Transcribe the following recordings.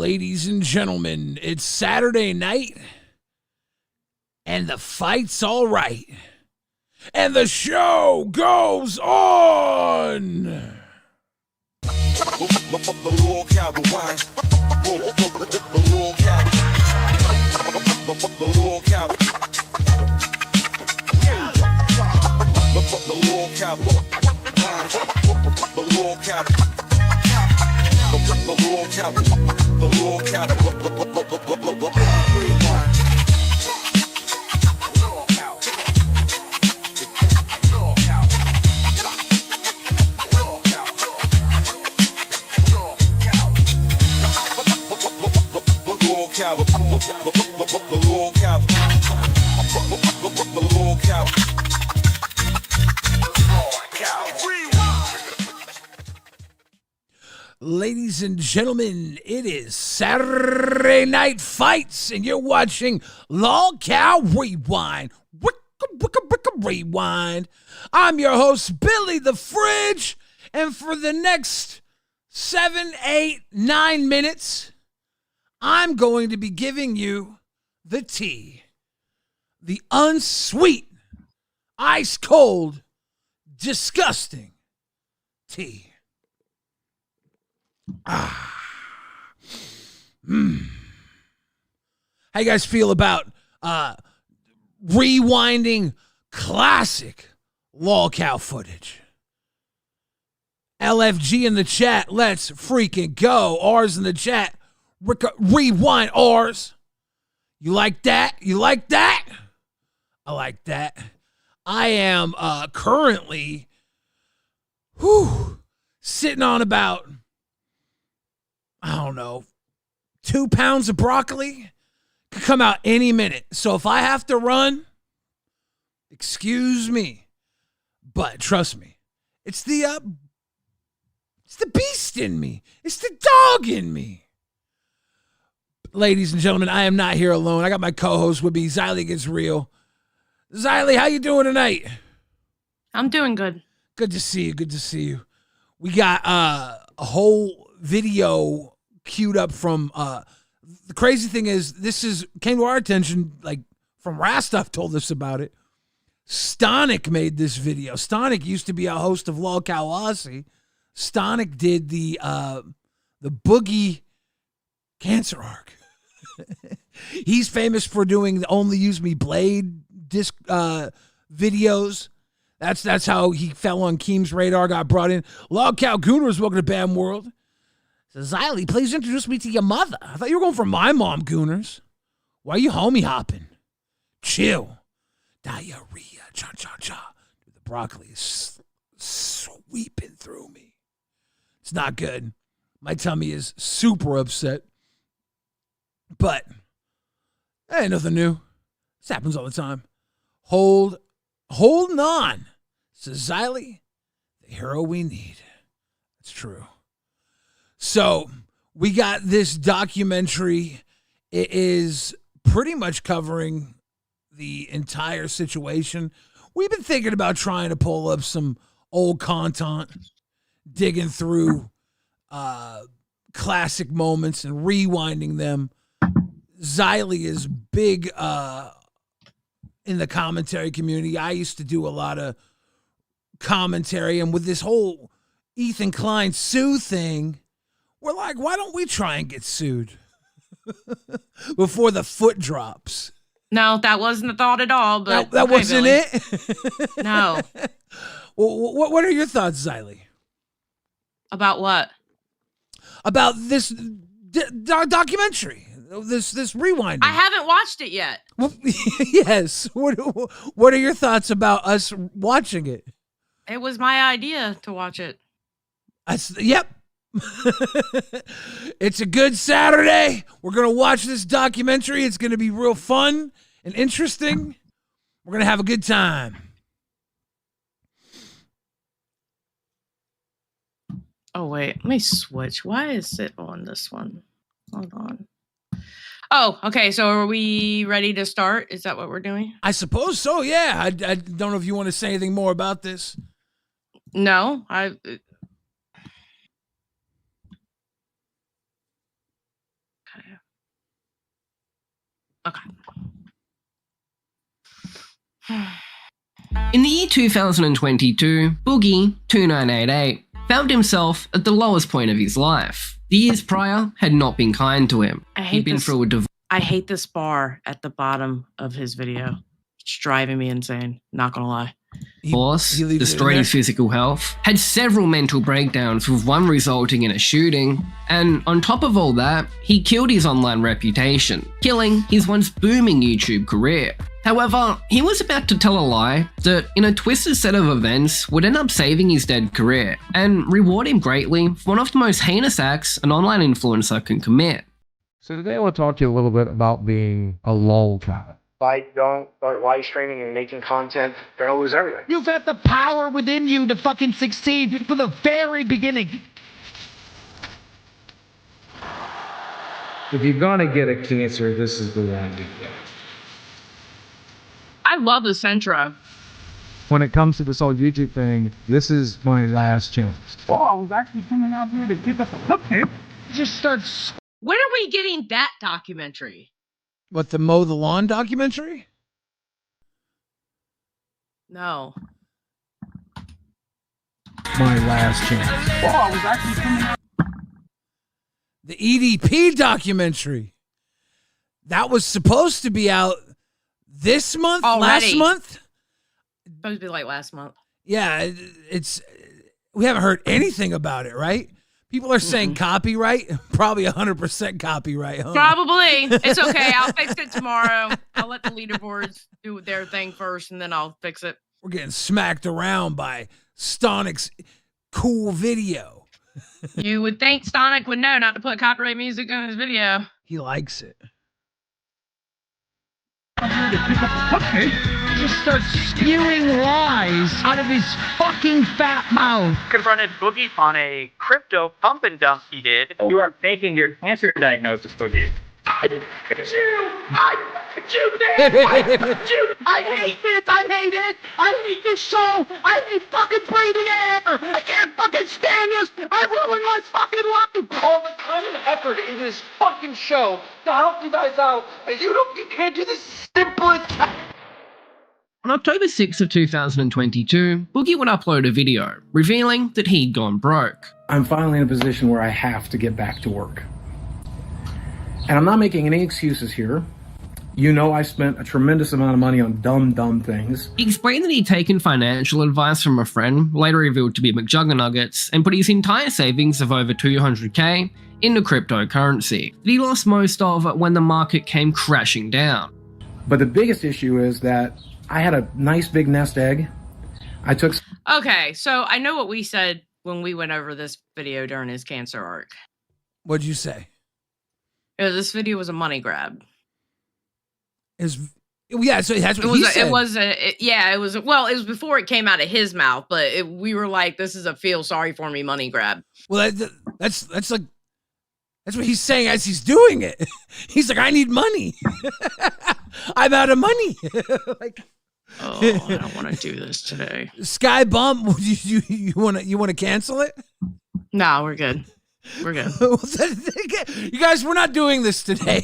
Ladies and gentlemen, it's Saturday night, and the fight's all right, and the show goes on. Ladies and gentlemen, it is Saturday Night Fights, and you're watching LolcowRewind. Rewind. I'm your host, Billy the Fridge, and for the next 7, 8, 9 minutes, I'm going to be giving you the tea. The unsweet, ice-cold, disgusting tea. How you guys feel about rewinding classic Lolcow footage? LFG in the chat, let's freaking go. R's in the chat, rewind R's. You like that? You like that? I like that. I am currently sitting on about, I don't know, 2 pounds of broccoli. Could come out any minute. So if I have to run, excuse me. But trust me, it's the beast in me. It's the dog in me. Ladies and gentlemen, I am not here alone. I got my co-host with me, Xylee Gets Real. Xylee, how you doing tonight? I'm doing good. Good to see you. Good to see you. We got a whole video queued up from the crazy thing is this came to our attention like from Rastuff told us about it. Stonic made this video. Stonic used to be a host of Lolcow Aussie. Stonic did the Boogie cancer arc. He's famous for doing the Only Use Me Blade disc videos. That's how he fell on Keem's radar, got brought in. Lolcow Gooners, welcome to Bam World. Says, Xylee, please introduce me to your mother. I thought you were going for my mom, Gooners. Why are you homie hopping? Chill. Diarrhea. Cha-cha-cha. The broccoli is sweeping through me. It's not good. My tummy is super upset. But, hey, nothing new. This happens all the time. Holding on. Says, Xylee, the hero we need. That's true. So we got this documentary. It is pretty much covering the entire situation. We've been thinking about trying to pull up some old content, digging through classic moments and rewinding them. Xylee is big in the commentary community. I used to do a lot of commentary, and with this whole Ethan Klein sue thing, we're like, why don't we try and get sued before the foot drops? No, that wasn't the thought at all. But that wasn't Billy. it? No. Well, what are your thoughts, Xylee? About what? About this documentary, this rewinding. I haven't watched it yet. Well, yes. What are your thoughts about us watching it? It was my idea to watch it. Yep. It's a good Saturday. We're going to watch this documentary. It's going to be real fun and interesting. We're going to have a good time. Oh, wait. Let me switch. Why is it on this one? Hold on. Oh, okay. So are we ready to start? Is that what we're doing? I suppose so, yeah. I don't know if you want to say anything more about this. No, Okay. In the year 2022, Boogie, 2988, found himself at the lowest point of his life. The years prior had not been kind to him. He'd been through a divorce. I hate this bar at the bottom of his video. It's driving me insane, not gonna lie. He destroyed his physical health, had several mental breakdowns, with one resulting in a shooting, and on top of all that, he killed his online reputation, killing his once booming YouTube career. However, he was about to tell a lie that, in a twisted set of events, would end up saving his dead career, and reward him greatly for one of the most heinous acts an online influencer can commit. So today I want to talk to you a little bit about being a Lolcow. If I don't start live streaming and making content, they're gonna lose everything. You've had the power within you to fucking succeed from the very beginning. If you're gonna get a cancer, this is the one to get. I love this intro. When it comes to this whole YouTube thing, this is my last chance. Oh, I was actually coming out here to get the cupcake. Just starts. When are we getting that documentary? What, the Mow the Lawn documentary? No. My last chance. Oh, I was actually coming out. The EDP documentary. That was supposed to be out this month? Already. Last month? Supposed to be like last month. Yeah, we haven't heard anything about it, right? People are saying copyright, probably 100% copyright, huh? Probably. It's okay. I'll fix it tomorrow. I'll let the leaderboards do their thing first, and then I'll fix it. We're getting smacked around by Stonic's cool video. You would think Stonic would know not to put copyright music on his video. He likes it. Okay. Just starts spewing lies out of his fucking fat mouth. Confronted Boogie on a crypto pump and dump he did. You are faking your cancer diagnosis, Boogie. I hate it! I hate this show! I hate fucking breathing air! I can't fucking stand this! I ruined my fucking life! all the time and effort in this fucking show to help you guys out, and you can't do this simplest. On October 6th of 2022, Boogie would upload a video revealing that he'd gone broke. I'm finally in a position where I have to get back to work. And I'm not making any excuses here. You know I spent a tremendous amount of money on dumb things. He explained that he'd taken financial advice from a friend, later revealed to be McJuggernuggets, and put his entire savings of over 200k into cryptocurrency, that he lost most of when the market came crashing down. But the biggest issue is that I had a nice big nest egg. I took... Okay, so I know what we said when we went over this video during his cancer arc. What'd you say? This video was a money grab. Yeah, so that's what he said. It was before it came out of his mouth, but we were like, this is a feel sorry for me money grab. Well, that's what he's saying as he's doing it. He's like, I need money. I'm out of money. Like, oh, I don't want to do this today. Sky Bump, you want to cancel it? No, we're good. We're good. You guys, we're not doing this today.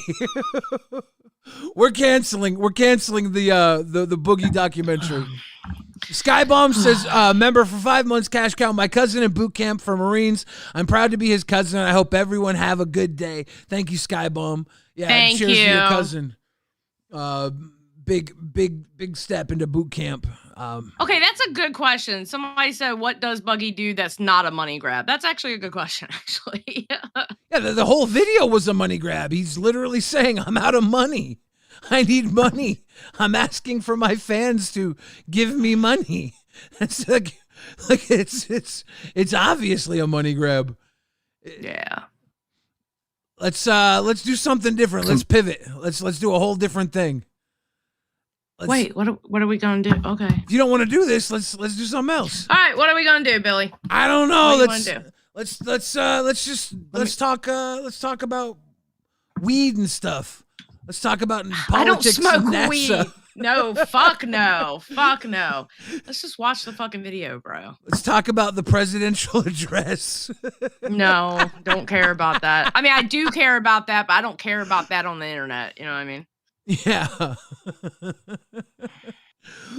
We're canceling the Boogie documentary. Skybomb says, member for 5 months, cash cow. My cousin in boot camp for Marines. I'm proud to be his cousin, and I hope everyone have a good day. Thank you, Skybomb. Yeah, cheers to your cousin. Big step into boot camp. Okay, that's a good question. Somebody said, what does Buggy do that's not a money grab? That's actually a good question, actually. Yeah, the whole video was a money grab. He's literally saying, I'm out of money. I need money. I'm asking for my fans to give me money. It's like it's obviously a money grab. Yeah. Let's do something different. Let's pivot. Let's do a whole different thing. Wait, what are we gonna do? Okay. If you don't want to do this, let's do something else. All right, what are we gonna do, Billy? I don't know. Let's talk about weed and stuff. Let's talk about politics. I don't smoke and NASA. weed. No, fuck no. Fuck no. Let's just watch the fucking video, bro. Let's talk about the presidential address. No, don't care about that. I mean, I do care about that, but I don't care about that on the internet. You know what I mean? Yeah.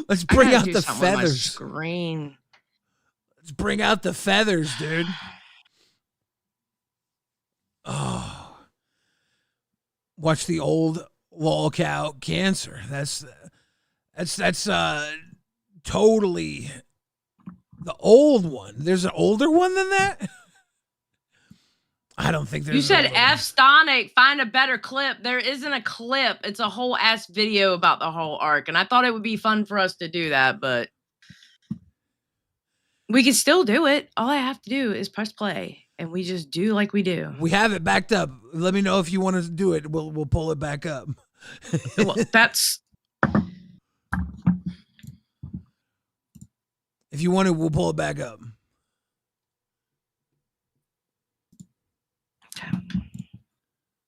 Let's bring out the something with my feathers. Screen. Let's bring out the feathers, dude. Oh. Watch the old Lolcow cancer. That's totally the old one. There's an older one than that? I don't think there's. You said F Stonic, find a better clip. There isn't a clip. It's a whole ass video about the whole arc. And I thought it would be fun for us to do that, but we can still do it. All I have to do is press play and we just do like we do. We have it backed up. Let me know if you want to do it. We'll pull it back up. Well, that's. If you want to, we'll pull it back up.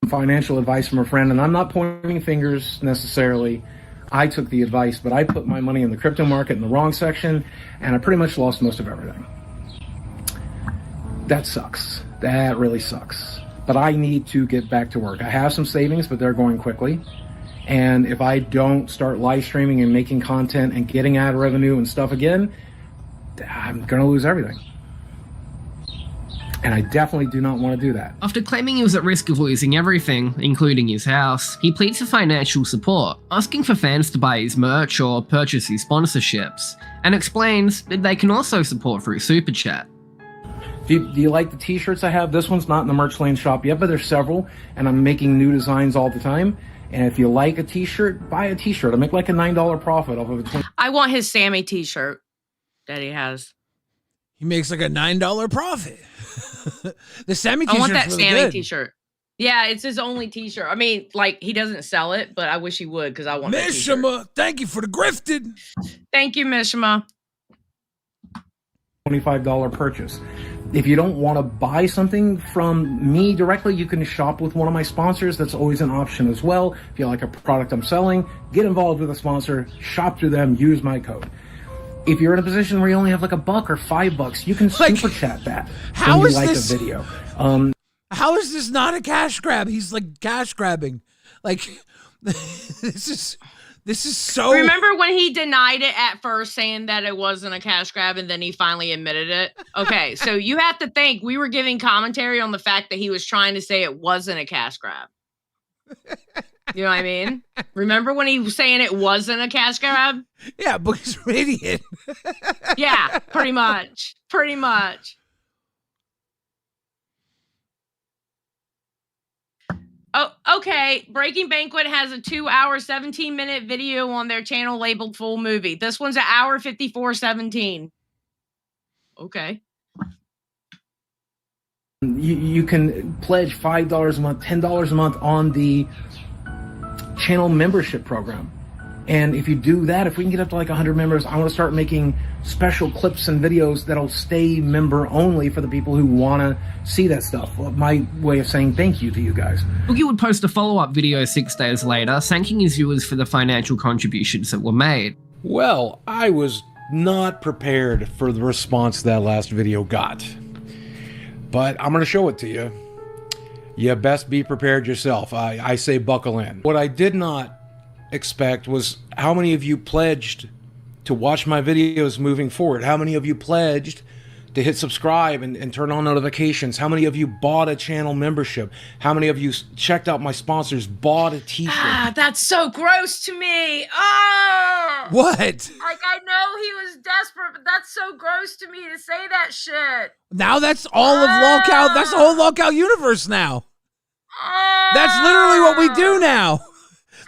Financial advice from a friend, and I'm not pointing fingers necessarily. I took the advice, but I put my money in the crypto market in the wrong section, and I pretty much lost most of everything. That sucks. That really sucks. But I need to get back to work. I have some savings, but they're going quickly. And if I don't start live streaming and making content and getting ad revenue and stuff again, I'm going to lose everything. And I definitely do not want to do that. After claiming he was at risk of losing everything, including his house, he pleads for financial support, asking for fans to buy his merch or purchase his sponsorships, and explains that they can also support through Super Chat. Do you like the t-shirts I have? This one's not in the merch lane shop yet, but there's several, and I'm making new designs all the time. And if you like a t-shirt, buy a t-shirt. I make like a $9 profit off of a 20. I want his Sammy t-shirt that he has. He makes like a $9 profit. The Sammy t-shirt. I want that really Sammy good. t-shirt. Yeah, it's his only t-shirt. I mean, like, he doesn't sell it, but I wish he would because I want that t-shirt. Mishima, thank you for the grifted. Thank you, Mishima. $25 purchase. If you don't want to buy something from me directly, you can shop with one of my sponsors. That's always an option as well. If you like a product I'm selling, get involved with a sponsor, shop through them, use my code. If you're in a position where you only have like $1 or $5, you can super chat that how when is you like this, a video. How is this not a cash grab? He's like cash grabbing. Like this is so. Remember when he denied it at first, saying that it wasn't a cash grab, and then he finally admitted it? Okay, so you have to think we were giving commentary on the fact that he was trying to say it wasn't a cash grab. You know what I mean? Remember when he was saying it wasn't a cash grab? Yeah, but he's an idiot. Yeah, pretty much. Pretty much. Oh, okay. Breaking Banquet has a 2-hour, 17-minute video on their channel labeled full movie. This one's an hour 54:17. Okay. You can pledge $5 a month, $10 a month on the channel membership program. And if you do that, if we can get up to like 100 members, I want to start making special clips and videos that'll stay member only for the people who want to see that stuff. Well, my way of saying thank you to you guys. Boogie would post a follow-up video 6 days later, thanking his viewers for the financial contributions that were made. Well, I was not prepared for the response that last video got. But I'm going to show it to you. You best be prepared yourself. I say buckle in. What I did not expect was how many of you pledged to watch my videos moving forward. How many of you pledged to hit subscribe and turn on notifications? How many of you bought a channel membership? How many of you checked out my sponsors, bought a t-shirt? Ah, that's so gross to me. Oh! What? Like, I know he was desperate, but that's so gross to me to say that shit. Now that's all of Lolcow. That's the whole Lolcow universe now. That's literally what we do now.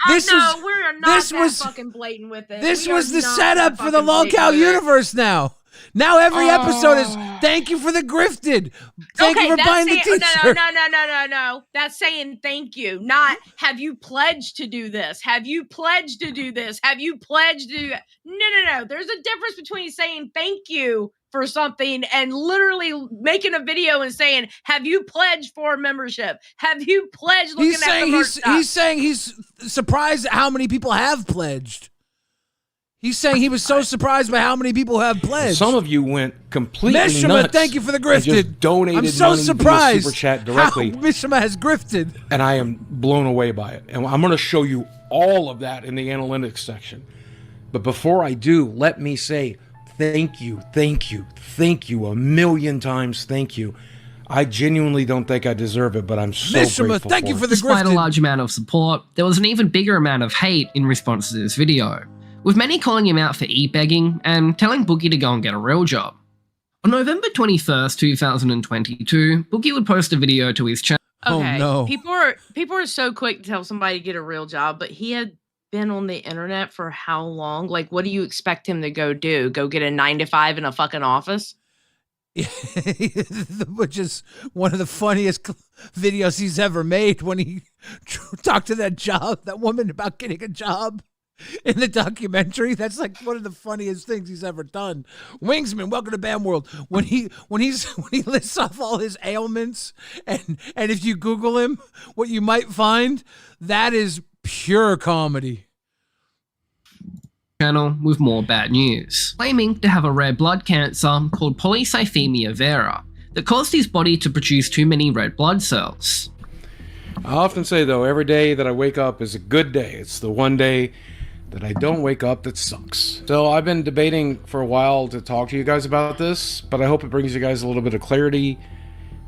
We're not fucking blatant with it. This was the setup for the Lolcow universe now. Now every episode is thank you for the grifted. Thank you for buying the t-shirt. No. That's saying thank you, not have you pledged to do this? Have you pledged to do this? Have you pledged to do that? No. There's a difference between saying thank you for something and literally making a video and saying, have you pledged for membership? Have you pledged looking at the merch stuff? He's saying he's surprised at how many people have pledged. He's saying he was so surprised by how many people have pledged. Some of you went completely Mishima, nuts. thank you for the and grifted. just donated I'm so money via surprised super chat directly. how Mishima has grifted. And I am blown away by it. And I'm going to show you all of that in the analytics section. But before I do, let me say thank you, thank you, thank you a million times. Thank you. I genuinely don't think I deserve it, but I'm so Mishima, grateful thank you for the Despite a grifted. large amount of support, there was an even bigger amount of hate in response to this video, with many calling him out for e-begging and telling Boogie to go and get a real job. On November 21st, 2022, Boogie would post a video to his channel. Okay. Oh, no. People are so quick to tell somebody to get a real job, but he had been on the internet for how long? Like, what do you expect him to go do? Go get a 9-to-5 in a fucking office? Which is one of the funniest videos he's ever made, when he talked to that woman about getting a job in the documentary. That's like one of the funniest things he's ever done. Wingsman, welcome to Bam World. When he lists off all his ailments, and if you Google him, what you might find, that is pure comedy. Channel with more bad news, claiming to have a rare blood cancer called polycythemia vera that caused his body to produce too many red blood cells. I often say, though, every day that I wake up is a good day. It's the one day that I don't wake up that sucks. So I've been debating for a while to talk to you guys about this, but I hope it brings you guys a little bit of clarity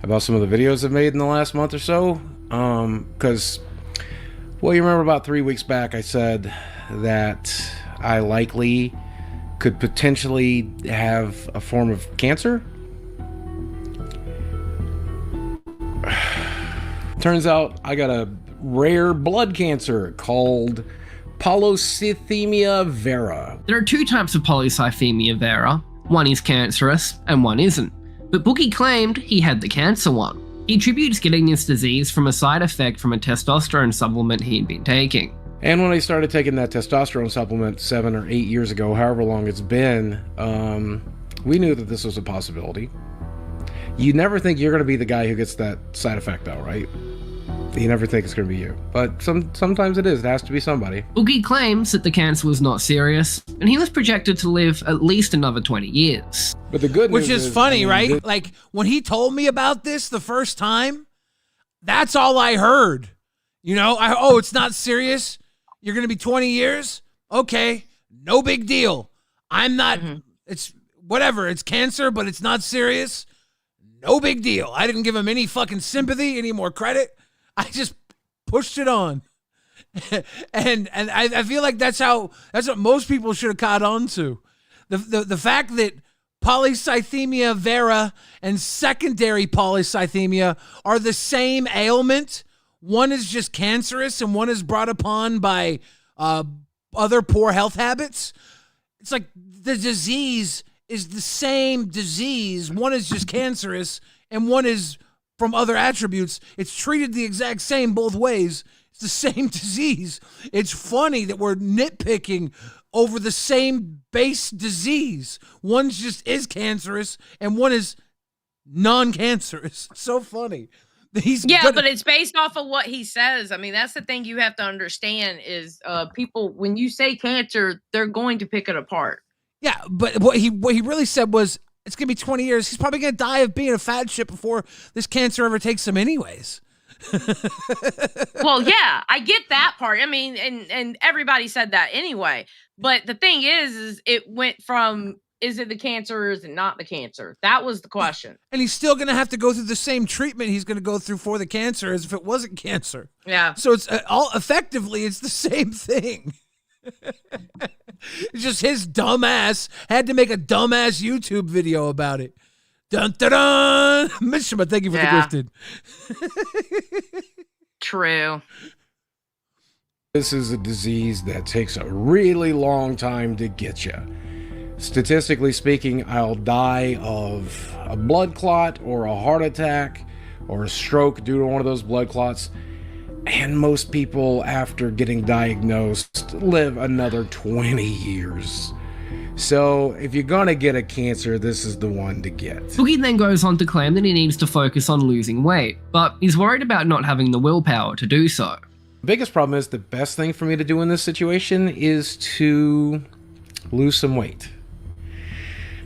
about some of the videos I've made in the last month or so. Because, well, you remember about 3 weeks back I said that I likely could potentially have a form of cancer. Turns out I got a rare blood cancer called polycythemia vera. There are two types of polycythemia vera. One is cancerous and one isn't. But Boogie claimed he had the cancer one. He attributes getting this disease from a side effect from a testosterone supplement he'd been taking. And when I started taking that testosterone supplement 7 or 8 years ago, however long it's been, we knew that this was a possibility. You never think you're going to be the guy who gets that side effect, though, right? You never think it's going to be you. But sometimes it is. It has to be somebody. Boogie claims that the cancer was not serious, and he was projected to live at least another 20 years. But the good news Which is funny, right? Like, when he told me about this the first time, that's all I heard. You know, oh, it's not serious? You're going to be 20 years? Okay, no big deal. I'm not, it's whatever, it's cancer, but it's not serious. No big deal. I didn't give him any fucking sympathy, any more credit. I just pushed it on. and I feel like that's what most people should have caught on to. The fact that polycythemia vera and secondary polycythemia are the same ailment. One is just cancerous and one is brought upon by other poor health habits. It's like the disease is the same disease. One is just cancerous and one is from other attributes. It's treated the exact same both ways. It's the same disease. It's funny that we're nitpicking over the same base disease. One just is cancerous and one is non-cancerous. So funny. But it's based off of what he says. I mean, that's the thing you have to understand is people, when you say cancer, they're going to pick it apart. Yeah, but what he really said was it's going to be 20 years. He's probably going to die of being a fat shit before this cancer ever takes him anyways. Well, yeah, I get that part. I mean, and everybody said that anyway. But the thing is it went from, is it the cancer or is it not the cancer? That was the question. And he's still going to have to go through the same treatment he's going to go through for the cancer as if it wasn't cancer. Yeah. So it's all effectively, it's the same thing. It's just his dumbass had to make a dumbass YouTube video about it. Dun dun dun! Mishima, thank you for the gifted. True. This is a disease that takes a really long time to get you. Statistically speaking, I'll die of a blood clot or a heart attack or a stroke due to one of those blood clots. And most people, after getting diagnosed, live another 20 years. So if you're gonna get a cancer, this is the one to get. Boogie then goes on to claim that he needs to focus on losing weight, but he's worried about not having the willpower to do so. The biggest problem is the best thing for me to do in this situation is to lose some weight.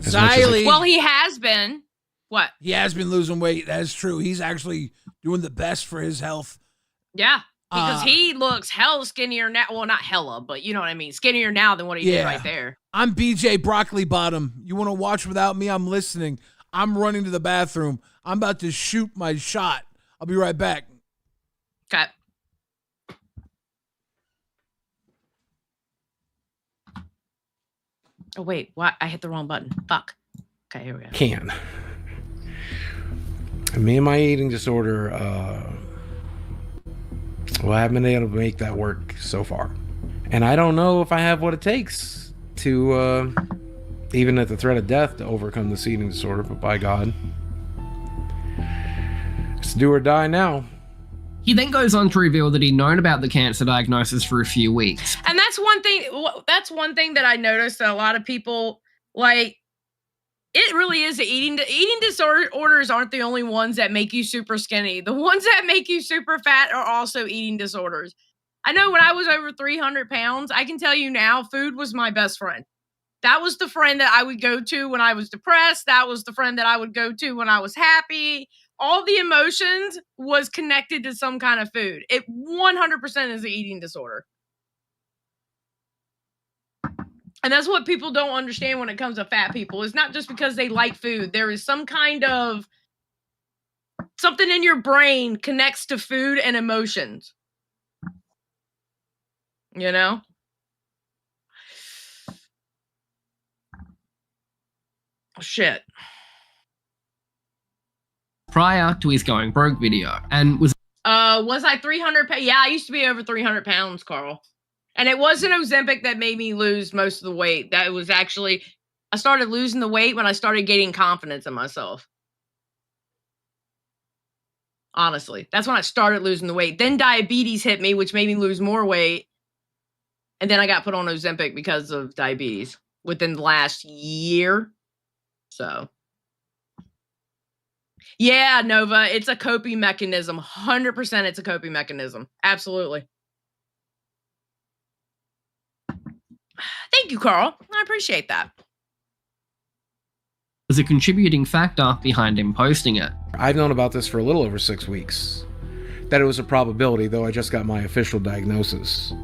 Xylee. Well, he has been. What? He has been losing weight. That is true. He's actually doing the best for his health. Yeah. Because he looks hella skinnier now. Well, not hella, but you know what I mean. Skinnier now than what he did right there. I'm BJ Broccoli Bottom. You want to watch without me? I'm listening. I'm running to the bathroom. I'm about to shoot my shot. I'll be right back. Okay. Oh, wait. What? I hit the wrong button. Fuck. Okay, here we go. Can. Me and my eating disorder, well, I haven't been able to make that work so far. And I don't know if I have what it takes to, even at the threat of death, to overcome this eating disorder, but by God, it's do or die now. He then goes on to reveal that he'd known about the cancer diagnosis for a few weeks. And that's one thing that I noticed that a lot of people, like, it really is eating disorders aren't the only ones that make you super skinny. The ones that make you super fat are also eating disorders. I know when I was over 300 pounds, I can tell you now, food was my best friend. That was the friend that I would go to when I was depressed. That was the friend that I would go to when I was happy. All the emotions was connected to some kind of food. It 100% is an eating disorder. And that's what people don't understand when it comes to fat people. It's not just because they like food. There is some kind of something in your brain connects to food and emotions. You know? Oh, shit. Prior to his going broke video, and was I 300 pounds? Yeah, I used to be over 300 pounds, Carl. And it wasn't Ozempic that made me lose most of the weight. That was actually, I started losing the weight when I started gaining confidence in myself. Honestly, that's when I started losing the weight. Then diabetes hit me, which made me lose more weight. And then I got put on Ozempic because of diabetes within the last year. So, yeah, Nova, it's a coping mechanism. 100% it's a coping mechanism. Absolutely. Thank you, Carl. I appreciate that. Was a contributing factor behind him posting it. I've known about this for a little over 6 weeks. That it was a probability, though I just got my official diagnosis.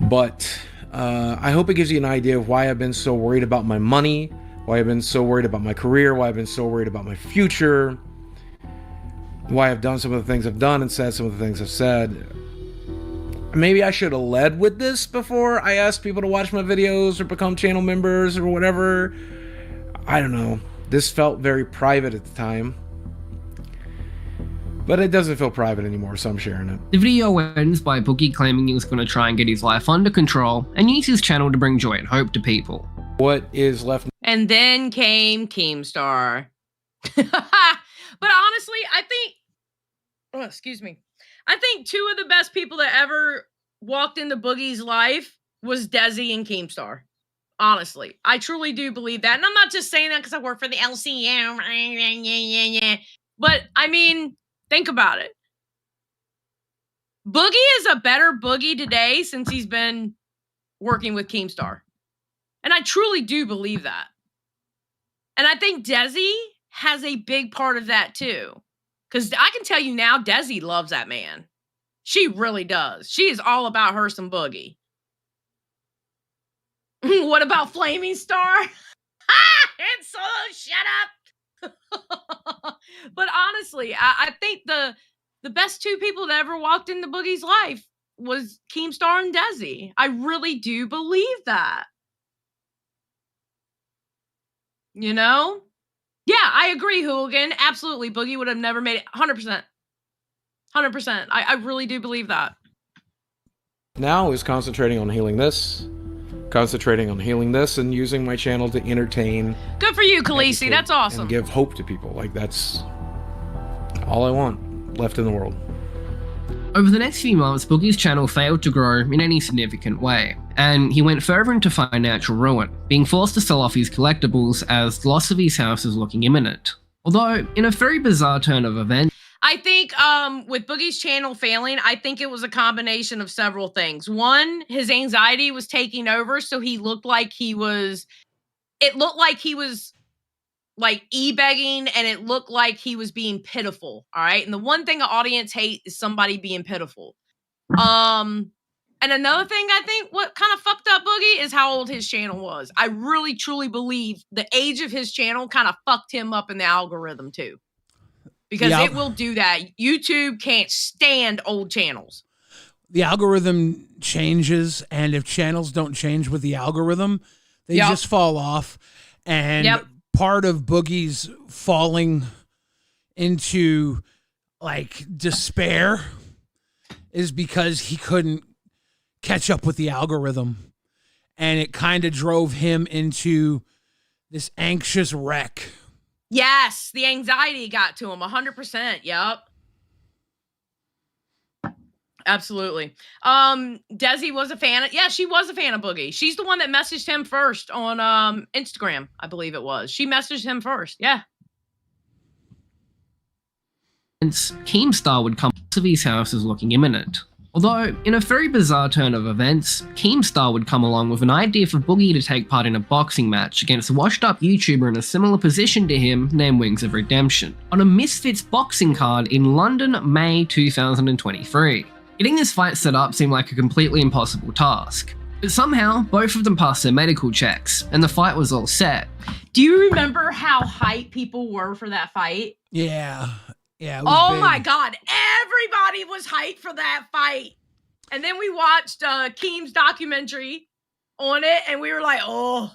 But I hope it gives you an idea of why I've been so worried about my money, why I've been so worried about my career, why I've been so worried about my future, why I've done some of the things I've done and said some of the things I've said. Maybe I should have led with this before I asked people to watch my videos or become channel members or whatever. I don't know. This felt very private at the time. But it doesn't feel private anymore, so I'm sharing it. The video ends by Boogie claiming he was going to try and get his life under control and use his channel to bring joy and hope to people. What is left? And then came Keemstar. But honestly, I think... Oh, excuse me. I think two of the best people that ever walked into Boogie's life was Desi and Keemstar. Honestly, I truly do believe that. And I'm not just saying that because I work for the LCM. But, I mean, think about it. Boogie is a better Boogie today since he's been working with Keemstar. And I truly do believe that. And I think Desi has a big part of that too. Because I can tell you now, Desi loves that man. She really does. She is all about her some Boogie. What about Flaming Star? It's so shut up. But honestly, I think the best two people that ever walked into Boogie's life was Keemstar and Desi. I really do believe that. You know? Yeah, I agree, Hooligan. Absolutely. Boogie would have never made it. 100%. 100%. I really do believe that. Now is concentrating on healing this. Concentrating on healing this and using my channel to entertain. Good for you, Khaleesi. That's awesome. And give hope to people. Like, that's all I want left in the world. Over the next few months, Boogie's channel failed to grow in any significant way, and he went further into financial ruin, being forced to sell off his collectibles as the loss of his house is looking imminent. Although, in a very bizarre turn of events, I think with Boogie's channel failing, I think it was a combination of several things. One, his anxiety was taking over, so he looked like he was like e-begging, and it looked like he was being pitiful. All right. And the one thing an audience hate is somebody being pitiful. And another thing, I think what kind of fucked up Boogie is how old his channel was. I really truly believe the age of his channel kind of fucked him up in the algorithm too. Because it will do that. YouTube can't stand old channels. The algorithm changes, and if channels don't change with the algorithm, they just fall off. And part of Boogie's falling into like despair is because he couldn't catch up with the algorithm, and it kind of drove him into this anxious wreck. Yes, the anxiety got to him 100%. Yep. Absolutely. Desi was a fan of, she was a fan of Boogie. She's the one that messaged him first on Instagram, I believe it was. She messaged him first. Yeah. Keemstar would come to his house as looking imminent. Although, in a very bizarre turn of events, Keemstar would come along with an idea for Boogie to take part in a boxing match against a washed-up YouTuber in a similar position to him named Wings of Redemption, on a Misfits boxing card in London, May 2023. Getting this fight set up seemed like a completely impossible task. But somehow, both of them passed their medical checks, and the fight was all set. Do you remember how hyped people were for that fight? Yeah. Yeah. Oh my God. Everybody was hyped for that fight. And then we watched Keem's documentary on it, and we were like, oh,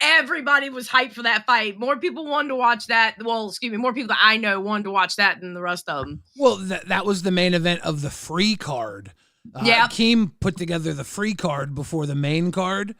everybody was hyped for that fight. More people wanted to watch that. Well, excuse me, more people that I know wanted to watch that than the rest of them. Well, that was the main event of the free card. Keem put together the free card before the main card.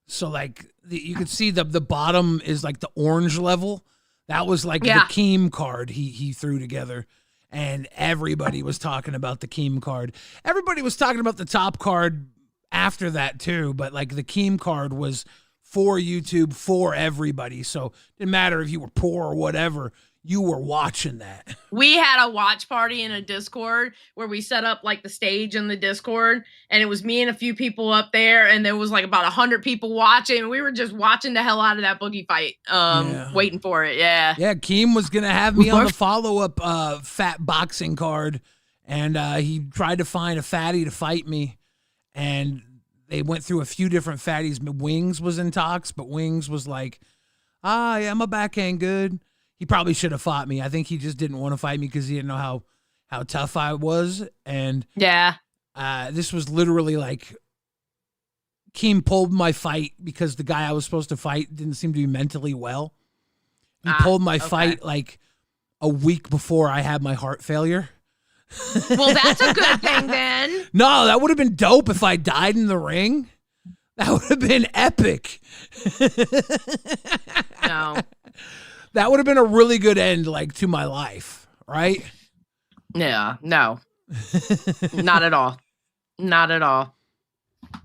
So, like, you could see the bottom is like the orange level. That was like the Keem card he threw together. And everybody was talking about the Keem card. Everybody was talking about the top card after that too, but like the Keem card was for YouTube, for everybody. So it didn't matter if you were poor or whatever, you were watching that. We had a watch party in a Discord where we set up like the stage in the Discord, and it was me and a few people up there, and there was like about 100 people watching. We were just watching the hell out of that Boogie fight, waiting for it. Yeah. Yeah, Keem was gonna have me on the follow-up fat boxing card, and he tried to find a fatty to fight me, and they went through a few different fatties. Wings was in talks, but Wings was like, yeah, my back ain't good. He probably should have fought me. I think he just didn't want to fight me because he didn't know how tough I was. And this was literally like Keem pulled my fight because the guy I was supposed to fight didn't seem to be mentally well. He pulled my fight like a week before I had my heart failure. Well, that's a good thing then. No, that would have been dope if I died in the ring. That would have been epic. No. That would have been a really good end, like, to my life, right? Yeah, no. Not at all. Not at all.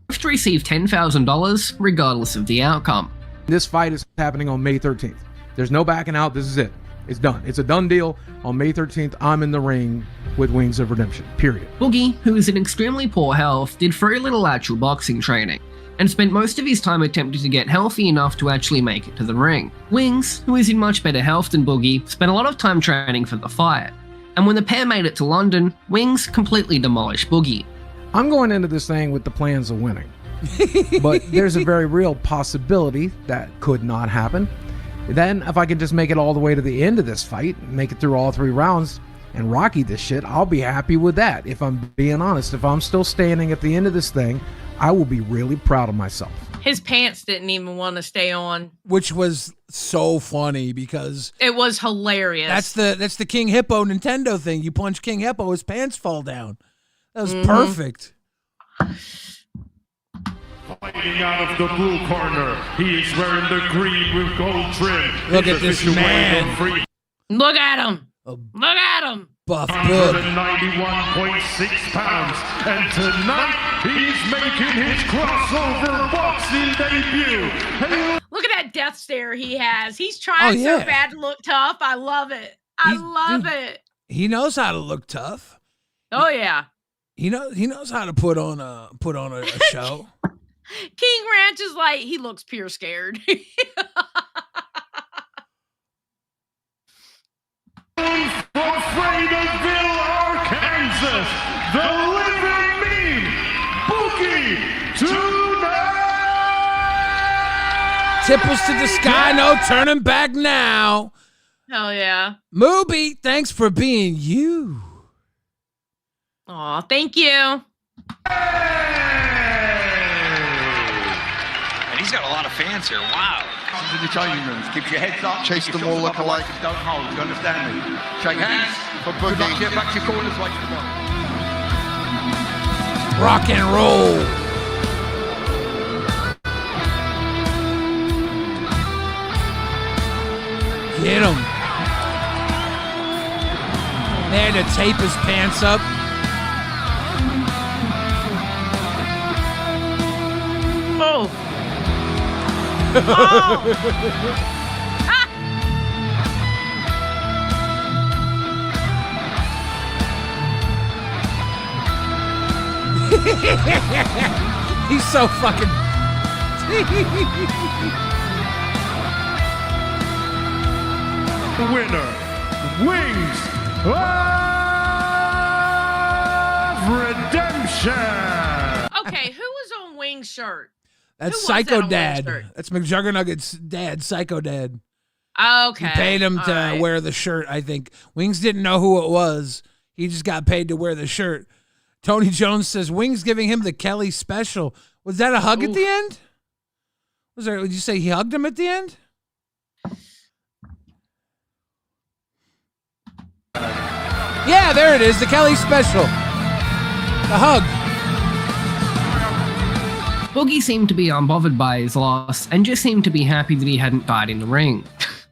To receive $10,000 regardless of the outcome. This fight is happening on May 13th. There's no backing out. This is it. It's done. It's a done deal. On May 13th, I'm in the ring with Wings of Redemption, period. Boogie, who is in extremely poor health, did very little actual boxing training, and spent most of his time attempting to get healthy enough to actually make it to the ring. Wings, who is in much better health than Boogie, spent a lot of time training for the fight, and when the pair made it to London, Wings completely demolished Boogie. I'm going into this thing with the plans of winning, but there's a very real possibility that could not happen. Then, if I can just make it all the way to the end of this fight, make it through all 3 rounds, and Rocky this shit, I'll be happy with that. If I'm being honest, if I'm still standing at the end of this thing, I will be really proud of myself. His pants didn't even want to stay on, which was so funny because it was hilarious. That's the King Hippo Nintendo thing. You punch King Hippo, his pants fall down. That was perfect. Fighting out of the blue corner, he is wearing the green with gold trim. Look at this man. Look at him. Look at him. Buff 191.6 pounds. And tonight, he's making his crossover boxing debut. Look at that death stare he has. He's trying so bad to look tough. I love it. I love it. He knows how to look tough. Oh yeah. He knows how to put on a show. King Ranch is like, he looks pure scared. From Fraterville, Arkansas, the living meme, Boogie tonight! Tipples to the sky, no turning back now. Hell yeah. Mooby, thanks for being you. Aw, thank you. And he's got a lot of fans here. Wow. This is the changing rooms. Keep your heads up. Chase them all look alike. Don't hold. Do you understand me? Shake hands for Boogie. Back to your corners. Wait for the Rock and roll. Get him. They had to tape his pants up. Oh. Oh. Ah. He's so fucking. Winner, Wings of Redemption. Okay, who was on Wing's shirt? That's Who was Psycho that on Dad. Wing's shirt? That's McJuggernugget's dad, Psycho Dad. Okay. He paid him all to right. wear the shirt, I think. Wings didn't know who it was. He just got paid to wear the shirt. Tony Jones says Wings giving him the Kelly special. Was that a hug at the end? Would you say he hugged him at the end? Yeah, there it is. The Kelly special. The hug. Boogie seemed to be unbothered by his loss and just seemed to be happy that he hadn't died in the ring.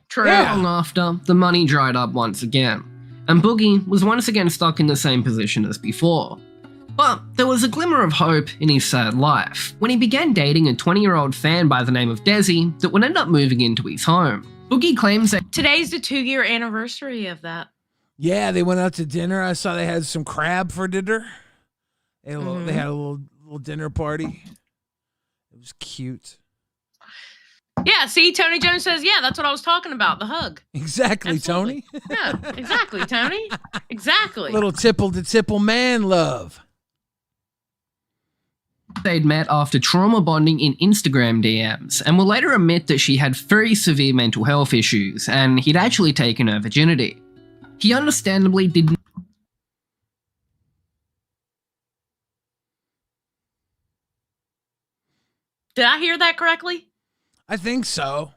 True. Not long after, the money dried up once again, and Boogie was once again stuck in the same position as before. But there was a glimmer of hope in his sad life when he began dating a 20-year-old fan by the name of Desi that would end up moving into his home. Boogie claims that Today's the 2-year anniversary of that. Yeah, they went out to dinner. I saw they had some crab for dinner. They had a little dinner party. It was cute. Yeah, see, Tony Jones says, yeah, that's what I was talking about, the hug. Exactly, Absolutely. Tony. Yeah, exactly, Tony. Exactly. Little tipple to tipple man love. they'd met after trauma bonding in Instagram DMs, and will later admit that she had very severe mental health issues, and he'd actually taken her virginity. He understandably did. Did I hear that correctly? I think so.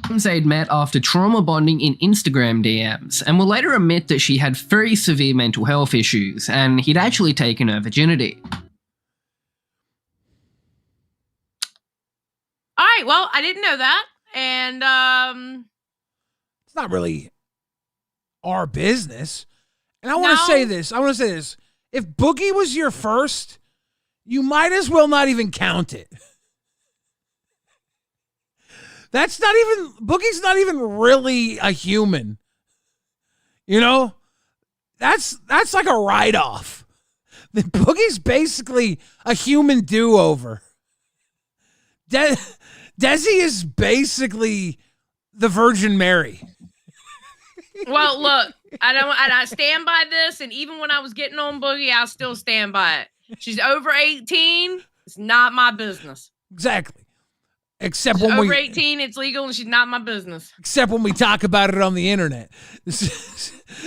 They'd met after trauma bonding in Instagram DMs, and will later admit that she had very severe mental health issues, and he'd actually taken her virginity. All right, well, I didn't know that, and it's not really our business. And I want to say this. If Boogie was your first, you might as well not even count it. That's not even, Boogie's not even really a human. You know? That's like a write-off. The Boogie's basically a human do-over. Desi is basically the Virgin Mary. well, look, I stand by this, and even when I was getting on Boogie, I still stand by it. She's over 18. It's not my business. Exactly. Except she's when over 18, it's legal, and she's not my business. Except when we talk about it on the internet.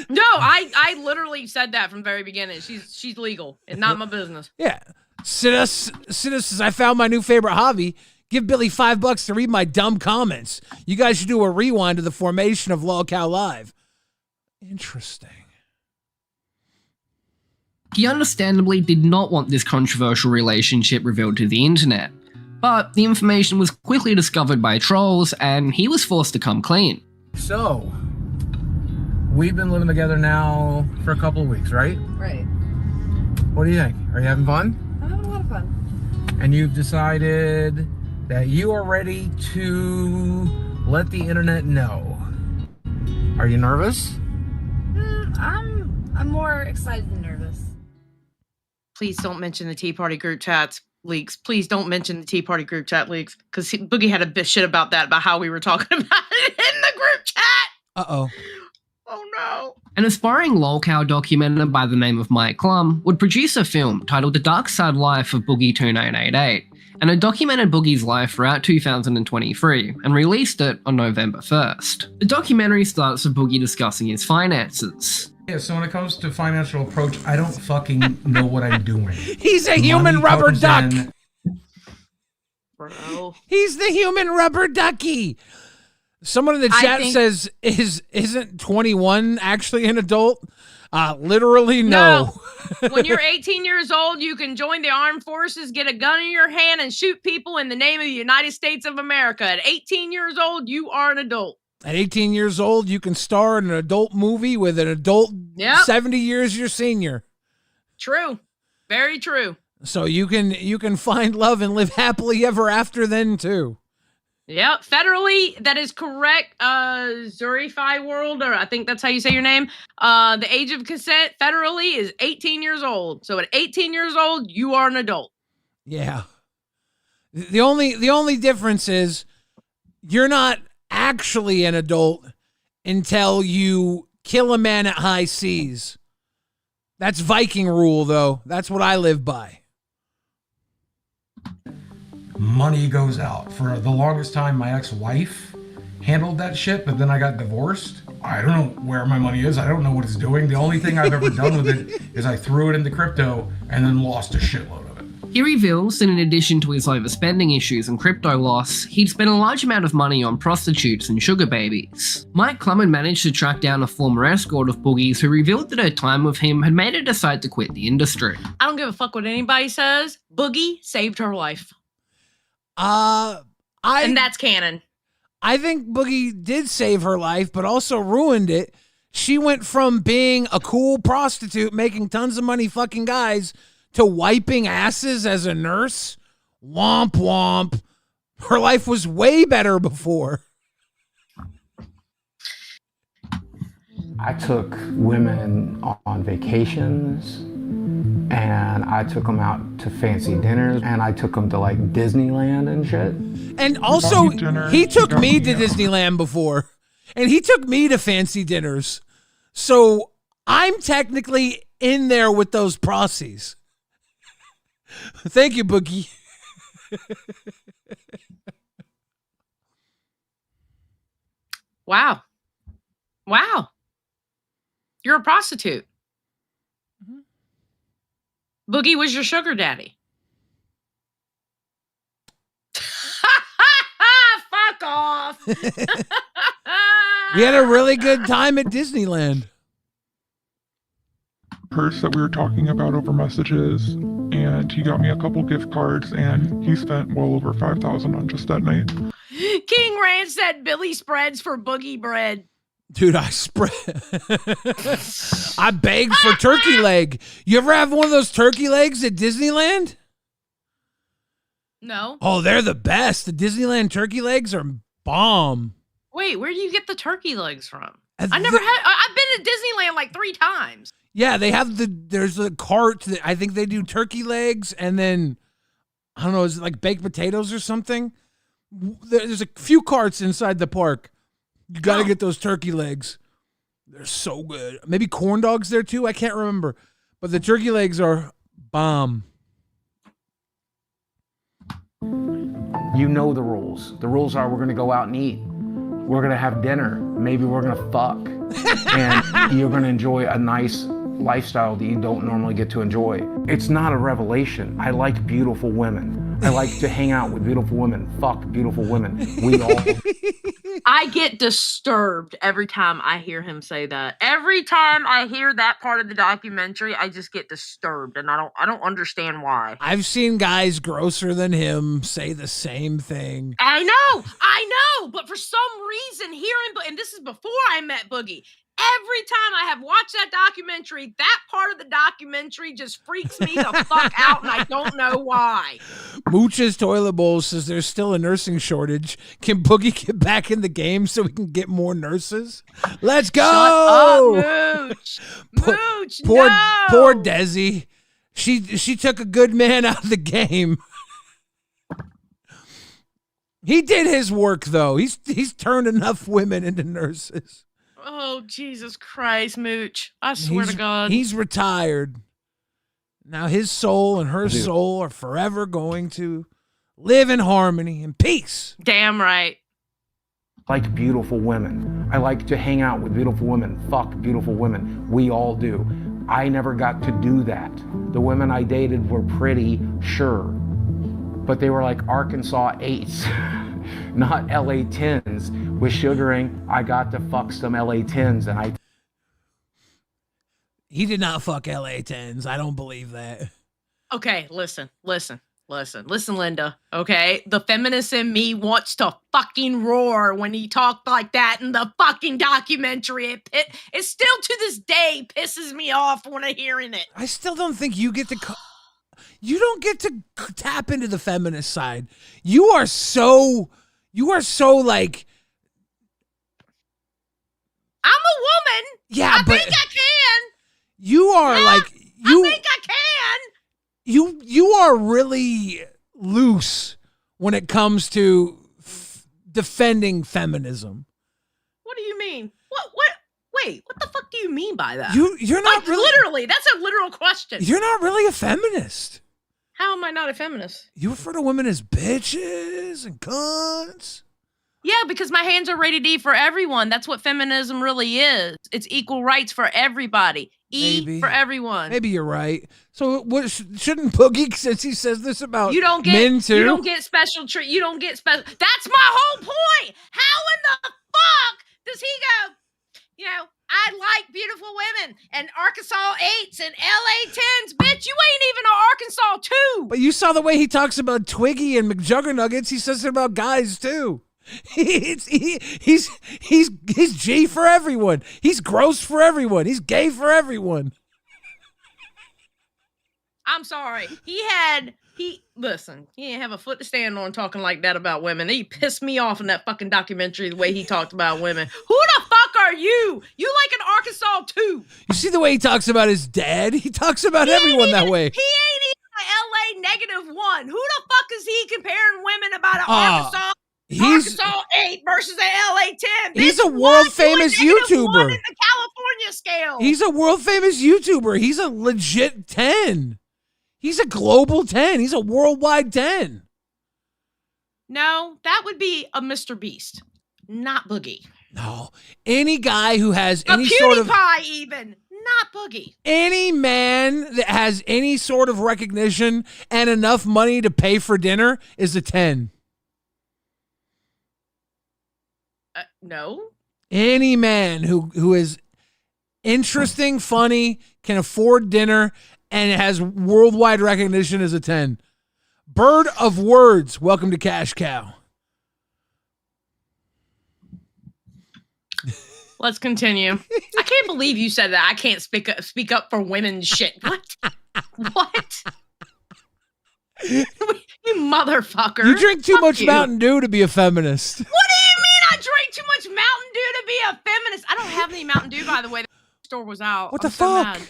No, I literally said that from the very beginning. She's legal and not my business. Yeah. Siddha says, I found my new favorite hobby. Give Billy $5 to read my dumb comments. You guys should do a rewind of the formation of Lolcow Live. Interesting. He understandably did not want this controversial relationship revealed to the internet, but the information was quickly discovered by trolls, and he was forced to come clean. So, we've been living together now for a couple of weeks, right? Right. What do you think? Are you having fun? I'm having a lot of fun. And you've decided that you are ready to let the internet know. Are you nervous? I'm more excited than nervous. Please don't mention the Tea Party group chats leaks. Please don't mention the Tea Party group chat leaks, because Boogie had a bit shit about that, about how we were talking about it in the group chat. Uh-oh. Oh no. An aspiring Lolcow documenter by the name of Mike Klum would produce a film titled The Dark Side Life of Boogie 2988, and it documented Boogie's life throughout 2023 and released it on November 1st. The documentary starts with Boogie discussing his finances. Yeah, so when it comes to financial approach, I don't fucking know what I'm doing. He's a human rubber duck. Bro. He's the human rubber ducky. Someone in the chat says, isn't 21 actually an adult? Literally, no. When you're 18 years old, you can join the armed forces, get a gun in your hand, and shoot people in the name of the United States of America. At 18 years old, you are an adult. At 18 years old, you can star in an adult movie with an adult 70 years your senior. True. Very true. So you can find love and live happily ever after then, too. Yep, federally, that is correct. Zurify World, or I think that's how you say your name. The age of consent federally is 18 years old. So at 18 years old, you are an adult. Yeah. The only difference is you're not actually an adult until you kill a man at high seas. That's Viking rule, though. That's what I live by. Money goes out. For the longest time, my ex-wife handled that shit, but then I got divorced. I don't know where my money is. I don't know what it's doing. The only thing I've ever done with it is I threw it into crypto and then lost a shitload of it. He reveals that in addition to his overspending issues and crypto loss, he'd spent a large amount of money on prostitutes and sugar babies. Mike Klum had managed to track down a former escort of Boogie's who revealed that her time with him had made her decide to quit the industry. I don't give a fuck what anybody says. Boogie saved her life. And that's canon. I think Boogie did save her life, but also ruined it. She went from being a cool prostitute making tons of money fucking guys to wiping asses as a nurse. Womp womp. Her life was way better before. I took women on vacations, and I took them out to fancy dinners, and I took them to like Disneyland and shit. And also, he took me to Disneyland before, and he took me to fancy dinners. So I'm technically in there with those prossies. Thank you, Boogie. Wow. Wow. You're a prostitute. Boogie was your sugar daddy. Fuck off. We had a really good time at Disneyland. Purse that we were talking about over messages, and he got me a couple gift cards, and he spent well over $5,000 on just that night. King Ranch said Billy spreads for Boogie bread. Dude, I begged for turkey leg. You ever have one of those turkey legs at Disneyland? No. Oh, they're the best. The Disneyland turkey legs are bomb. Wait, where do you get the turkey legs from? I've been to Disneyland like 3 times. Yeah, they have there's a cart that I think they do turkey legs, and then I don't know, is it like baked potatoes or something? There's a few carts inside the park. You got to get those turkey legs. They're so good. Maybe corn dogs there too. I can't remember, but the turkey legs are bomb. You know the rules. The rules are we're going to go out and eat. We're going to have dinner. Maybe we're going to fuck. And you're going to enjoy a nice lifestyle that you don't normally get to enjoy. It's not a revelation. I like beautiful women. I like to hang out with beautiful women, fuck beautiful women. We all. I get disturbed every time I hear him say that. Every time I hear that part of the documentary, I just get disturbed, and I don't understand why. I've seen guys grosser than him say the same thing. I know, but for some reason, and this is before I met Boogie, Every time I have watched that documentary, that part of the documentary just freaks me the fuck out, and I don't know why. Mooch's Toilet Bowl says there's still a nursing shortage. Can Boogie get back in the game so we can get more nurses? Let's go! Shut up, Mooch. Mooch, poor no! Desi. She took a good man out of the game. He did his work, though. He's turned enough women into nurses. Oh, Jesus Christ, Mooch. I swear to God. He's retired. Now his soul and her soul are forever going to live in harmony and peace. Damn right. I like beautiful women. I like to hang out with beautiful women, fuck beautiful women. We all do. I never got to do that. The women I dated were pretty, sure, but they were like Arkansas 8s, not LA 10s. With sugaring, I got to fuck some LA 10s, and He did not fuck LA 10s. I don't believe that. Okay, listen, Linda. Okay, the feminist in me wants to fucking roar when he talked like that in the fucking documentary. It still to this day pisses me off when I'm hearing it. I still don't think you get to. You don't get to tap into the feminist side. You are so like. I'm a woman. Yeah, I think I can. You are like you. I think I can. You are really loose when it comes to defending feminism. What do you mean? What? Wait, what the fuck do you mean by that? You're not really, literally. That's a literal question. You're not really a feminist. How am I not a feminist? You refer to women as bitches and cunts. Yeah, because my hands are rated E for everyone. That's what feminism really is. It's equal rights for everybody. E for everyone. Maybe you're right. So what shouldn't Boogie, since he says this about men too? You don't get special treat. You don't get special. That's my whole point. How in the fuck does he go, I like beautiful women and Arkansas 8s and LA 10s. Bitch, you ain't even an Arkansas 2. But you saw the way he talks about Twiggy and McJuggernuggets. He says it about guys too. He's G for everyone. He's gross for everyone. He's gay for everyone. I'm sorry. He didn't have a foot to stand on talking like that about women. He pissed me off in that fucking documentary, the way he talked about women. Who the fuck are you? You like an Arkansas 2. You see the way he talks about his dad? He talks about everyone that way. He ain't even an LA -1. Who the fuck is he comparing women about an Arkansas 8 versus an LA 10? He's a world famous YouTuber. In the California scale. He's a world famous YouTuber. He's a legit 10. He's a global 10. He's a worldwide 10. No, that would be a Mr. Beast, not Boogie. No, any guy who has any PewDiePie sort of even, not Boogie. Any man that has any sort of recognition and enough money to pay for dinner is a 10. No. Any man who is interesting, funny, can afford dinner, and has worldwide recognition is a 10. Bird of Words, welcome to Cash Cow. Let's continue. I can't believe you said that. I can't speak up for women's shit. What? What? You motherfucker. You drink too much you. Mountain Dew to be a feminist. What do you mean I drink too much Mountain Dew to be a feminist? I don't have any Mountain Dew, by the way. The store was out. What the fuck? So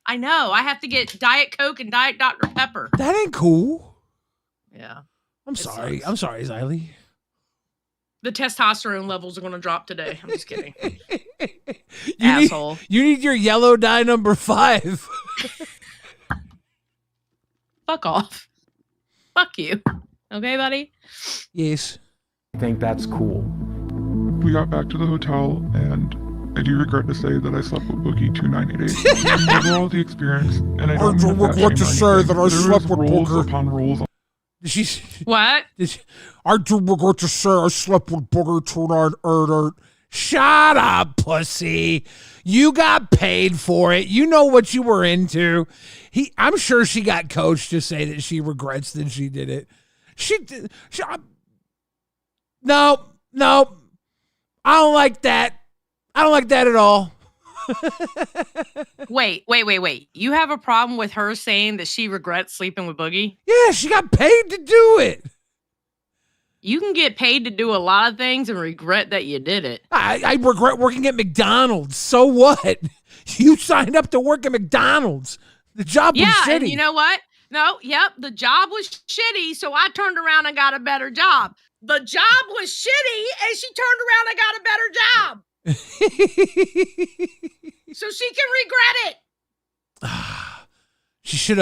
I know. I have to get Diet Coke and Diet Dr. Pepper. That ain't cool. Yeah. I'm sorry, Xylee. The testosterone levels are going to drop today. I'm just kidding. You Asshole. You need your yellow dye number 5. Fuck off. Fuck you. Okay, buddy? Yes. I think that's cool. We got back to the hotel, and I do regret to say that I slept with Boogie 2 night days. Overall, the experience, and I don't regret to say that I slept with Boogie upon rules. What? I do regret to say I slept with Boogie 2988. Shut up, pussy. You got paid for it. You know what you were into. I'm sure she got coached to say that she regrets that she did it. No. I don't like that. I don't like that at all. Wait. You have a problem with her saying that she regrets sleeping with Boogie? Yeah, she got paid to do it. You can get paid to do a lot of things and regret that you did it. I regret working at McDonald's. So what? You signed up to work at McDonald's. The job was shitty. And you know what? The job was shitty, so I turned around and got a better job. The job was shitty, and she turned around and got a better job. So she can regret it. She should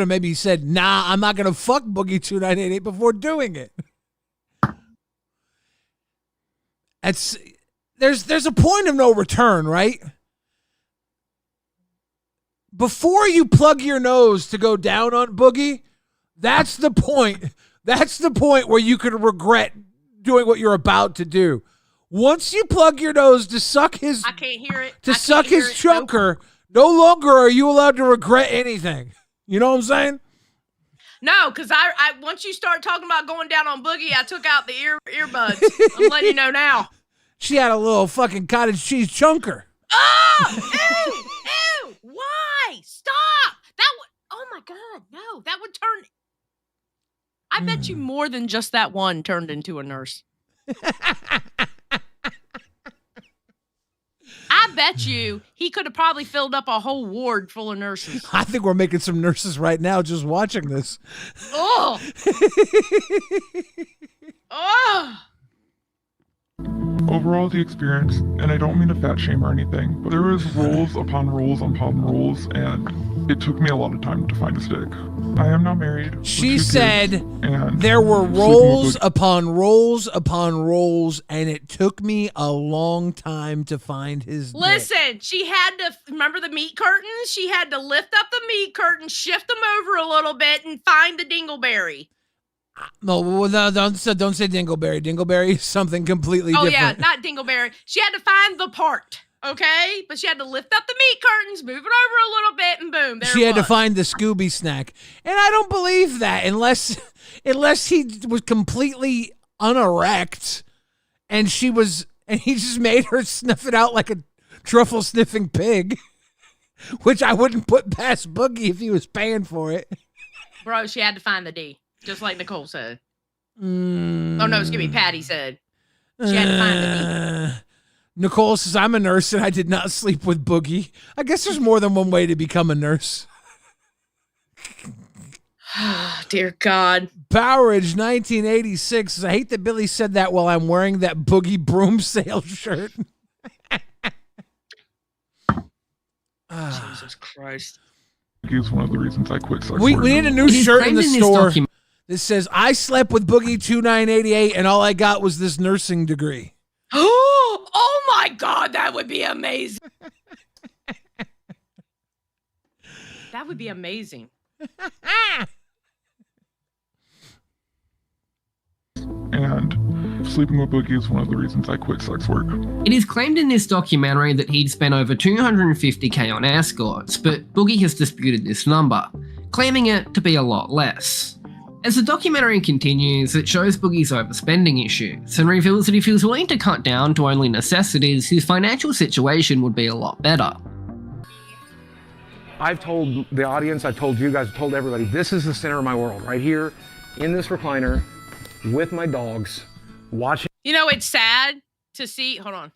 have maybe said, nah, I'm not gonna fuck Boogie 2988 before doing it. There's a point of no return, right? Before you plug your nose to go down on Boogie, that's the point. That's the point where you could regret doing what you're about to do. Once you plug your nose to suck his, I can't hear it. To suck his chunker, no longer are you allowed to regret anything. You know what I'm saying? No, because I once you start talking about going down on Boogie, I took out the earbuds. I'm letting you know now. She had a little fucking cottage cheese chunker. Oh! Ew! Why? Stop! That would. Oh my God! No, that would turn. I bet you more than just that one turned into a nurse. I bet you he could have probably filled up a whole ward full of nurses. I think we're making some nurses right now just watching this. Oh! Oh! Overall, the experience, and I don't mean to fat shame or anything, but there was rules upon rules upon rules, and it took me a lot of time to find a stick. I am not married. She said there were rolls upon rolls upon rolls, and it took me a long time to find his dick. Listen, she had to, remember the meat curtains? She had to lift up the meat curtain, shift them over a little bit, and find the dingleberry. No, don't say dingleberry. Dingleberry is something completely different. Oh, yeah, not dingleberry. She had to find the part, okay? But she had to lift up the meat curtains, move it over a little bit, and boom, there She had to find the Scooby snack. And I don't believe that unless he was completely unerect and he just made her sniff it out like a truffle sniffing pig, which I wouldn't put past Boogie if he was paying for it. Bro, she had to find the D. Just like Nicole said. Oh, no, excuse me. Patty said. She had to find the D. Nicole says, I'm a nurse and I did not sleep with Boogie. I guess there's more than one way to become a nurse. Dear God. Powerage 1986 says, I hate that Billy said that while I'm wearing that Boogie broom sale shirt. Jesus Christ. Is one of the reasons I quit sex We work. need a new shirt in the store. That says, I slept with Boogie 2988 and all I got was this nursing degree. Oh my God, that would be amazing. That would be amazing. And sleeping with Boogie is one of the reasons I quit sex work. It is claimed in this documentary that he'd spent over $250K on escorts, but Boogie has disputed this number, claiming it to be a lot less. As the documentary continues, it shows Boogie's overspending issues and reveals that if he was willing to cut down to only necessities, his financial situation would be a lot better. I've told the audience, I've told you guys, I've told everybody, this is the center of my world, right here in this recliner with my dogs, watching. You know, it's sad to see, hold on.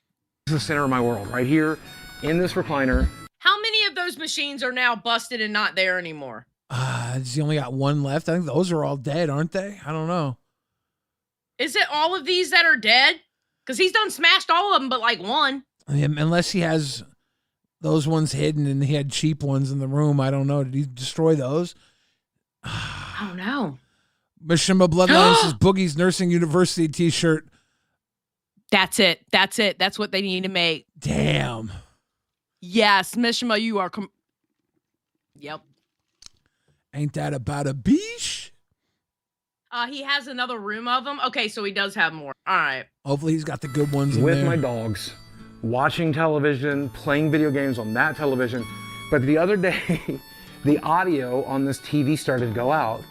This is the center of my world, right here in this recliner. How many of those machines are now busted and not there anymore? He only got one left. I think those are all dead, aren't they? I don't know. Is it all of these that are dead? Because he's done smashed all of them, but like one. Unless he has those ones hidden and he had cheap ones in the room. I don't know. Did he destroy those? I don't know. Mishima Bloodline says Boogie's Nursing University t-shirt. That's it. That's it. That's what they need to make. Damn. Yes, Mishima, you are. Yep. Ain't that about a beach? He has another room of them. Okay, so he does have more. All right. Hopefully he's got the good ones in with there. my dogs, watching television, playing video games on that television. But the other day, the audio on this TV started to go out.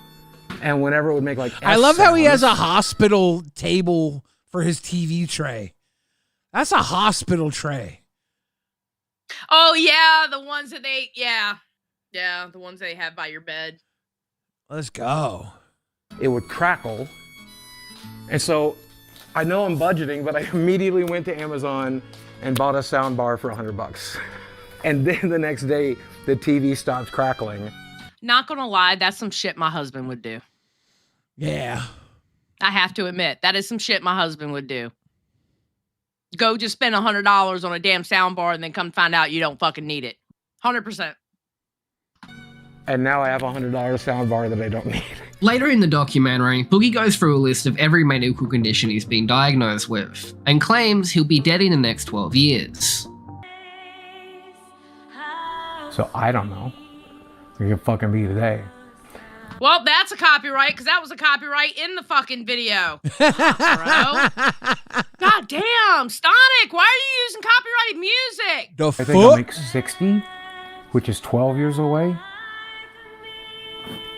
And whenever it would make like I love how he has a hospital table for his TV tray. That's a hospital tray. Oh yeah, the ones that they the ones they have by your bed. Let's go. It would crackle. And so I know I'm budgeting, but I immediately went to Amazon and bought a sound bar for $100. And then the next day, the TV stopped crackling. Not gonna lie, that's some shit my husband would do. Yeah. I have to admit, that is some shit my husband would do. Go just spend $100 on a damn sound bar and then come find out you don't fucking need it. 100%. And now I have a $100 sound bar that I don't need. Later in the documentary, Boogie goes through a list of every medical condition he's been diagnosed with, and claims he'll be dead in the next 12 years. So I don't know. It could fucking be today. Well, that's a copyright, because that was a copyright in the fucking video. Bro. God damn, Stonic, why are you using copyrighted music? I think I'll make 60, which is 12 years away.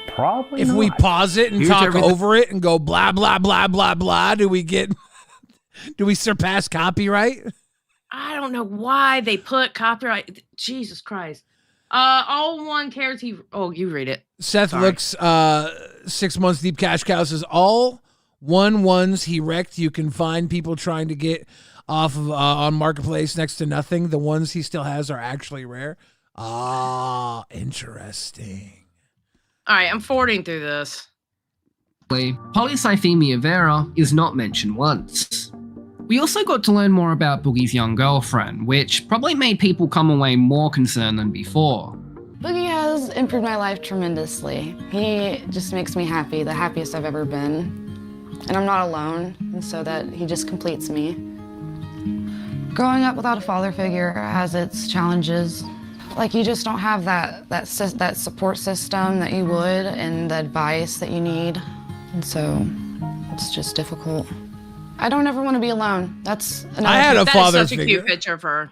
Probably If not. we pause it and Here's talk everything- over it and go blah, blah, blah, blah, blah, do we surpass copyright? I don't know why they put copyright. Jesus Christ. All one cares he. Oh, you read it. Seth Sorry. looks 6 months deep. Cash Cow says all ones he wrecked. You can find people trying to get off of on Marketplace next to nothing. The ones he still has are actually rare. Ah, interesting. All right, I'm forwarding through this. Polycythemia vera is not mentioned once. We also got to learn more about Boogie's young girlfriend, which probably made people come away more concerned than before. Boogie has improved my life tremendously. He just makes me happy, the happiest I've ever been. And I'm not alone, and so that he just completes me. Growing up without a father figure has its challenges. Like, you just don't have that support system that you would and the advice that you need. And so it's just difficult. I don't ever want to be alone. That's another I had a father That is such a figure. cute picture of her.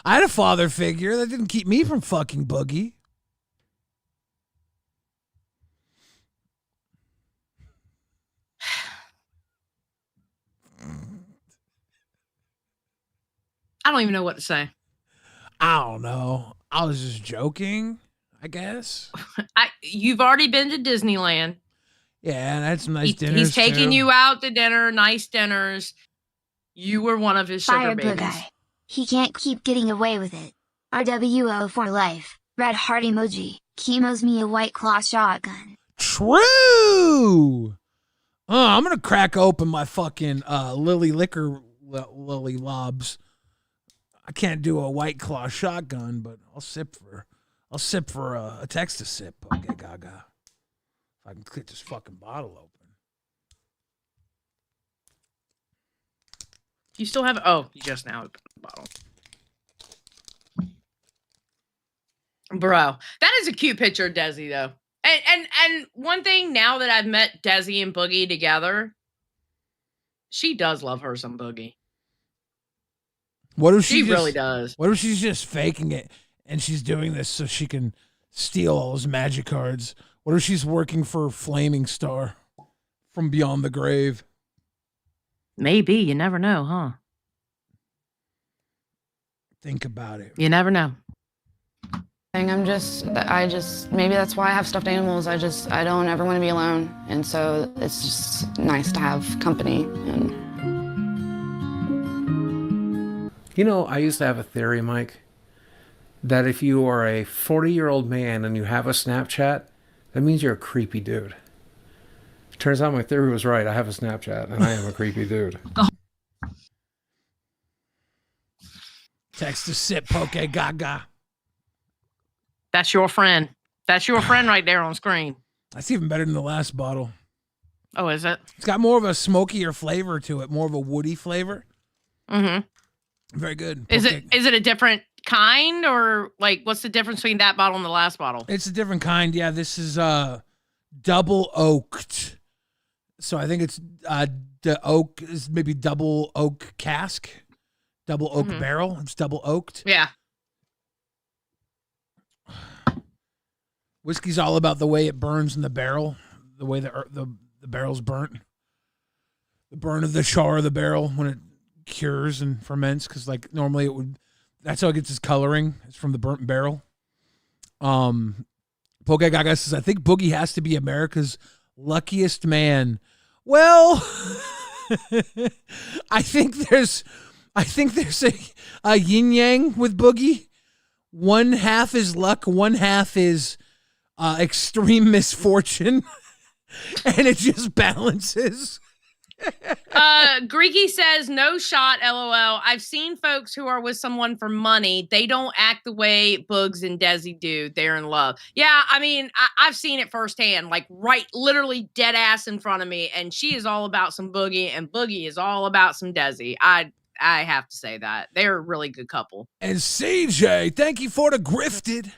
I had a father figure that didn't keep me from fucking Boogie. I don't even know what to say. I don't know. I was just joking, I guess. You've already been to Disneyland. Yeah, and I had some nice dinners. He's taking too. you out to dinner, nice dinners. You were one of his sugar Fire babies. Boogie. He can't keep getting away with it. RWO for life. Red heart emoji. Chemo's me a White Claw shotgun. True. I'm gonna crack open my fucking Lily Liquor Lily Lobs. I can't do a White Claw shotgun, but I'll sip for a text to sip. Okay, gaga. If I can get this fucking bottle open. You still have. Oh, you just now opened the bottle. Bro, that is a cute picture of Desi, though. And one thing, now that I've met Desi and Boogie together, she does love her some Boogie. What if She she really does. What if she's just faking it and she's doing this so she can steal all his magic cards? What if she's working for Flaming Star from beyond the grave? Maybe. You never know, huh? Think about it. You never know. I just, maybe that's why I have stuffed animals. I don't ever want to be alone. And so it's just nice to have company. And You know, I used to have a theory, Mike, that if you are a 40-year-old man and you have a Snapchat, that means you're a creepy dude. Turns out my theory was right. I have a Snapchat and I am a creepy dude. Text to sip, poke gaga. That's your friend. That's your friend right there on screen. That's even better than the last bottle. Oh, is it? It's got more of a smokier flavor to it, more of a woody flavor. Mm-hmm. Very good. Is it a different kind, or like what's the difference between that bottle and the last bottle? It's a different kind. Yeah, this is double oaked. So I think it's the oak is maybe double oak cask, double oak barrel. It's double oaked. Yeah. Whiskey's all about the way it burns in the barrel, the way the barrel's burnt, the burn of the char of the barrel when it cures and ferments. Because like normally That's how it gets his coloring. It's from the burnt barrel. Poke Gaga says, I think Boogie has to be America's luckiest man. Well, I think there's a yin yang with Boogie. One half is luck, one half is extreme misfortune, and it just balances. Greeky says, no shot, LOL. I've seen folks who are with someone for money. They don't act the way Boogs and Desi do. They're in love. Yeah, I mean, I've seen it firsthand, like literally dead ass in front of me. And she is all about some Boogie, and Boogie is all about some Desi. I have to say that. They're a really good couple. And CJ, thank you for the grifted.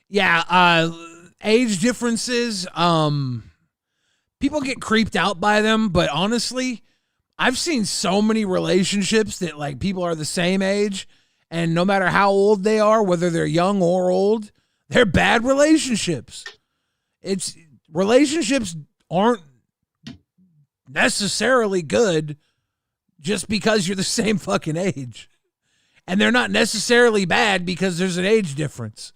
Yeah, age differences, people get creeped out by them, but honestly, I've seen so many relationships that like people are the same age, and no matter how old they are, whether they're young or old, they're bad relationships. Relationships aren't necessarily good just because you're the same fucking age. And they're not necessarily bad because there's an age difference.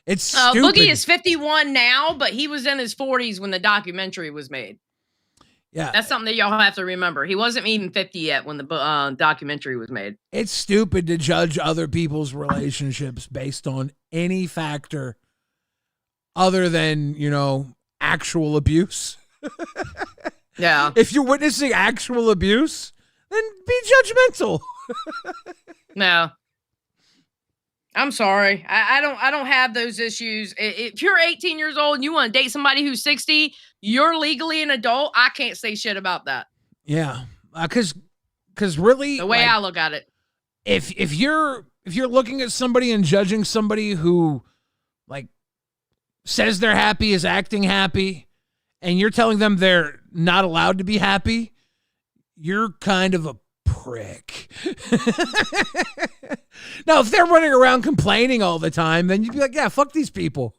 It's stupid. Boogie is 51 now, but he was in his 40s when the documentary was made. Yeah. That's something that y'all have to remember. He wasn't even 50 yet when the documentary was made. It's stupid to judge other people's relationships based on any factor other than, actual abuse. Yeah. If you're witnessing actual abuse, then be judgmental. No. I'm sorry. I don't have those issues. If you're 18 years old and you want to date somebody who's 60, you're legally an adult. I can't say shit about that. Yeah. Cause really the way I look at it. If you're looking at somebody and judging somebody who like says they're happy, is acting happy, and you're telling them they're not allowed to be happy, you're kind of a prick. Now, if they're running around complaining all the time, then you'd be like, yeah, fuck these people.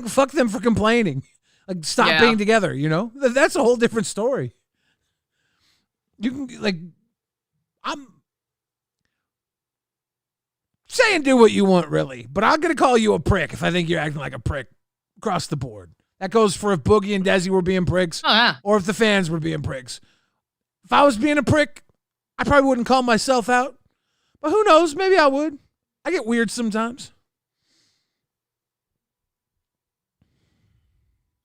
Fuck them for complaining. Like, stop being together, That's a whole different story. You can, I'm saying do what you want, really, but I'm going to call you a prick if I think you're acting like a prick across the board. That goes for if Boogie and Desi were being pricks, or if the fans were being pricks. If I was being a prick, I probably wouldn't call myself out. But who knows? Maybe I would. I get weird sometimes.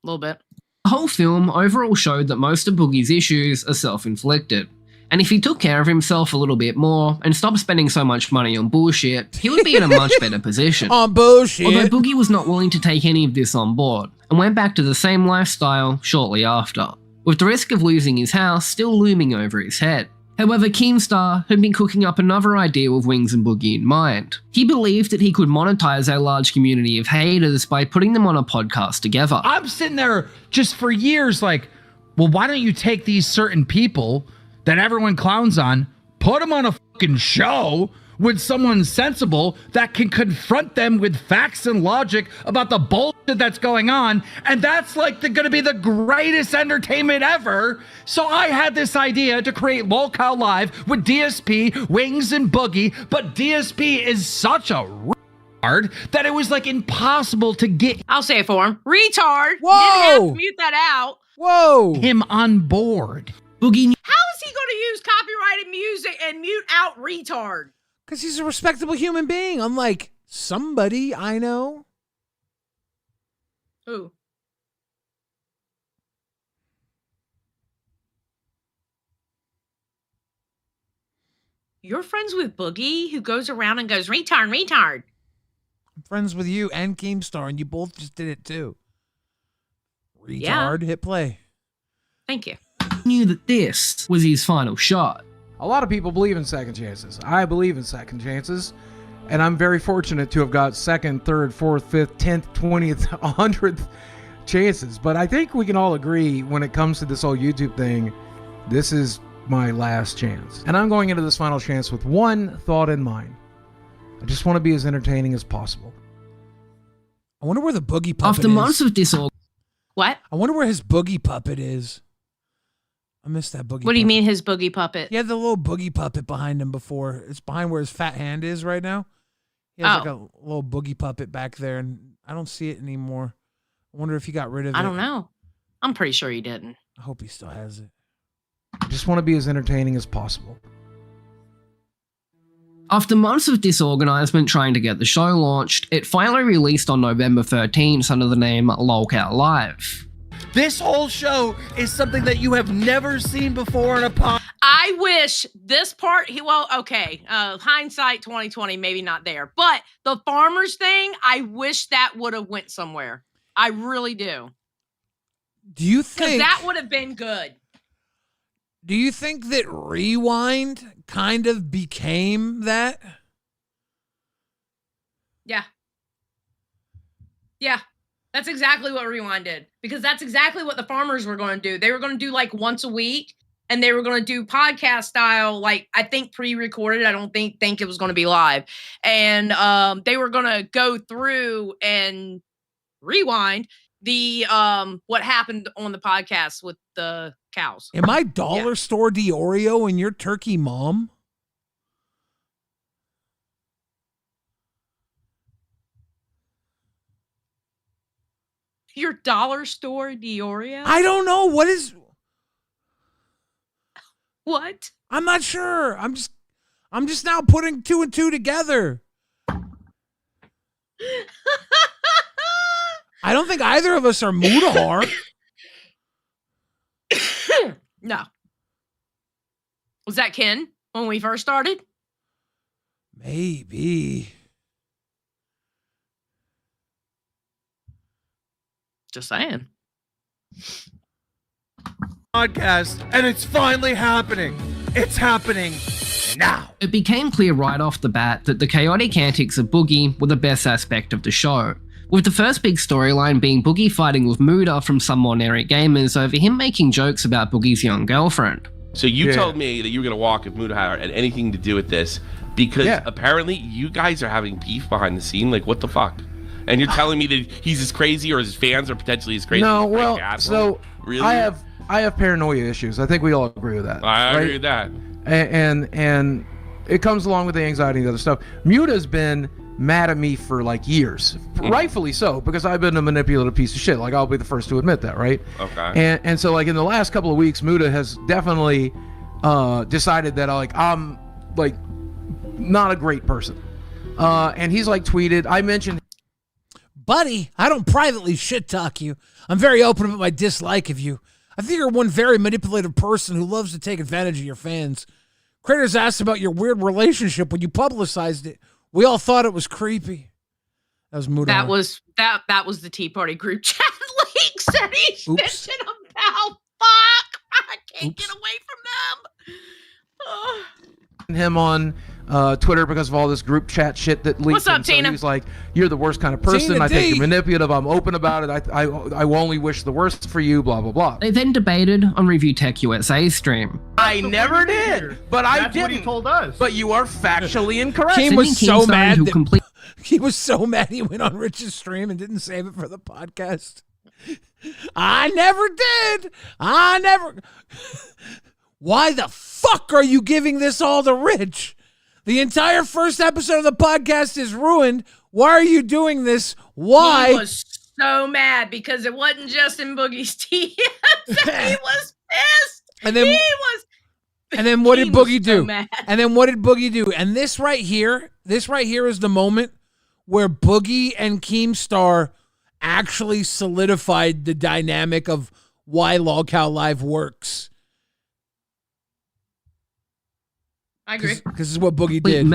A little bit. The whole film overall showed that most of Boogie's issues are self-inflicted. And if he took care of himself a little bit more and stopped spending so much money on bullshit, he would be in a much better position. On bullshit. Although Boogie was not willing to take any of this on board and went back to the same lifestyle shortly after, with the risk of losing his house still looming over his head. However, Keemstar had been cooking up another idea with Wings and Boogie in mind. He believed that he could monetize a large community of haters by putting them on a podcast together. I'm sitting there just for years like, well, why don't you take these certain people that everyone clowns on, put them on a fucking show with someone sensible that can confront them with facts and logic about the bullshit that's going on, and that's like gonna be the greatest entertainment ever. So I had this idea to create Lolcow Live with DSP, Wings, and Boogie, but DSP is such a retard that it was like impossible to get. I'll say it for him. Retard. Whoa! Didn't have to mute that out. Whoa! Him on board. Boogie. How is he going to use copyrighted music and mute out retard? Because he's a respectable human being, unlike somebody I know. Who? You're friends with Boogie, who goes around and goes, retard, retard. I'm friends with you and Keemstar, and you both just did it too. Retard, hit play. Thank you. Knew that this was his final shot. A lot of people believe in second chances. I believe in second chances. And I'm very fortunate to have got second, third, fourth, fifth, 10th, 20th, 100th chances. But I think we can all agree when it comes to this whole YouTube thing, this is my last chance. And I'm going into this final chance with one thought in mind. I just want to be as entertaining as possible. I wonder where the Boogie puppet After is. months of disorder. What? I wonder where his Boogie puppet is. I missed that Boogie. What do you mean his Boogie puppet? He had the little Boogie puppet behind him before. It's behind where his fat hand is right now. He has like a little Boogie puppet back there, and I don't see it anymore. I wonder if he got rid of it. I don't know. I'm pretty sure he didn't. I hope he still has it. I just want to be as entertaining as possible. After months of disorganizement trying to get the show launched, it finally released on November 13th under the name Lolcow Live. This whole show is something that you have never seen before in a pod. I wish this part, hindsight 2020, maybe not there, but the farmers thing, I wish that would have went somewhere. I really do. Do you think that would have been good? Do you think that Rewind kind of became that? Yeah. Yeah. That's exactly what Rewind did. Because that's exactly what the farmers were going to do. They were going to do like once a week, and they were going to do podcast style, like I think pre-recorded. I don't think it was going to be live. And they were going to go through and rewind the what happened on the podcast with the cows. Am I dollar store Diorio and your turkey mom? Your dollar store Diorio? I don't know. What is... What? I'm not sure. I'm just now putting two and two together. I don't think either of us are Mudahar. No. Was that Ken when we first started? Maybe. Just saying. Podcast, and it's finally happening. It's happening now. It became clear right off the bat that the chaotic antics of Boogie were the best aspect of the show, with the first big storyline being Boogie fighting with Muda from some ordinary gamers over him making jokes about Boogie's young girlfriend. So you told me that you were going to walk if Muda had anything to do with this, because apparently you guys are having beef behind the scene. Like, what the fuck? And you're telling me that he's as crazy, or his fans are potentially as crazy? No, as well, so really? I have paranoia issues. I think we all agree with that. I agree with that. And it comes along with the anxiety and the other stuff. Muta's been mad at me for like years, rightfully so, because I've been a manipulative piece of shit. Like, I'll be the first to admit that, right? Okay. And so like in the last couple of weeks, Muta has definitely decided that I'm like not a great person. And he's like tweeted. I mentioned. Buddy, I don't privately shit talk you. I'm very open about my dislike of you. I think you're one very manipulative person who loves to take advantage of your fans. Critters asked about your weird relationship when you publicized it. We all thought it was creepy. That was Muda. That was the Tea Party group chat leaks that he's bitching about. Fuck! I can't get away from them. Ugh. Him on Twitter because of all this group chat shit that leaked. What's up, and so Tina? He's like, "You're the worst kind of person. Tina I think D. you're manipulative. I'm open about it. I only wish the worst for you. Blah blah blah." They then debated on Review Tech USA's stream. I never did, but I didn't. What he told us. But you are factually incorrect. Keem was so Keemstar, mad who that he was so mad he went on Rich's stream and didn't save it for the podcast. I never did. Why the fuck are you giving this all to Rich? The entire first episode of the podcast is ruined. Why are you doing this? Why? He was so mad because it wasn't just in Boogie's DMs. He was pissed. And then what did Boogie do? And then what did Boogie do? And this right here is the moment where Boogie and Keemstar actually solidified the dynamic of why Lolcow Live works. I agree. Because this is what Boogie did.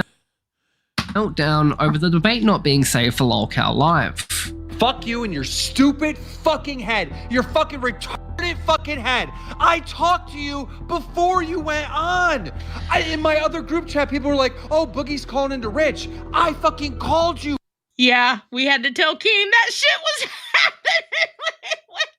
Meltdown over the debate not being safe for Lolcow Live. Fuck you and your stupid fucking head. Your fucking retarded fucking head. I talked to you before you went on. In my other group chat, people were like, oh, Boogie's calling into Rich. I fucking called you. Yeah, we had to tell Keem that shit was happening when it went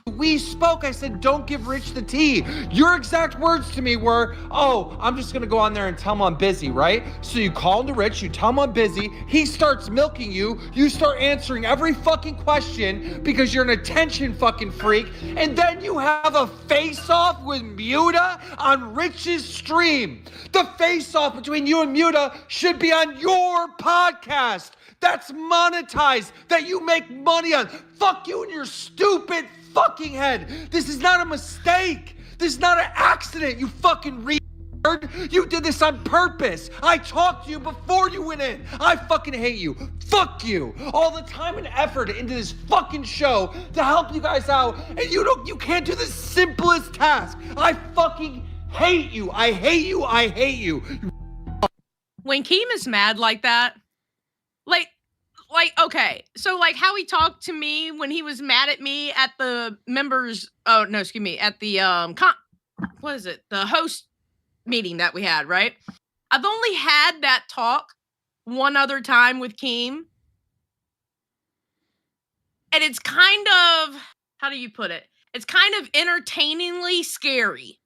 down. We spoke. I said, don't give Rich the tea. Your exact words to me were, oh, I'm just going to go on there and tell him I'm busy, right? So you call him to Rich, you tell him I'm busy. He starts milking you. You start answering every fucking question because you're an attention fucking freak. And then you have a face-off with Muta on Rich's stream. The face-off between you and Muta should be on your podcast. That's monetized, that you make money on. Fuck you and your stupid fucking head. This is not a mistake. This is not an accident, you fucking retard. You did this on purpose. I talked to you before you went in. I fucking hate you. Fuck you. All the time and effort into this fucking show to help you guys out, and you can't do the simplest task. I fucking hate you. I hate you. I hate you. When Keem is mad like that, okay, so like how he talked to me when he was mad at me at the members, at the what is it, the host meeting that we had, right? I've only had that talk one other time with Keem, and it's kind of, how do you put it? It's kind of entertainingly scary.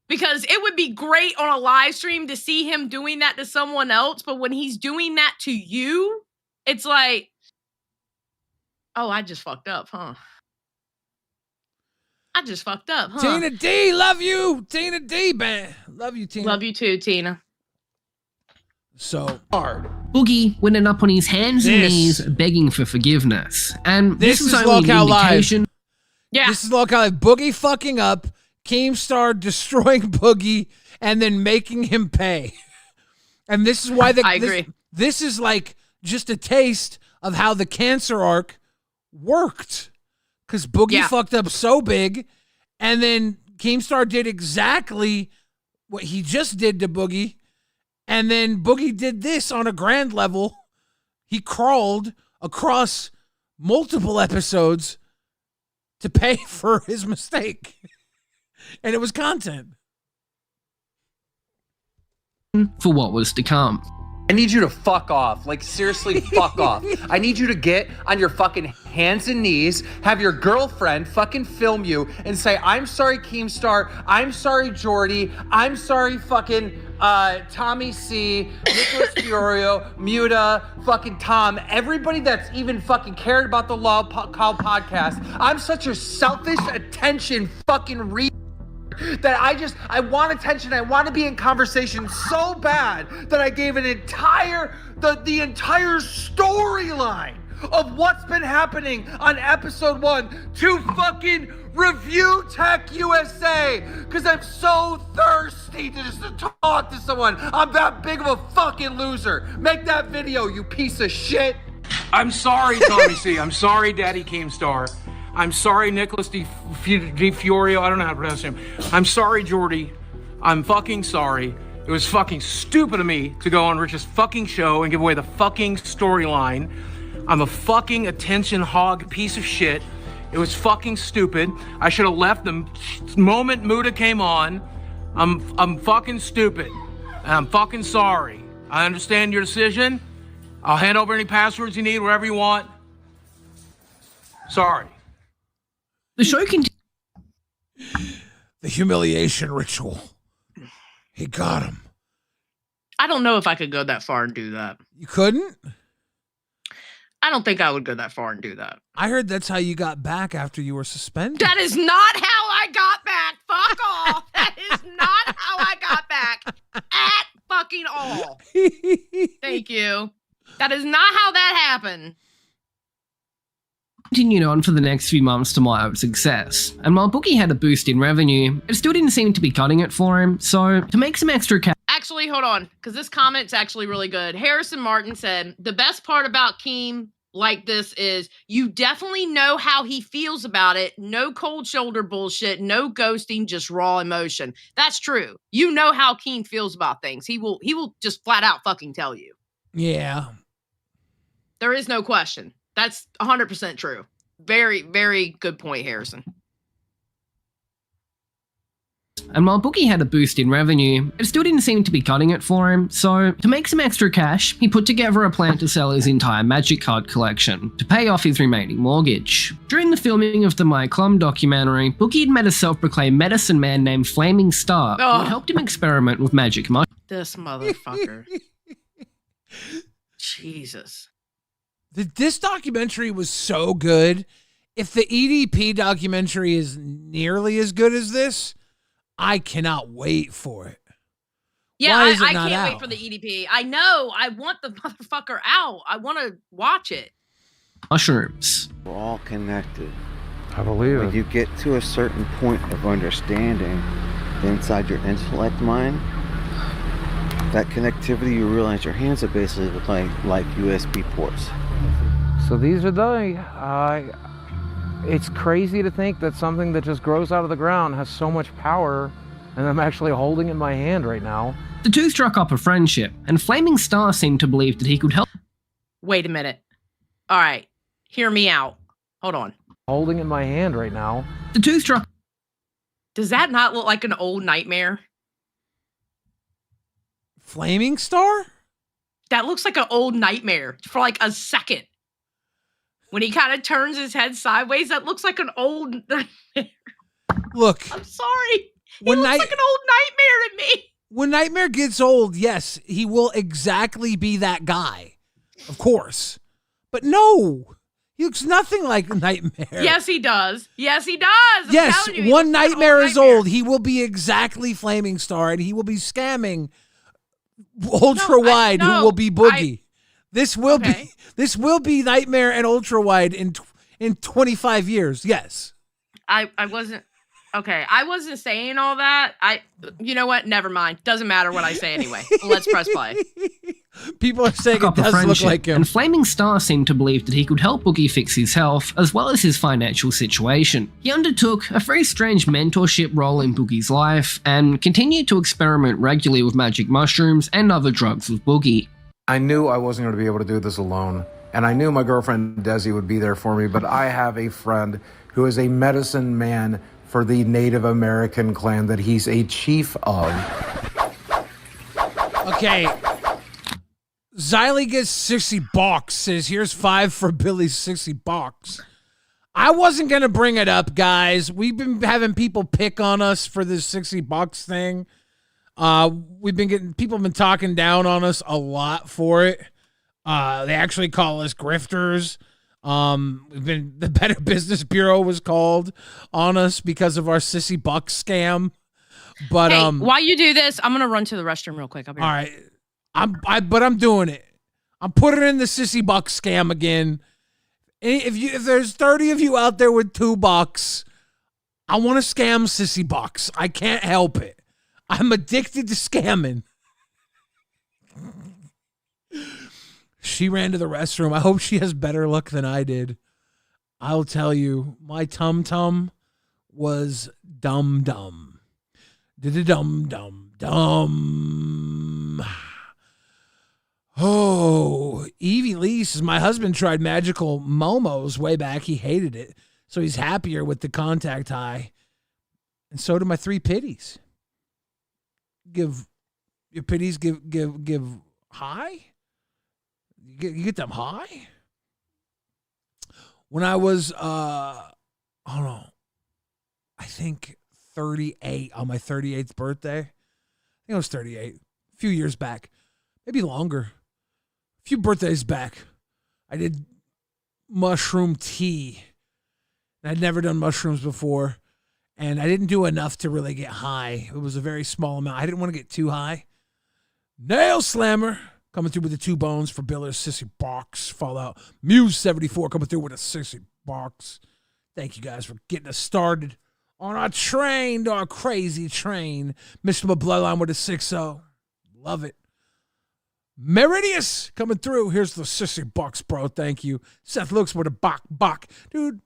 Because it would be great on a live stream to see him doing that to someone else, but when he's doing that to you, it's like, oh, I just fucked up, huh? I just fucked up, huh? Tina D, love you. Tina D, man. Love you, Tina. Love you too, Tina. So hard. Boogie went up on his hands and knees begging for forgiveness. And this was only an indication. Live. Yeah. This is Lolcow Live. Boogie fucking up. Keemstar destroying Boogie and then making him pay. And this is why I agree. This is like just a taste of how the cancer arc worked. Because Boogie fucked up so big, and then Keemstar did exactly what he just did to Boogie, and then Boogie did this on a grand level. He crawled across multiple episodes to pay for his mistake. And it was content. For what was to come. I need you to fuck off. Like, seriously, fuck off. I need you to get on your fucking hands and knees, have your girlfriend fucking film you and say, I'm sorry, Keemstar. I'm sorry, Jordy. I'm sorry, fucking Tommy C, Nicholas Fiorio, Muta, fucking Tom, everybody that's even fucking cared about the Lolcow podcast. I'm such a selfish attention fucking that I want attention. I want to be in conversation so bad that I gave the entire storyline of what's been happening on episode 1 to fucking Review Tech USA, because I'm so thirsty to just talk to someone. I'm that big of a fucking loser. Make that video, you piece of shit. I'm sorry, Tommy C. I'm sorry, Daddy Keemstar. I'm sorry, Nicholas Di Fiorio. I don't know how to pronounce him. I'm sorry, Jordy. I'm fucking sorry. It was fucking stupid of me to go on Rich's fucking show and give away the fucking storyline. I'm a fucking attention hog piece of shit. It was fucking stupid. I should have left the moment Muta came on. I'm fucking stupid. And I'm fucking sorry. I understand your decision. I'll hand over any passwords you need, wherever you want. Sorry. The show continues. The humiliation ritual. He got him. I don't know if I could go that far and do that. You couldn't? I don't think I would go that far and do that. I heard that's how you got back after you were suspended. That is not how I got back. Fuck off. That is not how I got back at fucking all. Thank you. That is not how that happened. Continued on for the next few months to mild success, and while Boogie had a boost in revenue, it still didn't seem to be cutting it for him, so to make some extra cash. Actually, hold on, because this comment's actually really good. Harrison Martin said, the best part about Keem like this is you definitely know how he feels about it. No cold shoulder bullshit, no ghosting, just raw emotion. That's true. You know how Keem feels about things. He will just flat out fucking tell you. Yeah. There is no question. That's 100% true. Very, very good point, Harrison. and while Boogie had a boost in revenue, it still didn't seem to be cutting it for him, so to make some extra cash, he put together a plan to sell his entire magic card collection to pay off his remaining mortgage. During the filming of the My Clum documentary, Boogie had met a self-proclaimed medicine man named Flaming Star, who had helped him experiment with magic mushrooms. This motherfucker. Jesus. This documentary was so good. If the EDP documentary is nearly as good as this, I cannot wait for it. Yeah, Why is it I not can't out? wait for the EDP. I know. I want the motherfucker out. I want to watch it. Mushrooms. We're all connected. I believe When it. you get to a certain point of understanding inside your intellect mind, that connectivity, you realize your hands are basically like USB ports. So these are the. It's crazy to think that something that just grows out of the ground has so much power, and I'm actually holding it in my hand right now. The two struck up a friendship, and Flaming Star seemed to believe that he could help. Wait a minute. All right. Hear me out. Hold on. Holding it in my hand right now. The two struck. Does that not look like an old nightmare? Flaming Star? That looks like an old nightmare for like a second. When he kind of turns his head sideways, that looks like an old nightmare. Look. I'm sorry. He When looks night- like an old nightmare to me. When Nightmare gets old, yes, he will exactly be that guy. Of course. But no. He looks nothing like Nightmare. Yes, he does. Yes, he does. I'm Yes, telling you, he one looks like an Nightmare old is old. He will be exactly Flaming Star, and he will be scamming Ultra Wide, who will be Boogie. This will be Nightmare and Ultra Wide in 25 years. Yes. I wasn't okay. I wasn't saying all that. You know what? Never mind. Doesn't matter what I say anyway. Let's press play. People are saying it Up a does look friendship, like him. And Flaming Star seemed to believe that he could help Boogie fix his health as well as his financial situation. He undertook a very strange mentorship role in Boogie's life and continued to experiment regularly with magic mushrooms and other drugs with Boogie. I knew I wasn't going to be able to do this alone, and I knew my girlfriend Desi would be there for me, but I have a friend who is a medicine man for the Native American clan that he's a chief of. Okay. Xylee gets 60 bucks, says, here's 5 for Billy's 60 bucks. I wasn't going to bring it up, guys. We've been having people pick on us for this 60 bucks thing. People have been talking down on us a lot for it. They actually call us grifters. The Better Business Bureau was called on us because of our Sissy Buck scam. But hey, while you do this, I'm gonna run to the restroom real quick. I'll be right right. But I'm doing it. I'm putting in the Sissy Buck scam again. If there's 30 of you out there with $2, I want to scam Sissy Bucks. I can't help it. I'm addicted to scamming. She ran to the restroom. I hope she has better luck than I did. I'll tell you, my tum-tum was dumb. Dum. Oh, Evie Lee says, my husband tried magical momos way back. He hated it. So he's happier with the contact high. And so do my 3 pitties. Give your pitties give high? You get them high? When I was I think 38 on my 38th birthday. I think I was 38. A few years back. Maybe longer. A few birthdays back. I did mushroom tea. And I'd never done mushrooms before. And I didn't do enough to really get high. It was a very small amount. I didn't want to get too high. Nail Slammer coming through with the 2 bones for Biller's Sissy Box. Fallout Muse 74 coming through with a Sissy Box. Thank you guys for getting us started on our train, our crazy train. Mr. Bloodline with a 6-0. Love it. Meridius coming through. Here's the Sissy Box, bro. Thank you. Seth looks with a bok. Dude,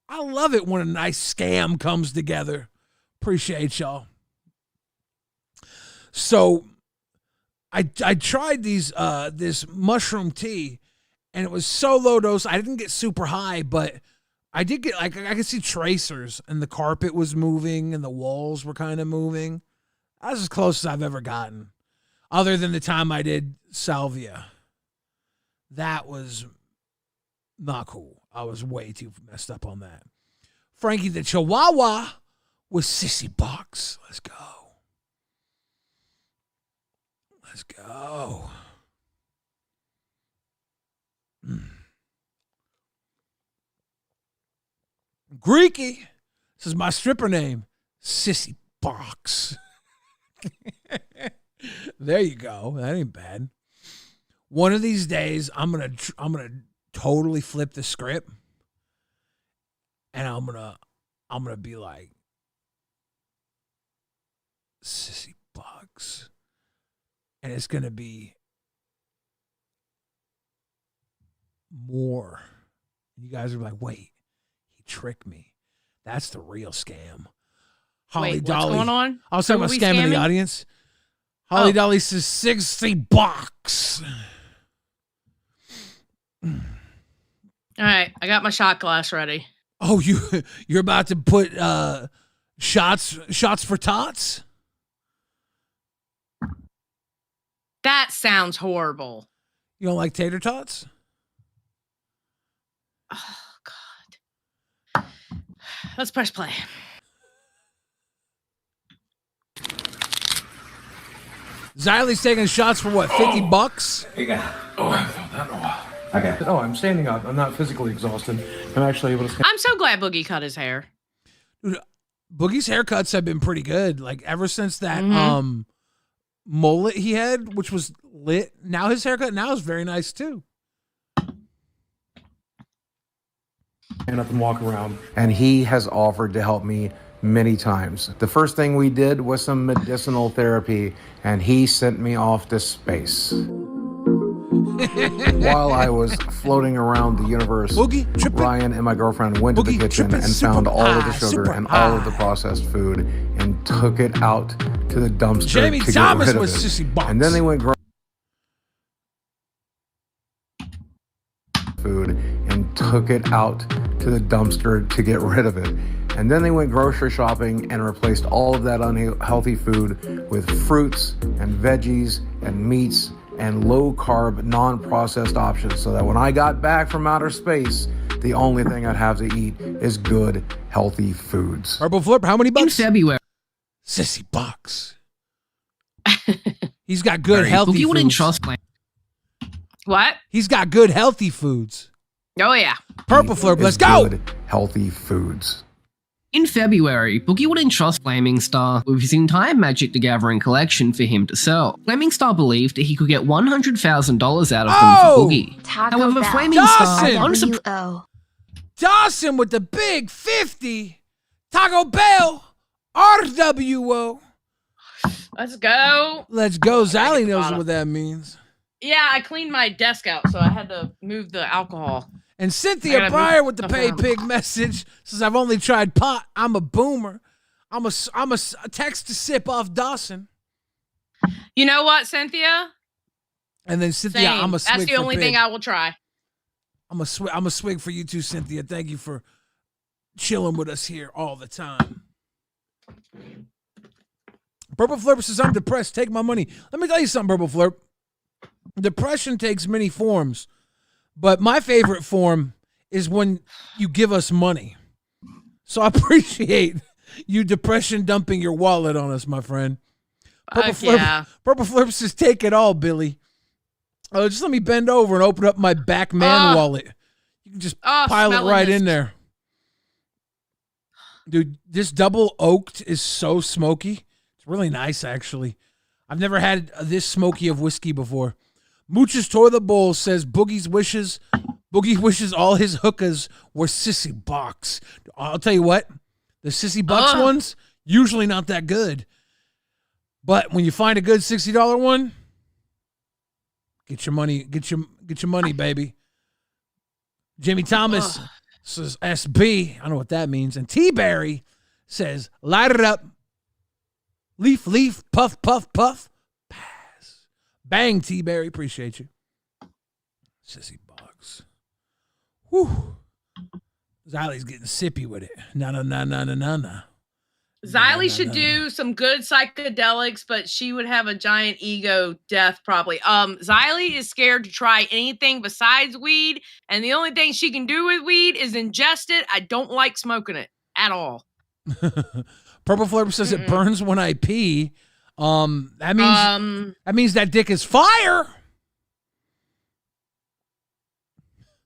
I love it when a nice scam comes together. Appreciate y'all. So I tried this mushroom tea, and it was so low dose. I didn't get super high, but I did get, like, I could see tracers, and the carpet was moving, and the walls were kind of moving. That's as close as I've ever gotten, other than the time I did Salvia. That was not cool. I was way too messed up on that. Frankie the Chihuahua with Sissy Box. Let's go. Let's go. Greeky. This is my stripper name. Sissy Box. There you go. That ain't bad. One of these days, I'm gonna totally flip the script, and I'm gonna be like, Sissy Box, and it's gonna be more. You guys are like, wait, he tricked me. That's the real scam. Holly Wait, Dolly. what's going on? I was talking about scamming the audience. Holly Dolly says $60. All right, I got my shot glass ready. Oh, you're about to put shots for tots? That sounds horrible. You don't like tater tots? Oh God. Let's press play. Xylie's taking shots for what, $50? Hey, I haven't felt that in a while. Okay. No, I'm standing up. I'm not physically exhausted. I'm actually able to stand. I'm so glad Boogie cut his hair. Dude, Boogie's haircuts have been pretty good. Like, ever since that mullet he had, which was lit. Now his haircut now is very nice too. Stand up and walk around. And he has offered to help me many times. The first thing we did was some medicinal therapy, and he sent me off to space. While I was floating around the universe, Ryan and my girlfriend went to the kitchen and found all of the sugar and all of the processed food and took it out to the dumpster Jamie to Thomas get rid of was it. Sissy Box. And then they went food and took it out to the dumpster to get rid of it. And then they went grocery shopping and replaced all of that unhealthy food with fruits and veggies and meats and low-carb, non-processed options, so that when I got back from outer space, the only thing I'd have to eat is good, healthy foods. Purple Flip, how many bucks? In February. Sissy Box. He's got good, healthy Boogie foods. wouldn't trust my... What? He's got good, healthy foods. Oh, yeah. Purple Flip, let's go. Good, healthy foods. In February, Boogie would entrust Flaming Star with his entire Magic the Gathering collection for him to sell. Flaming Star believed that he could get $100,000 out of them for Boogie. However, Flaming Star... Dawson with the big 50. Taco Bell. RWO. Let's go. Let's go. Xylie knows what that means. Yeah, I cleaned my desk out, so I had to move the alcohol. And Cynthia Breyer with the pay pig message says, I've only tried pot. I'm a boomer. I'm a text to sip off Dawson. You know what, Cynthia? And then Cynthia, Same. I'm a swig. That's the only thing I will try. I'm a swig for you too, Cynthia. Thank you for chilling with us here all the time. Purple Flip says, I'm depressed. Take my money. Let me tell you something, Purple Flip. Depression takes many forms. But my favorite form is when you give us money. So I appreciate you depression dumping your wallet on us, my friend. Purple Flip says, take it all, Billy. Just let me bend over and open up my back man wallet. You can just pile it right in there. Dude, this double oaked is so smoky. It's really nice, actually. I've never had this smoky of whiskey before. Mooch's Toilet Bowl says Boogie wishes all his hookahs were Sissy Box. I'll tell you what, the Sissy Box ones, usually not that good. But when you find a good $60 one, get your money, baby. Jamie Thomas says SB. I don't know what that means. And T-Berry says, light it up. Leaf, leaf, puff, puff, puff. Bang, T-Berry. Appreciate you. Sissy Box. Whew. Xylie's getting sippy with it. No. Xylie should do some good psychedelics, but she would have a giant ego death probably. Xylie is scared to try anything besides weed, and the only thing she can do with weed is ingest it. I don't like smoking it at all. Purple Flurp says it burns when I pee. That means that dick is fire.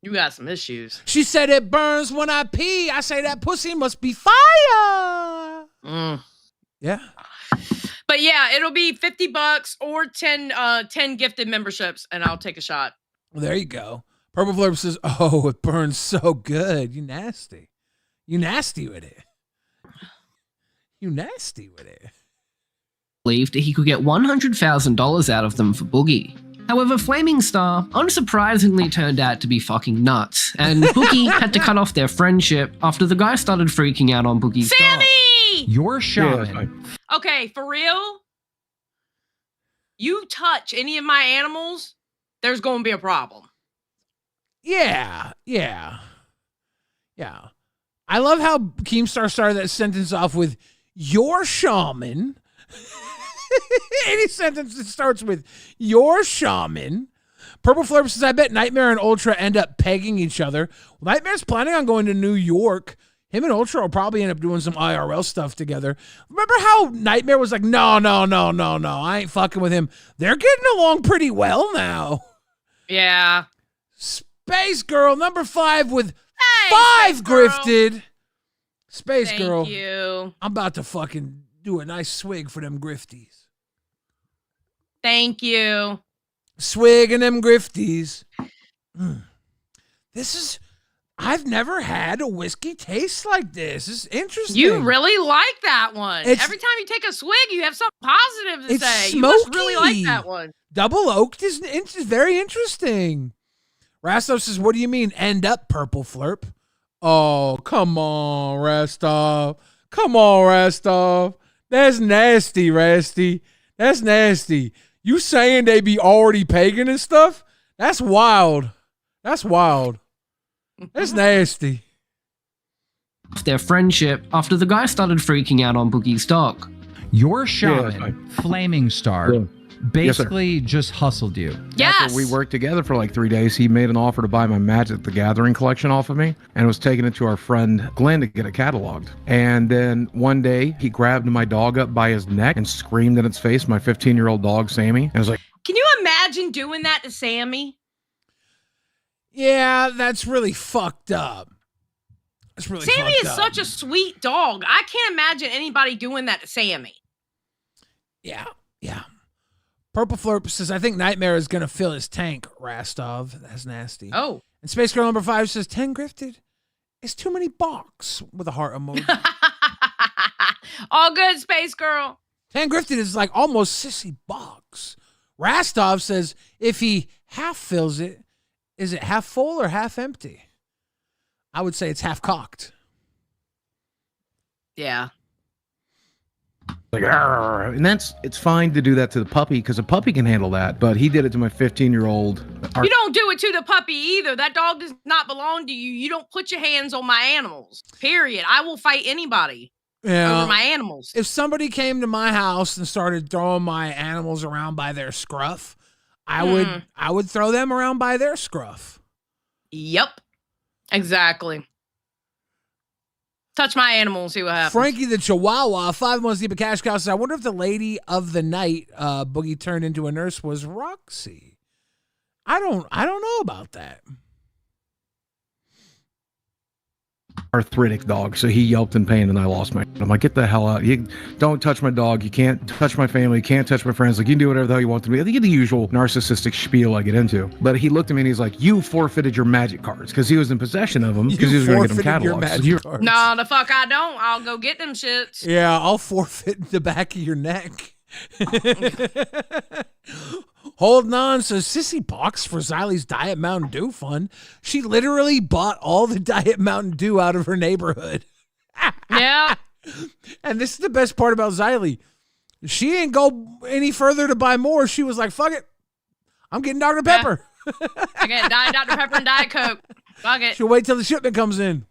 You got some issues. She said it burns when I pee. I say that pussy must be fire. Yeah. But yeah, it'll be $50 or 10 gifted memberships, and I'll take a shot. Well, there you go. Purple Flurp says, oh, it burns so good. You nasty. You nasty with it. You nasty with it. Believed he could get $100,000 out of them for Boogie. However, Flaming Star unsurprisingly turned out to be fucking nuts, and Boogie had to cut off their friendship after the guy started freaking out on Boogie's Sammy! dog. Your shaman. Okay, for real? You touch any of my animals, there's going to be a problem. Yeah. I love how Keemstar started that sentence off with, your shaman. Any sentence that starts with your shaman. Purple Flurp says, I bet Nightmare and Ultra end up pegging each other. Well, Nightmare's planning on going to New York. Him and Ultra will probably end up doing some IRL stuff together. Remember how Nightmare was like, no, I ain't fucking with him. They're getting along pretty well now. Yeah. Space Girl, number 5 with 5 grifted. Space Girl. Thank you. I'm about to fucking do a nice swig for them grifties. Thank you. Swigging them grifties. I've never had a whiskey taste like this. It's interesting. You really like that one. Every time you take a swig, you have something positive to say. Smoky. You must really like that one. Double oaked is very interesting. Rastov says, what do you mean end up, Purple Flurp? Oh, come on, Rastov. That's nasty, Rasty. That's nasty. You saying they be already pagan and stuff? That's wild. That's nasty. Their friendship after the guy started freaking out on Boogie's dog. Your shaman, Flaming Star, basically just hustled you. Yes. After we worked together for like 3 days, he made an offer to buy my Magic the Gathering collection off of me and was taking it to our friend Glenn to get it cataloged. And then one day he grabbed my dog up by his neck and screamed in its face, my 15-year-old dog, Sammy. And was like, can you imagine doing that to Sammy? Yeah, that's really fucked up. Sammy is such a sweet dog. I can't imagine anybody doing that to Sammy. Yeah. Purple Flurp says, I think Nightmare is going to fill his tank, Rastov. That's nasty. Oh. And Space Girl number 5 says, 10 grifted is too many box with a heart emoji. All good, Space Girl. 10 grifted is like almost sissy box. Rastov says, if he half fills it, is it half full or half empty? I would say it's half cocked. Yeah. Like, and it's fine to do that to the puppy because a puppy can handle that, but he did it to my 15-year-old. You don't do it to the puppy either. That dog does not belong to you. You don't put your hands on my animals, period. I will fight anybody over my animals. If somebody came to my house and started throwing my animals around by their scruff, I would throw them around by their scruff. Yep, exactly. Touch my animal and see what happens. Frankie the Chihuahua, 5 months deep of cash cow says, I wonder if the lady of the night Boogie turned into a nurse was Roxy. I don't know about that. Arthritic dog, so he yelped in pain and I lost my. I'm like, get the hell out! You don't touch my dog. You can't touch my family. You can't touch my friends. Like, you can do whatever the hell you want to me. I think the usual narcissistic spiel I get into. But he looked at me and he's like, you forfeited your magic cards because he was in possession of them because he was going to get them cataloged. No, the fuck I don't. I'll go get them shits. Yeah, I'll forfeit the back of your neck. Holding on, so Sissy Box for Xylie's Diet Mountain Dew fund. She literally bought all the Diet Mountain Dew out of her neighborhood. Yeah. And this is the best part about Xylie. She ain't go any further to buy more. She was like, fuck it. I'm getting Dr. Pepper. I get Dr. Pepper and Diet Coke. Fuck it. She'll wait till the shipment comes in.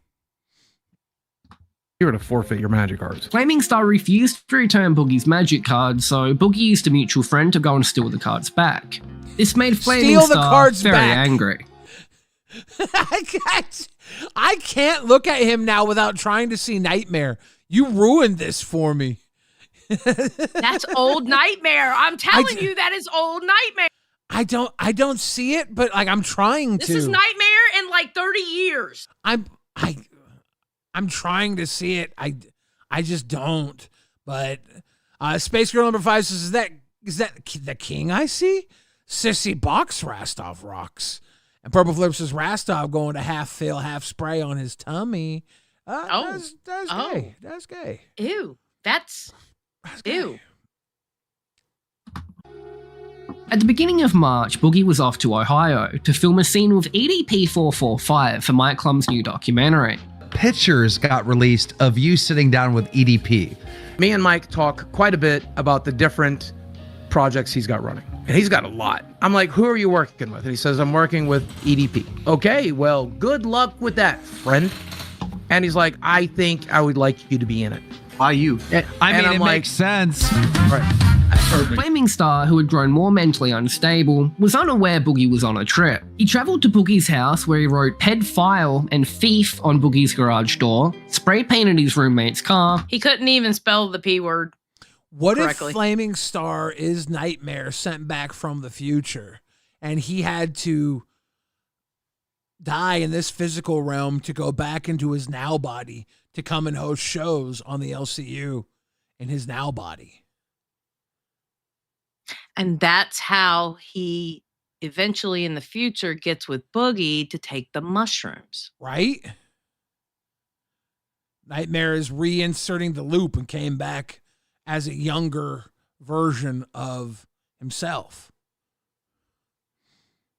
you're going to forfeit your magic cards. Flaming Star refused to return Boogie's magic cards, so Boogie used a mutual friend to go and steal the cards back. This made Flaming Star very angry. I can't look at him now without trying to see Nightmare. You ruined this for me. That's old Nightmare. I'm telling you, that is old Nightmare. I don't see it, but like I'm trying to. This is Nightmare in like 30 years. I'm trying to see it. I just don't. But Space Girl number 5 says, is that the king I see? Sissy Box Rastov rocks. And Purple Flip says Rastov going to half fill, half spray on his tummy. That's gay. That's gay. Ew. That's ew. At the beginning of March, Boogie was off to Ohio to film a scene with EDP445 for Mike Clum's new documentary. Pictures got released of you sitting down with EDP. Me and Mike talk quite a bit about the different projects he's got running. And he's got a lot. I'm like, who are you working with? And he says, I'm working with EDP. Okay, well, good luck with that, friend. And he's like, I think I would like you to be in it. Why you? I mean, it makes sense. Right. Flaming Star, who had grown more mentally unstable, was unaware Boogie was on a trip. He travelled to Boogie's house where he wrote pedophile and thief on Boogie's garage door, spray painted his roommate's car. He couldn't even spell the P word. What correctly. if Flaming Star is Nightmare sent back from the future and he had to die in this physical realm to go back into his now body to come and host shows on the LCU in his now body? And that's how he eventually in the future gets with Boogie to take the mushrooms. Right? Nightmare is reinserting the loop and came back as a younger version of himself.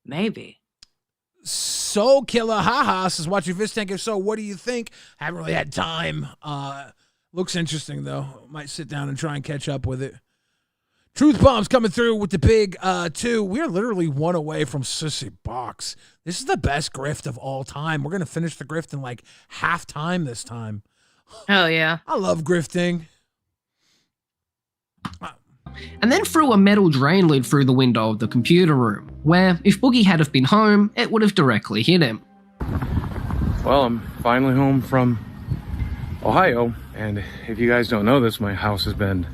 Maybe. Soul Killer Haha says, watch your fish tank. If so, what do you think? Haven't really had time. Looks interesting, though. Might sit down and try and catch up with it. Truth Bomb's coming through with the big 2. We're literally 1 away from Sissy Box. This is the best grift of all time. We're going to finish the grift in like half time this time. Hell yeah. I love grifting. And then threw a metal drain lid through the window of the computer room, where if Boogie had have been home, it would have directly hit him. Well, I'm finally home from Ohio, and if you guys don't know this, my house has been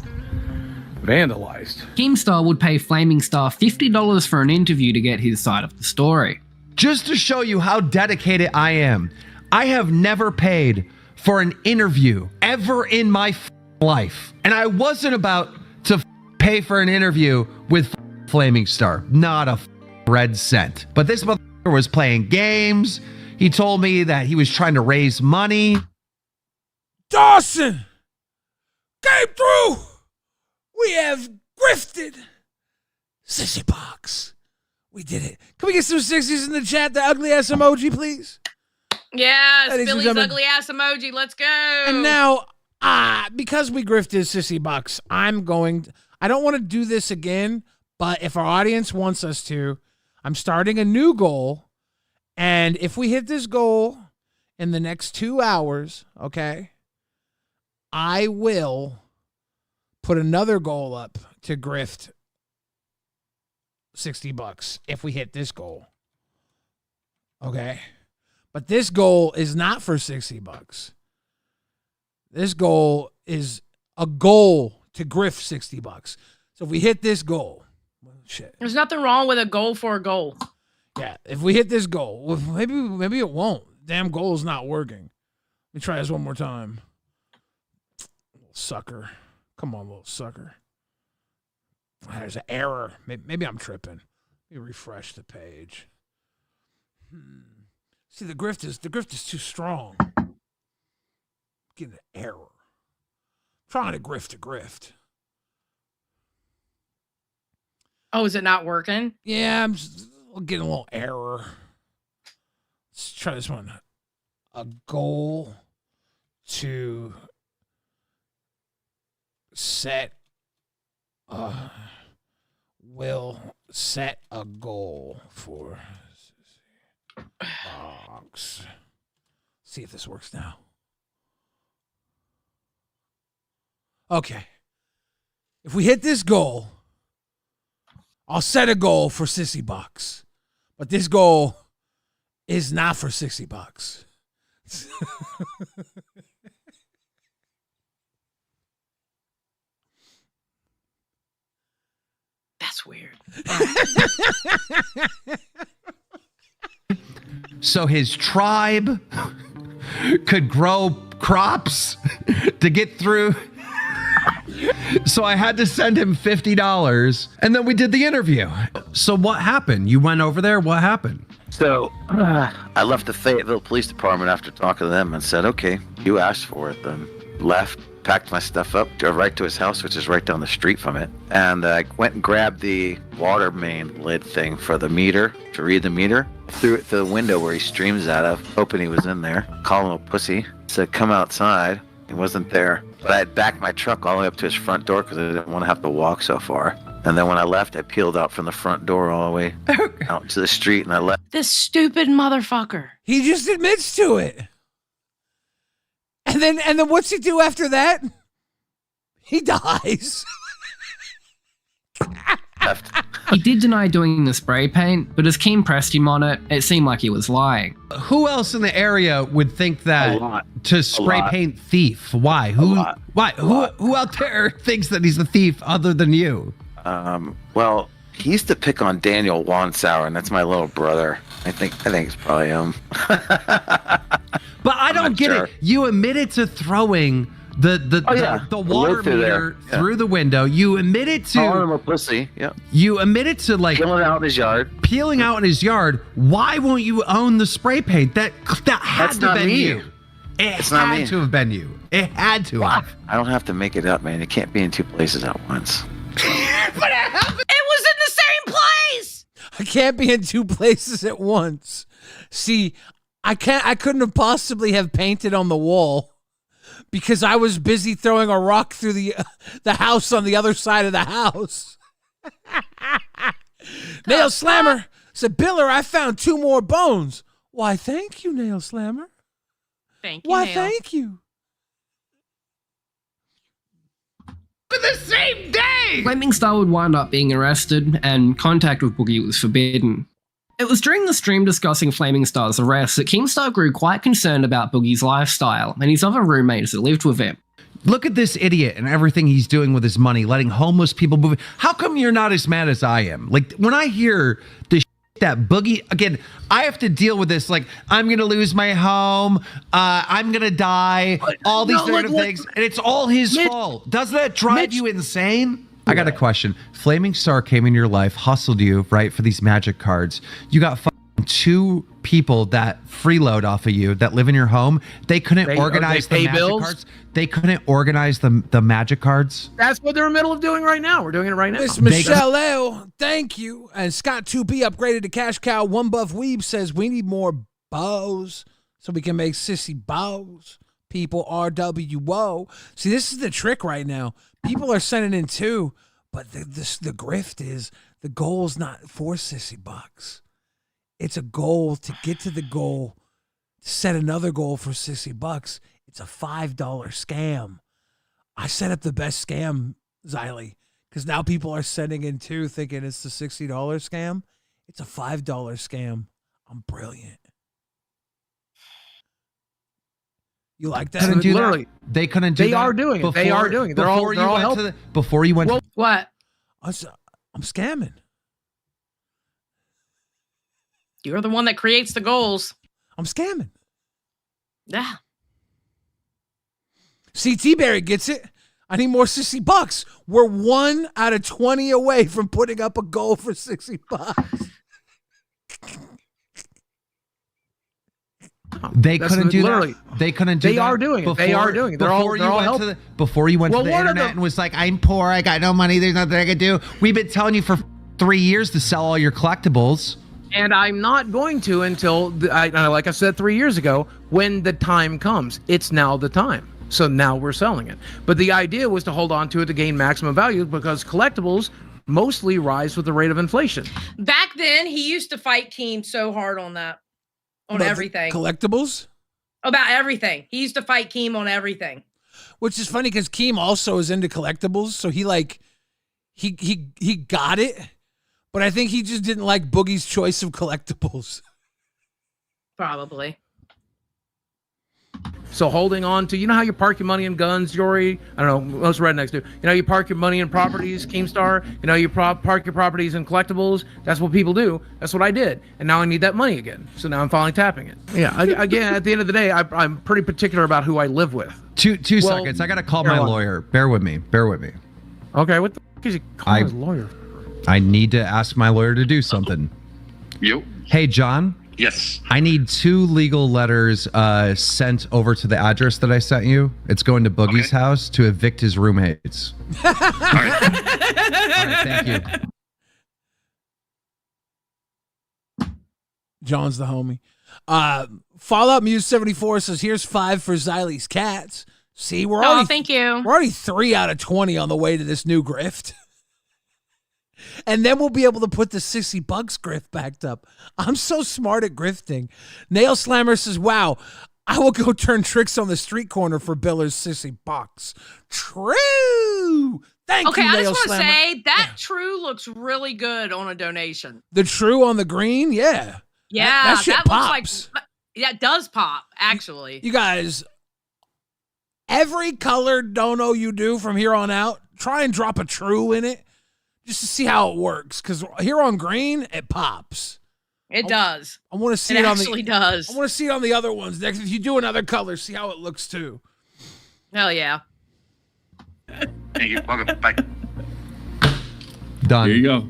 vandalized. Keemstar would pay Flaming Star $50 for an interview to get his side of the story. Just to show you how dedicated I am, I have never paid for an interview ever in my life. And I wasn't about to pay for an interview with Flaming Star. Not a red cent. But this motherfucker was playing games. He told me that he was trying to raise money. Dawson came through. We have grifted Sissy Box. We did it. Can we get some 60s in the chat? The ugly ass emoji, please. Yes, Ladies and Billy's gentlemen. ugly ass emoji. Let's go. And now, because we grifted Sissy Box, I don't want to do this again, but if our audience wants us to, I'm starting a new goal. And if we hit this goal in the next 2 hours, okay, I will put another goal up to grift $60 if we hit this goal. Okay? But this goal is not for $60. This goal is a goal to grift $60. So if we hit this goal, shit. There's nothing wrong with a goal for a goal. Yeah, if we hit this goal, well, maybe it won't. Damn goal's not working. Let me try this one more time. Little sucker. Come on, little sucker. There's an error. Maybe I'm tripping. Let me refresh the page. See, the grift is too strong. Getting an error. Trying to grift. Oh, is it not working? Yeah, I'm just getting a little error. Let's try this one. A goal to set will set a goal for Box. See if this works now. Okay. If we hit this goal, I'll set a goal for $60. But this goal is not for $60. That's weird. So his tribe could grow crops to get through. So I had to send him $50, and then we did the interview. So what happened? You went over there. What happened? So I left the Fayetteville Police Department after talking to them and said, okay, you asked for it. Then left, packed my stuff up, drove right to his house, which is right down the street from it. And I went and grabbed the water main lid thing for the meter, to read the meter. Threw it through the window where he streams out of, hoping he was in there. Called him a pussy. Said, come outside. He wasn't there. But I had backed my truck all the way up to his front door because I didn't want to have to walk so far. And then when I left, I peeled out from the front door all the way out to the street, and I left. This stupid motherfucker. He just admits to it. And then what's he do after that? He dies. He did deny doing the spray paint, but as Keem pressed him on it, it seemed like he was lying. Who else in the area would think that to spray paint thief? Why? Who out there thinks that he's the thief other than you? Well, he used to pick on Daniel Wansauer, and that's my little brother. I think it's probably him. But I don't get it. You admitted to throwing the water meter through the window. You admitted to calling him a pussy. Yeah. You admitted to like peeling out in his yard. Peeling out in his yard. Why won't you own the spray paint? That had to have been you. It had to have been you. It had to have. I don't have to make it up, man. It can't be in two places at once. But it was in the same place. I can't be in two places at once. See, I couldn't have possibly have painted on the wall because I was busy throwing a rock through the house on the other side of the house. Nail Slammer said, Biller, I found 2 more bones. Why, thank you, Nail Slammer. Thank you, Why, Nail. thank you. For the same day! Keemstar would wind up being arrested, and contact with Boogie was forbidden. It was during the stream discussing Keemstar's arrest that Keemstar grew quite concerned about Boogie's lifestyle and his other roommates that lived with him. Look at this idiot and everything he's doing with his money, letting homeless people move. How come you're not as mad as I am? Like, when I hear the that Boogie, again, I have to deal with this. Like, I'm going to lose my home. I'm going to die. All these sort of things. And it's all his fault. Doesn't that drive you insane? I got a question. Flaming Star came in your life, hustled you, right, for these magic cards. You got 2 people that freeload off of you that live in your home. They couldn't organize the magic cards. They couldn't organize the magic cards. That's what they're in the middle of doing right now. We're doing it right now. Miss Michelle L, thank you. And Scott 2B upgraded to Cash Cow. One Buff Weeb says we need more bows so we can make sissy bows. People RWO. See, this is the trick right now. People are sending in 2, but the grift is the goal's not for sissy bucks. It's a goal to get to the goal, set another goal for sissy bucks. It's a $5 scam. I set up the best scam, Xylee, because now people are sending in 2 thinking it's the $60 scam. It's a $5 scam. I'm brilliant. You like that? Literally, they couldn't do that. They are doing it. They are doing it. They're all helping. Before you went to what? I'm scamming. You're the one that creates the goals. I'm scamming. Yeah. CT Barry gets it. I need more sissy bucks. We're 1 out of 20 away from putting up a goal for $60. They couldn't do that. They couldn't do that. They are doing it. They are doing it. They're all helping. Before you went to the internet and was like, I'm poor, I got no money, there's nothing I can do. We've been telling you for 3 years to sell all your collectibles. And I'm not going to until, like I said 3 years ago, when the time comes. It's now the time. So now we're selling it. But the idea was to hold on to it to gain maximum value because collectibles mostly rise with the rate of inflation. Back then, he used to fight Keem so hard on that. On everything. Collectibles? About everything. He used to fight Keem on everything. Which is funny because Keem also is into collectibles, so he got it, but I think he just didn't like Boogie's choice of collectibles. Probably. So holding on to, you know how you park your money in guns, Jory? I don't know, most rednecks do. You know, you park your money in properties, Keemstar. You know, you park your properties in collectibles. That's what people do. That's what I did. And now I need that money again. So now I'm finally tapping it. Yeah, again, at the end of the day, I'm pretty particular about who I live with. Two seconds. I got to call my lawyer. Bear with me. Okay, what the f*** is he calling his lawyer? I need to ask my lawyer to do something. You? Hey, John. Yes. I need 2 legal letters sent over to the address that I sent you. It's going to Boogie's house to evict his roommates. All right. Thank you. John's the homie. Fallout Muse 74 says, here's 5 for Xylie's cats. See, we're already, thank you. We're already 3 out of 20 on the way to this new grift. And then we'll be able to put the $60 grift backed up. I'm so smart at grifting. Nail Slammer says, wow, I will go turn tricks on the street corner for Biller's $60. True. Thank you, Nail I just want to Slammer. say that true looks really good on a donation. The true on the green? Yeah. Yeah, that shit pops. pops. That does pop, actually. You guys, every colored dono you do from here on out, try and drop a true in it just to see how it works. Because here on green, it pops. It does. I want to see it on actually the, does. I want to see it on the other ones. Next, if you do another color, see how it looks too. Hell yeah. Thank you. Welcome back. Done. Here you go.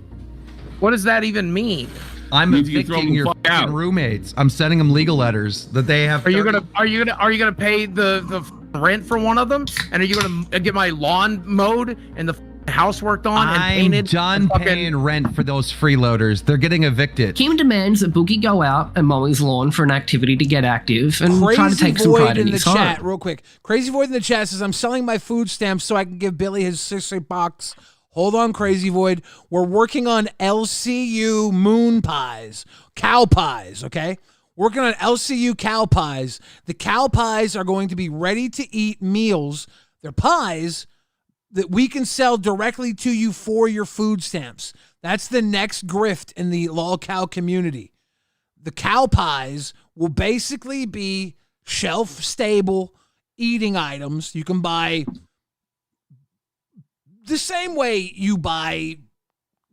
What does that even mean? I'm evicting your fucking roommates. I'm sending them legal letters that they have. Are you gonna pay the rent for one of them? And are you gonna get my lawn mowed and the house worked on and painted? I'm done paying rent for those freeloaders. They're getting evicted. Keem demands that Boogie go out and mow his lawn for an activity to get active and try to take some pride in his home. Chat, real quick. Crazy Void in the chat says, I'm selling my food stamps so I can give Billy his $60. Hold on, Crazy Void. We're working on LCU moon pies, cow pies, okay? Working on LCU cow pies. The cow pies are going to be ready to eat meals. They're pies that we can sell directly to you for your food stamps. That's the next grift in the Lolcow community. The cow pies will basically be shelf-stable eating items. You can buy the same way you buy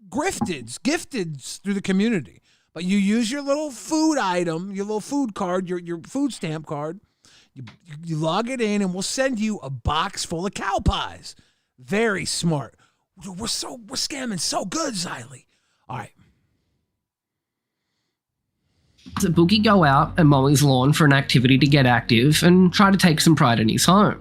gifteds through the community. But you use your little food item, your little food card, your food stamp card. You log it in, and we'll send you a box full of cow pies. Very smart. We're scamming so good, Xylie. All right. So Boogie go out and mow his lawn for an activity to get active and try to take some pride in his home.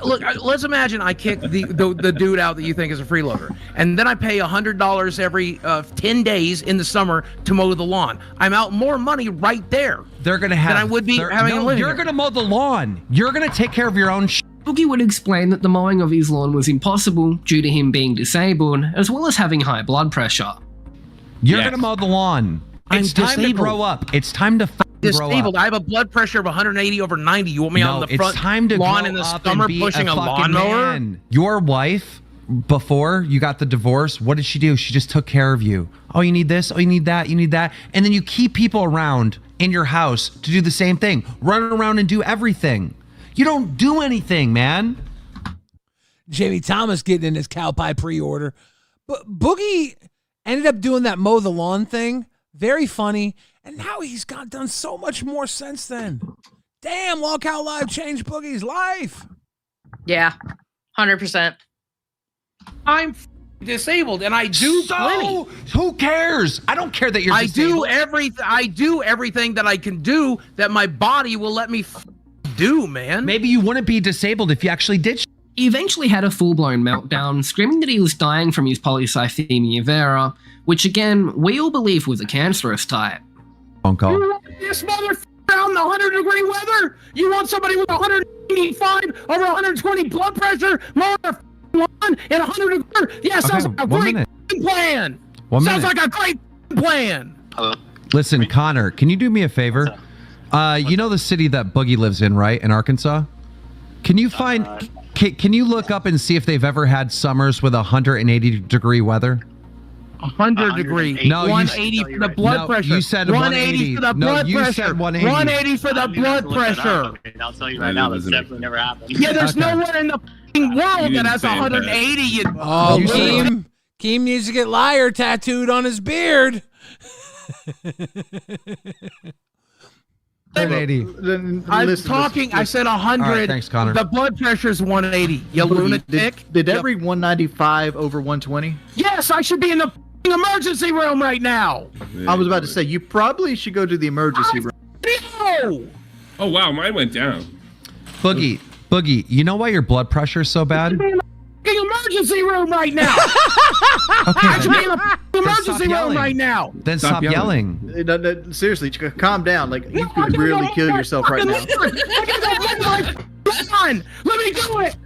Look, let's imagine I kick the dude out that you think is a freeloader, and then I pay $100 every 10 days in the summer to mow the lawn. I'm out more money right there. They're gonna have. Than I would be having a living. You're gonna mow the lawn. You're gonna take care of your own shit. Boogie would explain that the mowing of his lawn was impossible due to him being disabled, as well as having high blood pressure. You're gonna mow the lawn. It's time to grow up. It's time to disabled. I have a blood pressure of 180/90. You want me on the front lawn in the summer pushing a lawnmower? Your wife, before you got the divorce, what did she do? She just took care of you. Oh, you need this. Oh, you need that. You need that. And then you keep people around in your house to do the same thing. Run around and do everything. You don't do anything, man. Jamie Thomas getting in his cow pie pre-order. But Boogie ended up doing that mow the lawn thing. Very funny. And now he's done so much more since then. Damn, Lolcow Live changed Boogie's life. Yeah, 100%. I'm disabled, and I do plenty. Who cares? I don't care that you're disabled. I do everything that I can do that my body will let me do, man. Maybe you wouldn't be disabled if you actually did. He eventually had a full-blown meltdown, screaming that he was dying from his polycythemia vera, which again, we all believe was a cancerous type. This motherfucker out in the 100-degree weather? You want somebody with 185 over 120 blood pressure mowing their lawn in 100 degrees? Yeah, sounds like a great plan. Sounds like a great plan. Listen, Connor, can you do me a favor? You know the city that Boogie lives in, right? In Arkansas? Can you find Can you look up and see if they've ever had summers with 180-degree weather? 100 degree. No, 180 for the blood pressure. You said 180 for the blood pressure. Said 180. 180 for the blood pressure. I'll tell you right now, that's definitely never happened. Yeah, there's nowhere in the world that has 180. Oh, Keem needs to get liar tattooed on his beard. 180. I'm talking. I said 100. All right, thanks, Connor. The blood pressure is 180. You lunatic. Did that read 195 over 120? Yes, I should be in the emergency room right now. I was about to say, you probably should go to the emergency room. No! Oh, wow, mine went down. Boogie, you know why your blood pressure is so bad? Emergency room right now. Okay, I should be in the emergency room right now. Then stop yelling. No, seriously, calm down. Like, you could really kill yourself right now. Let me do it.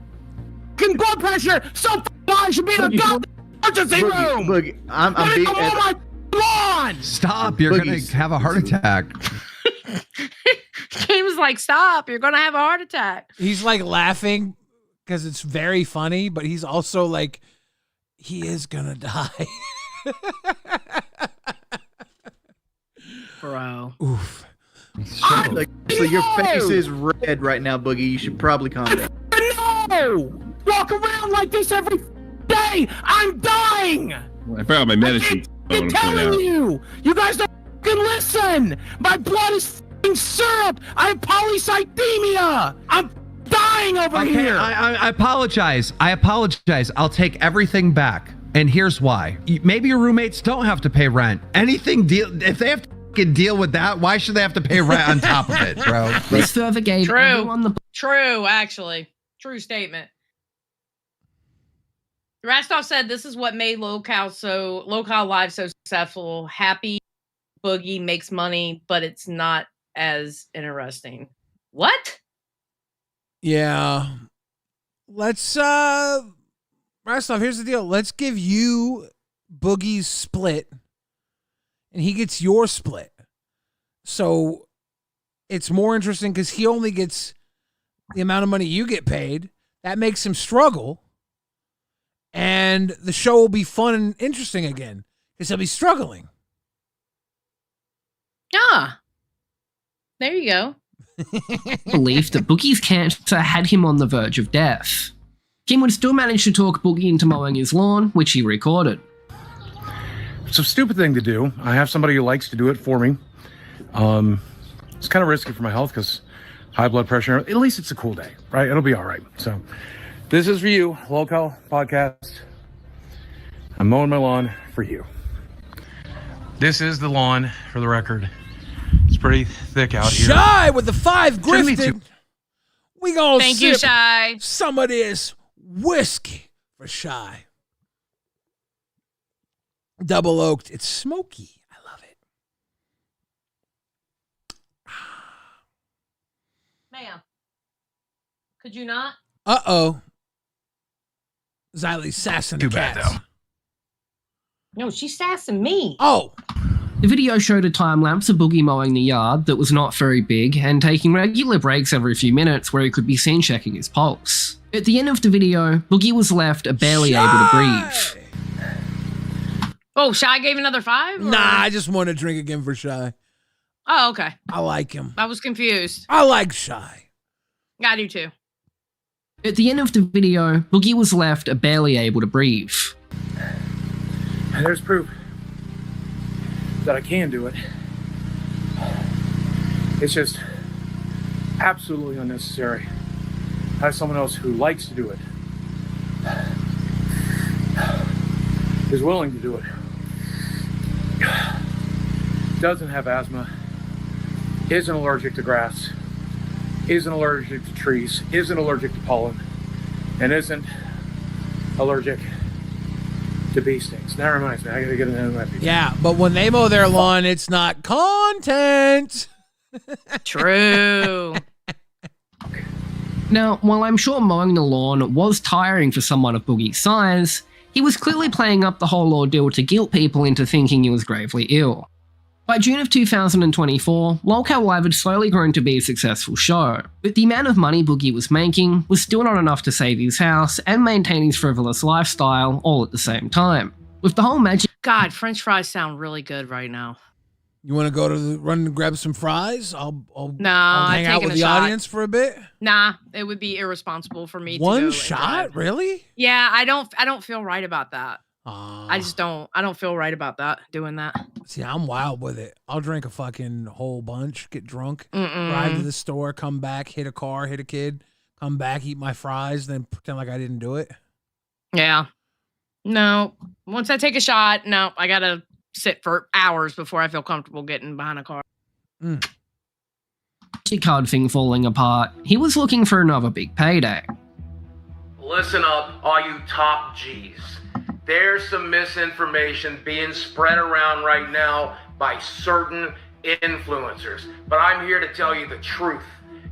Blood pressure so high, I should be in the emergency room. Boogie, I'm being. My lawn. Stop! You're gonna have a heart attack. Keem's like, stop! You're gonna have a heart attack. He's like laughing because it's very funny, but he's also like, he is gonna die. Bro. Oof. Like, so your face is red right now, Boogie. You should probably calm down. No! Walk around like this every day. I'm dying. I forgot my medicine. I'm telling you. You guys don't fucking listen. My blood is fucking syrup. I have polycythemia. I'm dying over here. I apologize. I'll take everything back. And here's why. Maybe your roommates don't have to pay rent. If they have to deal with that, why should they have to pay rent on top of it, bro? This further gave everyone the... True, actually. True statement. Rastov said this is what made Lolcow Live so successful. Happy Boogie makes money, but it's not as interesting. What? Yeah. Let's Rastov, here's the deal. Let's give you Boogie's split and he gets your split. So it's more interesting because he only gets the amount of money you get paid. That makes him struggle. And the show will be fun and interesting again because he'll be struggling. Ah, there you go. Belief that Boogie's cancer had him on the verge of death. Kim would still manage to talk Boogie into mowing his lawn, which he recorded. It's a stupid thing to do. I have somebody who likes to do it for me. It's kind of risky for my health because high blood pressure. At least it's a cool day, right? It'll be all right. So this is for you, Lolcow podcast. I'm mowing my lawn for you. This is the lawn, for the record. It's pretty thick out here. Shy with the 5 grifted. We gonna Thank you, Shy. Some of this whiskey for Shy. Double oaked. It's smoky. I love it. Ma'am, could you not? Uh-oh. Xylie's sassing the cats. Too bad, No, she's sassing me. Oh. The video showed a time lapse of Boogie mowing the yard that was not very big and taking regular breaks every few minutes where he could be seen checking his pulse. At the end of the video, Boogie was left barely able to breathe. Oh, Shy gave another 5? Or? Nah, I just want to drink again for Shy. Oh, okay. I like him. I was confused. I like Shy. I do too. At the end of the video, Boogie was left barely able to breathe. And there's proof that I can do it. It's just absolutely unnecessary. I have someone else who likes to do it, is willing to do it, doesn't have asthma, isn't allergic to grass, isn't allergic to trees, isn't allergic to pollen, and isn't allergic to bee stings. That reminds me, I gotta get another my bee. Yeah, but when they mow their lawn, it's not content. True. Now, while I'm sure mowing the lawn was tiring for someone of Boogie's size, he was clearly playing up the whole ordeal to guilt people into thinking he was gravely ill. By June of 2024, Lolcow Live had slowly grown to be a successful show, but the amount of money Boogie was making was still not enough to save his house and maintain his frivolous lifestyle all at the same time. With the whole magic— God, French fries sound really good right now. You want to go to the run and grab some fries? I'll Nah, hang out with the audience for a bit. Nah, it would be irresponsible for me to One go shot, really? Yeah, I don't feel right about that. I just don't. I don't feel right about that, doing that. See, I'm wild with it. I'll drink a fucking whole bunch, get drunk, drive to the store, come back, hit a car, hit a kid, come back, eat my fries, then pretend like I didn't do it. Yeah. No. Once I take a shot, no, I gotta sit for hours before I feel comfortable getting behind a car. card thing falling apart, he was looking for another big payday. Listen up, all you top G's. There's some misinformation being spread around right now by certain influencers. But I'm here to tell you the truth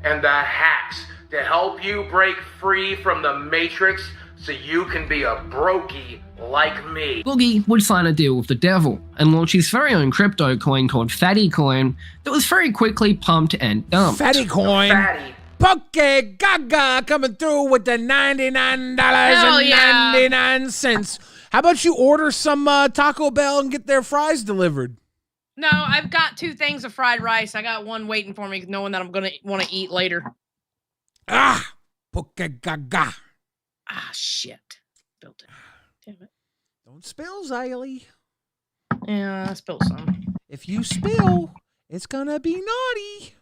and the hacks to help you break free from the matrix so you can be a brokey like me. Boogie would sign a deal with the devil and launch his very own crypto coin called Fattycoin that was very quickly pumped and dumped. Fattycoin. Fatty. Poke Gaga coming through with the $99.99. How about you order some Taco Bell and get their fries delivered? No, I've got 2 things of fried rice. I got one waiting for me, knowing that I'm going to want to eat later. Ah, Poke Gaga. Ah, shit. Spilled it. Damn it. Don't spill, Xylee. Yeah, I spilled some. If you spill, it's going to be naughty.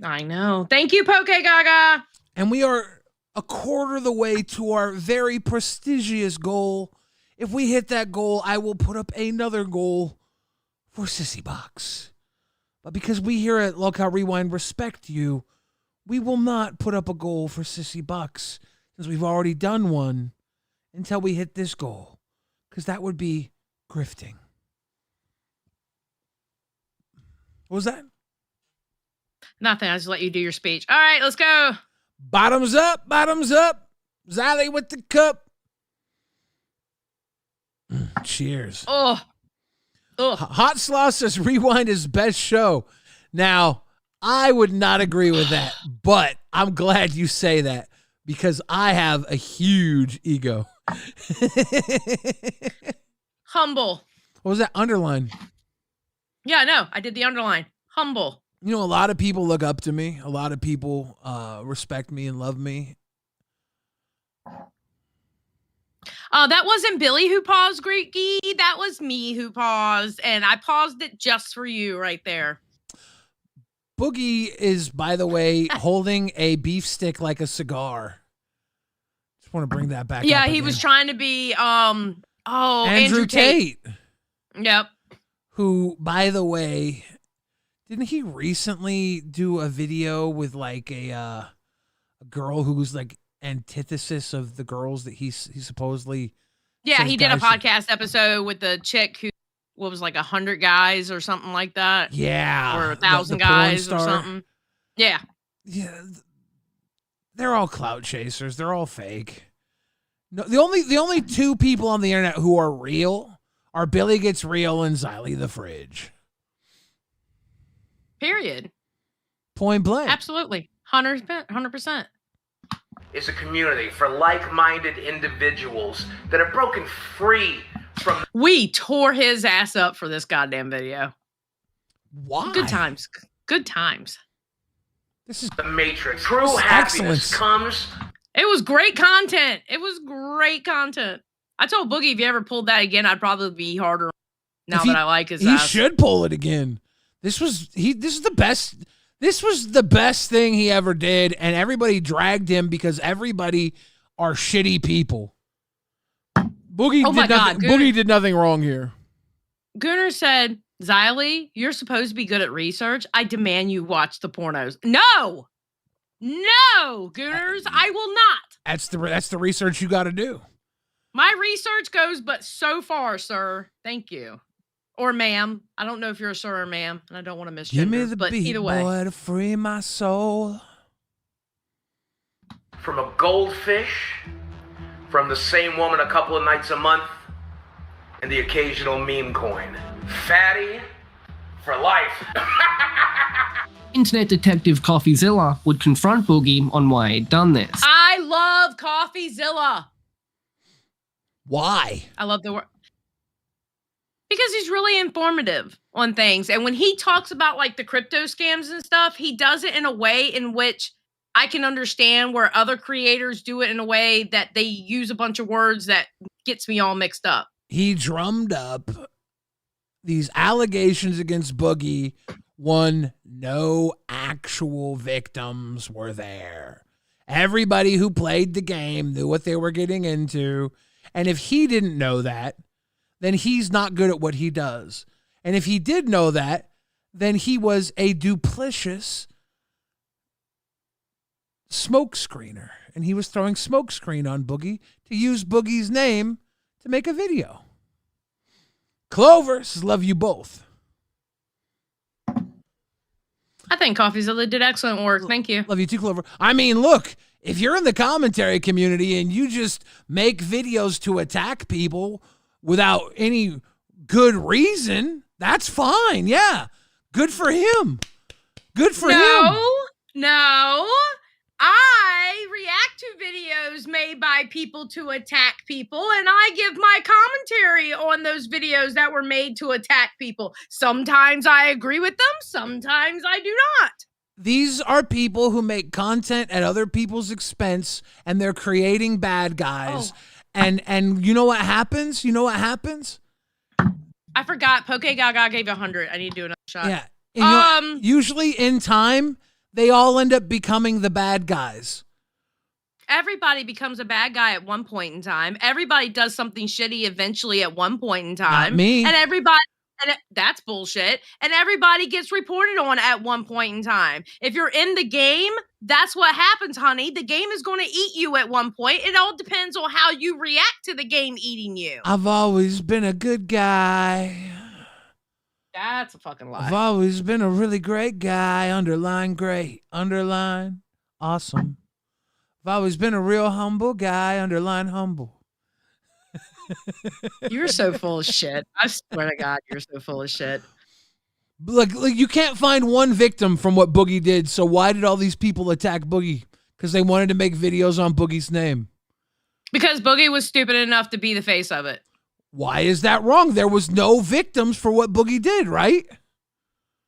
I know. Thank you, Poke Gaga. And we are a quarter of the way to our very prestigious goal. If we hit that goal, I will put up another goal for Sissy Box. But because we here at LolcowRewind respect you, we will not put up a goal for Sissy Box since we've already done one until we hit this goal. Because that would be grifting. What was that? Nothing. I just let you do your speech. All right, let's go. Bottoms up, bottoms up. Xylee with the cup. Cheers. Oh. Hot Slaw says Rewind is best show. Now, I would not agree with that, but I'm glad you say that because I have a huge ego. Humble. What was that underline? Yeah, no, I did the underline. Humble. You know, a lot of people look up to me. A lot of people respect me and love me. That wasn't Billy who paused, Greeky. That was me who paused, and I paused it just for you right there. Boogie is, by the way, holding a beef stick like a cigar. Just want to bring that back up. Yeah, he again. was trying to be, Andrew Tate. Yep. Who, by the way, didn't he recently do a video with like a girl who was like antithesis of the girls that he supposedly? Yeah, he did a podcast episode with the chick who was like 100 guys or something like that. Yeah, or 1,000 the porn guys or star. something. Yeah. Yeah, they're all clout chasers. They're all fake. No, the only 2 people on the internet who are real are Billy Gets Real and Xylee the Fridge. Period. Point blank. Absolutely. 100%. It's a community for like-minded individuals that have broken free from... We tore his ass up for this goddamn video. Why? Good times. Good times. This is the matrix. True happiness comes... It was great content. It was great content. I told Boogie if you ever pulled that again, I'd probably be harder now that I like his ass. He should pull it again. This was the best. This was the best thing he ever did, and everybody dragged him because everybody are shitty people. Boogie Boogie did nothing wrong here. Gunnar said, Xylee, you're supposed to be good at research. I demand you watch the pornos. No, Gunnars, I will not. That's the research you got to do. My research goes but so far, sir. Thank you. Or ma'am. I don't know if you're a sir or ma'am, and I don't want to misgender. Give me the but beat, either way. boy, to free my soul. From a goldfish, from the same woman a couple of nights a month, and the occasional meme coin. Fatty, for life. Internet detective CoffeeZilla would confront Boogie on why he'd done this. I love CoffeeZilla. Why? I love the word. Because he's really informative on things. And when he talks about like the crypto scams and stuff, he does it in a way in which I can understand, where other creators do it in a way that they use a bunch of words that gets me all mixed up. He drummed up these allegations against Boogie. One, no actual victims were there. Everybody who played the game knew what they were getting into. And if he didn't know that, then he's not good at what he does. And if he did know that, then he was a duplicitous smoke screener. And he was throwing smoke screen on Boogie to use Boogie's name to make a video. Clover says, love you both. I think CoffeeZilla did excellent work. Thank you. Love you too, Clover. I mean, look, if you're in the commentary community and you just make videos to attack people without any good reason, that's fine. Yeah. Good for him. Good for him. No. I react to videos made by people to attack people, and I give my commentary on those videos that were made to attack people. Sometimes I agree with them, sometimes I do not. These are people who make content at other people's expense, and they're creating bad guys. And you know what happens? I forgot. Poke Gaga gave 100. I need to do another shot. Yeah. And you know, usually in time, they all end up becoming the bad guys. Everybody becomes a bad guy at one point in time. Everybody does something shitty eventually at one point in time. Not me. And everybody, that's bullshit. And everybody gets reported on at one point in time. If you're in the game, that's what happens, honey. The game is going to eat you at one point. It all depends on how you react to the game eating you. I've always been a good guy. That's a fucking lie. I've always been a really great guy. Underline great. Underline awesome. I've always been a real humble guy. Underline humble. You're so full of shit. I swear to God, you're so full of shit. Like you can't find one victim from what Boogie did. So why did all these people attack Boogie? Because they wanted to make videos on Boogie's name. Because Boogie was stupid enough to be the face of it. Why is that wrong? There was no victims for what Boogie did, right?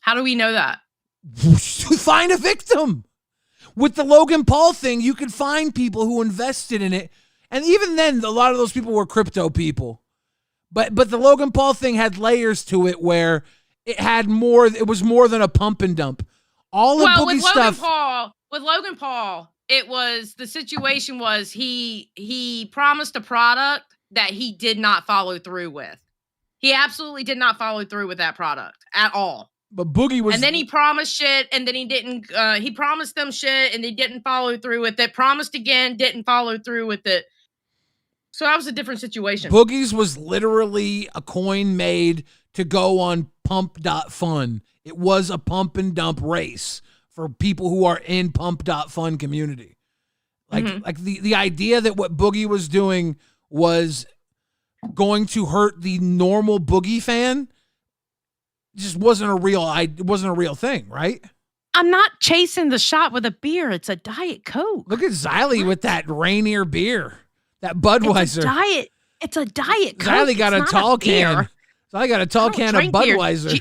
How do we know that? Find a victim. With the Logan Paul thing, you could find people who invested in it. And even then, a lot of those people were crypto people. But the Logan Paul thing had layers to it where it had more. It was more than a pump and dump. All of Boogie stuff. With Logan Paul, it was, the situation was he promised a product that he did not follow through with. He absolutely did not follow through with that product at all. But Boogie was... And then he promised shit, and then he didn't... he promised them shit, and they didn't follow through with it. Promised again, didn't follow through with it. So that was a different situation. Boogie's was literally a coin made to go on pump.fun. It was a pump and dump race for people who are in pump.fun community. Like the idea that what Boogie was doing was going to hurt the normal Boogie fan just wasn't a real thing, right? I'm not chasing the shot with a beer. It's a Diet Coke. Look at Xylee with that Rainier beer, that Budweiser. It's a Diet Coke. Xylee got a tall can. Xylee got a tall can of Budweiser.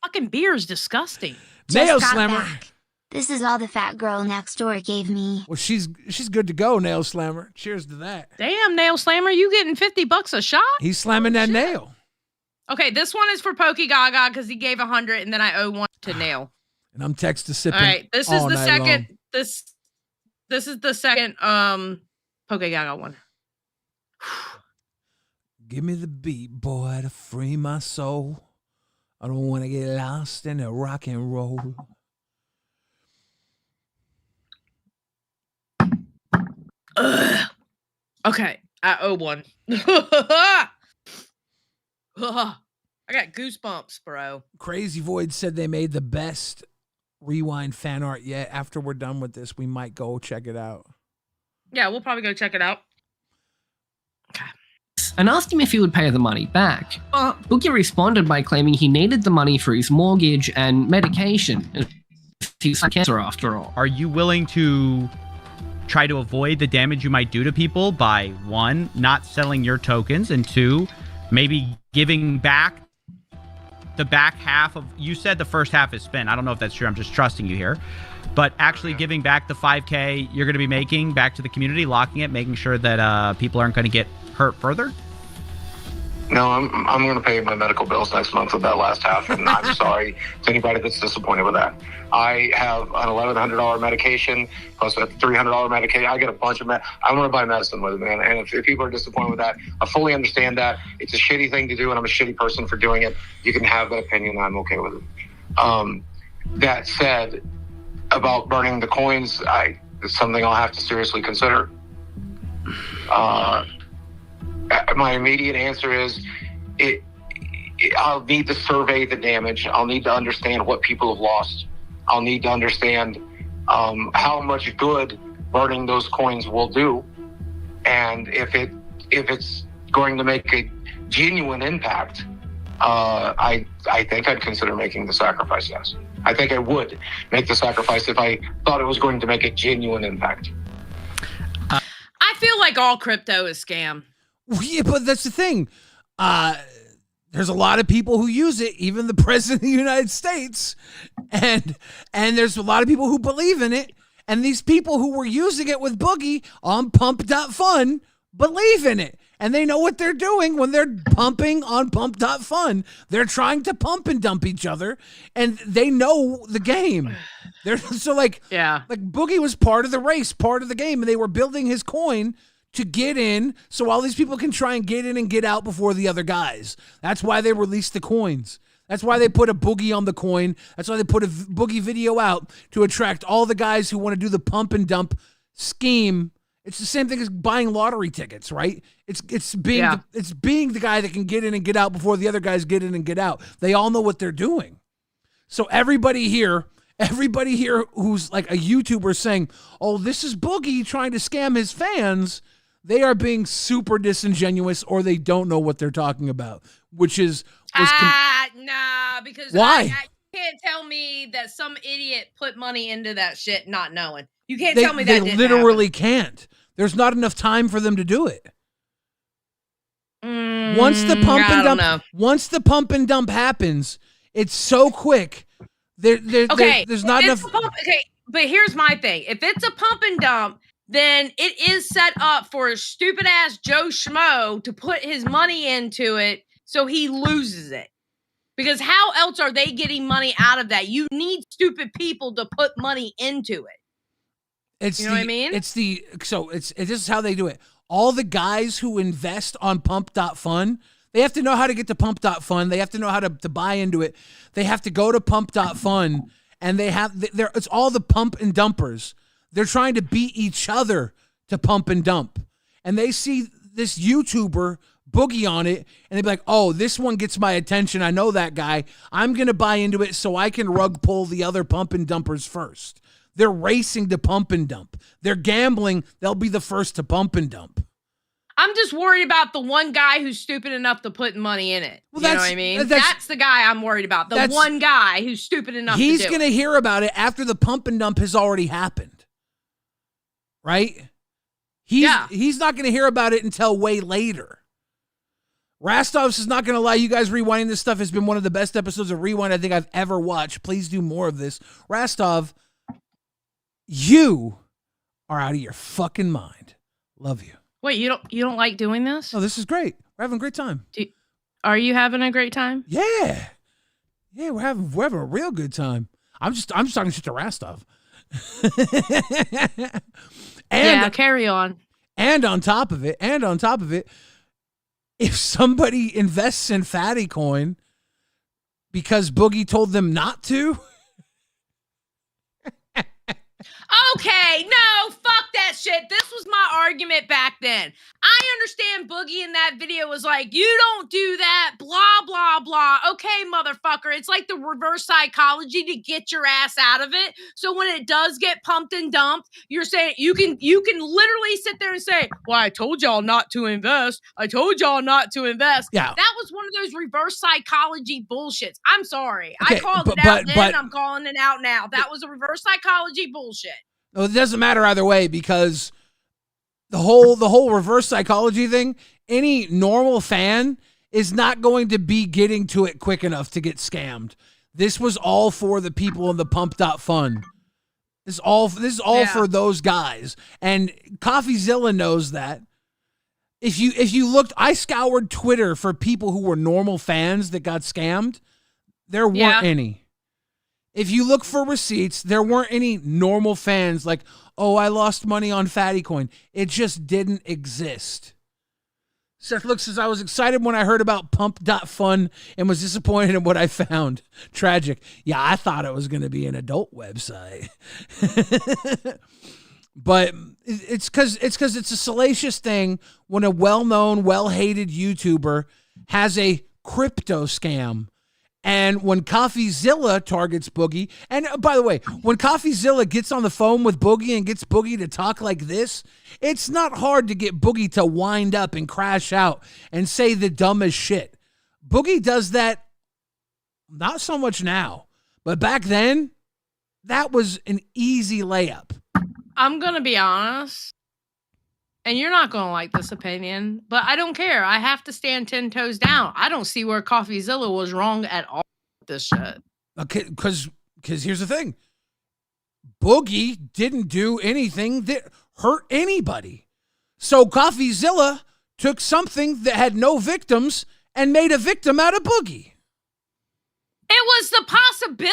Fucking beer is disgusting. Nail Slammer. This is all the fat girl next door gave me. Well, she's good to go, Nail Slammer. Cheers to that. Damn, Nail Slammer, you getting $50 a shot? He's slamming that nail. Okay, this one is for Pokey Gaga because he gave 100, and then I owe one to Nail. And I'm text sipping. All right, this is the second. Long. This is the second Pokey Gaga one. Give me the beat, boy, to free my soul. I don't want to get lost in the rock and roll. Okay, I owe one. I got goosebumps, bro. Crazy Void said they made the best Rewind fan art yet. After we're done with this, we might go check it out. Yeah, we'll probably go check it out. Okay. Books and asked him if he would pay the money back. But Boogie responded by claiming he needed the money for his mortgage and medication. He's cancer after all. Are you willing to try to avoid the damage you might do to people by 1, not selling your tokens, and 2, maybe giving back the back half of, you said the first half is spent. I don't know if that's true. I'm just trusting you here. But actually giving back the $5K you're going to be making back to the community, locking it, making sure that people aren't going to get hurt further? No, I'm going to pay my medical bills next month with that last half, and I'm sorry to anybody that's disappointed with that. I have an $1,100 medication plus a $300 medication. I get a bunch of I'm going to buy medicine with it, man. And if people are disappointed with that, I fully understand that. It's a shitty thing to do, and I'm a shitty person for doing it. You can have that opinion. I'm okay with it. That said, about burning the coins, it's something I'll have to seriously consider. My immediate answer is I'll need to survey the damage. I'll need to understand what people have lost. I'll need to understand how much good burning those coins will do. And if it's going to make a genuine impact, I think I'd consider making the sacrifice, yes. I think I would make the sacrifice if I thought it was going to make a genuine impact. I feel like all crypto is scam. Yeah, but that's the thing. There's a lot of people who use it, even the president of the United States, and there's a lot of people who believe in it, and these people who were using it with Boogie on pump.fun believe in it, and they know what they're doing when they're pumping on pump.fun. They're trying to pump and dump each other, and they know the game. They're so like Boogie was part of the race, part of the game, and they were building his coin to get in, so all these people can try and get in and get out before the other guys. That's why they released the coins. That's why they put a Boogie on the coin. That's why they put a Boogie video out to attract all the guys who want to do the pump and dump scheme. It's the same thing as buying lottery tickets, right? It's being the guy that can get in and get out before the other guys get in and get out. They all know what they're doing. So everybody here who's like a YouTuber saying, "Oh, this is Boogie trying to scam his fans," they are being super disingenuous, or they don't know what they're talking about, because why? You can't tell me that some idiot put money into that shit not knowing. You can't tell me that they literally can't. There's not enough time for them to do it. Once the pump and dump happens, it's so quick. There's not enough. But here's my thing: if it's a pump and dump, then it is set up for a stupid ass Joe Schmo to put his money into it so he loses it. Because how else are they getting money out of that? You need stupid people to put money into it. You know what I mean? This is how they do it. All the guys who invest on pump.fun, they have to know how to get to pump.fun. They have to know how to buy into it. They have to go to pump.fun, and it's all the pump and dumpers. They're trying to beat each other to pump and dump. And they see this YouTuber Boogie on it, and they'd be like, "Oh, this one gets my attention. I know that guy. I'm going to buy into it so I can rug pull the other pump and dumpers first." They're racing to pump and dump. They're gambling. They'll be the first to pump and dump. I'm just worried about the one guy who's stupid enough to put money in it. You know what I mean? That's the guy I'm worried about. The one guy who's stupid enough to do it. He's going to hear about it after the pump and dump has already happened. Right? He's not going to hear about it until way later. Rastov's is not going to lie. You guys rewinding this stuff has been one of the best episodes of Rewind I think I've ever watched. Please do more of this. Rastov, you are out of your fucking mind. Love you. Wait, you don't like doing this? Oh, this is great. We're having a great time. Are you having a great time? Yeah. Yeah, we're having a real good time. I'm just talking shit to Rastov. Carry on. And on top of it, if somebody invests in Fattycoin because Boogie told them not to. Okay, no, fuck that that shit. This was my argument back then. I understand Boogie in that video was like, you don't do that, blah, blah, blah. Okay, motherfucker. It's like the reverse psychology to get your ass out of it. So when it does get pumped and dumped, you're saying you can literally sit there and say, well, I told y'all not to invest. I told y'all not to invest. Yeah. That was one of those reverse psychology bullshits. I'm sorry. Okay, I called it out then. I'm calling it out now. That was a reverse psychology bullshit. No, it doesn't matter either way because the whole reverse psychology thing, any normal fan is not going to be getting to it quick enough to get scammed. This was all for the people in the pump.fun. This is all for those guys. And CoffeeZilla knows that. If you looked, I scoured Twitter for people who were normal fans that got scammed. There weren't any. If you look for receipts, there weren't any normal fans like, oh, I lost money on Fattycoin. It just didn't exist. Seth Look says, I was excited when I heard about pump.fun and was disappointed in what I found. Tragic. Yeah, I thought it was going to be an adult website. But it's because it's a salacious thing when a well-known, well-hated YouTuber has a crypto scam. And when CoffeeZilla targets Boogie, and by the way, when CoffeeZilla gets on the phone with Boogie and gets Boogie to talk like this, it's not hard to get Boogie to wind up and crash out and say the dumbest shit. Boogie does that not so much now, but back then, that was an easy layup. I'm going to be honest, and you're not going to like this opinion, but I don't care. I have to stand 10 toes down. I don't see where CoffeeZilla was wrong at all with this shit. Okay, because here's the thing. Boogie didn't do anything that hurt anybody. So CoffeeZilla took something that had no victims and made a victim out of Boogie. It was the possibility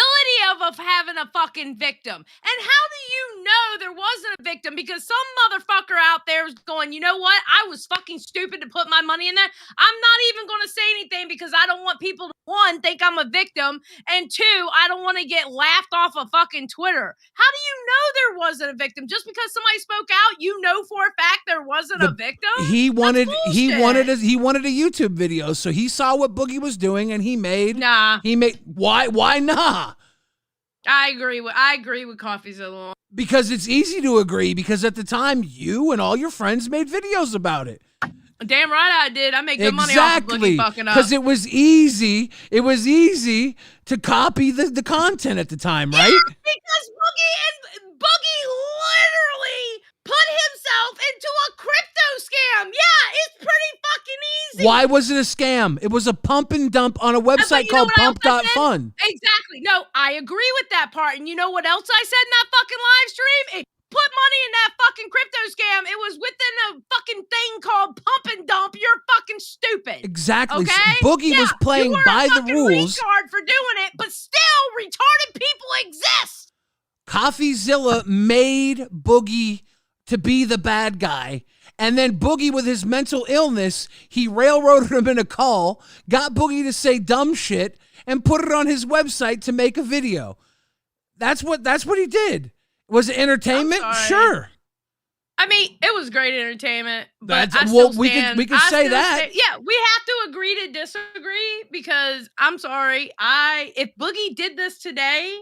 of having a fucking victim. And how do you know there wasn't a victim? Because some motherfucker out there is going, you know what? I was fucking stupid to put my money in that. I'm not even going to say anything because I don't want people to, one, think I'm a victim, and two, I don't want to get laughed off of fucking Twitter. How do you know there wasn't a victim? Just because somebody spoke out, you know for a fact there wasn't a victim? He wanted a YouTube video, so he saw what Boogie was doing and he made why nah? I agree with CoffeeZilla. Because it's easy to agree because at the time you and all your friends made videos about it. Damn right I did. I made good money off of Boogie fucking up. Because it was easy. It was easy to copy the content at the time, right? Yeah, because Boogie literally put himself into a crypto scam. Yeah, it's pretty fucking easy. Why was it a scam? It was a pump and dump on a website called pump.fun. Exactly. No, I agree with that part. And you know what else I said in that fucking live stream? It put money in that fucking crypto scam. It was within a fucking thing called pump and dump. You're fucking stupid. Exactly. Okay? Boogie was playing by the rules. Retard for doing it, but still retarded people exist. CoffeeZilla made Boogie to be the bad guy. And then Boogie, with his mental illness, he railroaded him in a call, got Boogie to say dumb shit, and put it on his website to make a video. That's what he did. Was it entertainment? Sure. I mean, it was great entertainment. But we could say that. Yeah, we have to agree to disagree because I'm sorry. If Boogie did this today,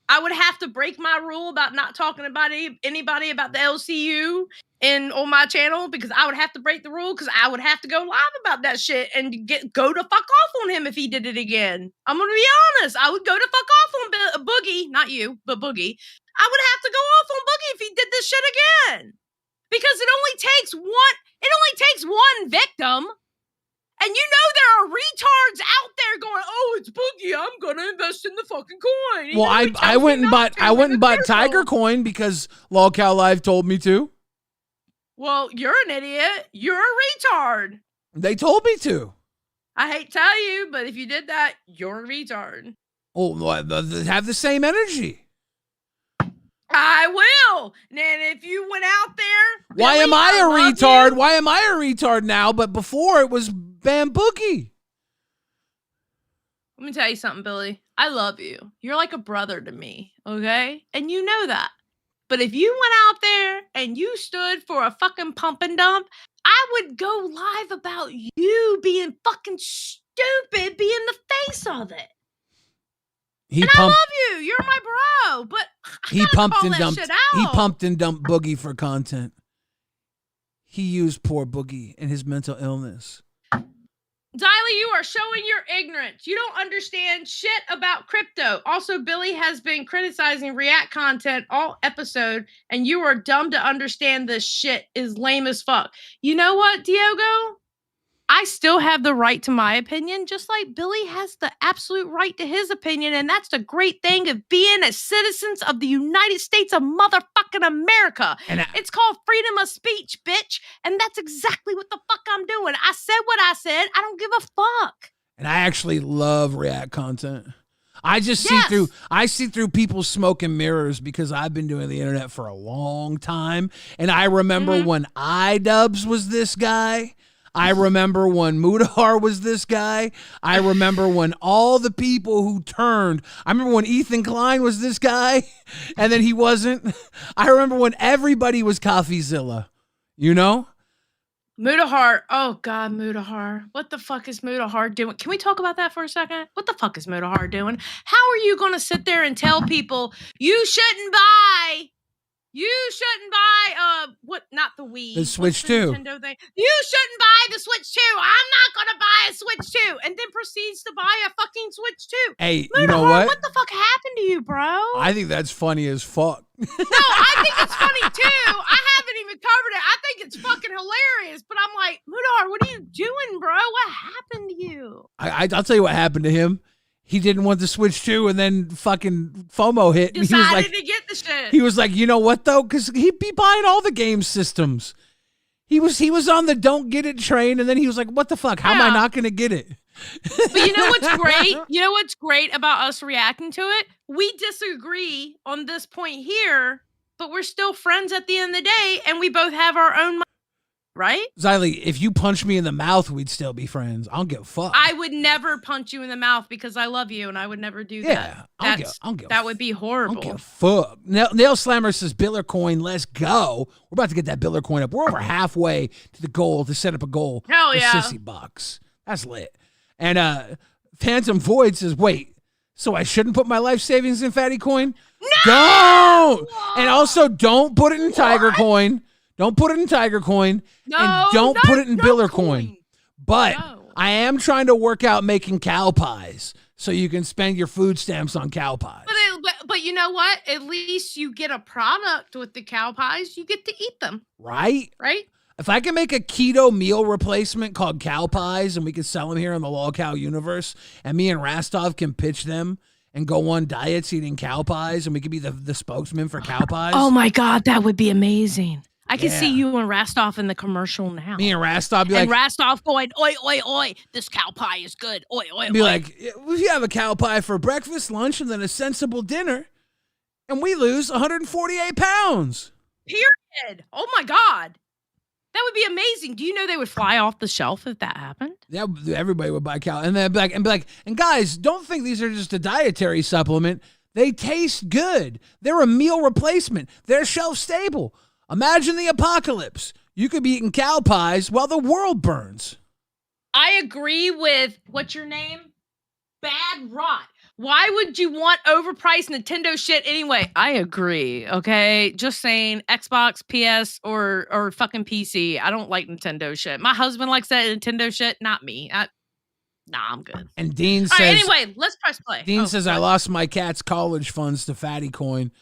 I would have to break my rule about not talking about anybody about the LCU on my channel because I would have to break the rule because I would have to go live about that shit and go to fuck off on him if he did it again. I'm going to be honest. I would go to fuck off on Boogie. Not you, but Boogie. I would have to go off on Boogie if he did this shit again. Because it only takes one victim. And you know there are retards out there going, oh, it's Boogie. I'm gonna invest in the fucking coin. Well, I went and bought Tiger Coin because Lolcow Live told me to. Well, you're an idiot. You're a retard. They told me to. I hate to tell you, but if you did that, you're a retard. Oh, have the same energy. I will. And if you went out there, why am I a retard? Why am I a retard now? But before it was Bam Boogie. Let me tell you something, Billy. I love you. You're like a brother to me, okay? And you know that. But if you went out there and you stood for a fucking pump and dump, I would go live about you being fucking stupid, being the face of it. I love you. You're my bro, but he pumped and dumped. He pumped and dumped Boogie for content. He used poor Boogie and his mental illness. Xylee, you are showing your ignorance. You don't understand shit about crypto. Also, Billy has been criticizing React content all episode, and you are dumb to understand this shit is lame as fuck. You know what, Diogo? I still have the right to my opinion, just like Billy has the absolute right to his opinion, and that's the great thing of being a citizens of the United States of motherfucking America. It's called freedom of speech, bitch, and that's exactly what the fuck I'm doing. I said what I said. I don't give a fuck. And I actually love React content. I just see through people smoke and mirrors because I've been doing the internet for a long time, and I remember when iDubbbz was this guy. I remember when Mudahar was this guy. I remember when all the people who turned. I remember when Ethan Klein was this guy, and then he wasn't. I remember when everybody was CoffeeZilla, you know? Mudahar. Oh, God, Mudahar. What the fuck is Mudahar doing? Can we talk about that for a second? What the fuck is Mudahar doing? How are you going to sit there and tell people you shouldn't buy... You shouldn't buy not the Wii. The Switch 2. Nintendo thing. You shouldn't buy the Switch 2. I'm not gonna buy a Switch 2. And then proceeds to buy a fucking Switch 2. Hey, you know what? What the fuck happened to you, bro? I think that's funny as fuck. No, I think it's funny too. I haven't even covered it. I think it's fucking hilarious. But I'm like, Mudahar, what are you doing, bro? What happened to you? I'll tell you what happened to him. He didn't want the Switch 2, and then fucking FOMO hit. And Decided to get the shit. He was like, you know what though? Because he'd be buying all the game systems. He was on the don't get it train, and then he was like, what the fuck? How am I not going to get it? But you know what's great? You know what's great about us reacting to it? We disagree on this point here, but we're still friends at the end of the day, and we both have our own. Right? Xylee, if you punch me in the mouth, we'd still be friends. I don't give a fuck. I would never punch you in the mouth because I love you and I would never do that. That would be horrible. I don't give a fuck. Nail Slammer says, Billercoin, let's go. We're about to get that Billercoin up. We're over halfway to the goal to set up a goal. Hell yeah. Sissy Box. That's lit. And Phantom Void says, wait, so I shouldn't put my life savings in Fattycoin? No! Don't! And also, don't put it in Tiger Coin. Don't put it in Tiger Coin, and don't put it in Billercoin. But I am trying to work out making cow pies so you can spend your food stamps on cow pies. But you know what? At least you get a product with the cow pies. You get to eat them. Right? Right? If I can make a keto meal replacement called cow pies and we can sell them here in the Lolcow universe, and me and Rastov can pitch them and go on diets eating cow pies, and we could be the spokesman for cow pies. Oh my God, that would be amazing. I can see you and Rastov in the commercial now. Me and Rastov be and like, Rastov going, oi, oi, oi, this cow pie is good. Oi, oi, be oi. like, we have a cow pie for breakfast, lunch, and then a sensible dinner, and we lose 148 pounds. Period. Oh my God. That would be amazing. Do you know they would fly off the shelf if that happened? Yeah, everybody would buy cow. And then be like, and guys, don't think these are just a dietary supplement. They taste good. They're a meal replacement. They're shelf stable. Imagine the apocalypse. You could be eating cow pies while the world burns. I agree with, what's your name? Bad Rot. Why would you want overpriced Nintendo shit anyway? I agree, okay? Just saying, Xbox, PS, or fucking PC. I don't like Nintendo shit. My husband likes that Nintendo shit, not me. I'm good. And Dean says... All right, anyway, let's press play. Dean says, I lost my cat's college funds to Fattycoin.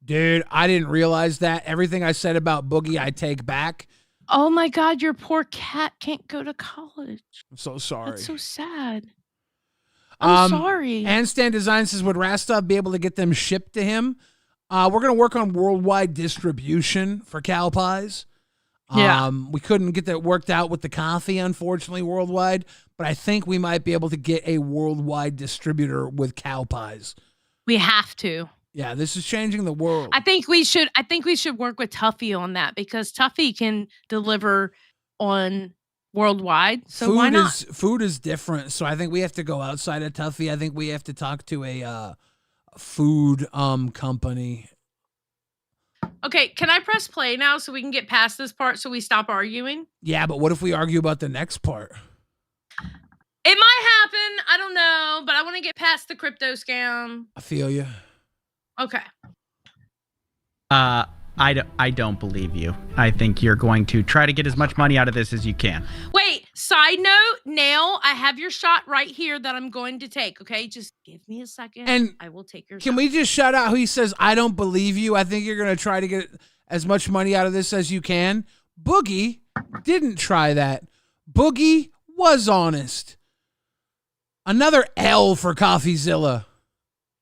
Dude, I didn't realize that. Everything I said about Boogie, I take back. Oh my God, your poor cat can't go to college. I'm so sorry. That's so sad. I'm sorry. Handstand Design says, would Rastov be able to get them shipped to him? We're going to work on worldwide distribution for cow pies. Yeah. We couldn't get that worked out with the coffee, unfortunately, worldwide. But I think we might be able to get a worldwide distributor with cow pies. We have to. Yeah, this is changing the world. I think we should work with Tuffy on that because Tuffy can deliver on worldwide. So why not? Food is different. So I think we have to go outside of Tuffy. I think we have to talk to a food company. Okay, can I press play now so we can get past this part so we stop arguing? Yeah, but what if we argue about the next part? It might happen. I don't know, but I want to get past the crypto scam. I feel you. Okay. I don't believe you. I think you're going to try to get as much money out of this as you can. Wait, side note, Nail, I have your shot right here that I'm going to take, okay? Just give me a second, and I will take your shot. Can we just shout out who he says, I don't believe you. I think you're going to try to get as much money out of this as you can. Boogie didn't try that. Boogie was honest. Another L for CoffeeZilla.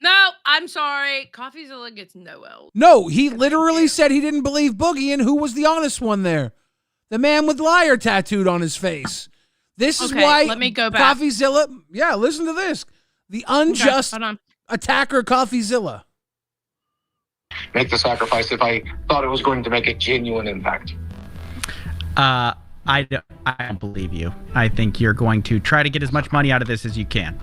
No, I'm sorry. CoffeeZilla gets no L. No, he literally said he didn't believe Boogie, and who was the honest one there? The man with liar tattooed on his face. This is why let me go back. CoffeeZilla, yeah, listen to this. The unjust attacker CoffeeZilla. Make the sacrifice if I thought it was going to make a genuine impact. I don't believe you. I think you're going to try to get as much money out of this as you can.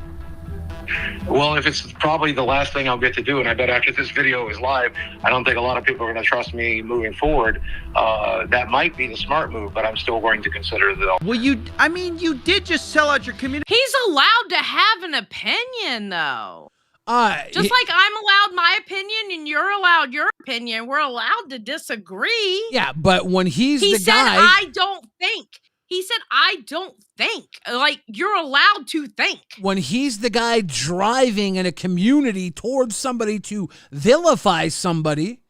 Well, if it's probably the last thing I'll get to do, and I bet after this video is live, I don't think a lot of people are going to trust me moving forward. That might be the smart move, but I'm still going to consider the. Well, you did just sell out your community. He's allowed to have an opinion, though. Just like I'm allowed my opinion and you're allowed your opinion, we're allowed to disagree. Yeah, but when he said, I don't think. He said, I don't think. Like, you're allowed to think. When he's the guy driving in a community towards somebody to vilify somebody,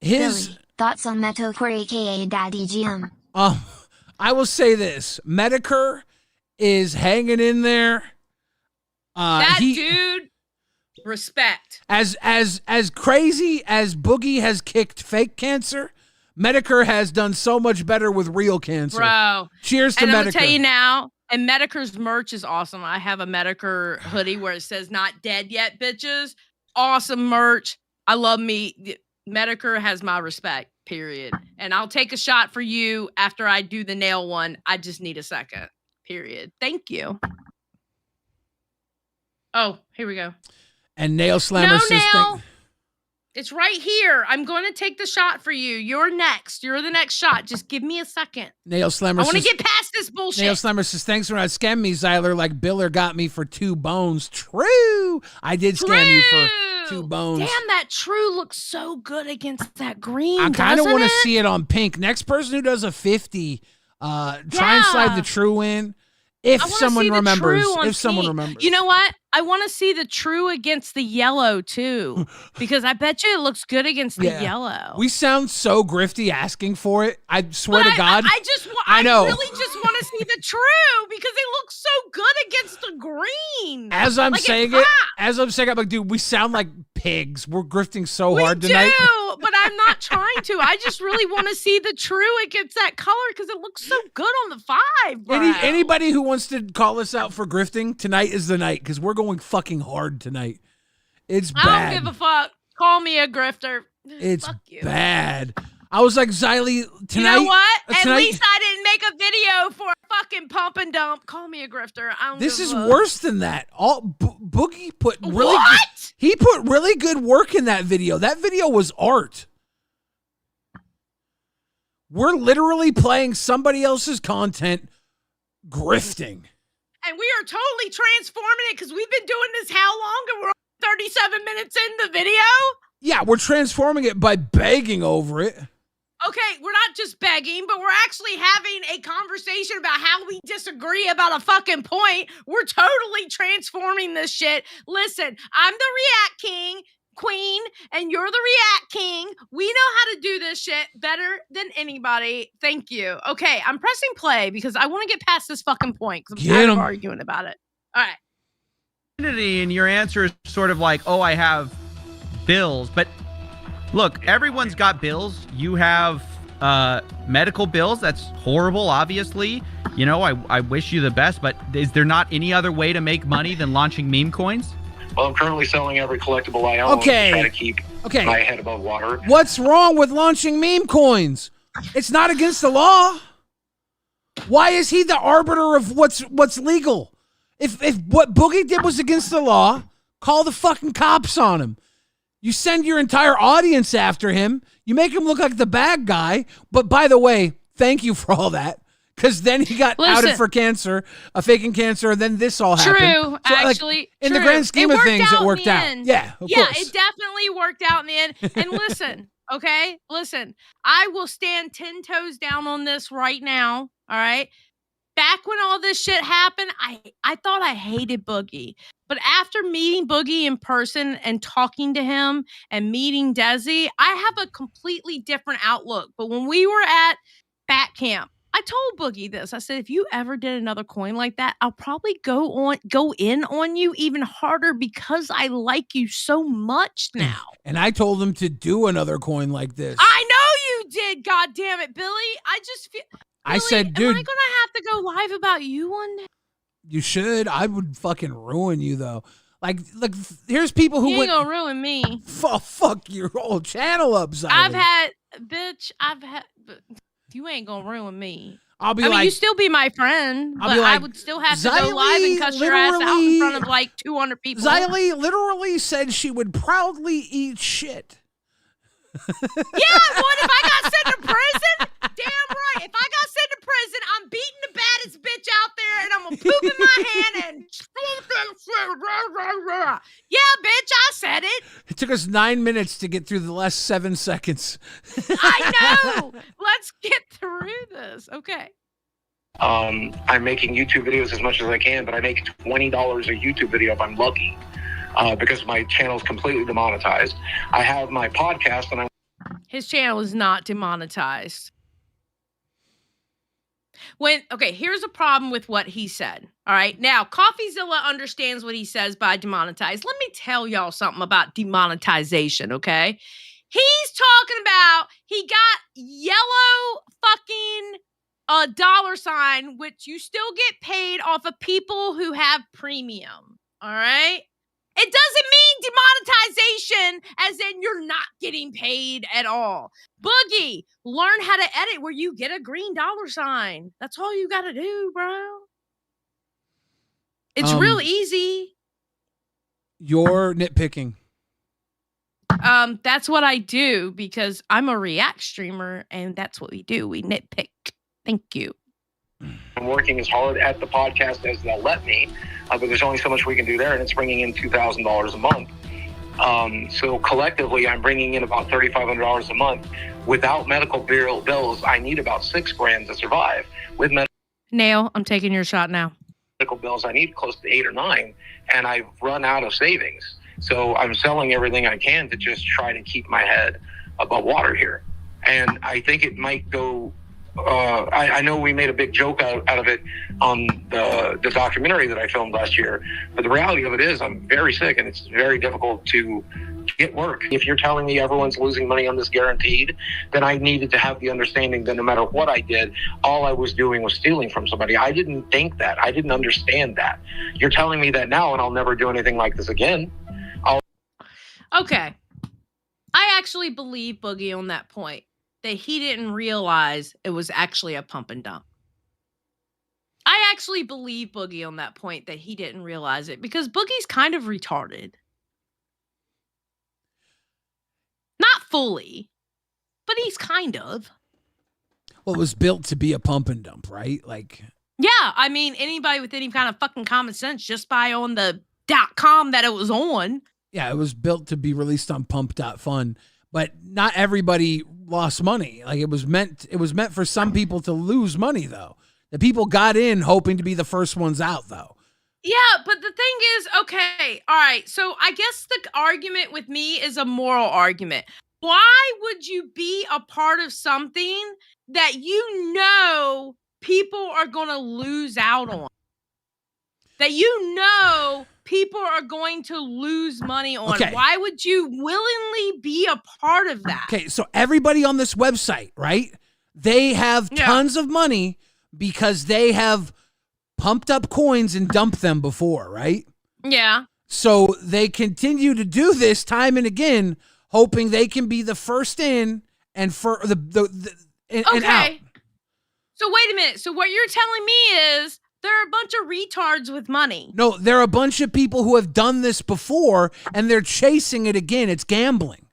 his... Billy, thoughts on Metacore aka Daddy GM? I will say this. Metacore is hanging in there. Dude, respect. As crazy as Boogie has kicked fake cancer, Metacore has done so much better with real cancer. Bro. Cheers to Metacore. And I'm going to tell you now, and Metacore's merch is awesome. I have a Metacore hoodie where it says not dead yet, bitches. Awesome merch. I love me. Metacore has my respect, period. And I'll take a shot for you after I do the nail one. I just need a second, period. Thank you. Oh, here we go. And Nail Slammer says... Nail. It's right here. I'm going to take the shot for you. You're next. You're the next shot. Just give me a second. Nail Slammer I want to get past this bullshit. Nail Slammer says, thanks for not scamming me, Zyler, like Biller got me for 2 bones. True. I did scam you for 2 bones. Damn, that true looks so good against that green, I kind of want to see it on pink. Next person who does a 50, try and slide the true in. If someone remembers. If someone remembers. You know what? I want to see the true against the yellow, too. Because I bet you it looks good against the yellow. We sound so grifty asking for it. I swear to God. I really just want to see the true because it looks so good against the green. As I'm saying it, I'm like, dude, we sound like pigs. We're grifting so hard tonight. We do, but I'm not trying to. I just really want to see the true against that color because it looks so good on the 5, bro. Anybody who wants to call us out for grifting, tonight is the night because we're going fucking hard tonight. It's bad. I don't give a fuck. Call me a grifter. It's Fuck you. bad. I was like, Xylee, tonight. You know what? At least I didn't make a video for a fucking pump and dump. Call me a grifter. I don't This give is a fuck. worse than that. Boogie put really What? He put really good work in that video. That video was art. We're literally playing somebody else's content, grifting. And we are totally transforming it because we've been doing this how long? And we're 37 minutes in the video? Yeah, we're transforming it by begging over it. Okay, we're not just begging, but we're actually having a conversation about how we disagree about a fucking point. We're totally transforming this shit. Listen, I'm the React King, Queen, and you're the React King. We know how to do this shit better than anybody. Thank you. Okay, I'm pressing play because I want to get past this fucking point because I'm tired of arguing about it. All right. And your answer is sort of like, oh, I have bills. But look, everyone's got bills. You have medical bills. That's horrible, obviously. You know, I wish you the best. But is there not any other way to make money than launching meme coins? Well, I'm currently selling every collectible I own to try to keep my head above water. What's wrong with launching meme coins? It's not against the law. Why is he the arbiter of what's legal? If what Boogie did was against the law, call the fucking cops on him. You send your entire audience after him. You make him look like the bad guy. But by the way, thank you for all that. Because then he got outed for cancer, faking cancer, and then this all happened. True, So, actually. in the grand scheme of things, it worked out. Yeah, of course. It definitely worked out in the end. And listen, okay? Listen, I will stand 10 toes down on this right now, all right? Back when all this shit happened, I thought I hated Boogie. But after meeting Boogie in person and talking to him and meeting Desi, I have a completely different outlook. But when we were at Bat Camp, I told Boogie this. I said, if you ever did another coin like that, I'll probably go in on you even harder because I like you so much now. And I told him to do another coin like this. I know you did, God damn it, Billy. I just feel I said, dude, am I gonna have to go live about you one day? You should. I would fucking ruin you though. Like here's people who you ain't gonna ruin me. Fuck your whole channel up, Xylee. I've had you ain't gonna ruin me. I mean, you still be my friend, but I would still have to go live and cuss your ass out in front of like 200 people. Xylee literally said she would proudly eat shit. Yeah, I would if I got sent to prison. Damn right. If I got sent to prison, I'm beating the baddest bitch out there, and I'm gonna poop in my hand and yeah, bitch, I said it. It took us 9 minutes to get through the last 7 seconds. I know. Let's get through this. Okay. I'm making YouTube videos as much as I can, but I make $20 a YouTube video if I'm lucky, because my channel is completely demonetized. I have my podcast, and his channel is not demonetized. Here's a problem with what he said. All right. Now, CoffeeZilla understands what he says by demonetized. Let me tell y'all something about demonetization, okay? He's talking about he got yellow fucking $, which you still get paid off of people who have premium. All right. It doesn't mean demonetization as in you're not getting paid at all. Boogie, learn how to edit where you get a green $. That's all you got to do, bro. It's real easy. You're nitpicking. That's what I do because I'm a React streamer and that's what we do. We nitpick. Thank you. I'm working as hard at the podcast as they'll let me, but there's only so much we can do there, and it's bringing in $2,000 a month. So collectively, I'm bringing in about $3,500 a month. Without medical bills, I need about $6,000 to survive. With Nail, I'm taking your shot now. Medical bills, I need close to 8 or 9, and I've run out of savings. So I'm selling everything I can to just try to keep my head above water here. And I think it might go. I know we made a big joke out of it on the documentary that I filmed last year, but the reality of it is I'm very sick and it's very difficult to get work. If you're telling me everyone's losing money on this guaranteed, then I needed to have the understanding that no matter what I did, all I was doing was stealing from somebody. I didn't think that. I didn't understand that. You're telling me that now and I'll never do anything like this again. Okay. I actually believe Boogie on that point. That he didn't realize it was actually a pump and dump. I actually believe Boogie on that point that he didn't realize it because Boogie's kind of retarded. Not fully, but he's kind of. Well, it was built to be a pump and dump, right? Like, yeah, I mean, anybody with any kind of fucking common sense just by on the .com that it was on. Yeah, it was built to be released on pump.fun. But not everybody lost money. Like it was meant for some people to lose money though. The people got in hoping to be the first ones out though. Yeah, but the thing is, okay, all right. So I guess the argument with me is a moral argument. Why would you be a part of something that you know people are going to lose out on? That you know people are going to lose money on. Okay. Why would you willingly be a part of that? Okay, so everybody on this website, right? They have tons of money because they have pumped up coins and dumped them before, right? Yeah. So they continue to do this time and again, hoping they can be the first in and for and out. So wait a minute. So what you're telling me is They're a bunch of retards with money. No, they're a bunch of people who have done this before, and they're chasing it again. It's gambling.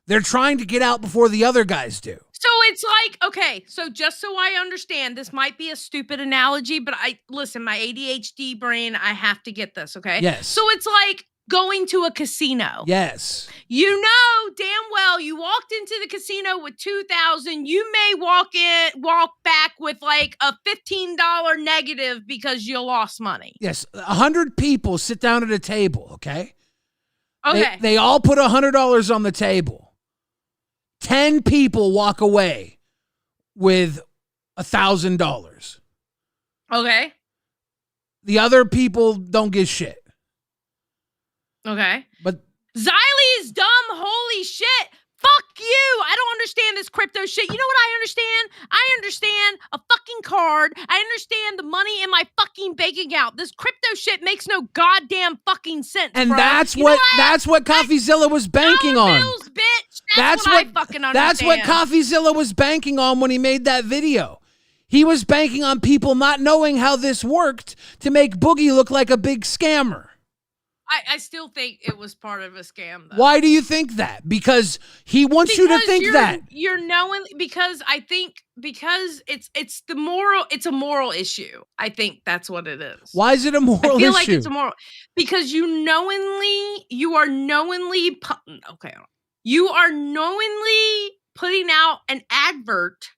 They're trying to get out before the other guys do. So it's like, okay, so just so I understand, this might be a stupid analogy, but listen, my ADHD brain, I have to get this, okay? Yes. So it's like going to a casino. Yes. You know damn well you walked into the casino with $2,000. You may walk back with like a $15 negative because you lost money. Yes, 100 people sit down at a table, okay? Okay. They all put $100 on the table. 10 people walk away with $1,000. Okay. The other people don't give shit. Okay. But Xylee is dumb. Holy shit. Fuck you. I don't understand this crypto shit. You know what I understand? I understand a fucking card. I understand the money in my fucking bank account. This crypto shit makes no goddamn fucking sense. And bro. that's what CoffeeZilla was banking on. Bills, bitch. That's what I fucking understand. That's what CoffeeZilla was banking on when he made that video. He was banking on people not knowing how this worked to make Boogie look like a big scammer. I still think it was part of a scam, though. Why do you think that? Because he wants you to think that. You're knowing because it's a moral issue. I think that's what it is. Why is it a moral issue? I feel like it's a moral because you are knowingly putting out an advert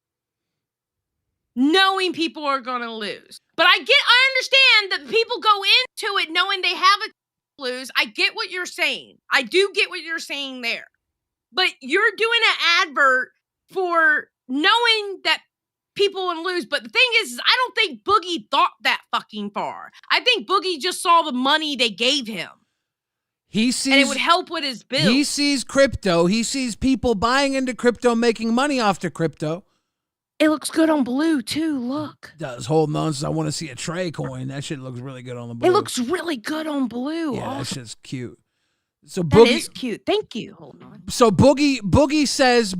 knowing people are going to lose. But I understand that people go into it knowing they have a lose. I get what you're saying. I do get what you're saying there. But you're doing an advert for knowing that people will lose. But the thing is I don't think Boogie thought that fucking far. I think Boogie just saw the money they gave him. And it would help with his bills. He sees crypto. He sees people buying into crypto, making money off the crypto. It looks good on blue, too. Look. It does. Hold on. I want to see a Trey coin. That shit looks really good on the blue. It looks really good on blue. Yeah, awesome. that shit's cute. So That is cute. Thank you. Hold on. So Boogie says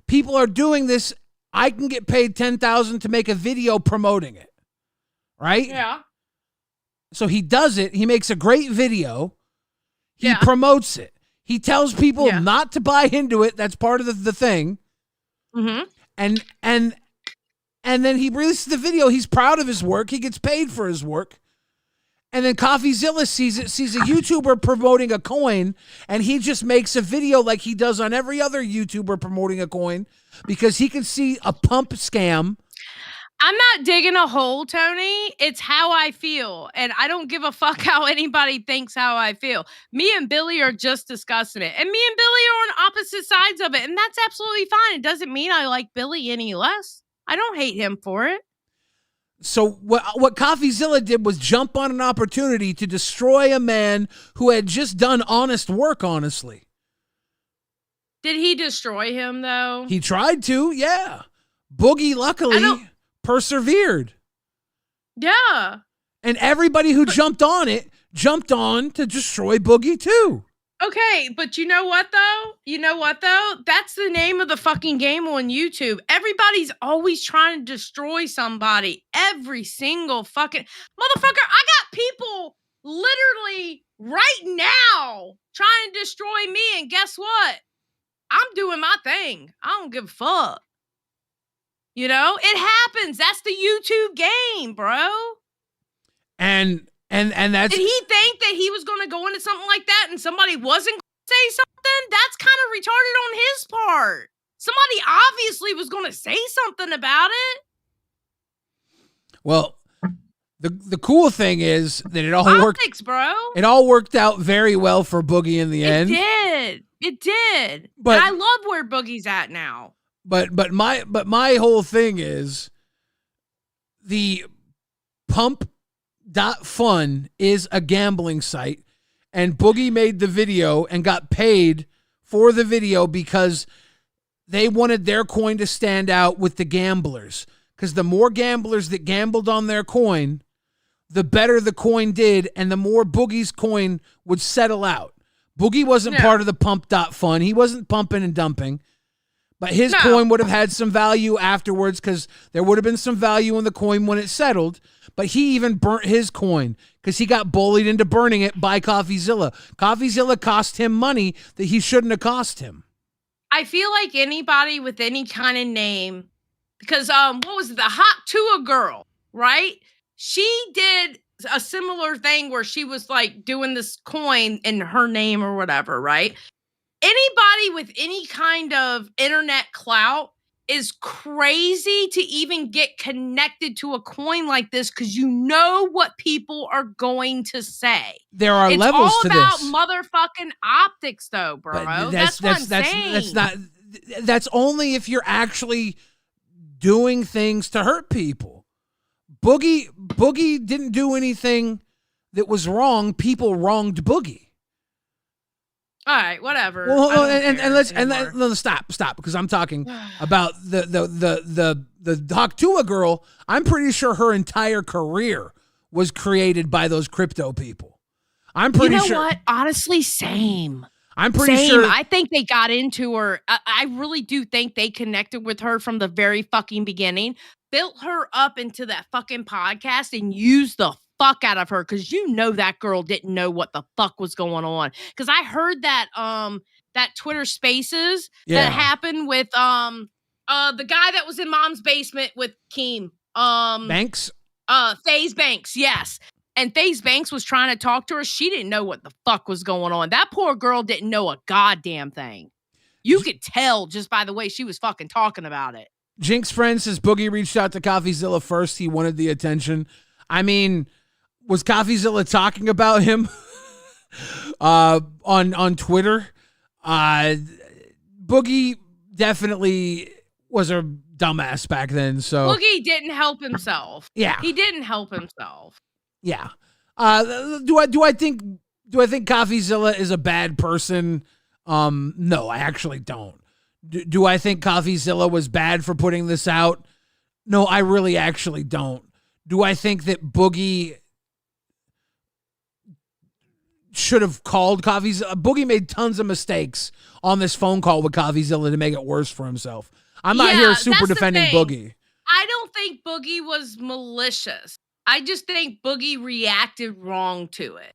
people are doing this. I can get paid $10,000 to make a video promoting it. Right? Yeah. So he does it. He makes a great video. He promotes it. He tells people not to buy into it. That's part of the thing. Mm-hmm. And then he releases the video. He's proud of his work. He gets paid for his work. And then CoffeeZilla sees a YouTuber promoting a coin, and he just makes a video like he does on every other YouTuber promoting a coin because he can see a pump scam. I'm not digging a hole, Tony. It's how I feel. And I don't give a fuck how anybody thinks how I feel. Me and Billy are just discussing it. And me and Billy are on opposite sides of it. And that's absolutely fine. It doesn't mean I like Billy any less. I don't hate him for it. So what CoffeeZilla did was jump on an opportunity to destroy a man who had just done honest work, honestly. Did he destroy him, though? He tried to, yeah. Boogie, luckily, persevered. Yeah. And everybody who jumped on to destroy Boogie, too. Okay, but you know what, though? That's the name of the fucking game on YouTube. Everybody's always trying to destroy somebody. Every single fucking... Motherfucker, I got people literally right now trying to destroy me, and guess what? I'm doing my thing. I don't give a fuck. You know? It happens. That's the YouTube game, bro. And that's... Did he think that he was going to go into something like that and somebody wasn't going to say something? That's kind of retarded on his part. Somebody obviously was going to say something about it. Well, the cool thing is that it all Politics, bro. It all worked out very well for Boogie in the end. It did. But and I love where Boogie's at now. But my whole thing is the pump.fun is a gambling site, and Boogie made the video and got paid for the video because they wanted their coin to stand out with the gamblers, because the more gamblers that gambled on their coin, the better the coin did, and the more Boogie's coin would settle out. Boogie wasn't part of the pump.fun. He wasn't pumping and dumping. But his coin would have had some value afterwards because there would have been some value in the coin when it settled. But he even burnt his coin because he got bullied into burning it by CoffeeZilla. CoffeeZilla cost him money that he shouldn't have cost him. I feel like anybody with any kind of name, because what was it, the Hot Tua girl, right? She did a similar thing where she was like doing this coin in her name or whatever, right? Anybody with any kind of internet clout is crazy to even get connected to a coin like this because you know what people are going to say. There are levels to this. It's all about motherfucking optics, though, bro. That's what I'm saying. That's only if you're actually doing things to hurt people. Boogie didn't do anything that was wrong. People wronged Boogie. All right, whatever. Well, let's stop because I'm talking about the Hoktua girl. I'm pretty sure her entire career was created by those crypto people. I'm pretty sure. You know what? Honestly, same. I'm pretty sure. I think they got into her. I really do think they connected with her from the very fucking beginning, built her up into that fucking podcast, and used the fuck out of her because you know that girl didn't know what the fuck was going on. Because I heard that that Twitter Spaces that happened with the guy that was in Mom's basement with Keem Banks. FaZe Banks, yes. And FaZe Banks was trying to talk to her. She didn't know what the fuck was going on. That poor girl didn't know a goddamn thing. You could tell just by the way she was fucking talking about it. Jinx friend says Boogie reached out to CoffeeZilla first. He wanted the attention. I mean, was CoffeeZilla talking about him on Twitter? Boogie definitely was a dumbass back then. So Boogie didn't help himself. Yeah, he didn't help himself. Yeah. Do I think CoffeeZilla is a bad person? No, I actually don't. Do I think CoffeeZilla was bad for putting this out? No, I really actually don't. Do I think that Boogie should have called CoffeeZilla? Boogie made tons of mistakes on this phone call with CoffeeZilla to make it worse for himself. I'm not here super defending Boogie. I don't think Boogie was malicious. I just think Boogie reacted wrong to it.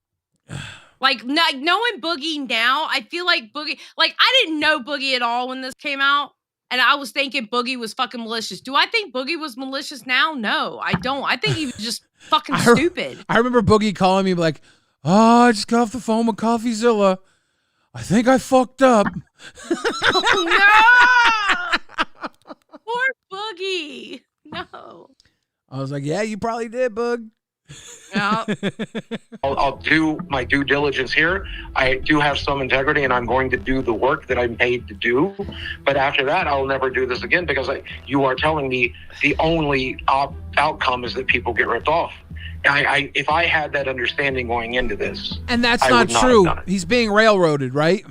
Like, knowing Boogie now, I feel like Boogie, like, I didn't know Boogie at all when this came out, and I was thinking Boogie was fucking malicious. Do I think Boogie was malicious now? No, I don't. I think he was just fucking stupid. I remember Boogie calling me like, oh, I just got off the phone with CoffeeZilla. I think I fucked up. Oh, no! Poor Boogie. No. I was like, yeah, you probably did, Boog. Yeah. I'll do my due diligence here. I do have some integrity, and I'm going to do the work that I'm paid to do. But after that, I'll never do this again because you are telling me the only outcome is that people get ripped off. If I had that understanding going into this, and that's not true. He's being railroaded, right?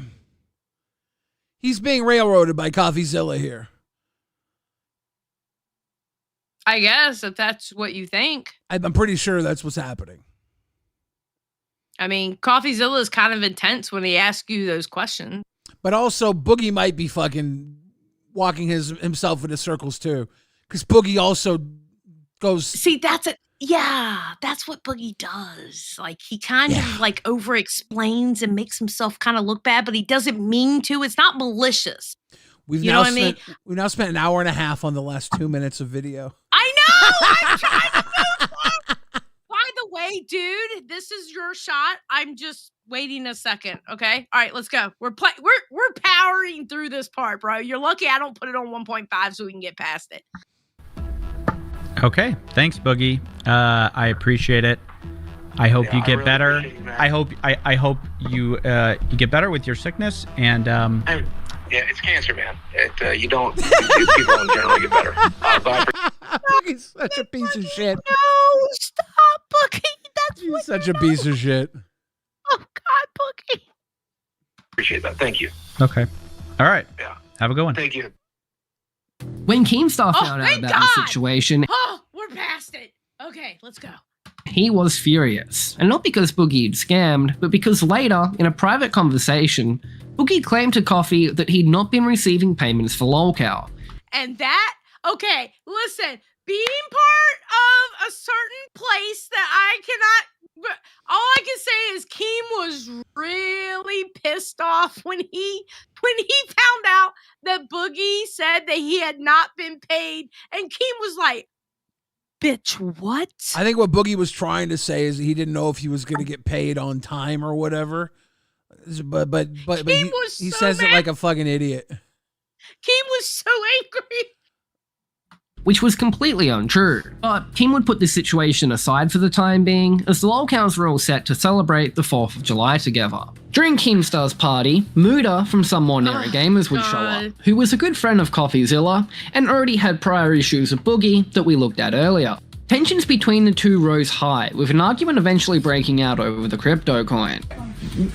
He's being railroaded by CoffeeZilla here. I guess, if that's what you think. I'm pretty sure that's what's happening. I mean, CoffeeZilla is kind of intense when he asks you those questions. But also, Boogie might be fucking walking himself into circles too. Because Boogie also goes... See, that's what Boogie does. Like, he kind of like over-explains and makes himself kind of look bad, but he doesn't mean to. It's not malicious. We've now spent an hour and a half on the last 2 minutes of video. I know! I'm trying to move on. By the way, dude, this is your shot. I'm just waiting a second, okay? All right, let's go. We're powering through this part, bro. You're lucky I don't put it on 1.5 so we can get past it. Okay, thanks, Boogie. I appreciate it. I hope you get better. I hope you get better with your sickness and yeah, it's cancer, man. You don't. People don't generally get better. He's such a piece of shit. No, stop, Boogie. He's such a piece of shit. Oh God, Boogie. Appreciate that. Thank you. Okay. All right. Yeah. Have a good one. Thank you. When Keemstar found out about the situation, oh, we're past it. Okay, let's go. He was furious, and not because Boogie had scammed, but because later, in a private conversation, Boogie claimed to Coffee that he'd not been receiving payments for Lolcow. And that, okay, listen, being part of a certain place that I cannot, all I can say is Keem was really pissed off when he found out that Boogie said that he had not been paid, and Keem was like, bitch, what? I think what Boogie was trying to say is he didn't know if he was going to get paid on time or whatever. But he says it like a fucking idiot. Keem was so angry. Which was completely untrue. But Keem would put this situation aside for the time being, as the Lolcows were all set to celebrate the 4th of July together. During Keemstar's party, Muda from Some More Nera Gamers would show up, who was a good friend of CoffeeZilla, and already had prior issues with Boogie that we looked at earlier. Tensions between the two rose high, with an argument eventually breaking out over the crypto coin.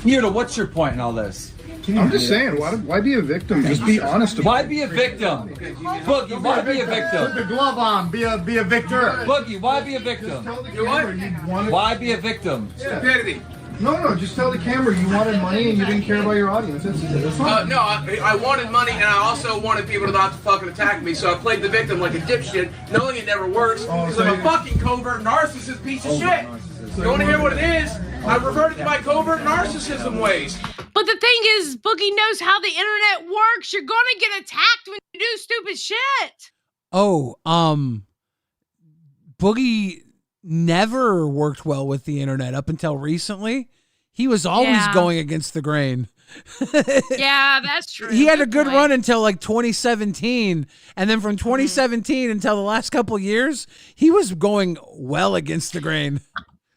Muda, what's your point in all this? I'm just saying, why be a victim? Just be honest about it. Why be a victim? Boogie, why be a victim? Put the glove on, be a victor. Boogie, why be a victim? Why be a victim? Stupidity. No, just tell the camera you wanted money and you didn't care about your audience. That's fine. No, I wanted money and I also wanted people to not to fucking attack me, so I played the victim like a dipshit, knowing it never works, because I'm a fucking covert narcissist piece of shit. You want to hear what it is? I reverted to my covert narcissism ways. But the thing is, Boogie knows how the internet works. You're gonna get attacked when you do stupid shit. Oh, Boogie never worked well with the internet up until recently. He was always going against the grain. Yeah, that's true. He had a good run until like 2017, and then from 2017 until the last couple years, he was going well against the grain.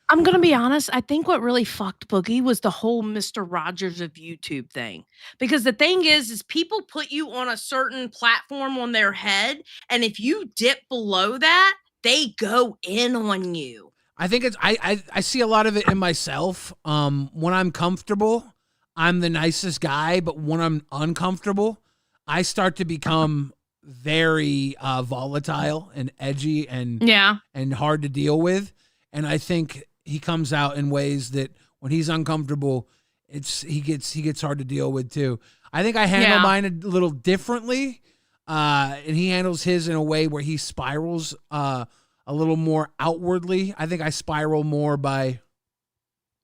I'm going to be honest. I think what really fucked Boogie was the whole Mr. Rogers of YouTube thing. Because the thing is people put you on a certain platform on their head, and if you dip below that, they go in on you. I think it's, I see a lot of it in myself. When I'm comfortable, I'm the nicest guy, but when I'm uncomfortable, I start to become very volatile and edgy and hard to deal with. And I think he comes out in ways that when he's uncomfortable, he gets hard to deal with too. I think I handle mine a little differently, and he handles his in a way where he spirals a little more outwardly. I think I spiral more by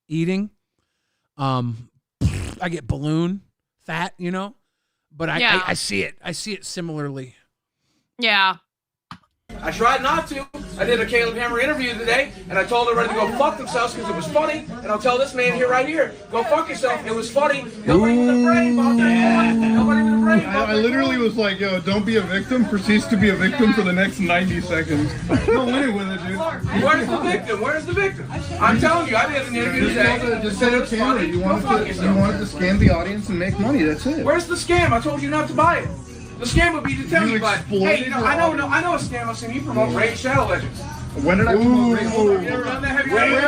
eating. I get balloon fat, you know, but I see it. I see it similarly. Yeah. I tried not to. I did a Caleb Hammer interview today, and I told everybody to go fuck themselves because it was funny. And I'll tell this man here right here, go fuck yourself. It was funny. Nobody with a brain. Nobody with a brain. I literally was like, yo, don't be a victim. Proceeds to be a victim for the next 90 seconds. No winning with it, dude. Where's the victim? Where's the victim? I'm telling you, I did an interview today. Just said it camera. You wanted to scam the audience and make money. That's it. Where's the scam? I told you not to buy it. The scam would be to tell you, but hey, I know a scam. I've seen you promote Raid Shadow Legends. When did I promote Raid? You ever done that? Have you ever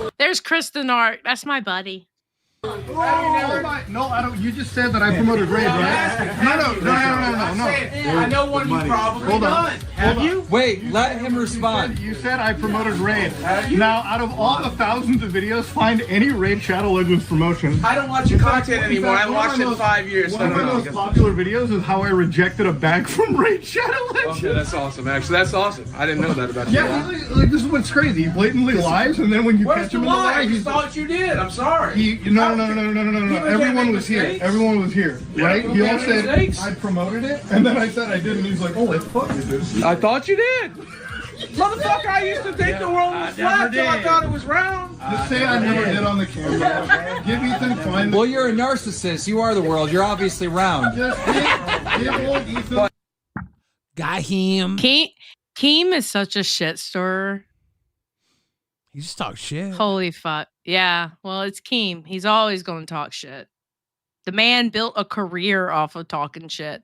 Shadow? There's Kristen Art. That's my buddy. No, I don't. You just said that I promoted Raid, right? No. I know one you probably done. Have you? Wait, let him respond. You said I promoted Raid. Now, out of all the thousands of videos, find any Raid Shadow Legends promotion. I don't watch your content anymore. I watched it in 5 years. One of my most popular videos is how I rejected a bag from Raid Shadow Legends. Okay, that's awesome, actually. That's awesome. I didn't know that about you. Yeah, like this is what's crazy. He blatantly lies, and then when you catch him in the lie, he thought you did. I'm sorry. No. Everyone was here. Everyone was here, right? He all said I promoted it, and then I said I didn't. He's like, oh, fuck you, dude. I thought you did. Motherfucker, I used to think the world was flat till I thought it was round. Just say I never did on the camera. Give Ethan fine. Well, you're a narcissist. You are the world. You're obviously round. Just give old Ethan. Got him. Keem is such a shit stirrer. He just talks shit. Holy fuck. Yeah. Well, it's Keem. He's always going to talk shit. The man built a career off of talking shit.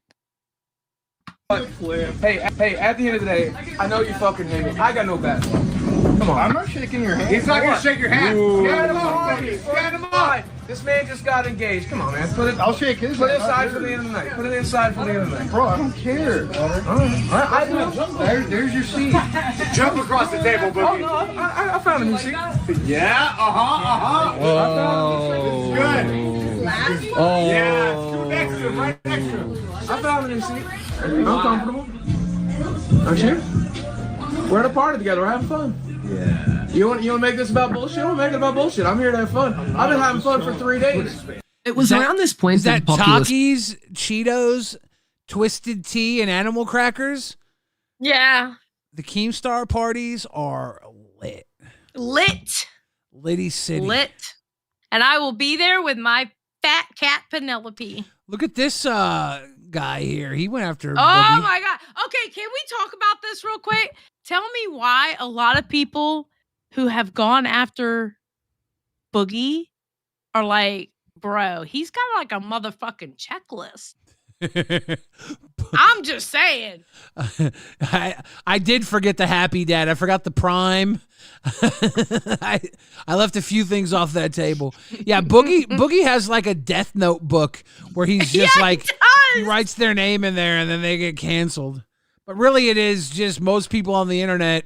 Hey, at the end of the day, I know you fucking hate me. I got no bad. Come on. I'm not shaking your hand. He's not going to shake your hand. Stand him on. Stand him on. This man just got engaged. Come on, man. Put it. I'll shake his. Put it hand. aside for the end of the night. Put it inside for the end of the night. Bro, I don't care. All right. I do. There's your seat. Jump across the table, Oh Boogie. no, I found a new seat. Yeah, This is good. Oh. Yeah, two extra, right extra. I found a new seat. I'm comfortable. Aren't you? We're at a party together. We're having fun. Yeah. You want to make this about bullshit? We'll make it about bullshit. I'm here to have fun. I've been having fun for 3 days. It was around this point that populist- Takis, Cheetos, Twisted Tea, and animal crackers? Yeah. The Keemstar parties are lit. Lit. Liddy City. Lit. And I will be there with my fat cat Penelope. Look at this guy here. He went after Oh Boogie. my God. Okay, can we talk about this real quick? Tell me why a lot of people who have gone after Boogie are like, bro, he's got like a motherfucking checklist. I'm just saying. I did forget the Happy Dad. I forgot the Prime. I left a few things off that table. Yeah, Boogie has like a Death Note book where he's just he writes their name in there and then they get canceled. But really it is just most people on the internet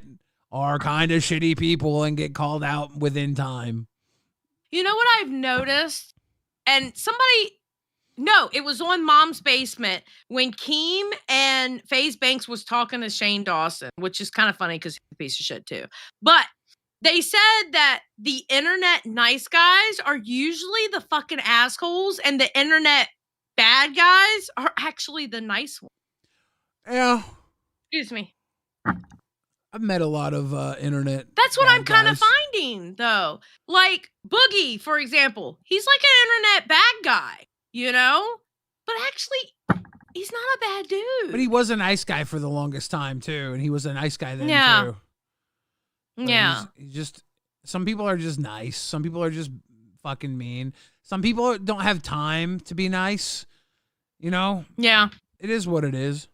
are kind of shitty people and get called out within time. You know what I've noticed? And it was on Mom's Basement when Keem and FaZe Banks was talking to Shane Dawson, which is kind of funny because he's a piece of shit too. But they said that the internet nice guys are usually the fucking assholes and the internet bad guys are actually the nice ones. Yeah. Excuse me. I've met a lot of internet. That's what bad I'm kind of guys. finding, though. Like Boogie, for example, he's like an internet bad guy, you know? But actually, he's not a bad dude. But he was a nice guy for the longest time too, and he was a nice guy then too. But Yeah. he's just some people are just nice. Some people are just fucking mean. Some people don't have time to be nice. You know? Yeah. It is what it is.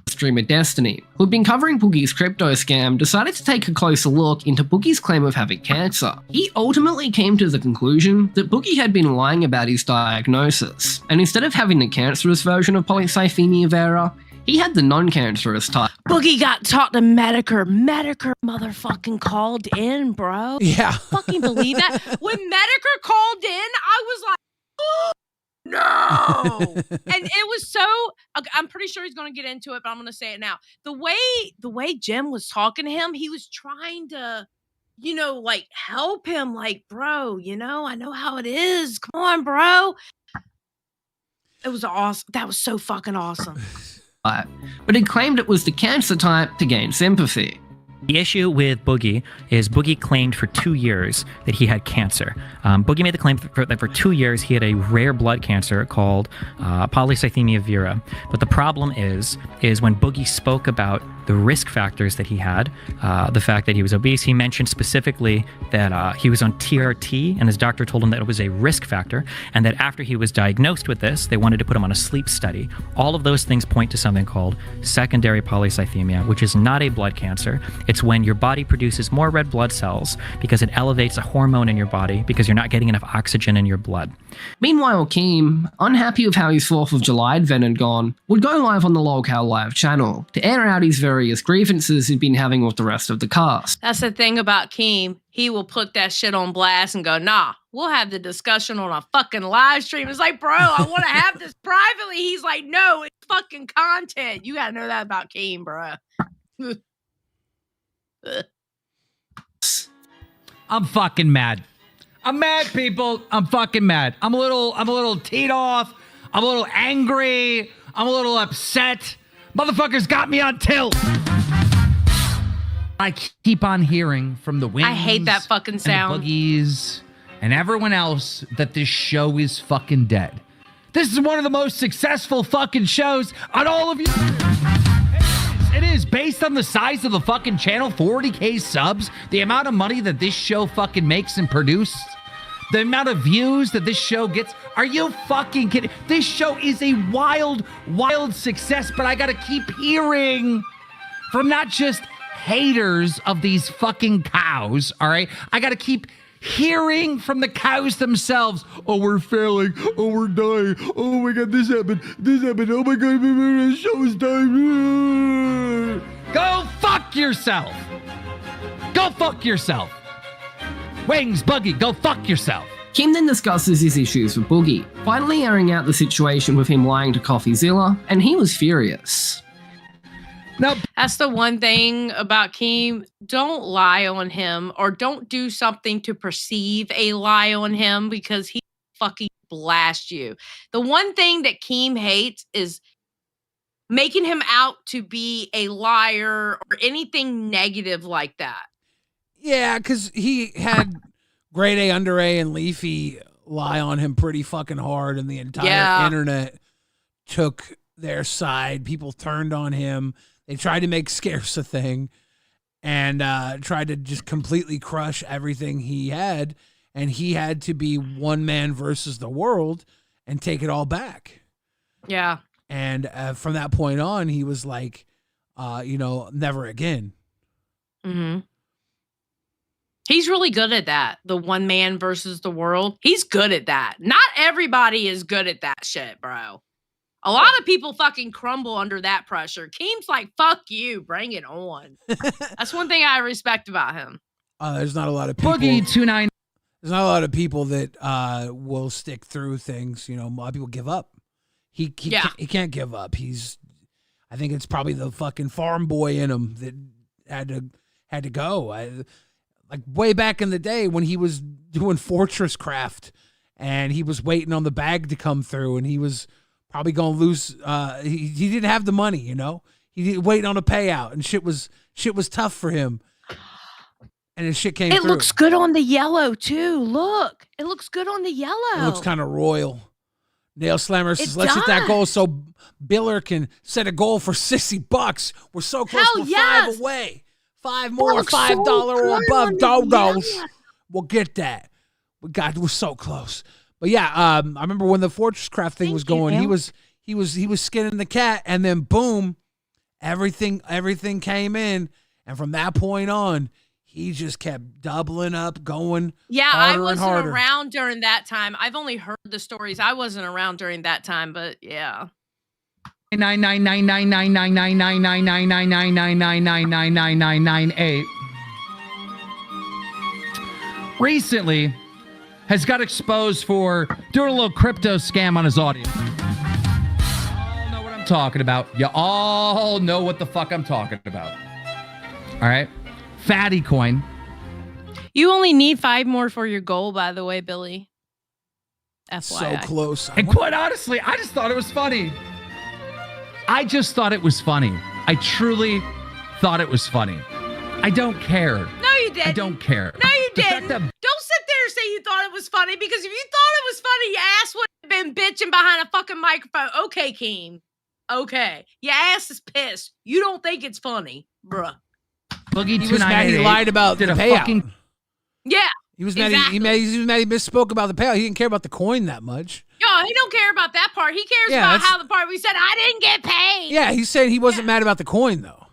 Streamer Destiny, who'd been covering Boogie's crypto scam, decided to take a closer look into Boogie's claim of having cancer. He ultimately came to the conclusion that Boogie had been lying about his diagnosis, and instead of having the cancerous version of polycythemia vera, he had the non-cancerous type. Boogie got talked to Medicare. Medicare motherfucking called in, bro. Yeah. Fucking believe that? When Medicare called in, I was like, oh, no. And it was so, I'm pretty sure he's going to get into it, but I'm going to say it now. The way Jim was talking to him, he was trying to, like help him, like, bro, I know how it is. Come on, bro. It was awesome. That was so fucking awesome. But he claimed it was the cancer type to gain sympathy. The issue with Boogie is Boogie claimed for 2 years that he had cancer. Boogie made the claim that for 2 years he had a rare blood cancer called polycythemia vera. But the problem is when Boogie spoke about the risk factors that he had, the fact that he was obese, he mentioned specifically that he was on TRT and his doctor told him that it was a risk factor and that after he was diagnosed with this, they wanted to put him on a sleep study. All of those things point to something called secondary polycythemia, which is not a blood cancer. It's when your body produces more red blood cells because it elevates a hormone in your body because you're not getting enough oxygen in your blood. Meanwhile, Keem, unhappy with how his 4th of July event had gone, would go live on the Lolcow Live channel to air out his various grievances he'd been having with the rest of the cast. That's the thing about Keem. He will put that shit on blast and go, nah, we'll have the discussion on a fucking live stream. It's like, bro, I want to have this privately. He's like, no, it's fucking content. You got to know that about Keem, bro. I'm fucking mad. I'm mad, people. I'm fucking mad. I'm a little teed off. I'm a little angry. I'm a little upset. Motherfuckers got me on tilt. I keep on hearing from the Wings. I hate that fucking sound. And the Boogies and everyone else that this show is fucking dead. This is one of the most successful fucking shows on all of you. It is based on the size of the fucking channel, 40K subs, the amount of money that this show fucking makes and produces, the amount of views that this show gets. Are you fucking kidding? This show is a wild, wild success, but I gotta keep hearing from not just haters of these fucking cows, all right? I gotta keep hearing from the cows themselves, oh, we're failing, oh, we're dying, oh my God, this happened, oh my God, the show is dying. Go fuck yourself. Go fuck yourself. Wings, Boogie, go fuck yourself. Keem then discusses his issues with Boogie, finally airing out the situation with him lying to CoffeeZilla, and he was furious. Nope. That's the one thing about Keem. Don't lie on him, or don't do something to perceive a lie on him, because he fucking blast you. The one thing that Keem hates is making him out to be a liar or anything negative like that. Yeah, because he had Grade A, Under A, and Leafy lie on him pretty fucking hard, and the entire internet took their side. People turned on him. They tried to make Scarce a thing and tried to just completely crush everything he had, and he had to be one man versus the world and take it all back. Yeah. And from that point on, he was like, never again. Mm-hmm. He's really good at that. The one man versus the world. He's good at that. Not everybody is good at that shit, bro. A lot of people fucking crumble under that pressure. Keem's like, fuck you, bring it on. That's one thing I respect about him. There's not a lot of people. Boogie 29. There's not a lot of people that will stick through things. You know, a lot of people give up. He can't give up. I think it's probably the fucking farm boy in him that had to go. Like way back in the day when he was doing Fortress Craft and he was waiting on the bag to come through, and he was probably going to lose. He didn't have the money, you know. He waiting on a payout, and shit was tough for him. And his shit came through. It looks good on the yellow too. Look, it looks good on the yellow. It looks kind of royal. Nail Slammer says, let's hit that goal so Biller can set a goal for $60. We're so close. We're 5 away. 5 more, $5 or above dogos. We'll get that. We're so close. But yeah, I remember when the Fortress Craft thing was going, he was skinning the cat, and then boom, everything came in, and from that point on, he just kept doubling up, going harder I wasn't and harder. around during that time. I've only heard the stories. I wasn't around during that time, but yeah. 9999999999999999998 recently has got exposed for doing a little crypto scam on his audience. You all know what I'm talking about. You all know what the fuck I'm talking about. All right. Fattycoin. You only need 5 more for your goal, by the way, Billy. FYI. So close. And quite honestly, I just thought it was funny. I truly thought it was funny. I don't care. No, you didn't. I don't care. No, you didn't. Don't sit there and say you thought it was funny, because if you thought it was funny, your ass would have been bitching behind a fucking microphone. Okay, Keem. Okay. Your ass is pissed. You don't think it's funny, bruh. Boogie He was mad he lied about the payout. Yeah. He was mad. Exactly. He mad he misspoke about the payout. He didn't care about the coin that much. Yo, he don't care about that part. He cares about how the part we said I didn't get paid. Yeah, he's saying he wasn't mad about the coin though.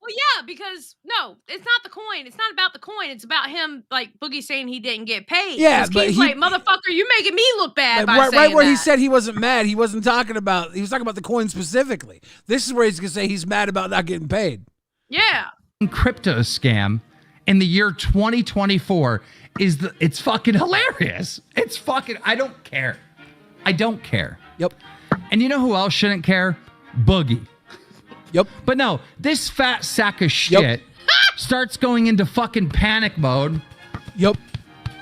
Well, yeah, because no, it's not the coin. It's not about the coin. It's about him, like Boogie saying he didn't get paid. Yeah, but he's like, motherfucker, you making me look bad by saying right where that. he said he wasn't mad, he was talking about the coin specifically. This is where he's gonna say he's mad about not getting paid. Yeah. Crypto scam in the year 2024 it's fucking hilarious. It's fucking, I don't care. Yep. And you know who else shouldn't care? Boogie. Yep. But no, this fat sack of shit starts going into fucking panic mode. Yep.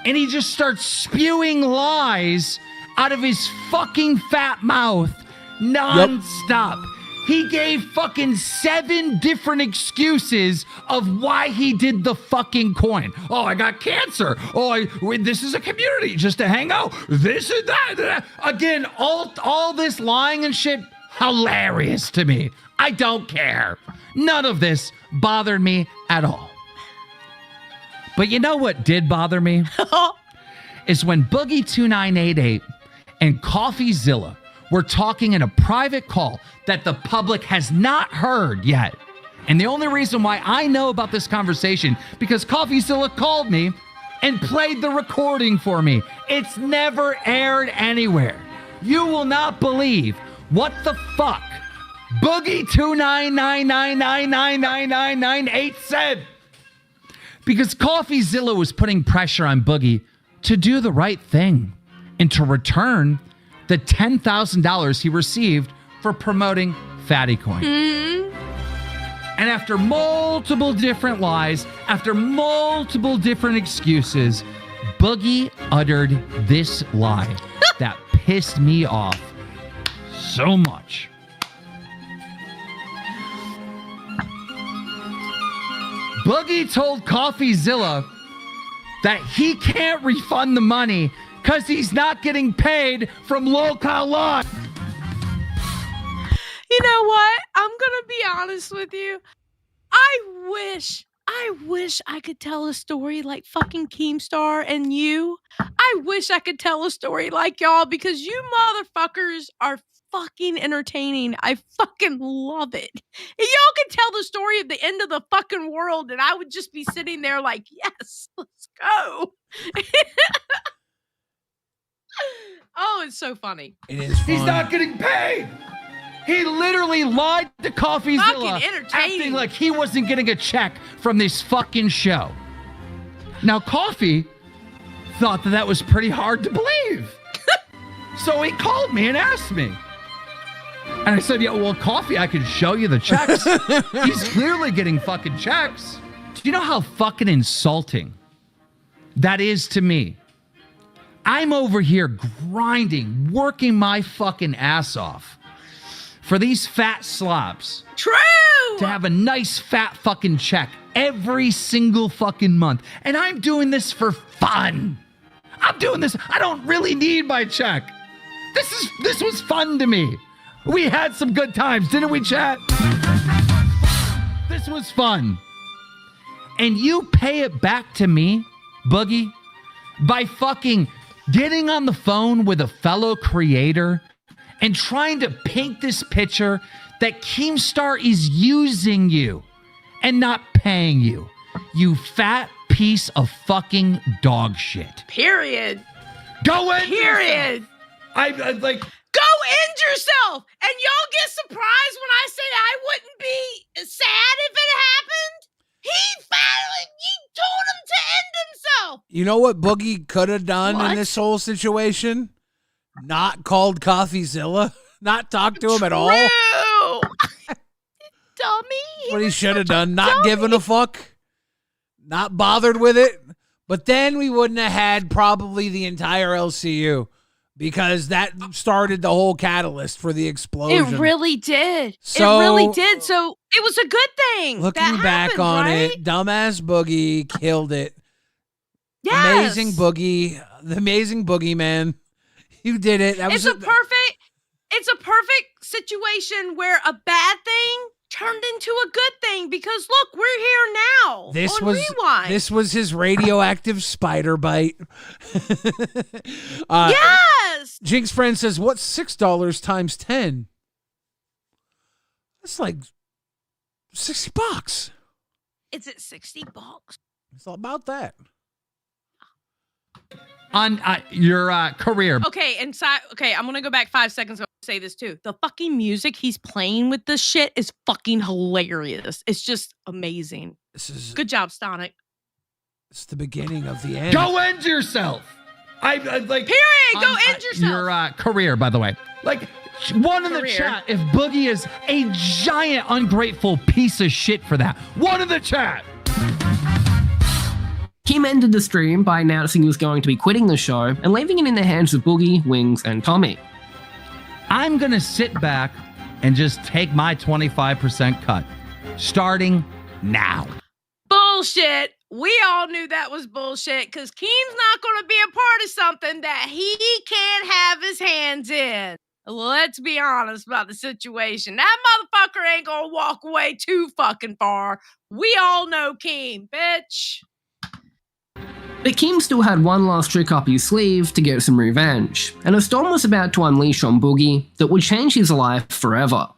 And he just starts spewing lies out of his fucking fat mouth nonstop. He gave fucking 7 different excuses of why he did the fucking coin. Oh, I got cancer. Oh, this is a community just to hang out. This and that. Again, all this lying and shit, hilarious to me. I don't care. None of this bothered me at all. But you know what did bother me? Is when Boogie 2988 and CoffeeZilla were talking in a private call that the public has not heard yet. And the only reason why I know about this conversation, because CoffeeZilla called me and played the recording for me. It's never aired anywhere. You will not believe what the fuck Boogie 29999999998 said. Because CoffeeZilla was putting pressure on Boogie to do the right thing and to return the $10,000 he received for promoting Fattycoin. And after multiple different lies, after multiple different excuses, Boogie uttered this lie that pissed me off so much. Boogie told CoffeeZilla that he can't refund the money because he's not getting paid from Lolcow Law. You know what? I'm gonna be honest with you. I wish I could tell a story like fucking Keemstar and you. I wish I could tell a story like y'all because you motherfuckers are fucking entertaining. I fucking love it. And y'all could tell the story of the end of the fucking world and I would just be sitting there like, yes, let's go. Oh, it's so funny. It is fun. He's not getting paid. He literally lied to CoffeeZilla, acting like he wasn't getting a check from this fucking show. Now, Coffee thought that was pretty hard to believe. So he called me and asked me. And I said, yeah, well, Coffee, I can show you the checks. He's clearly getting fucking checks. Do you know how fucking insulting that is to me? I'm over here grinding, working my fucking ass off for these fat slobs. True! To have a nice fat fucking check every single fucking month. And I'm doing this for fun. I'm doing this. I don't really need my check. This was fun to me. We had some good times, didn't we, chat? This was fun. And you pay it back to me, Boogie, by fucking getting on the phone with a fellow creator and trying to paint this picture that Keemstar is using you and not paying you. You fat piece of fucking dog shit. Period. Go in. Period. I like. Go end yourself. And y'all get surprised when I say I wouldn't be sad if it happened. He told him to end himself. You know what Boogie could have done in this whole situation? Not called CoffeeZilla. Not talked to him at all. Dummy. What he should have done. Not given a fuck. Not bothered with it. But then we wouldn't have had probably the entire LCU. Because that started the whole catalyst for the explosion. It really did. So, it really did. So it was a good thing. Looking back on it, dumbass Boogie killed it. Yes. Amazing Boogie. The amazing Boogeyman. You did it. It's a perfect situation where a bad thing turned into a good thing because look, we're here now. This on was Rewind. This was his radioactive spider bite. Yes. Jinx friend says, "What's $6 times 10?" That's like $60. Is it $60? It's all about that. On your career. Okay, I'm gonna go back 5 seconds and say this too. The fucking music he's playing with this shit is fucking hilarious. It's just amazing. Good job, Stonic. It's the beginning of the end. Go end yourself. I like. Period. Go end yourself. Your career, by the way. Like one in the chat. If Boogie is a giant ungrateful piece of shit for that. One in the chat. Kim ended the stream by announcing he was going to be quitting the show and leaving it in the hands of Boogie, Wings, and Tommy. I'm going to sit back and just take my 25% cut, starting now. Bullshit. We all knew that was bullshit because Keem's not going to be a part of something that he can't have his hands in. Let's be honest about the situation. That motherfucker ain't going to walk away too fucking far. We all know Keem, bitch. But Kim still had one last trick up his sleeve to get some revenge, and a storm was about to unleash on Boogie that would change his life forever.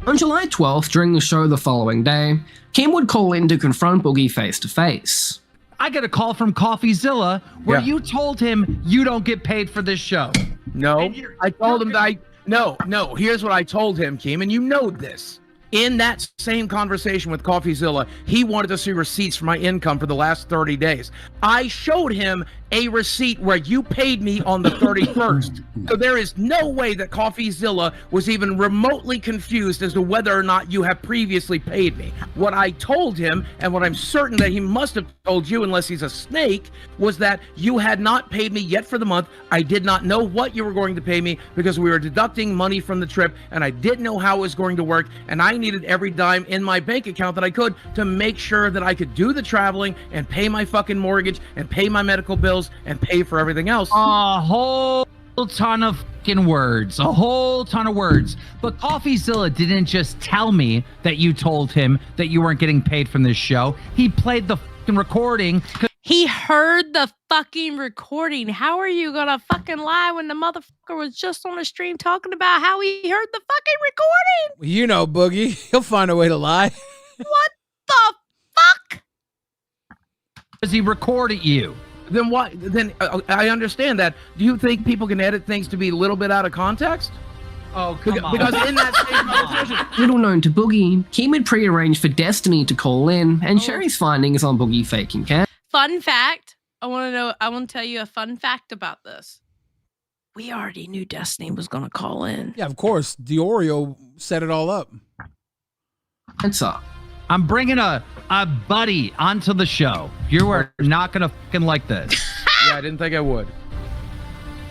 On July 12th, during the show the following day, Kim would call in to confront Boogie face to face. I get a call from CoffeeZilla where you told him you don't get paid for this show. No, I told him that No, here's what I told him, Keem, and you know this. In that same conversation with CoffeeZilla, he wanted to see receipts for my income for the last 30 days. I showed him a receipt where you paid me on the 31st. So there is no way that CoffeeZilla was even remotely confused as to whether or not you have previously paid me. What I told him, and what I'm certain that he must have told you, unless he's a snake, was that you had not paid me yet for the month. I did not know what you were going to pay me because we were deducting money from the trip, and I didn't know how it was going to work, and I needed every dime in my bank account that I could to make sure that I could do the traveling and pay my fucking mortgage and pay my medical bills and pay for everything else. A whole ton of fucking words. A whole ton of words. But CoffeeZilla didn't just tell me that you told him that you weren't getting paid from this show. He played the fucking recording. He heard the fucking recording. How are you gonna fucking lie when the motherfucker was just on a stream talking about how he heard the fucking recording? You know, Boogie. He'll find a way to lie. What the fuck? Because he recorded you. Then why? Then I understand that. Do you think people can edit things to be a little bit out of context? Oh, come on. Because in that same conversation, Little known to Boogie, Keem had prearranged for Destiny to call in and share his findings on Boogie faking cat. Fun fact. I want to tell you a fun fact about this. We already knew Destiny was going to call in. Yeah, of course. Diorio set it all up. What's up? I'm bringing a buddy onto the show. You are not going to fucking like this. Yeah, I didn't think I would.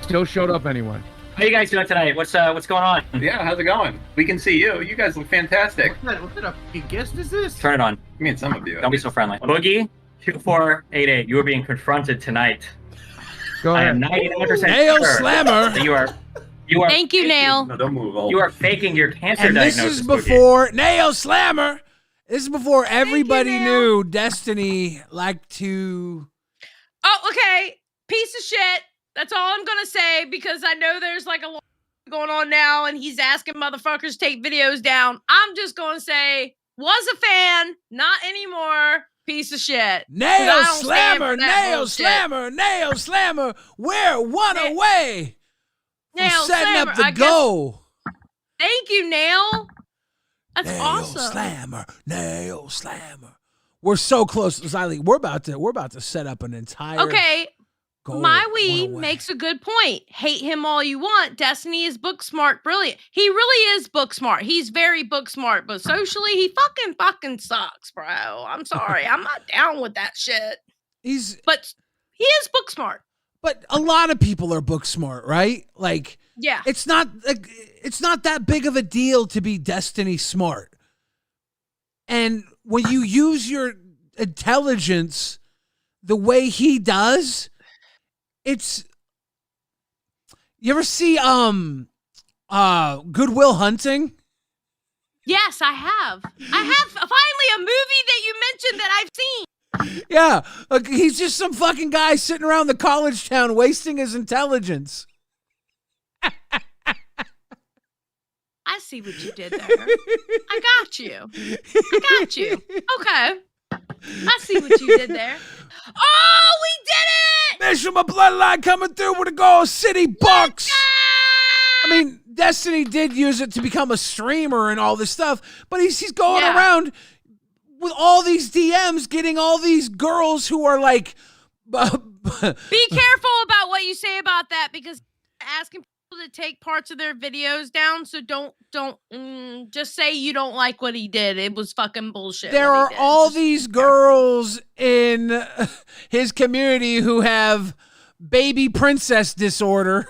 Still showed up anyway. How you guys doing tonight? What's going on? Yeah, how's it going? We can see you. You guys look fantastic. What kind of guest is this? Turn it on. I mean, some of you. Don't be so friendly. Boogie, 2488. You are being confronted tonight. Go I ahead. am 99% Nail sure slammer. that you are. Thank you, Nail. No, don't move. You are faking your cancer And this diagnosis. is before Nail Slammer. This is before everybody knew Destiny liked to. Oh, okay. Piece of shit. That's all I'm going to say because I know there's like a lot going on now and he's asking motherfuckers to take videos down. I'm just going to say, was a fan, not anymore. Piece of shit. Nail Slammer, Nail Slammer, Nail Slammer. We're one away from Nail setting Slammer, up the I guess- goal. Thank you, Nail. That's Nail awesome. Slammer, Nail Slammer. We're so close, Xylee. We're about to set up an entire. Okay. goal My one weed away. makes a good point. Hate him all you want. Destiny is book smart, brilliant. He really is book smart. He's very book smart, but socially, he fucking sucks, bro. I'm sorry. I'm not down with that shit. But he is book smart. But a lot of people are book smart, right? Like, Yeah. it's not that big of a deal to be Destiny smart. And when you use your intelligence the way he does, it's. You ever see Good Will Hunting? Yes, I have. I have finally a movie that you mentioned that I've seen. Yeah, like he's just some fucking guy sitting around the college town wasting his intelligence. I see what you did there. I got you. Okay. I see what you did there. Oh, we did it! Mission, my bloodline coming through with a gold city bucks. I mean, Destiny did use it to become a streamer and all this stuff, but he's going around with all these DMs, getting all these girls who are like. Be careful about what you say about that because asking people to take parts of their videos down. So don't just say you don't like what he did. It was fucking bullshit. There are all these girls in his community who have baby princess disorder,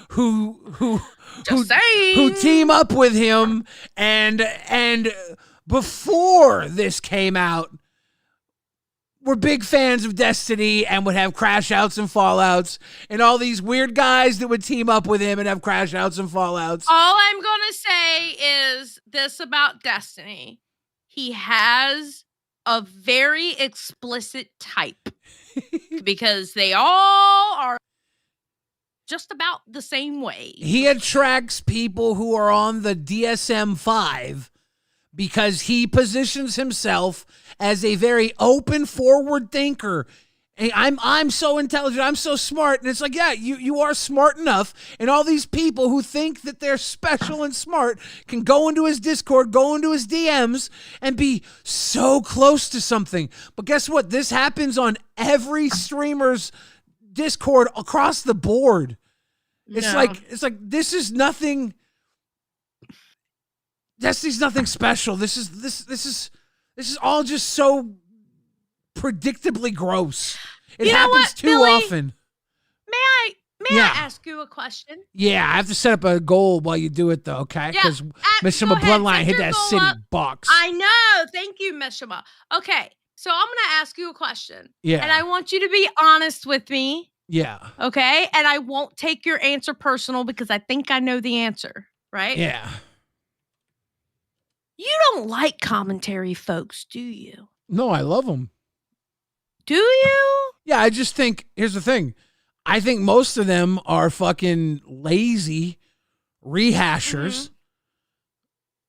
who team up with him, and before this came out, we're big fans of Destiny and would have crash outs and fallouts, and all these weird guys that would team up with him and have crash outs and fallouts. All I'm gonna say is this about Destiny. He has a very explicit type because they all are just about the same way. He attracts people who are on the DSM-5 because he positions himself as a very open, forward thinker Hey, I'm so intelligent. I'm so smart. And it's like, yeah, you are smart enough. And all these people who think that they're special and smart can go into his Discord, go into his DMs, and be so close to something. But guess what? This happens on every streamer's Discord across the board. It's like this is nothing. Destiny's nothing special. This is all just so predictably gross. It happens too often. May I ask you a question? Yeah, I have to set up a goal while you do it, though, okay? Because Mishima Bloodline hit that city box. I know. Thank you, Mishima. Okay, so I'm going to ask you a question. Yeah. And I want you to be honest with me. Yeah. Okay? And I won't take your answer personal because I think I know the answer, right? Yeah. You don't like commentary folks, do you? No, I love them. Do you? Yeah, I just think, here's the thing. I think most of them are fucking lazy rehashers. Mm-hmm.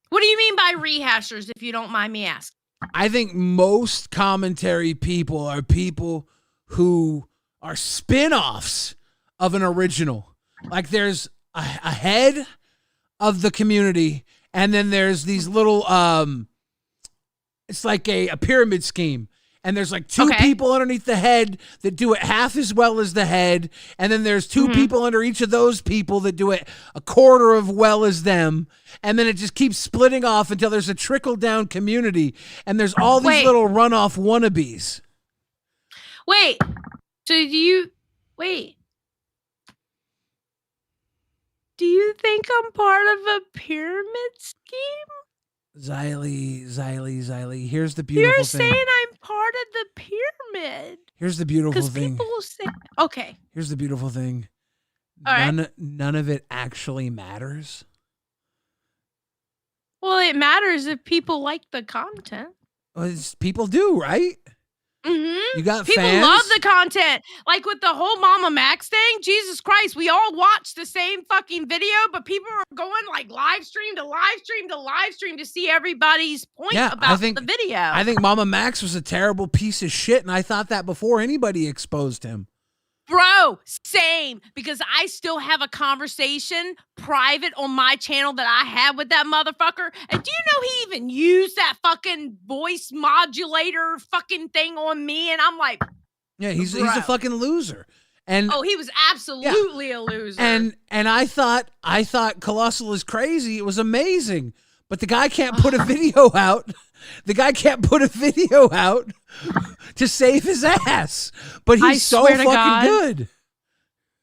What do you mean by rehashers, if you don't mind me asking? I think most commentary people are people who are spin-offs of an original. Like there's a head of the community, and then there's these little, it's like a pyramid scheme. And there's like two people underneath the head that do it half as well as the head. And then there's two people under each of those people that do it a quarter of well as them. And then it just keeps splitting off until there's a trickle-down community. And there's all these little runoff wannabes. Wait. So do you think I'm part of a pyramid scheme? Xylee. Here's the beautiful You're thing. saying I'm part of the pyramid. Here's the beautiful thing. People say, okay. Here's the beautiful thing. All right. None of it actually matters. Well, it matters if people like the content. Well, people do, right? Mm-hmm. You got people fans? love the content. Like with the whole Mama Max thing, Jesus Christ, we all watch the same fucking video, but people are going like live stream to live stream to live stream to see everybody's point about the video. I think Mama Max was a terrible piece of shit, and I thought that before anybody exposed him. Bro, same, because I still have a conversation private on my channel that I had with that motherfucker. And do you know he even used that fucking voice modulator fucking thing on me? And I'm like, yeah, he's a fucking loser. And he was absolutely a loser. And I thought Colossal is crazy. It was amazing. But the guy can't put a video out. The guy can't put a video out to save his ass. But he's so fucking good.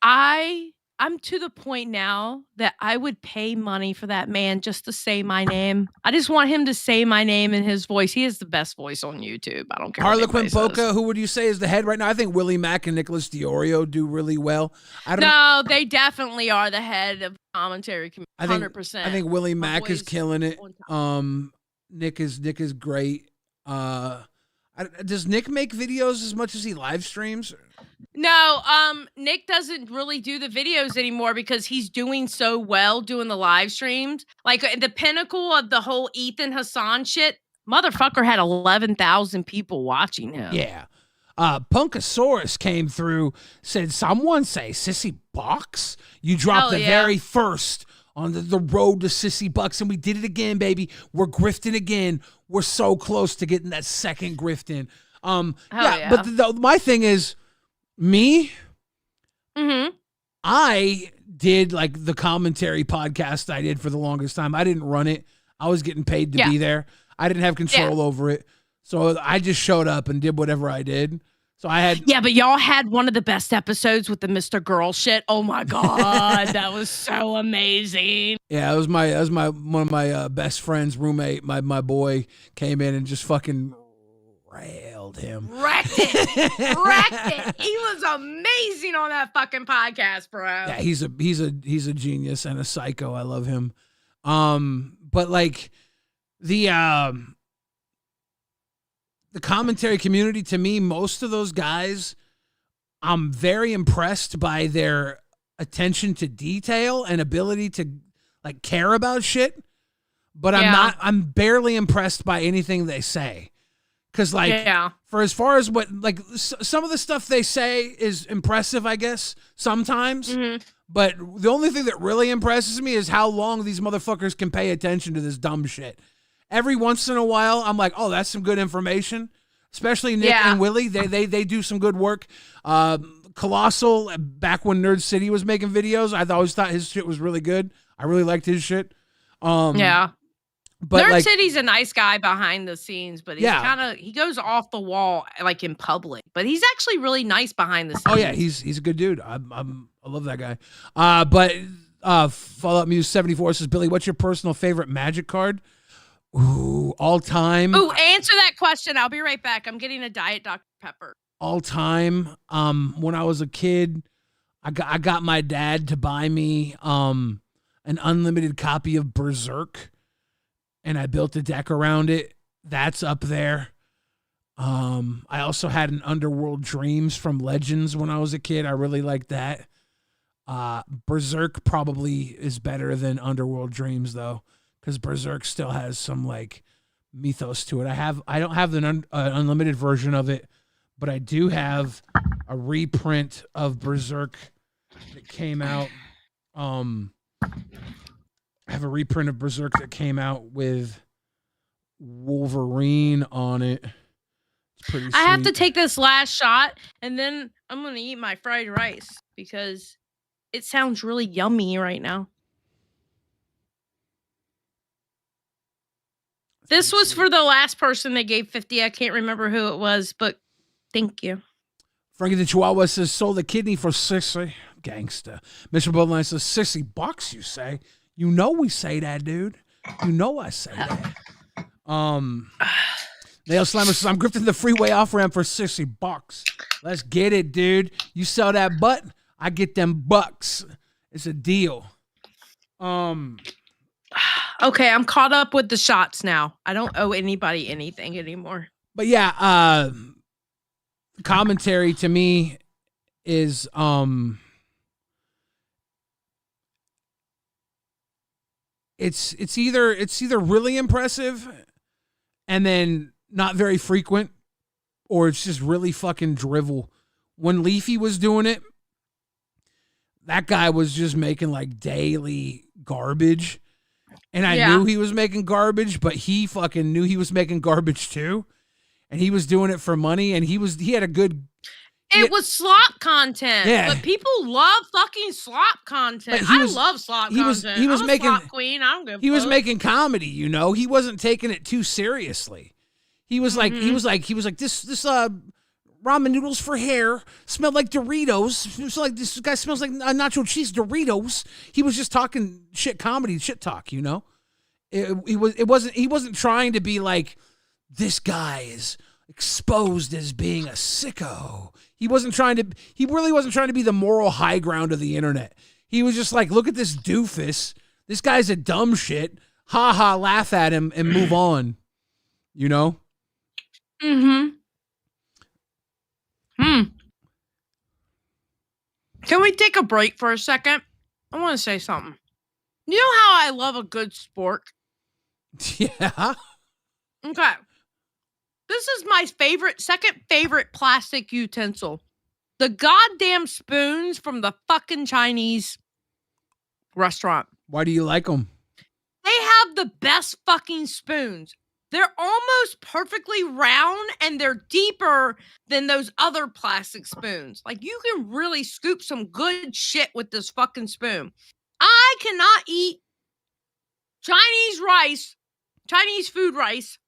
I'm to the point now that I would pay money for that man just to say my name. I just want him to say my name in his voice. He has the best voice on YouTube. I don't care. Harlequin Boca, who would you say is the head right now? I think Willie Mack and Nicholas Diorio do really well. No, they definitely are the head of commentary. 100%. I think Willie Mack is killing it. Nick is great. Does Nick make videos as much as he live streams? No, Nick doesn't really do the videos anymore because he's doing so well doing the live streams. Like the pinnacle of the whole Ethan Hassan shit, motherfucker had 11,000 people watching him. Yeah. Punkosaurus came through, said, someone say Sissy Box? You dropped the very first on the road to Sissy Bucks, and we did it again, baby. We're grifting again. We're so close to getting that second grift in. But my thing is, me, I did like the commentary podcast I did for the longest time. I didn't run it. I was getting paid to be there. I didn't have control over it. So I just showed up and did whatever I did. So I had but y'all had one of the best episodes with the Mr. Girl shit. Oh my god, that was so amazing. Yeah, one of my best friends, roommate, my boy came in and just fucking railed him. Wrecked it. He was amazing on that fucking podcast, bro. Yeah, he's a genius and a psycho. I love him. But like the commentary community, to me, most of those guys, I'm very impressed by their attention to detail and ability to like care about shit. But I'm barely impressed by anything they say. Because, like, for as far as what, like, some of the stuff they say is impressive, I guess, sometimes. But the only thing that really impresses me is how long these motherfuckers can pay attention to this dumb shit. Every once in a while, I'm like, oh, that's some good information. Especially Nick and Willie. They do some good work. Colossal, back when Nerd City was making videos, I always thought his shit was really good. I really liked his shit. But Nerd City's a nice guy behind the scenes, but he goes off the wall like in public. But he's actually really nice behind the scenes. Oh yeah, he's a good dude. I love that guy. But Fallout Muse 74 says, Billy, what's your personal favorite Magic card? Ooh, all time. Ooh, answer that question. I'll be right back. I'm getting a Diet Dr. Pepper. All time. When I was a kid, I got my dad to buy me an unlimited copy of Berserk. And I built a deck around it. That's up there. I also had an Underworld Dreams from Legends when I was a kid. I really liked that. Berserk probably is better than Underworld Dreams, though, because Berserk still has some, like, mythos to it. I don't have the unlimited version of it, but I do have a reprint of Berserk that came out. I have a reprint of Berserk that came out with Wolverine on it. It's pretty sweet. I have to take this last shot, and then I'm going to eat my fried rice because it sounds really yummy right now. This was for the last person that gave 50. I can't remember who it was, but thank you. Frankie the Chihuahua says, sold a kidney for 60. Gangsta. Mr. Bloodline says, $60, you say? You know we say that, dude. You know I say that. Nail Slammer says, I'm grifting the freeway off-ramp for $60. Let's get it, dude. You sell that butt, I get them bucks. It's a deal. Okay, I'm caught up with the shots now. I don't owe anybody anything anymore. But yeah, commentary to me is it's either really impressive and then not very frequent, or it's just really fucking drivel. When Leafy was doing it, that guy was just making like daily garbage. And I knew he was making garbage, but he fucking knew he was making garbage too. And he was doing it for money, and he had a good... It was slop content. Yeah. But people love fucking slop content. I love slop content. He was I'm making, a slop queen. I don't give a He was fuck. making comedy, you know. He wasn't taking it too seriously. He was like, this ramen noodles for hair smelled like Doritos. It was like, this guy smells like nacho cheese Doritos. He was just talking shit comedy, shit talk, you know. He wasn't trying to be like, this guy is exposed as being a sicko. He really wasn't trying to be the moral high ground of the internet. He was just like, look at this doofus. This guy's a dumb shit. Ha ha, laugh at him and move on. You know? Can we take a break for a second? I want to say something. You know how I love a good spork? Yeah. Okay. This is my second favorite plastic utensil. The goddamn spoons from the fucking Chinese restaurant. Why do you like them? They have the best fucking spoons. They're almost perfectly round, and they're deeper than those other plastic spoons. Like, you can really scoop some good shit with this fucking spoon. I cannot eat Chinese food rice,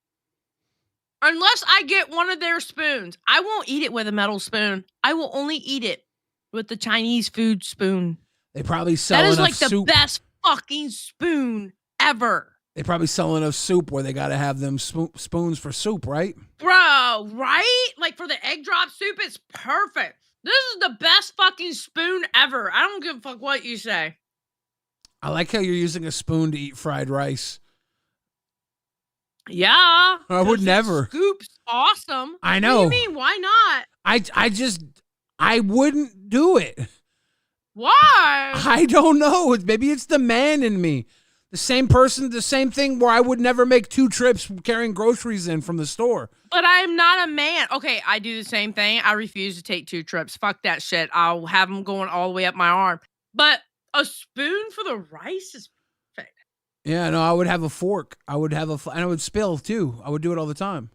unless I get one of their spoons. I won't eat it with a metal spoon. I will only eat it with the Chinese food spoon. They probably sell enough soup. That is like soup. the best fucking spoon ever. They probably sell enough soup where they got to have them spoons for soup, right? Bro, right? Like for the egg drop soup, it's perfect. This is the best fucking spoon ever. I don't give a fuck what you say. I like how you're using a spoon to eat fried rice. Yeah. I would never. Scoop's awesome. I know. What do you mean? Why not? I wouldn't do it. Why? I don't know. Maybe it's the man in me. The same person, the same thing where I would never make 2 trips carrying groceries in from the store. But I'm not a man. Okay, I do the same thing. I refuse to take 2 trips. Fuck that shit. I'll have them going all the way up my arm. But a spoon for the rice is perfect. Yeah, no, I would have a fork. And I would spill too. I would do it all the time.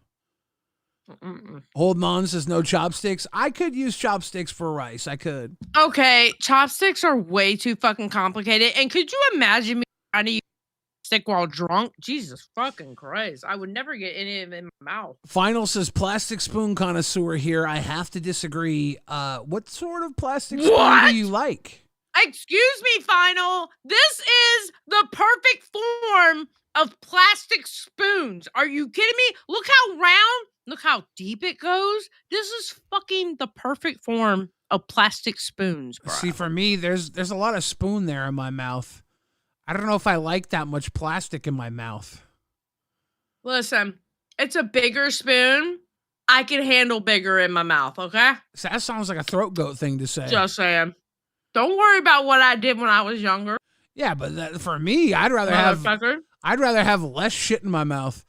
Hold on says no chopsticks. I could use chopsticks for rice. I could. Okay, chopsticks are way too fucking complicated. And could you imagine me trying to use a stick while drunk? Jesus fucking Christ. I would never get any of it in my mouth. Final says plastic spoon connoisseur here. I have to disagree. What sort of plastic spoon do you like? Excuse me, Final. This is the perfect form of plastic spoons. Are you kidding me? Look how round, look how deep it goes. This is fucking the perfect form of plastic spoons, bro. See, for me, there's a lot of spoon there in my mouth. I don't know if I like that much plastic in my mouth. Listen, it's a bigger spoon. I can handle bigger in my mouth, okay? So that sounds like a throat goat thing to say. Just saying. Don't worry about what I did when I was younger. Yeah, but for me, I'd rather have less shit in my mouth.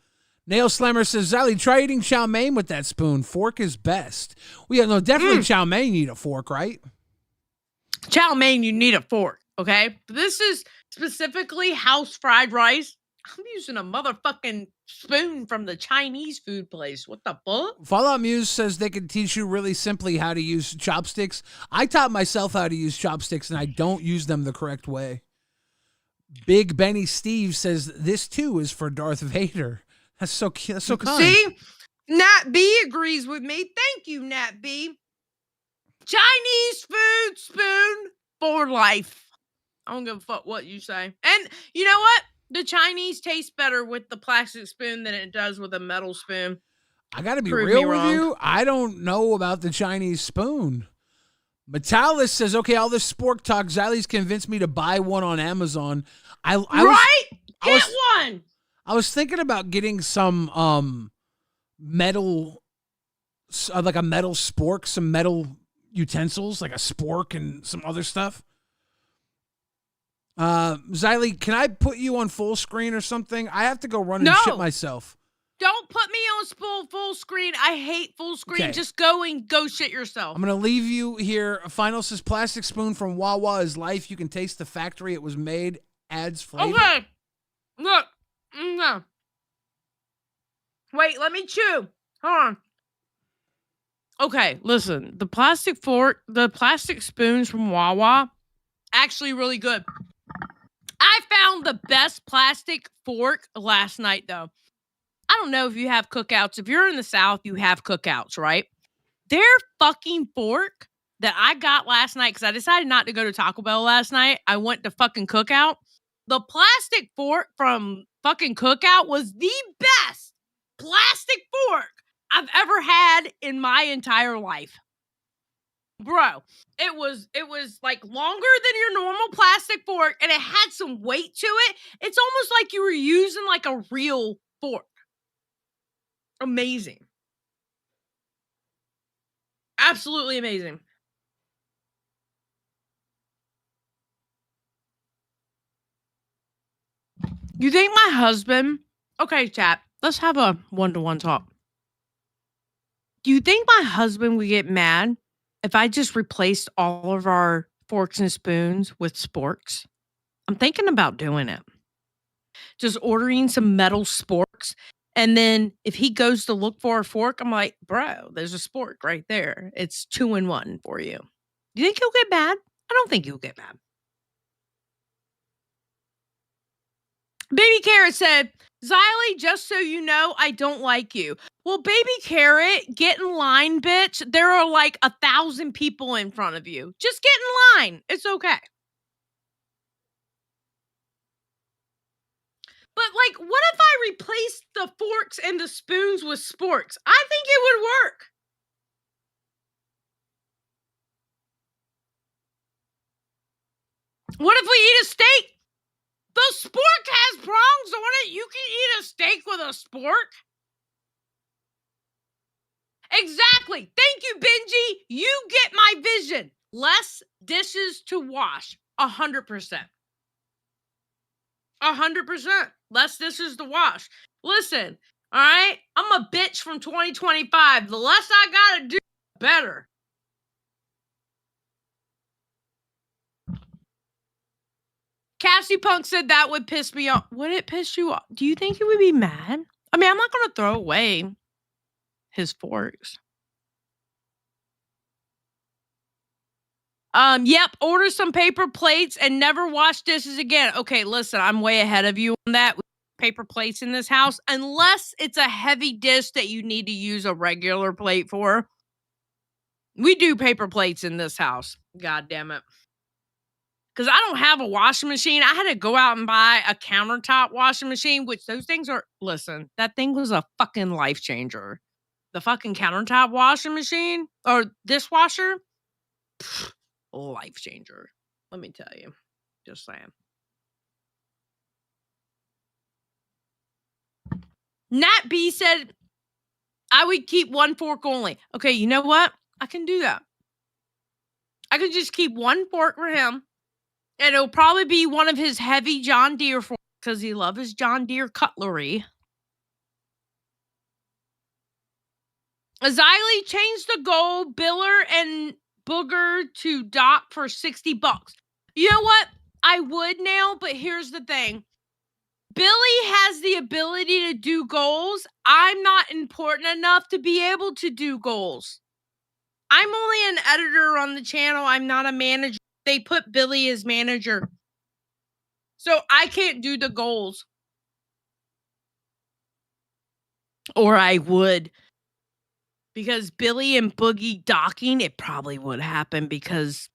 Nail Slammer says, Zally, try eating chow mein with that spoon. Fork is best. Well, yeah, no, definitely chow mein, you need a fork, right? Chow mein, you need a fork, okay? This is specifically house fried rice. I'm using a motherfucking spoon from the Chinese food place. What the fuck? Fallout Muse says they can teach you really simply how to use chopsticks. I taught myself how to use chopsticks, and I don't use them the correct way. Big Benny Steve says this too is for Darth Vader. That's so cute. That's so kind. See, Nat B agrees with me. Thank you, Nat B. Chinese food spoon for life. I don't give a fuck what you say. And you know what? The Chinese taste better with the plastic spoon than it does with a metal spoon. I got to be real with you. I don't know about the Chinese spoon. Metalis says, okay, all this spork talk, Ziley's convinced me to buy one on Amazon. Get one! I was thinking about getting some metal, like a metal spork, some metal utensils, like a spork and some other stuff. Ziley, can I put you on full screen or something? I have to go run and shit myself. Don't put me on full screen. I hate full screen. Okay. Just go shit yourself. I'm going to leave you here. Final says plastic spoon from Wawa is life. You can taste the factory it was made. Adds flavor. Okay. Look. No. Wait, let me chew. Hold on. Okay, listen. The plastic spoons from Wawa, actually really good. I found the best plastic fork last night, though. I don't know if you have cookouts. If you're in the South, you have cookouts, right? Their fucking fork that I got last night, because I decided not to go to Taco Bell last night. I went to fucking cookout. The plastic fork from fucking cookout was the best plastic fork I've ever had in my entire life. Bro, it was like longer than your normal plastic fork, and it had some weight to it. It's almost like you were using like a real fork. Amazing. Absolutely amazing. You think my husband... Okay, chat, let's have a one-to-one talk. Do you think my husband would get mad if I just replaced all of our forks and spoons with sporks? I'm thinking about doing it. Just ordering some metal sporks. And then if he goes to look for a fork, I'm like, bro, there's a spork right there. It's 2-in-1 for you. Do you think he'll get mad? I don't think he'll get mad. Baby Carrot said, Ziley, just so you know, I don't like you. Well, Baby Carrot, get in line, bitch. There are like 1,000 people in front of you. Just get in line. It's okay. But like, what if I replaced the forks and the spoons with sporks? I think it would work. What if we eat a steak? The spork has prongs on it. You can eat a steak with a spork. Exactly. Thank you, Benji. You get my vision. Less dishes to wash. 100%. 100%. Less dishes to wash. Listen, all right? I'm a bitch from 2025. The less I gotta do, the better. Cassie Punk said that would piss me off. Would it piss you off? Do you think he would be mad? I mean, I'm not going to throw away his forks. Yep, order some paper plates and never wash dishes again. Okay, listen, I'm way ahead of you on that. Paper plates in this house, unless it's a heavy dish that you need to use a regular plate for. We do paper plates in this house. God damn it. Because I don't have a washing machine. I had to go out and buy a countertop washing machine, which those things are, listen, that thing was a fucking life changer. The fucking countertop washing machine or dishwasher, life changer. Let me tell you. Just saying. Nat B said, I would keep one fork only. Okay, you know what? I can do that. I could just keep one fork for him. And it'll probably be one of his heavy John Deere forks because he loves his John Deere cutlery. Aziley changed the goal, Biller and Booger to Doc for $60. You know what? I would now, but here's the thing. Billy has the ability to do goals. I'm not important enough to be able to do goals. I'm only an editor on the channel. I'm not a manager. They put Billy as manager. So I can't do the goals. Or I would. Because Billy and Boogie docking, it probably would happen because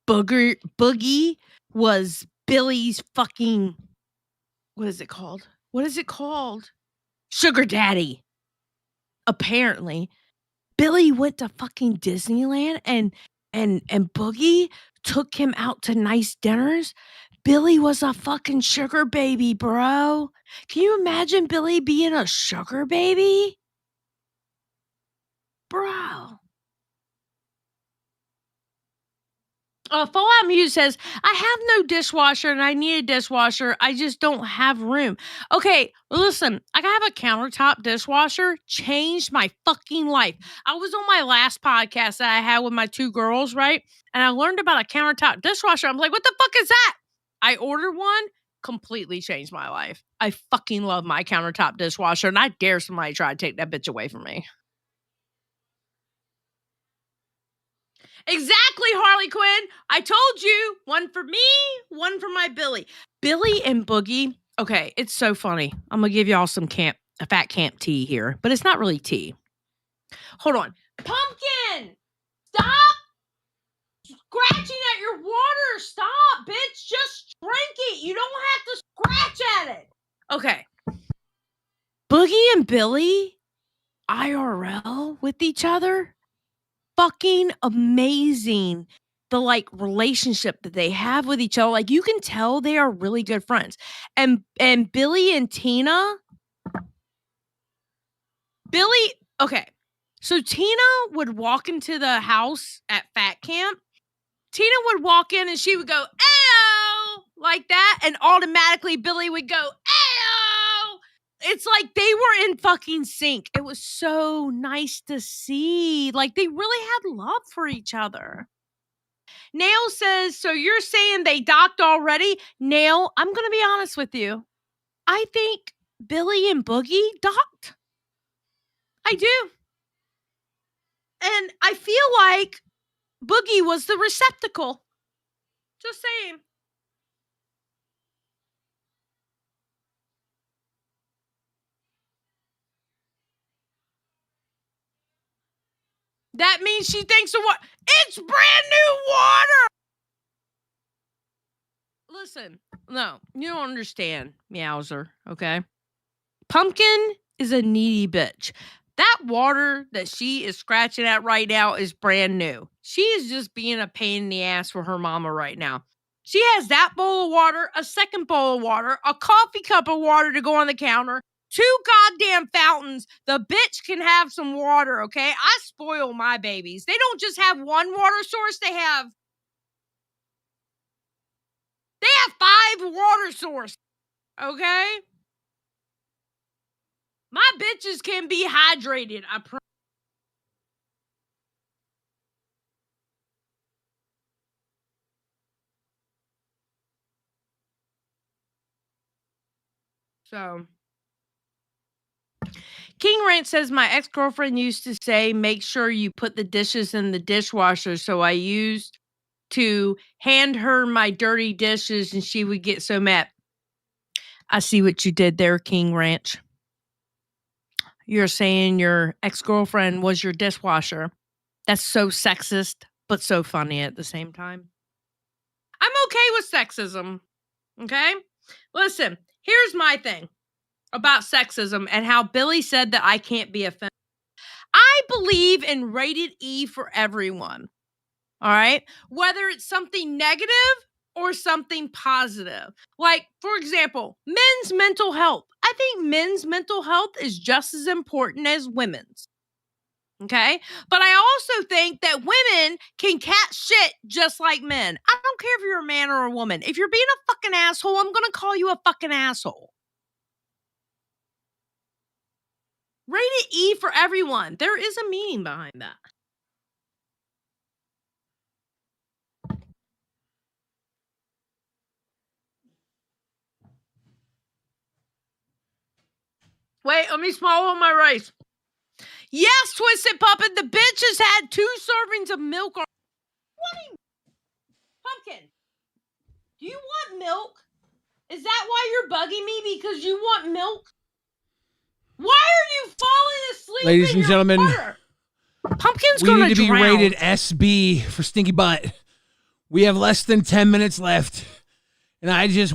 Boogie was Billy's fucking, what is it called? What is it called? Sugar daddy. Apparently. Billy went to fucking Disneyland and Boogie took him out to nice dinners. Billy was a fucking sugar baby, bro. Can you imagine Billy being a sugar baby? Bro. Fallout Muse says, I have no dishwasher and I need a dishwasher. I just don't have room. Okay, listen, I have a countertop dishwasher. Changed my fucking life. I was on my last podcast that I had with my two girls, right? And I learned about a countertop dishwasher. I'm like, what the fuck is that? I ordered one. Completely changed my life. I fucking love my countertop dishwasher and I dare somebody try to take that bitch away from me. Exactly, Harley Quinn. I told you, one for me, one for my Billy. Billy and Boogie. Okay, it's so funny. I'm gonna give y'all some a fat camp tea here, but it's not really tea. Hold on. Pumpkin! Stop scratching at your water. Stop, bitch. Just drink it. You don't have to scratch at it. Okay. Boogie and Billy, IRL with each other. Fucking amazing. The like relationship that they have with each other. Like you can tell they are really good friends. And Billy and Tina. Billy, okay. So Tina would walk into the house at Fat Camp. Tina would walk in and she would go, "Ayo!" like that. And automatically Billy would go, "Ayo!" It's like they were in fucking sync. It was so nice to see. Like they really had love for each other. Nail says, so you're saying they docked already? Nail, I'm going to be honest with you. I think Billy and Boogie docked. I do. And I feel like Boogie was the receptacle. Just saying. That means she thinks of what? It's brand new water! Listen, no, you don't understand, Meowser, okay? Pumpkin is a needy bitch. That water that she is scratching at right now is brand new. She is just being a pain in the ass for her mama right now. She has that bowl of water, a second bowl of water, a coffee cup of water to go on the counter, 2 goddamn fountains. The bitch can have some water, okay? I spoil my babies. They don't just have one water source. They have 5 water water source. Okay? My bitches can be hydrated. I promise. So, King Rant says, my ex-girlfriend used to say, make sure you put the dishes in the dishwasher. So I used to hand her my dirty dishes and she would get so mad. I see what you did there, King Ranch. You're saying your ex-girlfriend was your dishwasher. That's so sexist, but so funny at the same time. I'm okay with sexism. Okay? Listen, here's my thing about sexism and how Billy said that I can't be offended. I believe in rated E for everyone. All right? Whether it's something negative or something positive. Like, for example, men's mental health. I think men's mental health is just as important as women's. Okay? But I also think that women can cat shit just like men. I don't care if you're a man or a woman. If you're being a fucking asshole, I'm going to call you a fucking asshole. Rated E for everyone. There is a meaning behind that. Wait, let me swallow my rice. Yes, Twisted Puppet, the bitch has had 2 servings of milk. What? Pumpkin, do you want milk? Is that why you're bugging me? Because you want milk? Why are you falling asleep? Ladies and gentlemen, Pumpkin's we gonna need to be drown. rated SB for Stinky Butt. We have less than 10 minutes left, and I just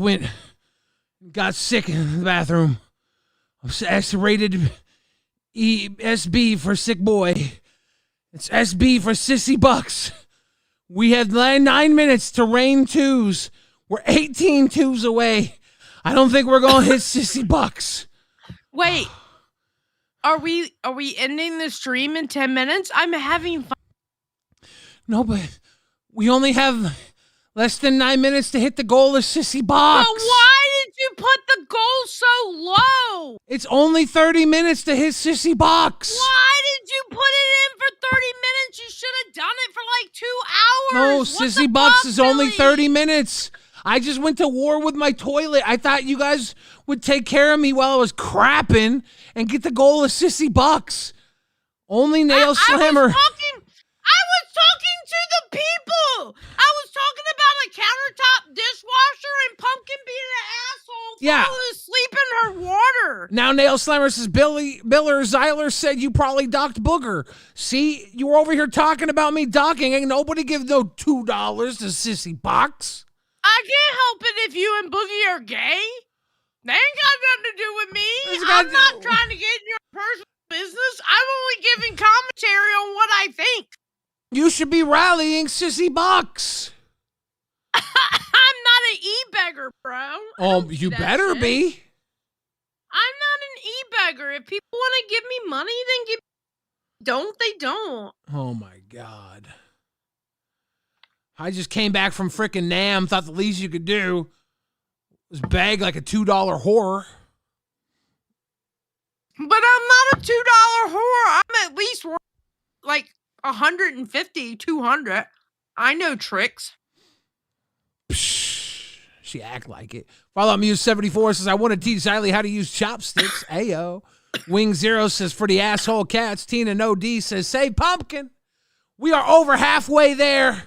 got sick in the bathroom. S-rated SB for sick boy. It's SB for sissy bucks. We have 9 minutes to rain 2s. We're 18 2s away. I don't think we're going to hit sissy bucks. Wait, are we ending the stream in 10 minutes? I'm having fun. No, but we only have less than 9 minutes to hit the goal of sissy bucks. But why did you put the goal so low? It's only 30 minutes to hit sissy bucks. Why did you put it in for 30 minutes? You should have done it for like 2 hours. No, What sissy the bucks fuck, is only Billy? 30 minutes. I just went to war with my toilet. I thought you guys would take care of me while I was crapping and get the goal of sissy bucks. Only Nail Slammer. I was talking to the people. I was talking about a countertop dishwasher and Pumpkin being an asshole falling asleep in her water. Now Nail Slammer says, Biller Zyler said you probably docked Booger. See, you were over here talking about me docking. Ain't nobody give no $2 to sissy box. I can't help it if you and Boogie are gay. They ain't got nothing to do with me. I'm not trying to get in your personal business. I'm only giving commentary on what I think. You should be rallying sissy box. I'm not an e-beggar, bro. Oh, you better be. I'm not an e-beggar. If people want to give me money, then give me. Don't, they don't. Oh, my God. I just came back from frickin' Nam. Thought the least you could do was beg like a $2 whore. But I'm not a $2 whore. I'm at least worth like 150, 200. I know tricks. She act like it. Follow Muse 74 says, I want to teach Xylee how to use chopsticks. Ayo. Wing Zero says, for the asshole cats. Tina No D says, say pumpkin. We are over halfway there.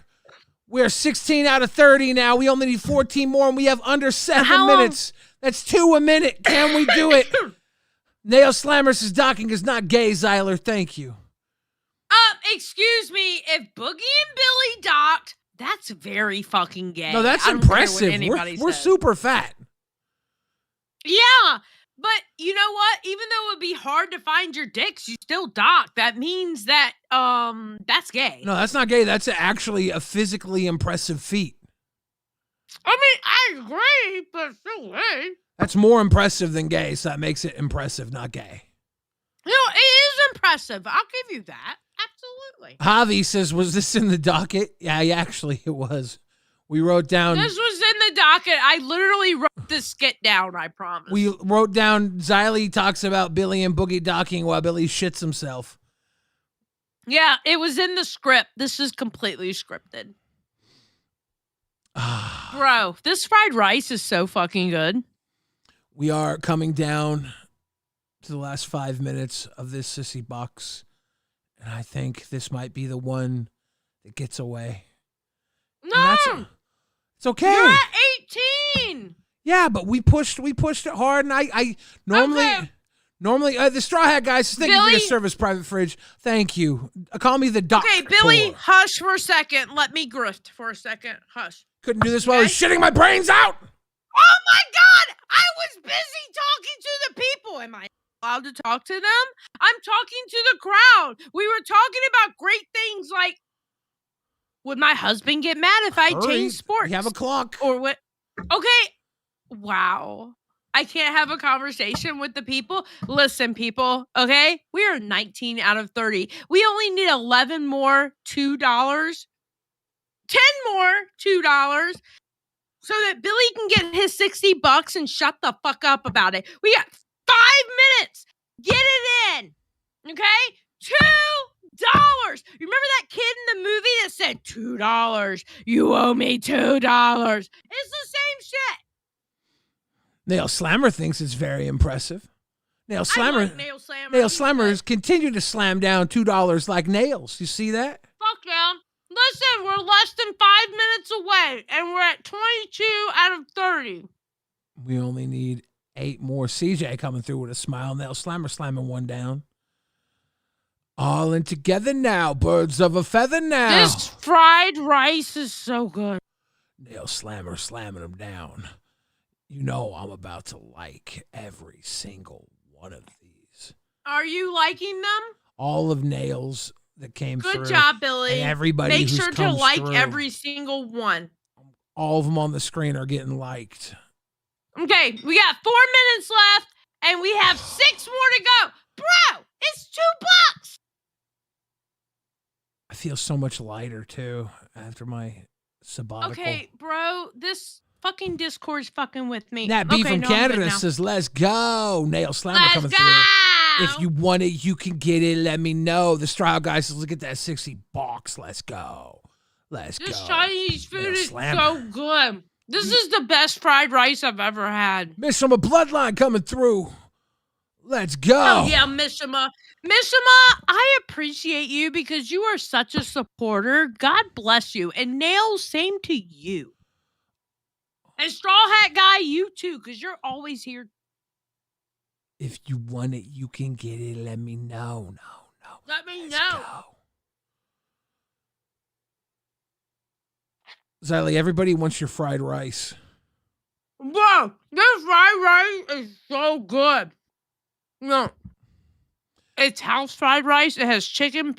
We are 16 out of 30 now. We only need 14 more, and we have under 7 minutes. That's 2 a minute. Can we do it? Nail Slammer says, docking is not gay, Zyler. Thank you. Excuse me. If Boogie and Billy docked, that's very fucking gay. No, that's I don't care what impressive. anybody We're says. super fat. Yeah, but you know what? Even though it would be hard to find your dicks, you still dock. That means that that's gay. No, that's not gay. That's actually a physically impressive feat. I mean, I agree, but still gay. That's more impressive than gay, so that makes it impressive, not gay. No, it is impressive. I'll give you that. Absolutely. Javi says, was this in the docket? Yeah, actually it was. We wrote down. This was in the docket. I literally wrote this skit down, I promise. We wrote down Xylee talks about Billy and Boogie docking while Billy shits himself. Yeah, it was in the script. This is completely scripted. Bro, this fried rice is so fucking good. We are coming down to the last 5 minutes of this sissy box. And I think this might be the one that gets away. No! It's okay. You're at 18! Yeah, but we pushed it hard, and I normally the Straw Hat guys, thank you for your service, Private Fridge. Thank you. Call me the doctor. Okay, Billy, hush for a second. Let me grift for a second. Hush. Couldn't do this while I was shitting my brains out. Oh my God! I was busy talking to the people. Am I allowed to talk to them? I'm talking to the crowd. We were talking about great things like, would my husband get mad if I changed sports? We have a clock. Or what? Okay. Wow. I can't have a conversation with the people. Listen, people, okay? We are 19 out of 30. We only need 11 more $2. 10 more $2 so that Billy can get his $60 and shut the fuck up about it. We got 5 minutes. Get it in. Okay? $2. You remember that kid in the movie that said $2? You owe me $2. It's the same shit. Nail Slammer thinks it's very impressive. Nail Slammer. I like Nail Slammer. Nail Slammers continue to slam down $2 like nails. You see that? Fuck them. Listen, we're less than 5 minutes away, and we're at 22 out of 30. We only need 8 more. CJ coming through with a smile. Nail Slammer slamming one down. All in together now. Birds of a feather now. This fried rice is so good. Nail Slammer slamming them down. You know I'm about to like every single one of these. Are you liking them? All of Nails that came through. Good job, Billy. And everybody Make who's sure to comes like through. every single one. All of them on the screen are getting liked. Okay, we got 4 minutes left, and we have 6 more to go. Bro, it's $2. I feel so much lighter, too, after my sabbatical. Okay, bro, this fucking Discord's fucking with me. That B okay, from no, I'm good Canada now. says, let's go. Nail Slammer Let's coming go! through. If you want it, you can get it. Let me know. The Straw Guy says, look at that $60. Let's go. Let's This go. Chinese food Nail is Slammer. so good. This is the best fried rice I've ever had. Miss from a bloodline coming through. Let's go. Oh, yeah, Mishima. Mishima, I appreciate you because you are such a supporter. God bless you. And Nail, same to you. And Straw Hat Guy, you too, because you're always here. If you want it, you can get it. Let me know. No. Let me Let's know. go. Xylee, everybody wants your fried rice. Bro, this fried rice is so good. No. It's house fried rice. It has chicken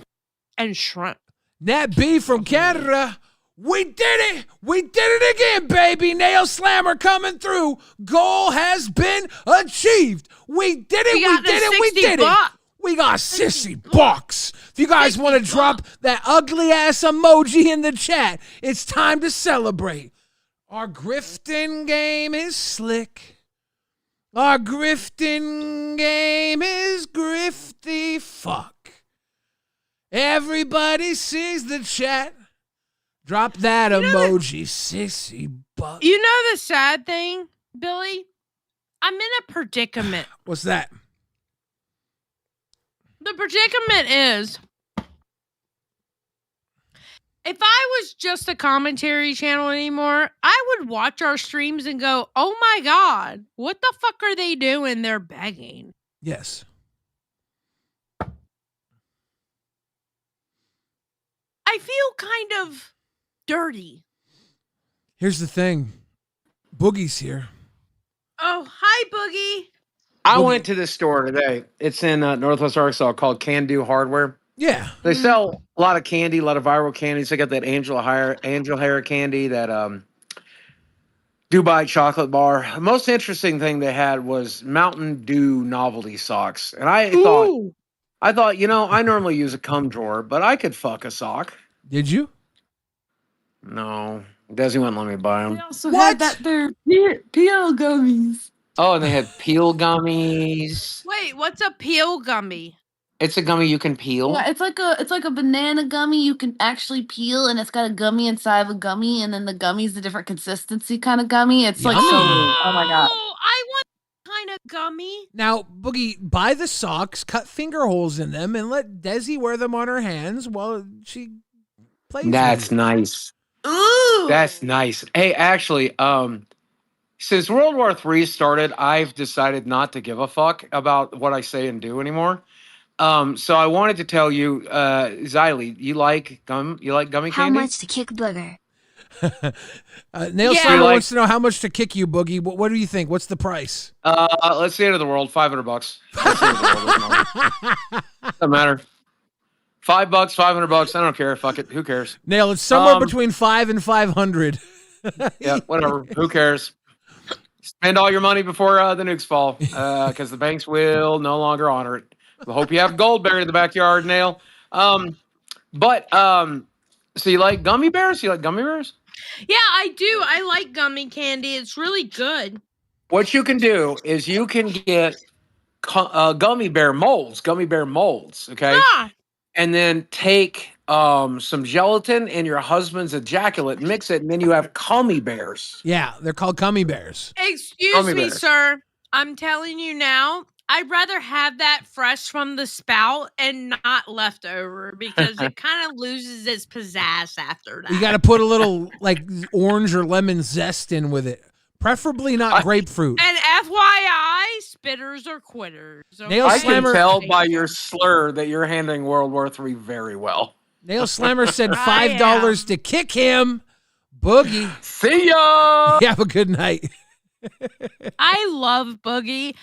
and shrimp. Nat B from Canada. We did it. We did it again, baby. Nail Slammer coming through. Goal has been achieved. We did it. We did it. We did it. We got sissy bucks. If you guys want to drop that ugly ass emoji in the chat, it's time to celebrate. Our grifting game is slick. Our grifting game is grifty fuck. Everybody sees the chat. Drop that emoji, sissy buck. You know the sad thing, Billy? I'm in a predicament. What's that? The predicament is, if I was just a commentary channel anymore, I would watch our streams and go, oh my God, what the fuck are they doing? They're begging. Yes. I feel kind of dirty. Here's the thing. Boogie's here. Oh, hi, Boogie. I went to this store today. It's in Northwest Arkansas called Can Do Hardware. Yeah. They sell a lot of candy, a lot of viral candies. They got that angel hair candy, that Dubai chocolate bar. The most interesting thing they had was Mountain Dew novelty socks. And I thought, you know, I normally use a cum drawer, but I could fuck a sock. Did you? No. Desi wouldn't let me buy them. They also had that they're peel gummies. Oh, and they had peel gummies. Wait, what's a peel gummy? It's a gummy you can peel. Yeah, it's like a banana gummy you can actually peel, and it's got a gummy inside of a gummy, and then the gummy's a different consistency kind of gummy. It's like so. Oh my god. I want kind of gummy. Now, Boogie, buy the socks, cut finger holes in them, and let Desi wear them on her hands while she plays. That's nice. Ooh. That's nice. Hey, actually, since World War III started, I've decided not to give a fuck about what I say and do anymore. So I wanted to tell you, Xylee, you like gummy candy? How much to kick Booger? Nail Slimer wants to know how much to kick you, Boogie. What do you think? What's the price? Let's say it to the world, $500. Doesn't matter. $5, $500. I don't care. Fuck it. Who cares? Nail, it's somewhere between 5 and 500. Yeah, whatever. Who cares? Spend all your money before the nukes fall, because the banks will no longer honor it. I hope you have gold buried in the backyard, Nail. So you like gummy bears? You like gummy bears? Yeah, I do. I like gummy candy. It's really good. What you can do is you can get gummy bear molds, okay? Ah. And then take some gelatin and your husband's ejaculate, mix it, and then you have gummy bears. Yeah, they're called gummy bears. Excuse me, sir. I'm telling you now, I'd rather have that fresh from the spout and not leftover because it kind of loses its pizzazz after that. You got to put a little like orange or lemon zest in with it. Preferably not grapefruit. And FYI, spitters are quitters. Okay? Nail I Slammer, can tell by your slur that you're handling World War III very well. Nail Slammer said $5 to kick him. Boogie. See ya. Have a good night. I love Boogie.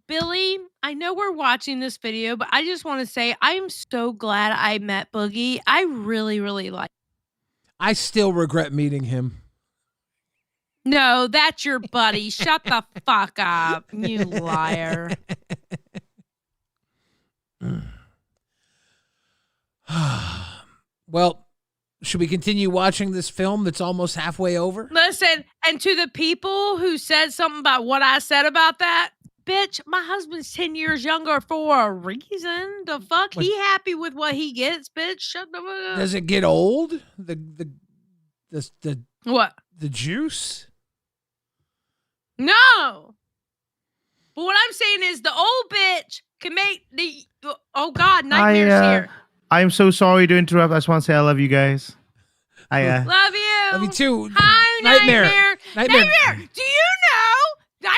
Billy, I know we're watching this video, but I just want to say I am so glad I met Boogie. I really, really like him. I still regret meeting him. No, that's your buddy. Shut the fuck up, you liar. Well, should we continue watching this film that's almost halfway over? Listen, and to the people who said something about what I said about that, bitch, my husband's 10 years younger for a reason. The fuck? He happy with what he gets, bitch. Shut the fuck up. Does it get old? The what? The juice? No. But what I'm saying is the old bitch can make the oh god, nightmares here. I'm so sorry to interrupt. I just want to say I love you guys. I love you. Love you too. Hi, Nightmare. Do you know?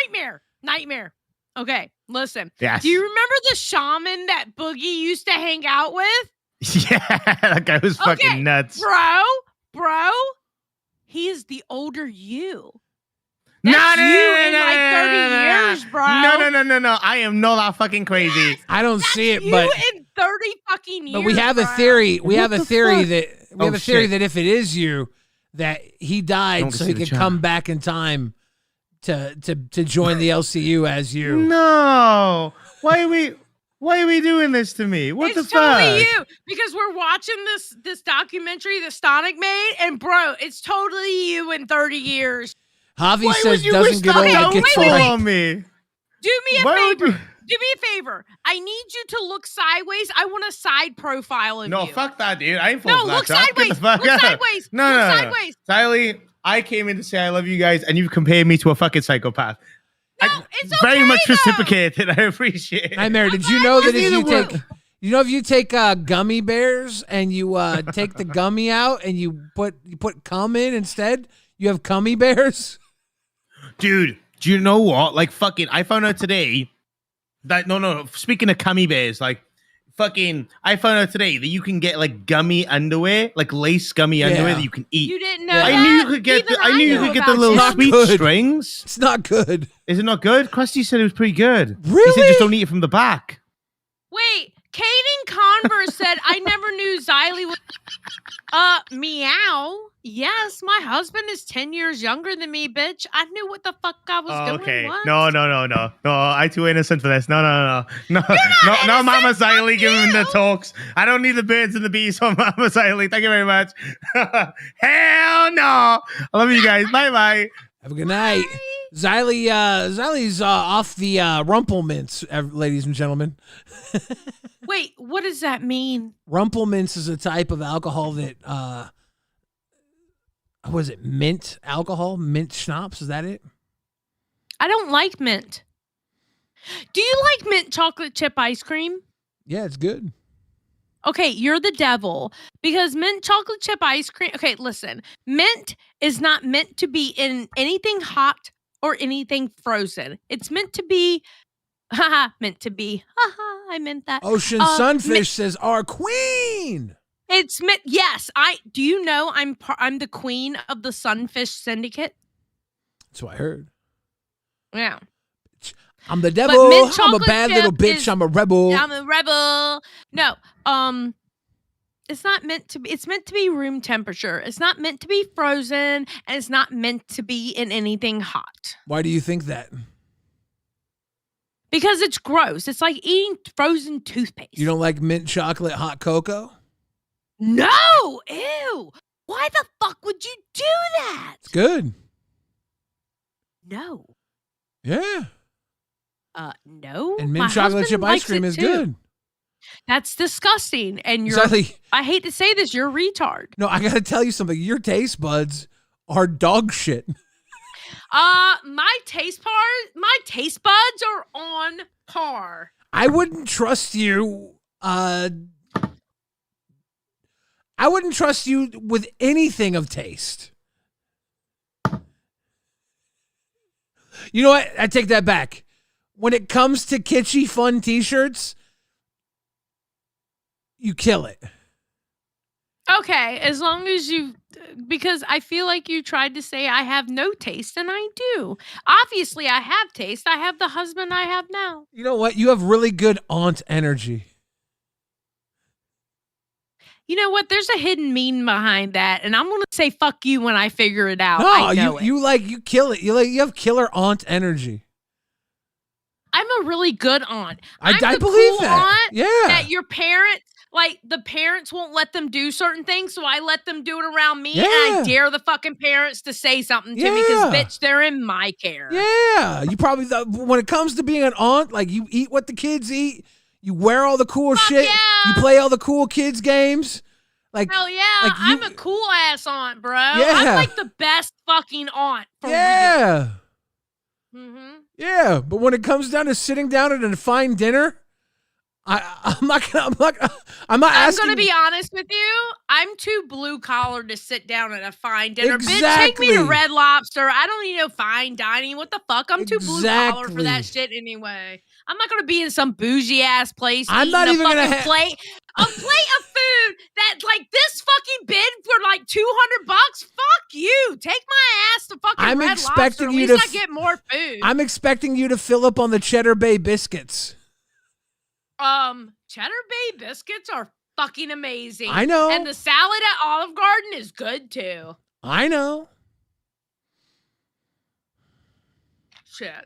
Nightmare. Okay, listen. Yes. Do you remember the shaman that Boogie used to hang out with? Yeah, that guy was fucking nuts. Bro, he is the older you. That's No, in like 30 years, bro. No. I am not that fucking crazy. I don't see it, You but in 30 fucking years. but we have a bro. theory. We have a the theory fuck? that if it is you, that he died Don't so see he the could chat. come back in time to join the LCU as you. No. Why are we doing this to me? What It's the fuck? totally you because we're watching this documentary that Stonic made, and bro, it's totally you in 30 years. Javi Why says would you doesn't wish get old, that it gets on old. me? Do me a Why would favor. you- Do me a favor. I need you to look sideways. I want a side profile of No, you. fuck that, dude. I ain't full No, black look shot. Get the sideways. fuck Look out. sideways. No. Look sideways. Xylee, I came in to say I love you guys, and you've compared me to a fucking psychopath. No, it's okay, Very much though. reciprocated. I appreciate it. Nightmare, did you know that It's if you take gummy bears and you take the gummy out and you put cum in instead, you have gummy bears? Dude, do you know what? Like, fucking, I found out today that, no, speaking of gummy bears, like, fucking, I found out today that you can get, like, gummy underwear, like lace gummy underwear that you can eat. You didn't know I that? knew you could get Even I knew you could get the about little it. sweet good. strings. It's not good. Is it not good? Krusty said it was pretty good. Really? He said just don't eat it from the back. Wait, Kaden Converse said, I never knew Xylee was. Meow. Yes, my husband is 10 years younger than me, bitch. I knew what the fuck I was doing. Okay. What? No. I'm too innocent for this. No. No, Mama Xylee giving the talks. I don't need the birds and the bees from Mama Xylee. Thank you very much. Hell no. I love you guys. Bye. Have a good night. Xylie's off the Rumpelmints, ladies and gentlemen. Wait, what does that mean? Rumpelmints is a type of alcohol that, was it mint alcohol? Mint schnapps? Is that it? I don't like mint. Do you like mint chocolate chip ice cream? Yeah, it's good. Okay, you're the devil because mint chocolate chip ice cream. Okay, listen, mint is not meant to be in anything hot or anything frozen. It's meant to be, I meant that. Ocean Sunfish says our queen. It's meant, yes. Do you know I'm the queen of the Sunfish Syndicate? That's what I heard. Yeah. I'm the devil. I'm a bad little bitch. I'm a rebel. I'm a rebel. No, it's not meant to be. It's meant to be room temperature. It's not meant to be frozen, and it's not meant to be in anything hot. Why do you think that? Because it's gross. It's like eating frozen toothpaste. You don't like mint chocolate hot cocoa? No! Ew! Why the fuck would you do that? It's good. No. Yeah. No. And mint chocolate chip ice cream is good. That's disgusting. And you're, I hate to say this, you're a retard. No, I got to tell you something. Your taste buds are dog shit. My taste buds are on par. I wouldn't trust you. I wouldn't trust you with anything of taste. You know what? I take that back. When it comes to kitschy, fun t-shirts, you kill it. Okay, as long as because I feel like you tried to say I have no taste, and I do. Obviously, I have taste. I have the husband I have now. You know what? You have really good aunt energy. You know what? There's a hidden meaning behind that, and I'm going to say fuck you when I figure it out. No, I know you kill it. You have killer aunt energy. I'm a really good aunt. I believe cool that. Aunt yeah. That your parents, the parents won't let them do certain things, so I let them do it around me, and I dare the fucking parents to say something to me because, bitch, they're in my care. Yeah. You probably, when it comes to being an aunt, you eat what the kids eat. You wear all the cool shit. Yeah. You play all the cool kids games. Hell yeah. I'm a cool ass aunt, bro. Yeah. I'm like the best fucking aunt. For real. Mm-hmm. Yeah. But when it comes down to sitting down at a fine dinner, I'm not gonna be honest with you. I'm too blue collar to sit down at a fine dinner. Exactly. Bitch, take me to Red Lobster. I don't need no fine dining. What the fuck? I'm too blue collar for that shit anyway. I'm not gonna be in some bougie ass place. I'm not even gonna plate of food that's like this fucking bid for like $200. Fuck you. Take my ass to fucking Red Lobster. At least I get more food. I'm expecting you to fill up on the Cheddar Bay biscuits. Cheddar Bay biscuits are fucking amazing. I know. And the salad at Olive Garden is good too. I know. Shit.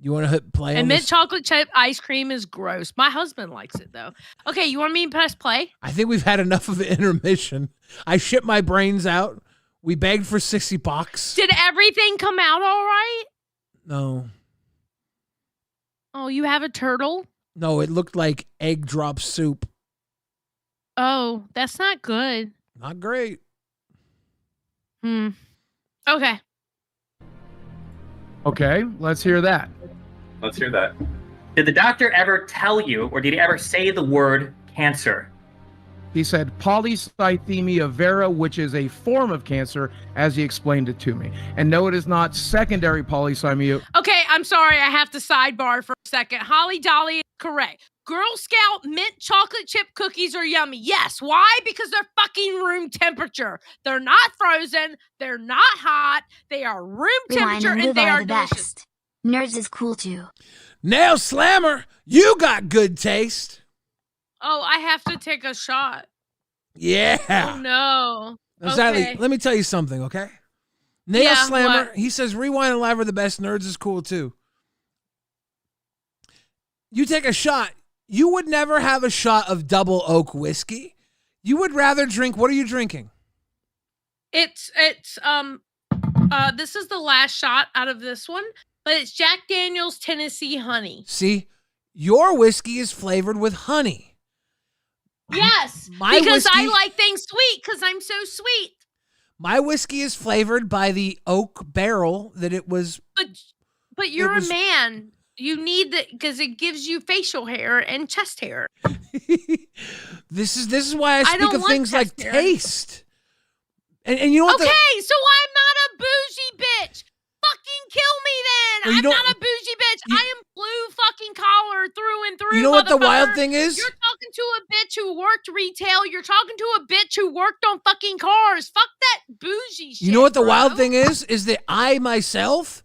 You want to play? And mint chocolate chip ice cream is gross. My husband likes it though. Okay, you want me to press play? I think we've had enough of intermission. I shit my brains out. We begged for $60. Did everything come out all right? No. Oh, you have a turtle? No, it looked like egg drop soup. Oh, that's not good. Not great. Okay. Okay, let's hear that. Let's hear that. Did the doctor ever tell you, or did he ever say the word cancer? He said polycythemia vera, which is a form of cancer, as he explained it to me. And no, it is not secondary polycythemia. Okay, I'm sorry. I have to sidebar for a second. Holly Dolly is correct. Girl Scout mint chocolate chip cookies are yummy. Yes. Why? Because they're fucking room temperature. They're not frozen. They're not hot. They are room temperature, and they are delicious. Nerds is cool too. Nail Slammer, you got good taste. Oh, I have to take a shot. Yeah. Oh no. Now, Xylee, Okay. let me tell you something, okay? Nail Yeah, Slammer, what? he says Rewind and Live are the best. Nerds is cool too. You take a shot. You would never have a shot of double oak whiskey. You would rather drink. What are you drinking? It's this is the last shot out of this one, but it's Jack Daniel's Tennessee Honey. See, your whiskey is flavored with honey. Yes, My because I whiskey- like things sweet because I'm so sweet. My whiskey is flavored by the oak barrel that it was. But you're was- a man. You need that because it gives you facial hair and chest hair. This is why I speak don't of like things like chest hair. taste. And you know what? Okay, so I'm not a bougie bitch. Fucking kill me then. Well, you I'm don't- not a bougie bitch. I am blue fucking collar through and through. You know what the motherfucker. wild thing is? You're talking to a bitch who worked retail. You're talking to a bitch who worked on fucking cars. Fuck that bougie shit. You know what the bro. wild thing is? Is that I myself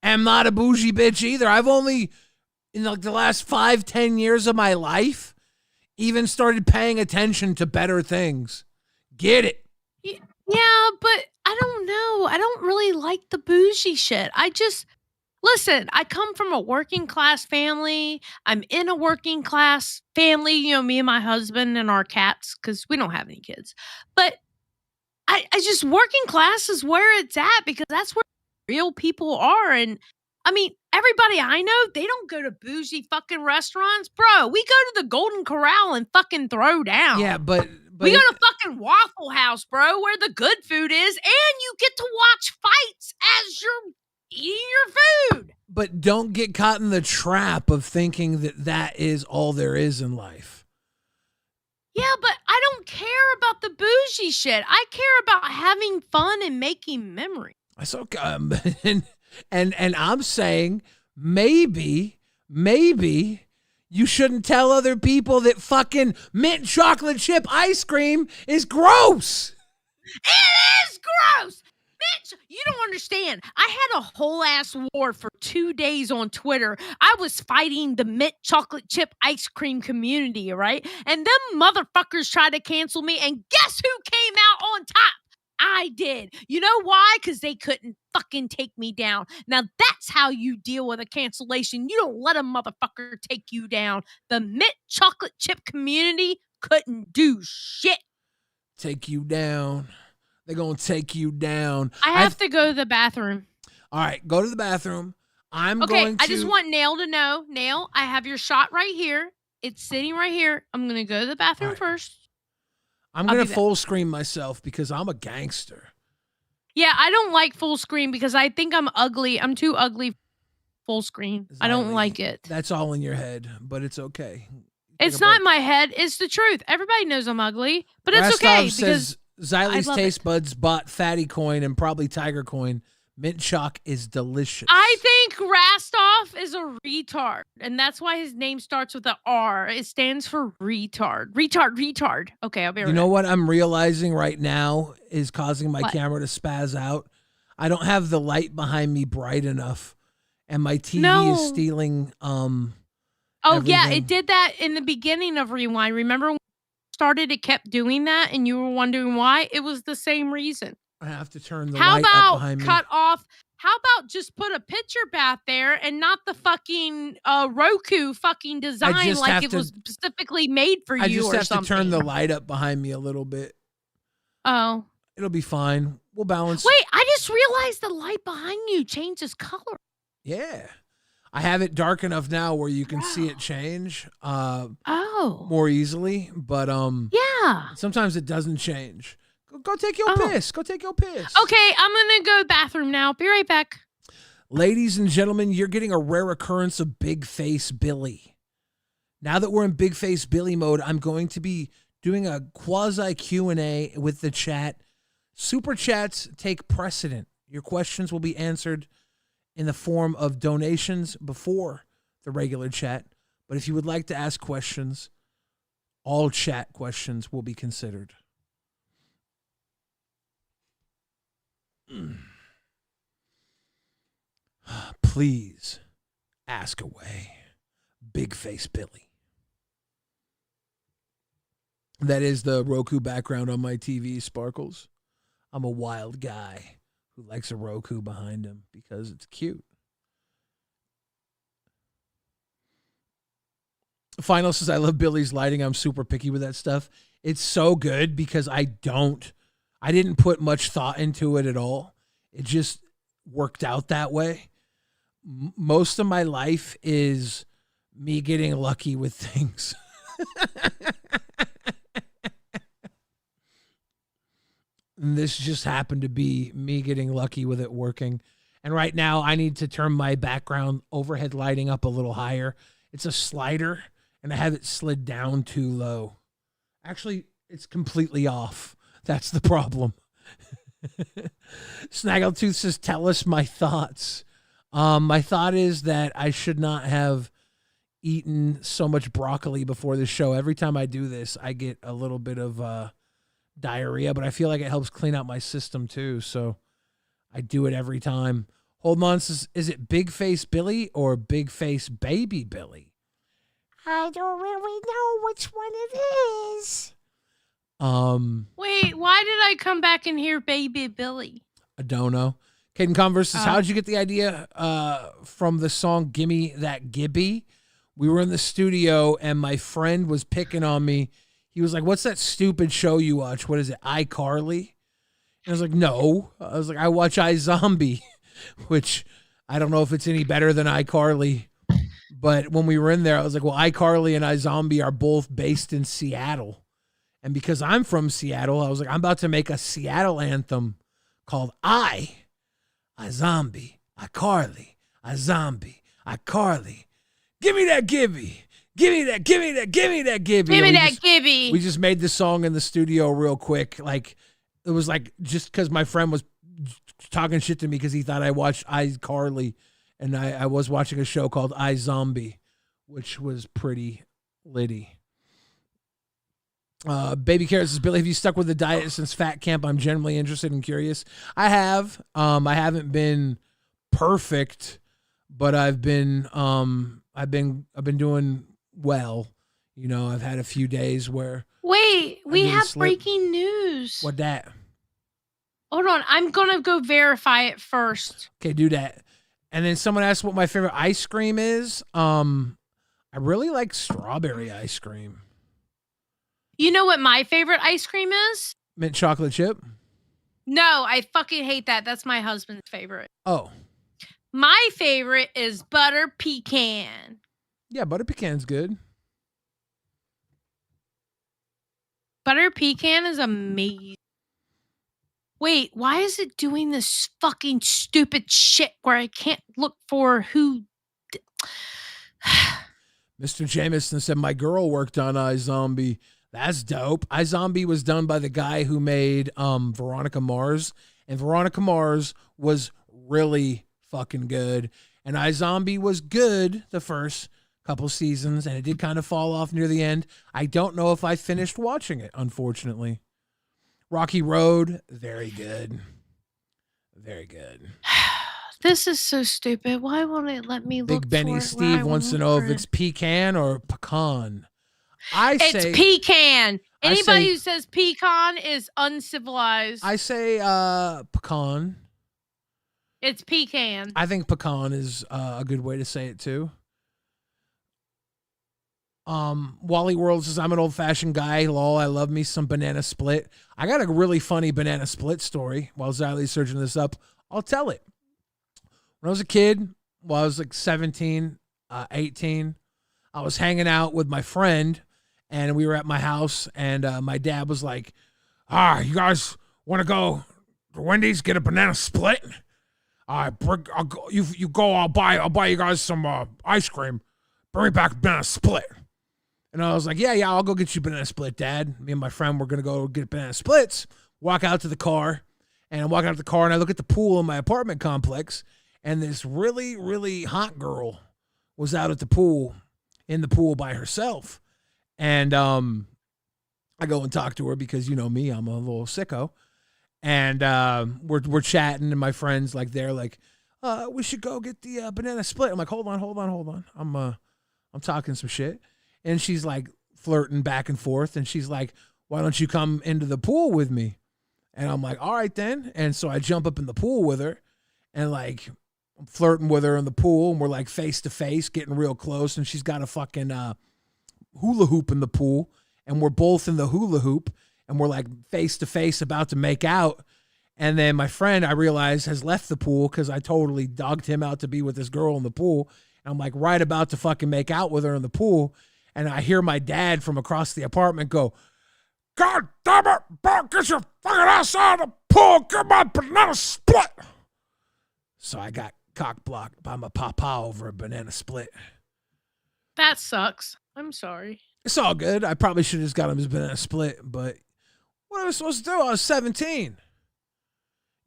am not a bougie bitch either. I've only, in like the last 5-10 years of my life, even started paying attention to better things. Get it? Yeah, but I don't know. I don't really like the bougie shit. Listen, I come from a working class family. I'm in a working class family, you know, me and my husband and our cats, because we don't have any kids. But I just, working class is where it's at because that's where real people are. And I mean, everybody I know, they don't go to bougie fucking restaurants. Bro, we go to the Golden Corral and fucking throw down. Yeah, but We go to fucking Waffle House, bro, where the good food is, and you get to watch fights as you're eating your food. But don't get caught in the trap of thinking that that is all there is in life. Yeah, but I don't care about the bougie shit. I care about having fun and making memories. That's okay. And I'm saying maybe you shouldn't tell other people that fucking mint chocolate chip ice cream is gross. It is gross. Bitch, you don't understand. I had a whole ass war for 2 days on Twitter. I was fighting the mint chocolate chip ice cream community, right? And them motherfuckers tried to cancel me, and guess who came out on top? I did. You know why? Because they couldn't fucking take me down. Now that's how you deal with a cancellation. You don't let a motherfucker take you down. The mint chocolate chip community couldn't do shit. Take you down. They're going to take you down. I have to go to the bathroom. All right, go to the bathroom. I'm Okay, going to. I just want Nail to know. Nail, I have your shot right here. It's sitting right here. I'm going to go to the bathroom first. I'm I'll going be to back. full screen myself because I'm a gangster. Yeah, I don't like full screen because I think I'm ugly. I'm too ugly full screen. I don't like it. That's all in your head, but it's okay. It's not in my head. It's the truth. Everybody knows I'm ugly, but it's Rastov okay says because I Xylie's love taste buds bought Fattycoin and probably Tigercoin. Mint chalk is delicious. I think Rastov is a retard, and that's why his name starts with an R. It stands for retard. Retard. Okay, I'll be right You know back. what I'm realizing right now is causing my What? camera to spaz out? I don't have the light behind me bright enough, and my TV No. is stealing Oh, yeah, everything. it did that in the beginning of Rewind. Remember when it started, it kept doing that, and you were wondering why? It was the same reason. I have to turn the How light up about behind me. cut off? How about just put a picture bath there and not the fucking Roku fucking design just like have it to- was specifically made for I you just or have something? to turn the light up behind me a little bit. Oh. It'll be fine. We'll balance. Wait, I just realized the light behind you changes color. Yeah. I have it dark enough now where you can see it change Oh. more easily, but Yeah. sometimes it doesn't change. Go take your Oh. piss. Go take your piss. Okay, I'm going to go to the bathroom now. Be right back. Ladies and gentlemen, you're getting a rare occurrence of Big Face Billy. Now that we're in Big Face Billy mode, I'm going to be doing a quasi Q&A with the chat. Super chats take precedent. Your questions will be answered in the form of donations before the regular chat. But if you would like to ask questions, all chat questions will be considered. please ask away, Big Face Billy. That is the Roku background on my TV, Sparkles. I'm a wild guy who likes a Roku behind him because it's cute. Final says, I love Billy's lighting. I'm super picky with that stuff. It's so good because I didn't put much thought into it at all. It just worked out that way. Most of my life is me getting lucky with things. And this just happened to be me getting lucky with it working. And right now I need to turn my background overhead lighting up a little higher. It's a slider and I have it slid down too low. Actually, it's completely off. That's the problem. Snaggletooth says, tell us my thoughts. My thought is that I should not have eaten so much broccoli before the show. Every time I do this, I get a little bit of diarrhea, but I feel like it helps clean out my system too. So I do it every time. Hold on, says, is it Big Face Billy or Big Face Baby Billy? I don't really know which one it is. Wait, why did I come back and hear Baby Billy? I don't know. Caden Converse says, how'd you get the idea from the song Gimme That Gibby? We were in the studio and my friend was picking on me. He was like, what's that stupid show you watch? What is it, iCarly? And I was like, no. I was like, I watch iZombie, which I don't know if it's any better than iCarly. But when we were in there, I was like, well, iCarly and iZombie are both based in Seattle. And because I'm from Seattle, I was like, I'm about to make a Seattle anthem called iZombie, iCarly, iZombie, iCarly. Give me that Gibby. Give me that Gibby. Give me that Gibby. We just made the song in the studio real quick. Like, it was like just because my friend was talking shit to me because he thought I watched iCarly. And I was watching a show called iZombie, which was pretty litty. Baby Carrot says, Billy, have you stuck with the diet since Fat Camp? I'm generally interested and curious. I have. I haven't been perfect, but I've been doing well. You know, I've had a few days where. Wait, we have breaking news. What that? Hold on, I'm gonna go verify it first. Okay, do that. And then someone asked what my favorite ice cream is. I really like strawberry ice cream. You know what my favorite ice cream is? Mint chocolate chip? No, I fucking hate that. That's my husband's favorite. Oh. My favorite is butter pecan. Yeah, butter pecan's good. Butter pecan is amazing. Wait, why is it doing this fucking stupid shit where I can't look for who? Mr. Jameson said, my girl worked on iZombie. That's dope. iZombie was done by the guy who made Veronica Mars. And Veronica Mars was really fucking good. And iZombie was good the first couple seasons. And it did kind of fall off near the end. I don't know if I finished watching it, unfortunately. Rocky Road, very good. Very good. This is so stupid. Why won't it let me look Big Benny for it Steve wants to know if it's pecan or pecan. It's pecan. Anybody who says pecan is uncivilized. I say pecan. It's pecan. I think pecan is a good way to say it too. Wally World says, I'm an old-fashioned guy. Lol, I love me some banana split. I got a really funny banana split story while Xylie's searching this up. I'll tell it. When I was a kid, while I was like 17, 18, I was hanging out with my friend, and we were at my house, and my dad was like, you guys want to go to Wendy's, get a banana split? I'll go, you go, I'll buy you guys some ice cream. Bring me back a banana split. And I was like, yeah, I'll go get you a banana split, Dad. Me and my friend were going to go get banana splits, walk out to the car, and I'm walking out to the car, and I look at the pool in my apartment complex, and this really, really hot girl was out at the pool, in the pool by herself. And I go and talk to her because, you know me, I'm a little sicko. And we're chatting, and my friend's like, they're like, we should go get the banana split. I'm like, hold on. I'm talking some shit. And she's like flirting back and forth. And she's like, why don't you come into the pool with me? And I'm like, all right then. And so I jump up in the pool with her and like I'm flirting with her in the pool. And we're like face to face, getting real close. And she's got a fucking hula hoop in the pool. And we're both in the hula hoop. And we're like face to face about to make out. And then my friend, I realized, has left the pool because I totally dogged him out to be with this girl in the pool. And I'm like right about to fucking make out with her in the pool. And I hear my dad from across the apartment go, God damn it, Bob, get your fucking ass out of the pool. Get my banana split. So I got cock blocked by my papa over a banana split. That sucks. I'm sorry. It's all good. I probably should have just got him his banana split, but what am I supposed to do? I was 17.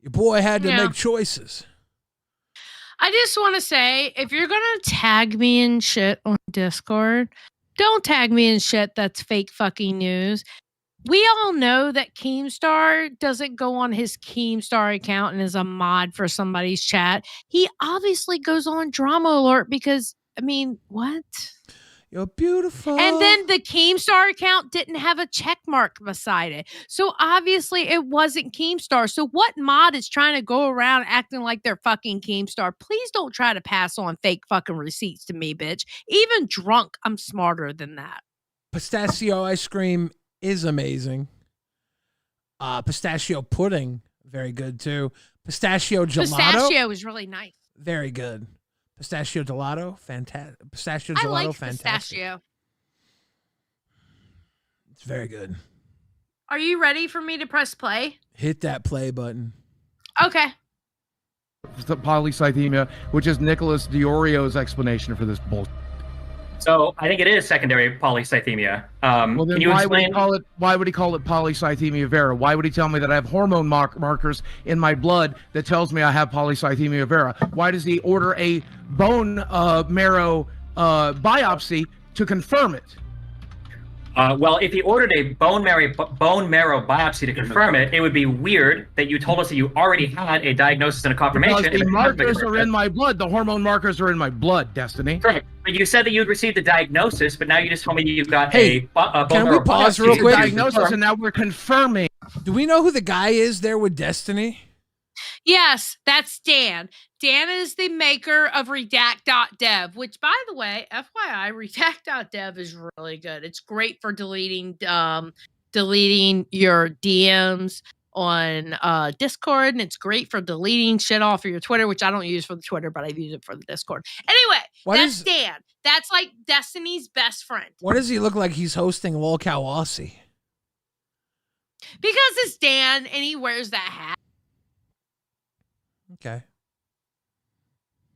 Your boy had to make choices. I just want to say, if you're going to tag me in shit on Discord, don't tag me in shit that's fake fucking news. We all know that Keemstar doesn't go on his Keemstar account and is a mod for somebody's chat. He obviously goes on Drama Alert because, I mean, what? You're beautiful. And then the Keemstar account didn't have a check mark beside it. So obviously it wasn't Keemstar. So what mod is trying to go around acting like they're fucking Keemstar? Please don't try to pass on fake fucking receipts to me, bitch. Even drunk, I'm smarter than that. Pistachio ice cream is amazing. Pistachio pudding, very good too. Pistachio gelato. Pistachio is really nice. Very good. Pistachio gelato, fantastic. Pistachio gelato, I like fantastic. pistachio. It's very good. Are you ready for me to press play? Hit that play button. Okay. Polycythemia, which is Nicholas Diorio's explanation for this bullshit. So I think it is secondary polycythemia. Well, then can you why explain? Why would he call it polycythemia vera? Why would he tell me that I have hormone markers in my blood that tells me I have polycythemia vera? Why does he order a bone marrow biopsy to confirm it? Well, if he ordered a bone marrow biopsy to confirm it, it would be weird that you told us that you already had a diagnosis and a confirmation. Because the markers are in my blood. The hormone markers are in my blood, Destiny. Correct. But you said that you'd received the diagnosis, but now you just told me you've got a bone can we marrow pause biopsy real to quick? Diagnosis, and now we're confirming. Do we know who the guy is there with Destiny? Yes, that's Dan. Dan is the maker of redact.dev, which, by the way, FYI, redact.dev is really good. It's great for deleting your DMs on Discord, and it's great for deleting shit off of your Twitter, which I don't use for the Twitter, but I use it for the Discord. Anyway, that's Dan. That's like Destiny's best friend. What does he look like he's hosting Lolcow Aussie? Because it's Dan, and he wears that hat. Okay.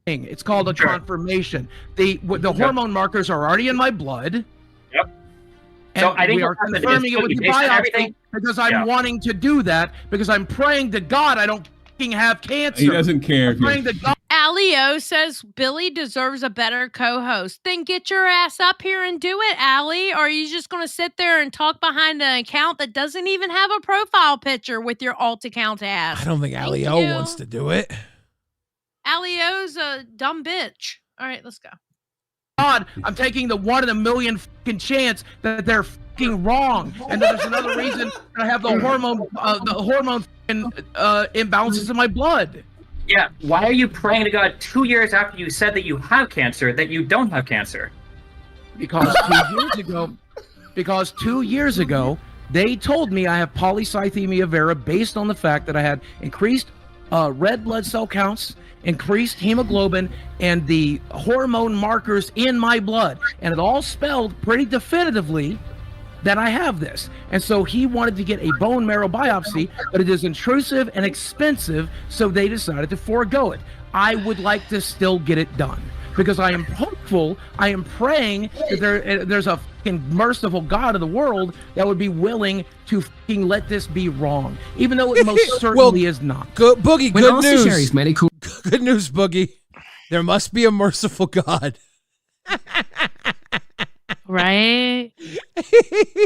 It's called a confirmation. The hormone markers are already in my blood. Yep. And so I think we are confirming it with the biopsy because I'm wanting to do that because I'm praying to God I don't fucking have cancer. He doesn't care. I'm praying to God. Allie-O says Billy deserves a better co-host. Then get your ass up here and do it, Allie. Or are you just going to sit there and talk behind an account that doesn't even have a profile picture with your alt account ass? I don't think Allie-O wants to do it. Allie-O's a dumb bitch. All right, let's go. God, I'm taking the 1 in a million fucking chance that they're fucking wrong, and that there's another reason that I have the hormone imbalances in my blood. Yeah, why are you praying to God 2 years after you said that you have cancer that you don't have cancer? Because 2 years ago, they told me I have polycythemia vera based on the fact that I had increased red blood cell counts, increased hemoglobin, and the hormone markers in my blood. And it all spelled pretty definitively that I have this. And so he wanted to get a bone marrow biopsy, but it is intrusive and expensive, so they decided to forego it. I would like to still get it done because I am hopeful, I am praying that there's a fucking merciful God of the world that would be willing to fucking let this be wrong, even though it most certainly is not. Good Boogie, When good news. Shares medical- Good news, Boogie. There must be a merciful God. Right?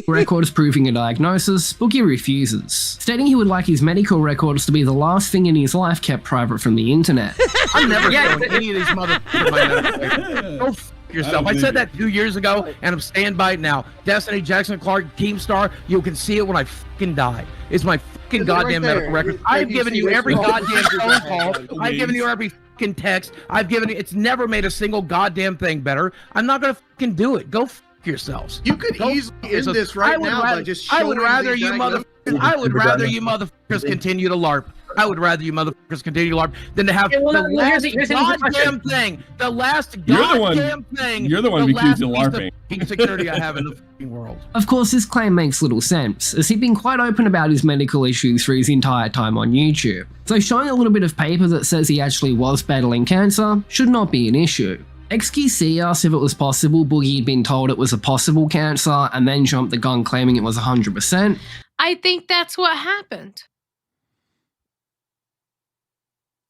Records proving a diagnosis, Boogie refuses, stating he would like his medical records to be the last thing in his life kept private from the internet. I'm never showing any of these motherfuckers my medical records. Go f yourself. I said that 2 years ago, and I'm staying by it now. Destiny, Jackson, Clark, Keemstar, you can see it when I fucking die. It's my fucking goddamn medical record. I've given you every goddamn phone call. I've given you every fucking text. I've given you. It's never made a single goddamn thing better. I'm not gonna fucking do it. Go f yourselves. You could easily end this right now by just showing I would rather these you diagnoses. motherfuckers continue to LARP. I would rather you motherfuckers continue to LARP than to have Yeah, well, the here's last the question. goddamn thing. The last You're the one- goddamn thing. you're the one accused of LARPing. The security I have in the fucking world. Of course, this claim makes little sense, as he'd been quite open about his medical issues for his entire time on YouTube. So showing a little bit of paper that says he actually was battling cancer should not be an issue. XQC asked if it was possible Boogie had been told it was a possible cancer and then jumped the gun claiming it was 100%. I think that's what happened.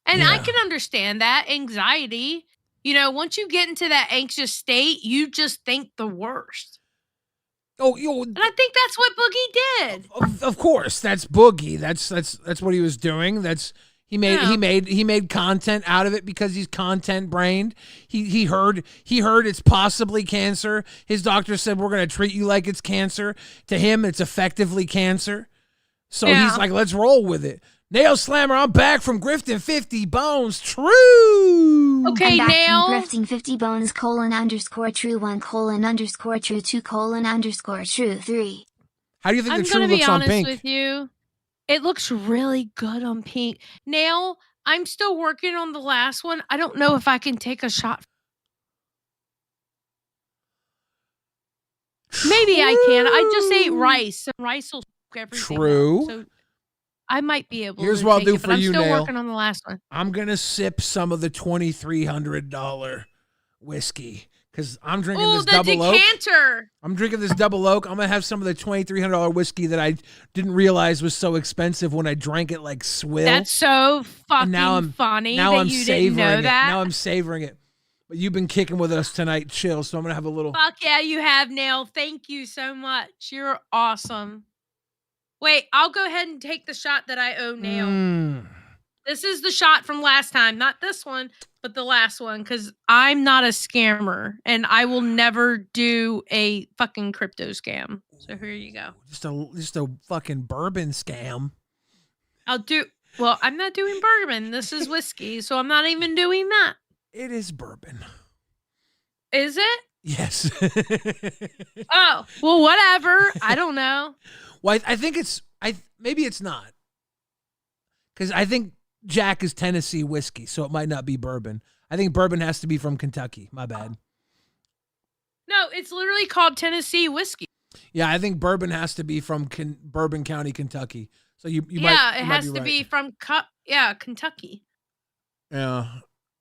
And I can understand that anxiety. You know, once you get into that anxious state, you just think the worst. Oh, and I think that's what Boogie did. Of course, that's Boogie. That's what he was doing. He made content out of it because he's content brained. He heard it's possibly cancer. His doctor said we're gonna treat you like it's cancer. To him, it's effectively cancer. So he's like, let's roll with it. Nail Slammer, I'm back from grifting 50 bones. True. Okay, I'm back Nail. from grifting 50 bones :_true 1:_true 2:_true 3. How do you think I'm the true gonna be looks on honest pink? with you. It looks really good on pink. Nail, I'm still working on the last one. I don't know if I can take a shot. Maybe I can. I just ate rice, and rice will fuck everything True. up, so I might be able Here's to what I'll take do it, but for I'm you, still Nail. working on the last one. I'm gonna sip some of the $2,300 whiskey because I'm drinking Oh, this the double oak. decanter. I'm drinking this double oak. I'm gonna have some of the $2,300 whiskey that I didn't realize was so expensive when I drank it like swill. That's so fucking And now I'm funny now that I'm you savoring didn't know it. that. Now I'm savoring it. But you've been kicking with us tonight, chill. So I'm gonna have a little. Fuck yeah, you have, Nail. Thank you so much. You're awesome. Wait, I'll go ahead and take the shot that I owe Nail. This is the shot from last time. Not this one, but the last one. Because I'm not a scammer. And I will never do a fucking crypto scam. So here you go. Just a fucking bourbon scam. I'll do... Well, I'm not doing bourbon. This is whiskey. So I'm not even doing that. It is bourbon. Is it? Yes. Oh, well, whatever. I don't know. Well, I think it's maybe it's not, because I think Jack is Tennessee whiskey, so it might not be bourbon. I think bourbon has to be from Kentucky. My bad. No, it's literally called Tennessee whiskey. Yeah, I think bourbon has to be from Bourbon County, Kentucky. So you might. Yeah, it you might has to right. be from Kentucky. Yeah,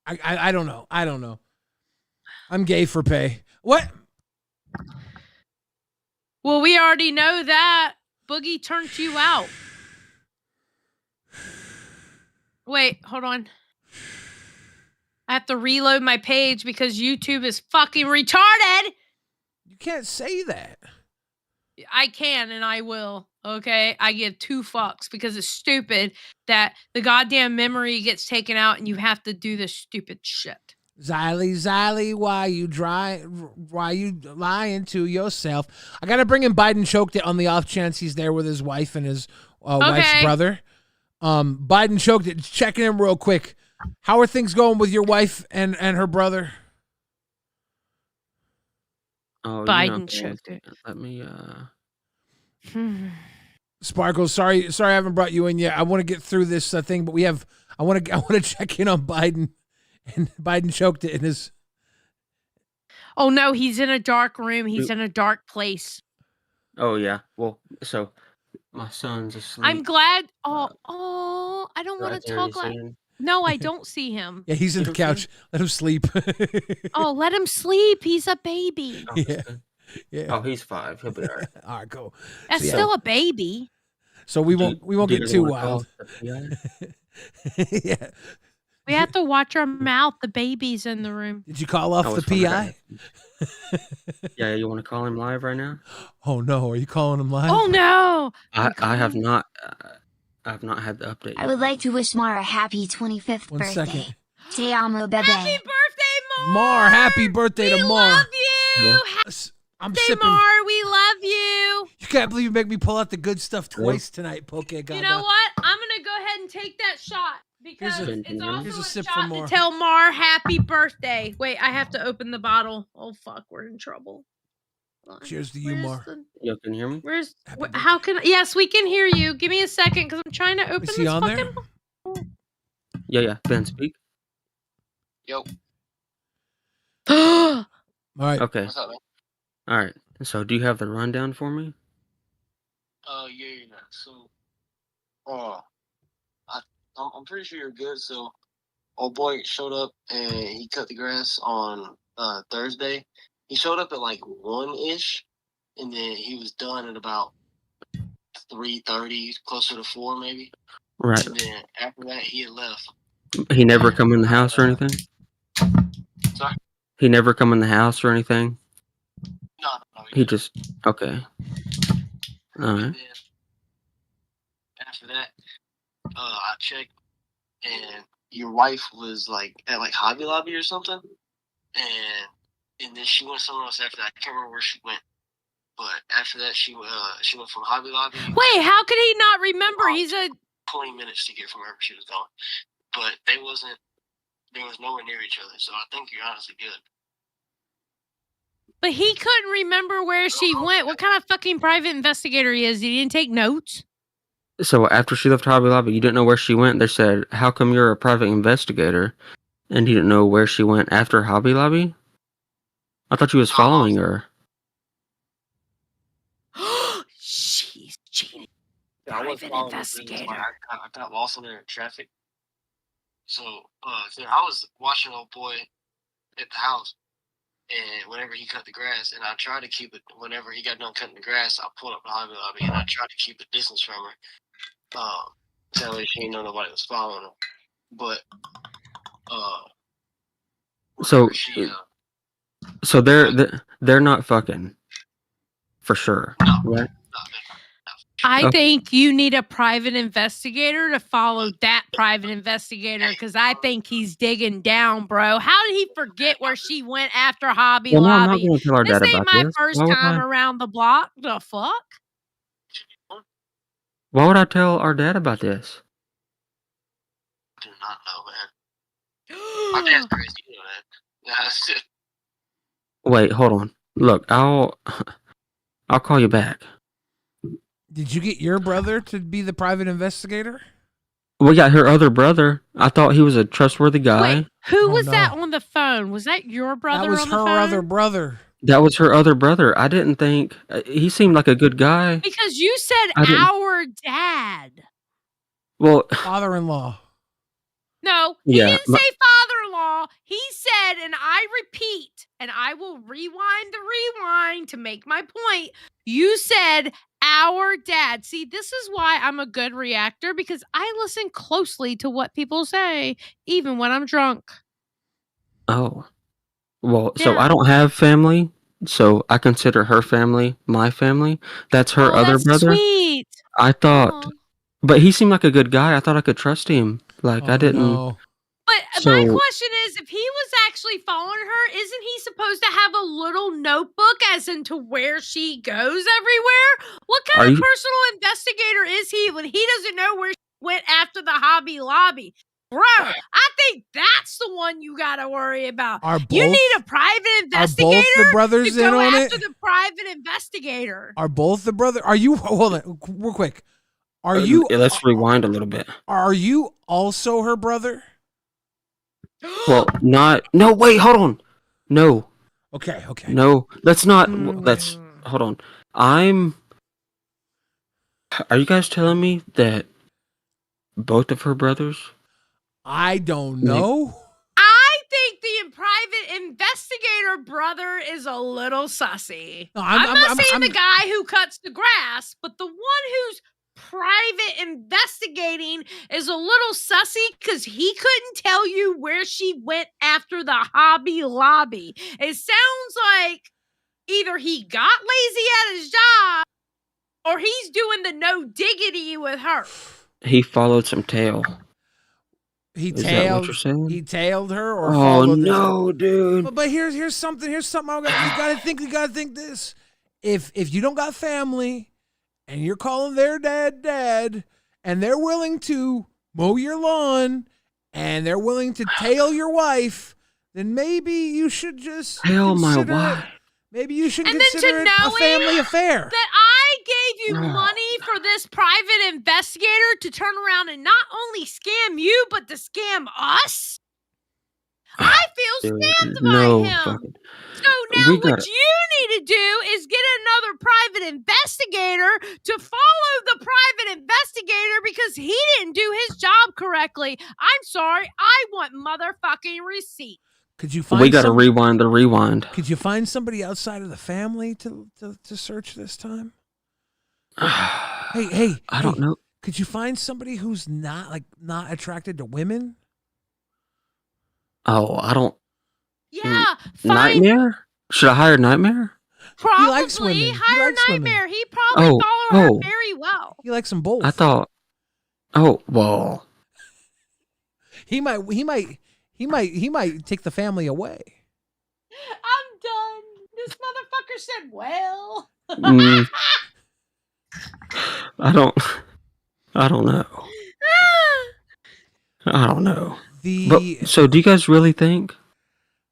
I don't know. I don't know. I'm gay for pay. What? Well, we already know that. Boogie turned you out. Wait, hold on. I have to reload my page because YouTube is fucking retarded. You can't say that. I can and I will. Okay, I give 2 fucks because it's stupid that the goddamn memory gets taken out and you have to do this stupid shit. Xylee, why you lying to yourself? I gotta bring in Biden choked it on the off chance he's there with his wife and his wife's brother. Biden choked it. Checking in real quick. How are things going with your wife and her brother? Oh, Biden choked it. Let me Sparkles, sorry I haven't brought you in yet. I want to get through this thing, but I want to check in on Biden, and Biden choked it in his. Oh no, he's in a dark room. He's in a dark place. Oh yeah. Well, so my son's asleep. I'm glad. Oh, I don't want to talk like. No, I don't see him. Yeah, he's in the couch. Let him sleep. Oh, let him sleep. He's a baby. Yeah. Oh, he's 5. He'll be all right. All right, go. That's still a baby. So we won't get too wild. Yeah. Yeah. We have to watch our mouth. The baby's in the room. Did you call off I the was wondering. PI? Yeah, you want to call him live right now? Oh no, are you calling him live? Oh no! I have not. I have not had the update. I would like to wish Mara a happy 25th One birthday. second. Te amo, bebe. Happy birthday, Mar, happy birthday to Mar. love you. I'm Happy sipping. Mar, we love you. You can't believe you make me pull out the good stuff twice tonight, Poke. You know what? I'm gonna go ahead and take that shot because it's also here's a a sip shot for to Mar. tell Mar happy birthday. Wait, I have to open the bottle. Oh fuck, we're in trouble. Cheers to you, Mar. You can hear me? How can? Yes, we can hear you. Give me a second because I'm trying to open Is this he on fucking. there? Yeah. Ben, speak. Yo. All right. Okay. What's up, man? All right. So, do you have the rundown for me? Yeah. So, I'm pretty sure you're good. So, old boy showed up and he cut the grass on Thursday. He showed up at like 1-ish, and then he was done at about 3:30, closer to 4 maybe. Right. And then after that, he had left. He never come in the house or anything? Sorry? He never come in the house or anything? No. He just... Okay. All right. After that, I checked, and your wife was like at like Hobby Lobby or something, and then she went somewhere else after that. I can't remember where she went, but after that, she went from Hobby Lobby. Wait, how could he not remember? He's a 20 minutes to get from wherever she was going, but they was nowhere near each other. So I think you're honestly good. But he couldn't remember where she went. What kind of fucking private investigator he is? He didn't take notes. So, after she left Hobby Lobby, you didn't know where she went? They said, how come you're a private investigator? And you didn't know where she went after Hobby Lobby? I thought you was following her. She's cheating. Yeah, I was Private following investigator. I got lost in there in traffic. So, I was watching old boy at the house, and whenever he cut the grass, and I tried to keep it, whenever he got done cutting the grass, I pulled up to Hobby Lobby, and I tried to keep the distance from her. That way she didn't know nobody was following her. But, So they're not fucking. For sure. Right? I think you need a private investigator to follow that private investigator because I think he's digging down, bro. How did he forget where she went after Hobby Well, no, I'm not Lobby? going to tell our This dad ain't about my this. first Why would time I- around the block. The fuck? Why would I tell our dad about this? I do not know, man. My dad's crazy, you know that. Yeah, that's it. Wait, hold on. Look, I'll call you back. Did you get your brother to be the private investigator? We got her other brother. I thought he was a trustworthy guy. Wait, who was that on the phone? Was that your brother That was on the her phone? other brother. That was her other brother. I didn't think he seemed like a good guy. Because you said I didn't- our dad. Well, Father-in-law. No, Yeah, he didn't say father-in-law. He said, and I repeat, and I will rewind the rewind to make my point. You said our dad. See, this is why I'm a good reactor because I listen closely to what people say, even when I'm drunk. oh, well, so Yeah. I don't have family, so I consider her family my family. That's her other that's brother. sweet. I thought, but he seemed like a good guy. I thought I could trust him. Like I didn't. But my So- question is, if he was actually following her, isn't he supposed to have a little notebook as into where she goes everywhere? What kind Are of you- personal investigator is he when he doesn't know where she went after the Hobby Lobby? Bro, I think that's the one you gotta worry about. You need a private investigator brothers to go in on after it? the private investigator. Are both the brother? Are you? Hold on, real quick. Are you? Let's rewind a little bit. Are you also her brother? Well, not. No, wait, hold on. No. Okay. No, let's not. Let's hold on. Are you guys telling me that both of her brothers? I don't know. I think the private investigator brother is a little sussy. No, I'm not saying the guy who cuts the grass, but the one who's private investigating is a little sussy because he couldn't tell you where she went after the Hobby Lobby. It sounds like either he got lazy at his job or he's doing the no diggity with her. He followed some tail. He Is that what you're saying? He tailed her or Oh followed no, her? dude. But here's something. You gotta think this. If you don't got family and you're calling their dad, and they're willing to mow your lawn and they're willing to tail your wife, then maybe you should just tail my consider wife. Maybe you should And consider then it to a family affair. That I gave you money for this private investigator to turn around and not only scam you, but to scam us. I feel scammed by him. Fucking, so now what you need to do is get another private investigator to follow the private investigator because he didn't do his job correctly. I'm sorry. I want motherfucking receipt. Could you find we got to rewind the rewind. Could you find somebody outside of the family to search this time? Hey, I don't know. Could you find somebody who's not attracted to women? Oh, I don't. Yeah, Nightmare? Should I hire Nightmare? Probably. He likes women. Hire Nightmare. He probably follow her very well. He likes them both. I thought. Oh, well. He might take the family away. I'm done. This motherfucker said, well. I don't know. I don't know. So do you guys really think?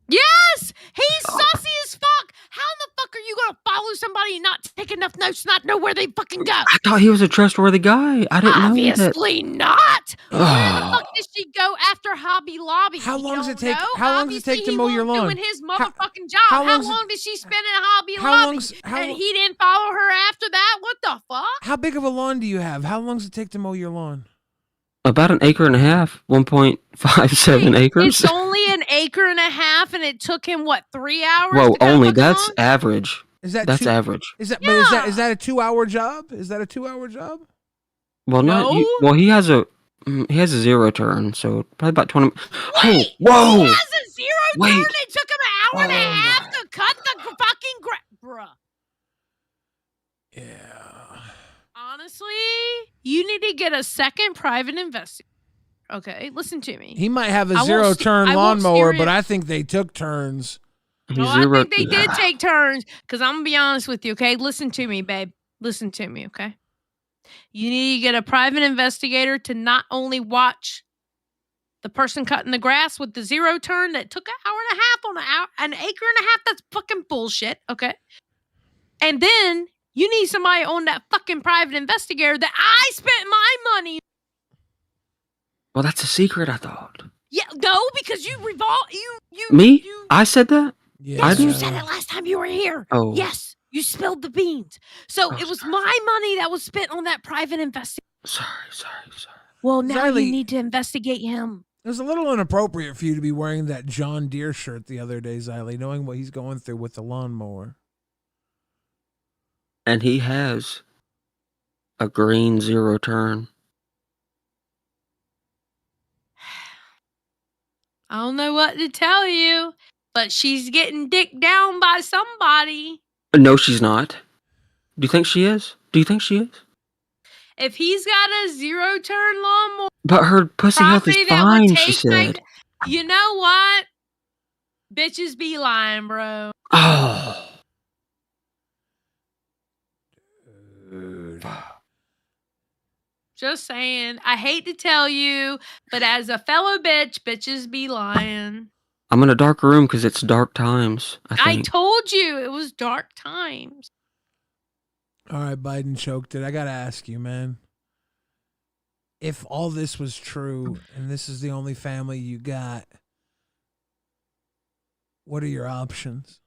Yes! He's saucy as fuck! How in the fuck are you gonna follow somebody and not take enough notes, not know where they fucking go? I thought he was a trustworthy guy. I didn't know that. Obviously not! Where the fuck did she go after Hobby Lobby? How long does it take? Know? How long does it take to mow your lawn? Doing his motherfucking job. How long did she spend in Hobby Lobby? And he didn't follow her after that? What the fuck? How big of a lawn do you have? How long does it take to mow your lawn? About 1.5 acres, 1.57 acres. It's only 1.5 acres, and it took him 3 hours? Whoa, only that's average. That's average. Is that is that a 2-hour job? Is that a 2-hour jour? Well, no. Well, he has a zero turn, so probably about 20. Wait, whoa! He has a zero turn. It took him an hour and a half to cut the fucking bruh. Yeah. Honestly, you need to get a second private investigator. Okay, listen to me. He might have a zero-turn lawnmower, but I think they took turns. I think they did take turns, because I'm going to be honest with you, okay? Listen to me, babe. Listen to me, okay? You need to get a private investigator to not only watch the person cutting the grass with the zero turn that took an hour and a half on an acre and a half. That's fucking bullshit, okay? And then you need somebody on that fucking private investigator that I spent my money. Well, that's a secret, I thought. Yeah, no, because you Me? I said that? Yes, you said it last time you were here. Oh. Yes, you spilled the beans. So it was my money that was spent on that private investigator. Sorry. Well, now Riley, you need to investigate him. It was a little inappropriate for you to be wearing that John Deere shirt the other day, Xylee, knowing what he's going through with the lawnmower. And he has a green zero turn. I don't know what to tell you, but she's getting dicked down by somebody. No, she's not. Do you think she is? If he's got a zero turn lawnmower, But her pussy health is fine, she said. You know what? Bitches be lying, bro. Oh. Just saying. I hate to tell you, but as a fellow bitch, bitches be lying. I'm in a dark room because it's dark times, I I think. told you it was dark times. All right, Biden choked it. I got to ask you, man. If all this was true and this is the only family you got, what are your options?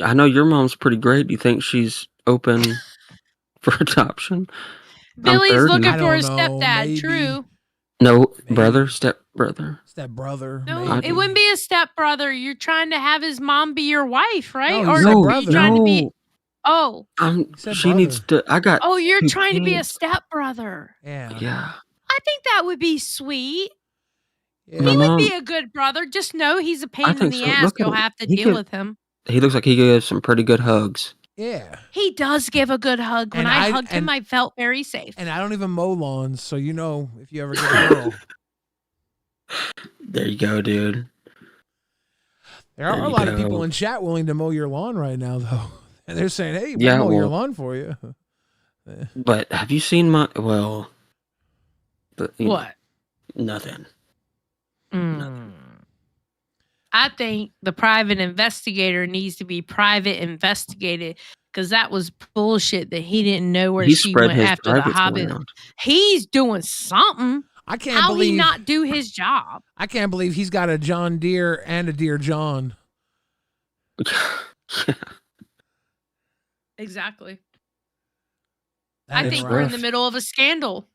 I know your mom's pretty great. Do you think she's open for adoption? Billy's looking for a know, stepdad, maybe. true. No, stepbrother. Stepbrother. No, maybe. it wouldn't be a stepbrother. You're trying to have his mom be your wife, right? No, Or he's are a you brother. trying to be Oh. She needs to. I got. Oh, you're 2 trying to be a kids. stepbrother. Yeah. I think that would be sweet. My He would mom. be a good brother. Just know he's a I pain in think the so. ass. Look at You'll him. have to He deal gives- with him. He looks like he gives some pretty good hugs. Yeah. He does give a good hug. When And I hugged him, and- I felt very safe. And I don't even mow lawns, so you know if you ever get a girl. There you go, dude. There are a lot of people in chat willing to mow your lawn right now, though. And they're saying, hey, we'll mow your lawn for you. But have you seen my? Well, What? Nothing. I think the private investigator needs to be private investigated because that was bullshit that he didn't know where He she spread went his after the privates hobby. around. He's doing something. I can't How believe he not do his job? I can't believe he's got a John Deere and a Deere John. Exactly. That I is think we're in rough. the middle of a scandal.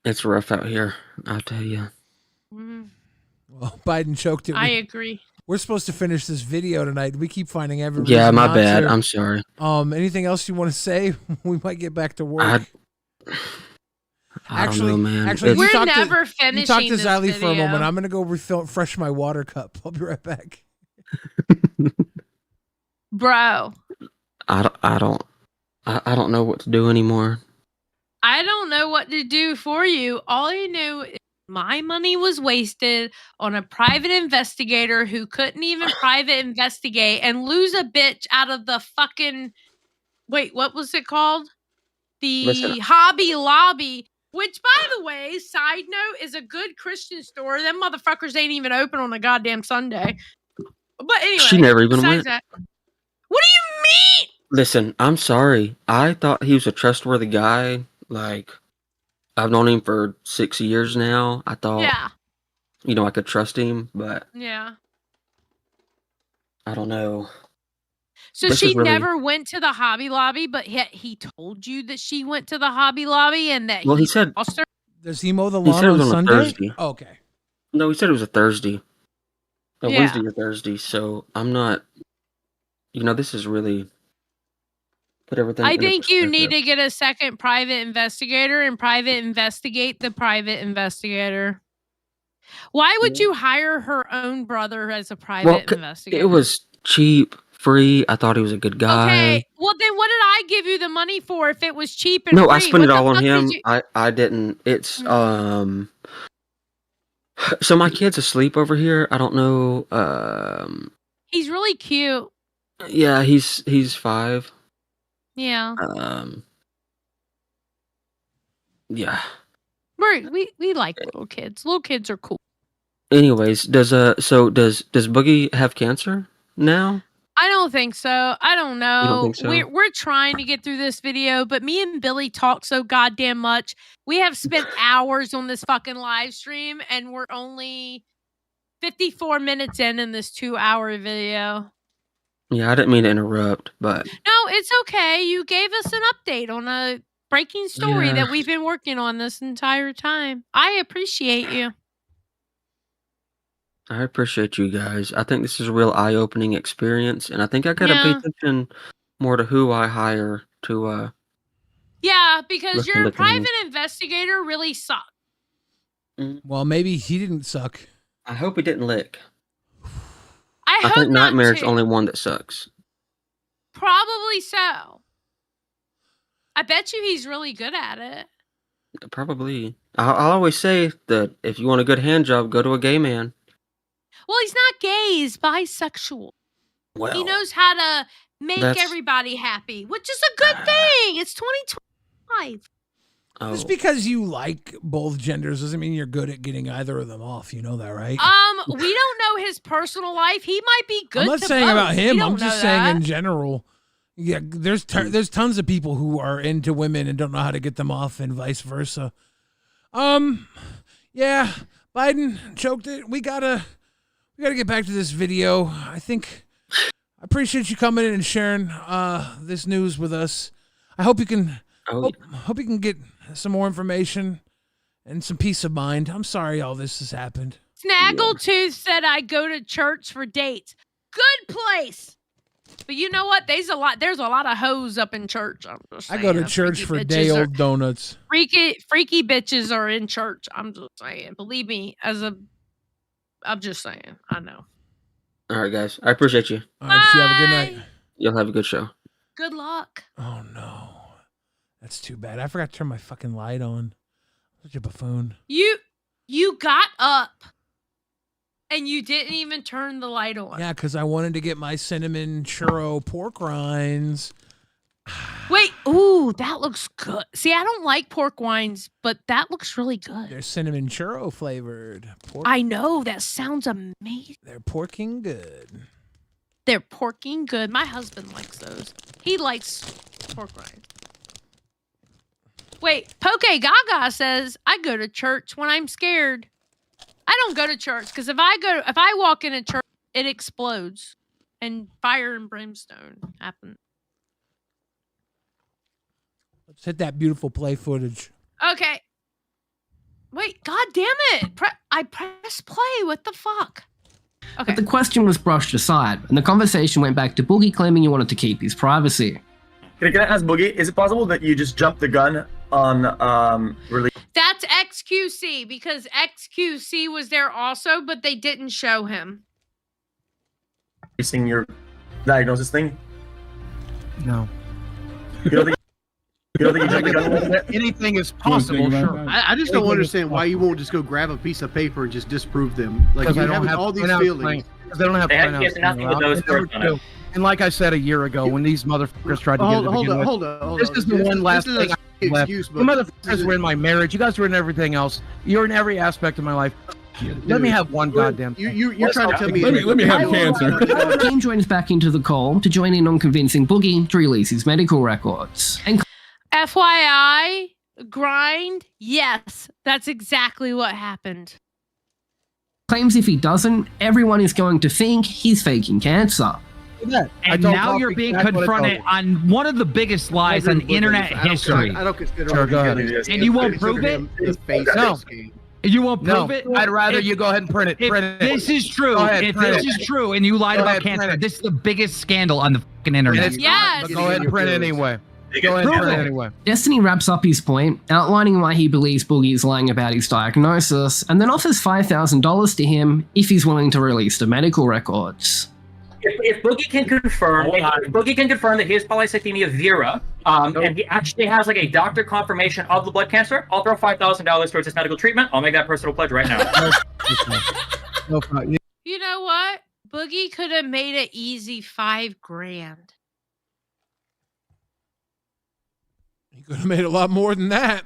It's rough out here. I'll tell you. Well, Biden choked it. I agree. We're supposed to finish this video tonight. We keep finding every reason Yeah, my not bad. to. I'm sorry. Anything else you want to say? We might get back to work. I don't know, man. Actually, We're you talk never to, finishing You talk to this Xylee for a video. moment. I'm gonna go refresh my water cup. I'll be right back. Bro, I don't know what to do anymore. I don't know what to do for you. All you knew is my money was wasted on a private investigator who couldn't even private investigate and lose a bitch out of the fucking wait, what was it called? The Listen. Hobby Lobby, which by the way, side note, is a good Christian store. Them motherfuckers ain't even open on a goddamn Sunday. But anyway, She never even besides went. that, what do you mean? Listen, I'm sorry. I thought he was a trustworthy guy. Like, I've known him for 6 years now. I thought, Yeah. I could trust him, but Yeah. I don't know. So This she is really- never went to the Hobby Lobby, but he told you that she went to the Hobby Lobby and that Well, he said- lost her? Does he mow the He lawn said it on was on a Sunday? Thursday. Oh, okay. No, he said it was a Thursday. A Yeah. Wednesday or Thursday, so I'm not... this is really... Put everything I into think you need perspective. to get a second private investigator and private investigate the private investigator. Why would you hire her own brother as a private investigator? It was cheap, free. I thought he was a good guy. Okay, well then what did I give you the money for if it was cheap and No, free? I spent it What the all on fuck did him. you- I didn't. It's So my kid's asleep over here. I don't know. He's really cute. Yeah, he's 5. Yeah. Yeah. We like little kids. Little kids are cool. Anyways, does Boogie have cancer now? I don't think so. I don't know. You don't think so? We're trying to get through this video, but me and Billy talk so goddamn much. We have spent hours on this fucking live stream, and we're only 54 minutes in this 2-hour video. Yeah, I didn't mean to interrupt, but No, it's okay. You gave us an update on a breaking story Yeah. that we've been working on this entire time. I appreciate you. I appreciate you guys. I think this is a real eye-opening experience, and I think I gotta pay Yeah. attention more to who I hire to. Yeah, because Listen your to private things. investigator really sucked. Well, maybe he didn't suck. I hope he didn't lick. I I hope think not Nightmare's to. only one that sucks. Probably so. I bet you he's really good at it. Probably. I'll always say that if you want a good hand job, go to a gay man. Well, he's not gay, he's bisexual. Well, He knows how to make that's- everybody happy, which is a good thing. It's 2025. Oh. Just because you like both genders doesn't mean you're good at getting either of them off. You know that, right? We don't know his personal life. He might be good. I'm not to saying both. about We him. don't I'm just know saying that. in general. Yeah, there's tons of people who are into women and don't know how to get them off, and vice versa. Yeah, Biden choked it. We gotta get back to this video. I appreciate you coming in and sharing this news with us. I hope you can hope you can get some more information and some peace of mind. I'm sorry all this has happened. Snaggletooth said I go to church for dates. Good place. But you know what? There's a lot of hoes up in church. I'm just I saying. go to church for day old donuts. Freaky bitches are in church. I'm just saying. Believe me, I'm just saying. I know. All right, guys. I appreciate you. All right, you have a good night. You'll have a good show. Good luck. Oh no, that's too bad. I forgot to turn my fucking light on. Such a buffoon. You got up. And you didn't even turn the light on. Yeah, because I wanted to get my cinnamon churro pork rinds. Wait, ooh, that looks good. See, I don't like pork rinds, but that looks really good. They're cinnamon churro flavored. I know, that sounds amazing. They're porking good. They're porking good. My husband likes those. He likes pork rinds. Wait, Poke Gaga says, I go to church when I'm scared. I don't go to church because if I walk in a church, it explodes and fire and brimstone happen. Let's hit that beautiful play footage. Okay. Wait, god damn it. I pressed play. What the fuck? Okay. But the question was brushed aside, and the conversation went back to Boogie claiming he wanted to keep his privacy. Can I ask Boogie, is it possible that you just jumped the gun on release? That's XQC because XQC was there also, but they didn't show him. Releasing your diagnosis thing? No. You don't think you jumped the gun with it? Anything is possible, sure. I just don't understand why you won't just go grab a piece of paper and just disprove them. Like Because you I don't have have all these printout feelings. thing- Because they don't have They had printouts nothing with allowed. those They never words on it. do. And like I said a year ago, when these motherfuckers tried to get it to begin with, hold on. this is the one last This is thing a I have left. excuse, You but motherfuckers were in my marriage. You guys were in everything else. You're in every aspect of my life. Let me have one goddamn thing. You're trying to tell me. Let me have cancer. Team joins back into the call to join in on convincing Boogie to release his medical records. And FYI, grind, yes, that's exactly what happened. claims if he doesn't, everyone is going to think he's faking cancer. And now you're being confronted on one of the biggest lies on internet history. I don't consider Sure, go ahead. And you won't prove it? No. You won't prove it? I'd rather you go ahead and print it. If this is true, Go ahead, if print this it. is true and you lied Go about ahead, print cancer, it. this is the biggest scandal on the fucking internet. Yes. But go ahead and print it anyway. Go ahead and print it anyway. Destiny wraps up his point, outlining why he believes Boogie is lying about his diagnosis, and then offers $5,000 to him if he's willing to release the medical records. If Boogie can confirm, that he has polycythemia vera, and he actually has like a doctor confirmation of the blood cancer, I'll throw $5,000 towards his medical treatment. I'll make that personal pledge right now. You know what? Boogie could have made it easy $5,000. You could have made a lot more than that.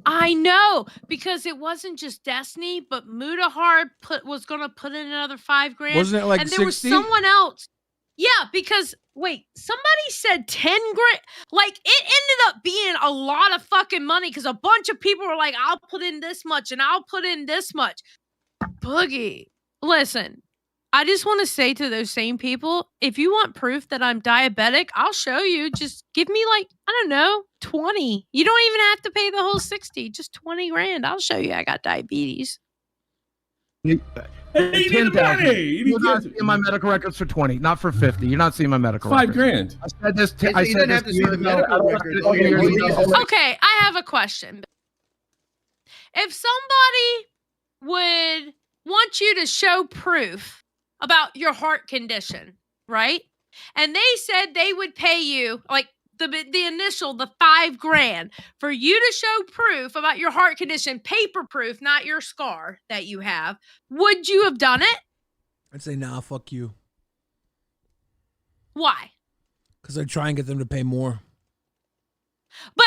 I know, because it wasn't just Destiny, but Mudahar was going to put in another $5,000. Wasn't it like and there 60? was someone else. Yeah, because wait, somebody said 10 grand. Like it ended up being a lot of fucking money because a bunch of people were like, "I'll put in this much and I'll put in this much." Boogie, listen. I just want to say to those same people, if you want proof that I'm diabetic, I'll show you. Just give me like, I don't know, 20. You don't even have to pay the whole 60, just 20 grand. I'll show you I got diabetes. You're not seeing my medical records for 20, not for 50. You're not seeing my medical records. $5,000. I said this. I said this years ago. Okay, I have a question. If somebody would want you to show proof about your heart condition, right? And they said they would pay you like the initial, the $5,000 for you to show proof about your heart condition, paper proof, not your scar that you have. Would you have done it? I'd say, nah, fuck you. Why? Because I'd try and get them to pay more. But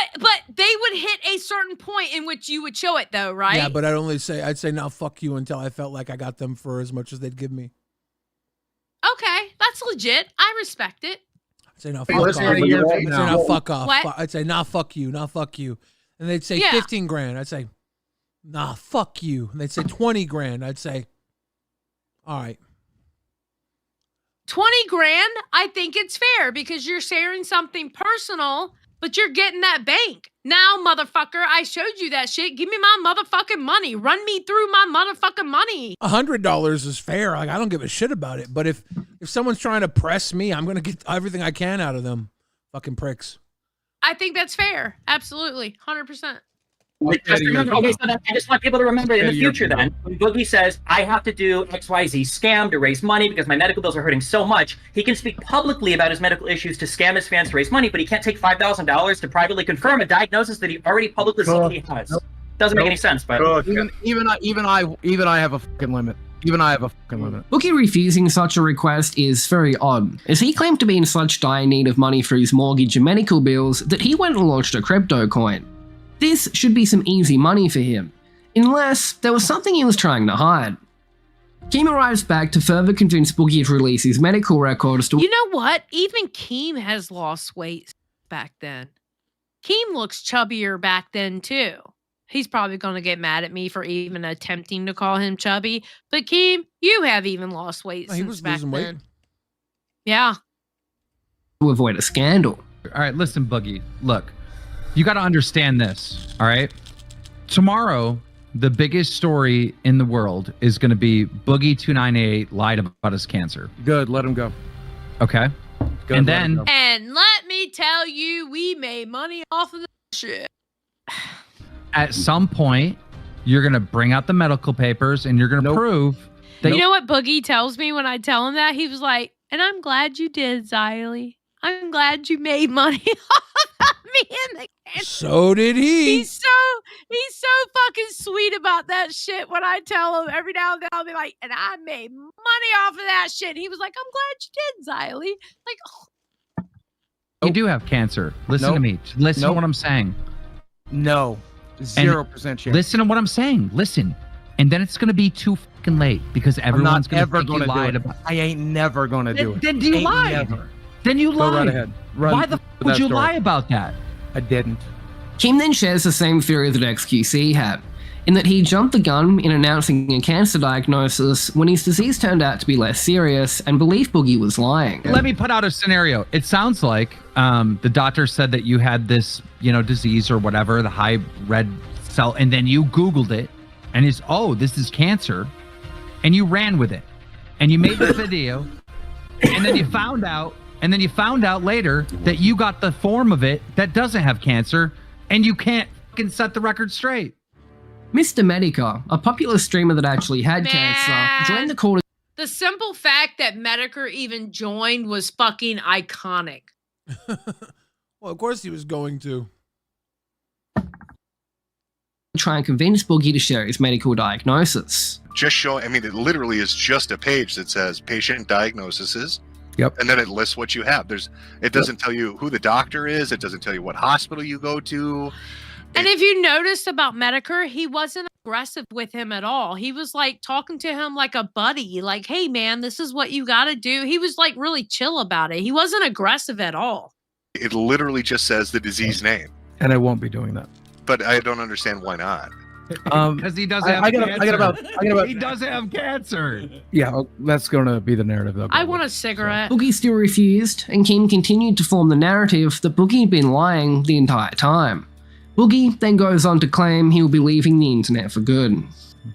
they would hit a certain point in which you would show it though, right? Yeah, but I'd say, nah, fuck you until I felt like I got them for as much as they'd give me. Okay, that's legit. I respect it. I'd say, no, fuck off. I'd say, no, fuck off. What? I'd say, nah, fuck you. Nah, fuck you. And they'd say Yeah. 15 grand. I'd say, nah, fuck you. And they'd say 20 grand. I'd say, all right. 20 grand, I think it's fair because you're sharing something personal but you're getting that bank. Now, motherfucker, I showed you that shit. Give me my motherfucking money. Run me through my motherfucking money. $100 is fair. Like, I don't give a shit about it. But if someone's trying to press me, I'm going to get everything I can out of them. Fucking pricks. I think that's fair. Absolutely. 100%. I just want people to remember in the future then, when Boogie says, I have to do XYZ scam to raise money because my medical bills are hurting so much, he can speak publicly about his medical issues to scam his fans to raise money, but he can't take $5,000 to privately confirm a diagnosis that he already publicly said he has. Doesn't make any sense, but even I have a fucking limit. Even I have a fucking limit. Boogie refusing such a request is very odd, as he claimed to be in such dire need of money for his mortgage and medical bills that he went and launched a crypto coin. This should be some easy money for him, unless there was something he was trying to hide. Keem arrives back to further convince Boogie to release his medical records to— You know what? Even Keem has lost weight back then. Keem looks chubbier back then too. He's probably going to get mad at me for even attempting to call him chubby. But Keem, you have even lost weight since back then. Weight. Yeah. To avoid a scandal. All right, listen, Boogie. Look, you got to understand this, all right? Tomorrow, the biggest story in the world is going to be Boogie298 lied about his cancer. Good, let him go. Okay. Good, and then... And let me tell you, we made money off of this shit. At some point, you're going to bring out the medical papers and you're going to prove that... You know what Boogie tells me when I tell him that? He was like, and I'm glad you did, Xylee. I'm glad you made money off me and the cancer. So did he. He's so fucking sweet about that shit. When I tell him every now and then, I'll be like, and I made money off of that shit. He was like, I'm glad you did, Xylee. Like, oh. You do have cancer. Listen to me. Listen to what I'm saying. No. 0% chance. Listen to what I'm saying. Listen. And then it's going to be too fucking late because everyone's going to think you lied about it. I ain't never going to do it. Then you lied. Never. Then you lied. Go right ahead. Why the fuck would you lie about that? I didn't. Keem then shares the same theory that XQC had, in that he jumped the gun in announcing a cancer diagnosis when his disease turned out to be less serious and believed Boogie was lying. Let me put out a scenario. It sounds like the doctor said that you had this, disease or whatever, the high red cell, and then you Googled it, and it's, oh, this is cancer, and you ran with it, and you made the video, and then you found out later that you got the form of it that doesn't have cancer, and you can't fucking set the record straight. Mr. Medica, a popular streamer that actually had cancer, joined the call to... The simple fact that Medicare even joined was fucking iconic. Well, of course he was going to. Try and convince Boogie to share his medical diagnosis. Just showing, I mean, it literally is just a page that says patient diagnoses. Yep. And then it lists what you have. It doesn't tell you who the doctor is. It doesn't tell you what hospital you go to. And if you noticed about Medicare, he wasn't aggressive with him at all. He was like talking to him like a buddy, like, hey man, this is what you got to do. He was like really chill about it. He wasn't aggressive at all. It literally just says the disease name. And I won't be doing that. But I don't understand why not. Because he doesn't have cancer. He doesn't have cancer. Yeah, that's going to be the narrative. I want a cigarette. Boogie still refused, and Keem continued to form the narrative that Boogie had been lying the entire time. Boogie then goes on to claim he will be leaving the internet for good.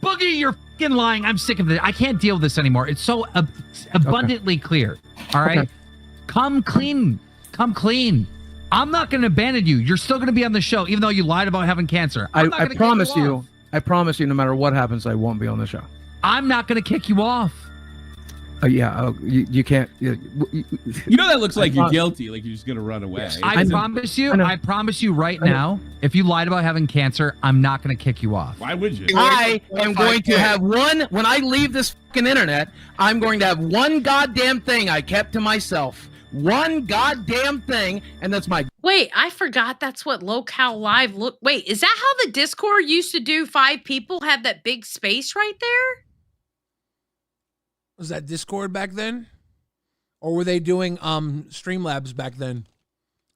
Boogie, you're fucking lying. I'm sick of this. I can't deal with this anymore. It's so abundantly clear. All right? Okay. Come clean. Come clean. I'm not going to abandon you. You're still going to be on the show, even though you lied about having cancer. I promise you. I promise you, no matter what happens, I won't be on the show. I'm not going to kick you off. You can't. You know that looks like you're guilty, like you're just going to run away. I promise you right now, if you lied about having cancer, I'm not going to kick you off. Why would you? I am going to have one, when I leave this fucking internet, I'm going to have one goddamn thing I kept to myself. One goddamn thing, and that's my... Wait, I forgot that's what Lolcow Live look. Wait, is that how the Discord used to do 5 people have that big space right there? Was that Discord back then? Or were they doing Streamlabs back then?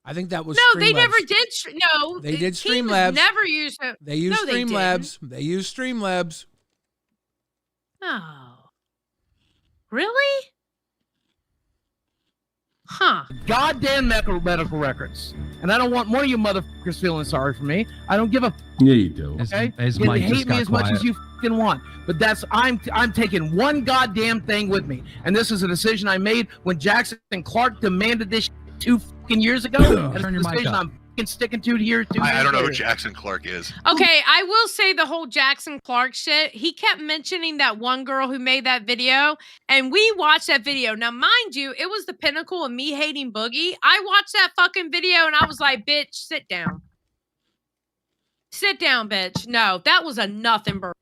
I think that was No, they never did. No, they did Streamlabs. Never used it. They used Streamlabs. They used Streamlabs. Oh. Really? Huh. Goddamn medical records. And I don't want one of you motherfuckers feeling sorry for me. I don't give a Yeah, you do. okay? His You mic can just hate me got as much quiet. as you fucking want. But I'm taking one goddamn thing with me. And this is a decision I made when Jackson Clark demanded this 2 fucking years ago. And it's Turn a your mic decision up. I'm fucking sticking to here. I don't know who Jackson Clark is. Okay, I will say the whole Jackson Clark shit. He kept mentioning that one girl who made that video, and we watched that video. Now, mind you, it was the pinnacle of me hating Boogie. I watched that fucking video, and I was like, bitch, sit down. Sit down, bitch. No, that was a nothing burger.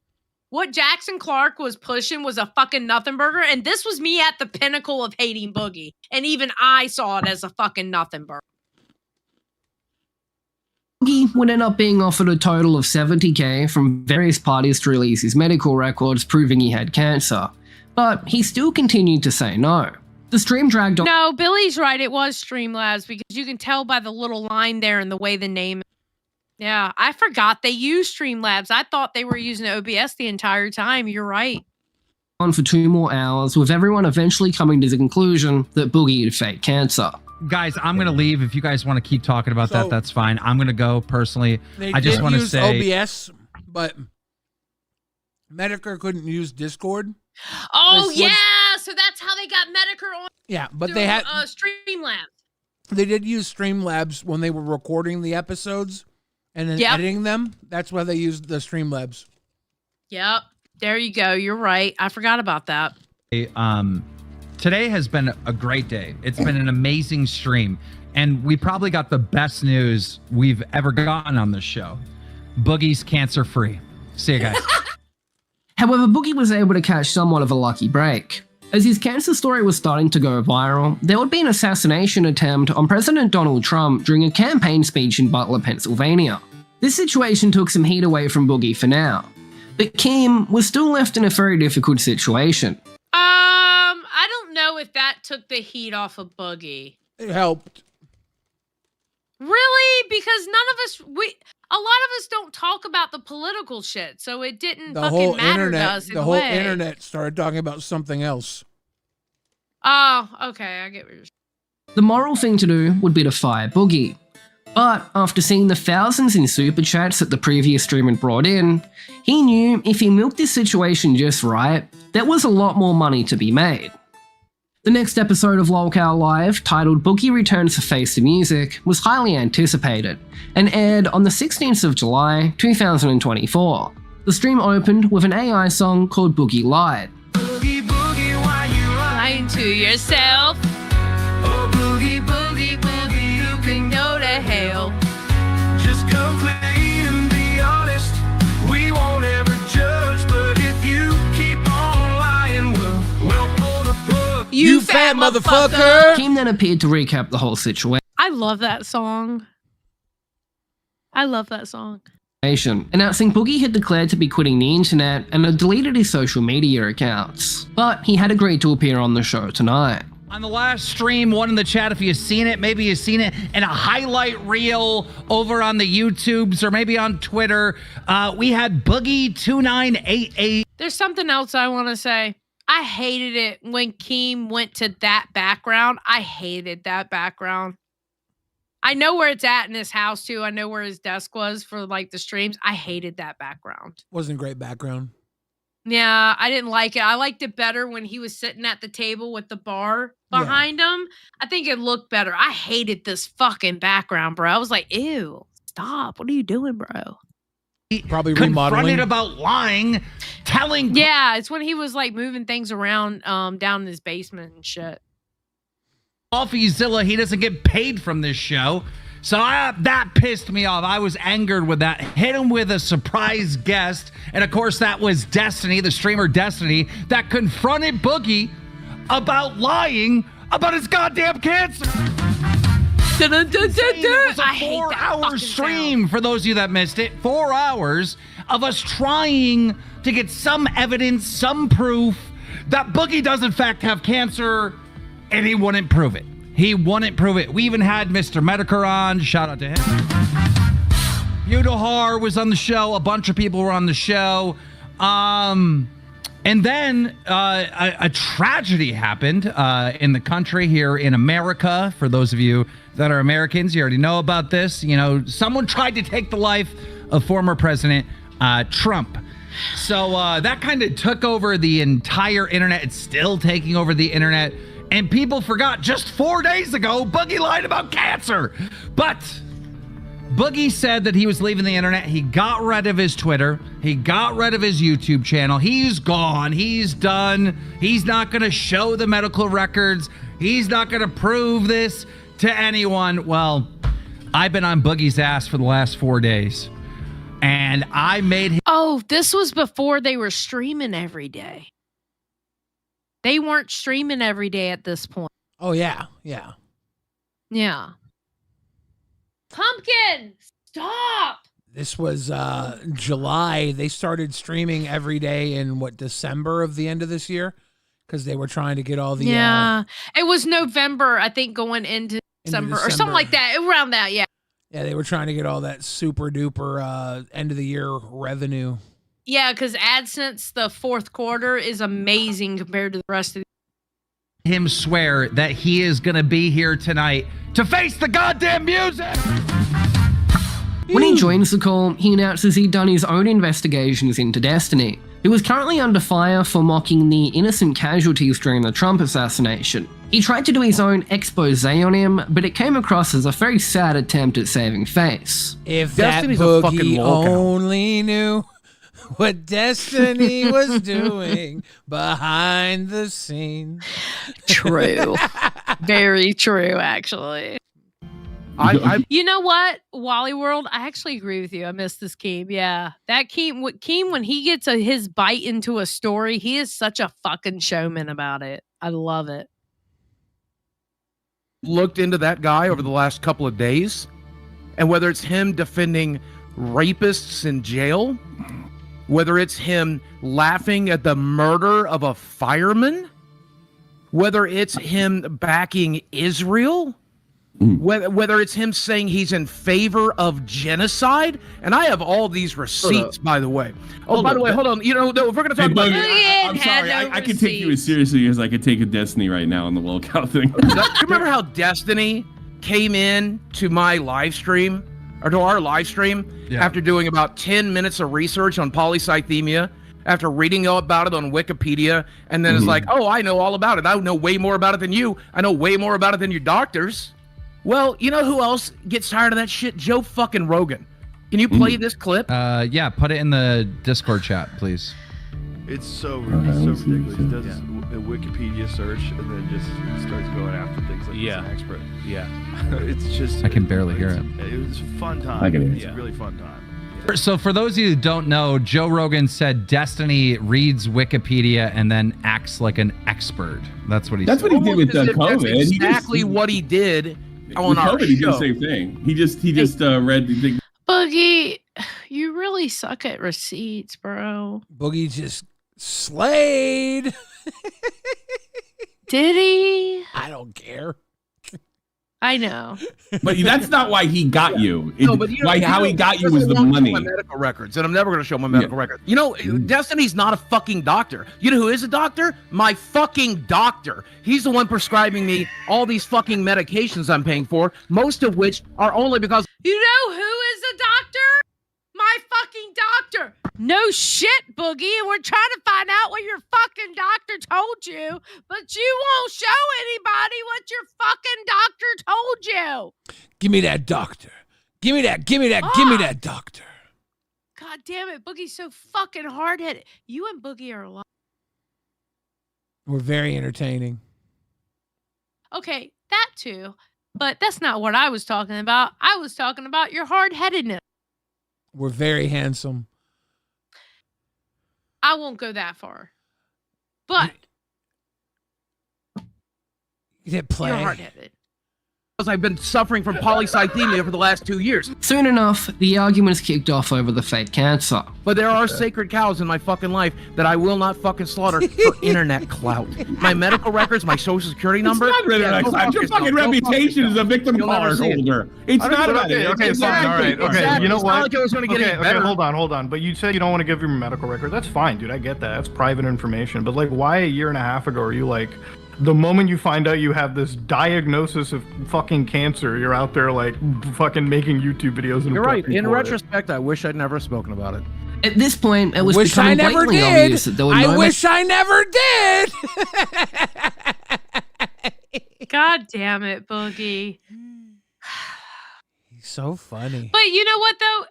What Jackson Clark was pushing was a fucking nothing burger, and this was me at the pinnacle of hating Boogie, and even I saw it as a fucking nothing burger. Boogie would end up being offered a total of $70,000 from various parties to release his medical records proving he had cancer, but he still continued to say no. The stream dragged on. No, Billy's right. It was Streamlabs because you can tell by the little line there and the way the name. Yeah, I forgot they used Streamlabs. I thought they were using OBS the entire time. You're right. On for 2 more hours, with everyone eventually coming to the conclusion that Boogie had fake cancer. Guys, I'm gonna leave. If you guys want to keep talking about that, that's fine. I'm gonna go personally. I just want to say OBS, but Medicare couldn't use Discord. Oh yeah, so that's how they got Medicare on. Yeah, but they had Streamlabs. They did use Streamlabs when they were recording the episodes and then editing them. That's why they used the Streamlabs. Yep, there you go. You're right. I forgot about that. Today has been a great day. It's been an amazing stream, and we probably got the best news we've ever gotten on this show. Boogie's cancer-free. See you guys. However, Boogie was able to catch somewhat of a lucky break. As his cancer story was starting to go viral, there would be an assassination attempt on President Donald Trump during a campaign speech in Butler, Pennsylvania. This situation took some heat away from Boogie for now, but Keem was still left in a very difficult situation. I don't know if that took the heat off of Boogie. It helped. Really? Because a lot of us don't talk about the political shit, so it didn't fucking matter to us in The a whole way. internet started talking about something else. Oh, okay, I get what you're saying. The moral thing to do would be to fire Boogie. But after seeing the thousands in super chats that the previous streamer brought in, he knew if he milked this situation just right, there was a lot more money to be made. The next episode of Lolcow Live, titled Boogie Returns to Face the Music, was highly anticipated and aired on the 16th of July, 2024. The stream opened with an AI song called Boogie Lied. Lying to yourself. Oh, boogie, boogie, boogie, you can go to hell. Just come clean and be honest. We won't ever judge, but if you keep on lying, we'll pull the plug. You fat motherfucker. Keem then appeared to recap the whole situation. I love that song. I love that song. Announcing Boogie had declared to be quitting the internet and had deleted his social media accounts, but he had agreed to appear on the show tonight. On the last stream, one in the chat, if you've seen it, maybe you've seen it in a highlight reel over on the YouTubes or maybe on Twitter, we had Boogie2988. There's something else I want to say. I hated it when Keem went to that background. I hated that background. I know where it's at in his house too. I know where his desk was for like the streams. I hated that background. Wasn't a great background. Yeah, I didn't like it. I liked it better when he was sitting at the table with the bar behind him. I think it looked better. I hated this fucking background, bro. I was like, ew, stop. What are you doing, bro? Probably remodeling. Confronted about lying, telling. Yeah, it's when he was like moving things around down in his basement and shit. Coffeezilla, he doesn't get paid from this show. So that pissed me off. I was angered with that. Hit him with a surprise guest. And of course, that was Destiny, the streamer Destiny, that confronted Boogie about lying about his goddamn cancer. It was a 4-hour stream for those of you that missed it. 4 hours of us trying to get some evidence, some proof that Boogie does in fact have cancer, and he wouldn't prove it. He wouldn't prove it. We even had Mr. Medicare on. Shout out to him. Udahar was on the show. A bunch of people were on the show. And then a tragedy happened in the country here in America. For those of you that are Americans, you already know about this. You know, someone tried to take the life of former President Trump. So that kind of took over the entire internet. It's still taking over the internet. And people forgot just 4 days ago, Boogie lied about cancer. But Boogie said that he was leaving the internet. He got rid of his Twitter. He got rid of his YouTube channel. He's gone. He's done. He's not going to show the medical records. He's not going to prove this to anyone. Well, I've been on Boogie's ass for the last 4 days. And I made him. Oh, this was before they were streaming every day. They weren't streaming every day at this point. Oh, yeah. Yeah. Yeah. Pumpkin, stop. This was July. They started streaming every day in December of the end of this year, because they were trying to get all the it was November, I think, going into December or something like that, around that. Yeah, they were trying to get all that super duper end of the year revenue. Yeah, because AdSense the fourth quarter is amazing compared to the rest of the him swear that he is going to be here tonight to face the goddamn music. When he joins the call, he announces he'd done his own investigations into Destiny, who was currently under fire for mocking the innocent casualties during the Trump assassination. He tried to do his own expose on him, but it came across as a very sad attempt at saving face. If Destiny's that a fucking Boogie Lolcow. only knew what Destiny was doing behind the scenes. True. Very true, actually. You know what, Wally World? I actually agree with you. I miss this Keem. Yeah, that Keem, when he gets his bite into a story, he is such a fucking showman about it. I love it. Looked into that guy over the last couple of days, and whether it's him defending rapists in jail, whether it's him laughing at the murder of a fireman, whether it's him backing Israel, whether it's him saying he's in favor of genocide, and I have all these receipts, by the way. Oh, by the way, hold on. You know, if we're going to talk about... I'm sorry. I can take you as seriously as I could take a Destiny right now on the Lolcow thing. Do you remember how Destiny came in to my live stream, or to our live stream, after doing about 10 minutes of research on polycythemia, after reading all about it on Wikipedia, and then it's like, oh, I know all about it. I know way more about it than you. I know way more about it than your doctors. Well, you know who else gets tired of that shit? Joe fucking Rogan. Can you play this clip? Yeah, put it in the Discord chat, please. It's so ridiculous. He does a Wikipedia search and then just starts going after things like he's an expert. It's just... I can barely hear it. It was a fun time. It's a really fun time. So for those of you who don't know, Joe Rogan said Destiny reads Wikipedia and then acts like an expert. That's what he said. That's what he did with COVID. That's exactly what he did on our COVID, he did the show. same thing. He just read the thing. Boogie, you really suck at receipts, bro. Boogie just slayed. Did he? I don't care. I know. But that's not why he got you. No, but you know, How he got you was the I won't money. show my medical records, and I'm never going to show my medical records. You know, Destiny's not a fucking doctor. You know who is a doctor? My fucking doctor. He's the one prescribing me all these fucking medications I'm paying for, most of which are only because... You know who is a doctor? My fucking doctor. No shit, Boogie. And we're trying to find out what your fucking doctor told you, but you won't show anybody what your fucking doctor told you. Give me that doctor. Give me that. Give me that. Give me that doctor. God damn it. Boogie's so fucking hard-headed. You and Boogie are alike. We're very entertaining. Okay, that too. But that's not what I was talking about. I was talking about your hard-headedness. We're very handsome. I won't go that far. But You didn't play. you're hard-headed. I've been suffering from polycythemia for the last 2 years. Soon enough, the arguments kicked off over the fake cancer. But there are sacred cows in my fucking life that I will not fucking slaughter for internet clout. My medical records, my social security number. It's not internet clout. Your fucking reputation as a victim card holder. It's not about it. Okay, fine. All right. Okay. Exactly. You know It's what? not like it was gonna get any better. Hold on. But you said you don't want to give your medical record. That's fine, dude. I get that. That's private information. But like, why a year and a half ago are you like, the moment you find out you have this diagnosis of fucking cancer, you're out there like fucking making YouTube videos and You're right. prepping In for it. retrospect, I wish I'd never spoken about it. At this point, it was Wish I becoming never blatantly did. obvious that there were I no wish I never did. God damn it, Boogie. He's so funny. But you know what though?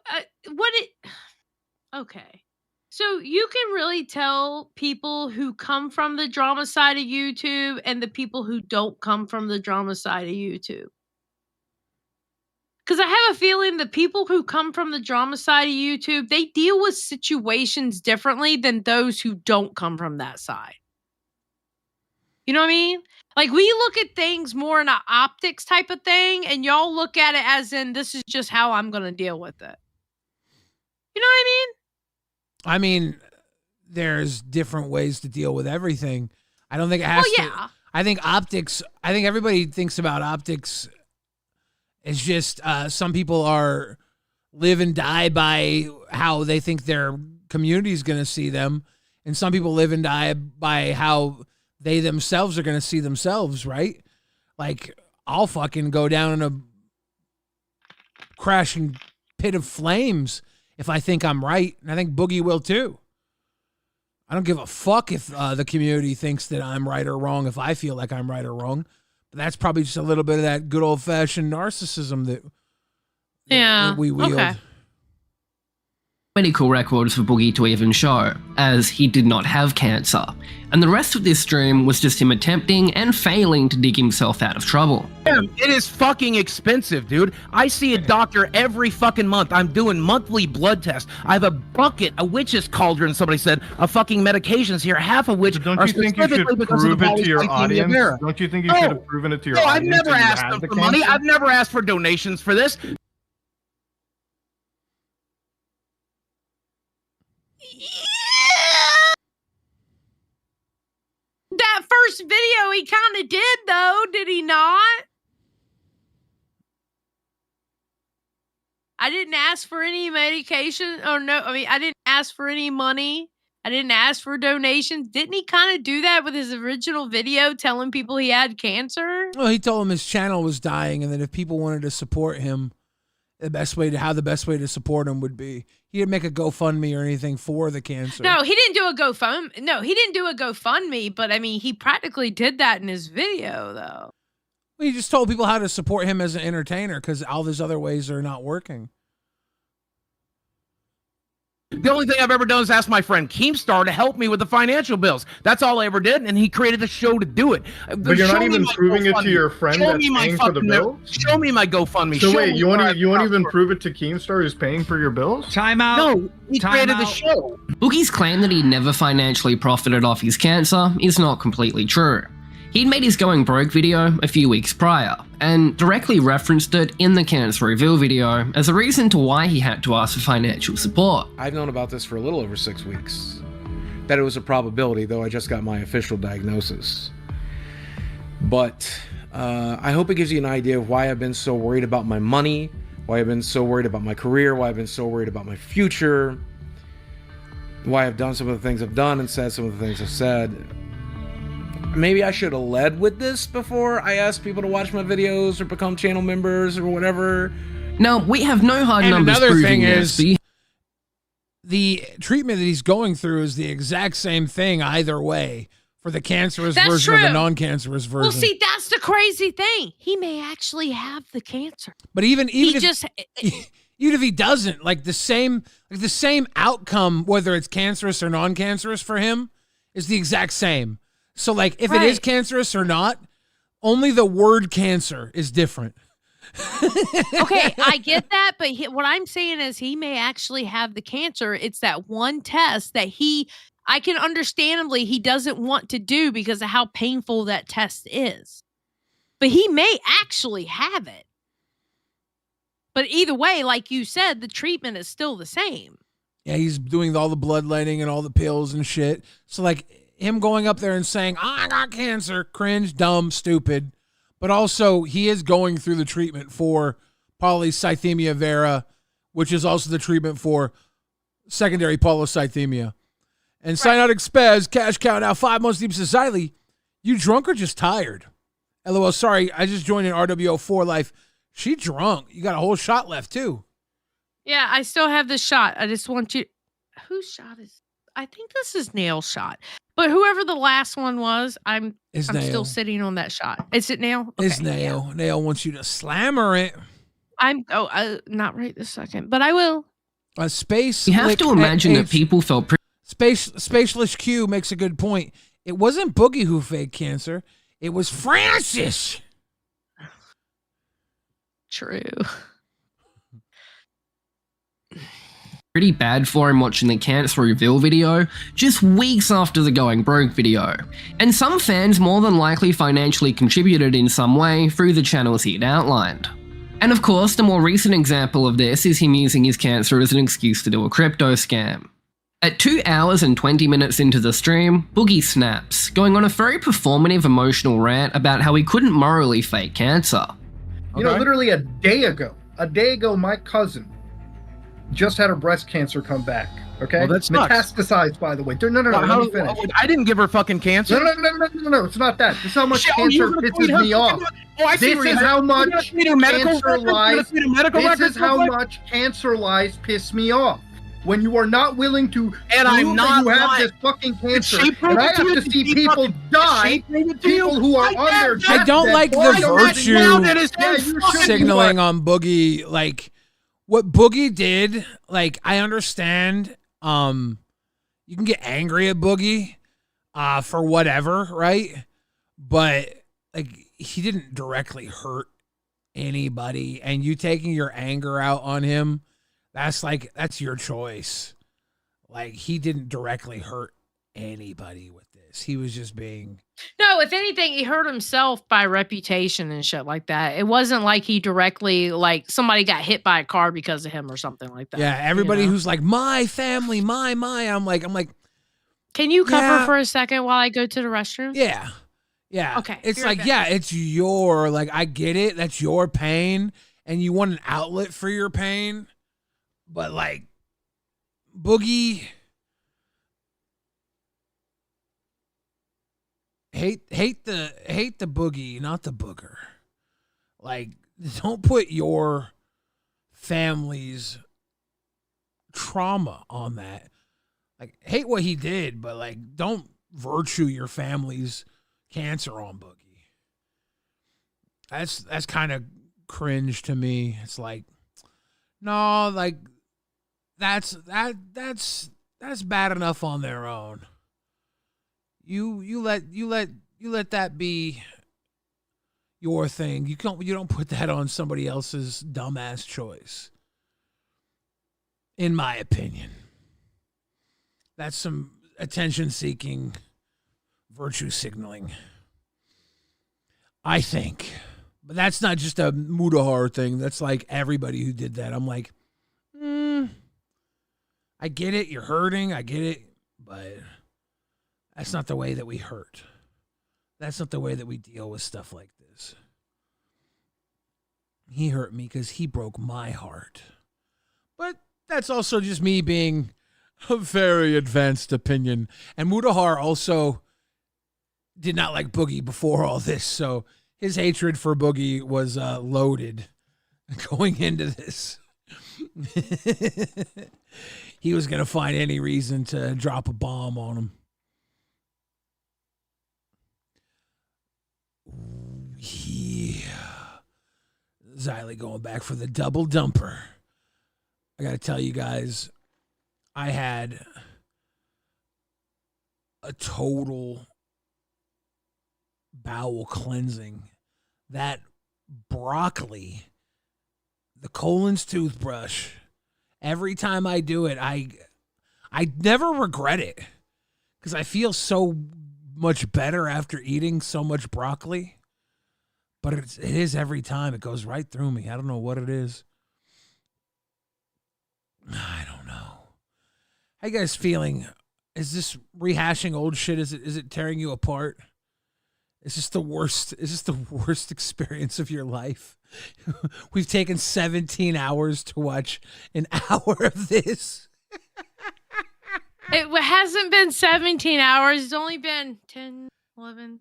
Okay. So you can really tell people who come from the drama side of YouTube and the people who don't come from the drama side of YouTube. Because I have a feeling the people who come from the drama side of YouTube, they deal with situations differently than those who don't come from that side. You know what I mean? Like, we look at things more in an optics type of thing, and y'all look at it as in, this is just how I'm going to deal with it. You know what I mean? I mean, there's different ways to deal with everything. I don't think it has to. I think optics, I think everybody thinks about optics. It's just some people live and die by how they think their community is going to see them. And some people live and die by how they themselves are going to see themselves, right? Like, I'll fucking go down in a crashing pit of flames if I think I'm right, and I think Boogie will too. I don't give a fuck if the community thinks that I'm right or wrong, if I feel like I'm right or wrong. But that's probably just a little bit of that good old-fashioned narcissism that we wield. Okay. Medical records for Boogie to even show, as he did not have cancer, and the rest of this stream was just him attempting and failing to dig himself out of trouble. Damn, it is fucking expensive, dude. I see a doctor every fucking month. I'm doing monthly blood tests. I have a bucket, a witch's cauldron, somebody said, of fucking medications here, half of which Don't are you think you specifically should because of prove the it to your polycythemia audience? vera. Don't you think you should have proven it to your No, I've audience? never that you asked had them the for money. cancer? I've never asked for donations for this. That first video he kind of did, though, did he not? I didn't ask for any medication. Oh, no. I mean, I didn't ask for any money. I didn't ask for donations. Didn't he kind of do that with his original video telling people he had cancer? Well, he told them his channel was dying and that if people wanted to support him, the best way to support him would be he didn't make a GoFundMe or anything for the cancer. No, he didn't do a GoFundMe. No, he didn't do a GoFundMe, but I mean, he practically did that in his video, though. Well, he just told people how to support him as an entertainer because all these other ways are not working. The only thing I've ever done is ask my friend Keemstar to help me with the financial bills. That's all I ever did, and he created the show to do it. But you're not even proving it to your friend that's paying for the bill? Show me my GoFundMe. So Show wait, me you where want I to even prove it to Keemstar who's paying for your bills? Time out. No, he Time created the out. show. Boogie's claim that he never financially profited off his cancer is not completely true. He'd made his going broke video a few weeks prior, and directly referenced it in the cancer reveal video as a reason to why he had to ask for financial support. I've known about this for a little over 6 weeks. That it was a probability, though I just got my official diagnosis. But I hope it gives you an idea of why I've been so worried about my money, why I've been so worried about my career, why I've been so worried about my future, why I've done some of the things I've done and said some of the things I've said. Maybe I should have led with this before I asked people to watch my videos or become channel members or whatever. Now, we have no hard And numbers another proving thing this, is, the treatment that he's going through is the exact same thing either way for the cancerous That's version or the true. non-cancerous version. Well, see, that's the crazy thing. He may actually have the cancer. But even He if just even if he doesn't, like the same outcome, whether it's cancerous or non-cancerous for him, is the exact same. So like if it is Right. cancerous or not, only the word cancer is different. Okay, I get that, but what I'm saying is he may actually have the cancer. It's that one test that I can understandably he doesn't want to do because of how painful that test is. but he may actually have it. But either way, like you said, the treatment is still the same. Yeah, he's doing all the bloodletting and all the pills and shit. So, like, him going up there and saying, I got cancer, cringe, dumb, stupid. But also, he is going through the treatment for polycythemia vera, which is also the treatment for secondary polycythemia. And Cyanotic Spaz, cash cow now 5 months deep, says, Xylee, you drunk or just tired? LOL, sorry, I just joined in RWO4 Life. She drunk. You got a whole shot left, too. Yeah, I still have the shot. I just want you... Whose shot is... I think this is Nail's shot. But whoever the last one was, I'm still sitting on that shot. Is it Nail? Okay, It's Nail. Yeah. Nail wants you to slammer it. Not right this second, but I will. A space. You have to imagine that people felt Spaceless Q makes a good point. It wasn't Boogie who faked cancer. It was Francis. True. Pretty bad for him watching the cancer reveal video just weeks after the going broke video. And some fans more than likely financially contributed in some way through the channels he'd outlined. And of course, the more recent example of this is him using his cancer as an excuse to do a crypto scam. At 2 hours and 20 minutes into the stream, Boogie snaps, going on a very performative emotional rant about how he couldn't morally fake cancer. You know, literally a day ago, my cousin just had her breast cancer come back. Okay, well, that's metastasized, by the way. No, let me finish. I didn't give her fucking cancer. No, it's not that. This is how much cancer pisses me off. This is how much cancer lies. This is how much cancer lies piss me off. When you are not willing to and I'm not you have this fucking cancer, and I have to see people die, people who are on their deathbed. I don't like the virtue signaling on Boogie. Like, what Boogie did, like, I understand you can get angry at Boogie for whatever, right? But, like, he didn't directly hurt anybody, and you taking your anger out on him, that's your choice. Like, he didn't directly hurt anybody with this. He was just being... No, if anything, he hurt himself by reputation and shit like that. It wasn't like he directly, like, somebody got hit by a car because of him or something like that. Yeah, everybody who's like, my family, my, I'm like... Can you cover for a second while I go to the restroom? Yeah. Yeah. Okay. It's like, it's your, like, I get it. That's your pain. And you want an outlet for your pain. But, like, Boogie, hate the Boogie, not the booger. Like, don't put your family's trauma on that. Like, hate what he did, but, like, don't virtue your family's cancer on Boogie. That's kind of cringe to me. It's like, no, like, that's bad enough on their own. You let that be your thing. You don't put that on somebody else's dumbass choice. In my opinion. That's some attention seeking virtue signaling. I think. But that's not just a Mudahar thing. That's like everybody who did that. I'm like, I get it. You're hurting. I get it. But that's not the way that we hurt. That's not the way that we deal with stuff like this. He hurt me because he broke my heart. But that's also just me being a very advanced opinion. And Mudahar also did not like Boogie before all this. So his hatred for Boogie was loaded going into this. He was going to find any reason to drop a bomb on him. Yeah. Xylee going back for the double dumper. I got to tell you guys, I had a total bowel cleansing. That broccoli, the Colin's toothbrush, every time I do it, I never regret it because I feel so much better after eating so much broccoli. But it is every time. It goes right through me. I don't know what it is. I don't know. How you guys feeling? Is this rehashing old shit? Is it tearing you apart? Is this the worst? Is this the worst experience of your life? We've taken 17 hours to watch an hour of this. It hasn't been 17 hours. It's only been 10, 11,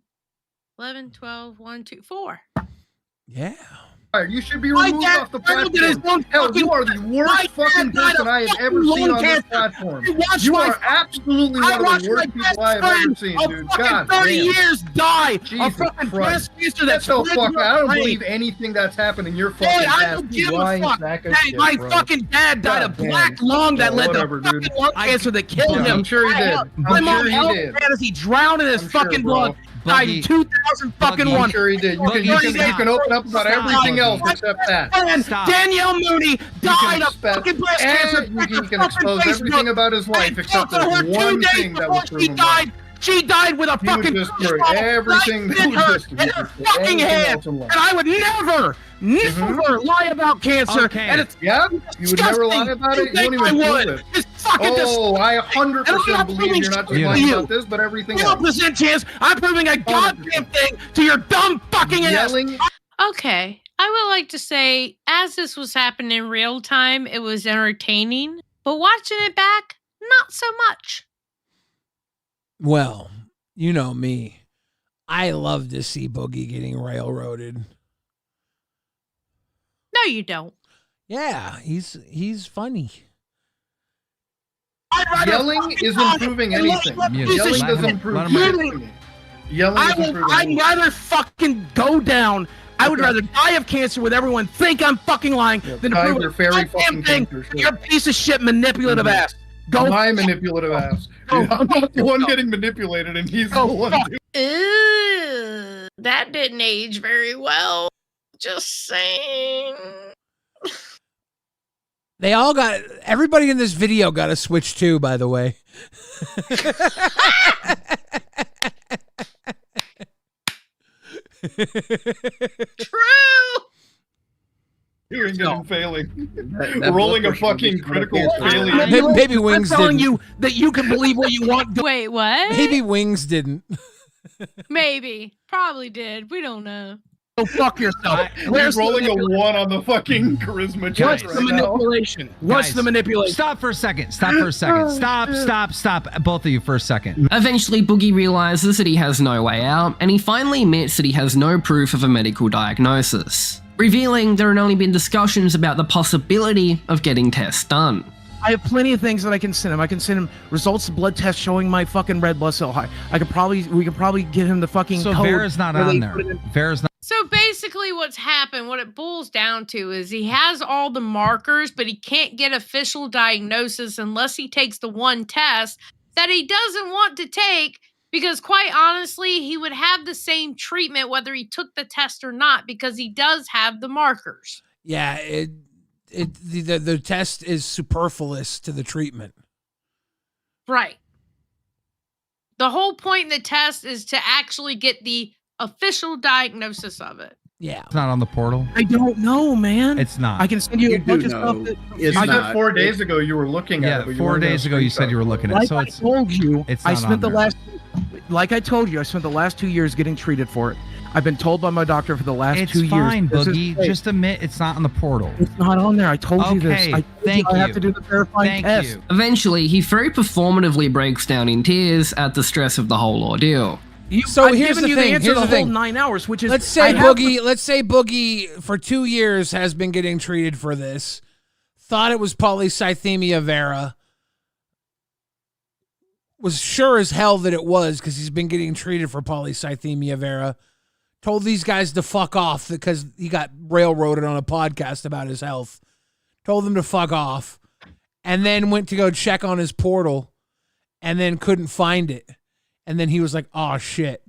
12, 1, 2, 4. Yeah. You should be removed off the platform. Hell, you are the worst fucking person I have ever seen on this platform. You are absolutely one of the worst people I have ever seen, dude. God 30 damn. years die Jesus of fucking Christ. breast cancer That's that's so fucking. I don't believe anything that's happening. You're fucking I don't give a fuck. Hey, my fucking dad died of black lung that led to fucking lung cancer that killed him. I'm sure he did. My I'm mom sure he held did. fantasy, drowned in his fucking blood. Died in 2001. I'm sure he did. You can open up about everything else except that. And Danielle Mooney died of fucking breast cancer. You can expose everything about his life except for one thing that was proven wrong. She died with a He would fucking destroy everything that was in her fucking hand. And I would never lie about cancer. And it's you would never lie about it. You won't even prove it. It's fucking I 100% believe you're not just lying about this, but everything else. 0% chance I'm proving a goddamn thing to your dumb fucking ass. Okay. I would like to say, as this was happening in real time, it was entertaining. But watching it back, not so much. Well, you know me. I love to see Boogie getting railroaded. No, you don't. Yeah, he's funny. Yelling isn't proving anything. Yelling doesn't improve anything. I'd rather fucking go down. I would rather die of cancer with everyone think I'm fucking lying than to prove a goddamn thing to your piece of shit manipulative ass. Go my manipulative ass. I'm not the one getting manipulated, and he's the one doing. Ew, that didn't age very well. Just saying. They all got, everybody in this video got a Switch 2, by the way. True. Hearing it and failing. Rolling a fucking critical failure. Maybe Wings I'm telling didn't. you that you can believe what you want. Wait, what? Maybe Wings didn't. Maybe. Probably did. We don't know. Go fuck yourself. Where's rolling a 1 on the fucking charisma check What's the manipulation? What's the manipulation? Stop for a second. Stop. Both of you for a second. Eventually, Boogie realizes that he has no way out, and he finally admits that he has no proof of a medical diagnosis, revealing there had only been discussions about the possibility of getting tests done. I have plenty of things that I can send him. I can send him results of blood tests showing my fucking red blood cell high. We could probably get him the fucking So code Vera's not on there. Vera's not. So basically what's happened, what it boils down to is he has all the markers, but he can't get official diagnosis unless he takes the one test that he doesn't want to take, because quite honestly, he would have the same treatment whether he took the test or not, because he does have the markers. Yeah, the test is superfluous to the treatment. Right. The whole point in the test is to actually get the official diagnosis of it. Yeah. It's not on the portal. I don't know, man. It's not. I can send you a bunch of stuff. You said 4 days ago you were looking at it. Yeah, 4 days ago you said you were looking at it. So I told you, it's I not spent on the there. last, like I told you, I spent the last 2 years getting treated for it. I've been told by my doctor for the last It's 2 years. fine, this is Boogie. fake. Just admit it's not on the portal. It's not on there. I told you this. Okay, I told thank I have you. to do the verifying test. Eventually, he very performatively breaks down in tears at the stress of the whole ordeal. So I've here's given the you thing. the answer Here's the the whole thing. 9 hours, which is Let's say Boogie for 2 years has been getting treated for this. Thought it was polycythemia vera. Was sure as hell that it was because he's been getting treated for polycythemia vera. Told these guys to fuck off because he got railroaded on a podcast about his health. Told them to fuck off. And then went to go check on his portal and then couldn't find it. And then he was like, oh, shit.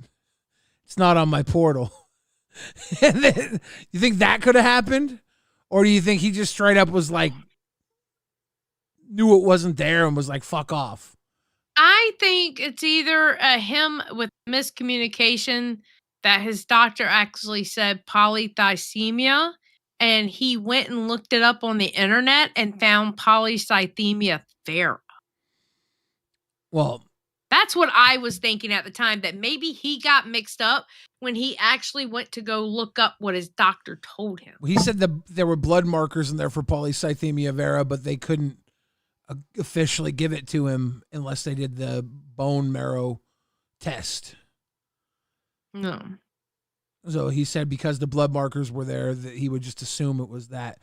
It's not on my portal. And then, you think that could have happened? Or do you think he just straight up was like, knew it wasn't there and was like, fuck off? I think it's either him with miscommunication that his doctor actually said polycythemia, and he went and looked it up on the internet and found polycythemia vera. Well, that's what I was thinking at the time, that maybe he got mixed up when he actually went to go look up what his doctor told him. he said there were blood markers in there for polycythemia vera, but they couldn't officially give it to him unless they did the bone marrow test. No. So he said because the blood markers were there, that he would just assume it was that.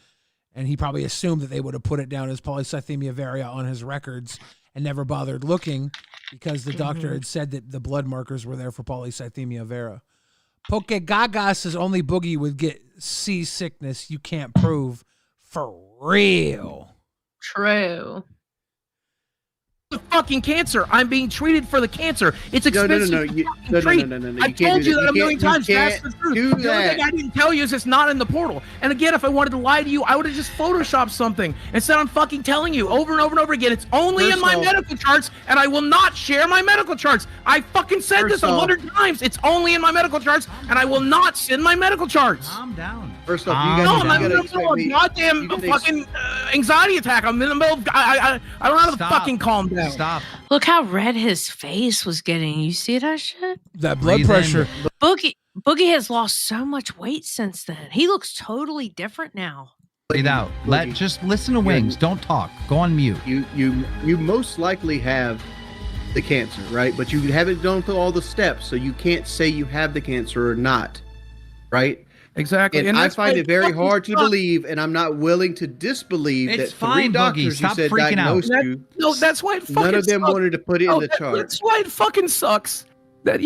And he probably assumed that they would have put it down as polycythemia vera on his records and never bothered looking because the doctor had said that the blood markers were there for polycythemia vera. Poke Gaga says only Boogie would get seasickness. You can't prove. For real. True. The fucking cancer. I'm being treated for the cancer. It's expensive. No. I told you that a million times. That's the truth. The only thing I didn't tell you is it's not in the portal. And again, if I wanted to lie to you, I would have just photoshopped something. Instead, I'm fucking telling you over and over and over again. It's only in my medical charts, and I will not share my medical charts. I fucking said this 100 times. It's only in my medical charts, and I will not send my medical charts. Calm down. First off, you guys I'm in the middle of a goddamn fucking anxiety attack. I'm in the middle of. I don't know how to fucking calm down. Stop. Look how red his face was getting. You see that shit? That blood pressure. Boogie has lost so much weight since then. He looks totally different now. Breathe out. Just listen to Wings. Don't talk. Go on mute. You most likely have the cancer, right? But you haven't gone through all the steps, so you can't say you have the cancer or not, right? Exactly. And I find it very hard to believe, and I'm not willing to disbelieve It's that fine, 3 doctors Boogie. you Stop said freaking out. diagnosed you. No, that's why it fucking None of them sucks. wanted to put it in the chart. That's why it fucking sucks that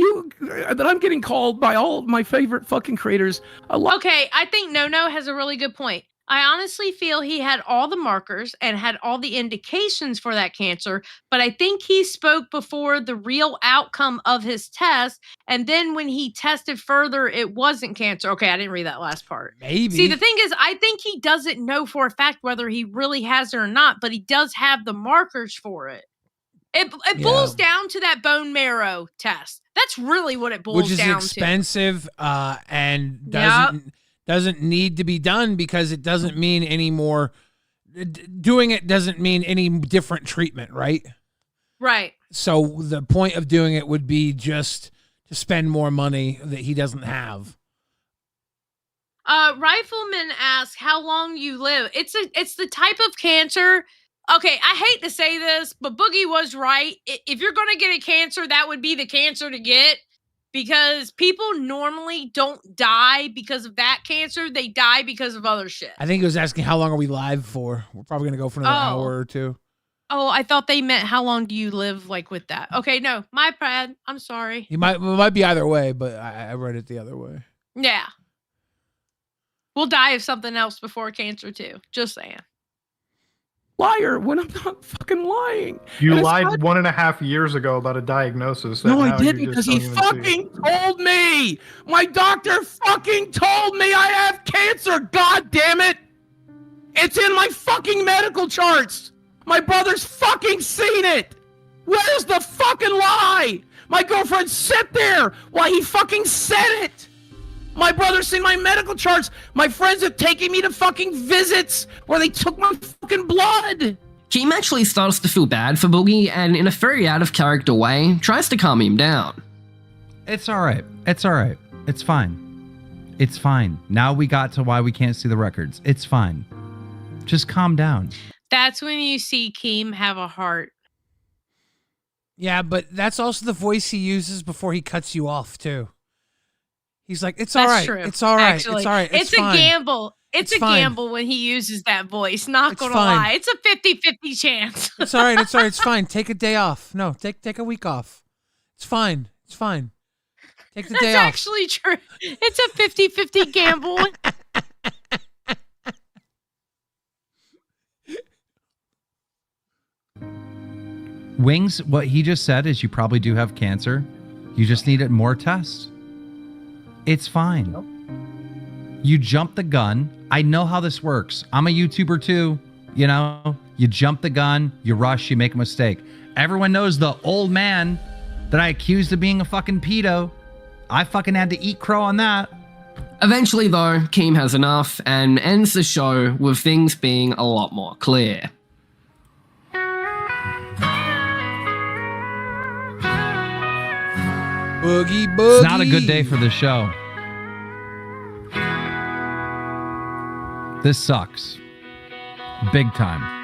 I'm getting called by all of my favorite fucking creators. Okay, I think No has a really good point. I honestly feel he had all the markers and had all the indications for that cancer, but I think he spoke before the real outcome of his test, and then when he tested further, it wasn't cancer. Okay, I didn't read that last part. Maybe. See, the thing is, I think he doesn't know for a fact whether he really has it or not, but he does have the markers for it. It boils down to that bone marrow test. That's really what it boils down to. Which is expensive and doesn't need to be done because it doesn't mean any more. Doing it doesn't mean any different treatment, right? Right. So the point of doing it would be just to spend more money that he doesn't have. Rifleman asks how long you live. It's the type of cancer. Okay, I hate to say this, but Boogie was right. If you're going to get a cancer, that would be the cancer to get. Because people normally don't die because of that cancer. They die because of other shit. I think he was asking how long are we live for? We're probably going to go for another hour or two. Oh, I thought they meant how long do you live like with that? Okay, no, my bad. I'm sorry. It might be either way, but I read it the other way. Yeah. We'll die of something else before cancer too. Just saying. Liar when I'm not fucking lying. You lied 1.5 years ago about a diagnosis. No, I didn't because he fucking told me. My doctor fucking told me I have cancer. God damn it. It's in my fucking medical charts. My brother's fucking seen it. Where's the fucking lie? My girlfriend sat there while he fucking said it. My brother's seen my medical charts. My friends have taken me to fucking visits where they took my fucking blood. Keem actually starts to feel bad for Boogie and in a very out of character way tries to calm him down. It's all right. It's all right. It's fine. It's fine. Now we got to why we can't see the records. It's fine. Just calm down. That's when you see Keem have a heart. Yeah, but that's also the voice he uses before he cuts you off too. He's like, it's all right. True. It's all right. Actually, it's all right. It's fine. a gamble. It's a fine. gamble when he uses that voice. Not It's gonna fine. lie. It's a 50-50 chance. It's all right. It's all right. It's fine. Take a day off. No, take a week off. It's fine. It's fine. Take the day off. That's actually true. It's a 50-50 gamble. Wings, what he just said is you probably do have cancer. You just needed more tests. It's fine. Nope. You jump the gun. I know how this works. I'm a YouTuber too. You know, you jump the gun, you rush, you make a mistake. Everyone knows the old man that I accused of being a fucking pedo. I fucking had to eat crow on that. Eventually, though, Keem has enough and ends the show with things being a lot more clear. Boogie, boogie. It's not a good day for the show. This sucks. Big time.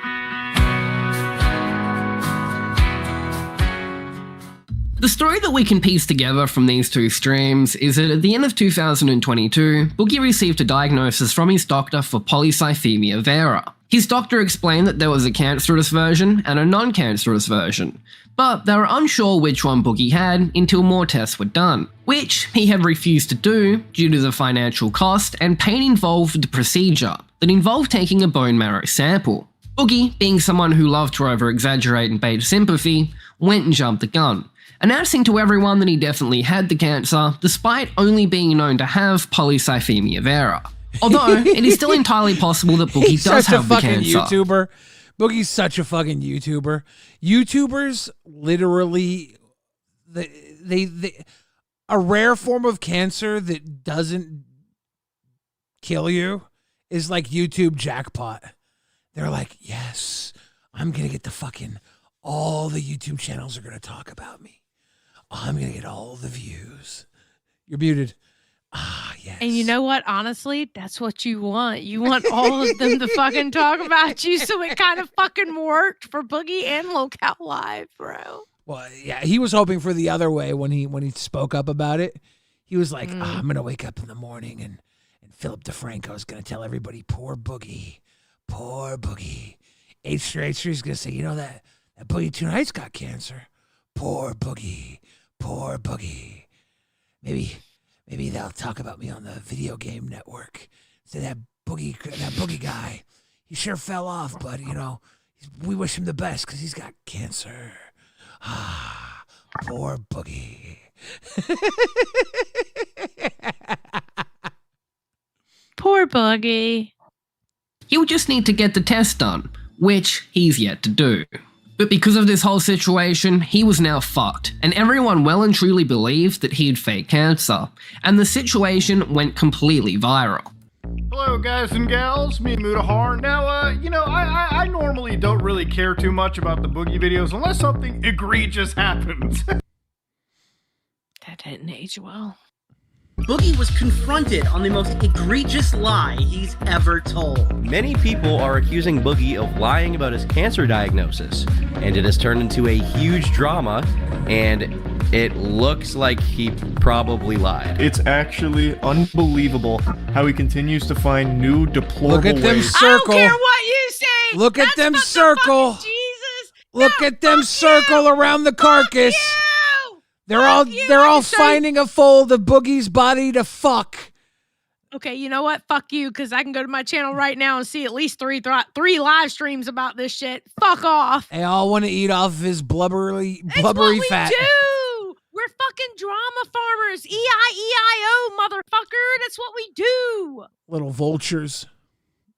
The story that we can piece together from these two streams is that at the end of 2022, Boogie received a diagnosis from his doctor for polycythemia vera. His doctor explained that there was a cancerous version and a non-cancerous version, but they were unsure which one Boogie had until more tests were done, which he had refused to do due to the financial cost and pain involved with the procedure that involved taking a bone marrow sample. Boogie, being someone who loved to over-exaggerate and bait sympathy, went and jumped the gun, announcing to everyone that he definitely had the cancer, despite only being known to have polycythemia vera. Although, it is still entirely possible that Boogie does have the cancer. YouTuber. Boogie's such a fucking YouTuber. YouTubers literally, they a rare form of cancer that doesn't kill you is like YouTube jackpot. They're like, yes, I'm going to get the fucking, all the YouTube channels are going to talk about me. I'm going to get all the views. You're muted. Ah, yes. And you know what? Honestly, that's what you want. You want all of them to fucking talk about you, so it kind of fucking worked for Boogie and Lolcow Live, bro. Well, yeah, he was hoping for the other way when he spoke up about it. He was like, I'm going to wake up in the morning and Philip DeFranco's going to tell everybody, poor Boogie. Poor Boogie. H3H3's going to say, you know that Boogie tonight's got cancer. Poor Boogie. Poor Boogie. Maybe they'll talk about me on the video game network. Say that Boogie guy, he sure fell off, but you know, we wish him the best because he's got cancer. Ah, poor Boogie. Poor Boogie. He would just need to get the test done, which he's yet to do. But because of this whole situation, he was now fucked, and everyone well and truly believed that he had fake cancer, and the situation went completely viral. Hello guys and gals, me Mudahar. Now, you know, I normally don't really care too much about the Boogie videos unless something egregious happens. That didn't age well. Boogie was confronted on the most egregious lie he's ever told. Many people are accusing Boogie of lying about his cancer diagnosis, and it has turned into a huge drama, and it looks like he probably lied. It's actually unbelievable how he continues to find new deplorable Look at them ways. circle. I don't care what you say. Look at them circle. Jesus. Look at them circle around the carcass. They're all finding a fold of Boogie's body to fuck. Okay, you know what? Fuck you, because I can go to my channel right now and see at least three live streams about this shit. Fuck off. They all want to eat off of his blubbery fat. We do. We're fucking drama farmers. E-I-E-I-O, motherfucker. That's what we do. Little vultures.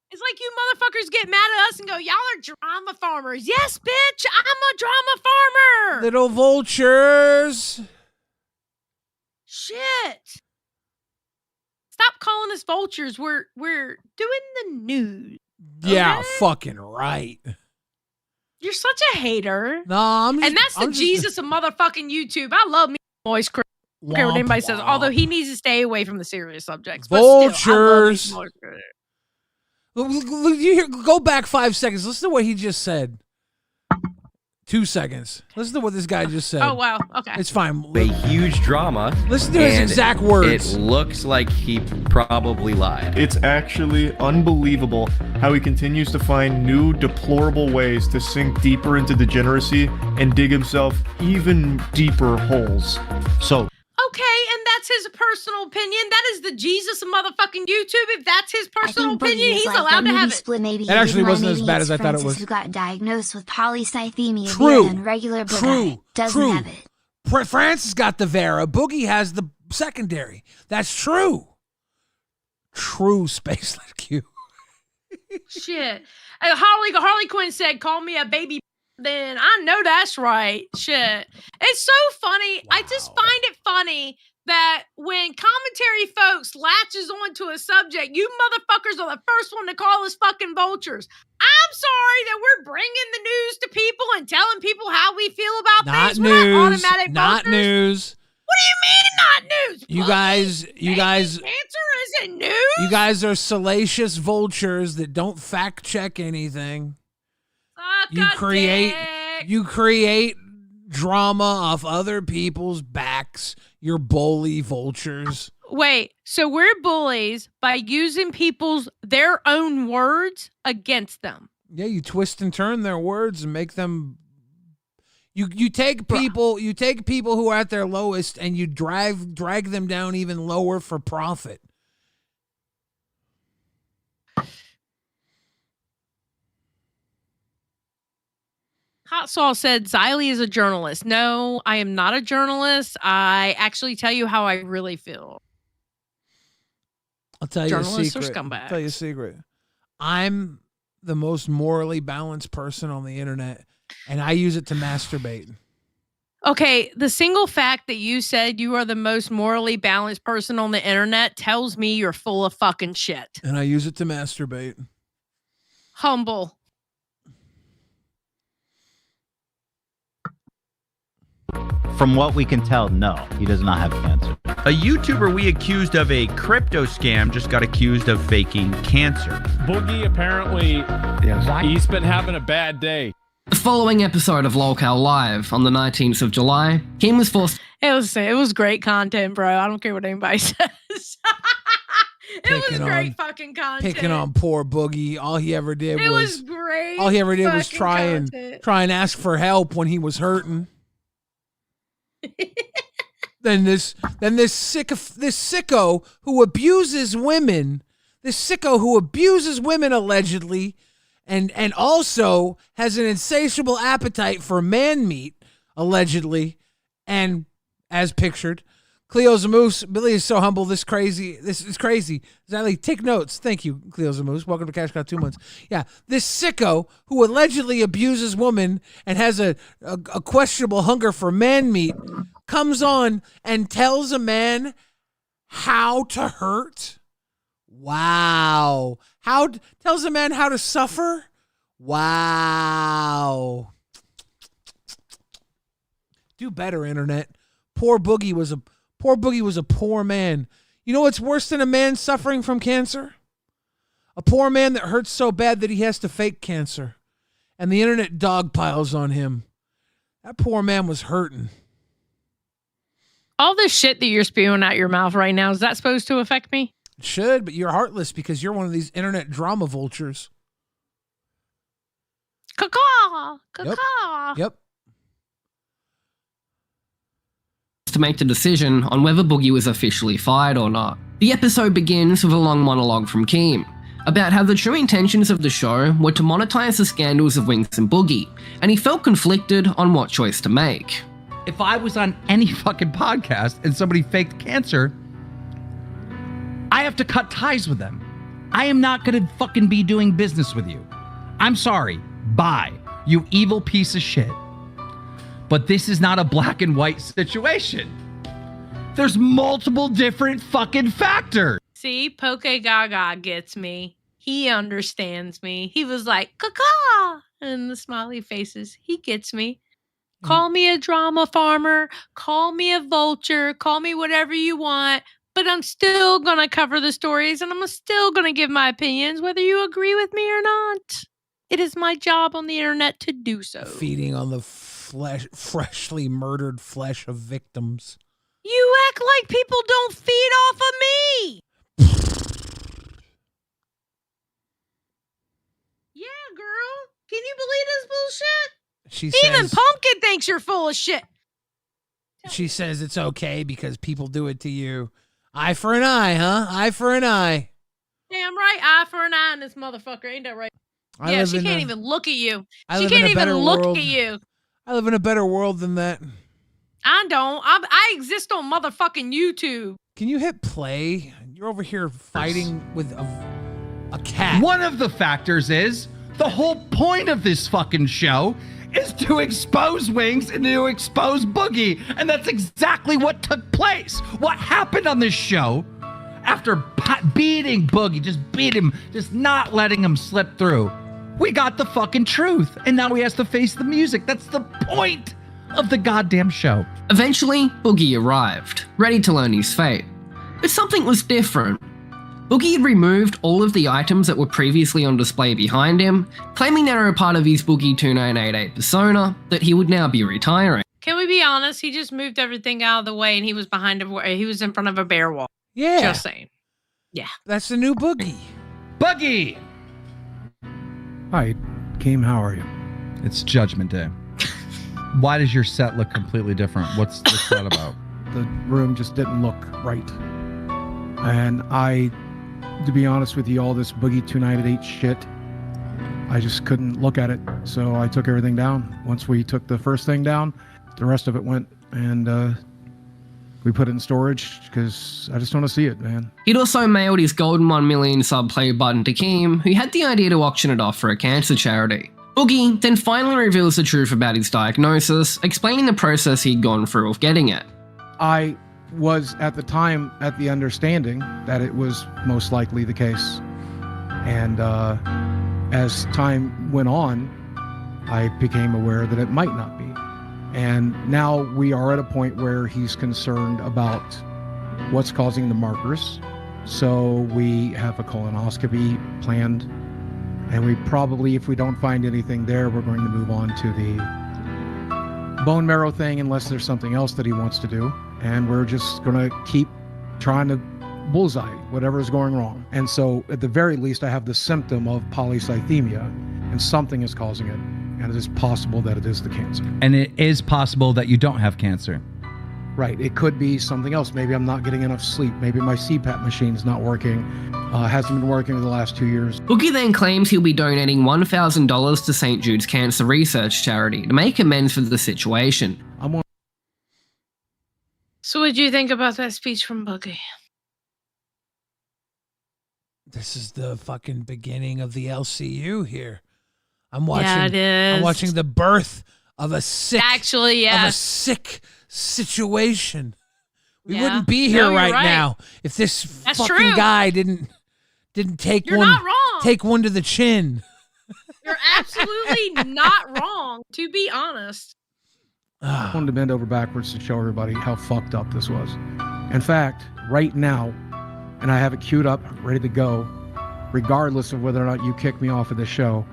It's like you motherfuckers get mad at us and go, y'all are drama farmers. Yes, bitch, I'm a drama farmer. Little vultures. Shit. Stop calling us vultures. We're doing the news. Yeah, okay? fucking right. You're such a hater. No, I'm just, and that's the Jesus of motherfucking YouTube. I love me voice Chris. I don't care what anybody says. Although he needs to stay away from the serious subjects. But vultures. Still, I love me Go back 5 seconds. Listen to what he just said. 2 seconds. Listen to what this guy just said. Oh, wow. Okay. It's fine. A huge drama. Listen to his exact words. It looks like he probably lied. It's actually unbelievable how he continues to find new deplorable ways to sink deeper into degeneracy and dig himself even deeper holes. So okay, and that's his personal opinion. That is the Jesus of motherfucking YouTube. If that's his personal opinion, he's allowed to have it. That actually wasn't as bad as I thought it was. Who got diagnosed with polycythemia True. and regular Boogie doesn't have it. Francis got the Vera. Boogie has the secondary. That's true. True, Space Like Q. Shit. Harley Quinn said, call me a baby. Then I know that's right. Shit. It's so funny. Wow. I just find it funny that when commentary folks latches onto a subject, you motherfuckers are the first one to call us fucking vultures. I'm sorry that we're bringing the news to people and telling people how we feel about things. We're not automatic Not vultures. news. What do you mean not news? You guys, cancer isn't news. you guys are salacious vultures that don't fact check anything. You create drama off other people's backs. You're bully vultures. Wait, so we're bullies by using their own words against them. Yeah, you twist and turn their words and make them. You take people who are at their lowest and you drag them down even lower for profit. Hot Sauce said Xylee is a journalist. No, I am not a journalist. I actually tell you how I really feel. I'll tell you a secret. Or scumbags. I'll tell you a secret. I'm the most morally balanced person on the internet, and I use it to masturbate. Okay, the single fact that you said you are the most morally balanced person on the internet tells me you're full of fucking shit. And I use it to masturbate. Humble. From what we can tell, no, he does not have cancer. A YouTuber we accused of a crypto scam just got accused of faking cancer. Boogie apparently, he's been having a bad day. The following episode of Lolcow Live on the 19th of July, Keem was forced. It was great content, bro. I don't care what anybody says. It was great fucking content. Picking on poor Boogie. All he ever did was great. All he ever did was try and ask for help when he was hurting. Then this sicko who abuses women, allegedly, and also has an insatiable appetite for man meat, allegedly, and as pictured. Cleo Zamoose, Billy is so humble. This is crazy. Xylee, take notes. Thank you, Cleo Zamoose. Welcome to Cash Cow 2 months. Yeah, this sicko who allegedly abuses women and has a questionable hunger for man meat comes on and tells a man how to hurt. Wow. Tells a man how to suffer. Wow. Do better, internet. Poor Boogie was a poor man. You know what's worse than a man suffering from cancer? A poor man that hurts so bad that he has to fake cancer. And the internet dogpiles on him. That poor man was hurting. All this shit that you're spewing out your mouth right now, is that supposed to affect me? It should, but you're heartless because you're one of these internet drama vultures. Caw-caw! Caw-caw! Yep. To make the decision on whether Boogie was officially fired or not. The episode begins with a long monologue from Keem about how the true intentions of the show were to monetize the scandals of Wings and Boogie, and he felt conflicted on what choice to make. If I was on any fucking podcast and somebody faked cancer, I have to cut ties with them. I am not gonna fucking be doing business with you. I'm sorry. Bye, you evil piece of shit. But this is not a black and white situation. There's multiple different fucking factors. See, Poke Gaga gets me. He understands me. He was like, caw-caw, and the smiley faces. He gets me. Call me a drama farmer. Call me a vulture. Call me whatever you want. But I'm still going to cover the stories, and I'm still going to give my opinions, whether you agree with me or not. It is my job on the internet to do so. Feeding on the freshly murdered flesh of victims. You act like people don't feed off of me. Yeah, girl. Can you believe this bullshit? Even Pumpkin thinks you're full of shit. She says it's okay because people do it to you. Eye for an eye, huh? Eye for an eye. Damn right, eye for an eye in this motherfucker. Ain't that right? Yeah, she can't even look at you. She can't even look at you. I live in a better world than that. I don't. I exist on motherfucking YouTube. Can you hit play? You're over here fighting with a cat. One of the factors is the whole point of this fucking show is to expose Wings and to expose Boogie. And that's exactly what took place. What happened on this show after beating Boogie, just not letting him slip through. We got the fucking truth. And now he has to face the music. That's the point of the goddamn show. Eventually, Boogie arrived, ready to learn his fate. But something was different. Boogie had removed all of the items that were previously on display behind him, claiming they were a part of his Boogie 2988 persona that he would now be retiring. Can we be honest? He just moved everything out of the way and he was he was in front of a bear wall. Yeah. Just saying. Yeah. That's the new Boogie. Boogie! Hi, Keem, how are you? It's Judgment Day. Why does your set look completely different? What's that about? The room just didn't look right. And to be honest with you, all this Boogie 298 shit, I just couldn't look at it. So I took everything down. Once we took the first thing down, the rest of it went, and we put it in storage because I just don't want to see it, man. He'd also mailed his golden 1 million sub play button to Keem, who had the idea to auction it off for a cancer charity. Boogie then finally reveals the truth about his diagnosis, explaining the process he'd gone through of getting it. I was at the time at the understanding that it was most likely the case. And as time went on, I became aware that it might not be. And now we are at a point where he's concerned about what's causing the markers. So we have a colonoscopy planned. And we probably, if we don't find anything there, we're going to move on to the bone marrow thing unless there's something else that he wants to do. And we're just going to keep trying to bullseye whatever is going wrong. And so at the very least, I have the symptom of polycythemia and something is causing it. And it is possible that it is the cancer. And it is possible that you don't have cancer. Right. It could be something else. Maybe I'm not getting enough sleep. Maybe my CPAP machine's not working. Hasn't been working for the last 2 years. Boogie then claims he'll be donating $1,000 to St. Jude's Cancer Research Charity to make amends for the situation. So what do you think about that speech from Boogie? This is the fucking beginning of the LCU here. I'm watching. Yeah, it is. I'm watching the birth of a sick. Actually, yeah. Of a sick situation. We Yeah. wouldn't be here No, you're right, right. now if this That's fucking true. guy didn't take You're one. not wrong. Take one to the chin. You're absolutely not wrong, to be honest. I wanted to bend over backwards to show everybody how fucked up this was. In fact, right now, and I have it queued up, ready to go, regardless of whether or not you kick me off of this show,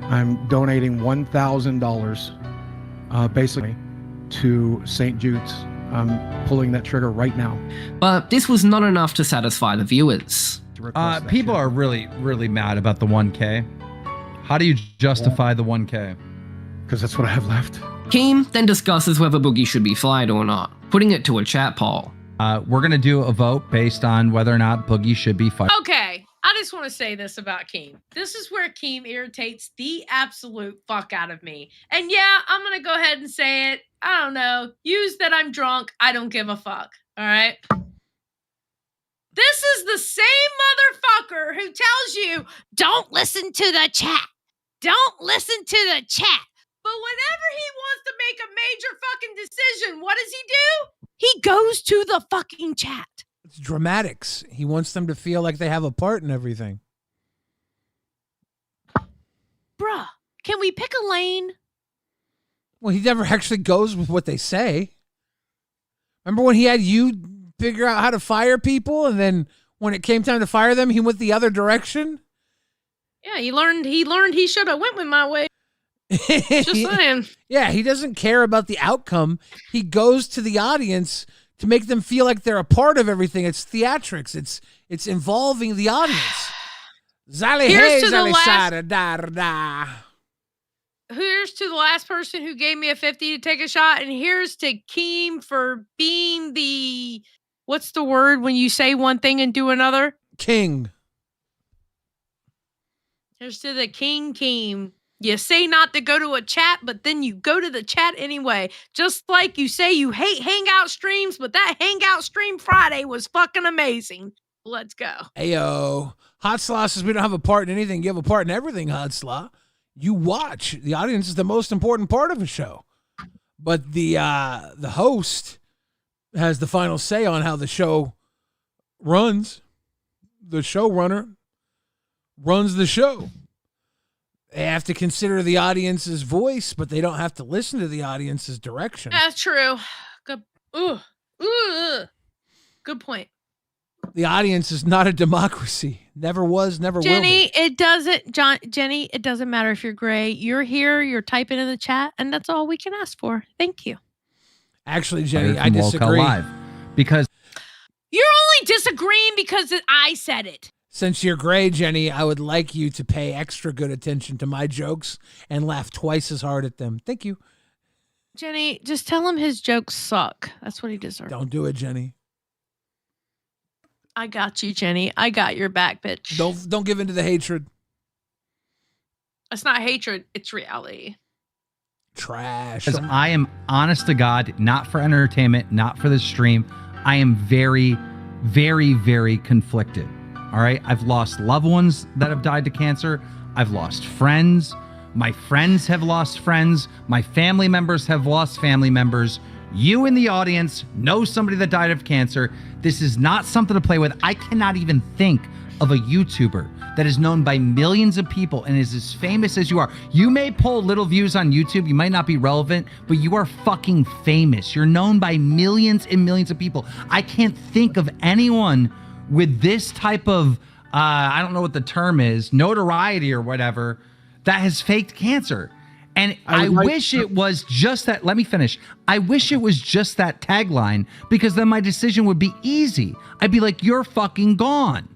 I'm donating $1,000 basically to St. Jude's. I'm pulling that trigger right now. But this was not enough to satisfy the viewers. People are really, really mad about the 1K. How do you justify the 1K? Because that's what I have left. Keem then discusses whether Boogie should be fired or not, putting it to a chat poll. We're going to do a vote based on whether or not Boogie should be fired. Okay, I just want to say this about Keem. This is where Keem irritates the absolute fuck out of me. And yeah, I'm going to go ahead and say it. I don't know. Use that I'm drunk. I don't give a fuck. All right? This is the same motherfucker who tells you, don't listen to the chat. Don't listen to the chat. But whenever he wants to make a major fucking decision, what does he do? He goes to the fucking chat. It's dramatics. He wants them to feel like they have a part in everything. Bruh, can we pick a lane? Well, he never actually goes with what they say. Remember when he had you figure out how to fire people, and then when it came time to fire them, he went the other direction? Yeah, he learned he should have went with my way. Just saying. Yeah, he doesn't care about the outcome. He goes to the audience to make them feel like they're a part of everything. It's theatrics. It's involving the audience. Zally Here's hey, to the zally last- sada da da da. Here's to the last person who gave me a 50 to take a shot, and here's to Keem for being the, what's the word when you say one thing and do another? King. Here's to the King Keem. You say not to go to a chat, but then you go to the chat anyway. Just like you say you hate Hangout streams, but that Hangout stream Friday was fucking amazing. Let's go. Ayo. Hot Slaw says we don't have a part in anything. You have a part in everything, Hot Slaw. you watch. The audience is the most important part of a show. But the host has the final say on how the show runs. The showrunner runs the show. They have to consider the audience's voice, but they don't have to listen to the audience's direction. That's true. Good. Good point. The audience is not a democracy. Never was, never will Jenny, be. Jenny, it doesn't matter if you're gray. You're here, you're typing in the chat, and that's all we can ask for. Thank you. Actually, Jenny, I disagree. Live because you're only disagreeing because I said it. Since you're gray, Jenny, I would like you to pay extra good attention to my jokes and laugh twice as hard at them. Thank you. Jenny, just tell him his jokes suck. That's what he deserves. Don't do it, Jenny. I got you, Jenny. I got your back, bitch. Don't give in to the hatred. It's not hatred. It's reality. Trash. Because I am honest to God, not for entertainment, not for the stream. I am very, very, very conflicted. All right. I've lost loved ones that have died to cancer. I've lost friends. My friends have lost friends. My family members have lost family members. You in the audience know somebody that died of cancer. This is not something to play with. I cannot even think of a YouTuber that is known by millions of people and is as famous as you are. You may pull little views on YouTube. You might not be relevant, but you are fucking famous. You're known by millions and millions of people. I can't think of anyone with this type of, I don't know what the term is, notoriety or whatever, that has faked cancer. And I wish it was just that. Let me finish. I wish it was just that tagline, because then my decision would be easy. I'd be like, you're fucking gone.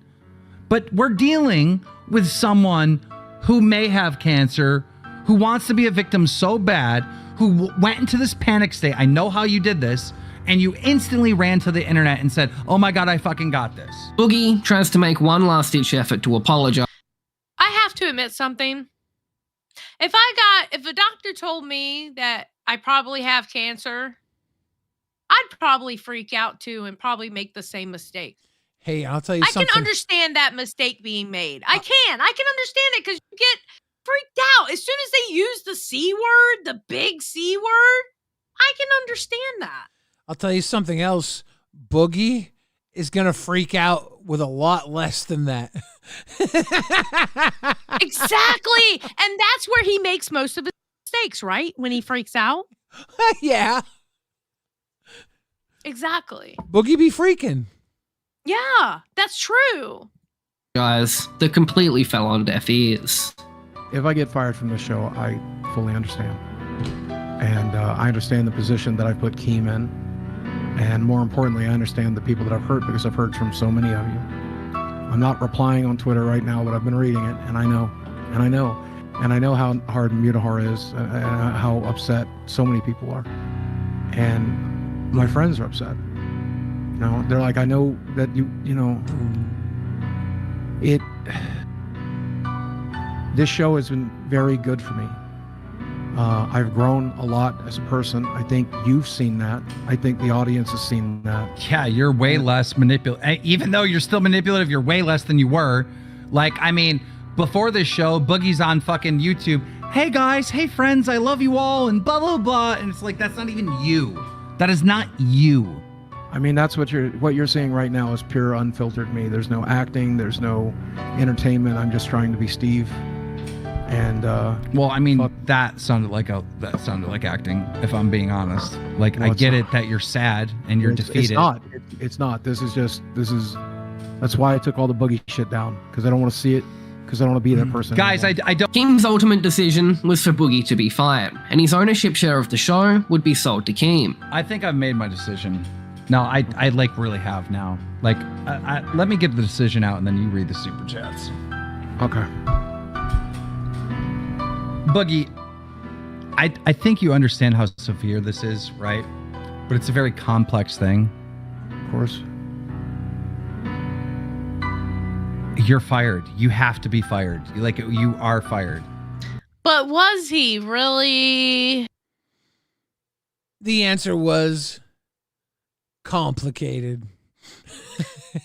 But we're dealing with someone who may have cancer, who wants to be a victim so bad, who went into this panic state. I know how you did this. And you instantly ran to the internet and said, oh my God, I fucking got this. Boogie tries to make one last ditch effort to apologize. I have to admit something. If a doctor told me that I probably have cancer, I'd probably freak out too and probably make the same mistake. Hey, I'll tell you something. I can understand that mistake being made. I can understand it, because you get freaked out. As soon as they use the C word, the big C word, I can understand that. I'll tell you something else. Boogie is going to freak out with a lot less than that. Exactly. And that's where he makes most of his mistakes, right? When he freaks out. Yeah. Exactly. Boogie be freaking. Yeah, that's true. Guys, that completely fell on deaf ears. If I get fired from the show, I fully understand. And I understand the position that I put Keem in. And more importantly, I understand the people that I've hurt, because I've heard from so many of you. I'm not replying on Twitter right now, but I've been reading it, and I know how hard Mutahar is, how upset so many people are. And my friends are upset. You know, they're like, I know that this show has been very good for me. I've grown a lot as a person. I think you've seen that. I think the audience has seen that. Yeah, you're way less manipulative. Even though you're still manipulative, you're way less than you were. Like, I mean, before this show, Boogie's on fucking YouTube. Hey guys, hey friends, I love you all, and blah, blah, blah. And it's like, that's not even you. That is not you. I mean, that's what you're seeing right now is pure unfiltered me. There's no acting. There's no entertainment. I'm just trying to be Steve. And well, I mean, that sounded like acting, if I'm being honest. Like, I get it that you're sad and you're defeated. It's not. This is that's why I took all the Boogie shit down, because I don't want to see it, because I don't want to be that person. Guys, I don't. Keem's ultimate decision was for Boogie to be fired, and his ownership share of the show would be sold to Keem. I think I've made my decision. No, I like really have now. Like, let me get the decision out, and then you read the super chats. Okay. Boogie, I think you understand how severe this is, right? But it's a very complex thing. Of course. You're fired. You have to be fired. You are fired. But was he really? The answer was complicated.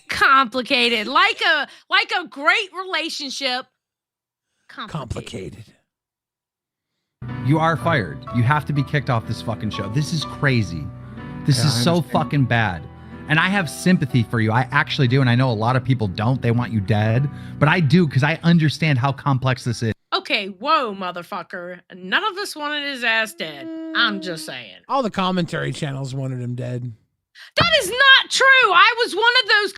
Complicated. Like a great relationship. Complicated. You are fired. You have to be kicked off this fucking show. This is crazy. This is so fucking bad. And I have sympathy for you. I actually do. And I know a lot of people don't. They want you dead. But I do because I understand how complex this is. Okay, whoa, motherfucker. None of us wanted his ass dead. I'm just saying. All the commentary channels wanted him dead. That is not true. I was one of those.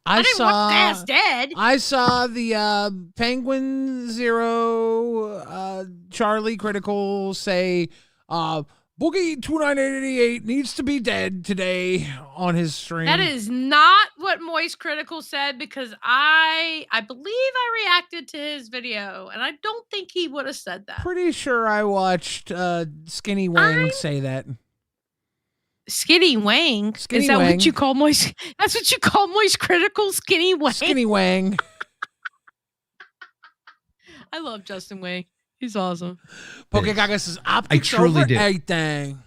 I didn't want his ass dead. I saw the Penguin Zero Charlie Critical say Boogie 29888 needs to be dead today on his stream. That is not what Moist Critical said, because I believe I reacted to his video, and I don't think he would have said that. Pretty sure I watched Skinny Wang say that. Skinny Wang? Skinny is that Wang. what you call Moist? That's what you call Moist Critical? Skinny Wang? Skinny Wang. I love Justin Wang. He's awesome. Pokegaga says optics truly over do. everything.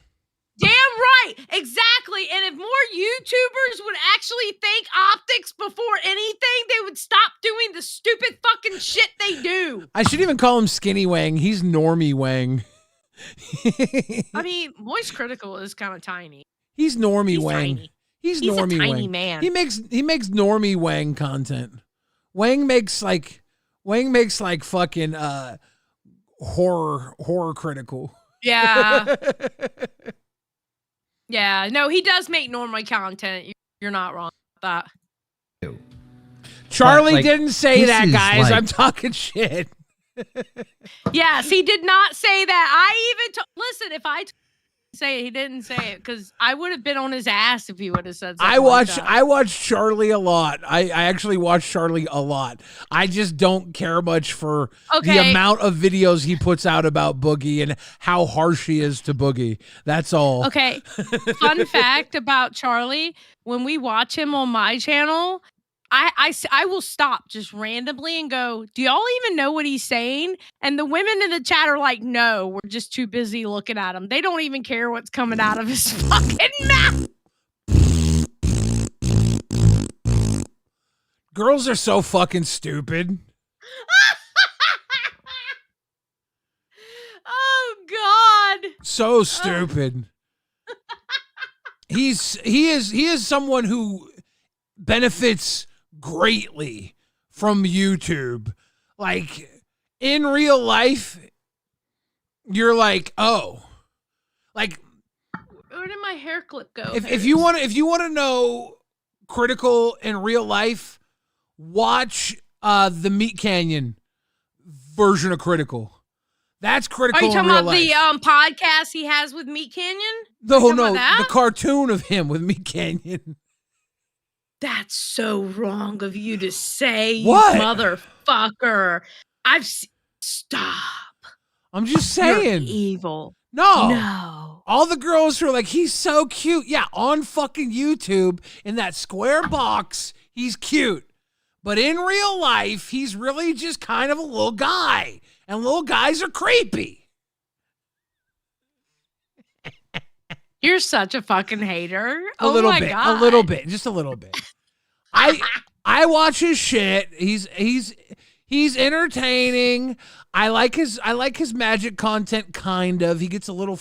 Damn right. Exactly. And if more YouTubers would actually think optics before anything, they would stop doing the stupid fucking shit they do. I should even call him Skinny Wang. He's Normie Wang. I mean, Moist Critical is kind of tiny. He's Normie He's Wang. tiny. He's He's a Normie tiny Wang. man. He makes Normie Wang content. Wang makes like fucking horror critical. Yeah. Yeah. No, he does make normal content. You're not wrong about that. Charlie Like, didn't say this that, is guys. like- I'm talking shit. Yes, he did not say that. I even listen. If I say it, he didn't say it, because I would have been on his ass if he would have said something. I watch like that. Charlie a lot. I actually watch Charlie a lot. I just don't care much for the Okay. amount of videos he puts out about Boogie and how harsh he is to Boogie. That's all. Okay. Fun fact about Charlie: when we watch him on my channel, I will stop just randomly and go, "Do y'all even know what he's saying?" And the women in the chat are like, "No, we're just too busy looking at him. They don't even care what's coming out of his fucking mouth." Girls are so fucking stupid. Oh God. So stupid. He is someone who benefits greatly from YouTube. Like in real life, you're like, oh, like Where did my hair clip go? if you want to know critical in real life, watch the Meat Canyon version of critical. That's critical. Are you talking in real about life. the podcast he has with Meat Canyon? No, about that? the cartoon of him with Meat Canyon. That's so wrong of you to say, What? you motherfucker. Stop. I'm just saying. You're evil. No. All the girls who are like, he's so cute. Yeah, on fucking YouTube, in that square box, he's cute. But in real life, he's really just kind of a little guy. And little guys are creepy. You're such a fucking hater. A little my bit. God. A little bit. Just a little bit. I watch his shit. He's entertaining. I like his magic content, kind of. He gets a little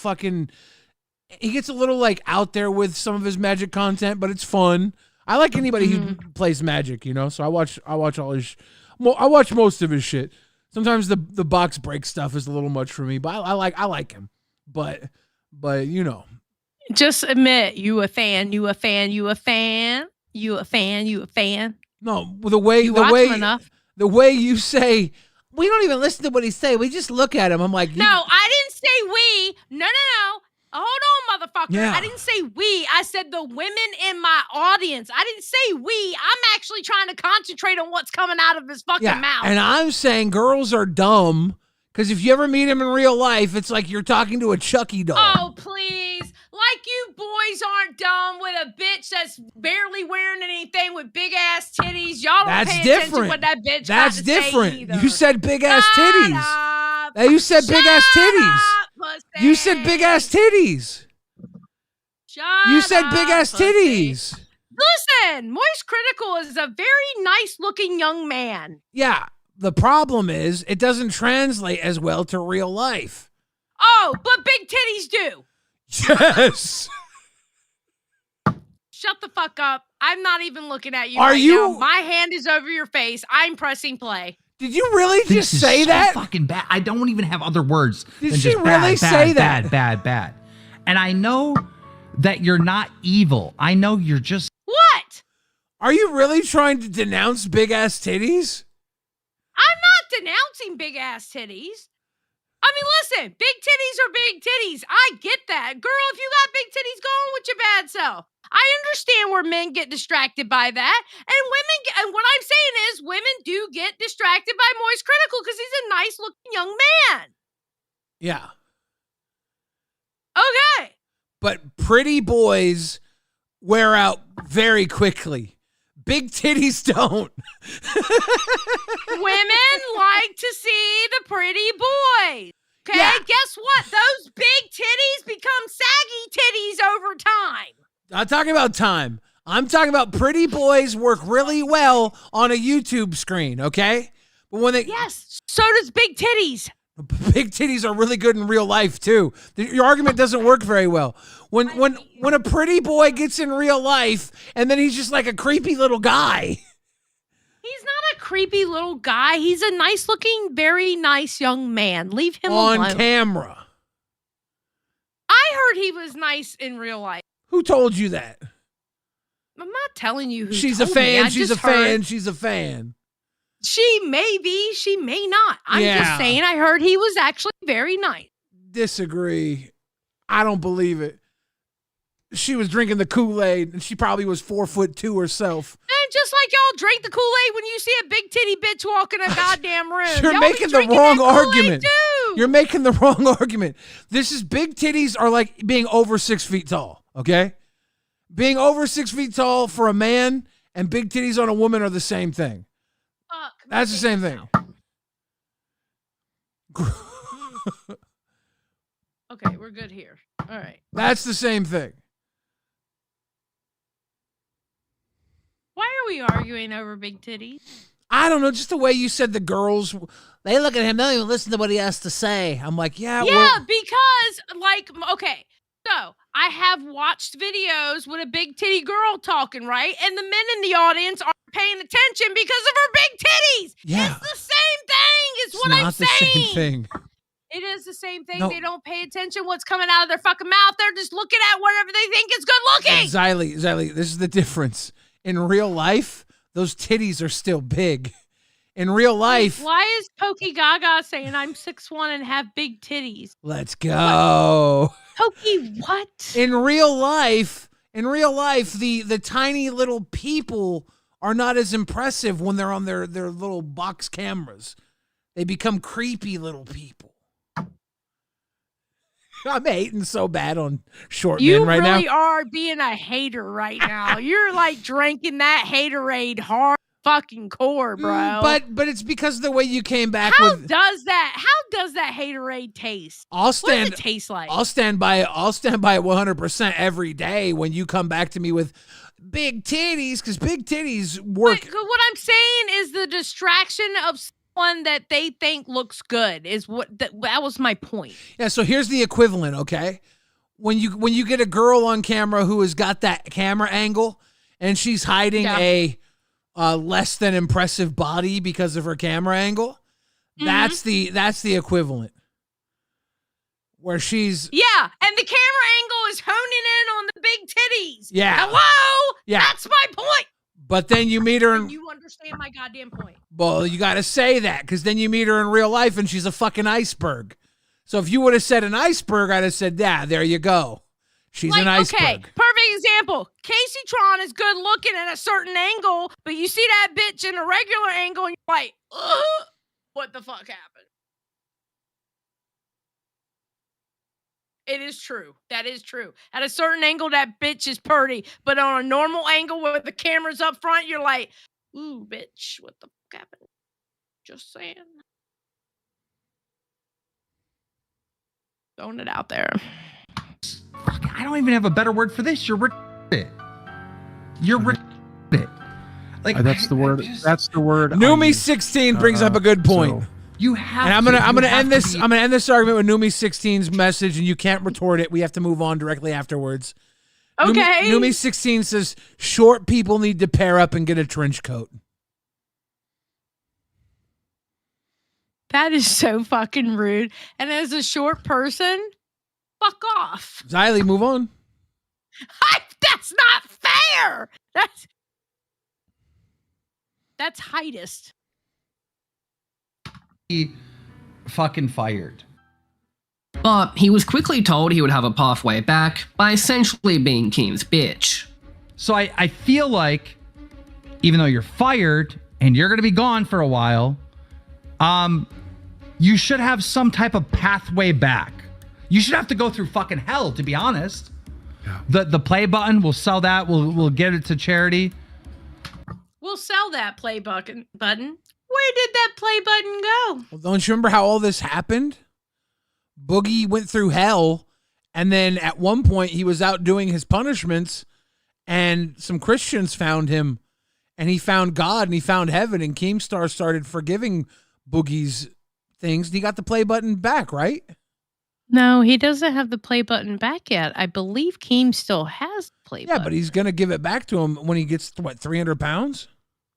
like out there with some of his magic content, but it's fun. I like anybody who plays magic, you know. So I watch all his. I watch most of his shit. Sometimes the box break stuff is a little much for me, but I like him. But you know. Just admit you a fan. You a fan. You a fan. You a fan. You a fan. No, the way the way you say, we don't even listen to what he say. We just look at him. I'm like, No, I didn't say we. No. Hold on, motherfucker. Yeah. I didn't say we. I said the women in my audience. I didn't say we. I'm actually trying to concentrate on what's coming out of his fucking mouth. And I'm saying girls are dumb because if you ever meet him in real life, it's like you're talking to a Chucky doll. Oh, please. Like you boys aren't dumb with a bitch that's barely wearing anything with big ass titties. Y'all don't pay attention to what that bitch That's got to different. say either. You said big ass titties. You said big ass titties. You said big ass titties. You said big ass titties. Listen, Moist Critical is a very nice looking young man. Yeah. The problem is it doesn't translate as well to real life. Oh, but big titties do. Yes. Shut the fuck up. I'm not even looking at you Are right you- now. My hand is over your face. I'm pressing play. Did you really This just is say so that? fucking bad. I don't even have other words. Did than she just really bad, say bad, that? Bad. And I know that you're not evil. I know you're just. What? Are you really trying to denounce big ass titties? I'm not denouncing big ass titties. I mean, listen, big titties are big titties. I get that. Girl, if you got big titties, go on with your bad self. I understand where men get distracted by that. And what I'm saying is women do get distracted by Moist Critical because he's a nice looking young man. Yeah. Okay. But pretty boys wear out very quickly. Big titties don't. Women like to see the pretty boys. Okay, Yeah. guess what? Those big titties become saggy titties over time. Not talking about time. I'm talking about pretty boys work really well on a YouTube screen, okay? But when they Yes, so does big titties. big titties are really good in real life too. Your argument doesn't work very well. When a pretty boy gets in real life and then he's just like a creepy little guy. He's not a creepy little guy. He's a nice looking, very nice young man. Leave him on alone. camera. I heard he was nice in real life. Who told you that? I'm not telling you who She's a told me. fan. I She's a just heard- fan. She's a fan. She may be. She may not. I'm Yeah. just saying I heard he was actually very nice. Disagree. I don't believe it. She was drinking the Kool-Aid and she probably was 4'2" herself. And just like y'all drink the Kool-Aid when you see a big titty bitch walk in a goddamn room. You're Y'all making be the drinking wrong that Kool-Aid argument. too. You're making the wrong argument. This is big titties are like being over 6 feet tall, okay? Being over 6 feet tall for a man and big titties on a woman are the same thing. That's the same thing. Okay, we're good here. All right. That's the same thing. Why are we arguing over big titties? I don't know, just the way you said the girls, they look at him, they don't even listen to what he has to say. I'm like, yeah, Yeah, because, like, okay, so I have watched videos with a big titty girl talking, right? And the men in the audience aren't paying attention because of her big titties. Yeah. It's the same thing, is it's what I'm not the saying. same thing. It is the same thing. No. They don't pay attention what's coming out of their fucking mouth. They're just looking at whatever they think is good looking. Xylee, this is the difference. In real life, those titties are still big. In real life, Why is Pokey Gaga saying I'm 6'1" and have big titties? let's go. Pokey, what? In real life, the tiny little people are not as impressive when they're on their little box cameras. They become creepy little people. I'm hating so bad on short men right now. You really are being a hater right now. You're like drinking that haterade hard fucking core, bro. But it's because of the way you came back How with. does that haterade taste? What does it taste like? I'll stand by it 100% every day when you come back to me with big titties, because big titties work. But what I'm saying is the distraction of someone that they think looks good is what that was my point. Yeah, so here's the equivalent, okay? When you get a girl on camera who has got that camera angle and she's hiding a less than impressive body because of her camera angle, that's the equivalent. Where she's and the camera angle is honing in on the big titties. Yeah. Hello? Yeah. That's my point. But then you meet her and You understand my goddamn point. well, you got to say that because then you meet her in real life and she's a fucking iceberg. So if you would have said an iceberg, I'd have said, yeah, there you go. She's an iceberg. Okay, perfect example. Casey Tron is good looking at a certain angle, but you see that bitch in a regular angle and you're like, ugh, what the fuck happened? It is true. That is true. At a certain angle, that bitch is pretty, but on a normal angle where the camera's up front, you're like, ooh, bitch, what the fuck happened? Just saying. Throwing it out there. I don't even have a better word for this. You're retarded. You're retarded. Like that's the word. That's the word. Numi16 brings up a good point. You have. And I'm gonna end this. I'm gonna end this argument with Numi 16's message, and you can't retort it. We have to move on directly afterwards. Okay. Numi 16 says short people need to pair up and get a trench coat. That is so fucking rude. And as a short person, fuck off. Xylee, move on. That's not fair. That's heightest. He fucking fired. But he was quickly told he would have a pathway back by essentially being Keem's bitch. So I feel like, even though you're fired and you're going to be gone for a while, you should have some type of pathway back. You should have to go through fucking hell, to be honest. Yeah. The play button, we'll sell that. We'll get it to charity. We'll sell that play button. Where did that play button go? Well, don't you remember how all this happened? Boogie went through hell, and then at one point he was out doing his punishments, and some Christians found him, and he found God, and he found heaven, and Keemstar started forgiving Boogie's things, and he got the play button back, right? No, he doesn't have the play button back yet. I believe Keem still has the play button. Yeah, but he's going to give it back to him when he gets, 300 pounds?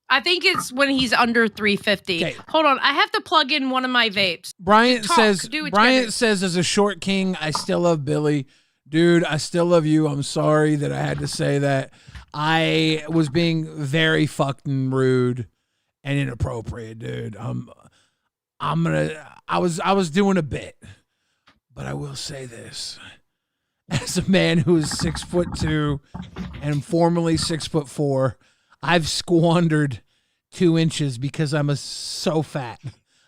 I think it's when he's under 350. Okay. Hold on, I have to plug in one of my vapes. Bryant says, as a short king, I still love Billy. Dude, I still love you. I'm sorry that I had to say that. I was being very fucking rude and inappropriate, dude. I was doing a bit, but I will say this. As a man who is 6'2" and formerly 6'4", I've squandered 2 inches because I'm so fat.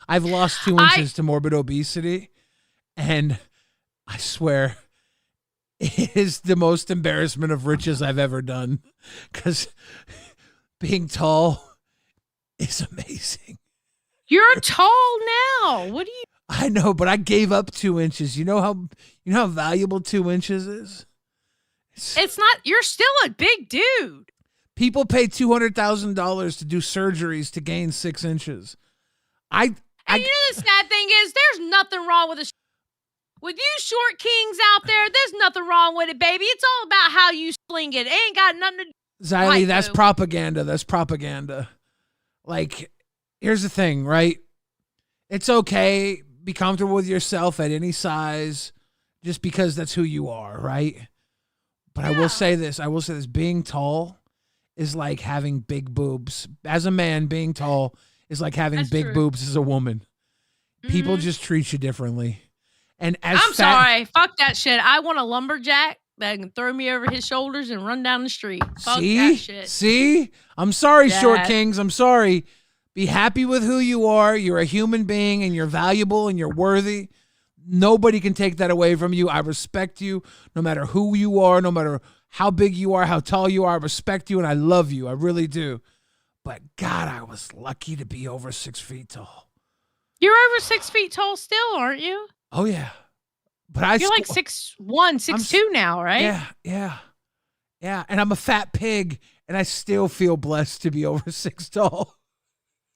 I've lost 2 inches to morbid obesity, and I swear it is the most embarrassment of riches I've ever done, because being tall is amazing. You're tall now. What do you? I know, but I gave up 2 inches. You know how valuable 2 inches is? It's not. You're still a big dude. People pay $200,000 to do surgeries to gain 6 inches. And you know the sad thing is, there's nothing wrong with with you short kings out there. There's nothing wrong with it, baby. It's all about how you sling it. It ain't got nothing to do. Xylee, that's propaganda. That's propaganda. Like, here's the thing, right? It's okay. Be comfortable with yourself at any size, just because that's who you are, right? But yeah. I will say this. Being tall is like having big boobs. As a man, being tall is like having big boobs as a woman. People just treat you differently. And as I'm sorry. Fuck that shit. I want a lumberjack that can throw me over his shoulders and run down the street. Fuck that shit. See? I'm sorry, short kings. I'm sorry. Be happy with who you are. You're a human being, and you're valuable, and you're worthy. Nobody can take that away from you. I respect you no matter who you are, no matter how big you are, how tall you are. I respect you, and I love you. I really do. But, God, I was lucky to be over 6 feet tall. You're over 6 feet tall still, aren't you? Oh, yeah. But you're like 6'1", 6'2" now, right? Yeah. And I'm a fat pig, and I still feel blessed to be over 6 tall.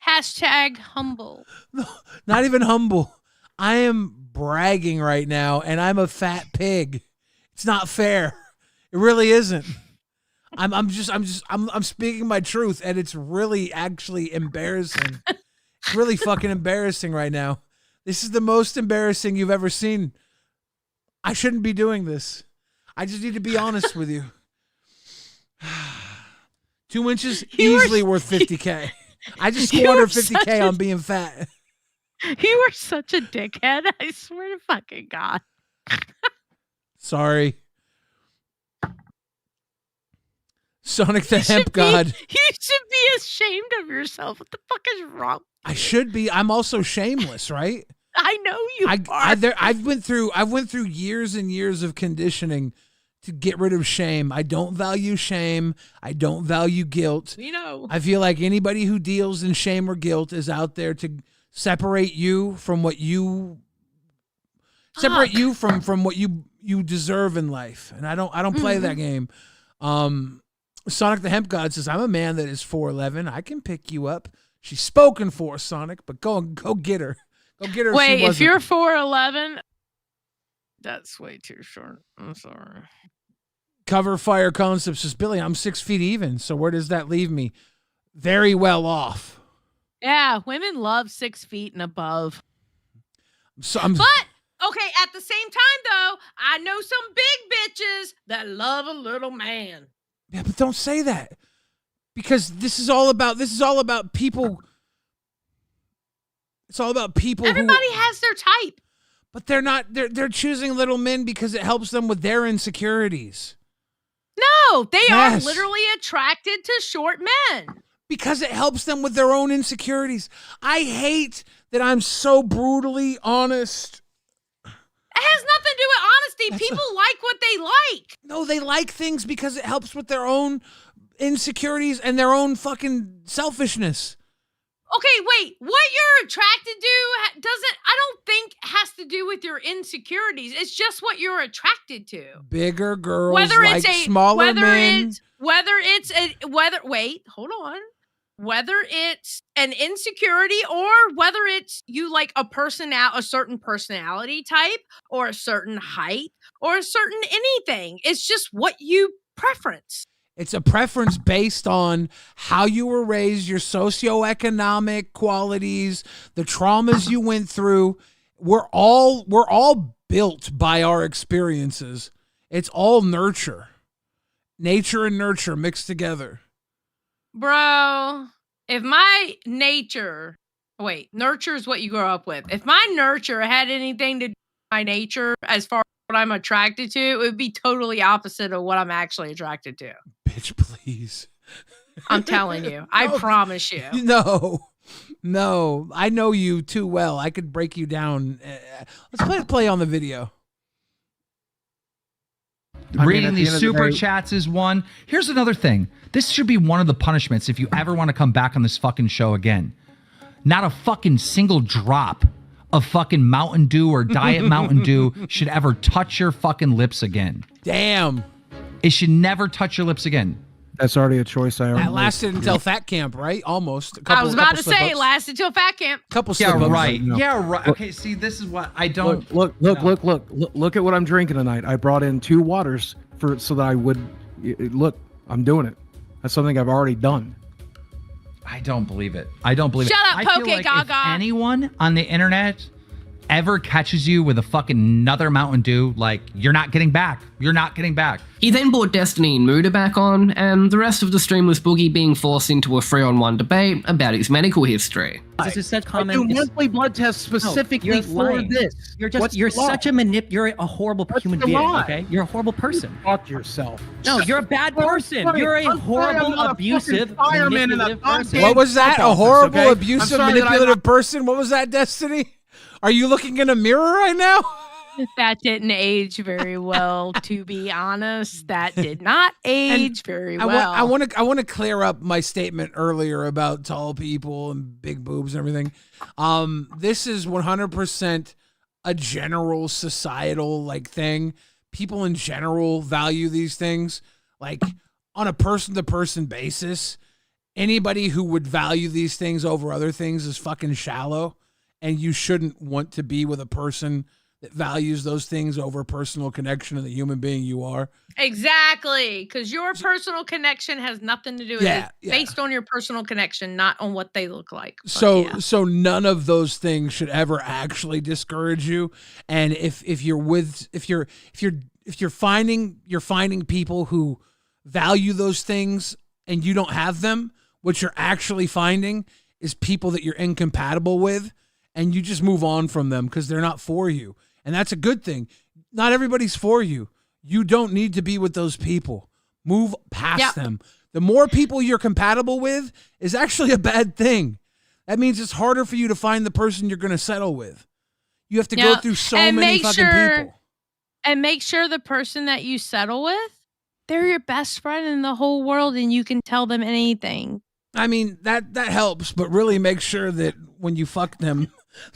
Hashtag humble. No, not even humble. I am bragging right now, and I'm a fat pig. It's not fair. It really isn't. I'm speaking my truth, and it's really actually embarrassing. It's really fucking embarrassing right now. This is the most embarrassing you've ever seen. I shouldn't be doing this. I just need to be honest with you. 2 inches easily worth $50K. I just squandered $50K on being fat. You were such a dickhead. I swear to fucking God. Sorry. Sonic the Hemp God. You should be ashamed of yourself. What the fuck is wrong? I should be. I'm also shameless, right? I know you are. I've went through years and years of conditioning to get rid of shame. I don't value shame. I don't value guilt. We know. I feel like anybody who deals in shame or guilt is out there to separate you from what you from what you deserve in life. And I don't play that game. Sonic the Hemp God says, I'm a man that is 4'11". I can pick you up. She's spoken for, Sonic, but go get her. Go get her. Wait, if you're 4'11", that's way too short. I'm sorry. Cover Fire Concepts says, Billy, I'm 6 feet even. So where does that leave me? Very well off. Yeah, women love 6 feet and above. But okay, at the same time though, I know some big bitches that love a little man. Yeah, but don't say that. Because this is all about people. It's all about people. Everybody has their type. But they're choosing little men because it helps them with their insecurities. No, they are literally attracted to short men. Because it helps them with their own insecurities. I hate that I'm so brutally honest. It has nothing to do with honesty. People like what they like. No, they like things because it helps with their own insecurities and their own fucking selfishness. Okay, wait. What you're attracted to doesn't, I don't think, has to do with your insecurities. It's just what you're attracted to. Bigger girls smaller men. Wait, hold on. Whether it's an insecurity or whether it's you like a certain personality type or a certain height or a certain anything. It's just what you preference. It's a preference based on how you were raised, your socioeconomic qualities, the traumas you went through. We're all built by our experiences. It's all nurture. Nature and nurture mixed together. Bro, if my nurture is what you grow up with. If my nurture had anything to do with my nature as far as what I'm attracted to, it would be totally opposite of what I'm actually attracted to. Bitch, please. I'm telling you. I promise you. No. I know you too well. I could break you down. Let's play on the video. Reading these super chats is one. Here's another thing. This should be one of the punishments if you ever want to come back on this fucking show again. Not a fucking single drop of fucking Mountain Dew or Diet Mountain Dew should ever touch your fucking lips again. Damn. It should never touch your lips again. That's already a choice I already That lasted until Fat Camp, right? Almost. I was about to say it lasted till Fat Camp. Yeah, right. Okay, see, this is what I don't... Look at what I'm drinking tonight. I brought in 2 waters so that I would... Look, I'm doing it. That's something I've already done. I don't believe it. I don't believe Shut it. up, I Poke feel like Gaga. if anyone on the internet ever catches you with a fucking another Mountain Dew, like, you're not getting back. You're not getting back. He then brought Destiny and Muda back on, and the rest of the stream was Boogie being forced into a 3-on-1 debate about his medical history. This is such common. I do monthly blood tests specifically for this. You're such a you're a horrible human being. Okay, you're a horrible person. Fuck yourself. No, you're a bad person. You're a horrible, abusive, manipulative person. What was that? A horrible, abusive, manipulative person? What was that, Destiny? Are you looking in a mirror right now? That didn't age very well, to be honest. That did not age very well. I want to clear up my statement earlier about tall people and big boobs and everything. This is 100% a general societal thing. People in general value these things on a person-to-person basis. Anybody who would value these things over other things is fucking shallow, and you shouldn't want to be with a person that values those things over personal connection and the human being you are. Exactly, because your personal connection has nothing to do with it. Based on your personal connection, not on what they look like. So none of those things should ever actually discourage you. And if you're finding people who value those things and you don't have them, what you're actually finding is people that you're incompatible with, and you just move on from them because they're not for you. And that's a good thing. Not everybody's for you. You don't need to be with those people. Move past them. The more people you're compatible with is actually a bad thing. That means it's harder for you to find the person you're going to settle with. You have to go through so many fucking people. And make sure the person that you settle with, they're your best friend in the whole world and you can tell them anything. I mean, that helps, but really make sure that when you fuck them,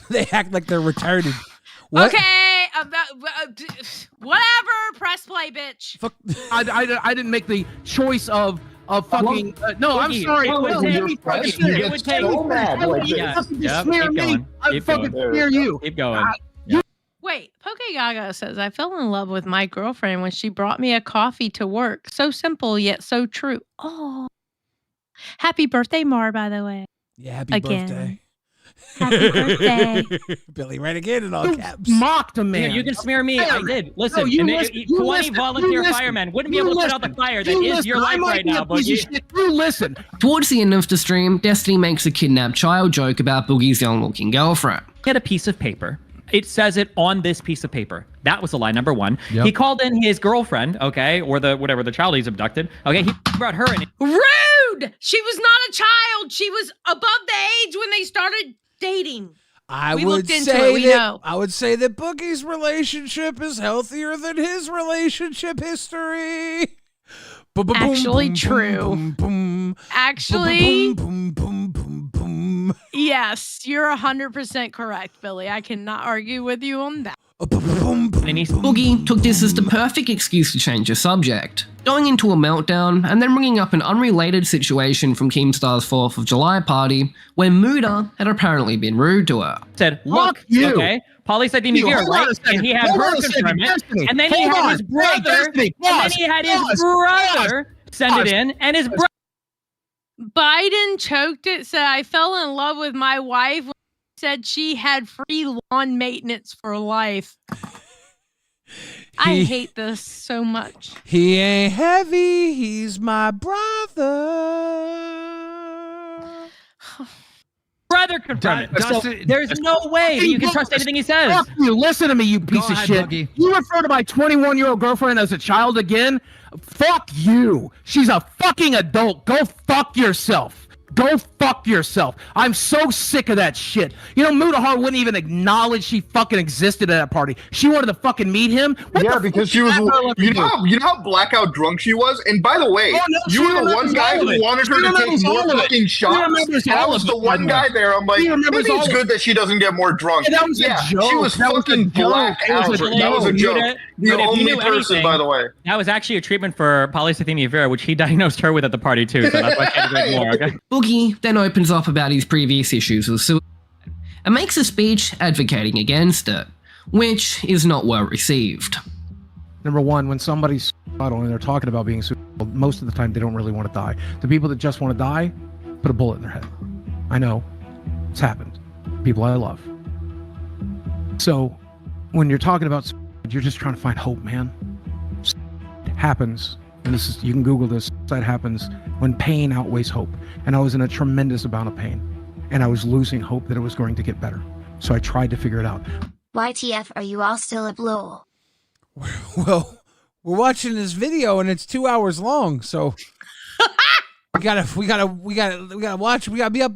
they act like they're retarded. What? Okay, whatever. Press play, bitch. I didn't make the choice of of fucking. No, I'm sorry. It would take. So mad. Smear me. I fucking smear you. Keep going. Wait, Poke Gaga says, I fell in love with my girlfriend when she brought me a coffee to work. So simple, yet so true. Oh. Happy birthday, Mar, by the way. Yeah, happy birthday. Happy birthday. Billy, right again in all caps. Mocked a man. You can smear me. I did. Listen, No, 20 volunteer firemen wouldn't be able to put out the fire that is your life right now, Boogie. You listen. Towards the end of the stream, Destiny makes a kidnapped child joke about Boogie's young-looking girlfriend. Get a piece of paper. It says it on this piece of paper. That was a lie number one. Yep. He called in his girlfriend, okay, or the child he's abducted. Okay, he brought her in. Rude! She was not a child. She was above the age when they started dating. I We would looked into say it, we that know. I would say that Boogie's relationship is healthier than his relationship history. Actually true. Actually, yes, you're 100% correct, Billy. I cannot argue with you on that. Boogie took this as the perfect excuse to change the subject, going into a meltdown and then bringing up an unrelated situation from Keemstar's 4th of July party where Muda had apparently been rude to her. Said, look, okay, Polly said didn't hear, right? And he had her confirm it, and then he had his brother, send it in, and his brother. Biden choked it, said, I fell in love with my wife when she said she had free lawn maintenance for life. I hate this so much. He ain't heavy, he's my brother. Brother confirmed it. So there's no way that you can trust anything he says. Fuck you. Listen to me, you piece of shit. Boogie. You refer to my 21-year-old girlfriend as a child again? Fuck you. She's a fucking adult. Go fuck yourself. Go fuck yourself. I'm so sick of that shit. You know, Mudahar wouldn't even acknowledge she fucking existed at that party. She wanted to fucking meet him. Yeah, because she was. You know how blackout drunk she was. And by the way, you were the one guy who wanted her to take more fucking shots. I was the one guy there. I'm like, maybe it's good that she doesn't get more drunk. Yeah, that was a joke. She was fucking blacked out. That was a joke. The only person, by the way. That was actually a treatment for polycythemia vera, which he diagnosed her with at the party too. So that's why she had to drink more. Okay. Boogie then opens up about his previous issues with suicide and makes a speech advocating against it, which is not well received. Number one, when somebody's suicidal and they're talking about being suicidal, most of the time they don't really want to die. The people that just want to die, put a bullet in their head. I know. It's happened. People I love. So, when you're talking about suicide, you're just trying to find hope, man. It happens, and this is, you can Google this, suicide happens when pain outweighs hope. And I was in a tremendous amount of pain, and I was losing hope that it was going to get better. So I tried to figure it out. YTF, are you all still up, lol? Well, we're watching this video and it's 2 hours long, so we gotta watch. We gotta be up.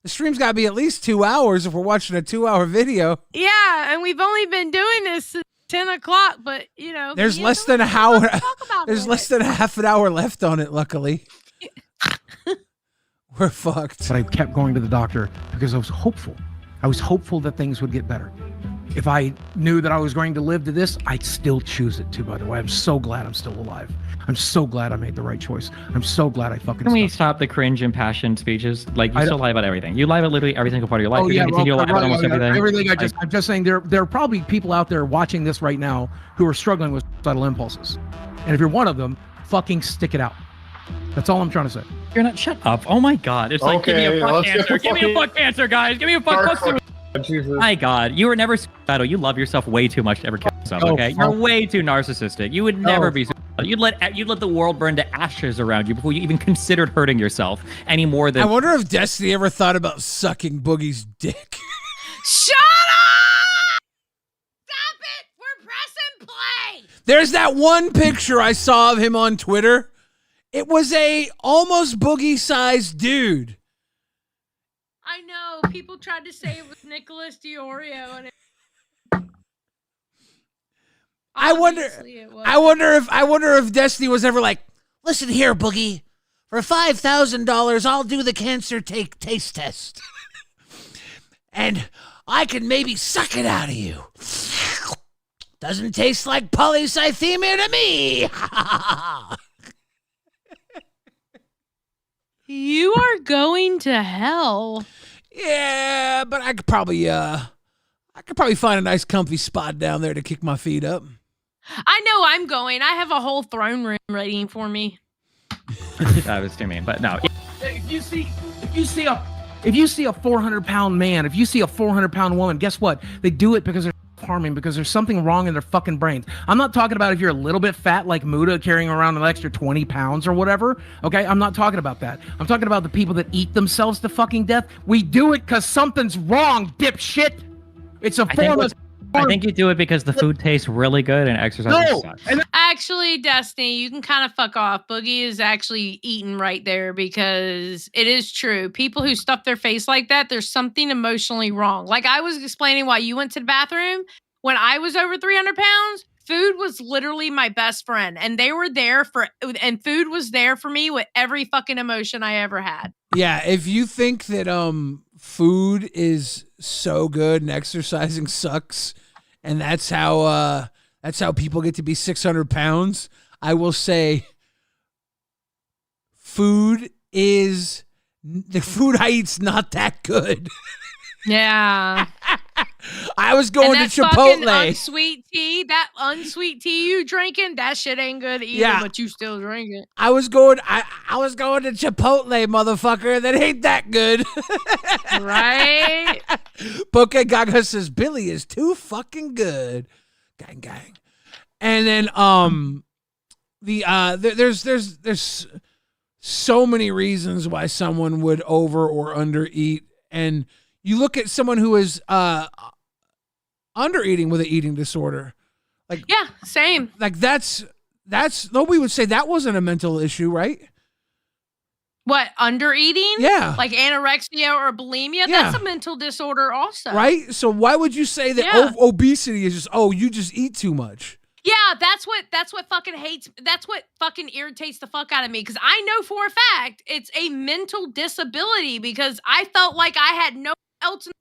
The stream's gotta be at least 2 hours if we're watching a 2-hour video. Yeah, and we've only been doing this since 10 o'clock, but you know. There's less than an hour. There's less than a half an hour left on it, luckily. We're fucked. But I kept going to the doctor because I was hopeful. I was hopeful that things would get better. If I knew that I was going to live to this, I'd still choose it too, by the way. I'm so glad I'm still alive. I'm so glad I made the right choice. I'm so glad I fucking Can we stop the cringe impassioned speeches? Like, you still lie about everything. You lie about literally every single part of your life. You're gonna continue to lie about almost everything. I'm just saying there are probably people out there watching this right now who are struggling with suicidal impulses. And if you're one of them, fucking stick it out. That's all I'm trying to say. You're not. Shut up. Oh my God. It's like, give me a fuck answer. Give me a fuck answer, guys. Give me a fuck answer. My God. You were never suicidal. You love yourself way too much to ever kill yourself, okay? You're way too narcissistic. You would never be suicidal. You'd let the world burn to ashes around you before you even considered hurting yourself any more than... I wonder if Destiny ever thought about sucking Boogie's dick. Shut up! Stop it! We're pressing play! There's that one picture I saw of him on Twitter. It was a almost Boogie-sized dude. I know. People tried to say it was Nicholas DiOrio, and I wonder if Destiny was ever like, listen here, Boogie, for $5,000, I'll do the cancer taste test. And I can maybe suck it out of you. Doesn't taste like polycythemia to me. You are going to hell. Yeah, but I could probably find a nice comfy spot down there to kick my feet up. I know I'm going. I have a whole throne room waiting for me. That was too mean, but no. If you see a 400-pound man, if you see a 400-pound woman, guess what? They do it because they're harming, because there's something wrong in their fucking brains. I'm not talking about if you're a little bit fat like Muda carrying around an extra 20 pounds or whatever. Okay, I'm not talking about that. I'm talking about the people that eat themselves to fucking death. We do it because something's wrong, dipshit. It's a form of... I think you do it because the food tastes really good and exercise sucks. Actually, Destiny, you can kind of fuck off. Boogie is actually eating right there because it is true. People who stuff their face like that, there's something emotionally wrong. Like I was explaining why you went to the bathroom. When I was over 300 pounds, food was literally my best friend. And they were there and food was there for me with every fucking emotion I ever had. Yeah, if you think that food is so good and exercising sucks, and that's how people get to be 600 pounds, I will say the food I eat's not that good. Yeah. I was going to Chipotle. That unsweet tea you drinking, that shit ain't good either, but you still drink it. I was going to Chipotle, motherfucker. That ain't that good. Right? Poke Gaga says Billy is too fucking good. Gang gang. And then there's so many reasons why someone would over or under eat, and you look at someone who is under eating with an eating disorder. Like, yeah, same. Like that's nobody would say that wasn't a mental issue, right? What, under eating? Yeah. Like anorexia or bulimia? Yeah. That's a mental disorder also. Right? So why would you say that obesity is just, you just eat too much? Yeah, that's what fucking irritates the fuck out of me, because I know for a fact it's a mental disability, because I felt like I had no else in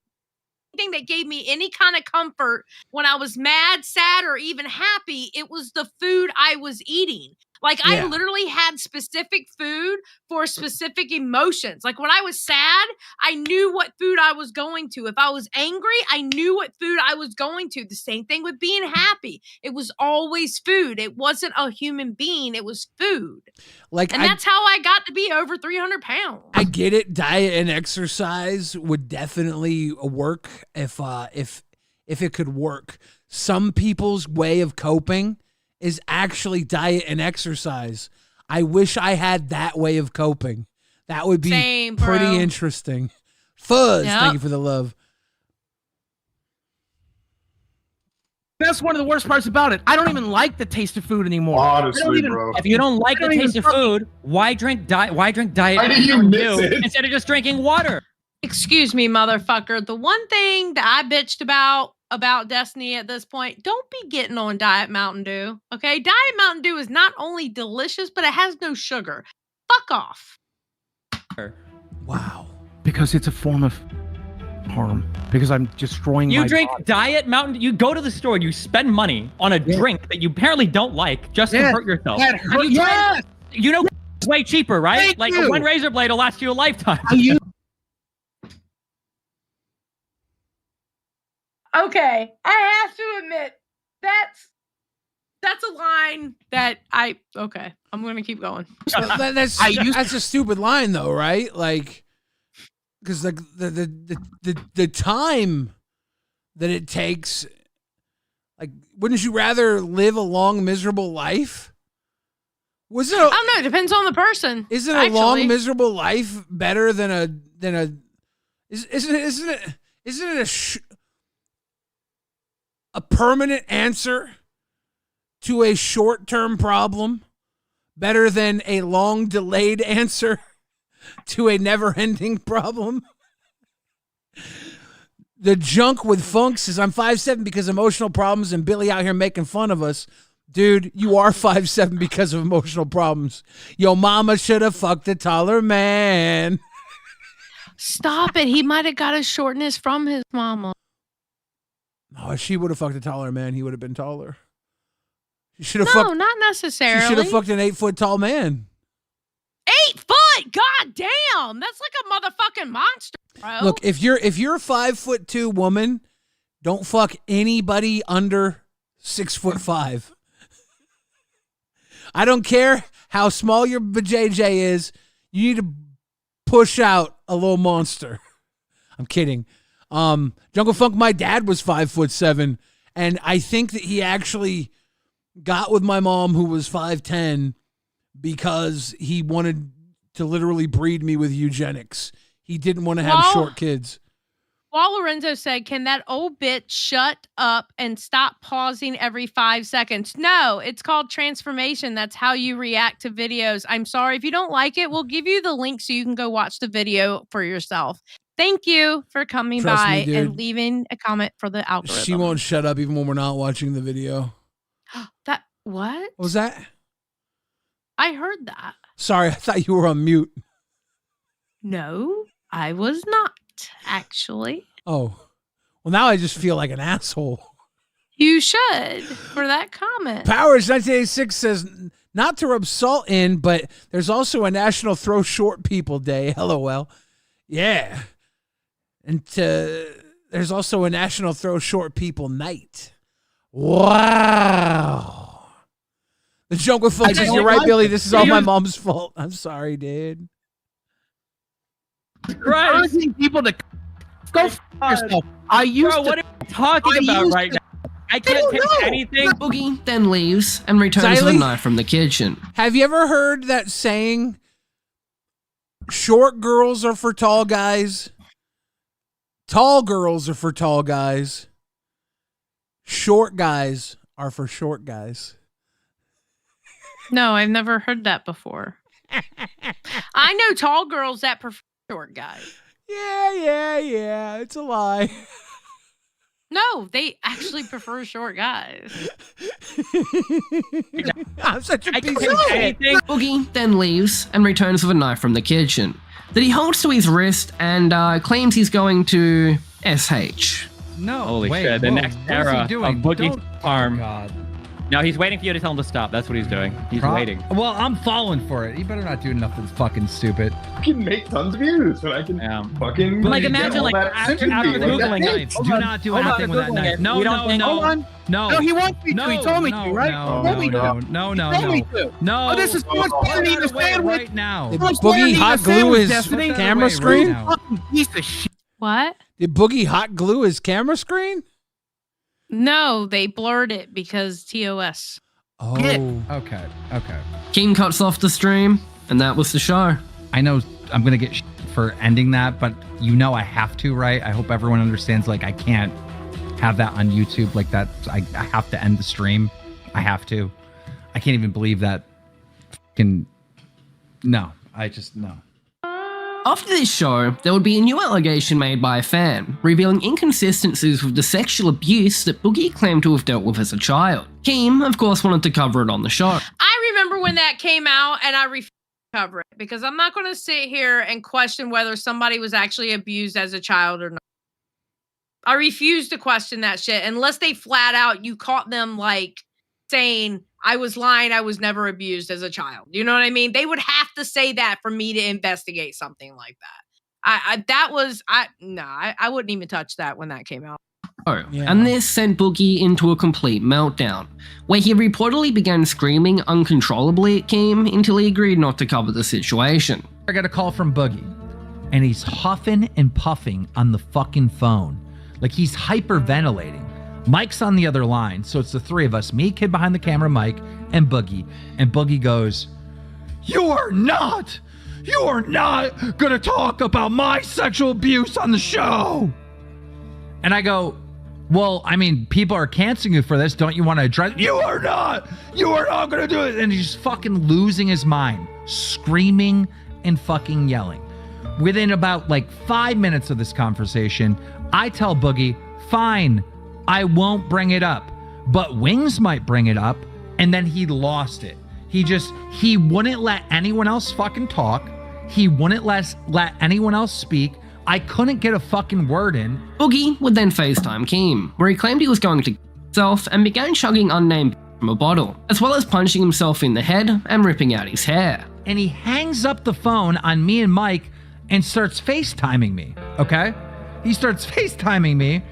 thing that gave me any kind of comfort when I was mad, sad, or even happy. It was the food I was eating. Like, I literally had specific food for specific emotions. Like, when I was sad, I knew what food I was going to. If I was angry, I knew what food I was going to. The same thing with being happy. It was always food. It wasn't a human being. It was food. And that's how I got to be over 300 pounds. I get it. Diet and exercise would definitely work if it could work. Some people's way of coping is actually diet and exercise. I wish I had that way of coping. That would be pretty interesting. Fuzz, thank you for the love. That's one of the worst parts about it. I don't even like the taste of food anymore. Honestly, bro. If you don't like the taste of food, why drink diet? Why drink diet Why did you miss it? instead of just drinking water? Excuse me, motherfucker. The one thing that I bitched about Destiny at this point, don't be getting on Diet Mountain Dew, okay? Diet Mountain Dew is not only delicious, but it has no sugar. Fuck off. Wow. Because it's a form of harm. Because I'm destroying You my drink body. Diet Mountain Dew. You go to the store and you spend money on a drink that you apparently don't like just to hurt yourself. That hurt, You know it's way cheaper, right? Thank like you. one razor blade will last you a lifetime. Okay, I have to admit that's a line that I'm gonna keep going. That's a stupid line though, right? Like, because like the time that it takes, like, wouldn't you rather live a long miserable life? I don't know. It depends on the person. Isn't a long miserable life better than a permanent answer to a short-term problem better than a long delayed answer to a never-ending problem? The Junk with Funk says, I'm 5'7" because emotional problems and Billy out here making fun of us. Dude, you are 5'7" because of emotional problems. Yo mama should have fucked a taller man. Stop it. He might have got his shortness from his mama. Oh, if she would have fucked a taller man, he would have been taller. She should have not necessarily. She should have fucked an 8 foot tall man. 8 foot? God damn. down. That's like a motherfucking monster, bro. Look, if you're a 5'2" woman, don't fuck anybody under 6'5". I don't care how small your vajayjay is. You need to push out a little monster. I'm kidding. Jungle Funk, my dad was 5'7", and I think that he actually got with my mom, who was 5'10", because he wanted to literally breed me with eugenics. He didn't want to have short kids. While Lorenzo said, can that old bitch shut up and stop pausing every 5 seconds? No, it's called transformation. That's how you react to videos. I'm sorry. If you don't like it, we'll give you the link so you can go watch the video for yourself. Thank you for coming by and leaving a comment for the algorithm. She won't shut up even when we're not watching the video. What? What was that? I heard that. Sorry, I thought you were on mute. No, I was not, actually. Oh. Well, now I just feel like an asshole. You should, for that comment. Powers 1986 says, not to rub salt in, but there's also a National Throw Short People Day. LOL. Yeah. And there's also a National Throw Short People Night. Wow. The Jungle Funk says, you're right, Billy. This is all my mom's fault. I'm sorry, dude. Right. People to go f yourself. I used Bro, what are you talking about right now? I can't take anything. Boogie then leaves and returns with a knife from the kitchen. Have you ever heard that saying, short girls are for tall guys, tall girls are for tall guys, short guys are for short guys? No, I've never heard that before. I know tall girls that prefer short guys. Yeah. It's a lie. No, they actually prefer short guys. I'm such a piece of shit. Boogie then leaves and returns with a knife from the kitchen that he holds to his wrist and claims he's going to SH. No. Holy shit, the next era of Boogie's arm. God. No, he's waiting for you to tell him to stop. That's what he's doing. He's waiting. Well, I'm falling for it. He better not do nothing fucking stupid. I can make tons of views, but I can fucking... But like, imagine, like, after Googling it. Do not do anything with that knife. No. Hold on. No, he wants me to. He told me to, right? No. Oh, this is what's funny in the sandwich. Right now. Did Boogie hot glue his camera screen? Piece of shit. What? Did Boogie hot glue his camera screen? No, they blurred it because TOS. Oh. Okay. Keem cuts off the stream, and that was the show. I know I'm going to get for ending that, but you know I have to, right? I hope everyone understands, like, I can't have that on YouTube like that. I have to end the stream. I have to. I can't even believe that. No. After this show, there would be a new allegation made by a fan, revealing inconsistencies with the sexual abuse that Boogie claimed to have dealt with as a child. Keem, of course, wanted to cover it on the show. I remember when that came out, and I refused to cover it, because I'm not going to sit here and question whether somebody was actually abused as a child or not. I refuse to question that shit, unless they flat out, you caught them, like, saying, I was lying, I was never abused as a child. You know what I mean? They would have to say that for me to investigate something like that. I wouldn't even touch that when that came out. Oh, yeah. And this sent Boogie into a complete meltdown, where he reportedly began screaming uncontrollably at Keem until he agreed not to cover the situation. I got a call from Boogie, and he's huffing and puffing on the fucking phone. Like he's hyperventilating. Mike's on the other line, so it's the three of us, me, kid behind the camera, Mike, and Boogie. And Boogie goes, You are not gonna talk about my sexual abuse on the show. And I go, well, I mean, people are canceling you for this. Don't you want to address it? You are not gonna do it. And he's fucking losing his mind, screaming and fucking yelling. Within about like 5 minutes of this conversation, I tell Boogie, fine, I won't bring it up, but Wings might bring it up. And then he lost it. He wouldn't let anyone else fucking talk. He wouldn't let anyone else speak. I couldn't get a fucking word in. Boogie would then FaceTime Keem, where he claimed he was going to himself and began chugging unnamed from a bottle, as well as punching himself in the head and ripping out his hair. And he hangs up the phone on me and Mike and starts FaceTiming me, okay? He starts FaceTiming me,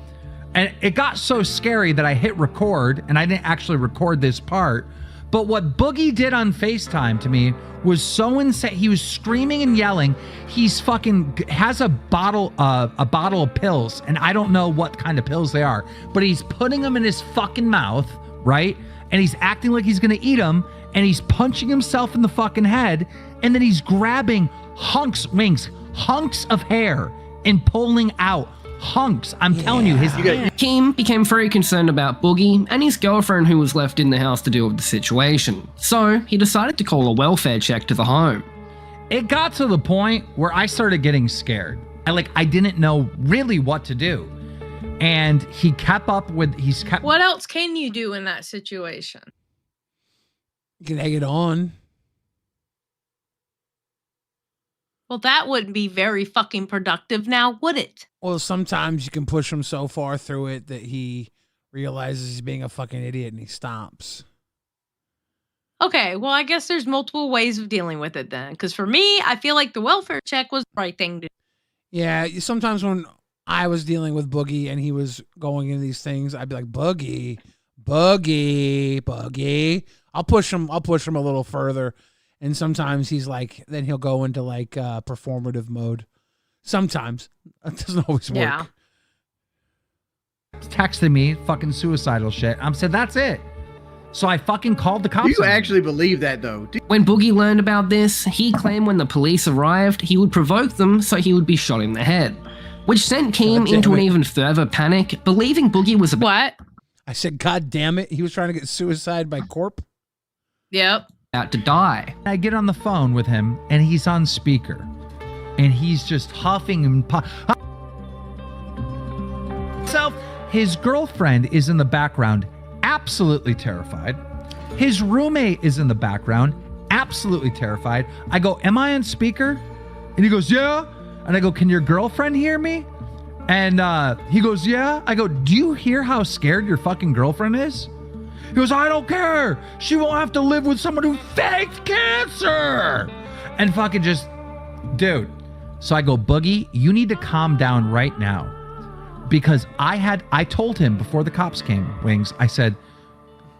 and it got so scary that I hit record, and I didn't actually record this part. But what Boogie did on FaceTime to me was so insane. He was screaming and yelling. He's fucking has a bottle of pills, and I don't know what kind of pills they are, but he's putting them in his fucking mouth, right? And he's acting like he's gonna eat them, and he's punching himself in the fucking head, and then he's grabbing hunks of hair and pulling out hunks. I'm telling you, Keem became very concerned about Boogie and his girlfriend who was left in the house to deal with the situation. So he decided to call a welfare check to the home. It got to the point where I started getting scared. I didn't know really what to do. And he kept up with, What else can you do in that situation? You can egg it on. Well, that wouldn't be very fucking productive now, would it? Well, sometimes you can push him so far through it that he realizes he's being a fucking idiot and he stops. Okay, well, I guess there's multiple ways of dealing with it then. Because for me, I feel like the welfare check was the right thing to do. Yeah, sometimes when I was dealing with Boogie and he was going into these things, I'd be like, Boogie. I'll push him a little further. And sometimes he's like, then he'll go into like performative mode. Sometimes. It doesn't always work. Yeah. Texted me fucking suicidal shit. I said, that's it. So I fucking called the cops. Do you actually believe that though? When Boogie learned about this, he claimed when the police arrived, he would provoke them so he would be shot in the head, which sent Keem into an even further panic, believing Boogie was What? I said, God damn it. He was trying to get suicide by corp. Yep. About to die. I get on the phone with him and he's on speaker and he's just huffing and his girlfriend is in the background, absolutely terrified. His roommate is in the background, absolutely terrified. I go, am I on speaker? And he goes, yeah. And I go, can your girlfriend hear me? And he goes, yeah. I go, do you hear how scared your fucking girlfriend is? He goes, I don't care. She won't have to live with someone who faked cancer. And fucking just, dude. So I go, Boogie, you need to calm down right now. Because I told him before the cops came, Wings, I said,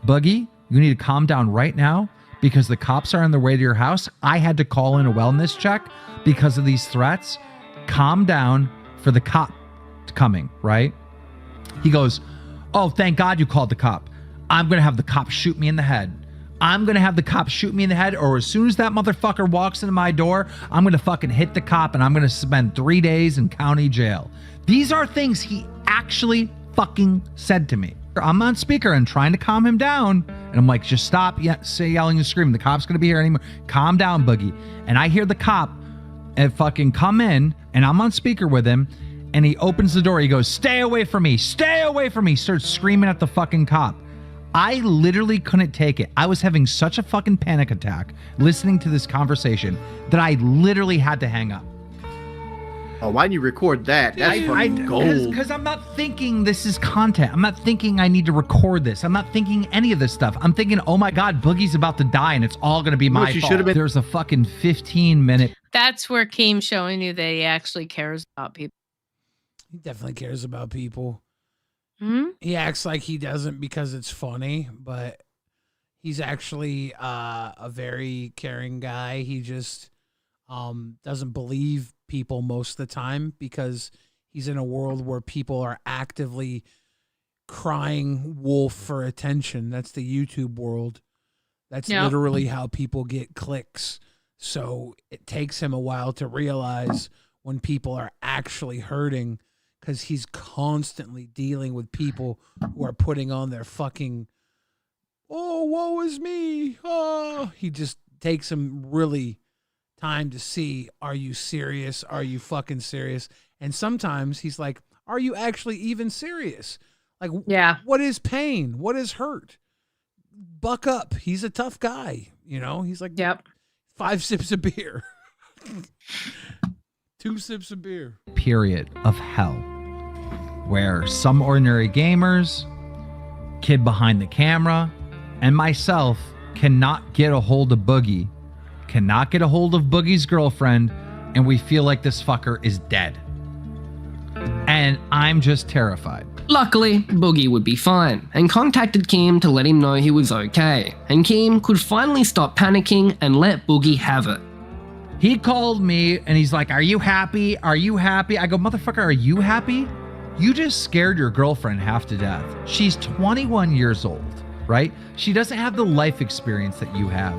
Boogie, you need to calm down right now because the cops are on their way to your house. I had to call in a wellness check because of these threats. Calm down for the cop coming, right? He goes, oh, thank God you called the cop. I'm going to have the cop shoot me in the head. I'm going to have the cop shoot me in the head, or as soon as that motherfucker walks into my door, I'm going to fucking hit the cop and I'm going to spend 3 days in county jail. These are things he actually fucking said to me. I'm on speaker and trying to calm him down. And I'm like, just stop yelling and screaming. The cop's going to be here anymore. Calm down, Boogie. And I hear the cop and fucking come in and I'm on speaker with him. And he opens the door. He goes, stay away from me. Stay away from me. Starts screaming at the fucking cop. I literally couldn't take it. I was having such a fucking panic attack listening to this conversation that I literally had to hang up. Oh, why'd you record that? That's fucking gold. Because I'm not thinking this is content. I'm not thinking I need to record this. I'm not thinking any of this stuff. I'm thinking, oh my God, Boogie's about to die and it's all going to be my fault. There's a fucking 15-minute. That's where Keem's showing you that he actually cares about people. He definitely cares about people. Hmm? He acts like he doesn't because it's funny, but he's actually a very caring guy. He just doesn't believe people most of the time because he's in a world where people are actively crying wolf for attention. That's the YouTube world. That's literally how people get clicks. So it takes him a while to realize when people are actually hurting because he's constantly dealing with people who are putting on their fucking, oh, woe is me. Oh, he just takes him really time to see, are you serious? Are you fucking serious? And sometimes he's like, are you actually even serious? Like, what is pain? What is hurt? Buck up. He's a tough guy. You know, he's like, 5 sips of beer. 2 sips of beer. Period of hell where some ordinary gamers, kid behind the camera, and myself cannot get a hold of Boogie, cannot get a hold of Boogie's girlfriend, and we feel like this fucker is dead. And I'm just terrified. Luckily, Boogie would be fine and contacted Keem to let him know he was okay, and Keem could finally stop panicking and let Boogie have it. He called me and he's like, "Are you happy? Are you happy?" I go, "Motherfucker, are you happy? You just scared your girlfriend half to death. She's 21 years old, right? She doesn't have the life experience that you have.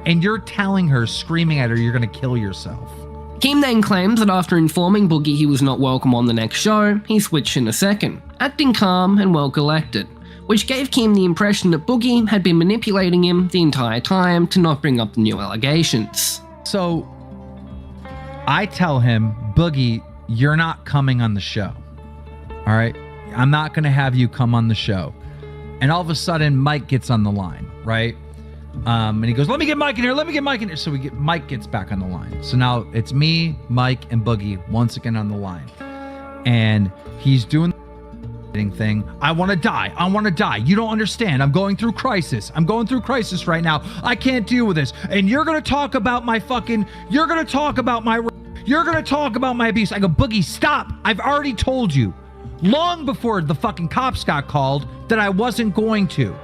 And you're telling her, screaming at her, you're going to kill yourself." Keem then claims that after informing Boogie he was not welcome on the next show, he switched in a second, acting calm and well collected, which gave Keem the impression that Boogie had been manipulating him the entire time to not bring up the new allegations. So I tell him, "Boogie, you're not coming on the show. All right? I'm not going to have you come on the show." And all of a sudden, Mike gets on the line, right? And he goes, "Let me get Mike in here. Let me get Mike in here." So Mike gets back on the line. So now it's me, Mike, and Boogie once again on the line. And he's doing the thing. "I want to die. I want to die. You don't understand. I'm going through crisis. I'm going through crisis right now. I can't deal with this. And you're going to talk about my you're going to talk about my abuse." I go, "Boogie, stop. I've already told you long before the fucking cops got called that I wasn't going to.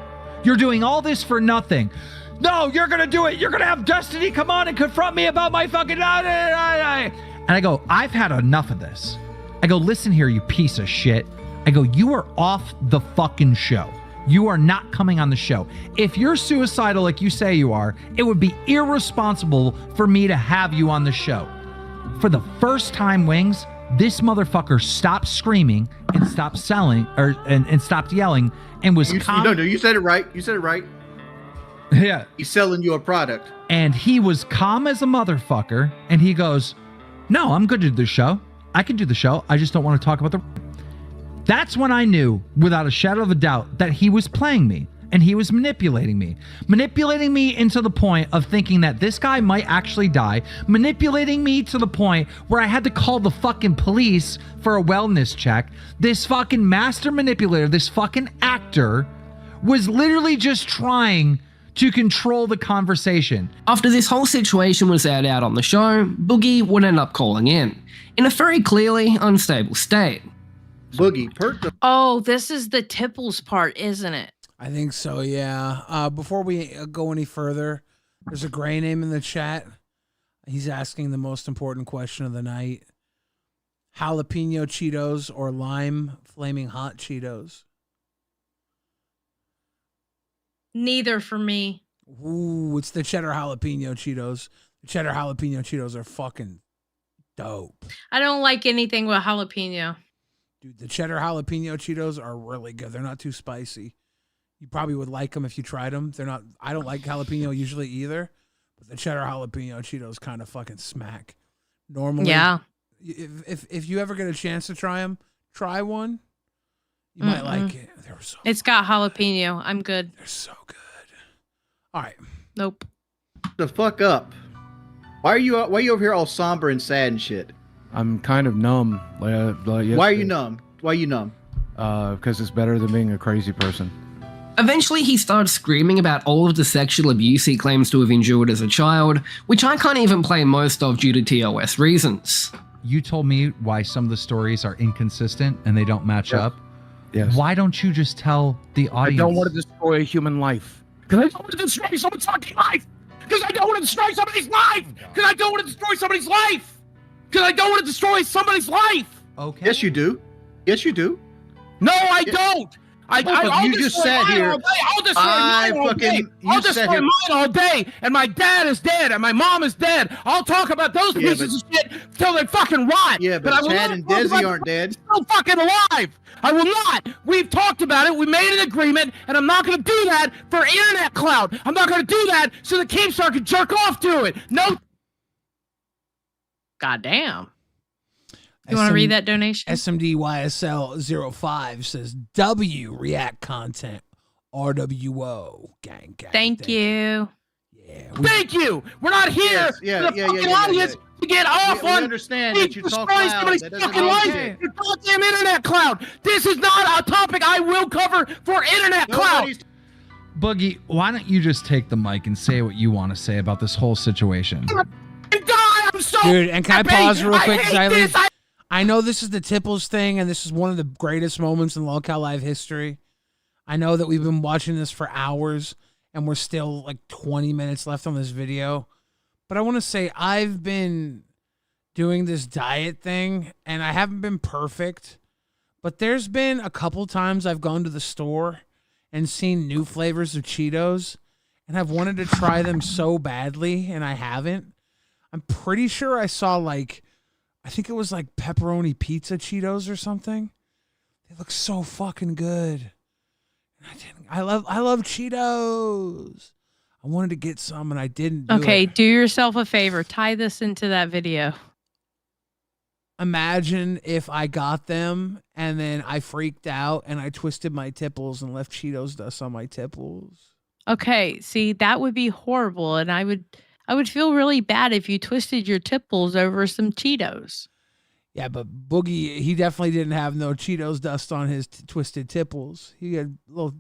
You're doing all this for nothing. No, you're going to do it. You're going to have Destiny come on and confront me about my fucking..." And I go, "I've had enough of this." I go, "Listen here, you piece of shit." I go, "You are off the fucking show. You are not coming on the show. If you're suicidal like you say you are, it would be irresponsible for me to have you on the show." For the first time, Wings, this motherfucker stopped screaming and stopped and stopped yelling and was calm. No, you said it right. You said it right. Yeah. He's selling you a product. And he was calm as a motherfucker. And he goes, "No, I'm good to do the show. I can do the show. I just don't want to talk about the..." That's when I knew, without a shadow of a doubt, that he was playing me. And he was manipulating me into the point of thinking that this guy might actually die, manipulating me to the point where I had to call the fucking police for a wellness check. This fucking master manipulator, this fucking actor, was literally just trying to control the conversation. After this whole situation was aired out on the show, Boogie would end up calling in a very clearly unstable state. Boogie, Oh, this is the Tipples part, isn't it? I think so, yeah. Before we go any further, there's a gray name in the chat. He's asking the most important question of the night. Jalapeno Cheetos or lime flaming hot Cheetos? Neither for me. Ooh, it's the cheddar jalapeno Cheetos. The cheddar jalapeno Cheetos are fucking dope. I don't like anything with jalapeno. Dude, the cheddar jalapeno Cheetos are really good. They're not too spicy. You probably would like them if you tried them. They're not. I don't like jalapeno usually either, but the cheddar jalapeno Cheetos kind of fucking smack. Normally, yeah. If you ever get a chance to try them, try one. You might like it. They're so. It's got jalapeno. I'm good. They're so good. All right. Nope. The fuck up. Why are you over here all somber and sad and shit? I'm kind of numb. Why are you numb? Because it's better than being a crazy person. Eventually, he started screaming about all of the sexual abuse he claims to have endured as a child, which I can't even play most of due to TOS reasons. You told me why some of the stories are inconsistent and they don't match up. Yes. Why don't you just tell the audience? I don't want to destroy a human life. Because I don't want to destroy someone's fucking life. Because I don't want to destroy somebody's life. Because I don't want to destroy somebody's life. Because I don't want to destroy somebody's life. Okay. Yes, you do. Yes, you do. No, I don't. You just sat here. I'll destroy mine all day. I'll destroy mine all day. And my dad is dead. And my mom is dead. I'll talk about those pieces of shit till they fucking rot. Yeah, but Chad and Desi aren't dead. Still fucking alive. I will not. We've talked about it. We made an agreement, and I'm not going to do that for internet clout. I'm not going to do that so the Keemstar can jerk off to it. No. Goddamn. You want to read that donation? SMDYSL05 says W react content RWO gang. Thank you. Yeah. Thank you. We're not here for the fucking audience to get off on. Understand that you talk loud. Somebody's fucking life. Your goddamn internet cloud. This is not a topic I will cover for internet cloud. Boogie, why don't you just take the mic and say what you want to say about this whole situation? Die. I'm so Dude, and can I pause real quick, Xylee? I know this is the Tipples thing, and this is one of the greatest moments in Lolcow Live history. I know that we've been watching this for hours, and we're still like 20 minutes left on this video. But I want to say I've been doing this diet thing, and I haven't been perfect. But there's been a couple times I've gone to the store and seen new flavors of Cheetos, and I've wanted to try them so badly, and I haven't. I'm pretty sure I saw I think it was like pepperoni pizza Cheetos or something. They look so fucking good. I love Cheetos. I wanted to get some and I didn't do it. Do yourself a favor. Tie this into that video. Imagine if I got them and then I freaked out and I twisted my tipples and left Cheetos dust on my tipples. Okay, see, that would be horrible, and I would feel really bad if you twisted your tipples over some Cheetos. Yeah, but Boogie, he definitely didn't have no Cheetos dust on his twisted tipples. He had little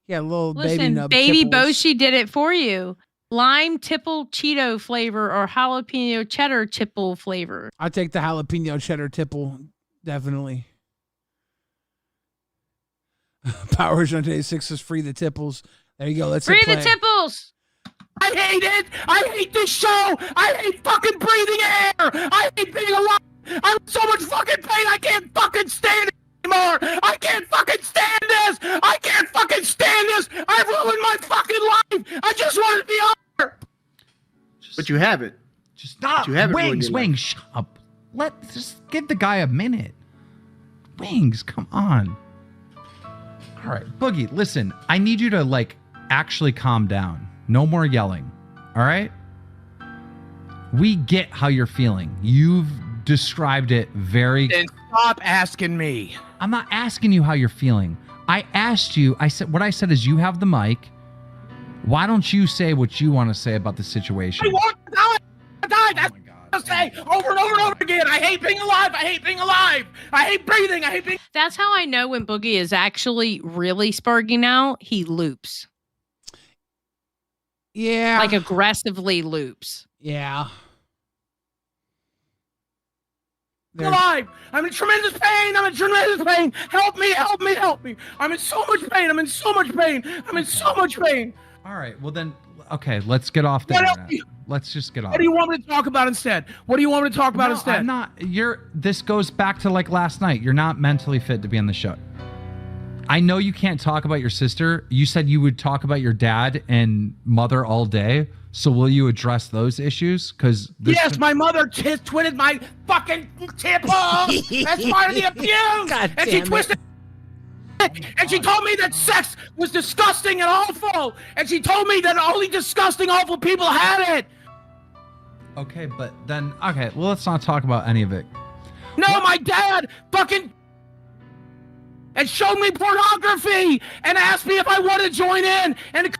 Listen, baby nub Baby tipples. Boshi did it for you. Lime tipple Cheeto flavor or jalapeno cheddar tipple flavor. I take the jalapeno cheddar tipple, definitely. Power Jante 6 is free the tipples. There you go. Let's free the tipples. I hate it. I hate this show. I hate fucking breathing air. I hate being alive. I'm in so much fucking pain. I can't fucking stand it anymore. I can't fucking stand this. I can't fucking stand this. I've ruined my fucking life. I just want to be over. But you haven't. Just stop. You haven't Wings, shut up. Let's just give the guy a minute. Wings, come on. All right, Boogie, listen. I need you to actually calm down. No more yelling. All right? We get how you're feeling. You've described it very... Then stop asking me. I'm not asking you how you're feeling. I asked you, what I said is you have the mic. Why don't you say what you want to say about the situation? I want to die. That's what I say over and over and over again. I hate being alive. I hate being alive. I hate breathing. I hate being... That's how I know when Boogie is actually really sparking out. He loops. Yeah. Like aggressively loops. Yeah. Alive. I'm in tremendous pain. I'm in tremendous pain. Help me. Help me. Help me. I'm in so much pain. I'm in so much pain. I'm in so much pain. All right. Well then, okay. Let's get off the internet. Let's just get off. What do you want me to talk about instead? What do you want me to talk about instead? I'm not. This goes back to last night. You're not mentally fit to be on the show. I know you can't talk about your sister. You said you would talk about your dad and mother all day. So will you address those issues? Because yes, my mother twitted my fucking tipple. That's part of the abuse. God and she twisted. And she told me that sex was disgusting and awful. And she told me that only disgusting, awful people had it. Okay, but then well, let's not talk about any of it. No, my dad fucking and showed me pornography and asked me if I wanted to join in and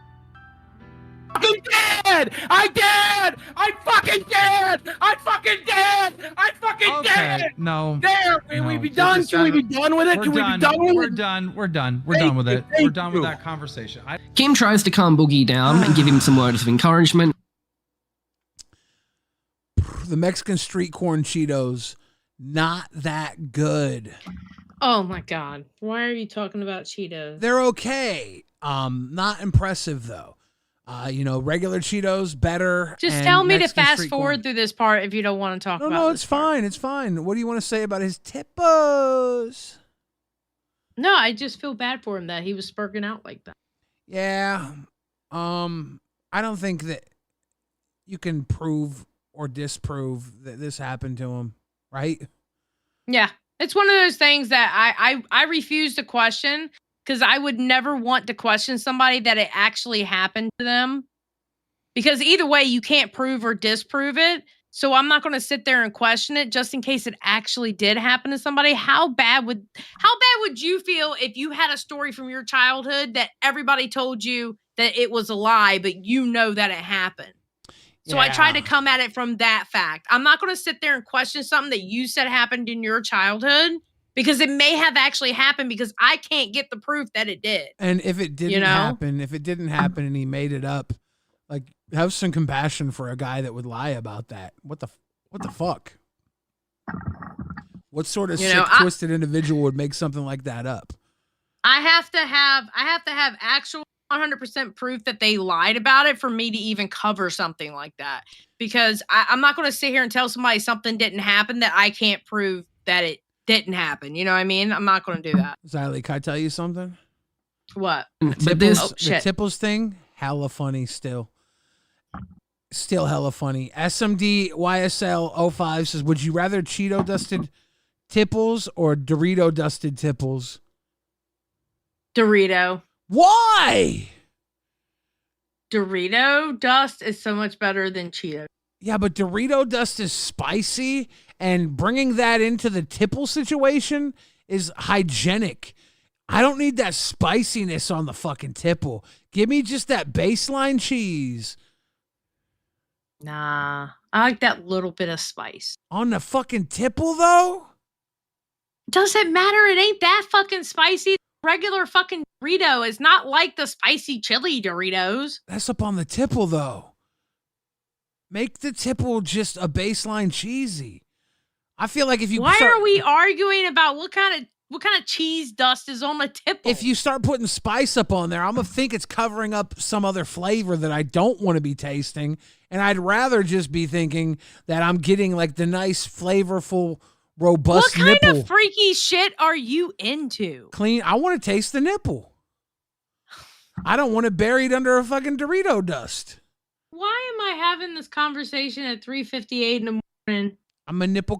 fucking did! I did! I fucking did! I fucking did! I fucking did! No. There! Can we be done? Can we be done with it? Can we be done with it? We're done. We're done. We're done with it. We're done with that conversation. Kim tries to calm Boogie down and give him some words of encouragement. The Mexican street corn Cheetos, not that good. Oh my God. Why are you talking about Cheetos? They're okay. Not impressive though. Regular Cheetos better. Just tell me to fast forward through this part if you don't want to talk about it. No, it's fine. It's fine. What do you want to say about his tippos? No, I just feel bad for him that he was spurting out like that. Yeah. I don't think that you can prove or disprove that this happened to him, right? Yeah. It's one of those things that I refuse to question. Because I would never want to question somebody that it actually happened to them. Because either way, you can't prove or disprove it. So I'm not going to sit there and question it just in case it actually did happen to somebody. How bad would you feel if you had a story from your childhood that everybody told you that it was a lie, but you know that it happened? So I try to come at it from that fact. I'm not going to sit there and question something that you said happened in your childhood. Because it may have actually happened because I can't get the proof that it did. And if it didn't happen, and he made it up, have some compassion for a guy that would lie about that. What the What the fuck? What sort of sick, twisted individual would make something like that up? I have to have actual 100% proof that they lied about it for me to even cover something like that. Because I'm not going to sit here and tell somebody something didn't happen that I can't prove that it didn't happen. You know what I mean? I'm not going to do that. Xylee, can I tell you something? What? The Tipples thing, hella funny still. Still hella funny. SMD YSL 05 says, would you rather Cheeto dusted Tipples or Dorito dusted Tipples? Dorito. Why? Dorito dust is so much better than Cheeto. Yeah, but Dorito dust is spicy, and bringing that into the Tipple situation is hygienic. I don't need that spiciness on the fucking Tipple. Give me just that baseline cheese. Nah, I like that little bit of spice. On the fucking Tipple, though? Doesn't matter. It ain't that fucking spicy. Regular fucking Dorito is not like the spicy chili Doritos. That's up on the Tipple, though. Make the Tipple just a baseline cheesy. I feel like if you Why are we arguing about what kind of cheese dust is on the Tipple? If you start putting spice up on there, I'm gonna think it's covering up some other flavor that I don't want to be tasting, and I'd rather just be thinking that I'm getting like the nice, flavorful, robust nipple. What kind of freaky shit are you into? Clean. I want to taste the nipple. I don't want it buried under a fucking Dorito dust. Why am I having this conversation at 3:58 in the morning? I'm a nipple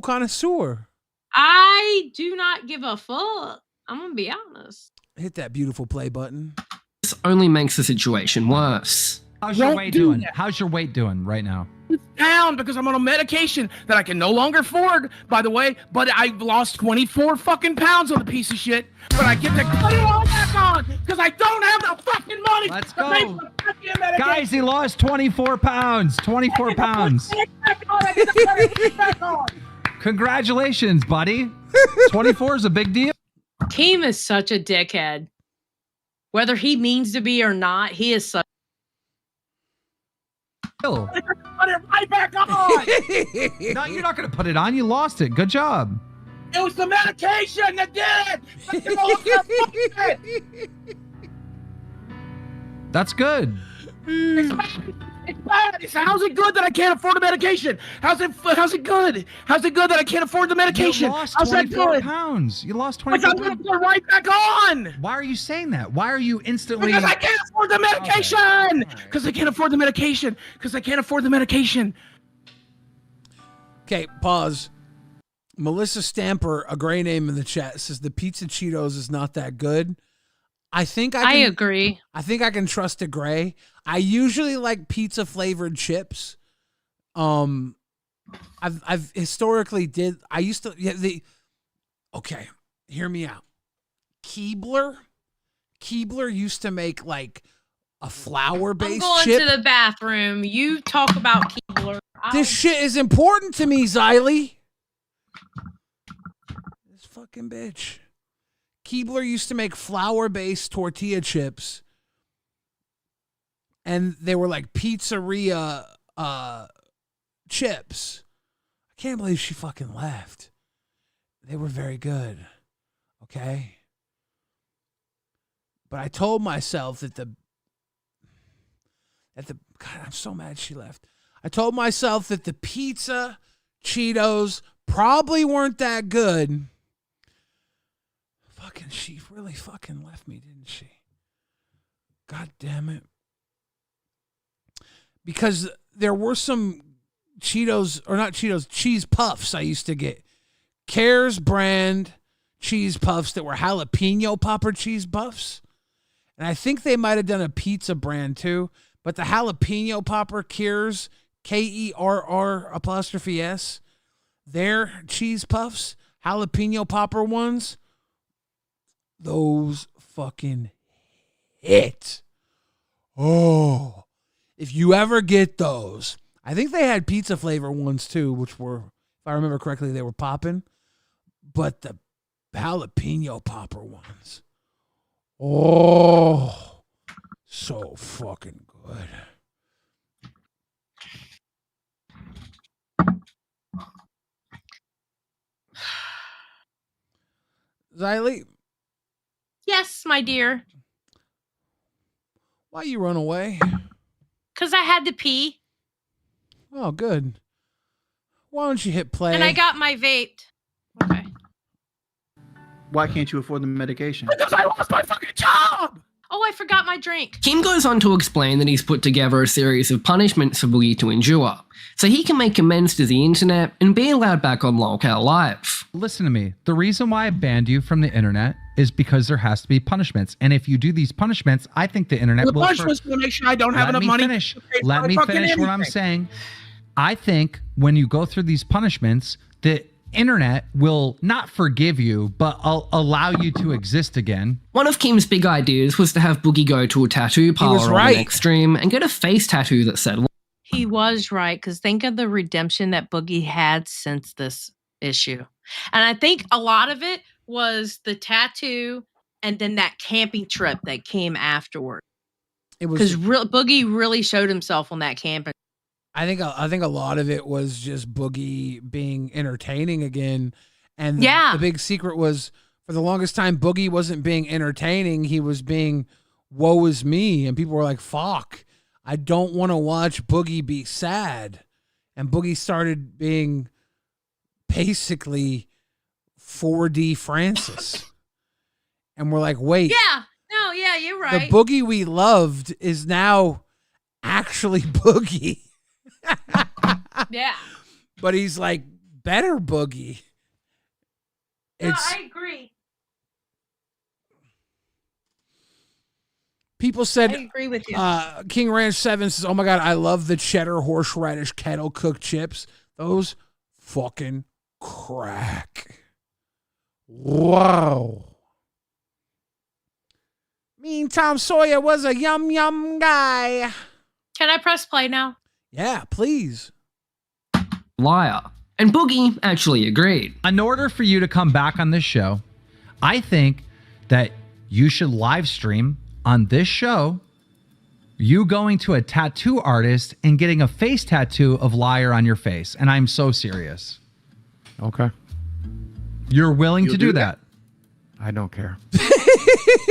connoisseur. I do not give a fuck. I'm gonna be honest. Hit that beautiful play button. This only makes the situation worse. How's your weight doing? How's your weight doing right now? It's down because I'm on a medication that I can no longer afford, by the way, but I've lost 24 fucking pounds on the piece of shit, but I get to put it all back on because I don't have the fucking money. Let's to pay go. for the fucking medication. Guys, he lost 24 pounds. 24 pounds. Congratulations, buddy. 24 is a big deal. Keem is such a dickhead. Whether he means to be or not, he is such. Put it right back on. No, you're not going to put it on. You lost it. Good job. It was the medication that did it. That's good. It's bad. How's it good that I can't afford the medication? How's it good? How's it good that I can't afford the medication? You lost How's 24 pounds. You lost 24 pounds. I'm going to put it right back on. Why are you saying that? Why are you instantly... Because I can't afford the medication. Because I can't afford the medication. Because I can't afford the medication. Okay, pause. Melissa Stamper, a gray name in the chat, says the pizza Cheetos is not that good. I agree. I think I can trust a gray. I usually like pizza flavored chips. I've historically did. I used to. Yeah, okay, hear me out. Keebler used to make like a flour-based chip. I'm going to the bathroom. You talk about Keebler. This shit is important to me, Xylee. This fucking bitch. Keebler used to make flour-based tortilla chips, and they were like pizzeria chips. I can't believe she fucking left. They were very good, okay? But I told myself that God, I'm so mad she left. I told myself that the pizza Cheetos probably weren't that good. Fucking, she really fucking left me, didn't she? God damn it. Because there were some Cheetos, or not Cheetos, cheese puffs I used to get. Cares brand cheese puffs that were jalapeno popper cheese puffs. And I think they might have done a pizza brand too. But the jalapeno popper Cares, KERR''S, their cheese puffs, jalapeno popper ones, those fucking hit. Oh, if you ever get those, I think they had pizza flavor ones too, which were, if I remember correctly, they were popping. But the jalapeno popper ones, oh, so fucking good. Xylee? Yes, my dear. Why you run away? Because I had to pee. Oh, good. Why don't you hit play? And I got my vaped. Okay. Why can't you afford the medication? Because I lost my fucking job! Oh, I forgot my drink. Kim goes on to explain that he's put together a series of punishments for Boogie to endure, so he can make amends to the internet and be allowed back on Lolcow Live. Listen to me. The reason why I banned you from the internet is because there has to be punishments. And if you do these punishments, I think the internet The will... punishment's going to make sure I don't have enough money. Let me finish what I'm saying. I think when you go through these punishments, the internet will not forgive you, but allow you to exist again. One of Kim's big ideas was to have Boogie go to a tattoo parlor on the next stream and get a face tattoo that said... He was right, because think of the redemption that Boogie had since this issue. And I think a lot of it was the tattoo and then that camping trip that came afterward. It was because Boogie really showed himself on that camping. I think a lot of it was just Boogie being entertaining again. And the big secret was, for the longest time, Boogie wasn't being entertaining. He was being, woe is me. And people were like, fuck, I don't want to watch Boogie be sad. And Boogie started being basically 4D Francis. And we're like, wait. Yeah. No, yeah, you're right. The Boogie we loved is now actually Boogie. Yeah. But he's like better Boogie. No, I agree. People said, I agree with you. King Ranch 7 says, oh my God, I love the cheddar horseradish kettle cooked chips. Those fucking crack. Wow. Mean Tom Sawyer was a yum yum guy. Can I press play now? Yeah, please. Liar. And Boogie actually agreed. In order for you to come back on this show, I think that you should live stream on this show you going to a tattoo artist and getting a face tattoo of liar on your face. And I'm so serious. Okay. You're willing to do that? I don't care.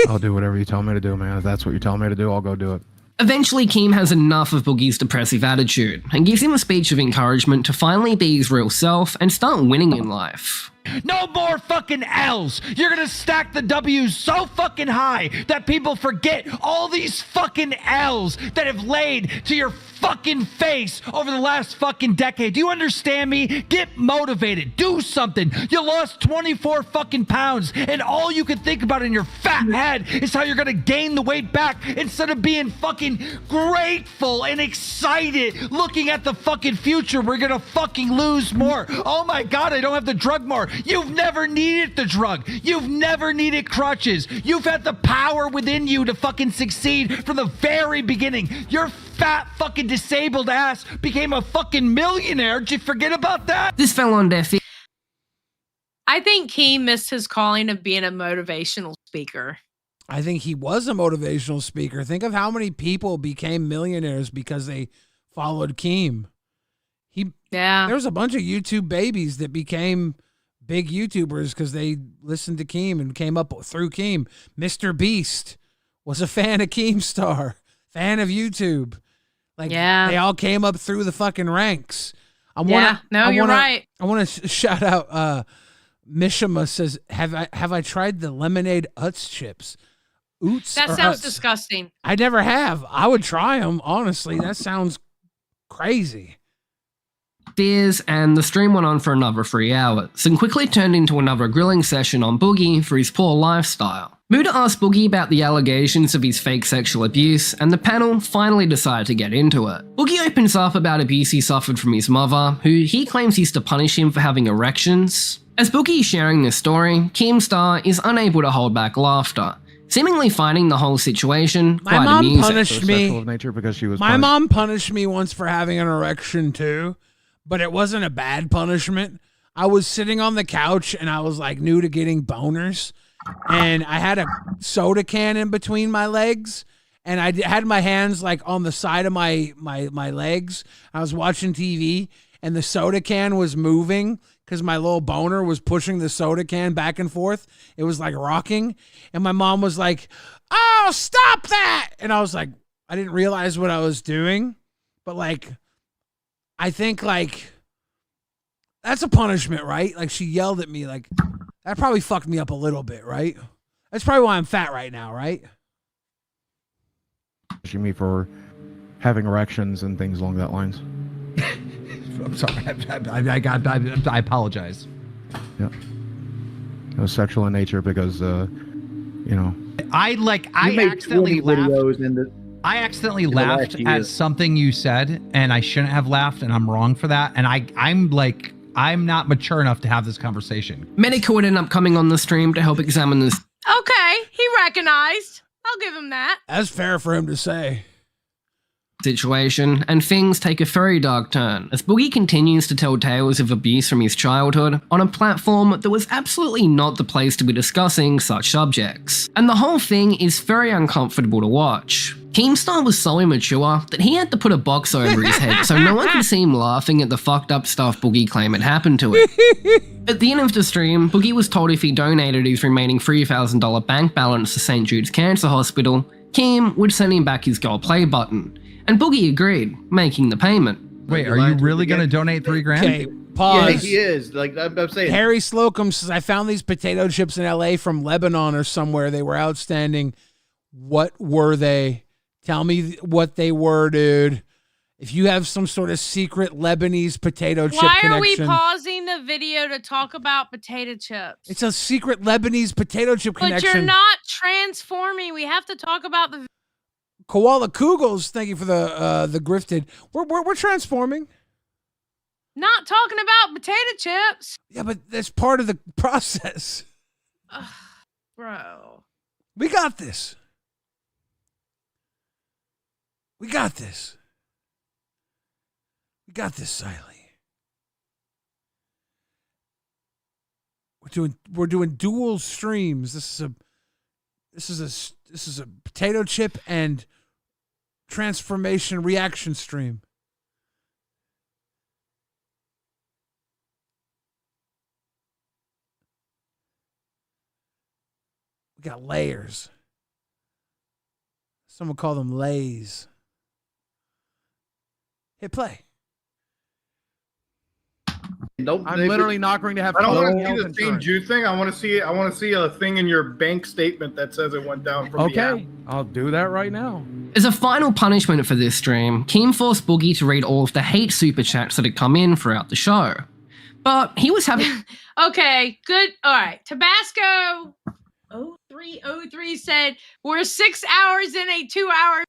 I'll do whatever you tell me to do, man. If that's what you tell me to do, I'll go do it. Eventually, Keem has enough of Boogie's depressive attitude and gives him a speech of encouragement to finally be his real self and start winning in life. No more fucking L's. You're gonna stack the W's so fucking high that people forget all these fucking L's that have laid to your fucking face over the last fucking decade. Do you understand me? Get motivated. Do something. You lost 24 fucking pounds and all you can think about in your fat head is how you're gonna gain the weight back instead of being fucking grateful and excited looking at the fucking future. We're gonna fucking lose more. Oh my God, I don't have the drug more. You've never needed the drug. You've never needed crutches. You've had the power within you to fucking succeed from the very beginning. Your fat fucking disabled ass became a fucking millionaire. Did you forget about that? This fell on deaf ears. I think Keem missed his calling of being a motivational speaker. I think he was a motivational speaker. Think of how many people became millionaires because they followed Keem. There was a bunch of YouTube babies that became big YouTubers because they listened to Keem and came up through Keem. Mr. Beast was a fan of Keemstar, fan of YouTube. Like, they all came up through the fucking ranks. You're right. I want to shout out Mishima says, have I tried the lemonade Utz chips? That sounds disgusting. I never have. I would try them, honestly. That sounds crazy. Beers, and the stream went on for another 3 hours, and quickly turned into another grilling session on Boogie for his poor lifestyle. Muda asked Boogie about the allegations of his fake sexual abuse, and the panel finally decided to get into it. Boogie opens up about abuse he suffered from his mother, who he claims used to punish him for having erections. As Boogie is sharing this story, Keemstar is unable to hold back laughter, seemingly finding the whole situation quite amusing. My mom punished me once for having an erection too. But it wasn't a bad punishment. I was sitting on the couch and I was like new to getting boners. And I had a soda can in between my legs. And I had my hands like on the side of my legs. I was watching TV and the soda can was moving because my little boner was pushing the soda can back and forth. It was like rocking. And my mom was like, oh, stop that. And I was like, I didn't realize what I was doing. But like, I think like, that's a punishment, right? Like she yelled at me. Like that probably fucked me up a little bit, right? That's probably why I'm fat right now, right? Pushing me for having erections and things along that lines. I'm sorry. I apologize. Yeah. It was sexual in nature because, I accidentally laughed. I accidentally laughed at something you said, and I shouldn't have laughed, and I'm wrong for that. And I'm not mature enough to have this conversation. Medical would end up coming on the stream to help examine this. Okay, he recognized. I'll give him that. That's fair for him to say. Situation, and things take a very dark turn as Boogie continues to tell tales of abuse from his childhood on a platform that was absolutely not the place to be discussing such subjects. And the whole thing is very uncomfortable to watch. Keemstar was so immature that he had to put a box over his head so no one could see him laughing at the fucked up stuff Boogie claimed had happened to him. At the end of the stream, Boogie was told if he donated his remaining $3,000 bank balance to St. Jude's Cancer Hospital, Keem would send him back his gold play button. And Boogie agreed, making the payment. Wait, are you really going to donate $3,000? Okay, pause. Yeah, he is. Like I'm saying. Harry Slocum says, I found these potato chips in LA from Lebanon or somewhere. They were outstanding. What were they? Tell me what they were, dude. If you have some sort of secret Lebanese potato chip connection. Why are we pausing the video to talk about potato chips? It's a secret Lebanese potato chip connection. But you're not transforming. We have to talk about the Koala Kugels, thank you for the grifted. We're transforming. Not talking about potato chips. Yeah, but that's part of the process. Ugh, bro. We got this. We got this. We got this, Siley. We're doing dual streams. This is a potato chip and transformation reaction stream. We got layers. Someone call them lays. Hit play. Nope, I'm literally not going to have. I don't want to see the St. Jude thing. I want to see a thing in your bank statement that says it went down from the app. I'll do that right now. As a final punishment for this stream, Keem forced Boogie to read all of the hate super chats that had come in throughout the show. But he was having... Okay, good. All right. Tabasco 0303 said, we're 6 hours in a 2 hour.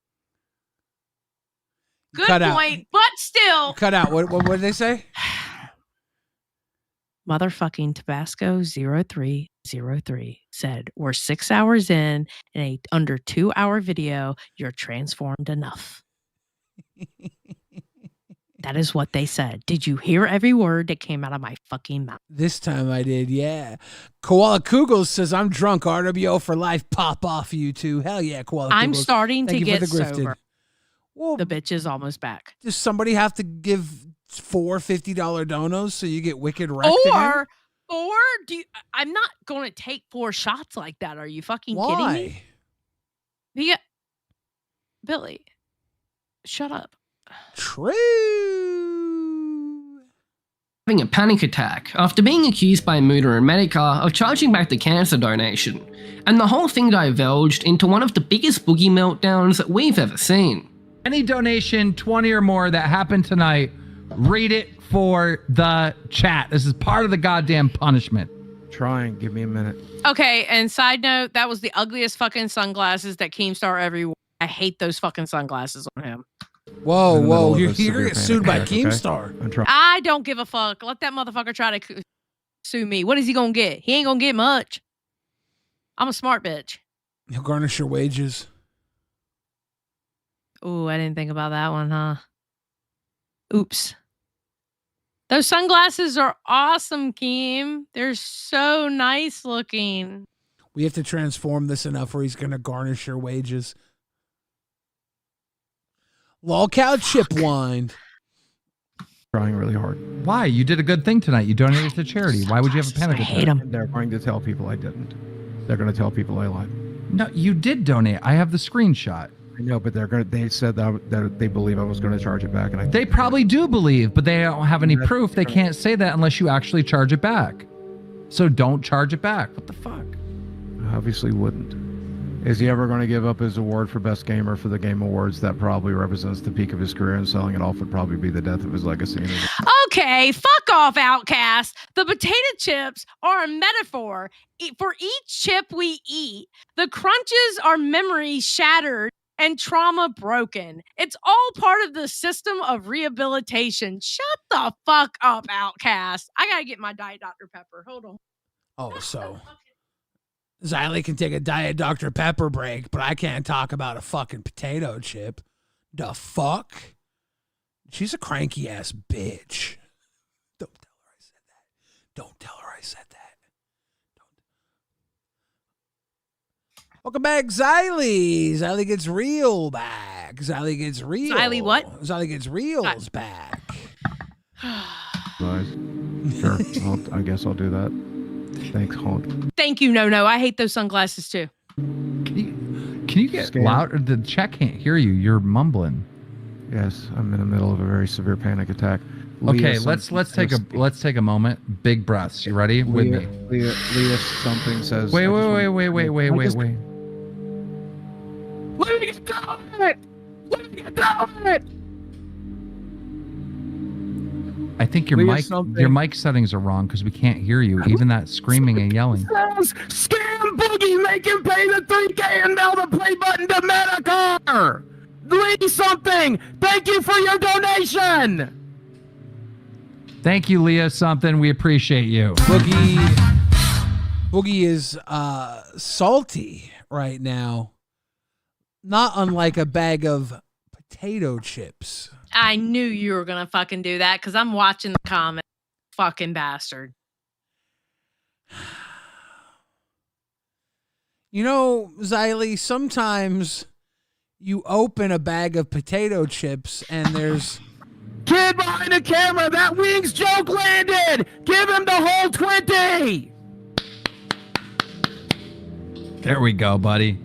Good point, but still. Cut out. What did they say? Motherfucking Tabasco 0303 said, we're 6 hours in a under 2 hour video. You're transformed enough. That is what they said. Did you hear every word that came out of my fucking mouth? This time I did, yeah. Koala Kugels says, I'm drunk. RWO for life. Pop off, you two. Hell yeah, Koala Kugels. I'm starting to get grifted. sober. Well, the bitch is almost back. Does somebody have to give 4 $50 donos so you get wicked wrecked again? Or I'm not going to take 4 shots like that. Are you fucking Why? kidding me? Yeah, Billy, shut up. True. Having a panic attack after being accused by Muda and Medica of charging back the cancer donation, and the whole thing diverged into one of the biggest Boogie meltdowns that we've ever seen. Any donation, 20 or more, that happened tonight, read it for the chat. This is part of the goddamn punishment. Trying. Give me a minute. Okay, and side note, that was the ugliest fucking sunglasses that Keemstar ever wore. I hate those fucking sunglasses on him. Whoa. You're going to get sued by Keemstar. I'm trying. I don't give a fuck. Let that motherfucker try to sue me. What is he going to get? He ain't going to get much. I'm a smart bitch. He'll garnish your wages. Ooh, I didn't think about that one, huh? Oops. Those sunglasses are awesome, Keem. They're so nice looking. We have to transform this enough where he's going to garnish your wages. Lolcow chip wind. trying really hard. Why? You did a good thing tonight. You donated to charity. Why would you have a panic attack? I hate them. They're going to tell people I didn't. They're going to tell people I lied. No, you did donate. I have the screenshot. I know, but they said that they believe I was going to charge it back, and they probably do believe, but they don't have any proof. They can't say that unless you actually charge it back. So don't charge it back. What the fuck? Obviously wouldn't. Is he ever going to give up his award for best gamer for the Game Awards? That probably represents the peak of his career, and selling it off would probably be the death of his legacy. Okay, fuck off, Outcast. The potato chips are a metaphor. For each chip we eat, the crunches are memories shattered and trauma broken. It's all part of the system of rehabilitation. Shut the fuck up, Outcast. I gotta get my Diet Dr. Pepper. Hold on. Oh, so Xylee can take a Diet Dr. Pepper break, but I can't talk about a fucking potato chip. The fuck? She's a cranky ass bitch. Don't tell her I said that. Don't tell her I said that. Welcome back, Xylee. Xylee gets real back. Xylee gets real. Xylee what? Xylee gets reals back. Nice. Sure. I guess I'll do that. Thanks, Honk. Thank you, No. I hate those sunglasses too. Can you get louder? The chat can't hear you. You're mumbling. Yes, I'm in the middle of a very severe panic attack. Okay, let's take a moment. Big breaths. You ready? With me. Leah something says. Wait. Let me get down it! Let me get down it! I think your mic settings are wrong because we can't hear you. Even that screaming and yelling. Scam Boogie, make him pay the $3K and mail the play button to Medicare! Leave something! Thank you for your donation! Thank you, Leah something. We appreciate you. Boogie is salty right now. Not unlike a bag of potato chips. I knew you were going to fucking do that because I'm watching the comments. Fucking bastard. You know, Xylee, sometimes you open a bag of potato chips and there's... Kid behind the camera, that Wings joke landed! Give him the whole 20! There we go, buddy.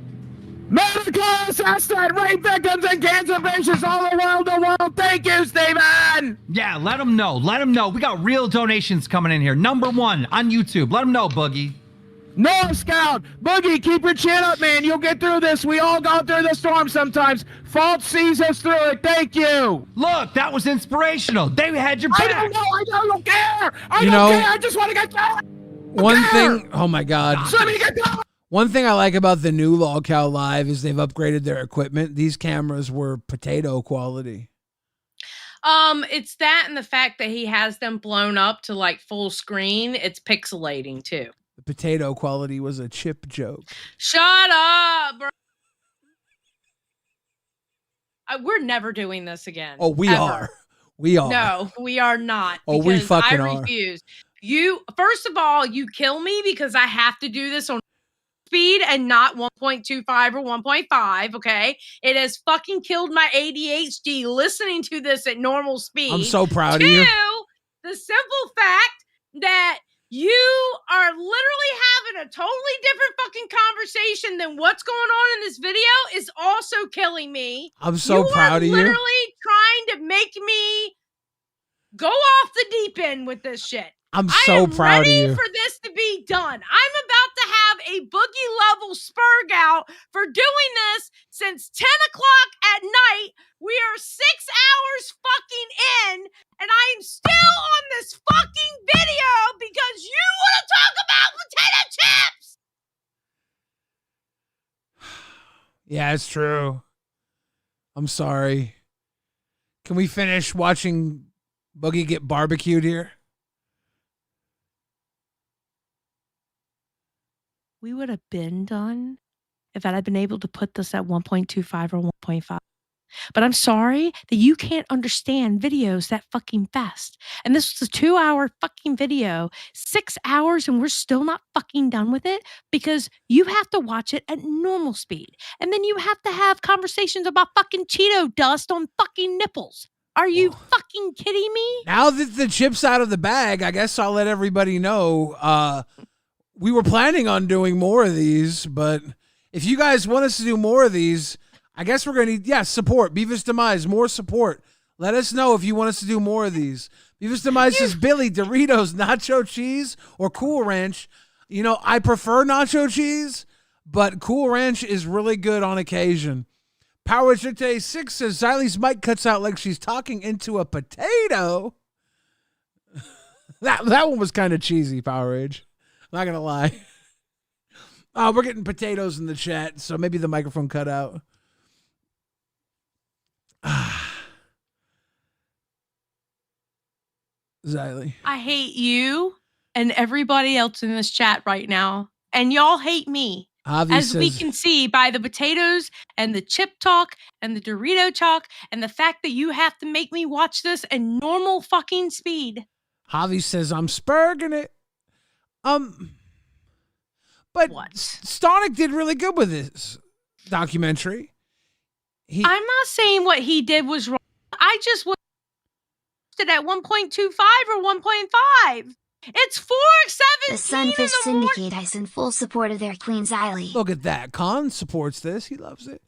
Medical assistant, rape victims and cancer patients all around the world. Thank you, Steven! Yeah, let them know. Let them know. We got real donations coming in here. Number 1 on YouTube. Let them know, Boogie. No, Scout. Boogie, keep your chin up, man. You'll get through this. We all go through the storm sometimes. Fault sees us through it. Thank you. Look, that was inspirational. They had your back. I don't know. I don't care. I don't care. I just want to get through it. One thing... Oh, my God. So let me get through it. One thing I like about the new Lolcow Live is they've upgraded their equipment. These cameras were potato quality. It's that and the fact that he has them blown up to like full screen. It's pixelating too. The potato quality was a chip joke. Shut up, bro. We're never doing this again. Oh, we ever. are. We are. No, we are not. Oh, we fucking I refuse. You, first of all, you kill me because I have to do this on speed and not 1.25 or 1.5, okay? It has fucking killed my ADHD listening to this at normal speed. I'm so proud of you. The simple fact that you are literally having a totally different fucking conversation than what's going on in this video is also killing me. I'm so proud of you. You are literally trying to make me go off the deep end with this shit. I'm so proud of you. I am ready for this to be done. I'm about to have a Boogie level spurg out for doing this since 10 o'clock at night. We are 6 hours fucking in, and I am still on this fucking video because you want to talk about potato chips. Yeah, it's true. I'm sorry. Can we finish watching Boogie get barbecued here? We would have been done if I had been able to put this at 1.25 or 1.5. But I'm sorry that you can't understand videos that fucking fast. And this was a 2-hour fucking video, 6 hours, and we're still not fucking done with it because you have to watch it at normal speed. And then you have to have conversations about fucking Cheeto dust on fucking nipples. Are you fucking kidding me? Now that the chip's out of the bag, I guess I'll let everybody know. We were planning on doing more of these, but if you guys want us to do more of these, I guess we're going to need, support. Beavis Demise, more support. Let us know if you want us to do more of these. Beavis Demise says, Billy, Doritos, nacho cheese, or Cool Ranch. You know, I prefer nacho cheese, but Cool Ranch is really good on occasion. Power Jite 6 says, Xylie's mic cuts out like she's talking into a potato. that one was kind of cheesy, Power Age. Not going to lie. We're getting potatoes in the chat, so maybe the microphone cut out. Xylie. I hate you and everybody else in this chat right now. And y'all hate me. As we can see by the potatoes and the chip talk and the Dorito talk and the fact that you have to make me watch this in normal fucking speed. Javi says, I'm spurging it. But Stonic did really good with this documentary. I'm not saying what he did was wrong. I just was at 1.25 or 1.5. It's 4:17. The Sunfish Syndicate is in full support of their Queen Xylie. Look at that. Khan supports this. He loves it.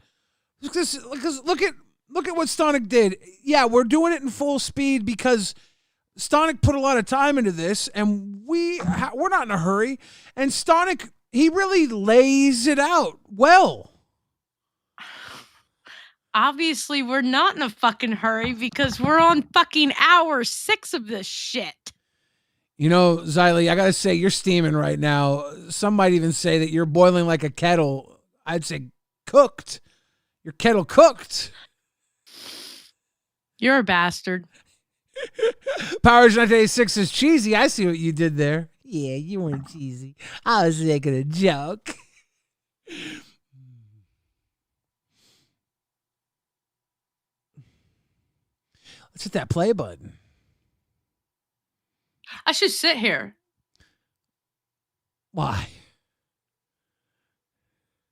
Because look at what Stonic did. Yeah, we're doing it in full speed because Stonic put a lot of time into this, and we're not in a hurry. And Stonic, he really lays it out well. Obviously, we're not in a fucking hurry because we're on fucking hour 6 of this shit. You know, Xylie, I got to say, you're steaming right now. Some might even say that you're boiling like a kettle. I'd say cooked. Your kettle cooked. You're a bastard. Power 96 is cheesy. I see what you did there. Yeah, you weren't cheesy. I was making a joke. Let's hit that play button. I should sit here. Why?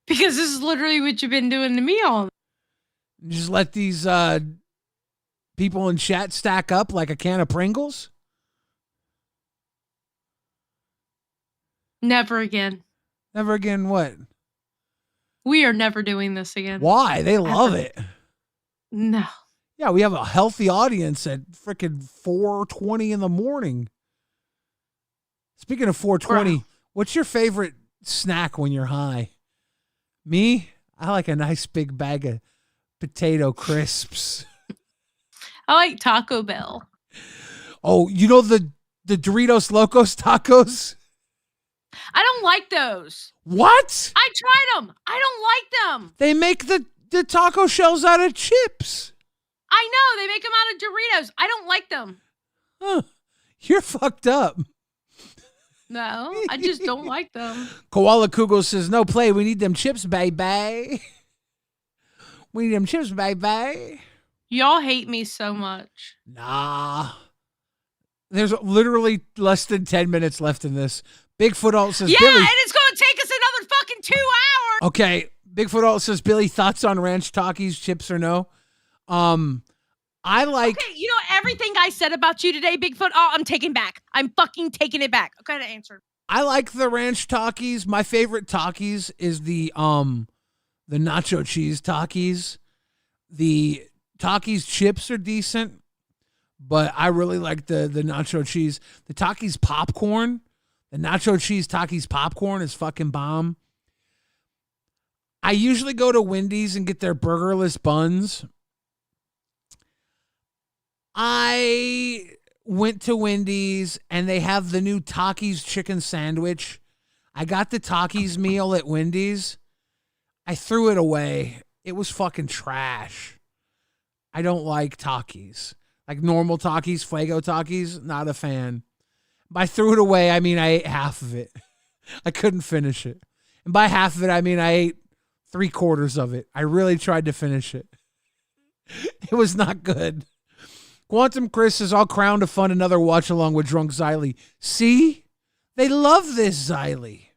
Because this is literally what you've been doing to me all. Just let these people in chat stack up like a can of Pringles? Never again. Never again what? We are never doing this again. Why? They love it. No. Yeah, we have a healthy audience at freaking 4:20 in the morning. Speaking of 4:20, what's your favorite snack when you're high? Me? I like a nice big bag of potato crisps. I like Taco Bell. Oh, you know the Doritos Locos tacos? I don't like those. What? I tried them. I don't like them. They make the taco shells out of chips. I know. They make them out of Doritos. I don't like them. Huh. You're fucked up. No, I just don't like them. Koala Kugel says, no play. We need them chips, baby. We need them chips, baby. Y'all hate me so much. Nah. There's literally less than 10 minutes left in this. Bigfoot Alt says, Billy. And it's going to take us another fucking 2 hours. Okay. Bigfoot Alt says, Billy, thoughts on ranch Takis, chips or no? I like. Okay, you know everything I said about you today, Bigfoot. Oh, I'm taking back. I'm fucking taking it back. Okay, to answer. I like the ranch Takis. My favorite Takis is the nacho cheese Takis. The Takis chips are decent, but I really like the nacho cheese. The Takis popcorn, the nacho cheese Takis popcorn is fucking bomb. I usually go to Wendy's and get their burgerless buns. I went to Wendy's and they have the new Takis chicken sandwich. I got the Takis meal at Wendy's. I threw it away. It was fucking trash. I don't like Takis. Like normal Takis, Fuego Takis, not a fan. By threw it away, I mean I ate half of it. I couldn't finish it. And by half of it, I mean I ate 3/4 of it. I really tried to finish it. It was not good. Quantum Chris is all crowned to fund another watch along with Drunk Xylie. See? They love this Xylie.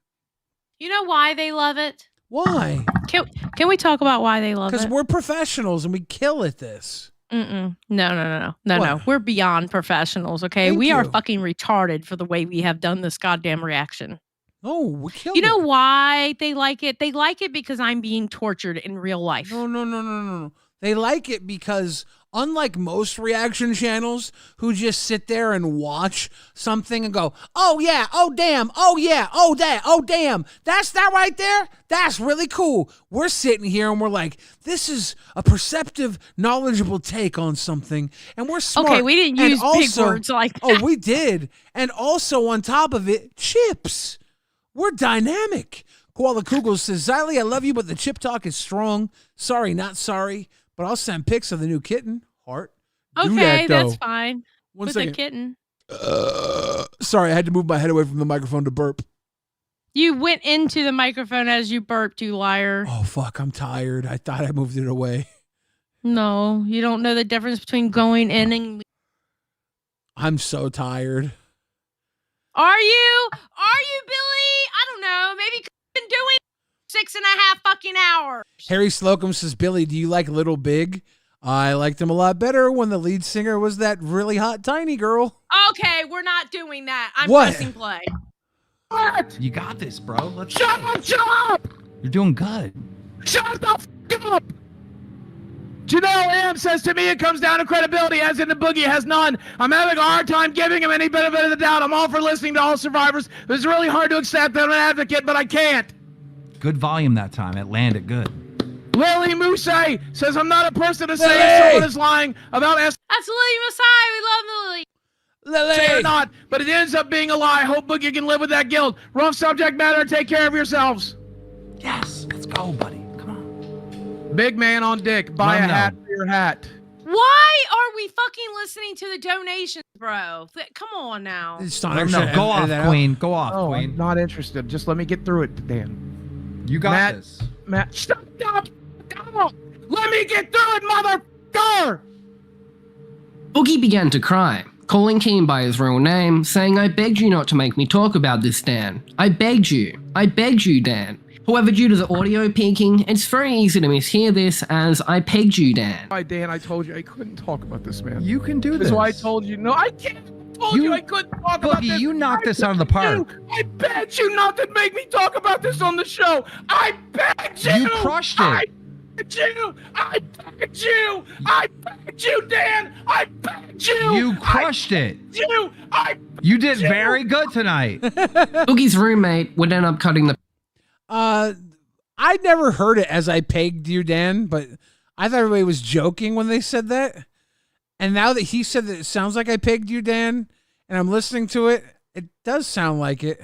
You know why they love it? Why? Can we talk about why they love it? Because we're professionals and we kill at this. No. We're beyond professionals, okay? Thank we are you. fucking retarded for the way we have done this goddamn reaction. Oh, we killed You know it. why they like it? They like it because I'm being tortured in real life. No. They like it because unlike most reaction channels who just sit there and watch something and go, oh yeah, oh damn, oh yeah, oh that, oh damn, that's that right there? That's really cool. We're sitting here and we're like, this is a perceptive, knowledgeable take on something, and we're smart. Okay, we didn't And use big words like that. Oh, we did. And also on top of it, chips. We're dynamic. Koala Kugel says, Xylee, I love you, but the chip talk is strong. Sorry, not sorry. But I'll send pics of the new kitten. Heart. Okay, that's fine. One With second. a kitten. Sorry, I had to move my head away from the microphone to burp. You went into the microphone as you burped, you liar. Oh, fuck, I'm tired. I thought I moved it away. No, you don't know the difference between going in and... I'm so tired. Are you, Billy? I don't know. Maybe you've been doing 6.5 fucking hours. Harry Slocum says, Billy, do you like Little Big? I liked him a lot better when the lead singer was that really hot tiny girl. Okay, we're not doing that. I'm What? pressing play. What? You got this, bro. Let's Shut up! You're doing good. Shut the f up! Janelle Am says to me it comes down to credibility, as in the Boogie has none. I'm having a hard time giving him any benefit of the doubt. I'm all for listening to all survivors. It's really hard to accept that I'm an advocate, but I can't. Good volume that time. It landed good. Lily Mousse says I'm not a person to say if someone is lying about That's Lily Masai. We love Lily. Say or not, but it ends up being a lie. Hope Boogie can live with that guilt. Rough subject matter. Take care of yourselves. Yes, let's go, buddy. Big man on dick. Buy a hat for your hat. Why are we fucking listening to the donations, bro? Come on now. It's not go off, Queen. Go off, Oh, Queen. I'm not interested. Just let me get through it, Dan. You got this. Matt, stop. Let me get through it, motherfucker. Boogie began to cry, calling Keem by his real name, saying, I begged you not to make me talk about this, Dan. I begged you, Dan. However, due to the audio peaking, it's very easy to mishear this as I pegged you, Dan. Hi, Dan. I told you I couldn't talk about this, man. You can do this. That's why I told you. No, I can't. I told you I couldn't talk about this. Boogie, you knocked this out of the park. I begged you not to make me talk about this on the show. I begged you. You crushed it. I begged you. I begged you. I begged you, Dan. I begged you. You crushed it. You did very good tonight. Boogie's roommate would end up cutting the... I'd never heard it as I pegged you, Dan, but I thought everybody was joking when they said that. And now that he said that it sounds like I pegged you, Dan, and I'm listening to it, it does sound like it.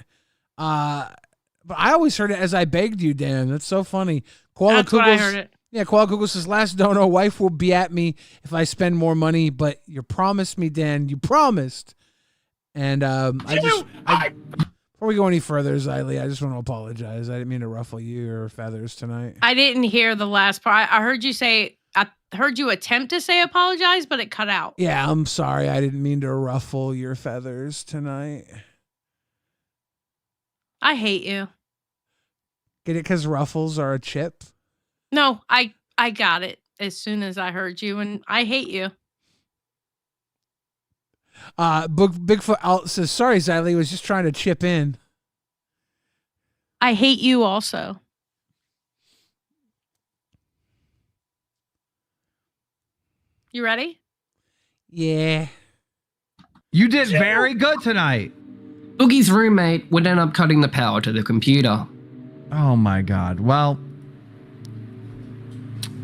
But I always heard it as I begged you, Dan. That's so funny. That's what I heard it. Yeah, Koala Kugel says, last dono, wife will be at me if I spend more money, but you promised me, Dan. You promised. And before we go any further, Xylee, I just want to apologize. I didn't mean to ruffle your feathers tonight. I didn't hear the last part. I heard you say, I heard you attempt to say apologize, but it cut out. Yeah, I'm sorry. I didn't mean to ruffle your feathers tonight. I hate you. Get it because ruffles are a chip? No, I got it as soon as I heard you, and I hate you. Bigfoot out says, sorry, Xylee, was just trying to chip in. I hate you also. You ready? Yeah. You did very good tonight. Boogie's roommate would end up cutting the power to the computer. Oh my God. Well,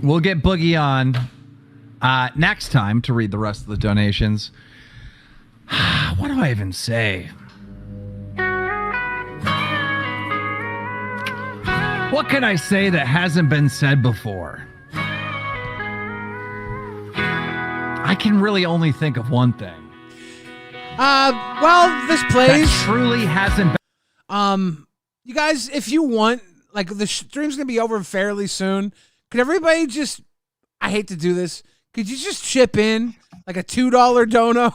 we'll get Boogie on next time to read the rest of the donations. What do I even say? What can I say that hasn't been said before? I can really only think of one thing. Well, this plays. That truly hasn't been. You guys, if you want, like, the stream's gonna be over fairly soon. Could everybody just, I hate to do this, could you just chip in like a $2 dono?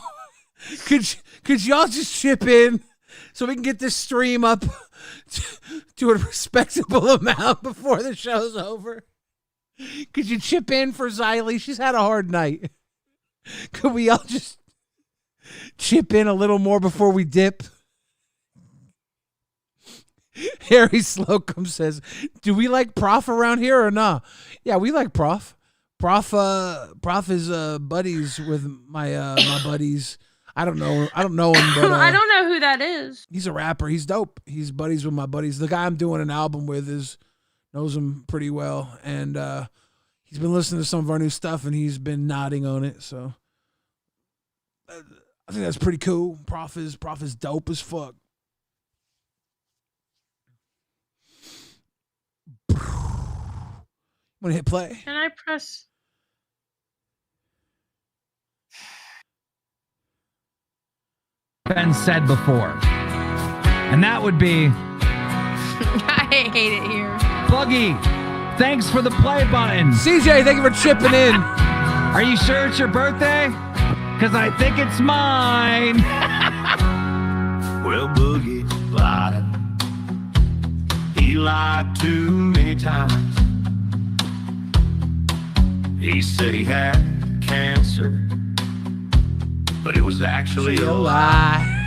Could y'all just chip in so we can get this stream up to a respectable amount before the show's over? Could you chip in for Xylee? She's had a hard night. Could we all just chip in a little more before we dip? Harry Slocum says, do we like Prof around here or nah? Yeah, we like Prof. Prof is buddies with my my buddies. I don't know him, but I don't know who that is. He's a rapper. He's dope. He's buddies with my buddies. The guy I'm doing an album with knows him pretty well, and he's been listening to some of our new stuff, and he's been nodding on it. So I think that's pretty cool. Prof is dope as fuck. Want to hit play? Can I press? Been said before, and that would be I hate it here. Boogie. Thanks for the play button. CJ, thank you for chipping in. Are you sure it's your birthday? Because I think it's mine. Well, Boogie lied. He lied too many times. He said he had cancer, but it was actually a lie.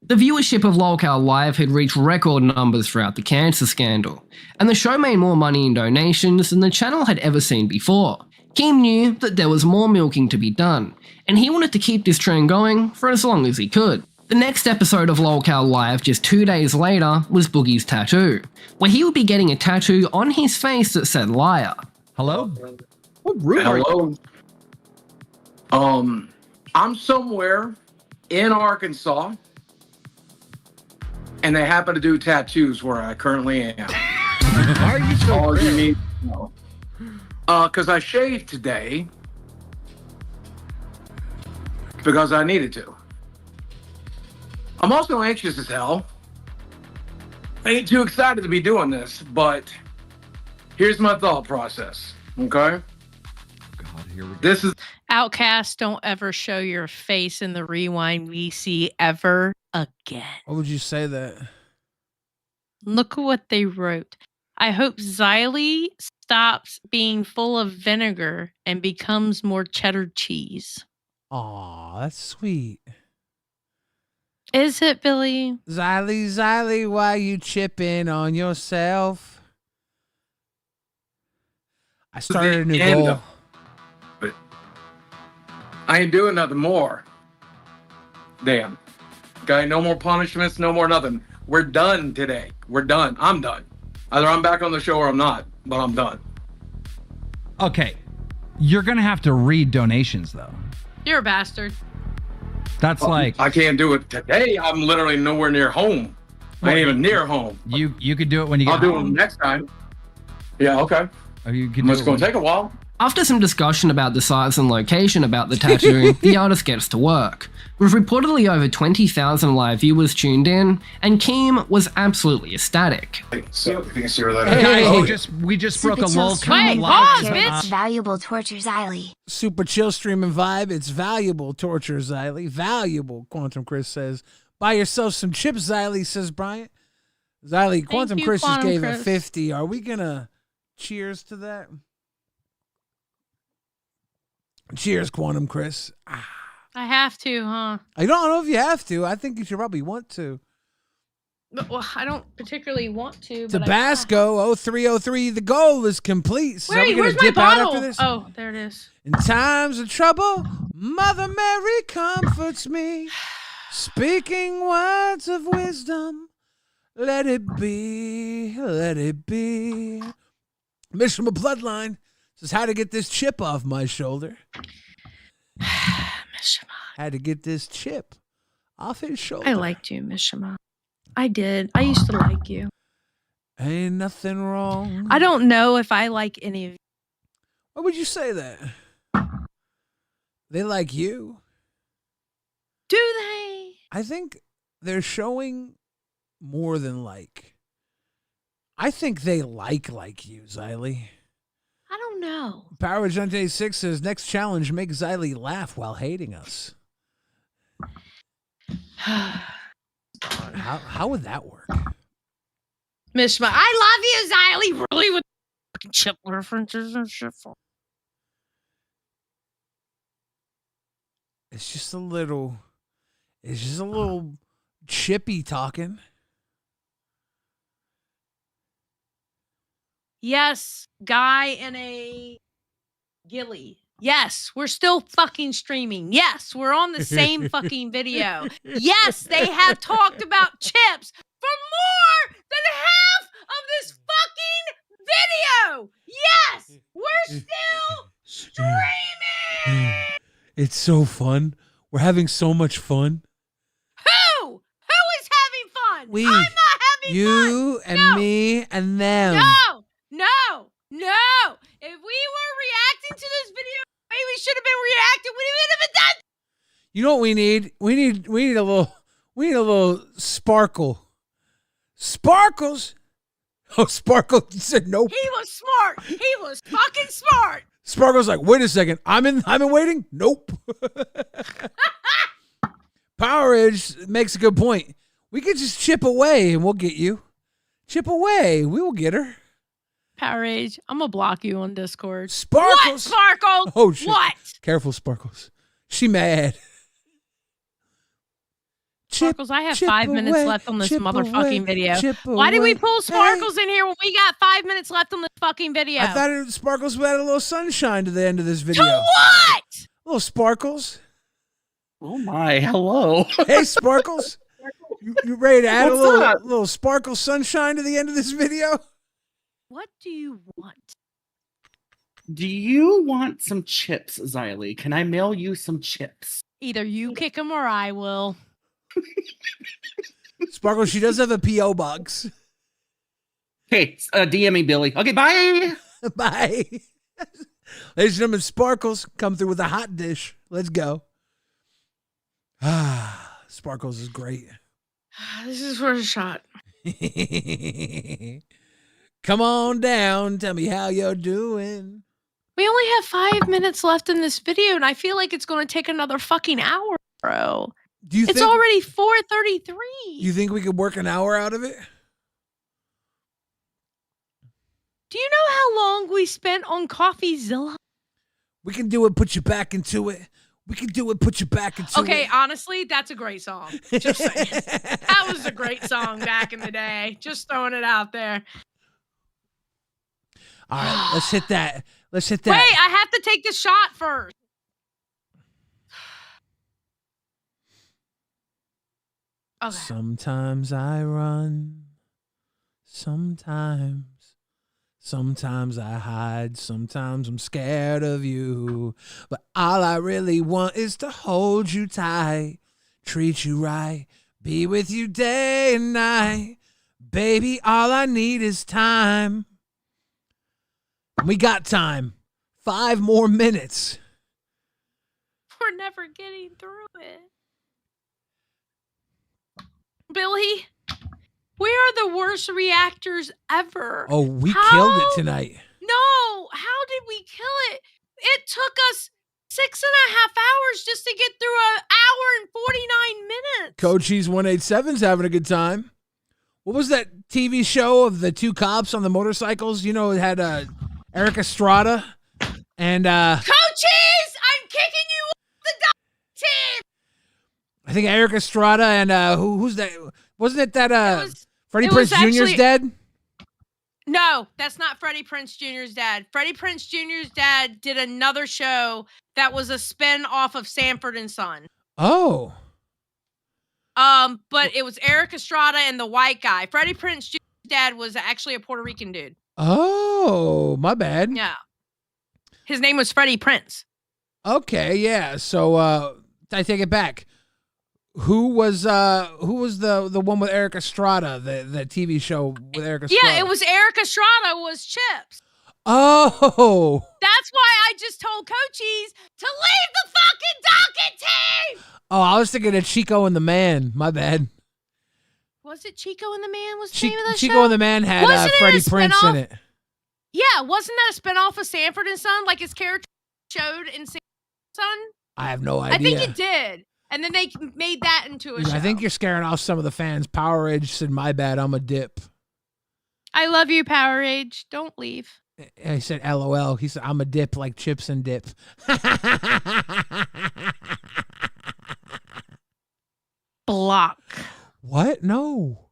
The viewership of Lolcow Live had reached record numbers throughout the cancer scandal, and the show made more money in donations than the channel had ever seen before. Keem knew that there was more milking to be done, and he wanted to keep this trend going for as long as he could. The next episode of Lolcow Live, just 2 days later, was Boogie's tattoo, where he would be getting a tattoo on his face that said liar. Hello? What room are you? I'm somewhere in Arkansas, and they happen to do tattoos where I currently am. Why are you so all you need to know? Because I shaved today because I needed to. I'm also anxious as hell. I ain't too excited to be doing this, but here's my thought process, okay? God, here we go. This is Outcast, don't ever show your face in the Rewind VC ever again. What would you say that? Look at what they wrote. I hope Xylee stops being full of vinegar and becomes more cheddar cheese. Aw, that's sweet. Is it, Billy? Xylee, why you chipping on yourself? I started a new goal. But I ain't doing nothing more. Damn. Okay, no more punishments, no more nothing. We're done today. We're done. I'm done. Either I'm back on the show or I'm not, but I'm done. Okay. You're going to have to read donations, though. You're a bastard. That's like... I can't do it today. I'm literally nowhere near home. I ain't even near home. You could do it when you get home. I'll do it next time. Yeah, okay. It's going to take a while. After some discussion about the size and location about the tattoo, the artist gets to work. With reportedly over 20,000 live viewers tuned in, and Keem was absolutely ecstatic. So you can see where that Hey, we just broke a Lolcow live. It's valuable torture, Xylee. Super chill streaming vibe. It's valuable torture, Xylee. Valuable, Quantum Chris says. Buy yourself some chips, Xylee, says Bryant. Xylee, Quantum Chris just gave a 50. Are we going to cheers to that? Cheers, Quantum Chris. I have to, huh? I don't know if you have to. I think you should probably want to. Well, I don't particularly want to. But Tabasco 0303. The goal is complete. So wait, where's my bottle? Oh, there it is. In times of trouble, Mother Mary comforts me, speaking words of wisdom. Let it be, let it be. Mishma Bloodline says, how to get this chip off my shoulder. Mishma. Had to get this chip off his shoulder. I liked you, Mishma. I did. I used to like you. Ain't nothing wrong. I don't know if I like any of you. Why would you say that? They like you. Do they? I think they're showing more than like. I think they like you, Xylee. I don't know. Power Agente 6 says, next challenge, make Xylee laugh while hating us. How would that work? Mishma, I love you, Xylee. Really? chip references and shit. It's just a little chippy talking. Yes, guy in a ghillie. Yes, we're still fucking streaming. Yes, we're on the same fucking video. Yes, they have talked about chips for more than half of this fucking video. Yes, we're still streaming. It's so fun. We're having so much fun. Who is having fun? We. I'm not having you fun. You and me and them. No. If we were reacting to this video, maybe we should have been reacting. We would have been done. You know what we need? We need a little sparkle. Sparkles. Oh, Sparkle said nope. He was smart. He was fucking smart. Sparkle's like, wait a second. I'm in waiting. Nope. Power Edge makes a good point. We could just chip away and we'll get you. Chip away. We will get her. Power Age, I'm gonna block you on Discord. Sparkles. What, Sparkle? Oh shit. What? Careful, Sparkles. She mad. Sparkles, I have 5 minutes left on this motherfucking video. Why did we pull Sparkles in here when we got 5 minutes left on this fucking video? I thought Sparkles would add a little sunshine to the end of this video. To what? A little Sparkles. Oh my, hello. Hey, Sparkles. You ready to add a little Sparkle sunshine to the end of this video? What do you want? Do you want some chips, Xylee? Can I mail you some chips? Either you kick them or I will. Sparkle, she does have a P.O. box. Hey, DM me, Billy. Okay, bye. Bye. Ladies and gentlemen, Sparkles come through with a hot dish. Let's go. Sparkles is great. This is for a shot. Come on down. Tell me how you're doing. We only have 5 minutes left in this video, and I feel like it's going to take another fucking hour, bro. It's already 4:33. You think we could work an hour out of it? Do you know how long we spent on CoffeeZilla? We can do it. Put you back into it. We can do it. Put you back into it. Okay, honestly, that's a great song. Just saying. That was a great song back in the day. Just throwing it out there. All right, let's hit that. Let's hit Wait, that. I have to take this shot first. Okay. Sometimes I run. Sometimes I hide. Sometimes I'm scared of you. But all I really want is to hold you tight, treat you right, be with you day and night. Baby, all I need is time. We got time. 5 more minutes. We're never getting through it. Billy, we are the worst reactors ever. Oh, we killed it tonight. No, how did we kill it? It took us 6.5 hours just to get through an hour and 49 minutes. Cochise 187's having a good time. What was that TV show of the 2 cops on the motorcycles? You know, it had Eric Estrada and Cochise, I'm kicking you off the team. I think Eric Estrada and who's that? Wasn't it that Freddie Prinze Jr.'s dad? No, that's not Freddie Prinze Jr.'s dad. Freddie Prinze Jr.'s dad did another show that was a spin off of Sanford and Son. Oh. But it was Eric Estrada and the white guy. Freddie Prinze Jr.'s dad was actually a Puerto Rican dude. Oh, my bad. Yeah. His name was Freddie Prinze. Okay, yeah. So I take it back. Who was the one with Eric Estrada, the TV show with Eric Estrada? Yeah, it was Eric Estrada was Chips. Oh. That's why I just told Cochise to leave the fucking docket team. Oh, I was thinking of Chico and the Man. My bad. Was it Chico and the Man was the name of that show? Chico and the Man had Freddie Prinze in it. Yeah, wasn't that a spinoff of Sanford and Son? Like his character showed in Sanford and Son? I have no idea. I think it did. And then they made that into a show. I think you're scaring off some of the fans. Power Edge said, my bad, I'm a dip. I love you, Power Age. Don't leave. I said LOL. He said, I'm a dip like chips and dip. Block. What? No.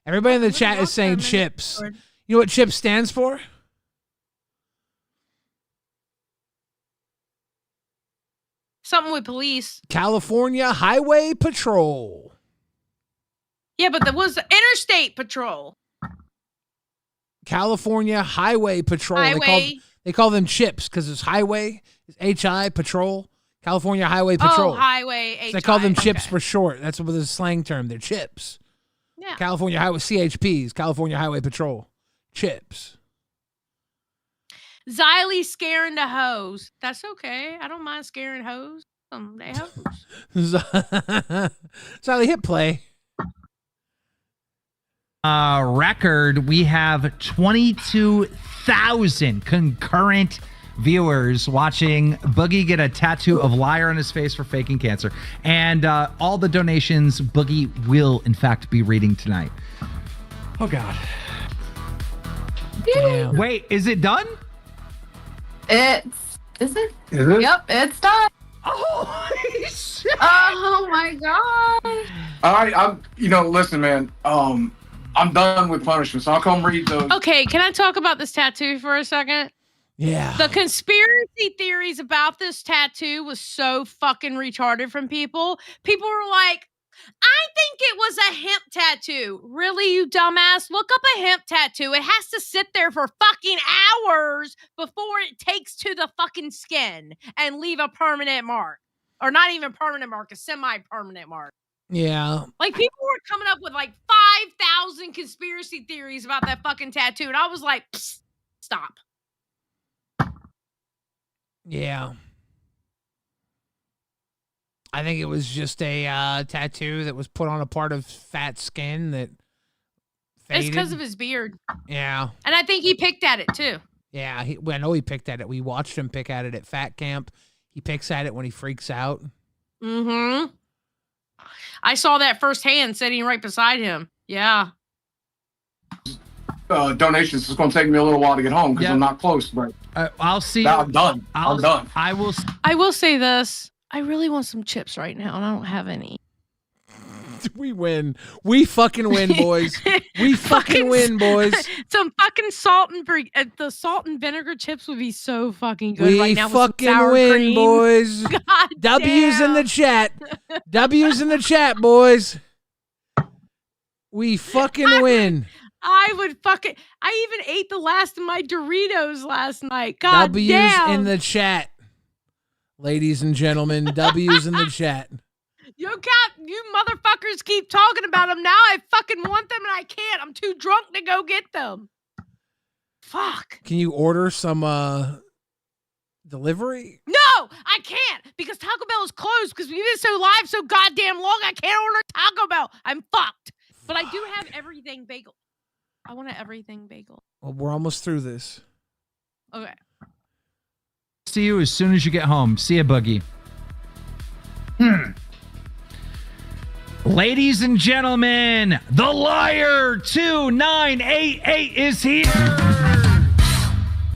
Everybody in the chat is saying chips. You know what CHIPS stands for? Something with police. California Highway Patrol. Yeah, but there was Interstate Patrol. California Highway Patrol. They call them CHIPS because it's highway, it's HI Patrol. California Highway Patrol. Oh, highway HI. So they call them CHIPS for short. That's what the slang term. They're CHIPS. Yeah. California Highway CHPs. California Highway Patrol. CHIPS. Xylee scaring the hoes. That's okay. I don't mind scaring hoes. They hoes. Xylee, hit play. Record, we have 22,000 concurrent viewers watching Boogie get a tattoo of liar on his face for faking cancer. And all the donations Boogie will, in fact, be reading tonight. Oh, God. Damn. Wait, is it done? Is it? Is it? Yep, it's done. Holy shit. Oh my god. All right, listen, man. I'm done with punishment, so I'll come read those. Okay, can I talk about this tattoo for a second? Yeah. The conspiracy theories about this tattoo was so fucking retarded from people. People were like, I think it was a hemp tattoo. Really, you dumbass? Look up a hemp tattoo. It has to sit there for fucking hours before it takes to the fucking skin and leave a permanent mark. Or not even permanent mark, a semi-permanent mark. Yeah. Like, people were coming up with like 5,000 conspiracy theories about that fucking tattoo. And I was like, stop. Yeah. I think it was just a tattoo that was put on a part of fat skin that faded. It's because of his beard. Yeah. And I think he picked at it too. Yeah, I know he picked at it. We watched him pick at it at Fat Camp. He picks at it when he freaks out. Mm-hmm. I saw that firsthand sitting right beside him. Yeah. Donations. It's going to take me a little while to get home because I'm not close. But I'll see. I'm done. I'm done. I will say this. I really want some chips right now, and I don't have any. We win. We fucking win, boys. We fucking win, boys. Some fucking salt and the salt and vinegar chips would be so fucking good right now. We fucking win, cream. Boys. God W's damn. in the chat. W's in the chat, boys. We fucking win. I even ate the last of my Doritos last night. God W's damn. in the chat. Ladies and gentlemen, W's in the chat. You motherfuckers keep talking about them. Now I fucking want them and I can't. I'm too drunk to go get them. Fuck. Can you order some delivery? No, I can't because Taco Bell is closed because we've been so live so goddamn long. I can't order Taco Bell. I'm fucked. But I do have everything bagel. I want an everything bagel. Well, we're almost through this. Okay. See you as soon as you get home. See ya, Boogie. Ladies and gentlemen, the liar 2988 is here.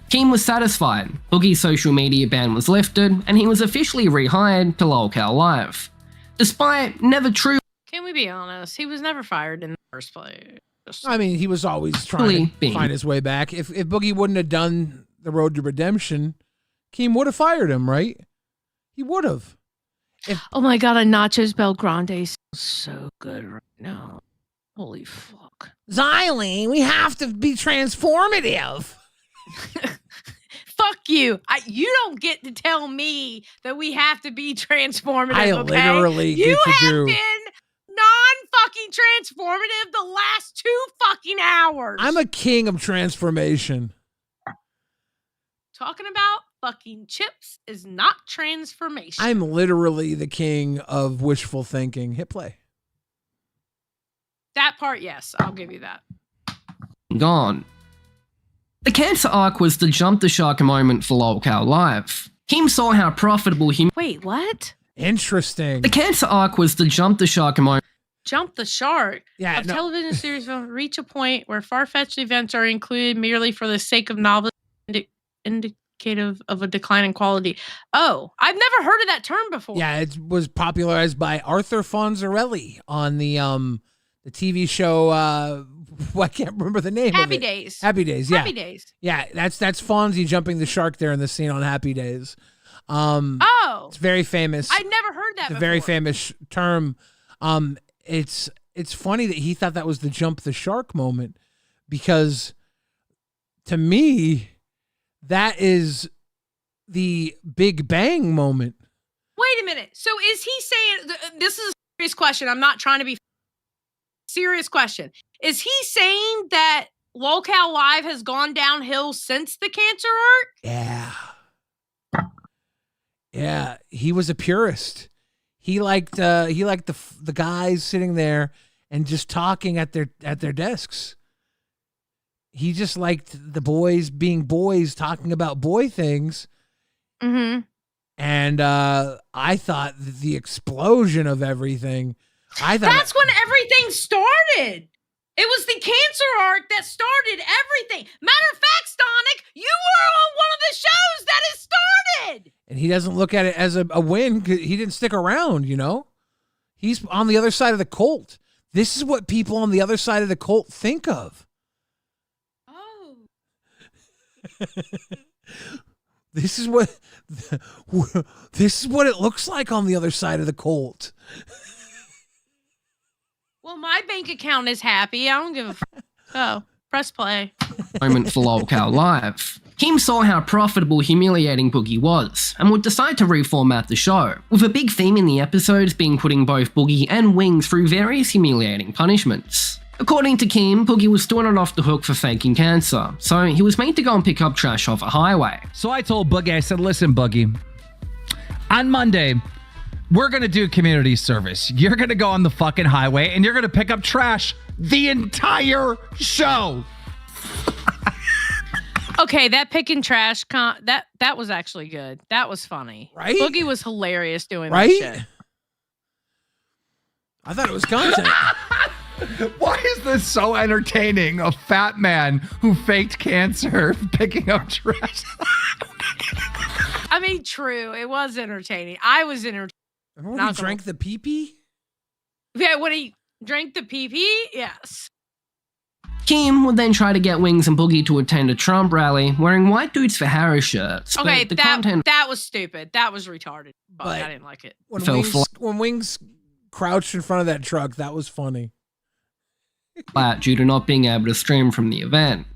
Keem was satisfied. Boogie's social media ban was lifted, and he was officially rehired to Lolcow Live. Despite never true. Can we be honest? He was never fired in the first place. I mean, he was always trying to find his way back. If Boogie wouldn't have done the road to redemption, Keem would have fired him, right? He would have. Oh my god, a Nachos Bel Grande is so good right now. Holy fuck. Xylee, we have to be transformative. Fuck you. You don't get to tell me that we have to be transformative, I okay? literally get to do. You have been non-fucking transformative the last 2 fucking hours. I'm a king of transformation. Talking about fucking chips is not transformation. I'm literally the king of wishful thinking. Hit play. That part, yes. I'll give you that. Gone. The cancer arc was the jump the shark moment for Lolcow Live. Keem saw how profitable he... Wait, what? Interesting. The cancer arc was the jump the shark moment. Jump the shark. Yeah, of television series will reach a point where far-fetched events are included merely for the sake of novelty, indicative of a decline in quality. Oh, I've never heard of that term before. Yeah, it was popularized by Arthur Fonzarelli on the TV show. I can't remember the name. Happy of it. Days. Happy Days. Yeah. Happy Days. Yeah, that's Fonzie jumping the shark there in the scene on Happy Days. It's very famous. I'd never heard that. It's a very famous term. It's funny that he thought that was the jump the shark moment, because to me, that is the Big Bang moment. Wait a minute. So is he saying, this is a serious question. I'm not trying to be serious question. Is he saying that Lolcow Live has gone downhill since the cancer arc? Yeah. Yeah, he was a purist. He liked the guys sitting there and just talking at their desks. He just liked the boys being boys, talking about boy things. Mm-hmm. And I thought that the explosion of everything. That's when everything started. It was the cancer arc that started everything. Matter of fact, Stonic, you were on one of the shows that it started. And he doesn't look at it as a win, 'cause he didn't stick around, you know? He's on the other side of the cult. This is what people on the other side of the cult think of. Oh. This is what it looks like on the other side of the cult. Well, my bank account is happy. I don't give a fuck. Oh, press play. Moment for Lolcow Live. Keem saw how profitable humiliating Boogie was, and would decide to reformat the show, with a big theme in the episodes being putting both Boogie and Wings through various humiliating punishments. According to Keem, Boogie was still not off the hook for faking cancer, so he was made to go and pick up trash off a highway. So I told Boogie, I said, listen, Boogie, on Monday, we're going to do community service. You're going to go on the fucking highway and you're going to pick up trash the entire show. Okay, that picking trash that was actually good. That was funny. Right? Boogie was hilarious doing Right? that shit. I thought it was content. Why is this so entertaining? A fat man who faked cancer picking up trash. I mean, true. It was entertaining. I was entertained. Remember when he drank the pee-pee? Yeah, when he drank the pee-pee? Yes. Keem would then try to get Wings and Boogie to attend a Trump rally wearing white dudes for Harris shirts. but Okay, the that content was stupid. That was retarded. But I didn't like it. When Wings crouched in front of that truck, that was funny. flat due to not being able to stream from the event.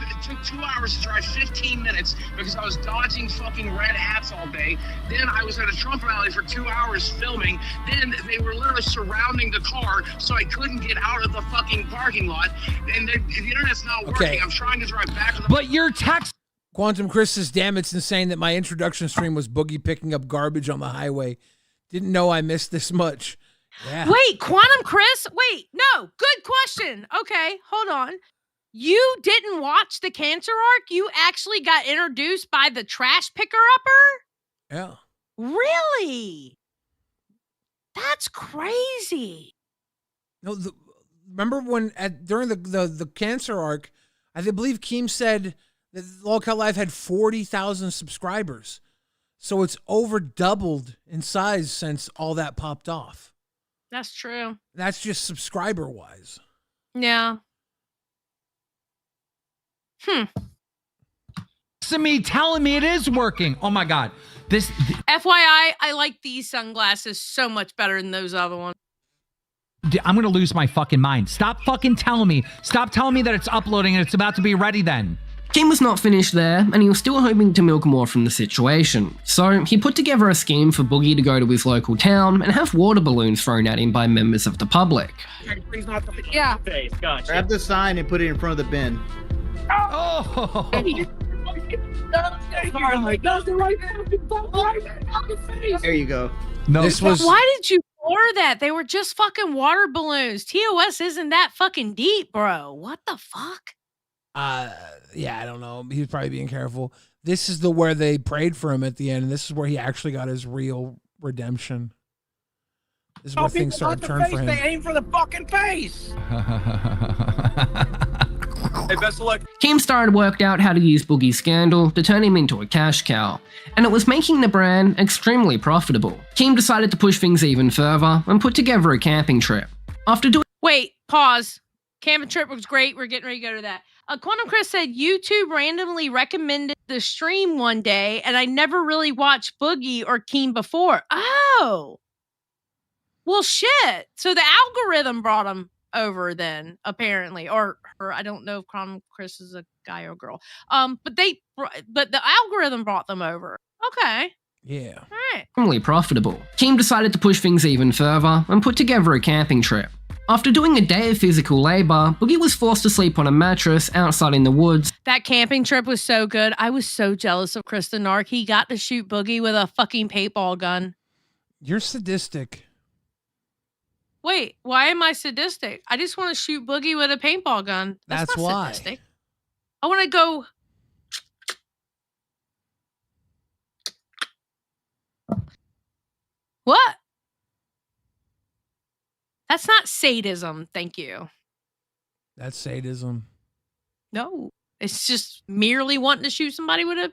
It took 2 hours to drive 15 minutes because I was dodging fucking red hats all day. Then I was at a Trump rally for 2 hours filming. Then they were literally surrounding the car, so I couldn't get out of the fucking parking lot. And the internet's not working. Okay. I'm trying to drive back to the... But your text... Quantum Chris says, damn, it's insane that my introduction stream was Boogie picking up garbage on the highway. Didn't know I missed this much. Yeah. Wait, Quantum Chris? Wait, no, good question. Okay, hold on. You didn't watch the cancer arc? You actually got introduced by the trash picker-upper? Yeah. Really? That's crazy. No, remember when during the cancer arc, I believe Keem said that Lolcow Live had 40,000 subscribers. So it's over doubled in size since all that popped off. That's true. That's just subscriber wise. Yeah. To me, telling me it is working. Oh my God. FYI, I like these sunglasses so much better than those other ones. I'm going to lose my fucking mind. Stop fucking telling me. Stop telling me that it's uploading and it's about to be ready then. Keem was not finished there, and he was still hoping to milk more from the situation. So he put together a scheme for Boogie to go to his local town and have water balloons thrown at him by members of the public. Yeah. Grab the sign and put it in front of the bin. Oh! There you go. No, Why did you pour that? They were just fucking water balloons. TOS isn't that fucking deep, bro. What the fuck? Yeah, I don't know. He was probably being careful. This is where they prayed for him at the end, and this is where he actually got his real redemption. This is where things start to turn for him. They aim for the fucking face. Hey, best of luck. Keemstar had worked out how to use Boogie's scandal to turn him into a cash cow, and it was making the brand extremely profitable. Keem decided to push things even further and put together a camping trip. After doing— Wait, pause. Camping trip was great. We're getting ready to go to that. Quantum Chris said YouTube randomly recommended the stream one day, and I never really watched Boogie or Keem before. Oh. Well, shit. So the algorithm brought him over then, apparently, or her. I don't know if Quantum Chris is a guy or girl. But the algorithm brought them over. Okay. Yeah. All right. extremely profitable. Keem decided to push things even further and put together a camping trip. After doing a day of physical labor, Boogie was forced to sleep on a mattress outside in the woods. That camping trip was so good. I was so jealous of Kristen Nark. He got to shoot Boogie with a fucking paintball gun. You're sadistic. Wait, why am I sadistic? I just want to shoot Boogie with a paintball gun. That's not why. Sadistic. I want to go. What? That's not sadism, thank you. That's sadism. No, it's just merely wanting to shoot somebody with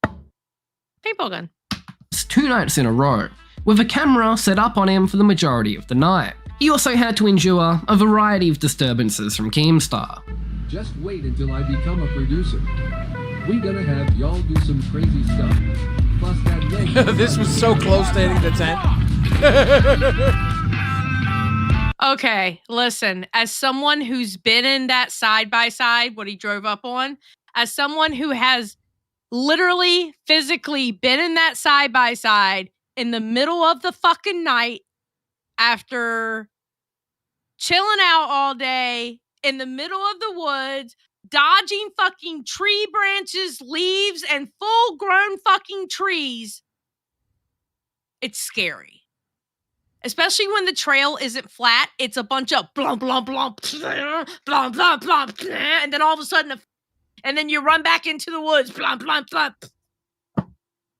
a paintball gun. It's 2 nights in a row, with a camera set up on him for the majority of the night. He also had to endure a variety of disturbances from Keemstar. Just wait until I become a producer. We gonna have y'all do some crazy stuff. Plus that This was so close to hitting the 10. Okay, listen, as someone who's been in that side-by-side, what he drove up on, as someone who has literally physically been in that side-by-side in the middle of the fucking night after chilling out all day in the middle of the woods, dodging fucking tree branches, leaves, and full-grown fucking trees, it's scary. Especially when the trail isn't flat, it's a bunch of blump, blump, blump, blump, blump, blump, and then all of a sudden, and then you run back into the woods, blump, blump, blump.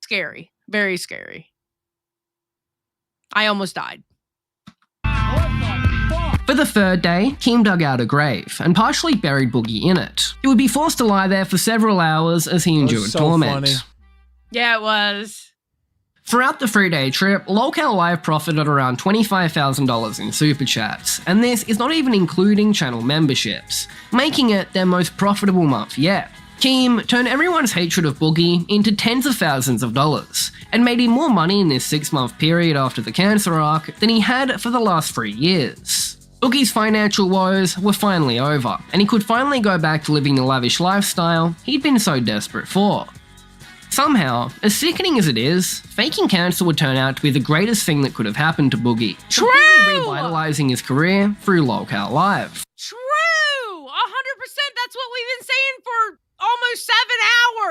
Scary, very scary. I almost died. For the 3rd day, Keem dug out a grave and partially buried Boogie in it. He would be forced to lie there for several hours as he endured torment. Funny. Yeah, it was. Throughout the 3-day trip, Lolcow Live profited around $25,000 in super chats, and this is not even including channel memberships, making it their most profitable month yet. Keem turned everyone's hatred of Boogie into tens of thousands of dollars, and made him more money in this 6-month period after the cancer arc than he had for the last 3 years. Boogie's financial woes were finally over, and he could finally go back to living the lavish lifestyle he'd been so desperate for. Somehow, as sickening as it is, faking cancer would turn out to be the greatest thing that could have happened to Boogie, completely revitalizing his career through Lolcow Live. True! 100%, that's what we've been saying for almost 7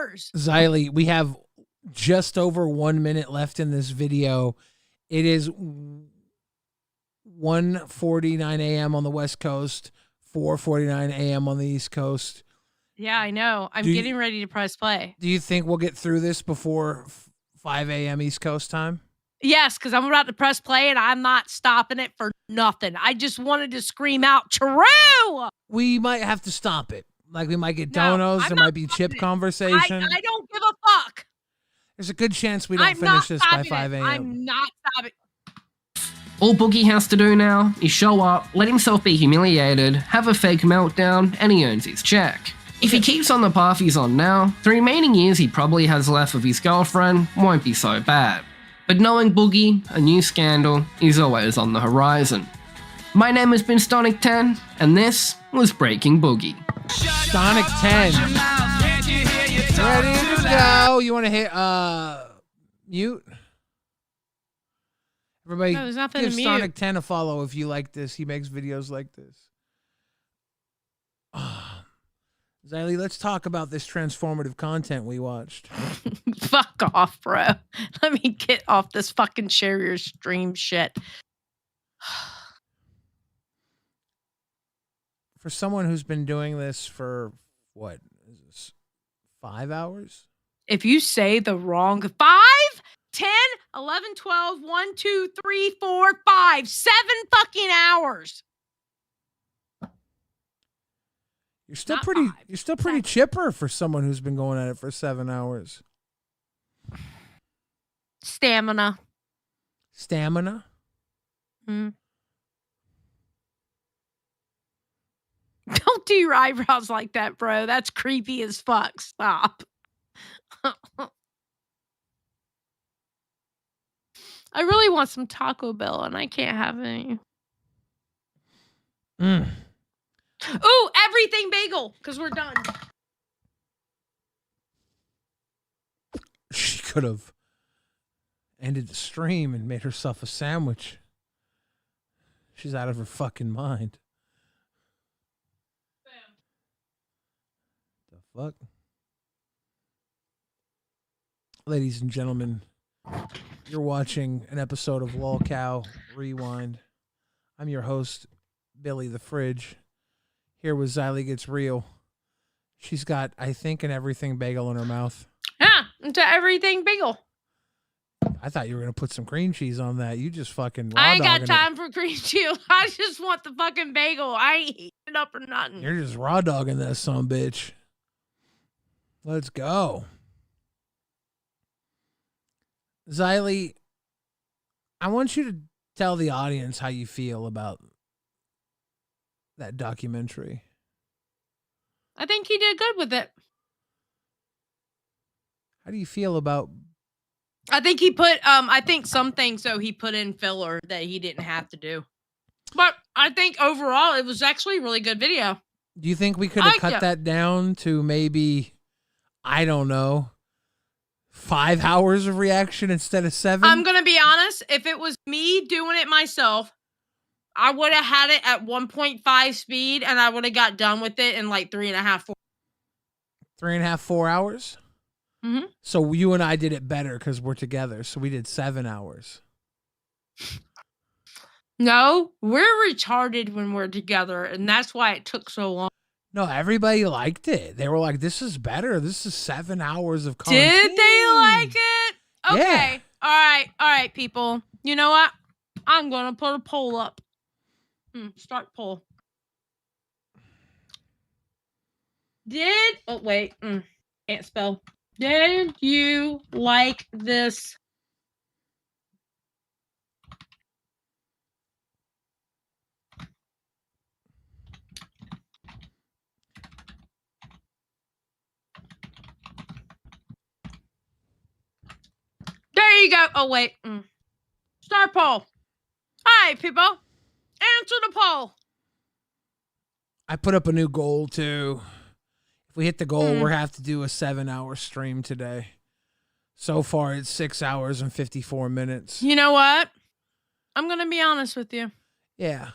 hours! Xylee, we have just over 1 minute left in this video. It is 1:49 a.m. on the West Coast, 4:49 a.m. on the East Coast. Yeah, I know. I'm getting ready to press play. Do you think we'll get through this before 5 a.m. East Coast time? Yes, because I'm about to press play and I'm not stopping it for nothing. I just wanted to scream out, true! We might have to stop it. Like we might get donos. There might be chip conversation. I don't give a fuck. There's a good chance we don't finish this by 5 a.m. I'm not stopping. All Boogie has to do now is show up, let himself be humiliated, have a fake meltdown, and he earns his check. If he keeps on the path he's on now, the remaining years he probably has left with his girlfriend won't be so bad. But knowing Boogie, a new scandal is always on the horizon. My name has been Stonic10, and this was Breaking Boogie. Stonic 10. Ready to go. You want to hit mute? Everybody No, there's nothing give to mute. Stonic 10 a follow if you like this. He makes videos like this. Xylee, let's talk about this transformative content we watched. Fuck off, bro. Let me get off this fucking share your stream shit. For someone who's been doing this for, what, is this 5 hours? If you say the wrong 5, 10, 11, 12, 1, 2, 3, 4, 5, 7 fucking hours. You're still pretty chipper for someone who's been going at it for 7 hours. Stamina. Don't do your eyebrows like that, bro. That's creepy as fuck. Stop. I really want some Taco Bell and I can't have any. Ooh, everything bagel, because we're done. She could have ended the stream and made herself a sandwich. She's out of her fucking mind. The fuck? Ladies and gentlemen, you're watching an episode of LolcowRewind. I'm your host, Billy the Fridge. Here with Xylee Gets Real. She's got, I think, an everything bagel in her mouth. Yeah, into everything bagel. I thought you were going to put some cream cheese on that. You just fucking raw I ain't got dogging time for cream cheese. I just want the fucking bagel. I ain't heating it up or nothing. You're just raw dogging that son bitch. Let's go. Xylee, I want you to tell the audience how you feel about that documentary. I think he did good with it. How do you feel about... I think he put, I think some things, though, he put in filler that he didn't have to do. But I think overall, it was actually a really good video. Do you think we could have cut that down to maybe, I don't know, 5 hours of reaction instead of 7? I'm going to be honest. If it was me doing it myself, I would have had it at 1.5 speed and I would have got done with it in like 3.5, 4. 3.5, 4 hours? Mm-hmm. So you and I did it better because we're together. So we did 7 hours. No, we're retarded when we're together, and that's why it took so long. No, everybody liked it. They were like, this is better. This is 7 hours of content. Did they like it? Okay. Yeah. All right, people. You know what? I'm going to put a poll up. Start poll. Oh, wait. Can't spell. Did you like this? There you go. Oh, wait. Start poll. All right, people. Answer the poll. I put up a new goal, too. If we hit the goal, we'll have to do a 7-hour stream today. So far, it's 6 hours and 54 minutes. You know what? I'm going to be honest with you. Yeah.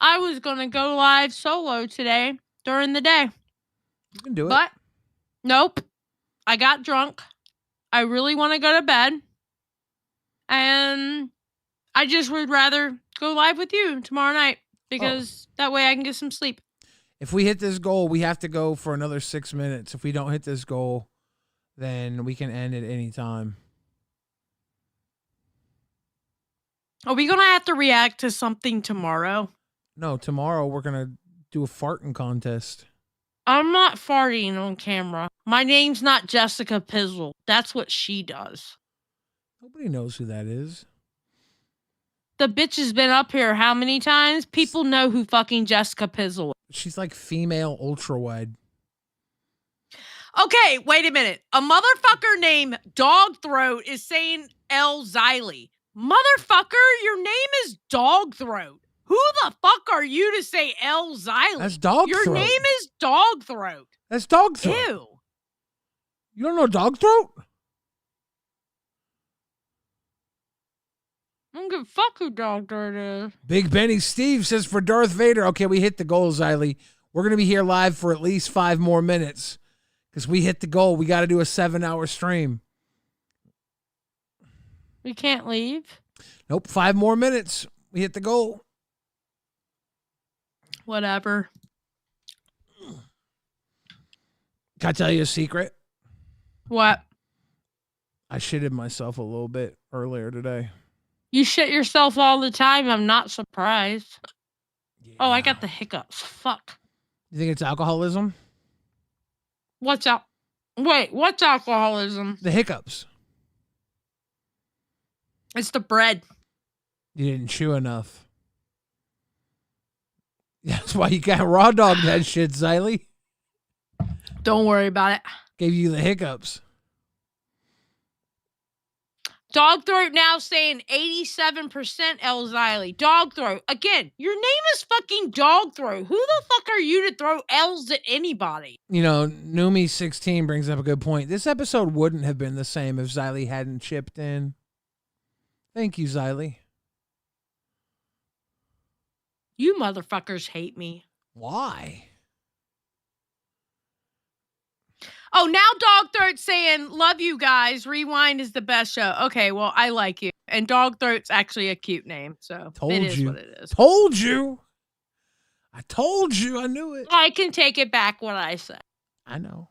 I was going to go live solo today during the day. You can do it. But, nope. I got drunk. I really want to go to bed. And I just would rather go live with you tomorrow night. Because that way I can get some sleep. If we hit this goal, we have to go for another 6 minutes. If we don't hit this goal, then we can end at any time. Are we going to have to react to something tomorrow? No, tomorrow we're going to do a farting contest. I'm not farting on camera. My name's not Jessica Pizzle. That's what she does. Nobody knows who that is. The bitch has been up here how many times? People know who fucking Jessica Pizzle is. She's like female ultra wide. Okay, wait a minute. A motherfucker named Dogthroat is saying L. Xylee. Motherfucker, your name is Dogthroat. Who the fuck are you to say L. Xylee? That's Dogthroat. Your name is Dogthroat. That's Dogthroat. Ew. You don't know Dogthroat? I don't give a fuck who Dogthroat is. Big Benny Steve says for Darth Vader. Okay, we hit the goal, Xylee. We're going to be here live for at least 5 more minutes. Because we hit the goal. We got to do a 7-hour stream. We can't leave? Nope, 5 more minutes. We hit the goal. Whatever. Can I tell you a secret? What? I shitted myself a little bit earlier today. You shit yourself all the time. I'm not surprised. Yeah. Oh, I got the hiccups. Fuck. You think it's alcoholism? What's alcoholism? The hiccups. It's the bread. You didn't chew enough. That's why you got raw dog that shit, Xylee. Don't worry about it. Gave you the hiccups. Dog throat now saying 87% L Xylee. Dog throat. Again, your name is fucking dog throat. Who the fuck are you to throw L's at anybody? You know, Numi16 brings up a good point. This episode wouldn't have been the same if Xylee hadn't chipped in. Thank you, Xylee. You motherfuckers hate me. Why? Oh, now Dog Throat's saying, love you guys. Rewind is the best show. Okay, well, I like you. And Dog Throat's actually a cute name, so it is what it is. Told you. I told you. I knew it. I can take it back what I said. I know.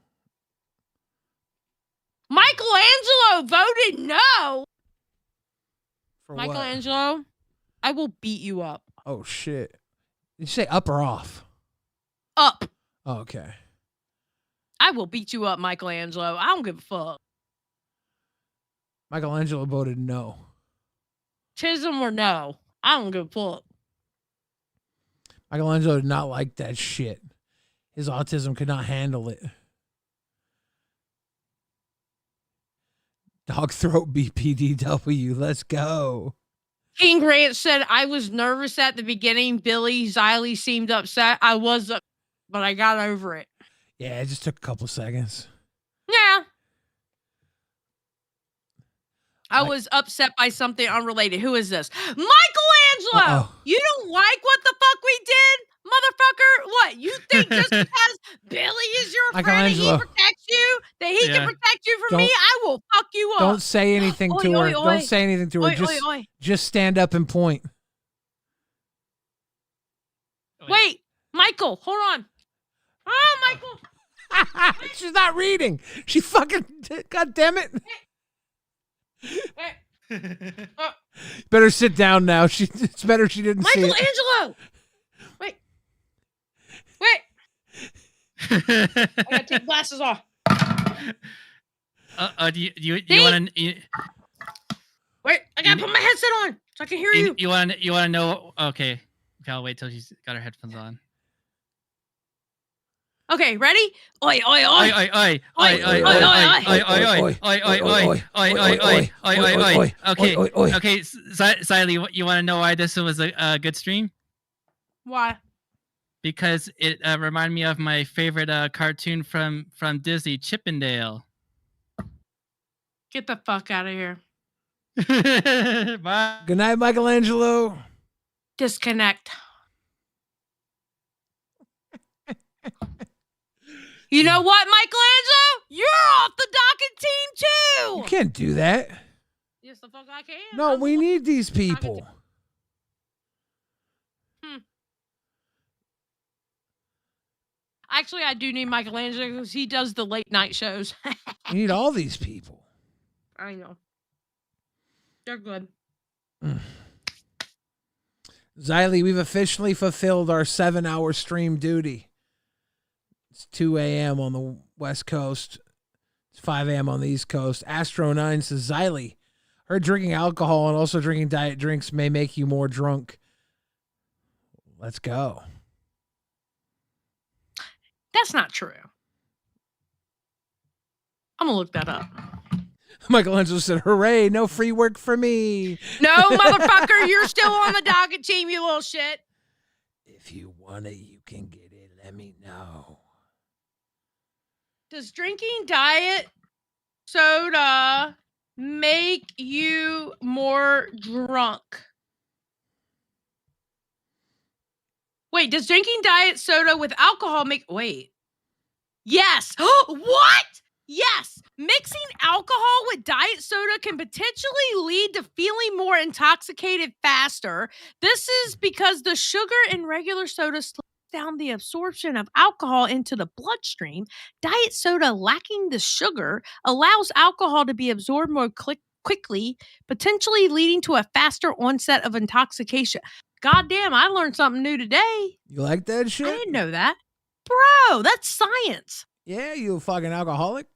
Michelangelo voted no. For Michelangelo, what? I will beat you up. Oh, shit. Did you say up or off? Up. Oh, okay. I will beat you up, Michelangelo. I don't give a fuck. Michelangelo voted no. Chisholm or no. I don't give a fuck. Michelangelo did not like that shit. His autism could not handle it. Dog throat BPDW. Let's go. King Grant said, I was nervous at the beginning. Billy Xylee seemed upset. I was, but I got over it. Yeah, it just took a couple seconds. Yeah. I was upset by something unrelated. Who is this? Michelangelo! You don't like what the fuck we did? Motherfucker, what? You think just because Billy is your friend and he protects you, that he can protect you from me? I will fuck you up. Don't say anything to her. Don't say anything to her. Just stand up and point. Wait, Michael, hold on. Oh, Michael. She's not reading. She fucking, God damn it. Better sit down now. It's better she didn't see it. Michelangelo! Wait. I gotta take glasses off. Do you want to? Wait, I gotta put my headset on so I can hear you. You want to know? Okay, I'll wait till she's got her headphones on. Okay, ready? Oi, oi, oi. Oi, oi, oi, oi, oi, oi, oi, oi, oi, oi. Okay, Xylee, you want to know why this was a good stream? Why? Because it reminded me of my favorite cartoon from Disney, Chippendale. Get the fuck out of here. Bye. Good night, Michelangelo. Disconnect. You know what, Michelangelo? You're off the docket team too. You can't do that. Yes, the fuck I can. No, we need these people. Actually, I do need Michelangelo because he does the late night shows. We need all these people. I know. They're good. Xylee, we've officially fulfilled our 7-hour stream duty. It's 2 a.m. on the West Coast. It's 5 a.m. on the East Coast. Astro9 says, Xylee, her drinking alcohol and also drinking diet drinks may make you more drunk. Let's go. That's not true. I'm going to look that up. Michelangelo said, hooray, no free work for me. No, motherfucker, you're still on the docket team, you little shit. If you want it, you can get it. Let me know. Does drinking diet soda make you more drunk? Wait, does drinking diet soda with alcohol make... Wait. Yes. What? Yes. Mixing alcohol with diet soda can potentially lead to feeling more intoxicated faster. This is because the sugar in regular soda slows down the absorption of alcohol into the bloodstream. Diet soda, lacking the sugar, allows alcohol to be absorbed more quickly, potentially leading to a faster onset of intoxication. Goddamn, I learned something new today. You like that shit? I didn't know that. Bro, that's science. Yeah, you a fucking alcoholic?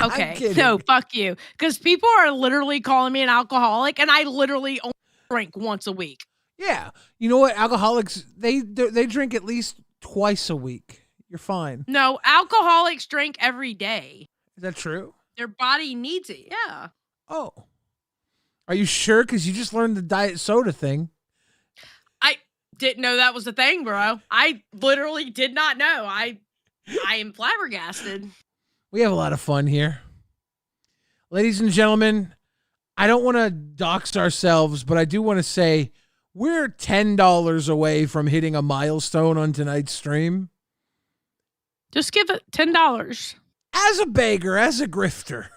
Okay, no, fuck you. Because people are literally calling me an alcoholic, and I literally only drink once a week. Yeah. You know what? Alcoholics, they drink at least twice a week. You're fine. No, alcoholics drink every day. Is that true? Their body needs it, yeah. Oh. Are you sure? Because you just learned the diet soda thing. I didn't know that was a thing, bro. I literally did not know. I am flabbergasted. We have a lot of fun here. Ladies and gentlemen, I don't want to dox ourselves, but I do want to say we're $10 away from hitting a milestone on tonight's stream. Just give it $10. As a beggar, as a grifter,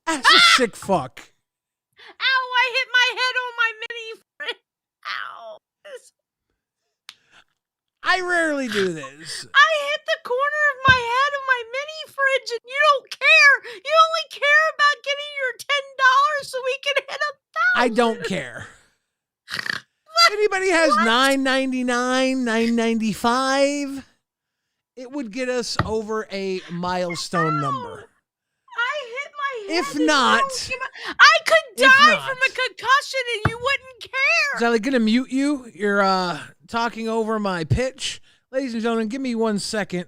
as a sick fuck. Ow, I hit my head on my mini fridge. Ow. I rarely do this. I hit the corner of my head on my mini fridge, and you don't care. You only care about getting your $10 so we can hit 1,000. I don't care. Anybody has $9.99, $9.95, it would get us over a milestone number. I hit my head. If not, I could die from a concussion and you wouldn't care. Is I gonna mute you? You're talking over my pitch. Ladies and gentlemen, give me 1 second.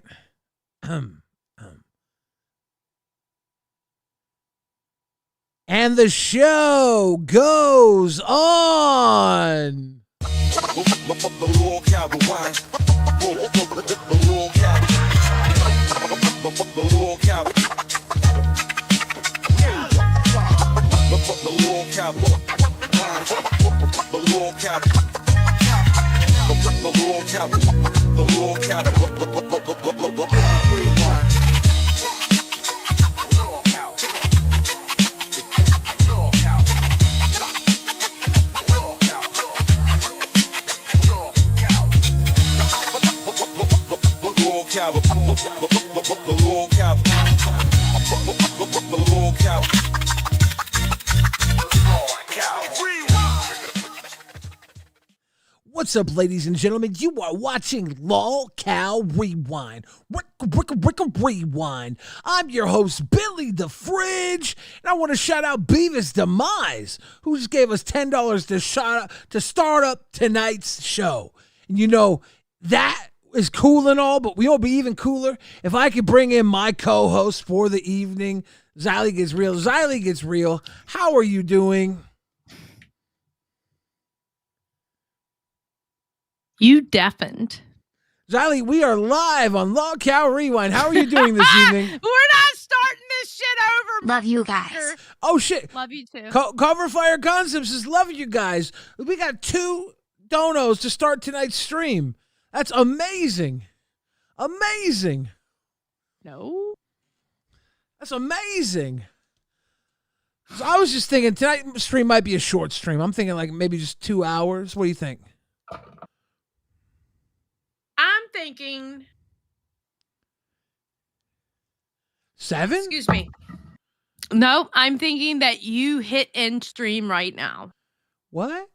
And the show goes on. What's up, ladies and gentlemen? You are watching LolcowRewind. Rewind. I'm your host, Billy the Fridge, and I want to shout out Beavis Demise, who just gave us $10 to start up tonight's show. And you know, that is cool and all, but we'll be even cooler if I could bring in my co-host for the evening, Xylee Gets Real. Xylee Gets Real, how are you doing? You deafened. Xylee, we are live on LolcowRewind. How are you doing this evening? We're not starting this shit over. Love you guys. Oh, shit. Love you too. Cover Fire Concepts says, love you guys. We got 2 donos to start tonight's stream. That's amazing. Amazing. No. That's amazing. So I was just thinking tonight's stream might be a short stream. I'm thinking like maybe just 2 hours. What do you think? I'm thinking 7? Excuse me. No, I'm thinking that you hit end stream right now. What?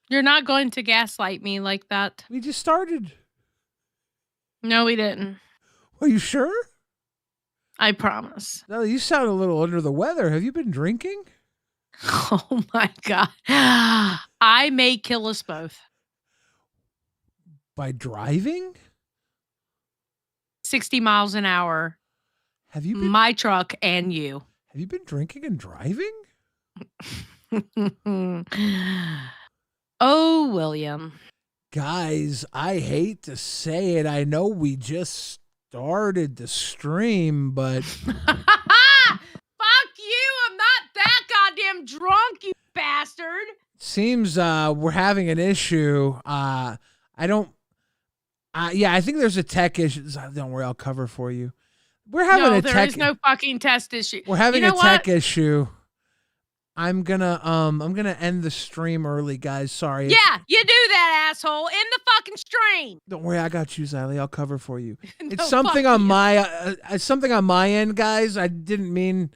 You're not going to gaslight me like that. We just started. No, we didn't. Are you sure? I promise. No, you sound a little under the weather. Have you been drinking? Oh my God. I may kill us both. By driving? 60 miles an hour. Have you been, my truck and you? Have you been drinking and driving? Oh, William. Guys, I hate to say it. I know we just started the stream, but fuck you. I'm not that goddamn drunk, you bastard. Seems we're having an issue. I think there's a tech issue. Don't worry, I'll cover for you. We're having there is no fucking test issue. We're having a tech issue. I'm gonna end the stream early, guys. Sorry. Yeah, you do that, asshole. In the fucking stream. Don't worry, I got you, Xylee. I'll cover for you. No, It's something fuck on you. my end, guys. I didn't mean.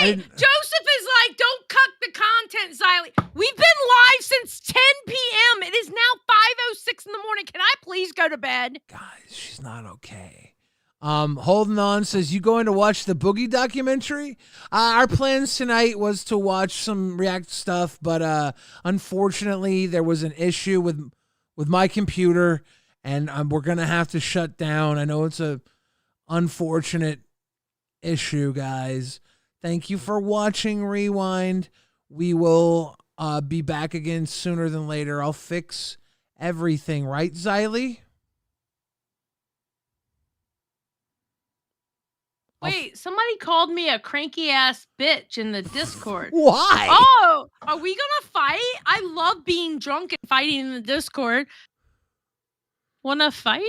Wait, Joseph is like, don't cut the content, Xylee. We've been live since 10 p.m. It is now 5:06 in the morning. Can I please go to bed? Guys, she's not okay. Holding on says, you going to watch the Boogie documentary? Our plans tonight was to watch some React stuff, but unfortunately there was an issue with my computer, and we're gonna have to shut down. I know it's a unfortunate issue, guys. Thank you for watching Rewind. We will be back again sooner than later. I'll fix everything, right, Xylee? Wait, somebody called me a cranky ass bitch in the Discord. Why? Oh, are we gonna fight? I love being drunk and fighting in the Discord. Wanna fight?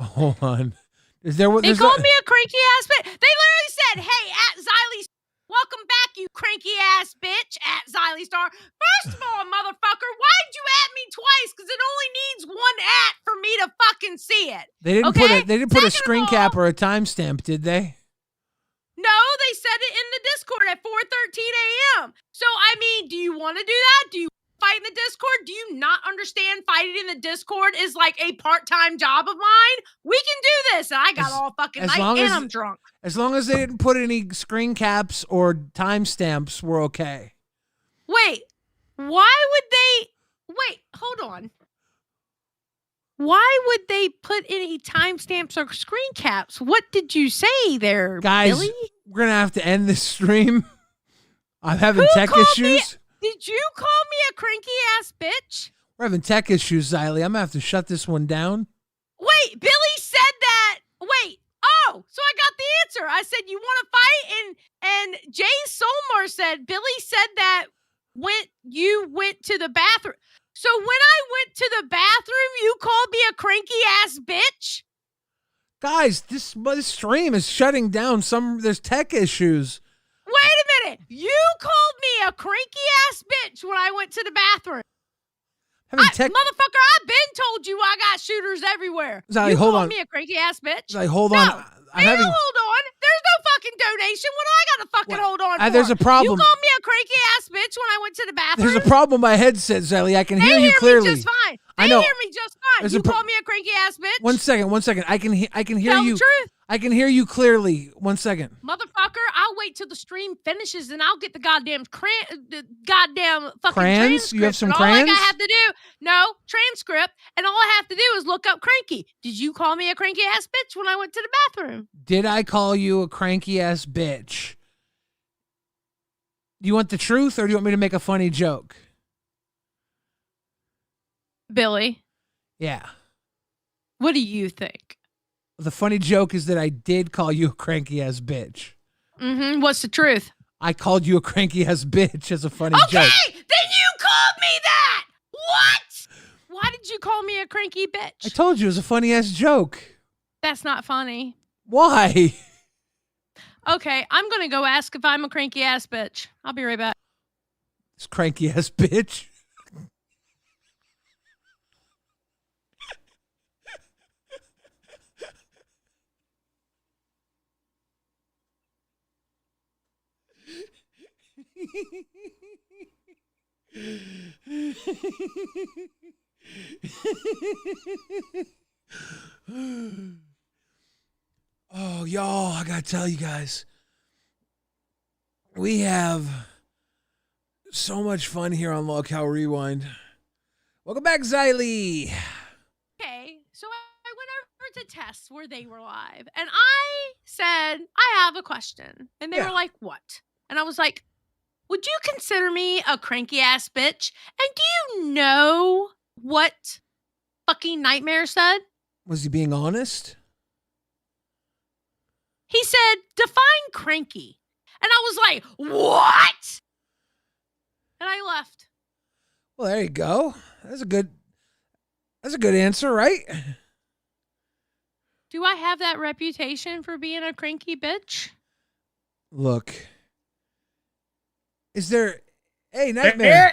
Hold on. They called me a cranky ass bitch. They literally said, "Hey, at Xylee, welcome back, you cranky ass bitch." At Xylee Star. First of all, motherfucker, why'd you at me twice? Because it only needs one at for me to fucking see it. They didn't put a screen cap or a timestamp, did they? No, they said it in the Discord at 4:13 a.m. So, I mean, do you want to do that? Do you fight in the Discord? Do you not understand fighting in the Discord is like a part-time job of mine? We can do this. And I got all fucking night and I'm drunk. As long as they didn't put any screen caps or timestamps, we're okay. Wait, why would they... Wait, hold on. Why would they put any timestamps or screen caps? What did you say there, Guys, Billy? we're going to have to end this stream. I'm having tech issues. Did you call me a cranky ass bitch? We're having tech issues, Xylee. I'm going to have to shut this one down. Wait, Billy said that. Wait. Oh, so I got the answer. I said, you want to fight? And Jay Solmar said, Billy said that you went to the bathroom. So when I went to the bathroom, you called me a cranky ass bitch? Guys, this stream is shutting down. There's tech issues. Wait a minute. You called me a cranky ass bitch when I went to the bathroom. Motherfucker, I've been told you I got shooters everywhere. Xylee, you hold called on. me a cranky ass bitch? Xylee, hold on. No. Hold on. There's no fucking donation. What do I got to fucking hold on for? There's a problem. You called me a cranky ass bitch when I went to the bathroom? There's a problem with my headset, Xylee. I can hear you They clearly. hear me just fine. I know. They hear me just fine. You called me a cranky ass bitch? One second. I can hear Tell you. the truth. I can hear you clearly. 1 second. Motherfucker, I'll wait till the stream finishes and I'll get the goddamn fucking Crayons? transcript. You have some and crayons? All I have to do, transcript, and all I have to do is look up cranky. Did you call me a cranky ass bitch when I went to the bathroom? Did I call you a cranky ass bitch? Do you want the truth or do you want me to make a funny joke? Billy. Yeah. What do you think? The funny joke is that I did call you a cranky ass bitch. Mm-hmm. What's the truth? I called you a cranky ass bitch as a funny joke. Okay, then you called me that. What? Why did you call me a cranky bitch? I told you it was a funny ass joke. That's not funny. Why? Okay, I'm gonna go ask if I'm a cranky ass bitch. I'll be right back. This cranky ass bitch. Oh, y'all, I gotta tell you guys, we have so much fun here on LolcowRewind. Welcome back, Xylee. Okay, so I went over to tests where they were live, and I said, I have a question. And they were like, what? And I was like, would you consider me a cranky ass bitch? And do you know what fucking Nightmare said? Was he being honest? He said, define cranky. And I was like, what? And I left. Well, there you go. That's a good answer, right? Do I have that reputation for being a cranky bitch? Look, Is there? Hey, Nightmare.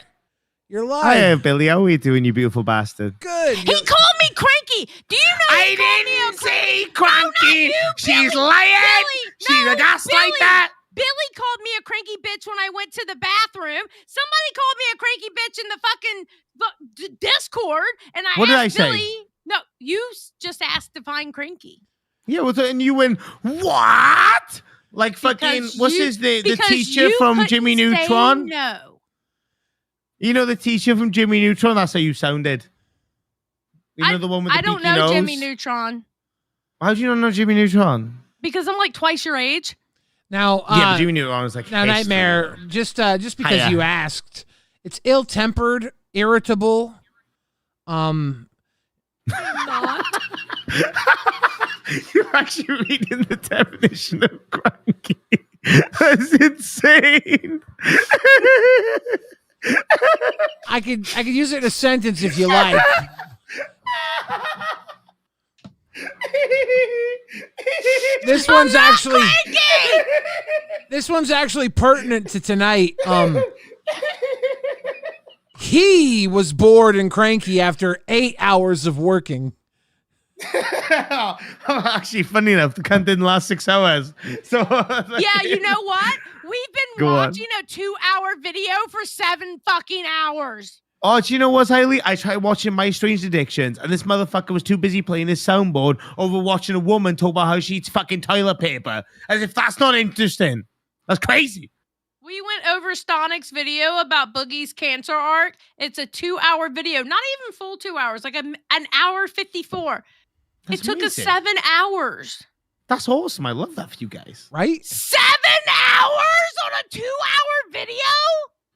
You're live. Hi, Billy. How are you doing, you beautiful bastard? Good. He called me cranky. Do you know? I didn't say cranky. She's lying. She's a gaslighter. Billy called me a cranky bitch when I went to the bathroom. Somebody called me a cranky bitch in the fucking Discord, and What did I asked say? Billy. No, you just asked to find cranky. Yeah, well, and you went, what? Like fucking, what's his name? The teacher from Jimmy Neutron? No. You know the teacher from Jimmy Neutron? That's how you sounded. You know the one with the I don't beaky know nose? Jimmy Neutron. How do you not know Jimmy Neutron? Because I'm like twice your age. Now, yeah, but Jimmy Neutron was like, now, Nightmare, just because you asked, it's ill-tempered, irritable. Not. You're actually reading the definition of cranky. That's insane. I could use it in a sentence if you like. This one's actually pertinent to tonight. He was bored and cranky after 8 hours of working. Actually, funny enough, the cunt didn't last 6 hours. So yeah, you know what? We've been watching a 2-hour video for 7 fucking hours. Oh, do you know what, Hailey? I tried watching My Strange Addictions, and this motherfucker was too busy playing his soundboard over watching a woman talk about how she eats fucking toilet paper. As if that's not interesting. That's crazy. We went over Stonic's video about Boogie's cancer arc. It's a 2-hour video, not even full 2 hours, like an hour 54. That's it took us amazing. 7 hours. That's awesome. I love that for you guys. Right? 7 hours on a 2-hour video?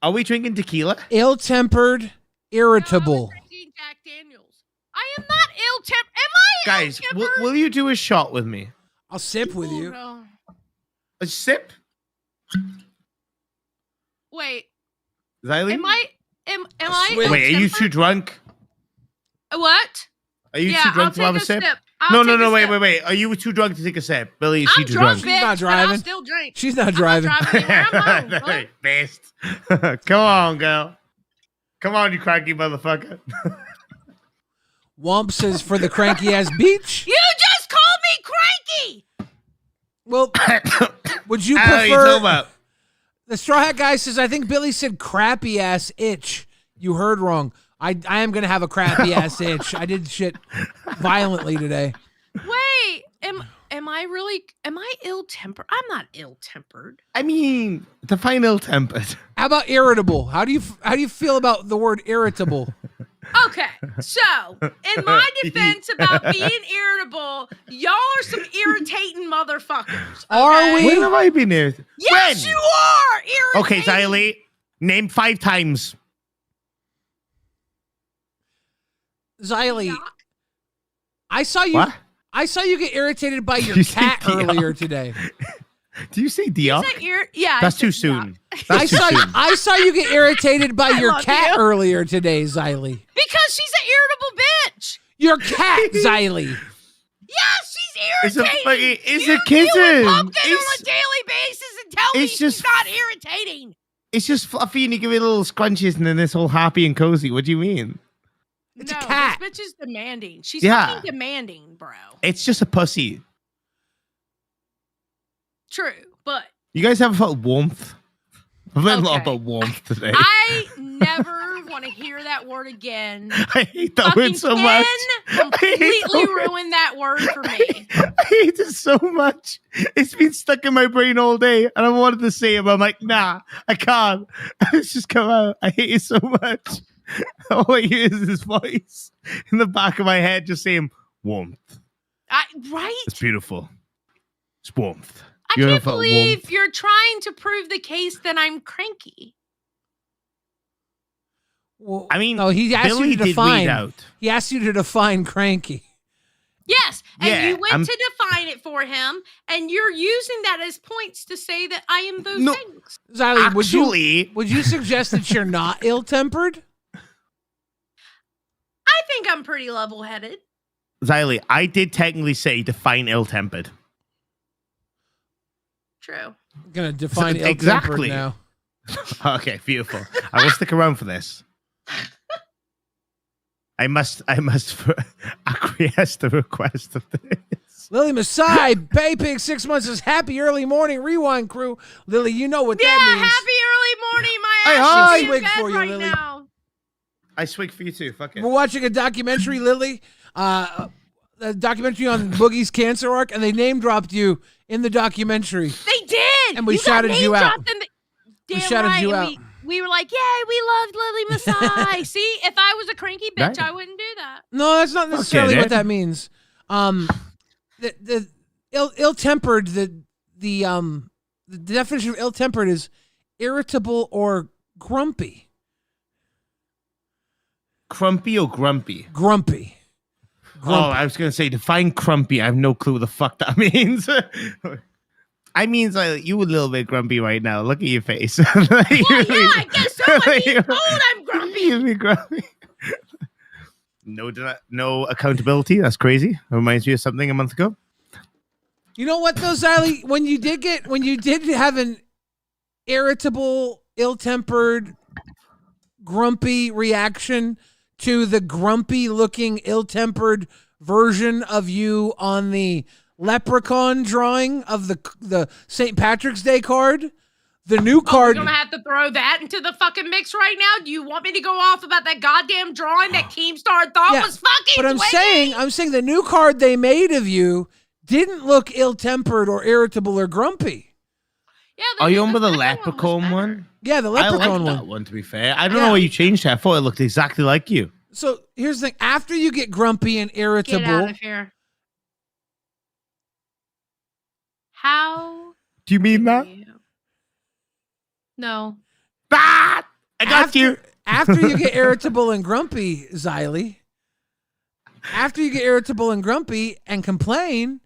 Are we drinking tequila? Ill-tempered, irritable. Jack Daniels. I am not ill-tempered. Am I Guys, will you do a shot with me? I'll sip with you. No. A sip? Wait. Xylee? Am I Wait, are you too drunk? What? Are you Yeah, too drunk I'll to have a take a sip? sip. No, I'll wait. Are you too drunk to take a sip? Billy, is she I'm too drunk, drunk? bitch, She's not but I'll driving. still drink. She's not driving. I'm not driving. Best. Come on, girl. Come on, you cranky motherfucker. Womp says for the cranky ass beach. You just called me cranky. Well, would you I don't know what you're prefer? talking about. The Straw Hat guy says, I think Billy said crappy ass itch. You heard wrong. I am going to have a crappy ass itch. I did shit violently today. Wait, am I ill-tempered? I'm not ill-tempered. I mean, define ill-tempered. How about irritable? How do you feel about the word irritable? Okay, so in my defense about being irritable, y'all are some irritating motherfuckers. Are we? When have I been irritated? Yes, When? you are irritating. Okay, Xylee, name 5 times. Xylee, I saw you. What? I saw you get irritated by your You say cat Diop? earlier today. Do you say Diop? Yeah, That's too soon. That's too soon. I saw you get irritated by your love cat you. earlier today, Xylee. Because she's an irritable bitch. Your cat, Xylee. Yes, she's It's a irritating. fucking- it's a You kitten. and Pumpkin on It's- a daily basis and tell me it's she's just- not irritating. It's just fluffy and you give it little scrunches and then it's all happy and cozy. What do you mean? It's no, a cat. This bitch is demanding. She's Yeah. fucking demanding, bro. It's just a pussy. True, but You guys haven't felt warmth? I've learned a lot Okay. about warmth today. I never want to hear that word again. I hate that Fucking word so Ken much. completely ruined that word for me. I hate it so much. It's been stuck in my brain all day, and I wanted to say it, but I'm like, nah, I can't. It's just come out. I hate it so much. All I hear is his voice in the back of my head just saying, warmth. Right? It's beautiful. It's warmth. I You ever can't felt believe warmth? you're trying to prove the case that I'm cranky. Well, I mean, no, he asked Billy you to did define. weed out. He asked you to define cranky. Yes, and Yeah, you went I'm- to define it for him, and you're using that as points to say that I am those No. things. Xylee, Actually- would you suggest that you're not ill-tempered? I think I'm pretty level-headed. Xylee, I did technically say define ill-tempered. True. I'm gonna define ill-tempered Exactly. now. Okay, beautiful. I will stick around for this. I must acquiesce the request of this. Lily Masai, Baypig 6 months says happy early morning rewind crew. Lily, you know what that means. Happy early morning, my I ass is swig in for bed you, right Lily. now. I swig for you too. Fuck it. We're watching a documentary, Lily. A documentary on Boogie's cancer arc, and they name dropped you in the documentary. They did. And we shouted you out. Damn shouted right. you and out. We were like, yay, we loved Lily Masai. See, if I was a cranky bitch, I wouldn't do that. No, that's not necessarily what that means. The ill-tempered, the definition of ill-tempered is irritable or grumpy. Crumpy or grumpy? Grumpy. Oh, I was gonna say define crumpy. I have no clue what the fuck that means. I mean, you a little bit grumpy right now. Look at your face. Well, yeah, I guess so. I mean, I'm grumpy. You grumpy. No accountability. That's crazy. Reminds me of something a month ago. You know what though, Xylee? When you did have an irritable, ill-tempered, grumpy reaction to the grumpy-looking, ill-tempered version of you on the leprechaun drawing of the St. Patrick's Day card, the new card. We're gonna have to throw that into the fucking mix right now. Do you want me to go off about that goddamn drawing that Keemstar thought was fucking? But I'm saying the new card they made of you didn't look ill-tempered or irritable or grumpy. Yeah. Are you on with the leprechaun one? Yeah, the leprechaun I like that one. To be fair, I don't know why you changed that. I thought it looked exactly like you. So here's the thing: after you get grumpy and irritable, Get out of here. How? Do you mean that? No. I got you. After you get irritable and grumpy, Xylee, after you get irritable and grumpy and complain,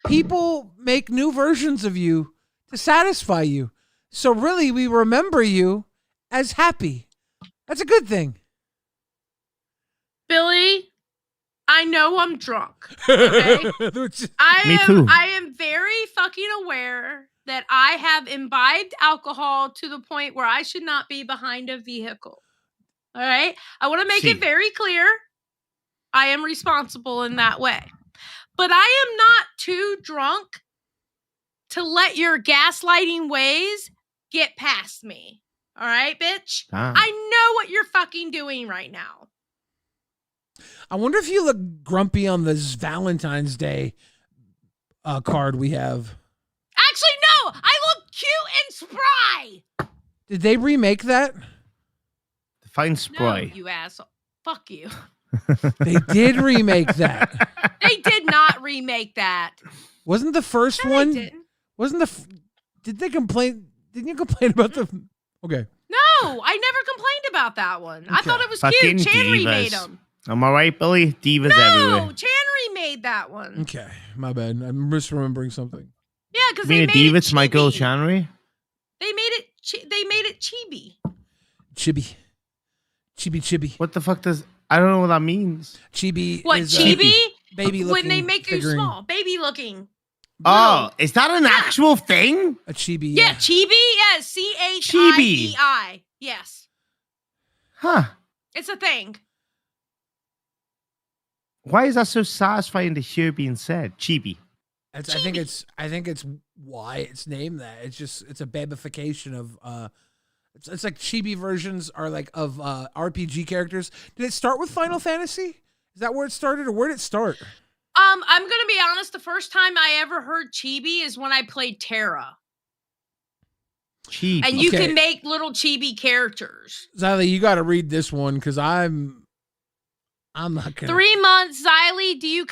people make new versions of you to satisfy you. So really, we remember you as happy. That's a good thing. Billy, I know I'm drunk. Okay? Me too. I am very fucking aware that I have imbibed alcohol to the point where I should not be behind a vehicle. All right? I want to make it very clear. I am responsible in that way. But I am not too drunk to let your gaslighting ways get past me. All right, bitch? I know what you're fucking doing right now. I wonder if you look grumpy on this Valentine's Day card we have. Actually, no! I look cute and spry! Did they remake that? Define spry. No, you asshole. Fuck you. They did remake that. They did not remake that. Wasn't the first one? Wasn't did they complain? Didn't you complain about the? Okay. No, I never complained about that one. I thought it was Fucking cute. Chan divas. remade them. Am I right, Billy? Divas everywhere. No, Chan remade that one. Okay, my bad. I'm misremembering something. Yeah, because You they mean made a diva? it It's Michael Channery? They made it. They made it chibi. Chibi. What the fuck does? I don't know what that means. Chibi. What is, chibi? Baby looking. When they make you figurine. small, baby looking. Oh, is that an actual thing? A chibi. Yeah, chibi. Yeah, CHIBI. Yes. Huh. It's a thing. Why is that so satisfying to hear being said? Chibi. I think it's why it's named that. It's a babification of it's like chibi versions are like of RPG characters. Did it start with Final Fantasy? Is that where it started, or where did it start? I'm gonna be honest. The first time I ever heard chibi is when I played Terra. Chibi. And you can make little chibi characters. Xylee, you got to read this one because I'm not gonna. 3 months, Xylee. Do you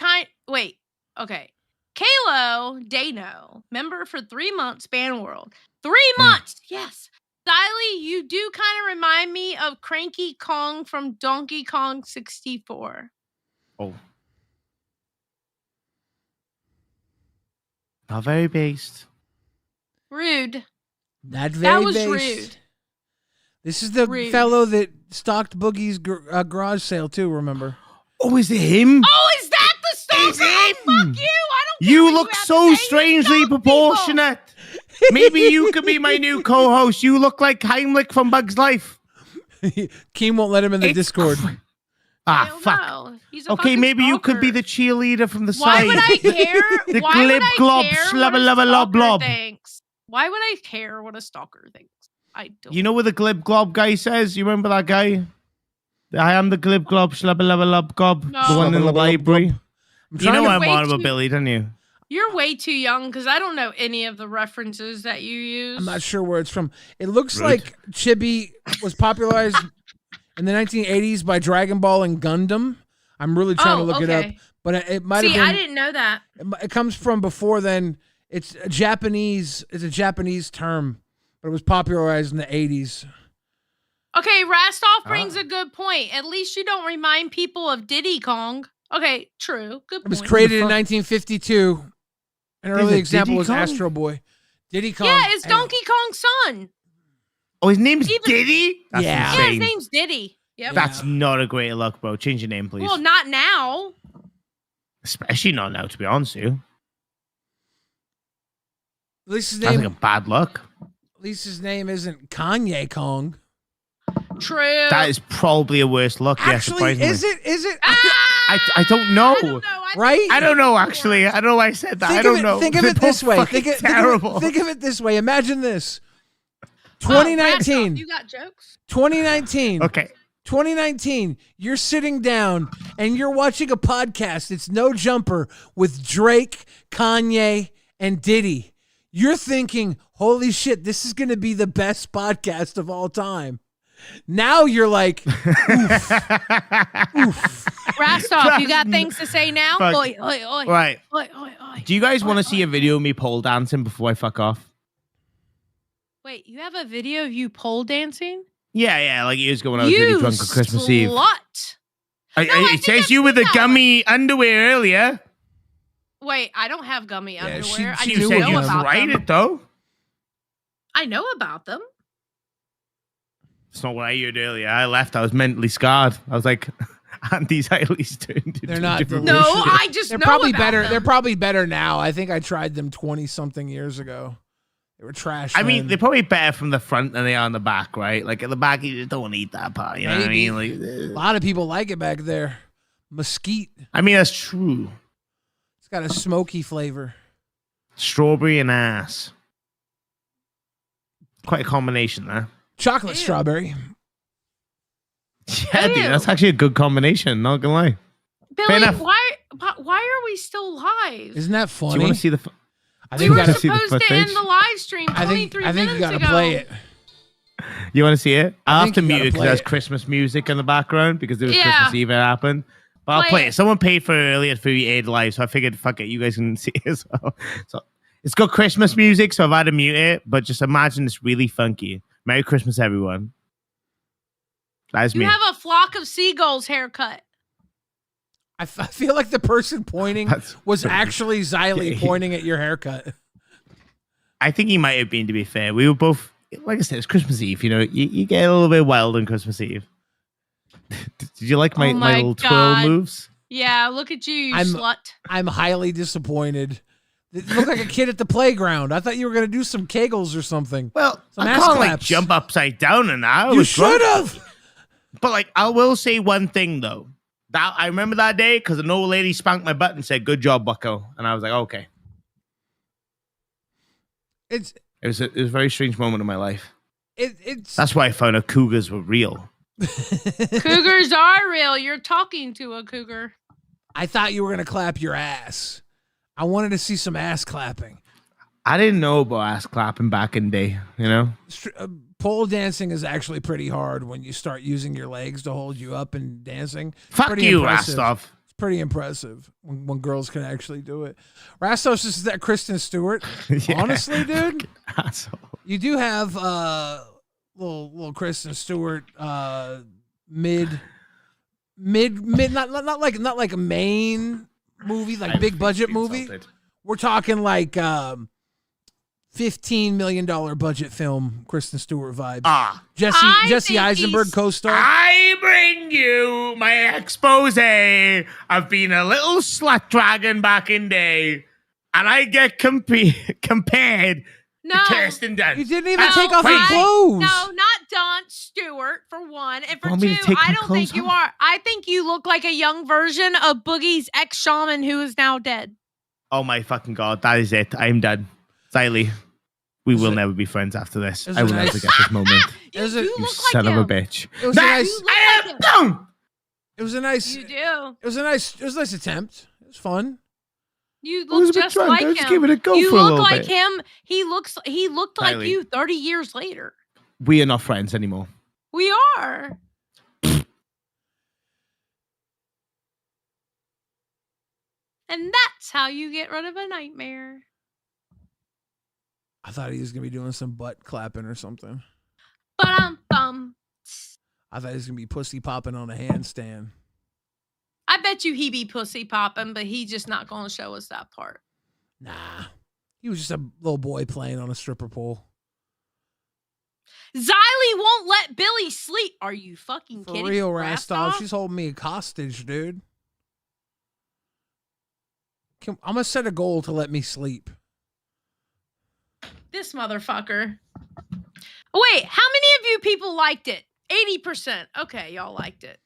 wait? Okay. Kalo Dano, member for 3 months, Ban World. 3 months, yes. Xylee, you do kind of remind me of Cranky Kong from Donkey Kong 64. Oh. Not very based. Rude. Not very That was based. rude. This is the fellow that stalked Boogie's garage sale too, remember? Oh, is it him? Oh, is that the stalker? Oh, fuck you. I don't care You what look have so to say. strangely proportionate. Maybe you could be my new co-host. You look like Heimlich from Bug's Life. Keem won't let him in the Discord. Fuck. Okay, maybe you could be the cheerleader from the Why side. would I care? The Why would glib I glob care slubba what a lubba lob stalker blob. thinks? Why would I care what a stalker thinks? I don't. You know what the glib glob guy says? You remember that guy? I am the glib glob slubba lubba lob gob. No. The one in the Slubba lubba library. I'm You know You're I'm way on about too- Billy, don't you? You're way too young because I don't know any of the references that you use. I'm not sure where it's from. It looks Rude. like Chibi was popularized in the 1980s by Dragon Ball and Gundam. I'm really trying to look it up, okay. but it might See, have been. I didn't know that. It comes from before then. It's a Japanese term, but it was popularized in the 80s. Okay, Rastoff brings a good point. At least you don't remind people of Diddy Kong. Okay, true. Good point. It was created in 1952. An There's early a example Diddy was Kong? Astro Boy. Diddy Kong. Yeah, it's Donkey Kong's son. Oh, his name's Diddy? That's Yeah. Yeah, his insane. name's Diddy. Yep. That's not a great look, bro. Change your name, please. Well, not now. Especially not now, to be honest with you. At least his That's name. like a bad look. At least his name isn't Kanye Kong. True. That is probably a worse look. Yeah, Actually, surprisingly. is it? Is it? I don't know. Right? I don't know, actually. I don't know why I said that. Think I don't of it, know. Think of They're it this both way. fucking terrible. Think of it this way. Imagine this. 2019. You got jokes? 2019. Okay. 2019. You're sitting down and you're watching a podcast. It's No Jumper with Drake, Kanye, and Diddy. You're thinking, holy shit, this is going to be the best podcast of all time. Now you're like, oof. Rastoff, you got things to say now? Fuck. Oi, oi, oi. Right. Oi, oi, oi. Do you guys want to see a video of me pole dancing before I fuck off? Wait, you have a video of you pole dancing? Yeah, like years ago when I was really drunk on Christmas Eve. Slut. It says you with the gummy underwear earlier. Wait, I don't have gummy underwear. I You just said know you about tried them. it, though. I know about them. It's not what I heard earlier. I left. I was mentally scarred. I was like, Andy's Eileen's turned into They're not different delicious. No, I just They're know probably about better. them. They're probably better now. I think I tried them 20-something years ago. They were trash. I mean, then. they're probably better from the front than they are on the back, right? Like at the back, you just don't eat that part. You know Maybe. what I mean? A lot of people like it back there. Mesquite. I mean, that's true. It's got a smoky flavor. Strawberry and ass. Quite a combination there. Chocolate strawberry. Yeah, dude, that's actually a good combination. Not gonna lie. Billy, enough. why are we still live? Isn't that Do funny? you want to see the? I We think were we gotta see the supposed to end footage? the live stream I 23 think minutes you gotta ago. play it. You want to see it? I'll have think to you mute gotta it because play there's it. Christmas music in the background because there was Yeah. Christmas Eve it happened. But I'll Play play it. it. Someone paid for it earlier for aid live, so I figured, fuck it, you guys can see it as well. So it's got Christmas music, so I've had to mute it. But just imagine it's really funky. Merry Christmas, everyone. That's You me. have a flock of seagulls haircut. I feel like the person pointing was actually Xylee pointing at your haircut. I think he might have been, to be fair. We were both, like I said, it's Christmas Eve. You know, you get a little bit wild on Christmas Eve. Did you like my, Oh my my little twirl God. moves? Yeah, look at you, you slut. I'm highly disappointed. It looked like a kid at the playground. I thought you were gonna do some kegels or something. Well, some I ass can't like claps. jump upside down and that. I You was drunk. should have. But like, I will say one thing though. That I remember that day because an old lady spanked my butt and said, "Good job, Bucko," and I was like, "Okay." It was a very strange moment in my life. It's That's why I found out cougars were real. Cougars are real. You're talking to a cougar. I thought you were gonna clap your ass. I wanted to see some ass clapping. I didn't know about ass clapping back in the day. You know. Pole dancing is actually pretty hard when you start using your legs to hold you up and dancing. It's Fuck pretty you, impressive. Rastov. It's pretty impressive when girls can actually do it. Rastos is that Kristen Stewart. Yeah. Honestly, dude, Asshole. you do have little Kristen Stewart mid not like a main movie, like big budget movie. We're talking like $15 million budget film, Kristen Stewart vibes. Jesse Eisenberg co-star. I bring you my expose of being a little slut dragon back in day, and I get compared No. Kirsten Dunst. You didn't even take off your clothes. No, not Don Stewart, for one. And for Want me two, to take I my don't think clothes you off? are. I think you look like a young version of Boogie's ex-shaman who is now dead. Oh my fucking god, that is it. I'm done. Xylee, we will never be friends after this. I will never get this moment. You look son like of a him. bitch. It was a nice. I am done. It was a nice. You do. It was a nice attempt. It was fun. You I was look a bit just drunk. like I was him. giving it a go you for a look little like bit. him. He looked like Kylie. you 30 years later. We are not friends anymore. We are. And that's how you get rid of a nightmare. I thought he was gonna be doing some butt clapping or something. Bum. I thought he was gonna be pussy popping on a handstand. I bet you he be pussy popping, but he just not going to show us that part. Nah, he was just a little boy playing on a stripper pole. Ziley won't let Billy sleep. Are you fucking For kidding? real, me, Rastov. She's holding me hostage, dude. I'm gonna set a goal to let me sleep. This motherfucker. Wait, how many of you people liked it? 80%. Okay, y'all liked it.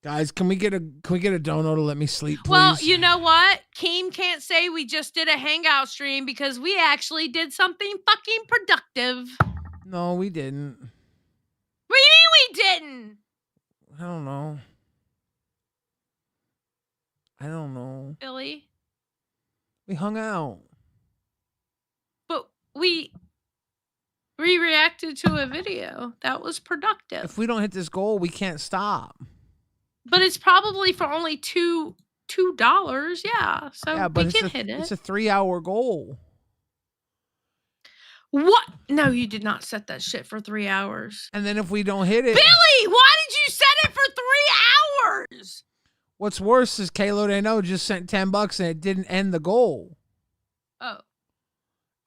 Guys, can we get a dono to let me sleep, please? Well, you know what? Keem can't say we just did a hangout stream because we actually did something fucking productive. No, we didn't. What do you mean we didn't? I don't know. Billy. We hung out. But we reacted to a video. That was productive. If we don't hit this goal, we can't stop. But it's probably for only $2. Yeah. So Yeah, but we can hit it's it. a 3-hour goal. What? No, you did not set that shit for 3 hours. And then if we don't hit it, Billy, why did you set it for 3 hours? what's worse is Kalo Dano just sent $10 and it didn't end the goal. Oh.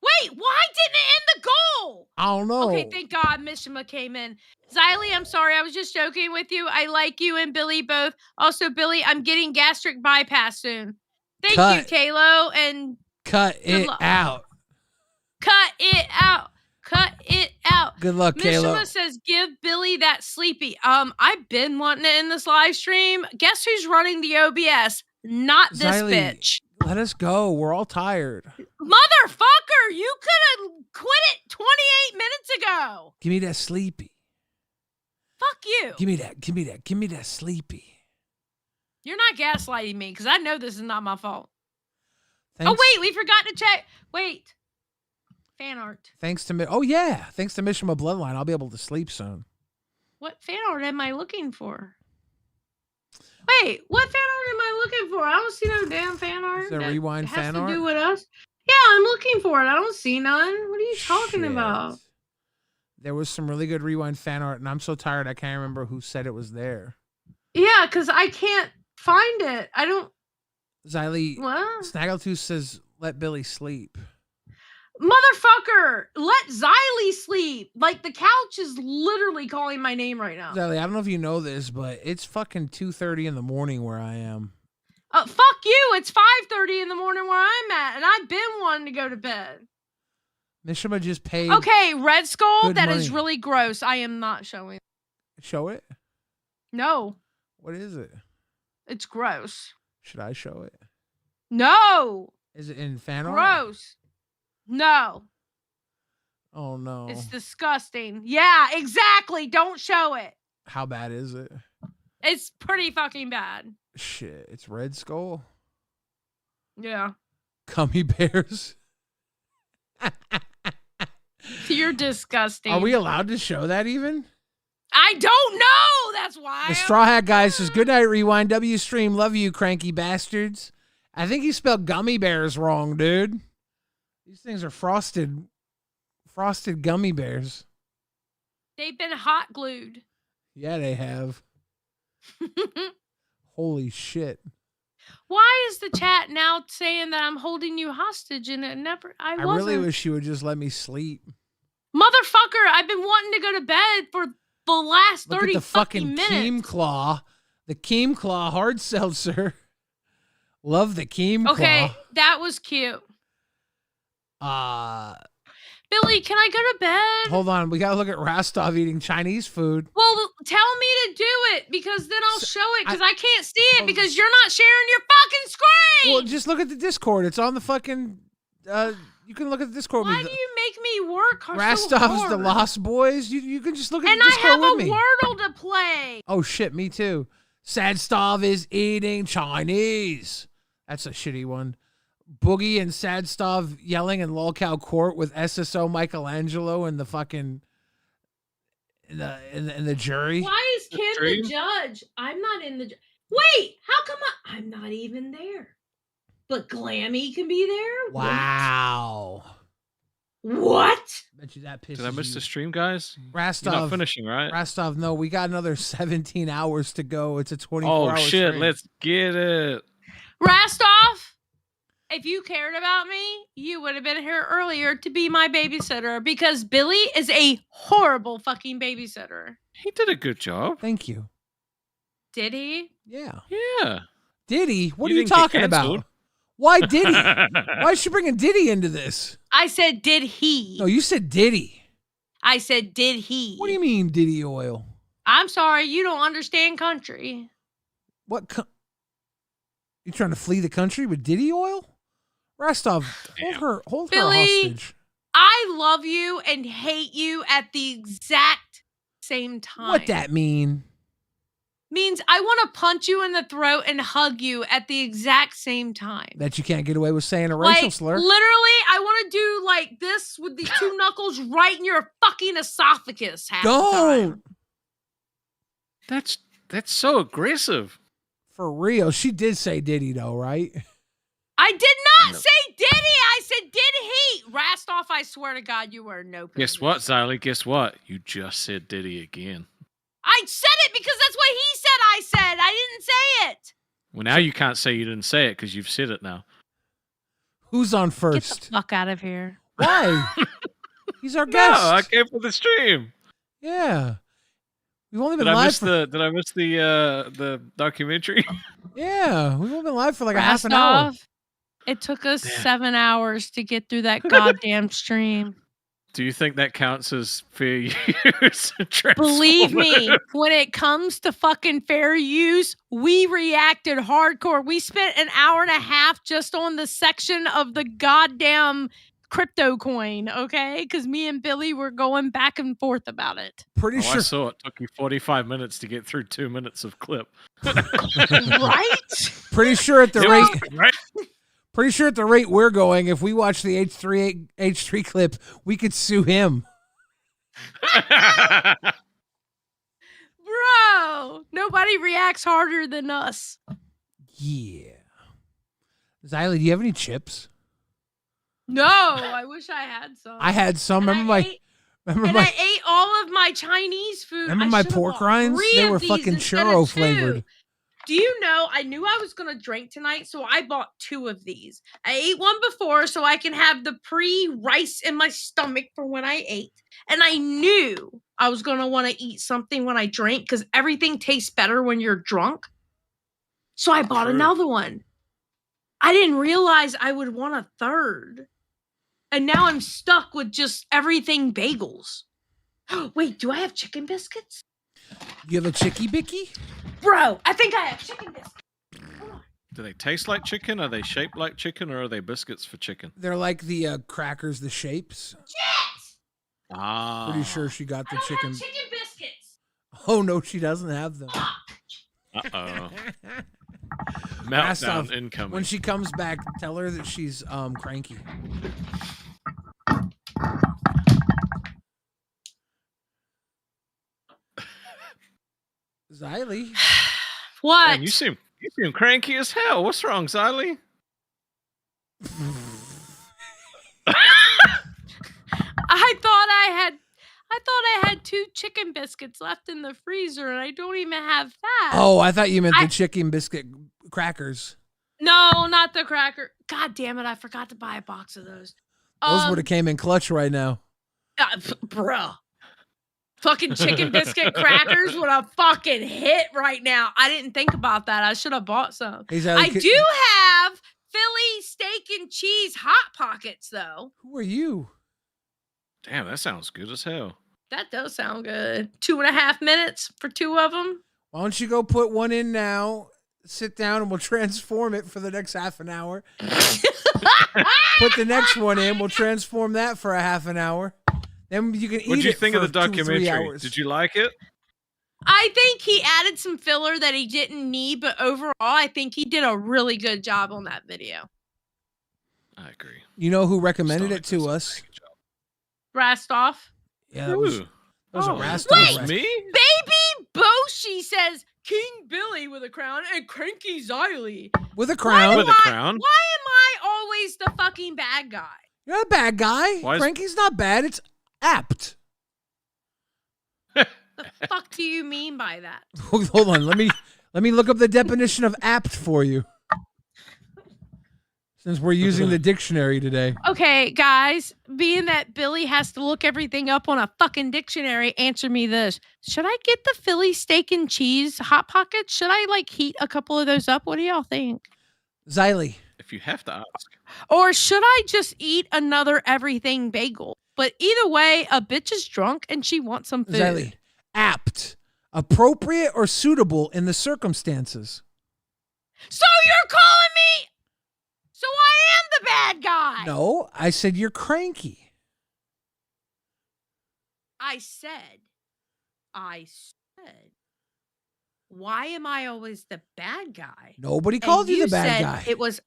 Wait, why didn't it end the goal? I don't know. Okay, thank God Mishima came in. Xylee, I'm sorry. I was just joking with you. I like you and Billy both. Also, Billy, I'm getting gastric bypass soon. Thank you, Kalo, and Cut it out. Cut it out. Cut it out. Good luck, Kalo. Mishima says, give Billy that sleepy. I've been wanting it in this live stream. Guess who's running the OBS? Not this Xylee, bitch. let us go. We're all tired. Motherfucker, you could have quit it 28 minutes ago. Give me that sleepy. Fuck you. Give me that sleepy. You're not gaslighting me because I know this is not my fault. Thanks. Oh, wait, we forgot to check. Wait. Fan art. Thanks to Mishima Bloodline, I'll be able to sleep soon. What fan art am I looking for? Wait, what fan art am I looking for? I don't see no damn fan art. Is there rewind fan has art? to do with us. Yeah, I'm looking for it. I don't see none. What are you talking about? There was some really good rewind fan art, and I'm so tired I can't remember who said it was there. Yeah, because I can't find it. I don't. Xylee, What? Snaggletooth says, let Billy sleep. Motherfucker, let Xylee sleep. Like, the couch is literally calling my name right now. Xylee, I don't know if you know this, but it's fucking 2:30 in the morning where I am. Fuck you. It's 5:30 in the morning where I'm at, and I've been wanting to go to bed. Mishima just paid. Okay, Red Skull, good that is money. really gross. I am not showing. Show it? No, What is it? it's gross. Should I show it? No, Is it in fan art? gross. No, Oh, no. it's disgusting. Yeah, exactly. Don't show it. How bad is it? It's pretty fucking bad. Shit, it's Red Skull. Yeah. Gummy bears. You're disgusting. Are we allowed to show that even? I don't know. That's why. The Straw Hat Guy says, good night, Rewind. W Stream, love you, cranky bastards. I think he spelled gummy bears wrong, dude. These things are frosted gummy bears. They've been hot glued. Yeah, they have. Holy shit. Why is the chat now saying that I'm holding you hostage and it never I wasn't? really wish you would just let me sleep. Motherfucker, I've been wanting to go to bed for the last Look 30 at the fucking minutes. Keemclaw. The Keemclaw hard seltzer. Love the Keemclaw. Okay, that was cute. Billy, can I go to bed? Hold on, we gotta look at Rostov eating Chinese food. Well, tell me to do it because then I'll show it because I can't see it because you're not sharing your fucking screen. Well, just look at the Discord. It's on the fucking. You can look at the Discord. Why do you make me work so Rastov's hard? the Lost Boys. You can just look at And the Discord I have with a me. Wordle to play. Oh shit, me too. Sadstov is eating Chinese. That's a shitty one. Boogie and Sadstov yelling in Lolcow court with SSO Michelangelo and the fucking in the jury. Why is Kim the judge? I'm not in the. Wait, how come I'm not even there? But Glammy can be there. Wow. What? Bet you that pisses Did I miss you. the stream, guys? Rastov, You're not finishing, right? Rastov, no, we got another 17 hours to go. It's a 24 Oh hour shit, stream. let's get it. Rastov, if you cared about me, you would have been here earlier to be my babysitter because Billy is a horrible fucking babysitter. He did a good job. Thank you. Did he? Yeah. Yeah. Diddy? What You are you didn't get talking about? canceled. Why Diddy? Why is she bringing Diddy into this? I said, did he? No, you said Diddy. I said, did he? What do you mean Diddy oil? I'm sorry, you don't understand country. What? You trying to flee the country with Diddy oil? Rastov, hold Billy, her hostage. I love you and hate you at the exact same time. What that mean? Means I want to punch you in the throat and hug you at the exact same time. That you can't get away with saying a racial slur. Literally, I want to do like this with these two knuckles right in your fucking esophagus. Half the time. Don't. That's so aggressive. For real. She did say Diddy though, right? I did not say did he. I said did he. Rastov, I swear to God, you were no. Guess what, Xylee? Guess what? You just said Diddy again. I said it because that's what he said. I said I didn't say it. Well, now you can't say you didn't say it because you've said it now. Who's on Get first? the fuck out of here. Why? He's our guest. No, I came for the stream. Yeah. We've only been Did I live miss the documentary? Yeah, we've only been live for like a half an hour. Rastov, it took us 7 hours to get through that goddamn stream. Do you think that counts as fair use? Believe me, when it comes to fucking fair use, we reacted hardcore. We spent an hour and a half just on the section of the goddamn crypto coin, okay? Because me and Billy were going back and forth about it. Pretty I saw it took you 45 minutes to get through 2 minutes of clip. Right? Pretty sure at the It rate. was right. Pretty sure at the rate we're going, if we watch the H3 clip, we could sue him. Bro, nobody reacts harder than us. Yeah. Xylee, do you have any chips? No, I wish I had some. I had some. And I ate all of my Chinese food. Remember I my should've pork bought rinds? 3 They of were these fucking instead churro of 2. flavored. Do you know, I knew I was going to drink tonight, so I bought 2 of these. I ate one before so I can have the pre-rice in my stomach for when I ate. And I knew I was going to want to eat something when I drank because everything tastes better when you're drunk. So I bought another one. I didn't realize I would want a third. And now I'm stuck with just everything bagels. Wait, do I have chicken biscuits? You have a chicky bicky? Bro, I think I have chicken biscuits. Do they taste like chicken? Are they shaped like chicken, or are they biscuits for chicken? They're like the crackers, the shapes. Ah. Pretty sure she got the chicken. Chicken biscuits. Oh no, she doesn't have them. Uh-oh. Meltdown Rastov, incoming. When she comes back, tell her that she's cranky. Xylee. What? Man, you seem cranky as hell. What's wrong, Xylee? I thought I had 2 chicken biscuits left in the freezer, and I don't even have that. Oh, I thought you meant the chicken biscuit crackers. No, not the cracker. God damn it! I forgot to buy a box of those. Those would have came in clutch right now. Bro. Fucking chicken biscuit crackers would have fucking hit right now. I didn't think about that. I should have bought some. Hey, Xylee, I do have Philly steak and cheese hot pockets, though. Who are you? Damn, that sounds good as hell. That does sound good. 2.5 minutes for 2 of them. Why don't you go put one in now? Sit down and we'll transform it for the next half an hour. Put the next one in. We'll transform that for a half an hour. Then you can eat it. What did you think of the for 2 or 3 documentary? hours. Did you like it? I think he added some filler that he didn't need, but overall, I think he did a really good job on that video. I agree. You know who recommended it to us? Rastov. Yeah, that was Rastov. Wait, me? Baby Boshi says King Billy with a crown and Cranky Xylee with a crown. With a crown. Why am I always the fucking bad guy? You're not a bad guy. Why is- Cranky's not bad. It's apt. The fuck do you mean by that? Hold on. Let me look up the definition of apt for you. Since we're using the dictionary today. Okay, guys, being that Billy has to look everything up on a fucking dictionary, answer me this. Should I get the Philly steak and cheese Hot Pockets? Should I like heat a couple of those up? What do y'all think? Xylee. If you have to ask. Or should I just eat another everything bagel? But either way, a bitch is drunk and she wants some food. Xylee. Apt. Appropriate or suitable in the circumstances. So you're calling me... So I am the bad guy. No, I said you're cranky. I said. Why am I always the bad guy? Nobody called And you the bad said guy. It was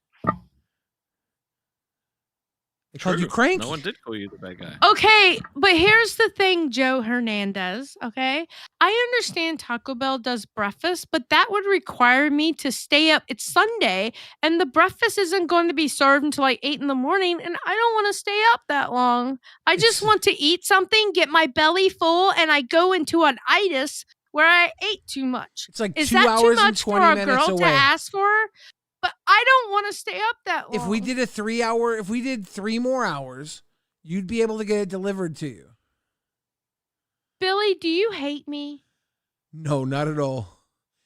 They called you cranky. No one did call you the bad guy. okay, but here's the thing, Joe Hernandez. Okay, I understand Taco Bell does breakfast, but that would require me to stay up. It's Sunday, and the breakfast isn't going to be served until like 8 in the morning, and I don't want to stay up that long. I just want to eat something, get my belly full, and I go into an itis where I ate too much. It's like Is 2 that too hours and much 20 for a minutes girl away. to ask for? But I don't want to stay up that long. If we did a 3 hour, if we did 3 more hours, you'd be able to get it delivered to you. Billy, do you hate me? No, not at all.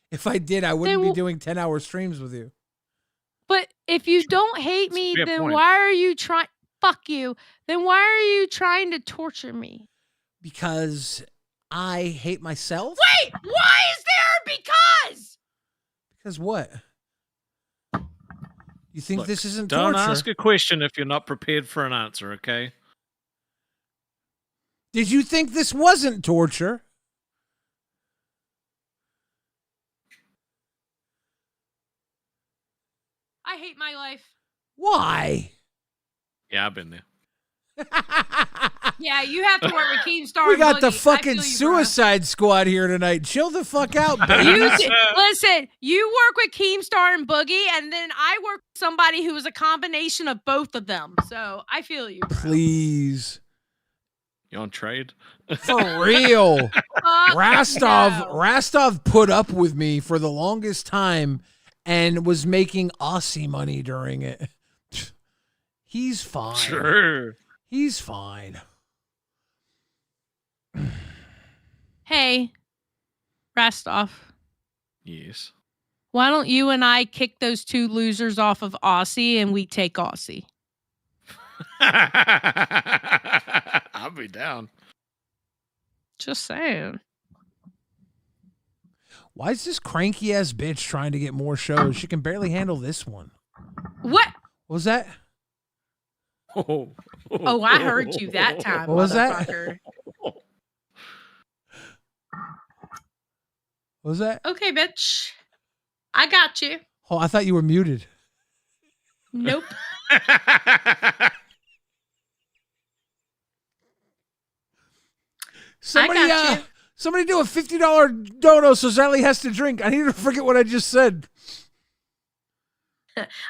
If I did, I wouldn't be doing 10-hour streams with you. But if you don't hate me, Fair then point. why are you trying? Fuck you. Then why are you trying to torture me? Because I hate myself? Wait, why is there a because? Because what? You think Look, this isn't don't torture? ask a question if you're not prepared for an answer, okay? Did you think this wasn't torture? I hate my life. Why? Yeah, I've been there. Yeah, you have to work with Keemstar. We and got the Boogie. I fucking feel you, bro. Suicide Squad here tonight. Chill the fuck out, baby. Listen, you work with Keemstar and Boogie, and then I work with somebody who is a combination of both of them. So I feel you, bro. Please. You on trade? For real. Fuck Rastov put up with me for the longest time and was making Aussie money during it. He's fine. Sure. He's fine. Hey, Rastov, Yes. why don't you and I kick those 2 losers off of Aussie and we take Aussie? I'll be down. Just saying. Why is this cranky ass bitch trying to get more shows? She can barely handle this one. What? What was that? Oh, I heard you that time. What was that? motherfucker. What was that? Okay, bitch. I got you. Oh, I thought you were muted. Nope. Somebody, got you. somebody do a $50 dono so Xylee has to drink. I need to forget what I just said.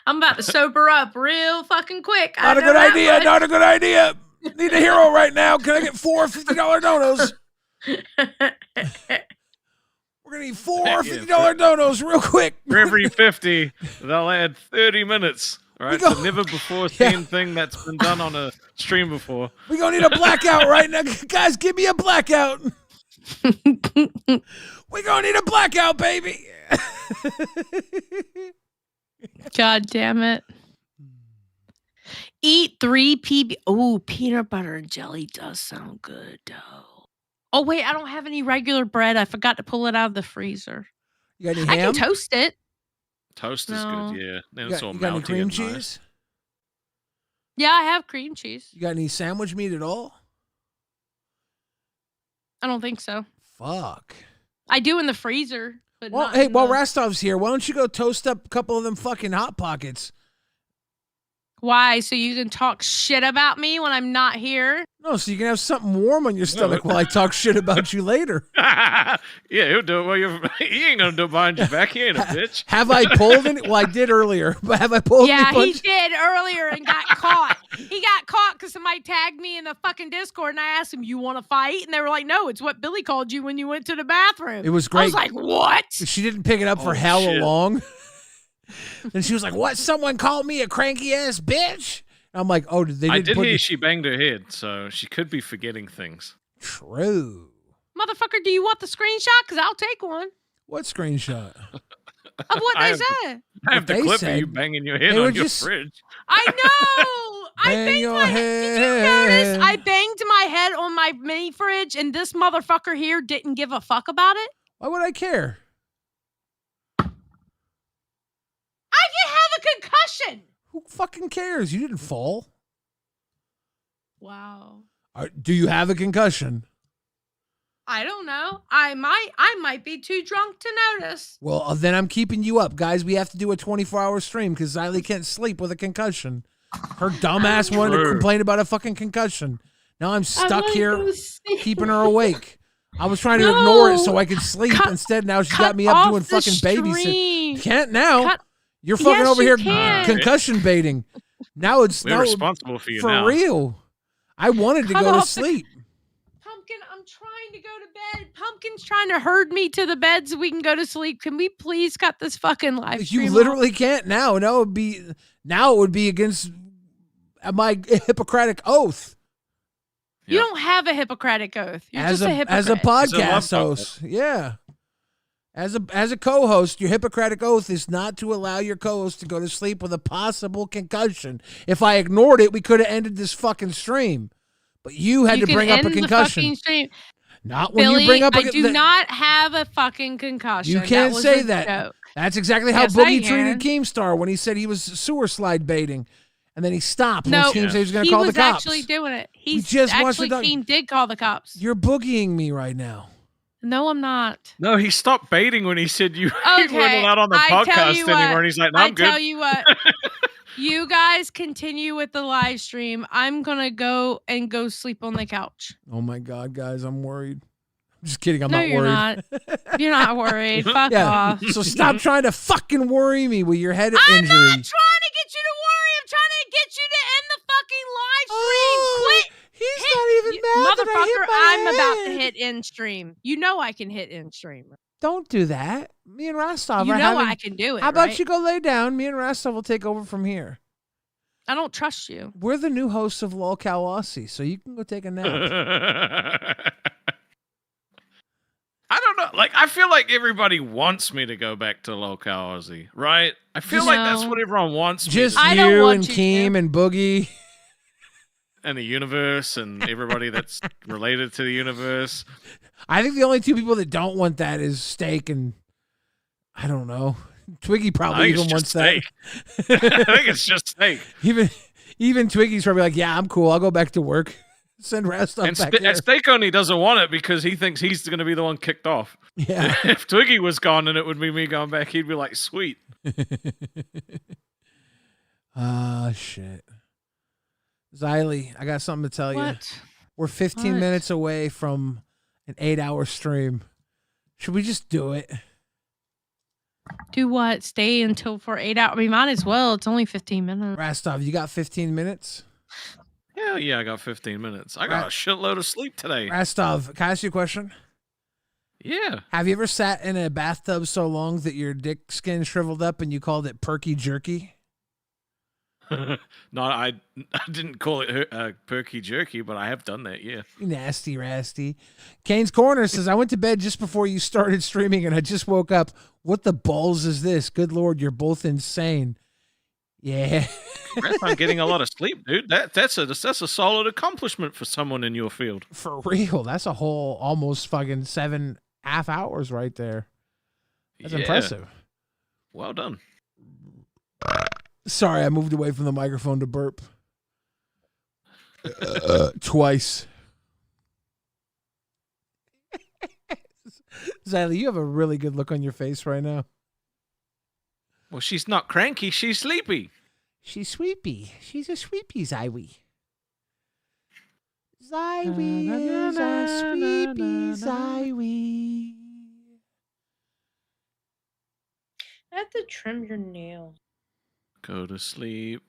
I'm about to sober up real fucking quick. Not a good idea. Not a good idea. Need a hero right now. Can I get 4 $50 donos? We're going to need 4 $50 donos real quick. For every 50, they'll add 30 minutes. All right, it's a never before seen thing that's been done on a stream before. We're going to need a blackout right now. Guys, give me a blackout. We're going to need a blackout, baby. God damn it. Eat 3 PB. Oh, peanut butter and jelly does sound good, though. Oh, wait, I don't have any regular bread. I forgot to pull it out of the freezer. You got any I ham? can toast it. Toast is good, yeah. Then You it's all got any melty cream and cheese? nice. Yeah, I have cream cheese. You got any sandwich meat at all? I don't think so. Fuck. I do in the freezer. But Well, not hey, in while the... Rastov's here, why don't you go toast up a couple of them fucking Hot Pockets? Why? So you can talk shit about me when I'm not here? No, so you can have something warm on your stomach while I talk shit about you later. Yeah, he'll do it while you're. He ain't gonna do it behind your back. He ain't a bitch. Have I pulled any? Well, I did earlier, but have I pulled any Yeah, he punches? did earlier and got caught. He got caught because somebody tagged me in the fucking Discord and I asked him, "You want to fight?" And they were like, "No, it's what Billy called you when you went to the bathroom." It was great. I was like, "What?" She didn't pick it up for hella long. And she was like, "What? Someone called me a cranky ass bitch?" I'm like, "Oh, did they?" I did hear she banged her head, so she could be forgetting things. True. Motherfucker, do you want the screenshot? Because I'll take one What screenshot? of what they said. I have the They clip said of you banging your head they were on your just- fridge. I know. I Bang banged your my head. Did you notice? head. I banged my head on my mini fridge, and this motherfucker here didn't give a fuck about it. Why would I care? I can have a concussion. Who fucking cares? You didn't fall. Wow. Do you have a concussion? I don't know. I might be too drunk to notice. Well, then I'm keeping you up, guys. We have to do a 24-hour stream because Xylee can't sleep with a concussion. Her dumbass wanted to complain about a fucking concussion. Now I'm stuck here keeping her awake. I was trying to ignore it so I could sleep. Instead, now she got me up doing fucking babysitting. Can't now. You're fucking Yes, over you here can. concussion baiting. Now it's We're responsible for you now. For real. I wanted to Cut go to off the- sleep. Pumpkin, I'm trying to go to bed. Pumpkin's trying to herd me to the bed so we can go to sleep. Can we please cut this fucking live stream You off? literally can't now. Now it would be against my Hippocratic oath. You don't have a Hippocratic oath. You're As just a as hypocrite. a podcast host. Yeah. As a co-host, your Hippocratic oath is not to allow your co-host to go to sleep with a possible concussion. If I ignored it, we could have ended this fucking stream. But you had to bring up a end the concussion. fucking stream. Not when Billy, you bring up a I do not have a fucking concussion. You can't was say a that. joke. That's exactly how Yes, I Boogie can. treated Keemstar when he said he was sewer slide baiting. And then he stopped No, when Keem said he was going to he call the was cops. actually doing it. We He's just watched actually the doc- Keem did call the cops. You're boogieing me right now. No, I'm not. No, he stopped baiting when he said you Okay, weren't allowed on the I tell podcast you anymore. what, And he's like, no, I'm good. I tell you what. You guys continue with the live stream. I'm going to go sleep on the couch. Oh my God, guys, I'm worried. I'm just kidding. I'm No, not you're worried. not. You're not worried. Fuck off. So stop trying to fucking worry me with your head I'm injury. not trying to get you to worry. I'm trying to get you to end the fucking live stream. Quit. He's not even mad that I hit Motherfucker, my I'm about to head. hit end stream. You know I can hit end stream. Don't do that. Me and Rostov You are know having... I can do it, How about right? you go lay down? Me and Rostov will take over from here. I don't trust you. We're the new hosts of Lolcow Aussie, so you can go take a nap. I don't know. Like, I feel like everybody wants me to go back to Lolcow Aussie, right? I feel like that's what everyone wants me Just to do. you and Keem and Boogie. And the universe and everybody that's related to the universe. I think the only two people that don't want that is Steak and I don't know. Twiggy probably even wants that. I think it's just Steak. Even Twiggy's probably like, yeah, I'm cool. I'll go back to work. Send Rastom And back here. Steak only doesn't want it because he thinks he's going to be the one kicked off. Yeah. If Twiggy was gone and it would be me going back, he'd be like, sweet. Ah, shit. Xylee, I got something to tell you. What? We're 15 What? minutes away from an 8-hour stream. Should we just do it? Do what? Stay until for 8 hours? We might as well. It's only 15 minutes. Rastov, you got 15 minutes? Hell yeah, I got 15 minutes. I got a shitload of sleep today. Rastov, can I ask you a question? Yeah. Have you ever sat in a bathtub so long that your dick skin shriveled up and you called it perky jerky? No, I didn't call it perky jerky, but I have done that, yeah. You nasty rasty. Kane's Corner says, I went to bed just before you started streaming and I just woke up. What the balls is this? Good Lord, you're both insane. Yeah. Congrats on getting a lot of sleep, dude. That's a solid accomplishment for someone in your field. For real, that's a whole almost fucking 7.5 hours right there. That's impressive. Well done. Sorry, I moved away from the microphone to burp. Twice. Xylee, you have a really good look on your face right now. Well, she's not cranky. She's sleepy. She's sweepy. She's a sweepy, Xylee. Xylee is a sweepy, Xylee. I have to trim your nails. Go to sleep.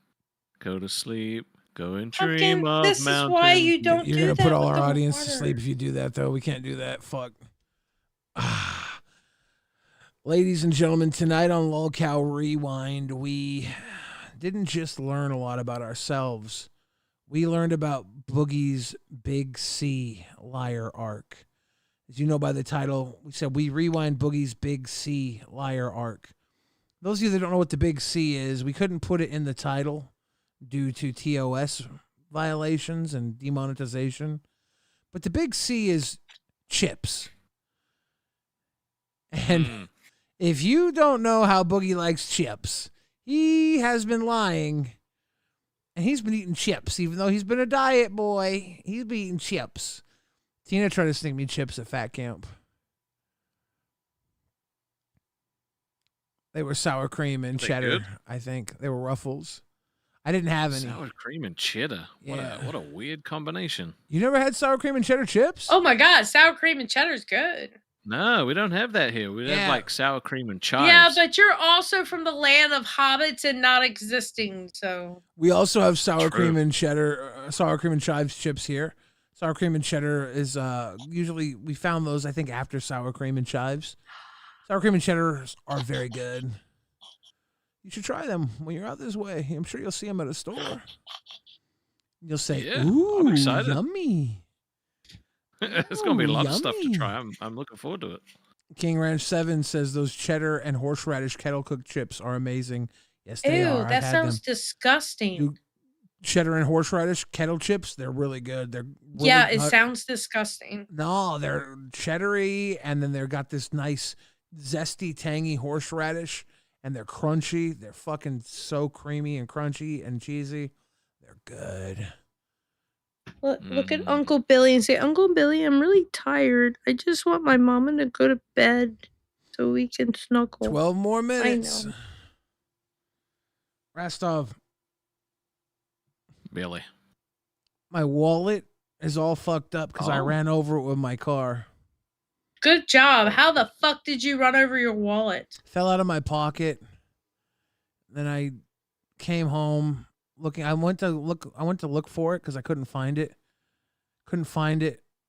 Go to sleep. Go and Pumpkin, dream of this is mountains. why you don't You're do gonna that put all with our the audience to water. sleep if you do that, though. We can't do that. Fuck. Ladies and gentlemen, tonight on LolcowRewind, we didn't just learn a lot about ourselves. We learned about Boogie's Big C liar arc. As you know by the title, we said we rewind Boogie's Big C liar arc. Those of you that don't know what the Big C is, we couldn't put it in the title due to TOS violations and demonetization. But the Big C is chips. And if you don't know how Boogie likes chips, he has been lying. And he's been eating chips, even though he's been a diet boy. He's been eating chips. Tina tried to sneak me chips at Fat Camp. They were sour cream and cheddar, good? I think. They were Ruffles. I didn't have any. Sour cream and cheddar. What a weird combination. You never had sour cream and cheddar chips? Oh my god, sour cream and cheddar is good. No, we don't have that here. We have like sour cream and chives. Yeah, but you're also from the land of hobbits and not existing, so. We also have sour cream and cheddar, sour cream and chives chips here. Sour cream and cheddar is usually, we found those, I think, after sour cream and chives. Sour cream and cheddar are very good. You should try them when you're out this way. I'm sure you'll see them at a store. You'll say, ooh, I'm excited. Yummy. It's going to be a lot of stuff to yummy. try. I'm looking forward to it. King Ranch 7 says those cheddar and horseradish kettle cooked chips are amazing. Yes, they are. Ew, I've that had sounds them. disgusting. Cheddar and horseradish kettle chips, they're really good. They're really Yeah, it sounds disgusting. No, they're cheddary, and then they've got this nice zesty, tangy horseradish, and they're crunchy. They're fucking so creamy and crunchy and cheesy. They're good. Look at Uncle Billy and say, Uncle Billy, I'm really tired. I just want my mama to go to bed so we can snuggle. 12 more minutes. I know. Rastov, Billy. my wallet is all fucked up because I Oh. ran over it with my car. Good job. How the fuck did you run over your wallet? Fell out of my pocket. Then I came home looking. I went to look for it because I couldn't find it.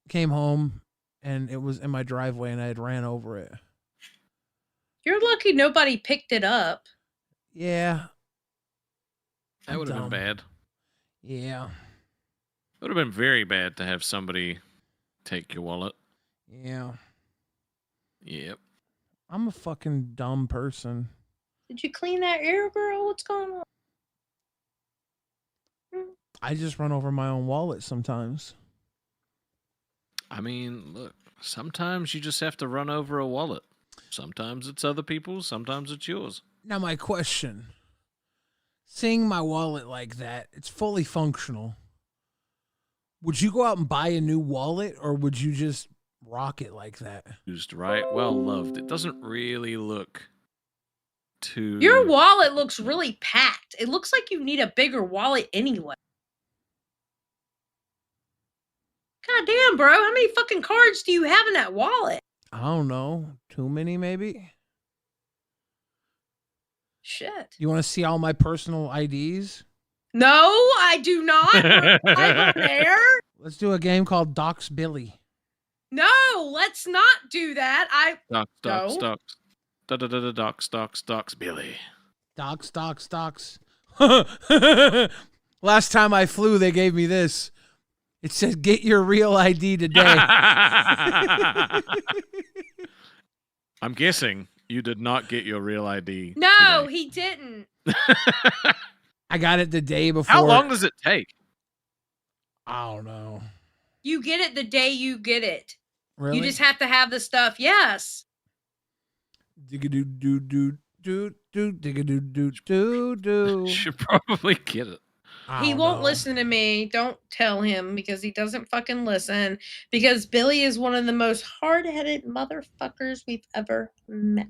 Came home and it was in my driveway and I had ran over it. You're lucky nobody picked it up. Yeah. That would have been bad. Yeah. It would have been very bad to have somebody take your wallet. Yeah. Yep. I'm a fucking dumb person. Did you clean that air, girl? What's going on? I just run over my own wallet sometimes. I mean, look, sometimes you just have to run over a wallet. Sometimes it's other people's, sometimes it's yours. Now my question. Seeing my wallet like that, it's fully functional. Would you go out and buy a new wallet or would you just rock it like that? Used right, well loved. It doesn't really look too. Your wallet looks really packed. It looks like you need a bigger wallet anyway. God damn, bro. How many fucking cards do you have in that wallet? I don't know. Too many, maybe? Shit. You want to see all my personal IDs? No, I do not. We're live on air. Let's do a game called Docs Billy. No, let's not do that. Docs, No. Docs, Billy. Docs. Last time I flew, they gave me this. It says, get your real ID today. I'm guessing you did not get your real ID. No, he didn't. I got it the day before. How long does it take? I don't know. You get it the day you get it. Really? You just have to have the stuff. Yes. Should probably get it. He won't listen to me. Don't tell him because he doesn't fucking listen. Because Billy is one of the most hard-headed motherfuckers we've ever met.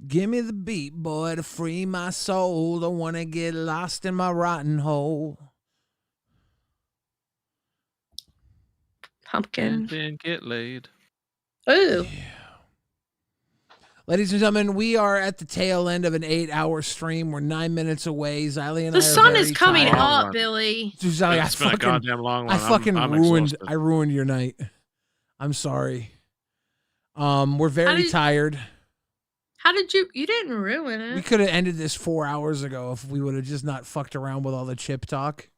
Give me the beat, boy, to free my soul. Don't want to get lost in my rotten hole. Pumpkin. And then get laid. Ooh. Yeah. Ladies and gentlemen, we are at the tail end of an 8-hour stream. We're 9 minutes away. Xylee and The I are sun very is coming tired. up, Billy. Dude, Xylee, It's been a goddamn long one. I fucking I'm ruined. exhausted. I ruined your night. I'm sorry. We're very tired. How did you didn't ruin it. We could have ended this 4 hours ago if we would have just not fucked around with all the chip talk.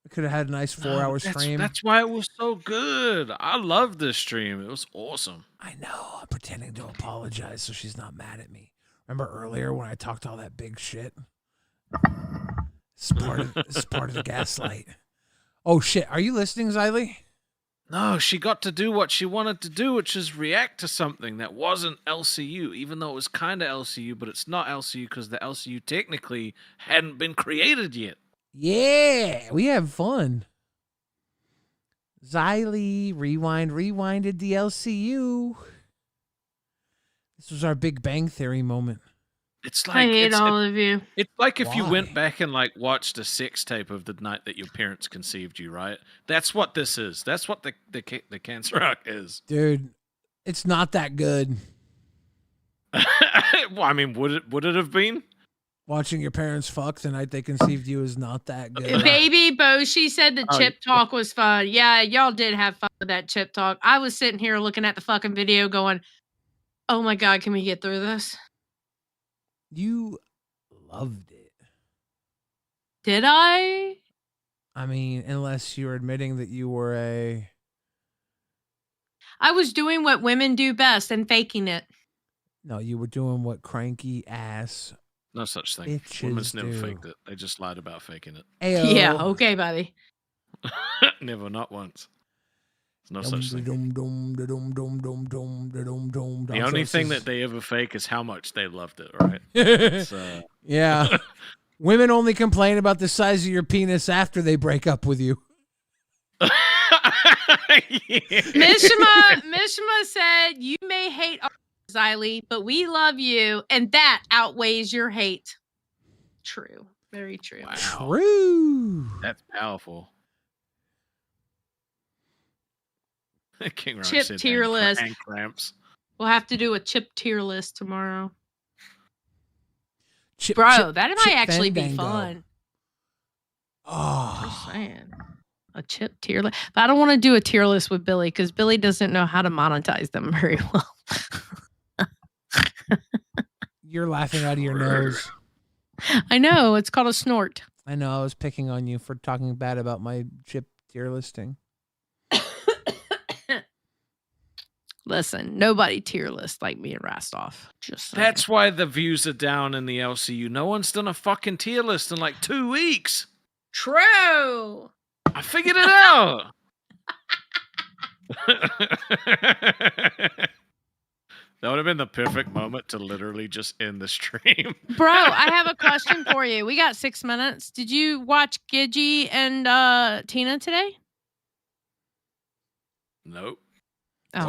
We could have had a nice 4-hour stream. That's why it was so good. I love this stream. It was awesome. I know. I'm pretending to apologize so she's not mad at me. Remember earlier when I talked all that big shit? It's part of the gaslight. Oh shit! Are you listening, Xylee? No, she got to do what she wanted to do, which is react to something that wasn't LCU, even though it was kind of LCU, but it's not LCU because the LCU technically hadn't been created yet. Yeah, we have fun. Xylee, rewinded the LCU. This was our Big Bang Theory moment. It's like I hate all of you. It's like if you Why? went back and like watched a sex tape of the night that your parents conceived you, right? That's what this is. That's what the cancer arc is. Dude, it's not that good. Well, I mean, would it have been? Watching your parents fuck the night they conceived you is not that good. Baby Boshi said the Oh, chip talk was fun. Yeah, y'all did have fun with that chip talk. I was sitting here looking at the fucking video going, oh my God, can we get through this? You loved it. Did I? I mean, unless you're admitting that you were I was doing what women do best and faking it. No, you were doing what cranky ass. No such thing. Bitches Women's never do. faked it. They just lied about faking it. Ayo. Yeah, okay, buddy. Never, not once. There's no Dum, such thing. dum, dum, dum, dum, dum, dum, dum, dum, dum. The only thing that they ever fake is how much they loved it, right? Yeah. Women only complain about the size of your penis after they break up with you. Mishima said, you may hate Xylee, but we love you, and that outweighs your hate. True. Very true. Wow. True. That's powerful. King Rock Chip said tier and list. and cramps. We'll have to do a chip tier list tomorrow. Chip, Bro, chip, that chip might actually be Fandango. fun. Oh. Just saying. A chip tier list. But I don't want to do a tier list with Billy because Billy doesn't know how to monetize them very well. You're laughing out of your nose. I know. It's called a snort. I know. I was picking on you for talking bad about my chip tier listing. Listen, nobody tier list like me and Rastov. Just saying. That's why the views are down in the LCU. No one's done a fucking tier list in like 2 weeks. True. I figured it out. That would have been the perfect moment to literally just end the stream. Bro, I have a question for you. We got 6 minutes. Did you watch Gidgy and Tina today? Nope. Oh.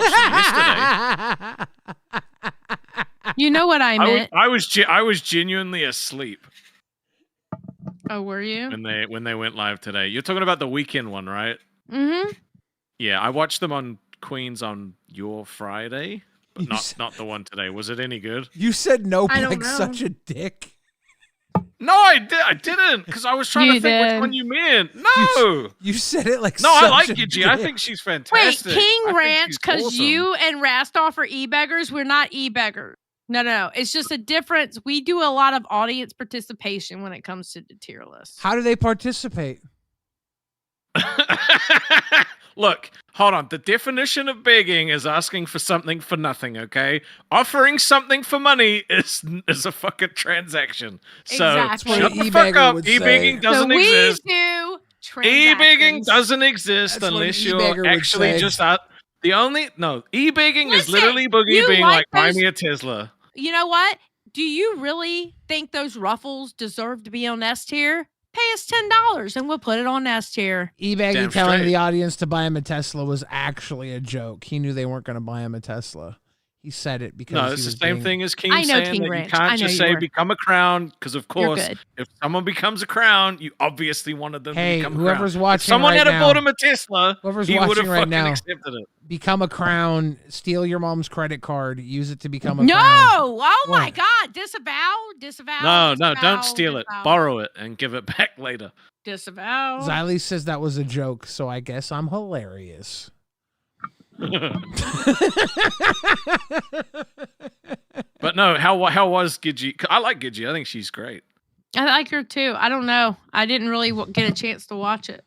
You know what I meant. I was genuinely asleep Oh, were you? when they went live today. You're talking about the weekend one, right? Mm-hmm. Yeah, I watched them on Queens on your Friday, but not the one today. Was it any good? You said nope I don't like know. such a dick. No, I didn't, because I was trying to think which one you meant. No, You said it like no, I such like a Gidgy. I dick. think she's Wait, fantastic. King I think Ranch, she's because awesome. you and Rastov are e-beggars. We're not e-beggars. No. It's just a difference. We do a lot of audience participation when it comes to the tier list. How do they participate? Look, Hold on. The definition of begging is asking for something for nothing, okay? Offering something for money is a fucking transaction. So Exactly. shut the fuck up. E-begging doesn't exist. do E-begging doesn't exist unless you're actually just out. E-begging is literally Boogie being like, buy me a Tesla. You know what? Do you really think those ruffles deserve to be on S tier? Pay us $10 and we'll put it on S tier. eBagging telling the audience to buy him a Tesla was actually a joke. He knew they weren't going to buy him a Tesla. He said it because it's the same thing as King saying that you can't just say become a crown, because of course, if someone becomes a crown, you obviously wanted them to become a crown. Whoever's watching, if someone had bought him a Tesla, whoever's he would have watching fucking now, accepted it. Become a crown, steal your mom's credit card, use it to become a No! crown. Oh my God! Disavow! No, don't steal it. Borrow it and give it back later. Disavow. Xylee says that was a joke, so I guess I'm hilarious. But no, how was Gidgey? I like Gidgey. I think she's great. I like her too. I don't know. I didn't really get a chance to watch it.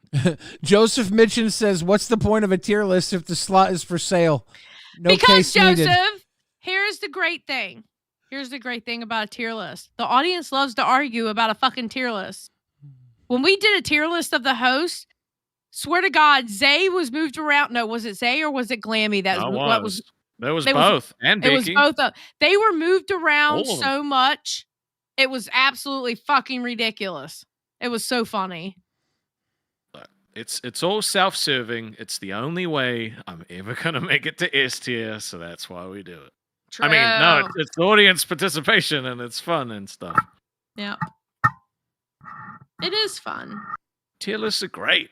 Joseph Mitchin says, "What's the point of a tier list if the slot is for sale?" No because case needed. Joseph, here's the great thing. Here's the great thing about a tier list. The audience loves to argue about a fucking tier list. When we did a tier list of the host, swear to God, Zay was moved around. No, was it Zay or was it Glammy? That was both. And it was both. They were moved around All of so much. It was absolutely fucking ridiculous. It was so funny. It's all self-serving. It's the only way I'm ever gonna make it to S tier, so that's why we do it. True. I mean, no, it's audience participation and it's fun and stuff. Yeah. It is fun. Tier lists are great.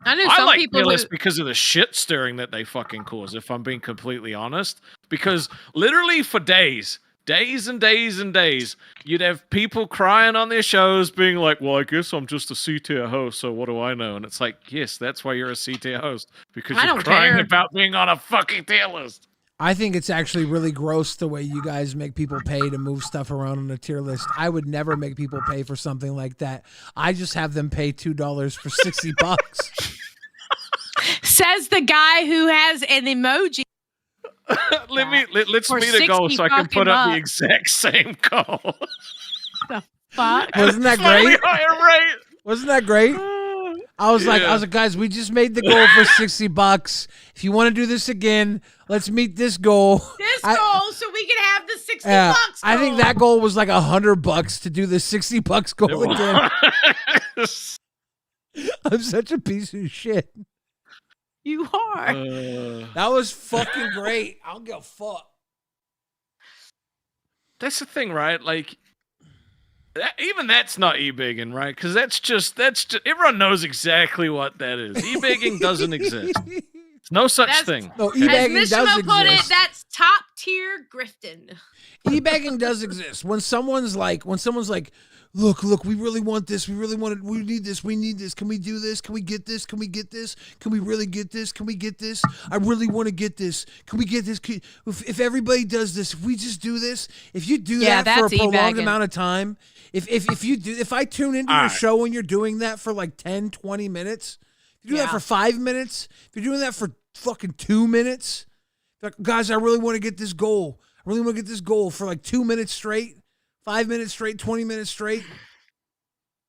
I know I some like people tier lists because of the shit stirring that they fucking cause, if I'm being completely honest. Because literally for days and days and days, you'd have people crying on their shows being like, well, I guess I'm just a C-tier host, so what do I know? And it's like, yes, that's why you're a C-tier host. Because you're crying about being on a fucking tier list. I think it's actually really gross the way you guys make people pay to move stuff around on a tier list. I would never make people pay for something like that. I just have them pay $2 for $60. Says the guy who has an emoji. Let's meet a goal so I can put up the exact same goal. The fuck? Wasn't that great? Wasn't that great? I was like, guys, we just made the goal for $60. If you want to do this again, let's meet this goal. So we can have the $60 goal. I think that goal was like $100 to do the $60 goal again. I'm such a piece of shit. You are. That was fucking great. I don't give a fuck. That's the thing, right? Like, even that's not e-begging, right? Because that's just everyone knows exactly what that is. E-begging doesn't exist. It's no such thing. No, e-begging As does Mishima put exist. it, that's top tier grifting. E-begging does exist. When someone's like, look, we really want this. We need this. We need this. Can we do this? Can we get this? Can we get this? Can we really get this? Can we get this? I really want to get this. Can we get this? If everybody does this, if we just do this, if you do that for a prolonged amount of time, if I tune into your show when you're doing that for like 10, 20 minutes, if you do that for 5 minutes, if you're doing that for fucking 2 minutes, like, guys, I really want to get this goal. I really want to get this goal for like 2 minutes straight. 5 minutes straight, 20 minutes straight,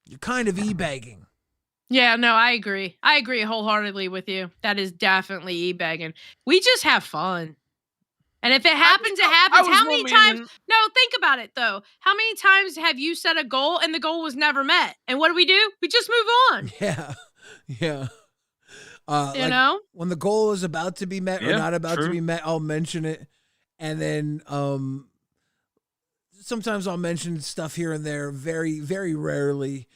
you're kind of e-bagging. Yeah, no, I agree. I agree wholeheartedly with you. That is definitely e-bagging. We just have fun. And if it happens, it happens. How many times? No, think about it, though. How many times have you set a goal and the goal was never met? And what do? We just move on. Yeah. You know? When the goal is about to be met or not about to be met, I'll mention it. And then sometimes I'll mention stuff here and there, very, very rarely,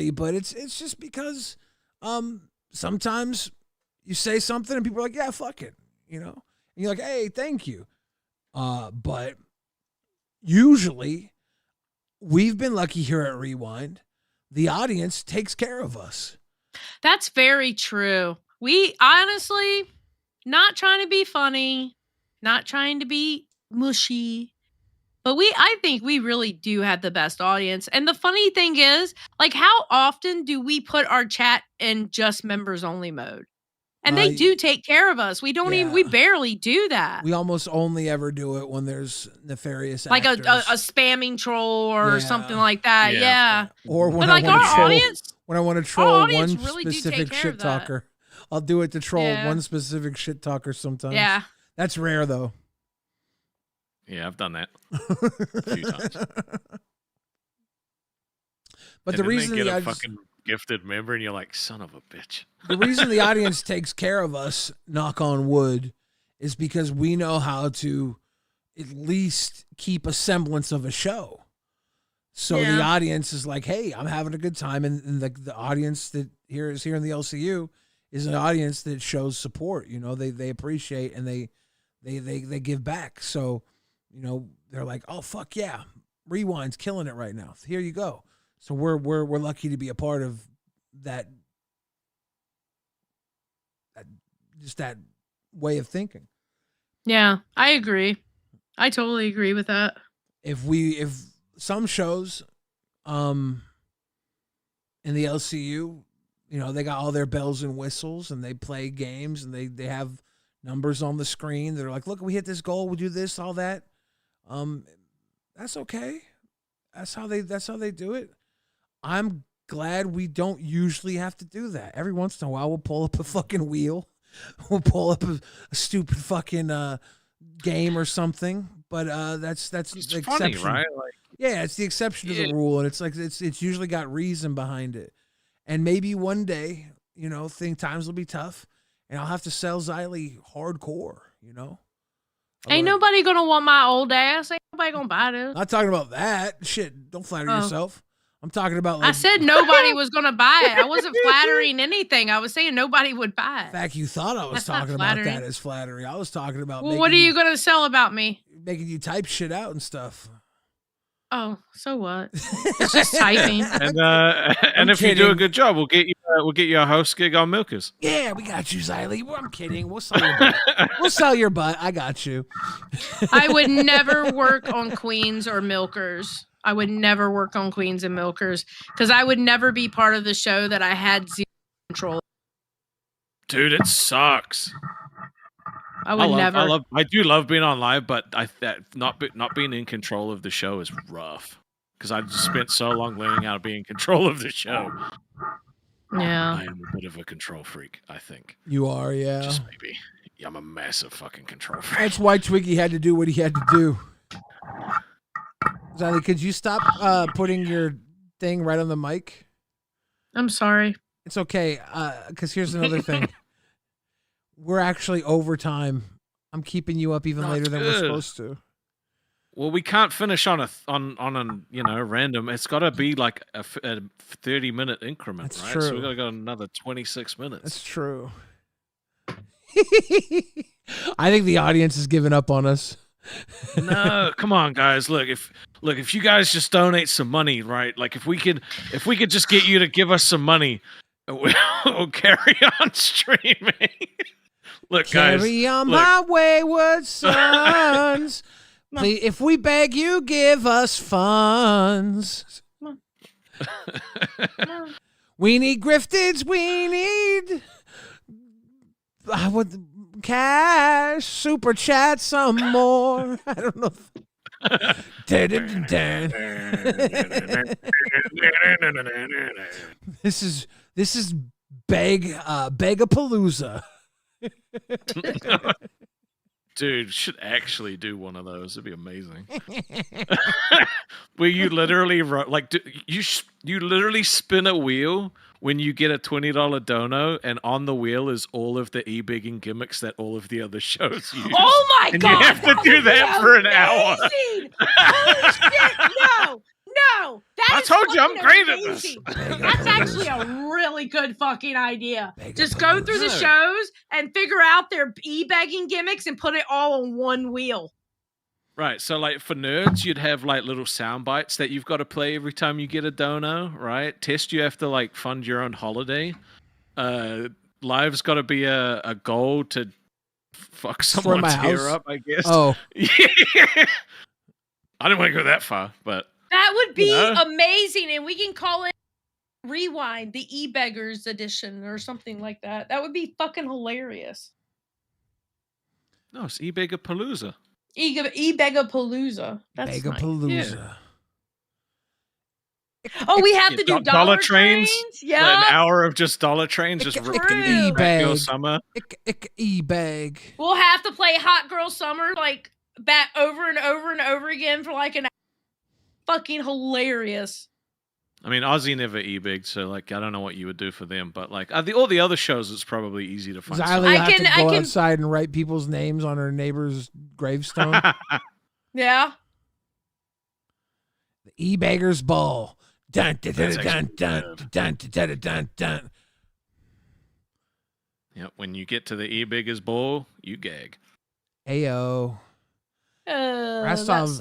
but it's just because sometimes you say something and people are like, yeah, fuck it, you know? And you're like, hey, thank you. But usually we've been lucky here at Rewind. The audience takes care of us. That's very true. We honestly, not trying to be funny, not trying to be mushy, but I think we really do have the best audience. And the funny thing is, like, how often do we put our chat in just members only mode? And they do take care of us. We don't even, we barely do that. We almost only ever do it when there's nefarious Like actors. a spamming troll or something like that. Yeah. Or when but I like want our to troll, audience, when I want to troll one really do specific take care shit of that. talker. I'll do it to troll Yeah. one specific shit talker sometimes. Yeah. That's rare though. Yeah, I've done that a few times. But and the then reason they get the a fucking gifted member, and you're like, son of a bitch. The reason the audience takes care of us, knock on wood, is because we know how to at least keep a semblance of a show. So the audience is like, hey, I'm having a good time. And the audience that is here in the LCU is an audience that shows support. You know, they appreciate and they give back. So, you know, they're like, oh, fuck yeah. Rewind's killing it right now. Here you go. So we're lucky to be a part of that way of thinking. Yeah, I agree. I totally agree with that. If some shows in the LCU, you know, they got all their bells and whistles and they play games and they have numbers on the screen. They're like, look, we hit this goal, we do this, all that. That's okay. That's how they do it. I'm glad we don't usually have to do that. Every once in a while, we'll pull up a fucking wheel. We'll pull up a stupid fucking game or something. But that's the exception, funny, right? Like, yeah, it's the exception to the rule, and it's like it's usually got reason behind it. And maybe one day, you know, times will be tough, and I'll have to sell Xylee hardcore. You know, Ain't nobody gonna want my old ass. Ain't nobody gonna buy this. Not talking about that shit. Don't flatter yourself. I'm talking about. Like, I said nobody was gonna buy it. I wasn't flattering anything. I was saying nobody would buy it. In fact, you thought I was That's not talking about that flattering. as flattery. I was talking about. Well, what are you gonna sell about me? Making you type shit out and stuff. Oh, so what? It's just typing. And if you do a good job, we'll get you a host gig on Milkers. Yeah, we got you, Xylee. Well, I'm kidding. We'll sell your butt. We'll sell your butt. I got you. I would never work on Queens or Milkers. I would never work on Queens and Milkers because I would never be part of the show that I had zero control. Dude, it sucks. I would never. I do love being on live, but not being in control of the show is rough because I just spent so long learning how to be in control of the show. Yeah, I am a bit of a control freak. I think You are, yeah. just maybe. Yeah, I'm a massive fucking control freak. That's why Twiggy had to do what he had to do. Xylee, could you stop putting your thing right on the mic? I'm sorry. It's okay, because here's another thing. We're actually over time. I'm keeping you up even later than we're supposed to. Well, we can't finish on a random. It's got to be like a 30-minute increment, That's right? true. So we got to go another 26 minutes. That's true. I think the audience has given up on us. No, come on, guys. Look, if you guys just donate some money, right? Like if we could just get you to give us some money, we'll carry on streaming. Look, guys. Carry on my wayward sons. Please, if we beg you, give us funds. We need grifteds. We need cash. Super chat some more. I don't know. This is Begapalooza. Dude, should actually do one of those. It'd be amazing. Where you literally you literally spin a wheel when you get a $20 dono, and on the wheel is all of the e-bigging gimmicks that all of the other shows use. Oh my and god! You have to do that for an hour. Holy shit! No! I told you I'm great at this. That's actually a really good fucking idea. Just go through the shows and figure out their e-bagging gimmicks and put it all on one wheel. Right, so like for nerds, you'd have like little sound bites that you've got to play every time you get a dono, right? Test, you have to like fund your own holiday. Live's got to be a goal to fuck someone's hair up, I guess. Oh. Yeah. I didn't want to go that far, but That would be amazing, and we can call it Rewind, the e-beggars edition or something like that. That would be fucking hilarious. No, it's E-Begapalooza. E-Begapalooza. That's Begapalooza. nice. Oh, we have to do dollar trains. Yeah, An hour of just dollar trains, just repeating Hot Girl Summer. E-bag. We'll have to play Hot Girl Summer like back over and over and over again for like an hour. Fucking hilarious. I mean, Ozzy never e-bigged, so like I don't know what you would do for them, but like all the other shows, it's probably easy to find. Xylee have to go outside and write people's names on her neighbor's gravestone. Yeah. The e-beggars ball. Dun dun dun dun dun dun dun dun dun. Yep. When you get to the e-biggers ball, you gag. Ayo. Rastov's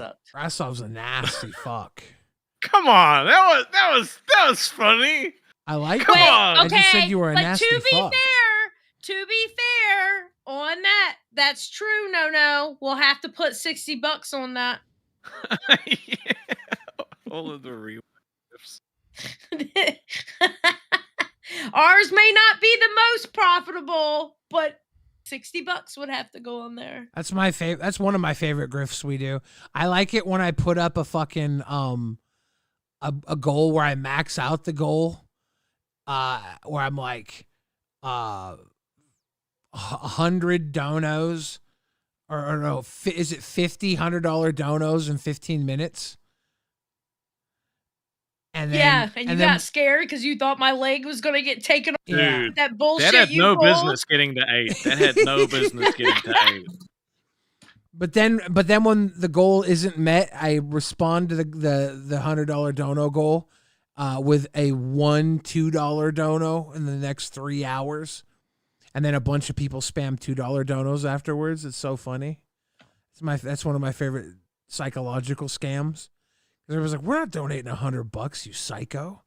a nasty fuck. Come on, that was funny. I like Come it. on. I just said you were a nasty fuck. To be fair, on that's true. No, we'll have to put $60 on that. All of the real. Ours may not be the most profitable, but $60 would have to go on there. That's my favorite. That's one of my favorite grifts we do. I like it when I put up a fucking a goal where I max out the goal, where I'm like 100 donos, or no, is it $50 $100 donos in 15 minutes? And then, and you got scared because you thought my leg was gonna get taken off. Dude, that bullshit. That had you no pulled. business getting to 8. That had no business getting to 8. But then when the goal isn't met, I respond to the $100 dono goal with a $2 dono in the next 3 hours, and then a bunch of people spam $2 donos afterwards. It's so funny. That's one of my favorite psychological scams. Everyone's like, "We're not donating $100, you psycho,"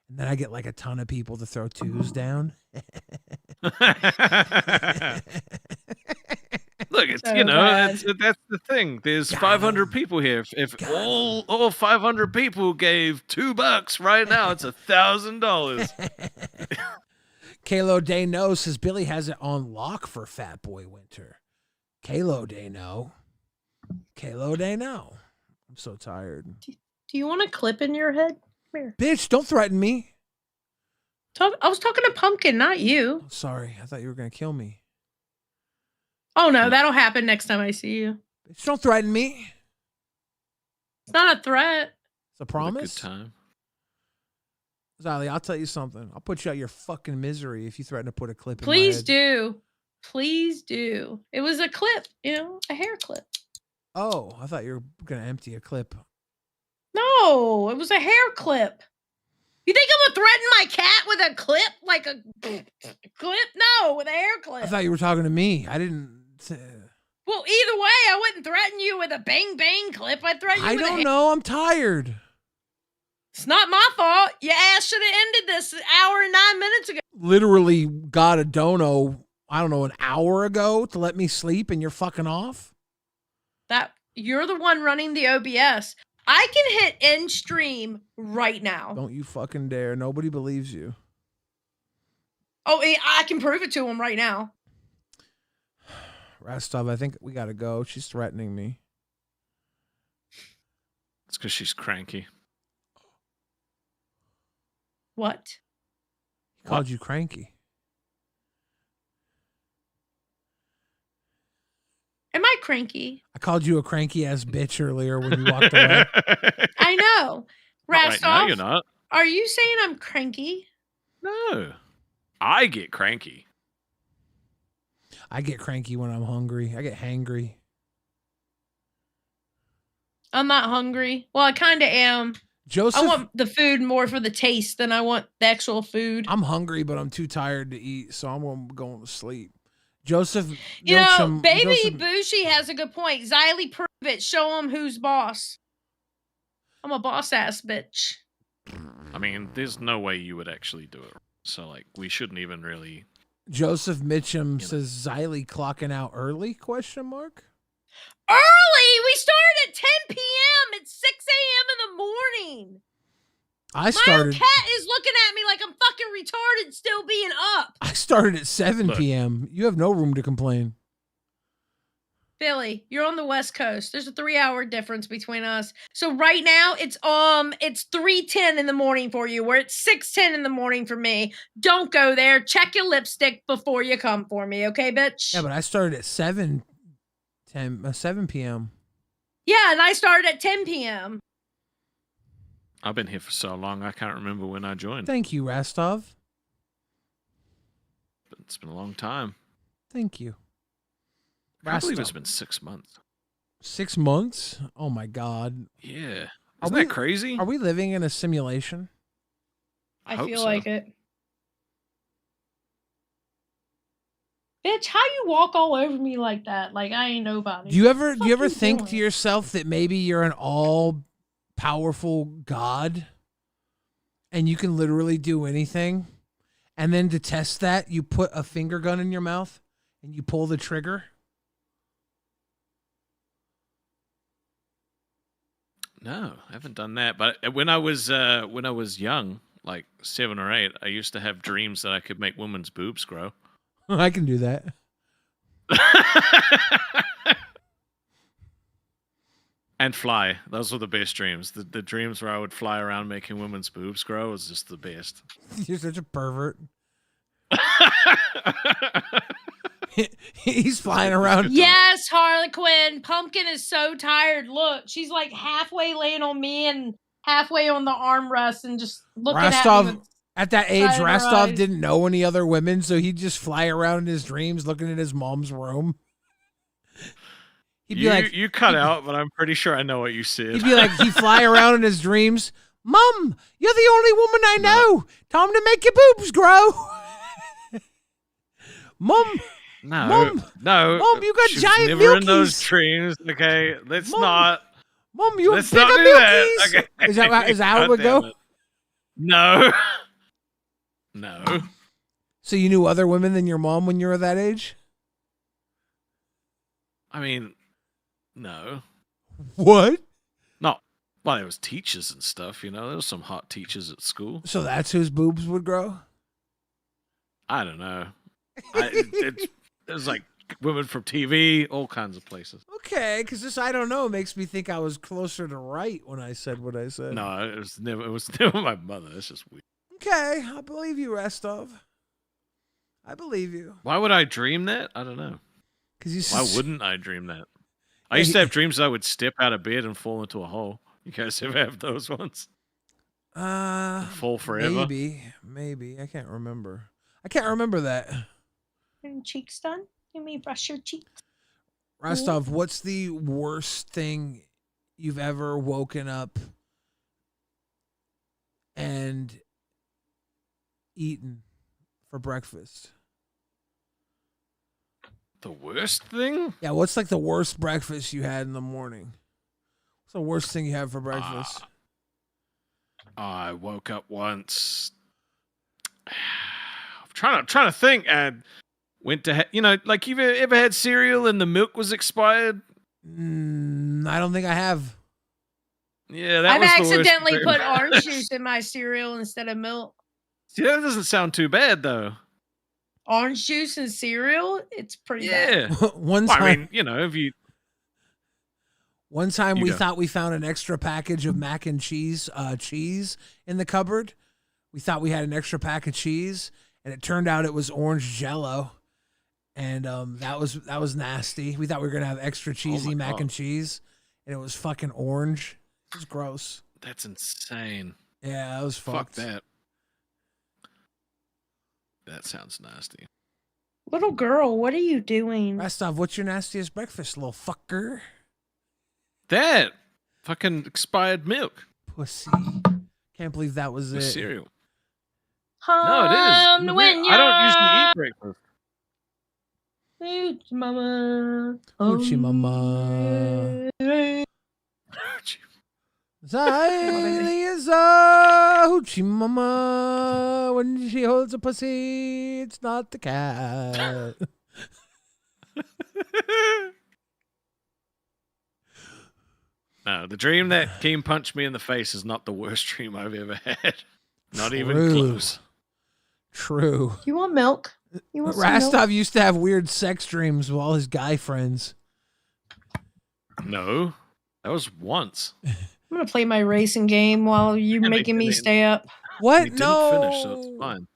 and then I get like a ton of people to throw 2s down. Look, it's So that's the thing. There's 500 people here. If all 500 people gave $2 right now, it's $1,000. Kalo Day No says Billy has it on lock for Fat Boy Winter. Kalo Day No. I'm so tired. Do you want a clip in your head? Come here. Bitch, don't threaten me. I was talking to Pumpkin, not you. Sorry, I thought you were gonna kill me. Oh no, that'll happen next time I see you. Bitch, don't threaten me. It's not a threat. It's a promise. Good time. Xylee, I'll tell you something. I'll put you out your fucking misery if you threaten to put a clip in Please my head. do. Please do. It was a clip, a hair clip. Oh, I thought you were gonna empty a clip. No, it was a hair clip. You think I'm gonna threaten my cat with a clip? Like a clip? No, with a hair clip. I thought you were talking to me. I didn't. Well, either way, I wouldn't threaten you with a bang bang clip. I'd threaten you I with a don't hair. know. I'm tired. It's not my fault. Your ass should have ended this an hour and 9 minutes ago. Literally got a dono, I don't know, an hour ago to let me sleep, and you're fucking off? That you're the one running the OBS. I can hit end stream right now. Don't you fucking dare. Nobody believes you. Oh, I can prove it to him right now. Rastov, I think we gotta go. She's threatening me. It's because she's cranky. What? He called you cranky. Am I cranky? I called you a cranky ass bitch earlier when you walked away. I know. Right now, Rastov, you're not. are you saying I'm cranky? No. I get cranky. I get cranky when I'm hungry. I get hangry. I'm not hungry. Well, I kind of am. Joseph, I want the food more for the taste than I want the actual food. I'm hungry, but I'm too tired to eat, so I'm going to sleep. Joseph, Baby Bushi has a good point. Xylee, prove it. Show him who's boss. I'm a boss ass bitch. I mean, there's no way you would actually do it. So, like, we shouldn't even really. Joseph Mitchum says Xylee clocking out early? Question mark. Early? We started at 10 p.m. It's 6 a.m. in the morning. I started. My cat is looking at me like I'm fucking retarded still being up. I started at 7 p.m. You have no room to complain. Billy, you're on the West Coast. There's a 3-hour difference between us. So right now it's 3:10 in the morning for you, where it's 6:10 in the morning for me. Don't go there. Check your lipstick before you come for me, okay, bitch? Yeah, but I started at 7 p.m. Yeah, and I started at 10 p.m. I've been here for so long, I can't remember when I joined. Thank you, Rastov. It's been a long time. Thank you. I believe it's been 6 months. 6 months? Oh my God. Yeah. Isn't that crazy? Are we living in a simulation? I hope feel so. like it. Bitch, how you walk all over me like that? Like I ain't nobody. Do you ever think to yourself that maybe you're an all-powerful God and you can literally do anything? And then to test that, you put a finger gun in your mouth and you pull the trigger? No, I haven't done that. But when I was young, like 7 or 8, I used to have dreams that I could make women's boobs grow. I can do that. And fly. Those were the best dreams. The dreams where I would fly around making women's boobs grow was just the best. You're such a pervert. He's flying around. Yes, Harlequin. Pumpkin is so tired. Look, she's like halfway laying on me and halfway on the armrest and just looking at me. At that age, side of her Rastov eyes. didn't know any other women, so he'd just fly around in his dreams looking at his mom's room. He'd be like, you cut out, but I'm pretty sure I know what you said. he'd be like, he'd fly around in his dreams. Mom, you're the only woman I know. Time to make your boobs grow. Mom, no, Mom, you got she's giant never in milkies. those dreams. Okay, let's not. Mom, you have Let's not bigger do that. milkies. Okay. Is that how it would God damn go? it. No. No. So you knew other women than your mom when you were that age? I mean, no. What? No. Well, there was teachers and stuff, you know. There was some hot teachers at school. So that's whose boobs would grow? I don't know. There's like women from TV, all kinds of places. Okay, because this I don't know makes me think I was closer to right when I said what I said. No, it was never my mother. It's just weird. Okay, I believe you, Rastov. I believe you. Why would I dream that? I don't know. Why wouldn't I dream that? I used to have dreams that I would step out of bed and fall into a hole. You guys ever have those ones? Fall forever? Maybe. I can't remember. I can't remember that. Your cheeks done? Let me brush your cheeks. Rastov, what's the worst thing you've ever woken up and eaten for breakfast? The worst thing? Yeah, what's like the worst breakfast you had in the morning? What's the worst thing you had for breakfast? I woke up once. I'm trying to think. And went to like you've ever had cereal and the milk was expired? I don't think I have. Yeah, that I've was the worst accidentally thing. put orange juice in my cereal instead of milk. See, that doesn't sound too bad though. Orange juice and cereal? It's pretty Yeah. bad. One Well, time, I mean, if you. One time You we go. thought we found an extra package of mac and cheese in the cupboard. We thought we had an extra pack of cheese, and it turned out it was orange Jell-O, and that was nasty. We thought we were gonna have extra cheesy mac and cheese, and it was fucking orange. It was gross. That's insane. Yeah, that was fucked. Fuck that. That sounds nasty. Little girl, what are you doing? Rastov, what's your nastiest breakfast, little fucker? That fucking expired milk. Pussy. Can't believe that was With it. cereal. No, it is. When I don't usually eat breakfast. Hoochie mama. Hoochie mama. Ziley is a hoochie mama. When she holds a pussy, it's not the cat. No, the dream that Keem punched me in the face is not the worst dream I've ever had. Not even True. close. True. You want milk? You want some Rastov milk? used to have weird sex dreams with all his guy friends. No, that was once. I'm gonna play my racing game while you're making me stay up. What? We didn't No. finish, so it's fine.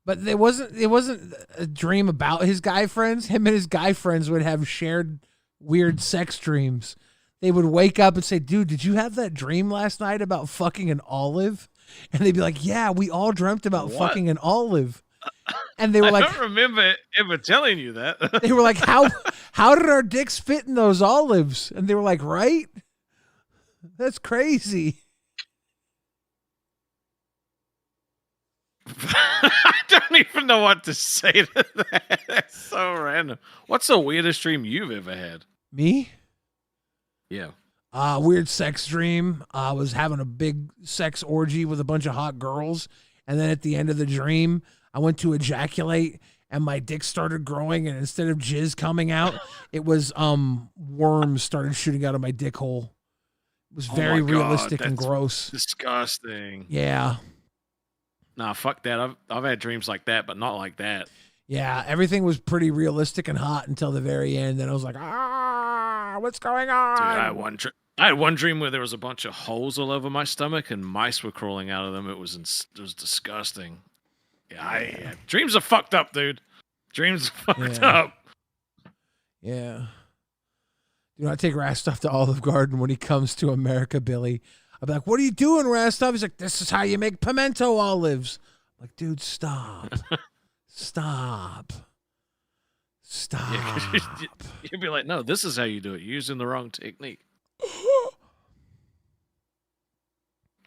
But it wasn't a dream about his guy friends. Him and his guy friends would have shared weird sex dreams. They would wake up and say, "Dude, did you have that dream last night about fucking an olive?" And they'd be like, "Yeah, we all dreamt about What? fucking an olive." And they were I like, don't remember ever telling you that. they were like, how did our dicks fit in those olives? And they were like, right? That's crazy. I don't even know what to say to that. That's so random. What's the weirdest dream you've ever had? Me? Yeah. Weird sex dream. I was having a big sex orgy with a bunch of hot girls. And then at the end of the dream, I went to ejaculate and my dick started growing. And instead of jizz coming out, it was worms started shooting out of my dick hole. It was very realistic and gross. Disgusting. Yeah. Nah, fuck that. I've had dreams like that, but not like that. Yeah, everything was pretty realistic and hot until the very end. Then I was like, what's going on? Dude, I had one dream where there was a bunch of holes all over my stomach and mice were crawling out of them. It was disgusting. Yeah, dreams are fucked up, dude. Dreams are fucked up. Yeah. Do not take Rastov to Olive Garden when he comes to America, Billy. I'll be like, what are you doing, Rastov? He's like, this is how you make pimento olives. I'm like, dude, stop. Stop. Stop. You'd be like, no, this is how you do it. You're using the wrong technique.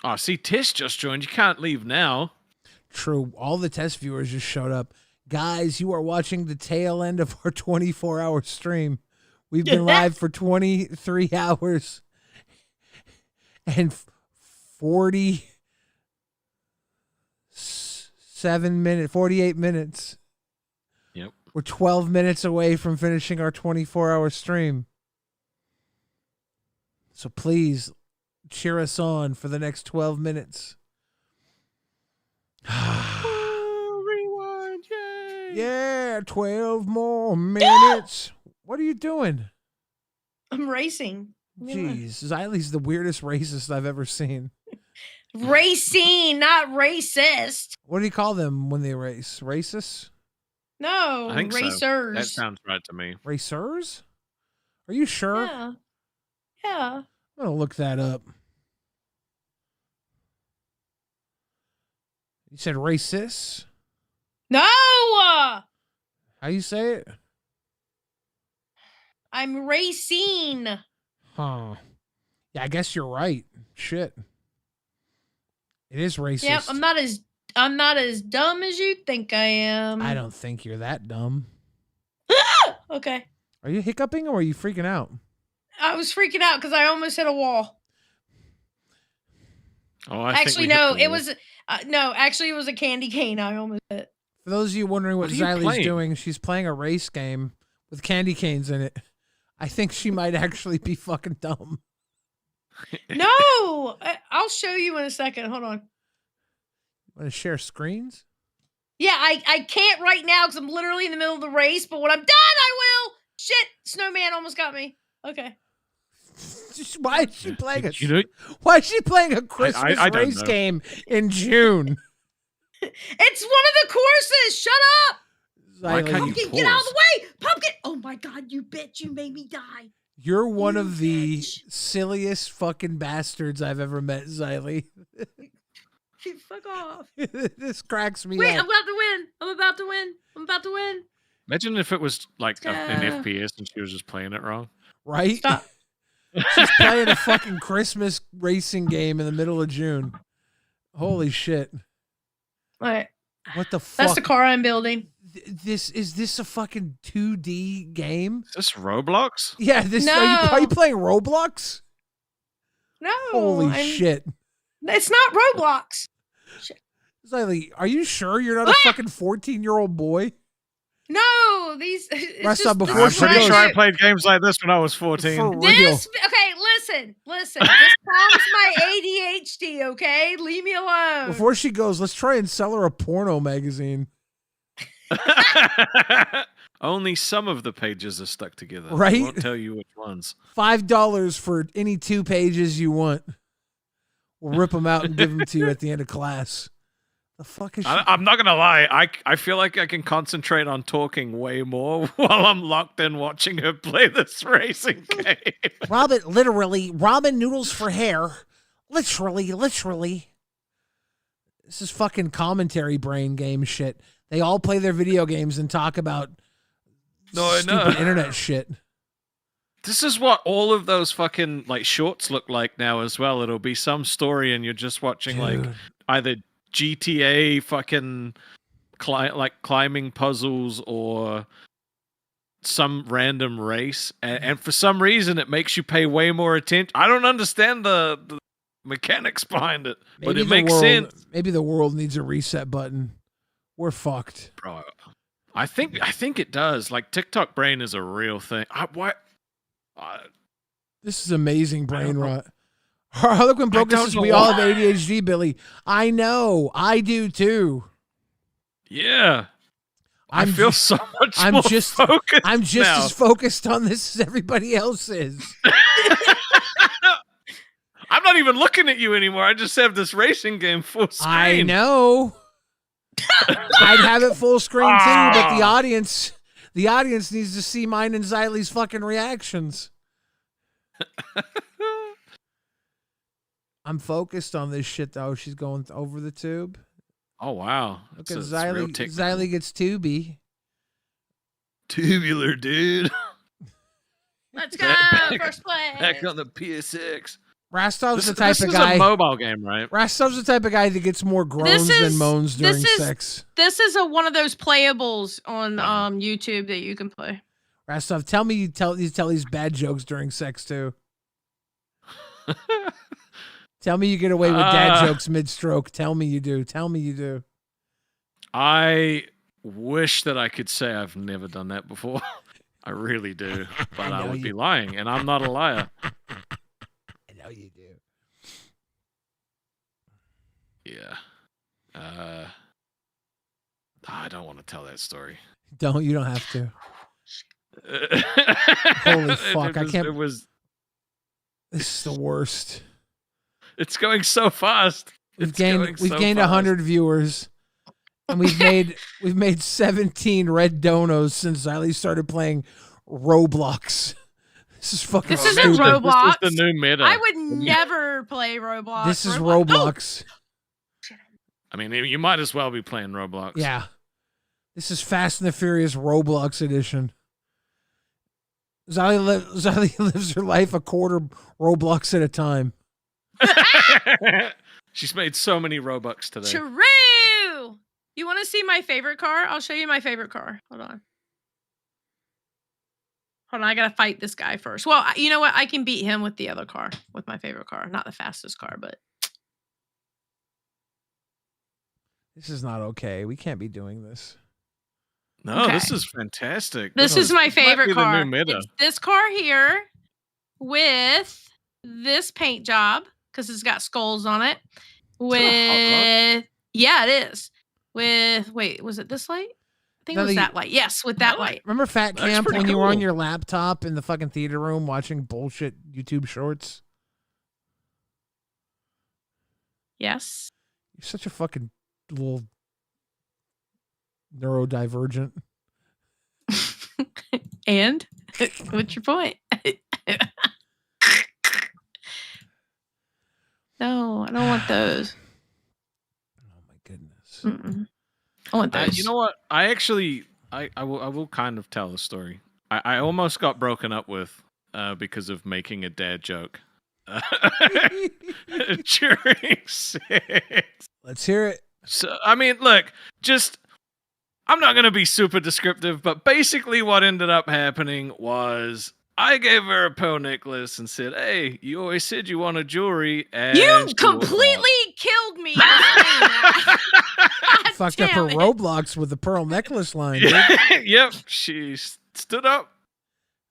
Oh, see, Tish just joined. You can't leave now. True. All the test viewers just showed up. Guys, you are watching the tail end of our 24-hour stream. We've been live for 23 hours and 48 minutes. Yep. We're 12 minutes away from finishing our 24-hour stream. So please cheer us on for the next 12 minutes. Rewind, yay. Yeah, 12 more minutes. What are you doing? I'm racing. Jeez, Xylie's the weirdest racist I've ever seen. Racing, not racist. What do you call them when they race? Racists? No, I think racers. So. That sounds right to me. Racers? Are you sure? Yeah. Yeah. I'm going to look that up. You said racist? No! How you say it? I'm racing. Huh. Yeah, I guess you're right. Shit. It is racist. Yep, I'm not as dumb as you think I am. I don't think you're that dumb. Okay. Are you hiccuping or are you freaking out? I was freaking out because I almost hit a wall. Oh, I actually, think no, it was actually, it was a candy cane. I almost hit. For those of you wondering what What are you Xylie's playing? doing, she's playing a race game with candy canes in it. I think she might actually be fucking dumb. No, I'll show you in a second. Hold on. Want to share screens? Yeah, I can't right now because I'm literally in the middle of the race. But when I'm done, I will. Shit, snowman almost got me. Okay. Why is she playing Why is she playing a Christmas I don't race know. game in June? It's one of the courses. Shut up. Why can't you Pumpkin, get out of pause? the way. Pumpkin. Oh my God, you bitch. You made me die. You're one of the silliest fucking bastards I've ever met, Xylie. Fuck off. This cracks me Wait, up. I'm about to win. I'm about to win. I'm about to win. Imagine if it was like an Yeah. FPS and she was just playing it wrong. Right? Stop. She's playing a fucking Christmas racing game in the middle of June. Holy shit. All right. What the fuck? That's the car I'm building. Is this a fucking 2D game? Is this Roblox? Yeah, are you playing Roblox? No. Holy I'm- shit. It's not Roblox. Xylie, are you sure you're not a fucking 14-year-old boy? No, these. Rest up before I'm she pretty goes. sure I played games like this when I was 14. For real. Okay, listen. listen. This calms my ADHD, okay? Leave me alone. Before she goes, let's try and sell her a porno magazine. Only some of the pages are stuck together. Right? I won't tell you which ones. $5 for any 2 pages you want. We'll rip them out and give them to you at the end of class. The fuck is she? I'm not gonna lie. I feel like I can concentrate on talking way more while I'm locked in watching her play this racing game. Ramen noodles for hair. Literally. This is fucking commentary brain game shit. They all play their video games and talk about stupid internet shit. This is what all of those fucking like shorts look like now as well. It'll be some story and you're just watching like either GTA fucking climbing puzzles or some random race, and for some reason it makes you pay way more attention. I don't understand the mechanics behind it, but it makes sense. Maybe the world needs a reset button. We're fucked, bro. I think it does. Like TikTok brain is a real thing. This is amazing brain rot. Harlequin broke us. We all have ADHD, Billy. I know. I do too. Yeah. I feel so much more focused. I'm just now. as focused on this as everybody else is. I'm not even looking at you anymore. I just have this racing game full screen. I know. I'd have it full screen too, but the audience needs to see mine and Xylie's fucking reactions. I'm focused on this shit though. She's going over the tube. Oh wow! Look at Xylie. Xylie gets tubey. Tubular, dude. Let's go first place. Back on the PSX. Rastov's the type of guy. This is a mobile game, right? Rastov's the type of guy that gets more groans than moans during sex. This is one of those playables on YouTube that you can play. Rastov, tell me you tell these bad jokes during sex too. Tell me you get away with dad jokes mid-stroke. Tell me you do. Tell me you do. I wish that I could say I've never done that before. I really do, but I would be lying, and I'm not a liar. I know you do. Yeah. I don't want to tell that story. You don't have to. Holy fuck! I can't. This is the worst. It's going so fast. We've gained 100 viewers, and we've made 17 red donos since Xylie started playing Roblox. This is fucking. This stupid. isn't Roblox. This is the new meta. I would never play Roblox. This is Roblox. I mean, you might as well be playing Roblox. Yeah, this is Fast and the Furious Roblox edition. Xylie lives her life a quarter Roblox at a time. She's made so many Robux today. True. You want to see my favorite car? I'll show you my favorite car. Hold on. I gotta fight this guy first. Well, you know what? I can beat him with the other car, with my favorite car. Not the fastest car, but this is not okay. We can't be doing this. No, this is fantastic. This is my favorite car. The new meta. It's this car here with this paint job because it's got skulls on it. With yeah, it is. With was it this light? I think it was that light. Yes, with that light. Remember Fat Camp when you were on your laptop in the fucking theater room watching bullshit YouTube shorts? Yes. You're such a fucking little neurodivergent. And what's your point? No, I don't want those. Oh my goodness. Mm-mm. I want those. You know what? I will kind of tell the story. I almost got broken up with because of making a dad joke during sex. Let's hear it. So, I mean, look, I'm not going to be super descriptive, but basically what ended up happening was I gave her a pearl necklace and said, hey, you always said you wanted jewelry. And you completely killed me. Fucked up her Roblox with the pearl necklace line. Dude. Yep. She stood up,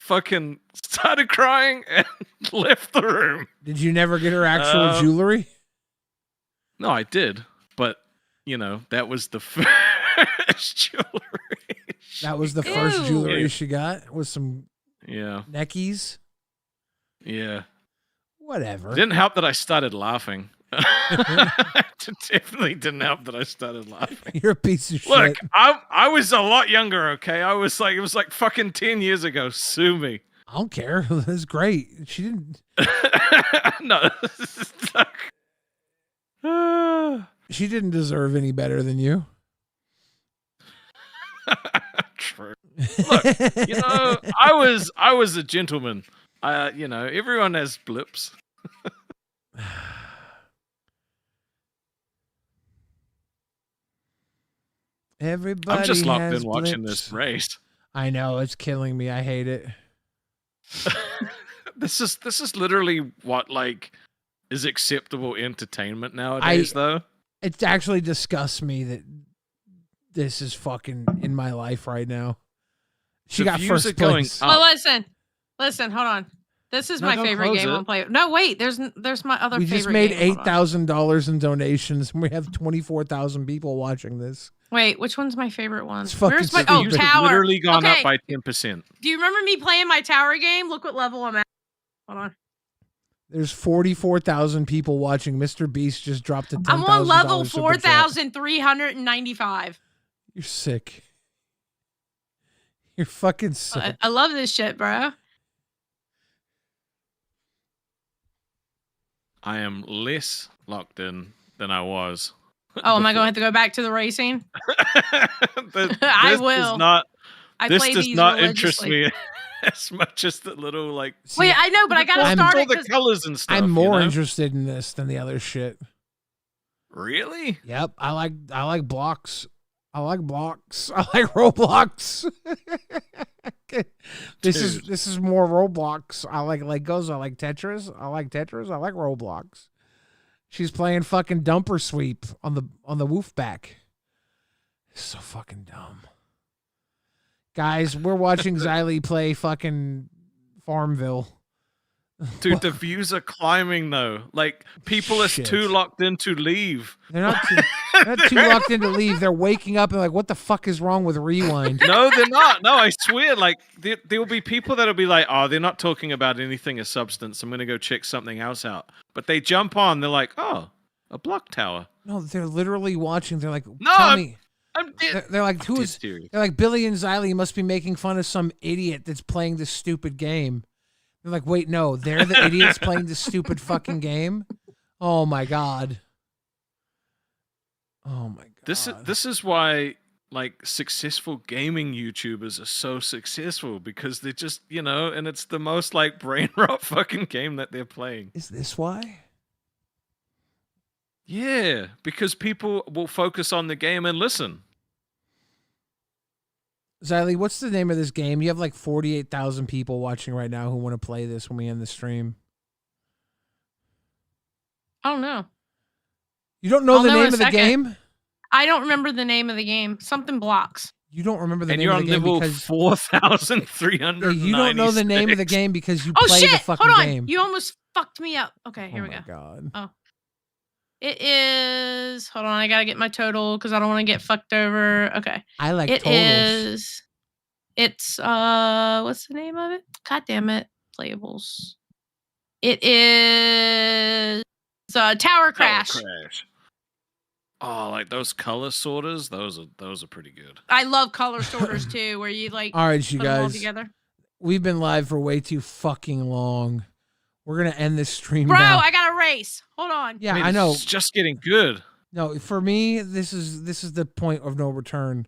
fucking started crying and left the room. Did you never get her actual jewelry? No, I did, but you know that was the first jewelry. That was the first jewelry she got. Was some neckies. Yeah. Whatever. It didn't help that I started laughing. It definitely didn't help that I started laughing. You're a piece of Look, shit. I was a lot younger, okay? It was like fucking 10 years ago. Sue me. I don't care. That's great. She didn't. No. She didn't deserve any better than you. True. Look, you know, I was a gentleman. You know, everyone has blips. Everybody I'm just locked has in watching blips. this race. I know, it's killing me. I hate it. This is literally what like is acceptable entertainment nowadays, though. It actually disgusts me that this is fucking in my life right now. She got first place. Well, listen, hold on. This is my favorite game on play. No, wait, there's my other We favorite just made game. $8,000 in donations, and we have 24,000 people watching this. Wait, which one's my favorite one? It's fucking Where's my stupid. tower? Literally gone Okay. up by 10%. Do you remember me playing my tower game? Look what level I'm at. Hold on. There's 44,000 people watching. Mr. Beast just dropped to $10,000. I'm on level super chat. 4,395. You're sick. You're fucking sick. I love this shit, bro. I am less locked in than I was. Oh, am I going to have to go back to the racing? This I will. This play does these not interest religiously. me as much as the little like. Wait, I know, but I gotta start all it. the 'Cause- colors and stuff. I'm more you know? interested in this than the other shit. Really? Yep. I like blocks. I like blocks. I like Roblox. This is more Roblox. I like Legos. I like Tetris. I like Roblox. She's playing fucking dumper sweep on the woof back. So fucking dumb. Guys, we're watching Xylee play fucking Farmville. Dude, the views are climbing though. Like people are Shit. too locked in to leave. They're not too locked in to leave. They're waking up and like, what the fuck is wrong with Rewind? No, they're not. No, I swear. Like there will be people that'll be like, oh, they're not talking about anything of substance. I'm gonna go check something else out. But they jump on. They're like, oh, a block tower. No, they're literally watching. They're like, No, tell I'm- me. I'm dead. They're like, who dead is? serious. They're like, Billy and Xylee must be making fun of some idiot that's playing this stupid game. They're like, wait, no, they're the idiots playing this stupid fucking game. Oh my god. Oh my god. This is why like successful gaming YouTubers are so successful because they're just and it's the most like brain rot fucking game that they're playing. Is this why? Yeah, because people will focus on the game and listen. Xylee, what's the name of this game? You have like 48,000 people watching right now who want to play this when we end the stream. I don't know. You don't know I'll the know in name a of the second. game? I don't remember the name of the game. Something blocks. You don't remember the And name you're of on the game level because 4,300. you don't know the name of the game because you Oh play shit! the fucking Hold on. game. You almost fucked me up. Okay, here we go. God. Oh. It is. Hold on, I gotta get my total because I don't want to get fucked over. Okay. I like It totals. is. It's what's the name of it? God damn it. Playables. It is Tower Crash. Oh, like those color sorters, those are pretty good. I love color sorters too, where you like All right, you put them all guys. together. We've been live for way too fucking long. We're gonna end this stream Bro, now. I got a race. Hold on. Yeah, I know. It's just getting good. No, for me, this is the point of no return.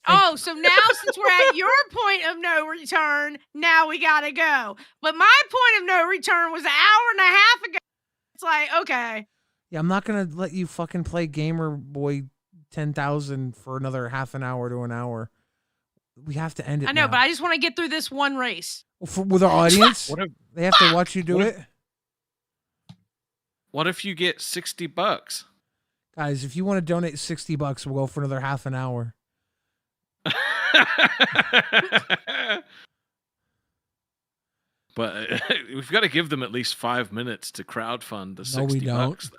Oh, so now since we're at your point of no return, now we gotta go. But my point of no return was an hour and a half ago. It's like, okay. Yeah, I'm not gonna let you fucking play Gamer Boy 10,000 for another half an hour to an hour. We have to end it. I know, now. but I just want to get through this one race. With our audience, What if- they have to watch you do it. What if you get $60? Guys, if you want to donate $60, we'll go for another half an hour. But we've got to give them at least 5 minutes to crowdfund the 60 No, we don't. bucks.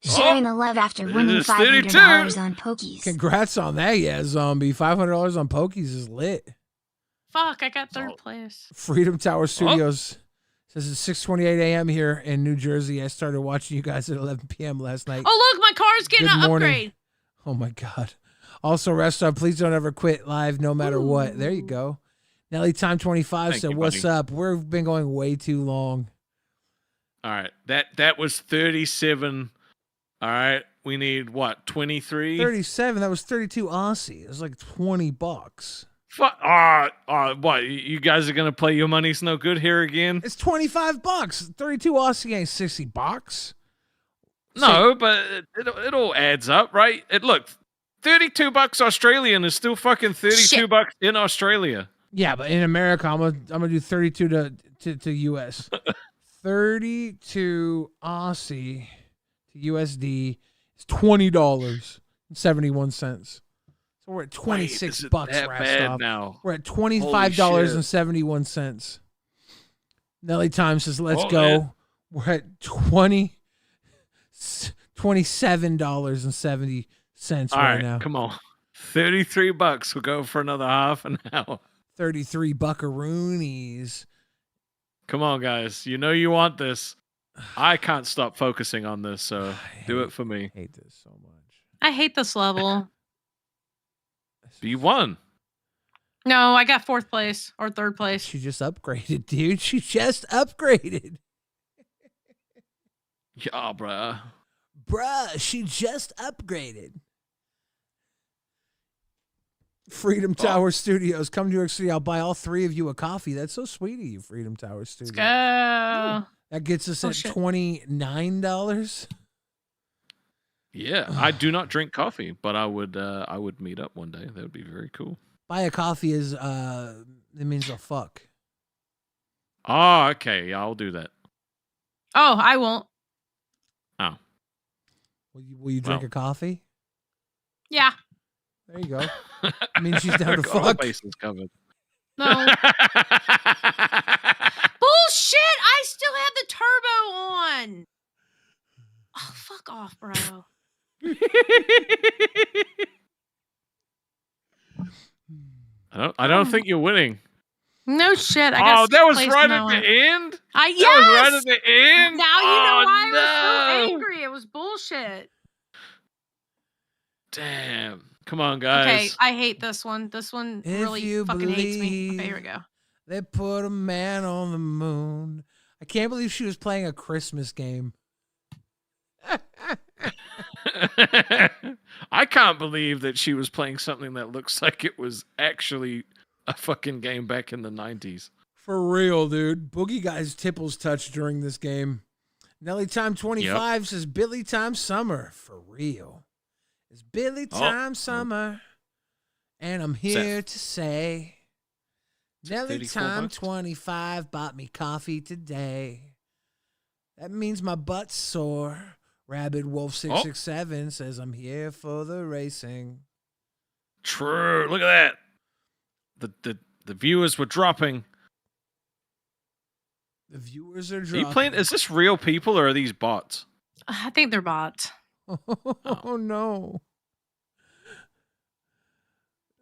Sharing the love after winning it's $500 on Pokies. Congrats on that, yeah, Zombie. $500 on Pokies is lit. Fuck, I got third place. Freedom Tower Studios says it's 6:28 a.m. here in New Jersey. I started watching you guys at 11 p.m. last night. Oh, look, my car's getting Good an morning. upgrade. Oh my God. Also, Restaurant, please don't ever quit live no matter what. There you go. Nelly Time 25 said, what's up? We've been going way too long. All right. That was 37. All right. We need what? 23? 37. That was 32 Aussie. It was like $20. What? You guys are gonna play your money's no good here again? It's $25. 32 Aussie ain't $60. No, but it all adds up, right? Look, $32 Australian is still fucking $32 in Australia. Yeah, but in America, I'm gonna do 32 to US. 32 Aussie to USD is $20.71. So we're at $26 Rastov. Now We're at $25.71. Nelly Time says, let's go. Man. We're at $27.70 right now. Come on. $33. We'll go for another half an hour. 33 buckaroonies. Come on, guys. You know you want this. I can't stop focusing on this, so do it for me. I hate this so much. I hate this level. You won. No, I got fourth place or third place. She just upgraded, dude. She just upgraded. Yeah, bruh. Bruh, she just upgraded. Freedom Tower Studios. Come to New York City. I'll buy all three of you a coffee. That's so sweet of you, Freedom Tower Studios. Let's go. That gets us at $29. Yeah, I do not drink coffee, but I would meet up one day. That would be very cool. Buy a coffee is it means a fuck. Oh, okay. Yeah, I'll do that. Oh, I won't. Oh. Will you drink a coffee? Yeah. There you go. I mean, she's down to All fuck. bases covered. No. Bullshit! I still have the turbo on. Oh, fuck off, bro. I don't think you're winning. No shit. I got that was placed right in at that the end? Yes! That was right at the end? Now you know why I was no. so angry. It was bullshit. Damn. Come on, guys. Okay, I hate this one. This one really fucking hates me. Okay, here we go. They put a man on the moon. I can't believe she was playing a Christmas game. I can't believe that she was playing something that looks like it was actually a fucking game back in the 90s. For real, dude. Boogie got his tipples touched during this game. Nelly Time 25 says Billy Time Summer. For real. It's Billy Time Summer. And I'm here to say Nelly Time 25 bought me coffee today. That means my butt's sore. Rabid Wolf 667 says I'm here for the racing. True. Look at that. The viewers were dropping. The viewers are Are dropping. you playing? Is this real people or are these bots? I think they're bots. Oh no.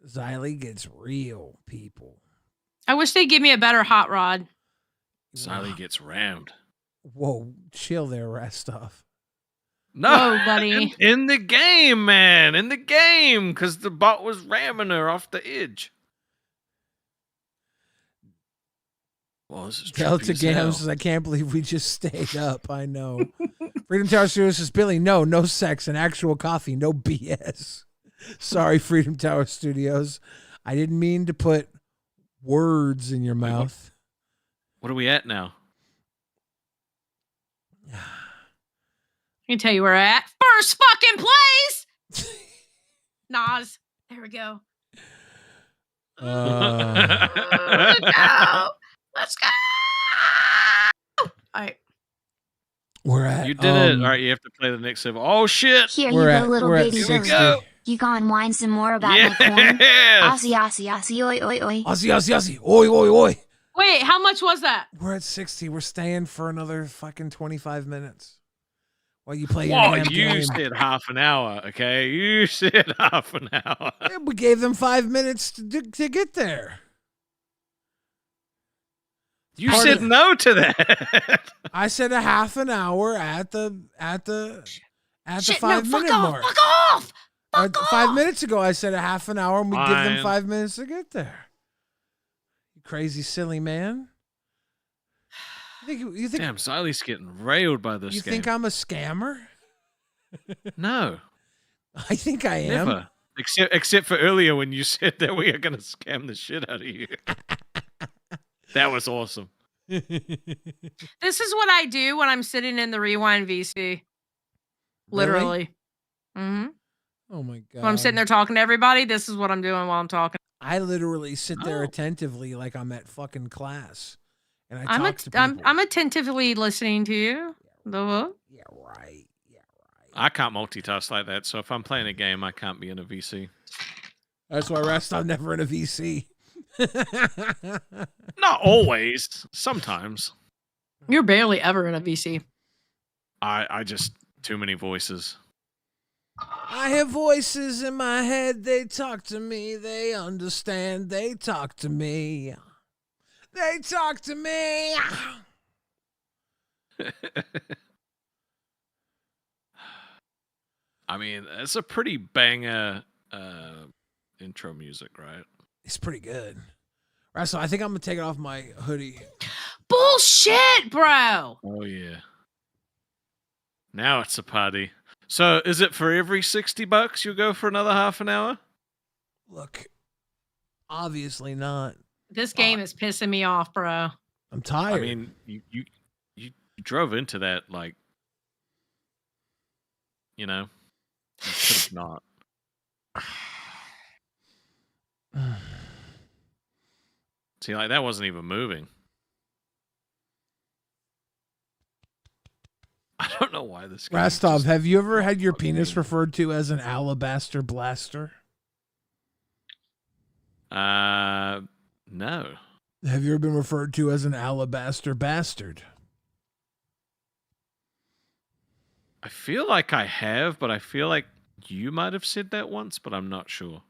Xylee gets real people. I wish they'd give me a better hot rod. Xylee gets rammed. Whoa, chill there, Rastov. No, whoa, buddy. In the game, man. In the game. Because the bot was ramming her off the edge. Well, this is Delta Gam says, I can't believe we just stayed up. I know. Freedom Tower Studios says, Billy, no sex and actual coffee, no BS. Sorry, Freedom Tower Studios. I didn't mean to put words in your mouth. What are we at now? I can tell you where we're at. First fucking place! Nas. There we go. Let's go. Let's go. All right. We're at. You did it. All right, you have to play the next level. Oh, shit. Here you go, little baby Here we Billy. go. You gone whine some more about my coin? Aussie, Aussie, Aussie, oi, oi, oi. Aussie, Aussie, Aussie, oi, oi, oi. Wait, how much was that? We're at 60. We're staying for another fucking 25 minutes. While you play your Whoa, damn you game. said half an hour, okay? You said half an hour. Yeah, we gave them 5 minutes to get there. You said no to that. I said a half an hour at the Shit, 5 minute mark. Fuck off! 5 minutes ago, I said a half an hour, and we give them Fine. 5 minutes to get there. You crazy, silly man. You think Damn, Xylee's getting railed by this you game. think I'm a scammer? No. I think I am. Never. Except for earlier when you said that we are going to scam the shit out of you. That was awesome. This is what I do when I'm sitting in the Rewind VC. Literally. Mm-hmm. Oh my god. When I'm sitting there talking to everybody, this is what I'm doing while I'm talking. I literally sit there attentively like I'm at fucking class. And I talk to people. I'm attentively listening to you. Yeah, right. I can't multitask like that, so if I'm playing a game, I can't be in a VC. That's why I'm never in a VC. Not always. Sometimes. You're barely ever in a VC. I just too many voices. I hear voices in my head. They talk to me. They understand. They talk to me. They talk to me. I mean, it's a pretty banger intro music, right? It's pretty good. Right, so I think I'm gonna take it off my hoodie. Bullshit, bro. Oh yeah. Now it's a party. So is it for every $60 you'll go for another half an hour? Look, obviously not. This game is pissing me off, bro. I'm tired. I mean, you drove into that like, you know, you could have not. See, like that wasn't even moving. I don't know why this game Rastov, have you ever had your penis referred to as an alabaster blaster? No. Have you ever been referred to as an alabaster bastard? I feel like I have, but I feel like you might have said that once, but I'm not sure.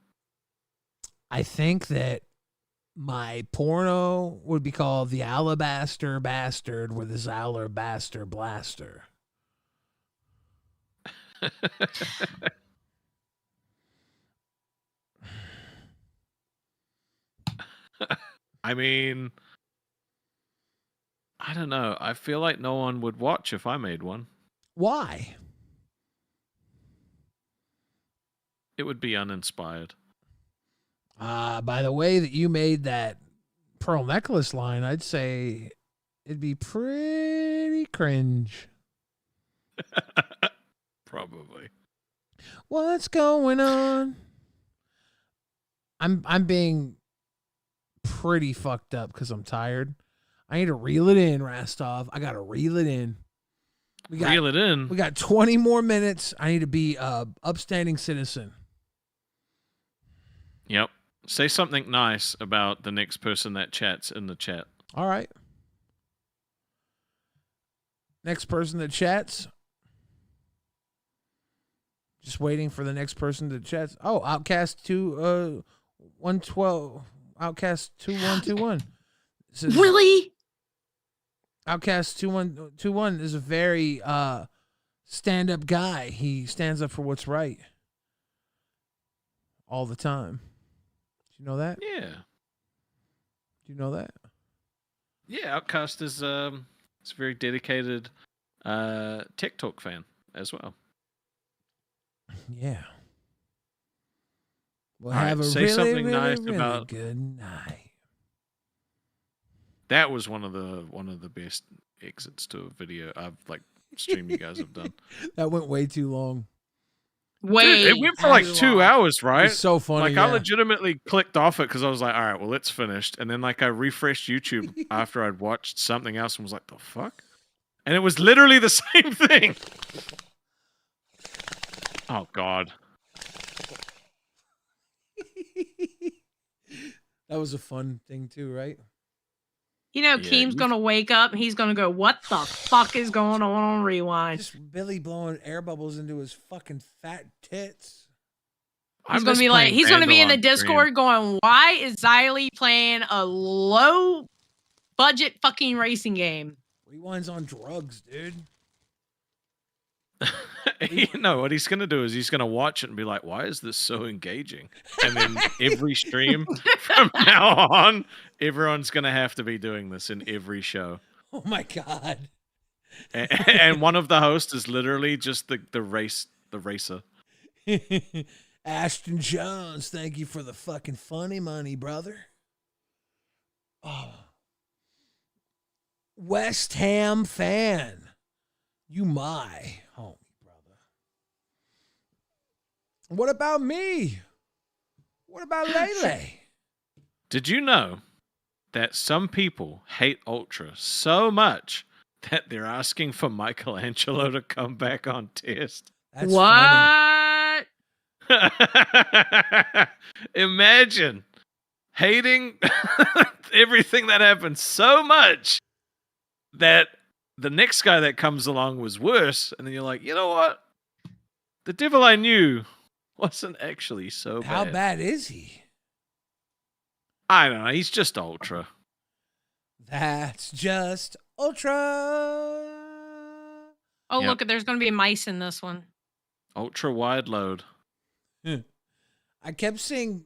I think that my porno would be called the Alabaster Bastard with his Alabaster Blaster. I mean, I don't know. I feel like no one would watch if I made one. Why? It would be uninspired. By the way that you made that pearl necklace line, I'd say it'd be pretty cringe. Probably. What's going on? I'm being pretty fucked up because I'm tired. I need to reel it in, Rastov. I gotta reel it in. Reel it in. We got 20 more minutes. I need to be a upstanding citizen. Yep. Say something nice about the next person that chats in the chat. All right. Next person that chats. Just waiting for the next person to chat. Oh, Outcast 112. Outcast 2121. Really? Outcast 2121 is a very stand-up guy. He stands up for what's right all the time. Do you know that? Yeah. Do you know that? Yeah, Outcast is a very dedicated Tech Talk fan as well. Yeah. Well, All right, have a say really, something really, nice really about good night. That was one of the best exits to a video I've stream you guys have done. That went way too long. Dude, it went for like 2 hours, right? It's so funny. Like yeah. I legitimately clicked off it because I was like, all right, well, it's finished. And then like I refreshed YouTube after I'd watched something else and was like, the fuck? And it was literally the same thing. Oh God. That was a fun thing too, right? You know, Keem's going to wake up and he's going to go, what the fuck is going on Rewind? Just Billy blowing air bubbles into his fucking fat tits. He's going to be like, he's going to be in the Discord going, why is Xylee playing a low budget fucking racing game? Rewind's on drugs, dude. You know what he's gonna do is he's gonna watch it and be like, "Why is this so engaging?" And then every stream from now on, everyone's gonna have to be doing this in every show. Oh my god! And one of the hosts is literally just the racer. Ashton Jones, thank you for the fucking funny money, brother. Oh, West Ham fan, you my homie. What about me? What about Lele? Did you know that some people hate Ultra so much that they're asking for Michelangelo to come back on test? That's what? Imagine hating everything that happened so much that the next guy that comes along was worse, and then you're like, you know what? The devil I knew wasn't actually so bad. How bad is he? I don't know. He's just Ultra. That's just Ultra. Oh, look, there's going to be mice in this one. Ultra wide load. I kept seeing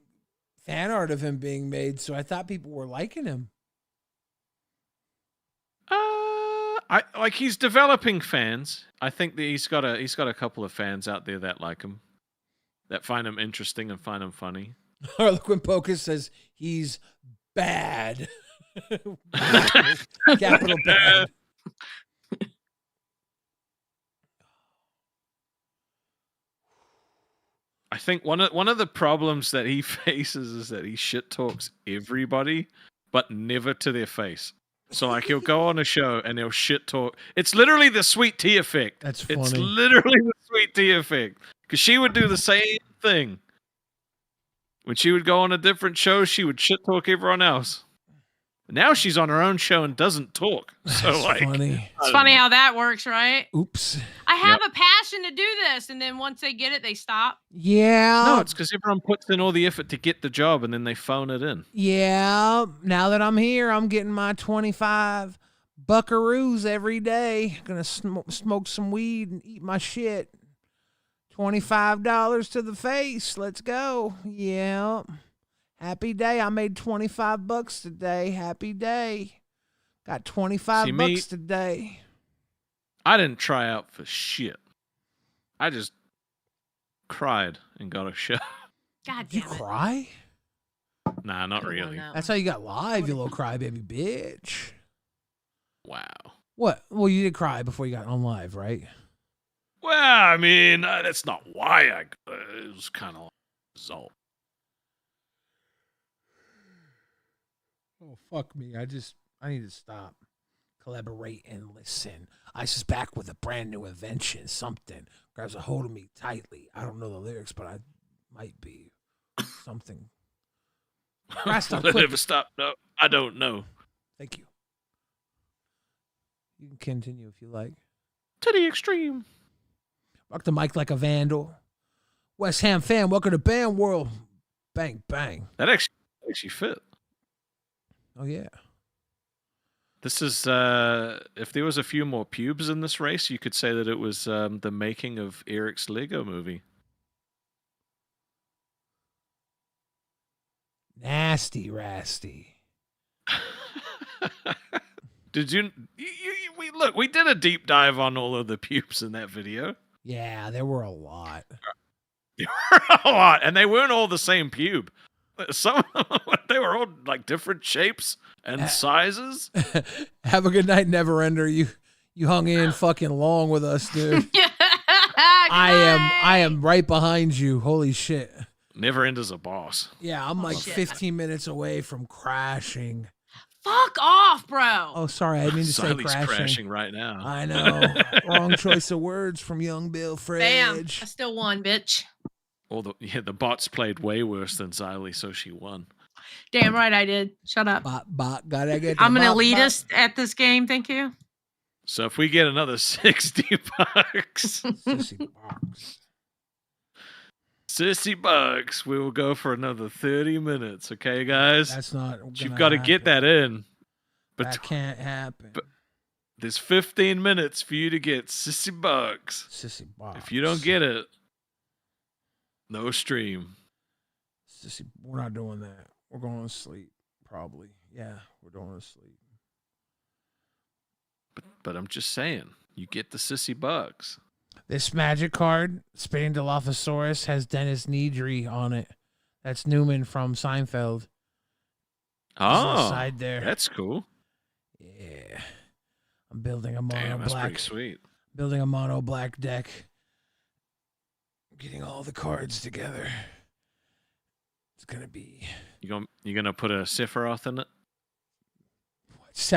fan art of him being made, so I thought people were liking him. He's developing fans. I think that he's got a couple of fans out there that like him, that find him interesting and find him funny. Harlequin Pocus says he's bad. Capital bad. I think one of the problems that he faces is that he shit talks everybody, but never to their face. So like he'll go on a show and he'll shit talk. It's literally the Sweet Tea effect. That's funny. It's literally the Sweet Tea effect. Because she would do the same thing. When she would go on a different show, she would shit talk everyone else. Now she's on her own show and doesn't talk. So That's like, funny. It's funny how that works, right? Oops. I have a passion to do this, and then once they get it, they stop. Yeah. No, it's because everyone puts in all the effort to get the job and then they phone it in. Yeah. Now that I'm here, I'm getting my 25 buckaroos every day. Gonna smoke some weed and eat my shit. $25 to the face. Let's go. Yeah. Happy day. I made 25 bucks today. Happy day. Got 25 bucks today. I didn't try out for shit. I just cried and got a show. God damn. You cry? Nah, not really. That's how you got live, you little crybaby bitch. Wow. What? Well, you did cry before you got on live, right? Well, I mean, that's not why I got it. It was kind of like a result. Oh, fuck me. I need to stop. Collaborate and listen. Ice is back with a brand new invention. Something grabs a hold of me tightly. I don't know the lyrics, but I might be something. Will it ever stop? No, I don't know. Thank you. You can continue if you like. To the extreme. Rock the mic like a vandal. West Ham fan, welcome to Band World. Bang, bang. That actually fit. Oh, yeah. This is, if there was a few more pubes in this race, you could say that it was the making of Eric's Lego movie. Nasty, rasty. Did you we did a deep dive on all of the pubes in that video. Yeah, there were a lot. There were a lot, and they weren't all the same pube. Some they were all like different shapes and sizes. Have a good night, Neverender. You hung in fucking long with us, dude. I am right behind you. Holy shit. Neverender's a boss. Yeah, I'm like 15 minutes away from crashing. Fuck off, bro. Oh, sorry, I didn't mean to say Siley's crashing right now. I know. Wrong choice of words from young Bill Fridge. Bam. I still won, bitch. the bots played way worse than Xylee, so she won. Damn right I did. Shut up. Bot, gotta get. I'm an elitist at this game. Thank you. So if we get another $60, $60, we will go for another 30 minutes. Okay, guys. That's not. You've got to get that in. But That can't happen. But there's 15 minutes for you to get $60. $60. If you don't get it, no stream. We're not doing that. We're going to sleep. Probably. Yeah, we're going to sleep. But I'm just saying, you get the $60. This magic card, Spinning Dilophosaurus, has Dennis Nedry on it. That's Newman from Seinfeld. Oh, side there. That's cool. Yeah. I'm building a mono Damn, that's black. pretty sweet. Building a mono black deck. Getting all the cards together. It's gonna be. You gonna put a Sephiroth in it? Just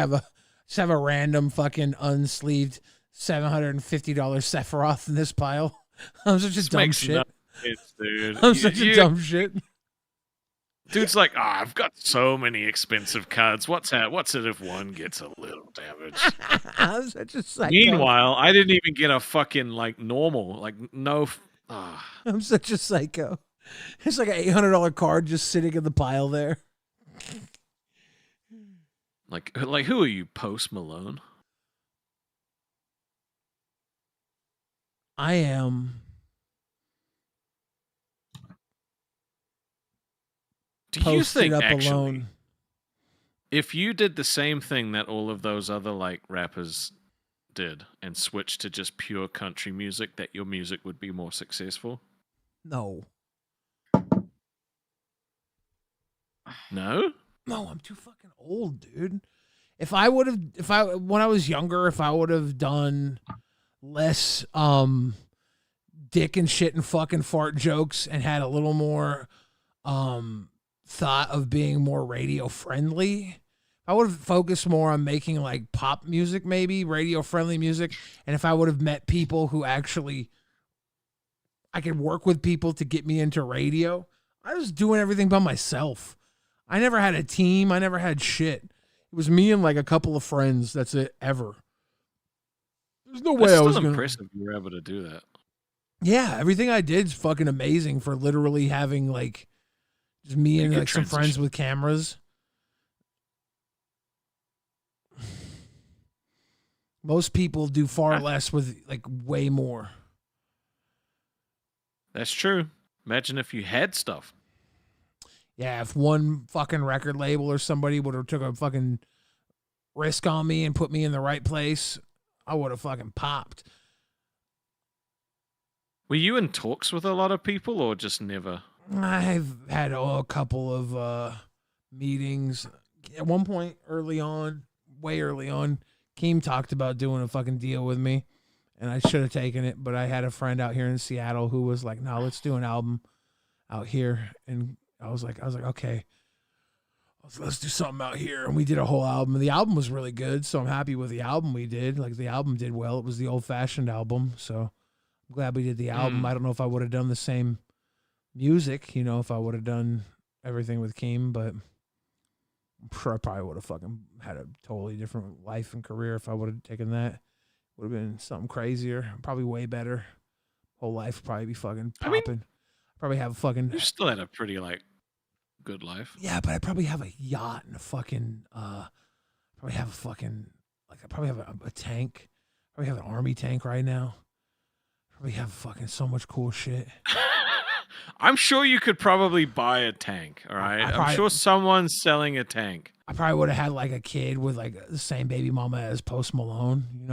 have a random fucking unsleeved $750 Sephiroth in this pile. I'm such a dumb shit. Dude. I'm such a dumb shit. Dude's like, I've got so many expensive cards. What's it if one gets a little damage? I'm such a psycho. Meanwhile, I didn't even get a fucking normal, no. I'm such a psycho. It's like an $800 card just sitting in the pile there. Like who are you, Post Malone? I am. Do you think up actually, alone. if you did the same thing that all of those other rappers did and switched to just pure country music, that your music would be more successful? No. No? No, I'm too fucking old, dude. When I was younger, if I would have done less dick and shit and fucking fart jokes and had a little more thought of being more radio friendly, I would have focused more on making pop music, maybe radio friendly music. And if I would have met people who actually I could work with people to get me into radio, I was doing everything by myself. I never had a team. I never had shit. It was me and a couple of friends. That's it, ever. There's no way I was gonna... impressive you were able to do that. Yeah, everything I did is fucking amazing for literally having just me and some friends with cameras. Most people do far less with way more. That's true. Imagine if you had stuff. Yeah, if one fucking record label or somebody would have took a fucking risk on me and put me in the right place, I would have fucking popped. Were you in talks with a lot of people or just never? I've had a couple of meetings. At one point way early on, Keem talked about doing a fucking deal with me, and I should have taken it, but I had a friend out here in Seattle who was like, no, let's do an album out here. And I was like, okay, let's do something out here. And we did a whole album. And the album was really good, so I'm happy with the album we did. The album did well. It was the old-fashioned album, so I'm glad we did the album. I don't know if I would have done the same music, if I would have done everything with Keem, but I'm sure I probably would have fucking had a totally different life and career if I would have taken that. Would have been something crazier, probably way better. Whole life would probably be fucking popping. Probably have a fucking... You still had a pretty, good life. Yeah, but I probably have a yacht and a fucking... probably have a fucking... I probably have a tank. Probably have an army tank right now. Probably have fucking so much cool shit. I'm sure you could probably buy a tank, all right? I'm sure someone's selling a tank. I probably would have had, a kid with, the same baby mama as Post Malone, Me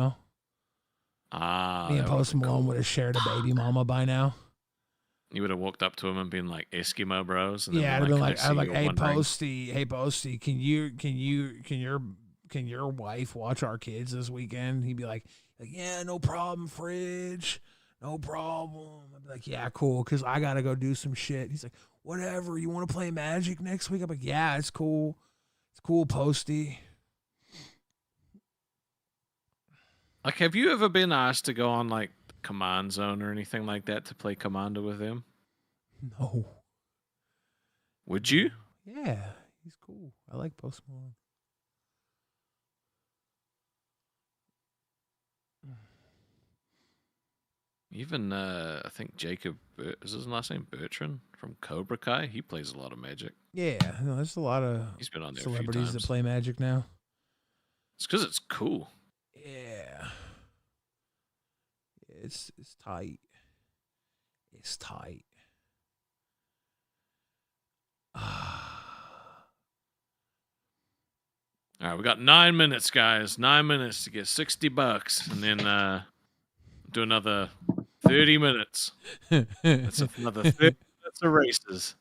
and Post Malone would have shared a baby mama by now. You would have walked up to him and been like, Eskimo bros. And yeah, I'd have been like, hey wondering. Posty, can your wife watch our kids this weekend? He'd be like, yeah, no problem, Fridge, no problem. I'd be like, yeah, cool, because I gotta go do some shit. He's like, whatever. You want to play Magic next week? I'm like, yeah, it's cool. It's cool, Posty. Have you ever been asked to go on Command Zone or anything like that to play Commander with them? No. Would you? Yeah, he's cool. I like Post Malone. Even I think Jacob is his last name Bertrand from Cobra Kai. He plays a lot of Magic. Yeah, no, there's a lot of He's been on there celebrities a few that times. play Magic now. It's because it's cool. Yeah. It's tight. It's tight. All right, we got 9 minutes, guys. 9 minutes to get $60, and then do another 30 minutes. That's another 30 minutes of races.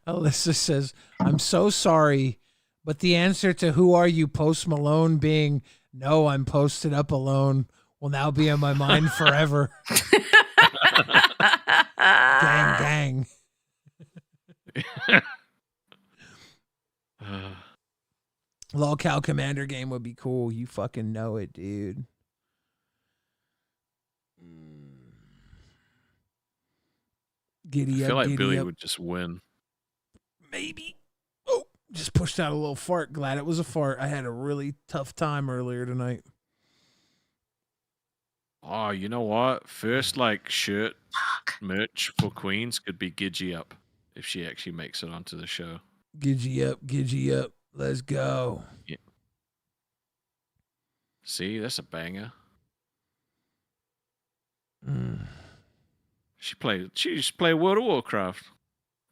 Alyssa says, "I'm so sorry, but the answer to who are you, Post Malone, being no, I'm posted up alone, will now be on my mind forever." Gang. Lolcow Commander game would be cool. You fucking know it, dude. Giddy I up, feel like giddy Billy up. would just win. Maybe. Oh, just pushed out a little fart. Glad it was a fart. I had a really tough time earlier tonight. Oh, you know what? First, shirt merch for Queens could be Gidgy Up if she actually makes it onto the show. Gidgy up. Let's go. Yeah. See, that's a banger. She used to play World of Warcraft.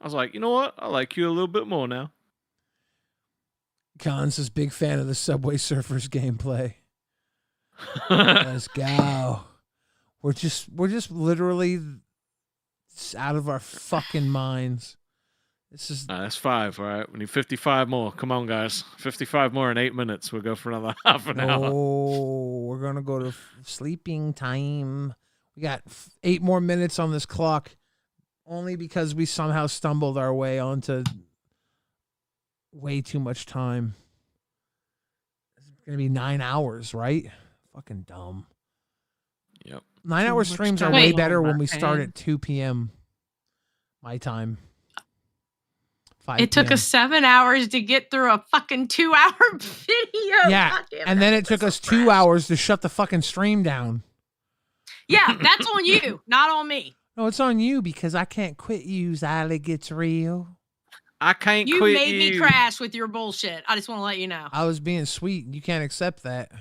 I was like, you know what? I like you a little bit more now. Cons is big fan of the Subway Surfers gameplay. Let's go. We're just literally out of our fucking minds. This is that's 5, all right? We need 55 more. Come on, guys. 55 more in 8 minutes. We'll go for another half an hour. Oh, we're going to go to sleeping time. We got 8 more minutes on this clock, only because we somehow stumbled our way onto way too much time. It's going to be 9 hours, right? Fucking dumb. Yep. 9-hour streams are way better when we start at 2 p.m. my time. It took us 7 hours to get through a fucking 2-hour video. Yeah, and then it took us 2 hours to shut the fucking stream down. Yeah, that's on you, not on me. No, it's on you because I can't quit you, Ziley Gets Real. I can't You quit made me crash with your bullshit. I just want to let you know. I was being sweet. You can't accept that.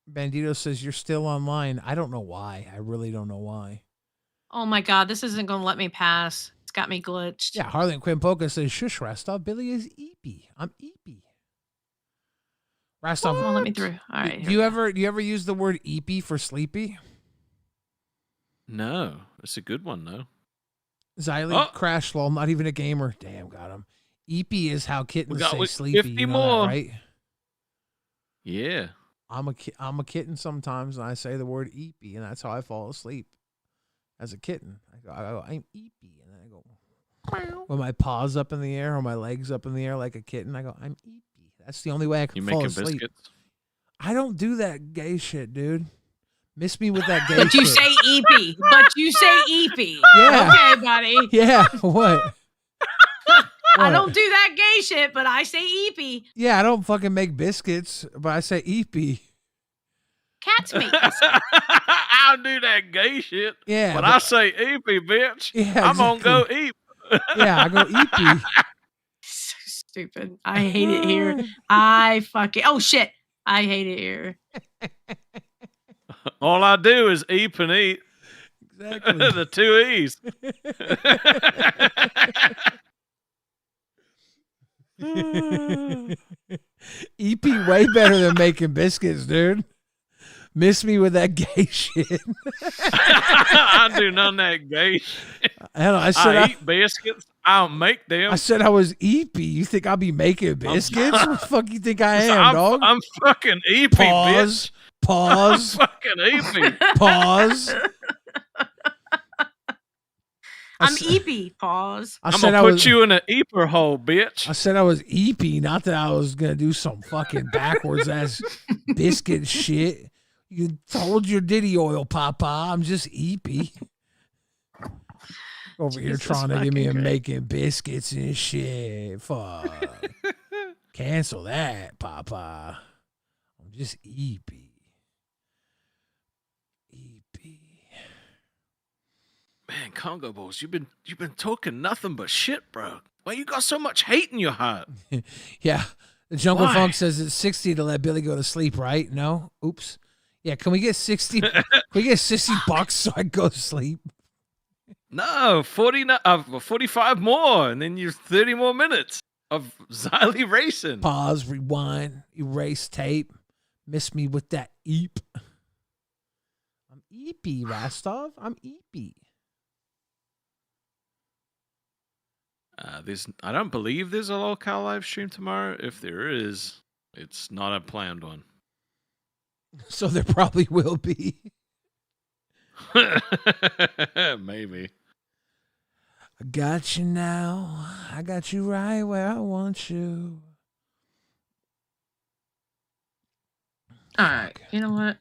Bandito says you're still online. I don't know why. I really don't know why. Oh my God, this isn't going to let me pass. It's got me glitched. Yeah, Harlan Quimpoka says, shush, Rastov. Billy is eepy. I'm eepy. Rastov, let me through. All right. Do you ever use the word eepy for sleepy? No, it's a good one, though. Xylee crash lol, not even a gamer. Damn, got him. Eepy is how kittens say sleepy. 50 you know more. that, right? Yeah. I'm a kitten sometimes, and I say the word eepy, and that's how I fall asleep as a kitten. I go I'm eepy, and then I go with my paws up in the air or my legs up in the air like a kitten. I go, I'm eepy. That's the only way I can fall asleep. Biscuits? I don't do that gay shit, dude. Miss me with that gay But shit. you say eepy. But you say eepy. Yeah. Okay, buddy. Yeah, what? I don't do that gay shit, but I say eepy. Yeah, I don't fucking make biscuits, but I say eepy. Cat's meat. I'll do that gay shit. Yeah, but I say eepy, bitch. Yeah, I'm gonna go eep. Yeah, I go eepy. So stupid. I hate it here. Oh shit. I hate it here. All I do is eep and eat. Exactly. The 2 E's. EP way better than making biscuits, dude. Miss me with that gay shit. I do none of that gay shit. I eat biscuits. I don't make them. I said I was EP. You think I'll be making biscuits? What the fuck you think I am, dog? I'm fucking EP, Pause. bitch. Pause. I'm fucking EP. Pause. I'm eepy. Pause. I'm gonna put you in an eeper hole, bitch. I said I was EP, not that I was gonna do some fucking backwards ass biscuit shit. You told your Diddy oil, Papa. I'm just EP. Over here Jesus trying to give me a fucking making biscuits and shit. Fuck. Cancel that, Papa. I'm just EP. Man, Congo Balls, you've been talking nothing but shit, bro. Why you got so much hate in your heart? Yeah. The Jungle Why? Funk says it's 60 to let Billy go to sleep, right? No? Oops. Yeah, can we get 60? Can we get $60 so I go to sleep? No, 45 more, and then you're 30 more minutes of Xylee racing. Pause, rewind, erase tape. Miss me with that eep. I'm EP, Rastov. I'm EP. I don't believe there's a Lolcow live stream tomorrow. If there is, it's not a planned one. So there probably will be. Maybe. I got you now. I got you right where I want you. All right. You know what?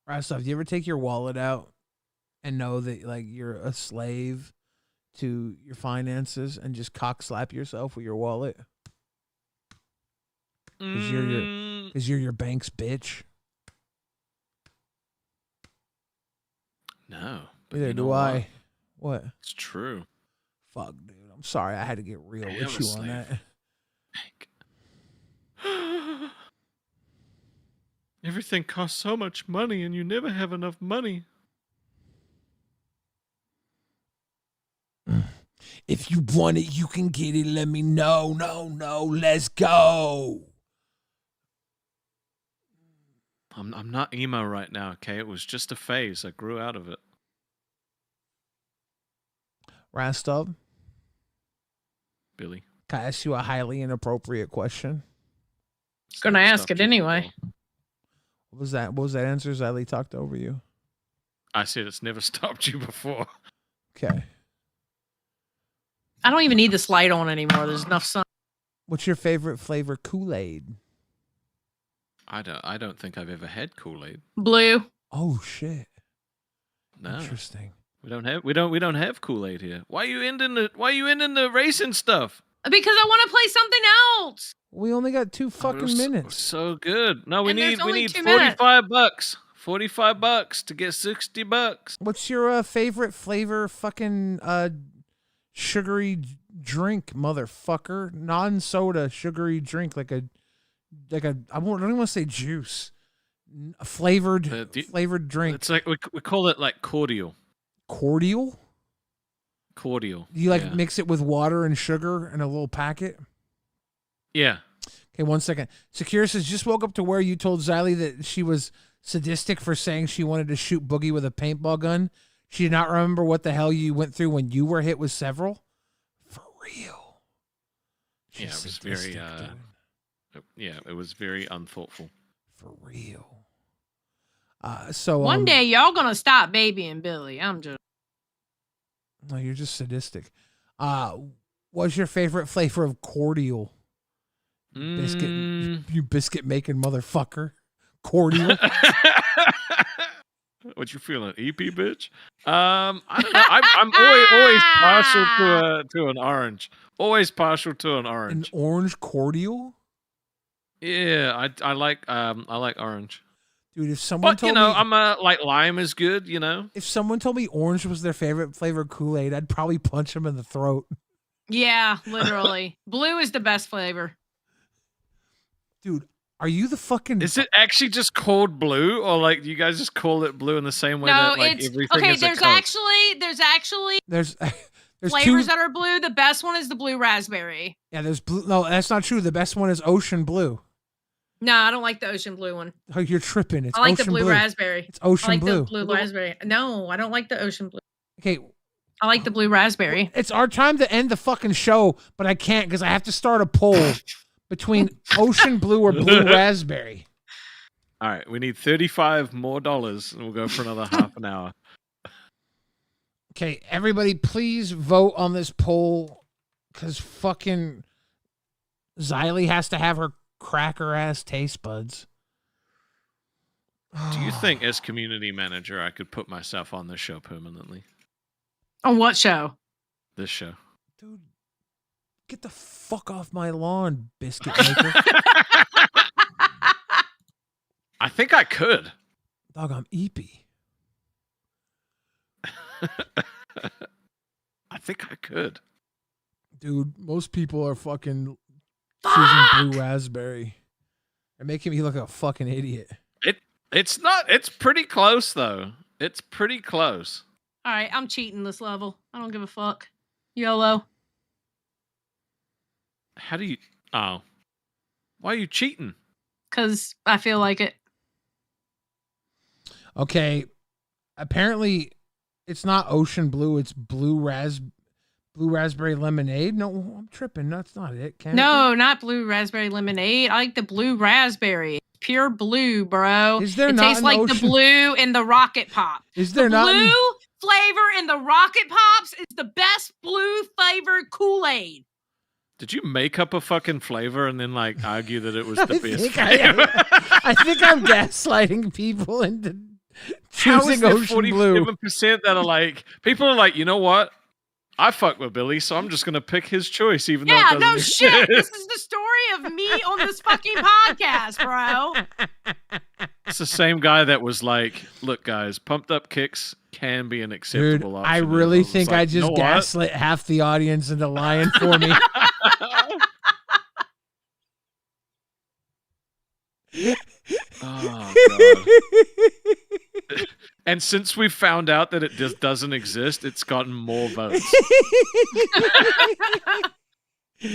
Rastov, do you ever take your wallet out and know that like you're a slave to your finances and just cock slap yourself with your wallet? Because you're your bank's bitch. No. But Neither you know do I. What? It's true. Fuck, dude. I'm sorry. I had to get real with you on that. Everything costs so much money, and you never have enough money. If you want it, you can get it. Let me know. No. Let's go. I'm not emo right now, okay? It was just a phase. I grew out of it. Rastov, Billy. can I ask you a highly inappropriate question? Gonna ask it anyway. What was that? What was that answer? Xylee talked over you. I said it's never stopped you before. Okay. I don't even need this light on anymore. There's enough sun. What's your favorite flavor Kool-Aid? I don't think I've ever had Kool-Aid. Blue. Oh shit. No. Interesting. We don't have Kool-Aid here. Why are you ending the racing stuff? Because I want to play something else. We only got 2 fucking minutes. So good. No, we And there's need only 2 minutes. $45. $45 to get $60. What's your favorite flavor fucking sugary drink, motherfucker? Non-soda sugary drink like a I don't even want to say juice. A flavored drink. It's like we call it like cordial. Cordial? Cordial. Do you mix it with water and sugar in a little packet? Yeah. Okay, 1 second. Secure says, just woke up to where you told Xylee that she was sadistic for saying she wanted to shoot Boogie with a paintball gun. She did not remember what the hell you went through when you were hit with several. For real. Yeah, it was very it was very unthoughtful. For real. So one day y'all gonna stop babying Billy. I'm just. No, you're just sadistic. What's your favorite flavor of cordial? Biscuit, you biscuit making motherfucker. Cordial. What you feeling, EP bitch? I don't know. I'm always partial to an orange. Always partial to an orange. An orange cordial? Yeah, I like orange. Dude, if someone told me, I'm like lime is good, you know. If someone told me orange was their favorite flavor of Kool-Aid, I'd probably punch them in the throat. Yeah, literally. Blue is the best flavor. Dude, are you the fucking... Is it actually just called blue, or like you guys just call it blue in the same way that like everything okay. is There's actually there's flavors that are blue. The best one is the blue raspberry. Yeah, there's blue. No, that's not true. The best one is ocean blue. No, I don't like the ocean blue one. Oh, you're tripping. It's I like ocean the blue raspberry. It's ocean I like blue. the blue raspberry. No, I don't like the ocean blue. Okay. I like the blue raspberry. It's our time to end the fucking show, but I can't because I have to start a poll between ocean blue or blue raspberry. All right, we need $35 more, and we'll go for another half an hour. Okay, everybody, please vote on this poll because fucking Xylee has to have her cracker ass taste buds. Do you think, as community manager, I could put myself on this show permanently? On what show? This show. Dude, get the fuck off my lawn, biscuit maker. I think I could. Dog, I'm eepy. I think I could. Dude, most people are fucking choosing blue raspberry. They're making me look like a fucking idiot. It's not. It's pretty close, though. It's pretty close. All right, I'm cheating this level. I don't give a fuck. YOLO. How do you... Oh. Why are you cheating? Because I feel like it. Okay. Apparently, it's not ocean blue. It's blue raspberry lemonade. No, I'm tripping. That's not it. No, not blue raspberry lemonade. I like the blue raspberry. Pure blue, bro. Is there it not tastes an like ocean... the blue in the Rocket Pop. Is there the not blue an... flavor in the Rocket Pops is the best blue flavored Kool-Aid. Did you make up a fucking flavor and then like argue that it was the best flavor? I think I'm gaslighting people into choosing ocean blue. 47% that are like, people are like, you know what? I fuck with Billy, so I'm just gonna pick his choice, even though it doesn't no exist. shit. This is the story of me on this fucking podcast, bro. It's the same guy that was like, look, guys, pumped up kicks can be an acceptable Dude, option. I really think like, I just gaslit half the audience into lying for me. Oh, God. And since we found out that it just doesn't exist, it's gotten more votes.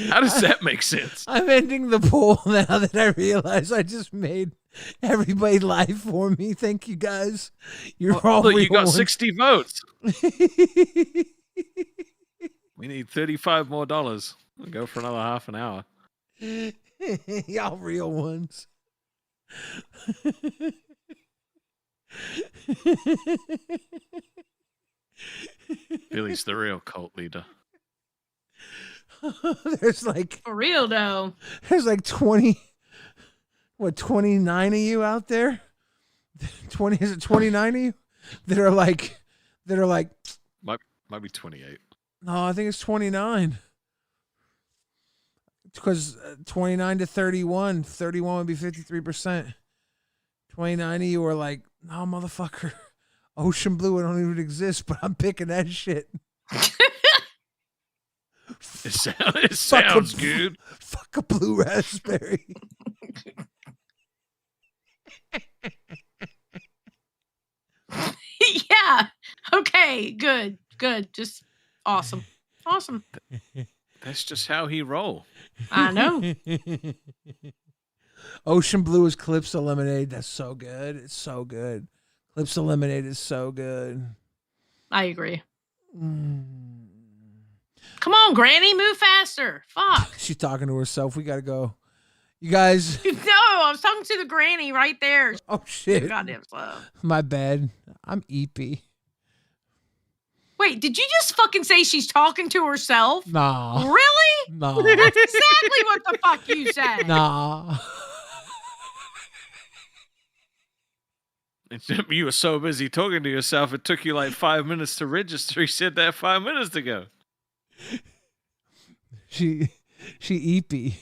How does that make sense? I'm ending the poll now that I realize I just made everybody lie for me. Thank you, guys. You're all look, real you got ones. 60 votes. We need $35 more. We'll go for another half an hour. Y'all real ones. Billy's the real cult leader. There's like for real though. There's like 29 of you out there? 29 of you that are like might be 28. No, I think it's 29. Because 29 to 31. 31 would be 53%. 29 of you are like, no, motherfucker. Ocean blue, it don't even exist, but I'm picking that shit. It sounds good. Fuck a blue raspberry. Yeah. Okay. Good. Just awesome. Awesome. That's just how he roll. I know. Ocean blue is Calypso lemonade. That's so good. It's so good. Calypso lemonade is so good. I agree. Come on, Granny, move faster. Fuck. She's talking to herself. We gotta go. You guys. No, I was talking to the granny right there. Oh shit. Goddamn slow. My bad. I'm EP. Wait, did you just fucking say she's talking to herself? Nah. Really? Nah. That's exactly what the fuck you said. Nah. You were so busy talking to yourself, it took you like 5 minutes to register. He said that 5 minutes ago. She EP. Hey,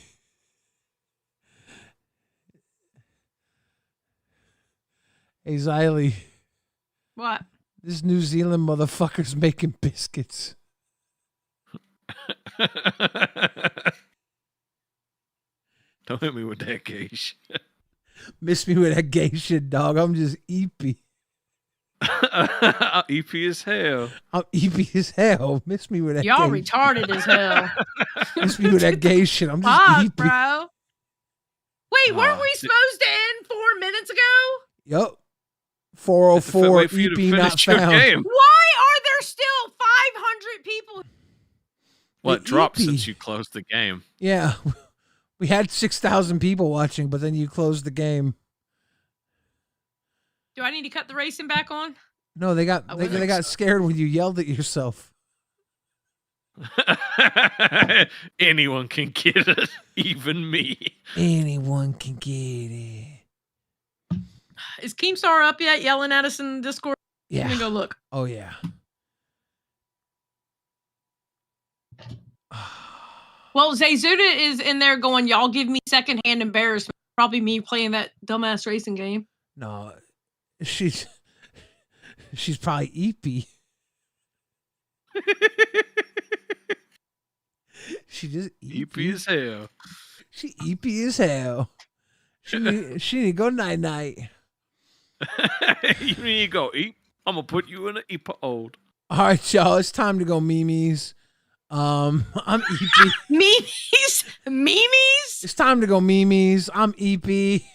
Xylee. What? This New Zealand motherfucker's making biscuits. Don't hit me with that gay shit. Miss me with that gay shit, dog. I'm just EP. EP as hell. I'm EP as hell. Miss me with that Y'all gay retarded as hell. Miss me with that gay shit. I'm just Fuck, EP. bro. Wait, weren't we supposed to end 4 minutes ago? Yup. 404 Wait for you to EP not finish your found. game. Why are there still 500 people? Well, it The dropped EP. since you closed the game. Yeah. We had 6,000 people watching, but then you closed the game. Do I need to cut the racing back on? No, they got scared when you yelled at yourself. Anyone can get it, even me. Anyone can get it. Is Keemstar up yet yelling at us in Discord? Yeah. Let me go look. Oh, yeah. Well, Zayzuda is in there going, y'all give me secondhand embarrassment. Probably me playing that dumbass racing game. No, she's probably eepy. She just eepy as hell. She eepy as hell. She need to go night night. You need to go eat. I'm gonna put you in an eepode. All right, y'all. It's time to go memes. I'm eepy. Memes. It's time to go memes. I'm eepy.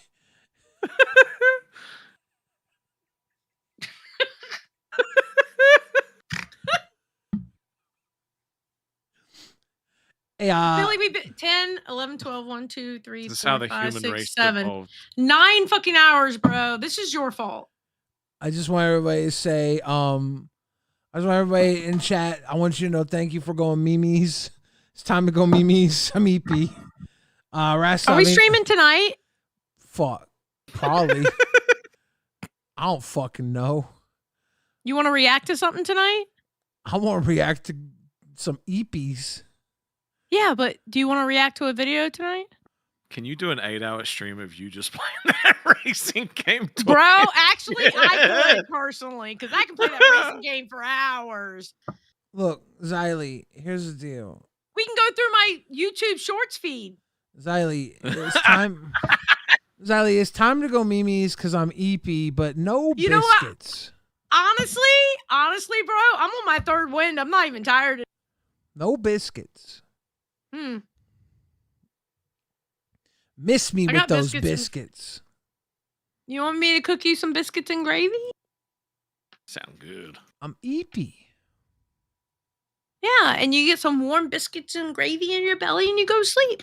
Hey, I feel like we've been 10, 11, 12, 1, 2, 3, This is 4, how the 5, human 6, race 7. evolved. 9 fucking hours, bro. This is your fault. I just want everybody to say, I just want everybody in chat, I want you to know thank you for going memes. It's time to go memes. I'm EP. Are we streaming tonight? Fuck. Probably. I don't fucking know. You want to react to something tonight? I want to react to some EPs. Yeah, but do you want to react to a video tonight? Can you do an 8-hour stream of you just playing that racing game? Bro, actually, I could personally, because I can play that racing game for hours. Look, Xylee, here's the deal. We can go through my YouTube Shorts feed. Xylee, it's time. Xylee, it's time to go memes because I'm EP, but no You know what? biscuits. Honestly, bro, I'm on my third wind. I'm not even tired. No biscuits. Miss me I with got those biscuits and- biscuits. You want me to cook you some biscuits and gravy? Sound good. I'm EP. Yeah, and you get some warm biscuits and gravy in your belly and you go to sleep.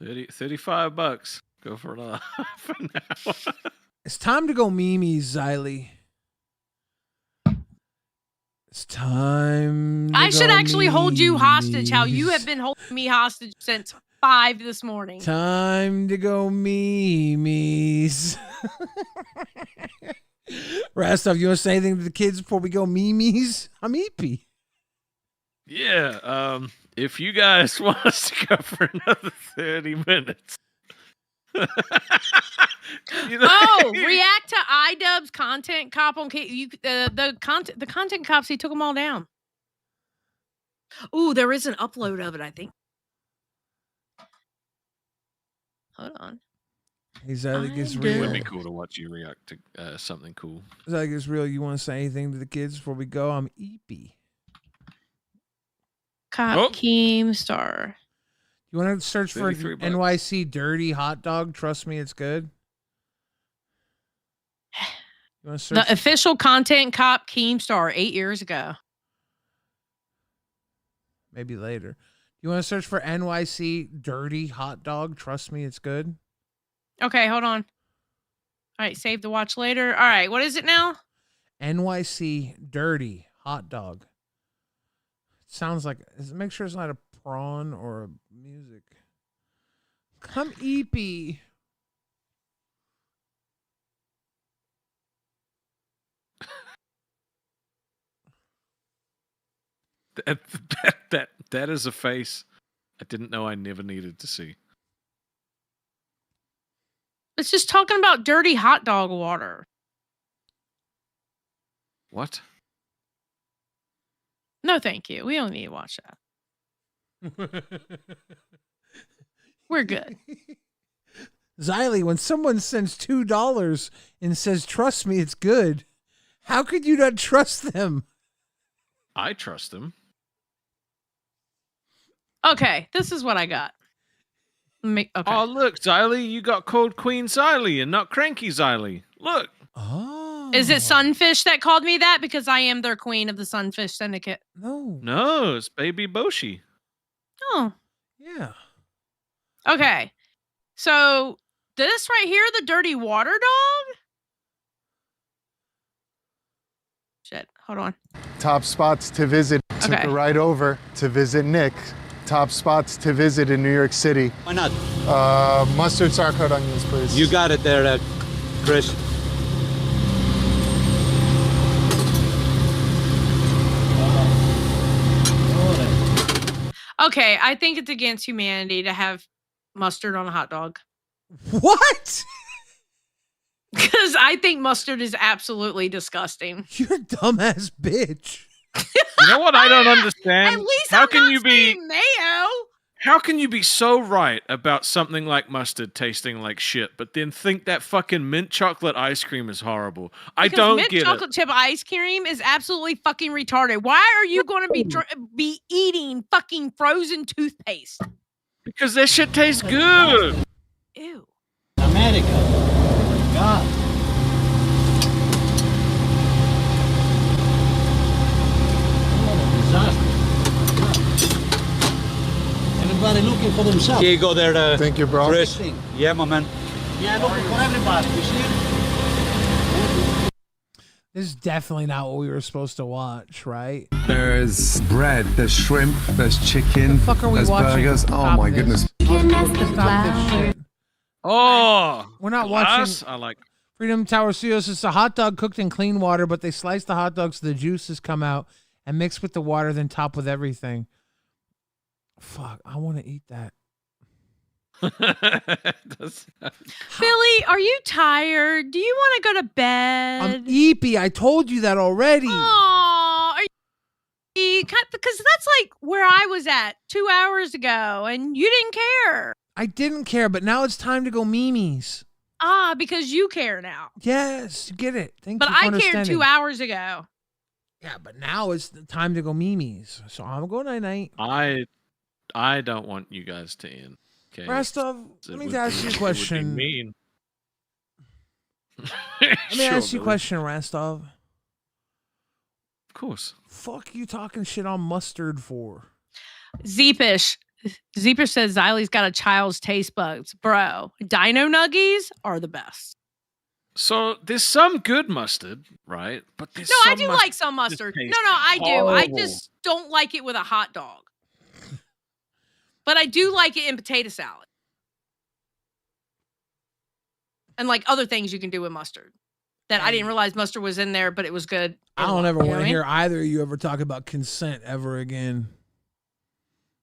$35. Go for it for now. It's time to go memes, Xylee. It's time. I should actually hold you hostage, how you have been holding me hostage since 5 this morning. Time to go memes. Rastov, you want to say anything to the kids before we go memes? I'm EP. Yeah, if you guys want us to go for another 30 minutes. React to iDubbbz's content cop on the content cops. He took them all down. Ooh, there is an upload of it, I think. Hold on. Hey, Xylee gets real. It would be cool to watch you react to something cool. Xylee gets real. You want to say anything to the kids before we go? I'm EP. Cop Keemstar. You want to search for NYC dirty hot dog? Trust me, it's good. You want to search The official content cop Keemstar 8 years ago. Maybe later. You want to search for NYC dirty hot dog? Trust me, it's good. Okay, hold on. All right, save to watch later. All right, what is it now? NYC dirty hot dog. Sounds like. Make sure it's not a prawn or a music. Come EP. That is a face I didn't know I never needed to see. It's just talking about dirty hot dog water. What? No, thank you. We don't need to watch that. We're good. Xylee, when someone sends $2 and says, trust me, it's good, how could you not trust them? I trust them. Okay, this is what I got. Okay. Oh, look, Xylee, you got called Queen Xylee and not Cranky Xylee. Look. Oh. Is it Sunfish that called me that? Because I am their queen of the Sunfish Syndicate. No, it's Baby Boshi. Oh. Yeah. Okay. So this right here, the dirty water dog? Shit. Hold on. Top spots to visit. Took Okay. a ride over to visit Nick. top spots to visit in New York City. Why not? Mustard, sauerkraut, onions, please. You got it there, Chris. Okay, I think it's against humanity to have mustard on a hot dog. What? Because I think mustard is absolutely disgusting. You're a dumbass bitch. You know what I don't understand? At least How I'm can not you be saying mayo. How can you be so right about something like mustard tasting like shit, but then think that fucking mint chocolate ice cream is horrible? I Because don't mint get chocolate it. chip ice cream is absolutely fucking retarded. Why are you going to be eating fucking frozen toothpaste? Because that shit tastes good. Ew. America. Oh my God. Everybody looking for themselves. Here you go there. Thank you, bro. Chris. Yeah, my man. Yeah, looking for everybody. You see it? This is definitely not what we were supposed to watch, right? There's bread, there's shrimp, there's chicken, The fuck are we there's watching? burgers. Oh Stop my this. goodness. Stop this shit. Oh, We're not glass? watching I like. Freedom Tower Studios. It's a hot dog cooked in clean water, but they slice the hot dog so the juices come out and mix with the water, then top with everything. Fuck, I want to eat that. Billy, are you tired? Do you want to go to bed? I'm eepy. I told you that already. Aw, are you because that's like where I was at 2 hours ago, and you didn't care. I didn't care, but now it's time to go Mimi's. Ah, because you care now. Yes, get it. Thank But you for I cared understanding. 2 hours ago. Yeah, but now it's the time to go Mimi's. So I'm going night-night. I don't want you guys to end. Okay. Rastov, let me ask you a It question. would be mean. Let me Sure, ask you a Billy. question, Rastov. Of course. Fuck you talking shit on mustard for? Zeepish says Xylee's got a child's taste buds. Bro, Dino Nuggies are the best. So there's some good mustard, right? But there's No, I some do mustard like some that mustard. tastes No, I do. I horrible. just don't like it with a hot dog. But I do like it in potato salad. And like other things you can do with mustard. That I didn't realize mustard was in there, but it was good. I don't ever You know want what to I mean? hear either of you ever talk about consent ever again.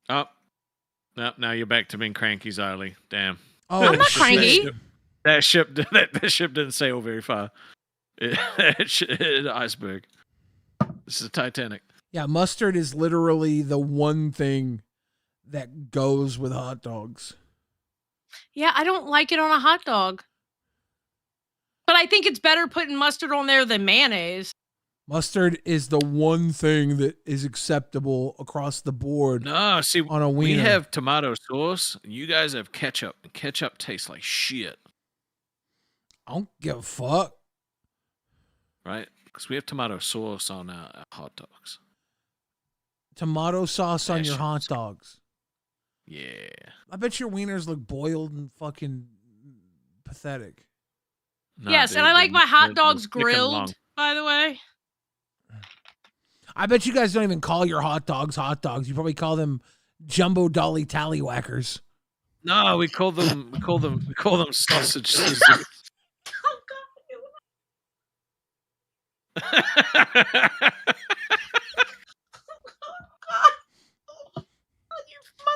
Oh, no, now you're back to being cranky, Xylee. Damn. Oh, I'm not cranky. That ship didn't sail very far. Iceberg. This is Titanic. Yeah, mustard is literally the one thing that goes with hot dogs. Yeah, I don't like it on a hot dog. But I think it's better putting mustard on there than mayonnaise. Mustard is the one thing that is acceptable across the board. No, see, on a we wiener. have tomato sauce. And you guys have ketchup. And ketchup tastes like shit. I don't give a fuck. Right? Because we have tomato sauce on our hot dogs. Tomato sauce on That your shit hot dogs. Yeah. I bet your wieners look boiled and fucking pathetic. No, yes, and I like my hot dogs thick and long. grilled, by the way. I bet you guys don't even call your hot dogs hot dogs. You probably call them jumbo dolly tallywhackers. No, we call them sausage scissors.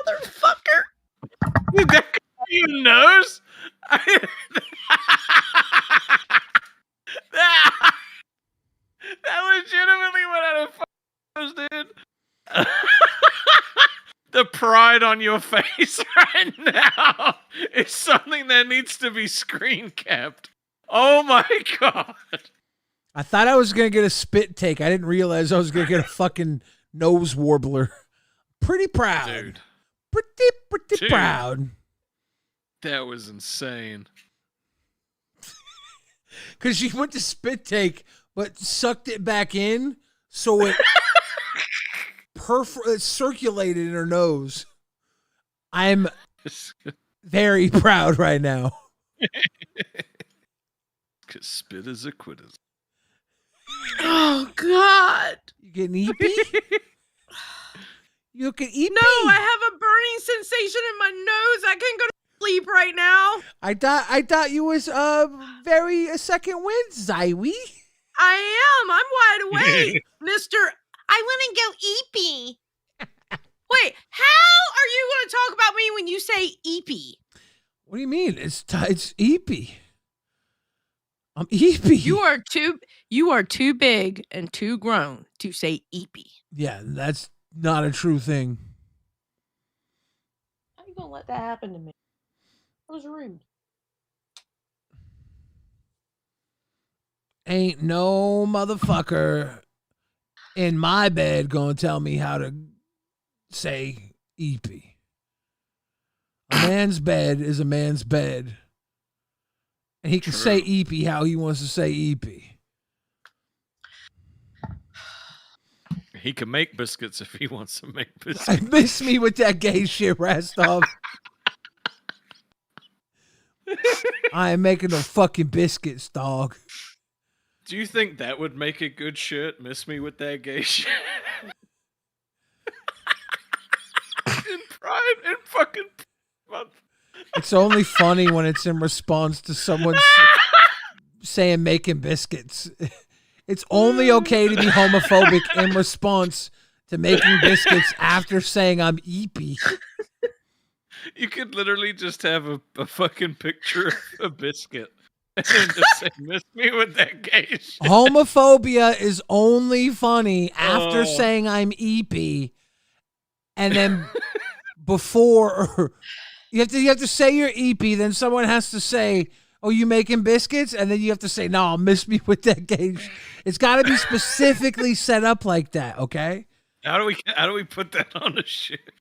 Motherfucker. Did that come to your nose? That legitimately went out of nose, dude. The pride on your face right now is something that needs to be screen capped. Oh my god. I thought I was going to get a spit take. I didn't realize I was going to get a fucking nose warbler. Pretty proud. Dude. Pretty Dude. proud. That was insane. Because she went to spit take, but sucked it back in, so it it circulated in her nose. I'm very proud right now. Because spit is a quitter. Oh, God. You getting eepy? You can eat. No, I have a burning sensation in my nose. I can't go to sleep right now. I thought you was very a second wind, Zywie. I am. I'm wide awake, Mister. I want to go eepy. Wait, how are you going to talk about me when you say eepy? What do you mean? It's eepy. I'm eepy. You are too big and too grown to say eepy. Yeah, that's not a true thing. How you gonna let that happen to me? That was rude. Ain't no motherfucker in my bed gonna tell me how to say eepy. A man's bed is a man's bed. And he can say eepy how he wants to say eepy. He can make biscuits if he wants to make biscuits. Miss me with that gay shit, Rastov. I ain't making no fucking biscuits, dog. Do you think that would make a good shirt? Miss me with that gay shit. In Pride, in fucking month. It's only funny when it's in response to someone saying making biscuits. It's only okay to be homophobic in response to making biscuits after saying I'm eepy. You could literally just have a fucking picture of a biscuit and then just say, miss me with that gay shit. Homophobia is only funny after saying I'm eepy. And then before... You have to say you're eepy, then someone has to say, "Oh, you making biscuits?" And then you have to say, "No, miss me with that gauge." It's got to be specifically set up like that, okay? How do we put that on a shirt?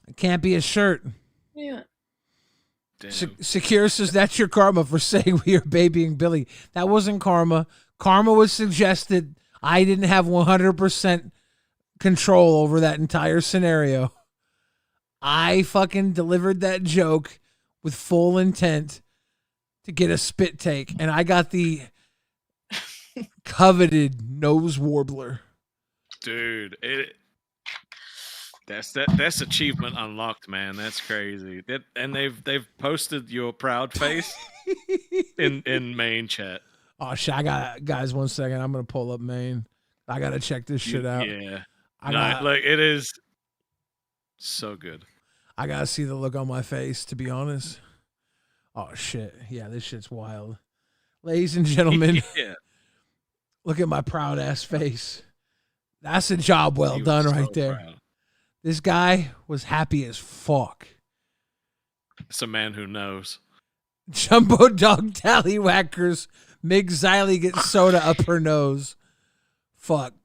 It can't be a shirt. Yeah. Secure says that's your karma for saying we are babying Billy. That wasn't karma. Karma was suggested. I didn't have 100% control over that entire scenario. I fucking delivered that joke with full intent to get a spit take, and I got the coveted nose warbler. Dude, that's achievement unlocked, man. That's crazy. And they've posted your proud face in main chat. Oh shit! Guys, 1 second. I'm gonna pull up main. I gotta check this shit out. Yeah, it is so good. I gotta see the look on my face, to be honest. Oh shit! Yeah, this shit's wild. Ladies and gentlemen, look at my proud ass face. That's a job well done right there. Proud. This guy was happy as fuck. It's a man who knows. Jumbo dog tallywhackers. Mig Xylee gets soda up her nose. Fuck.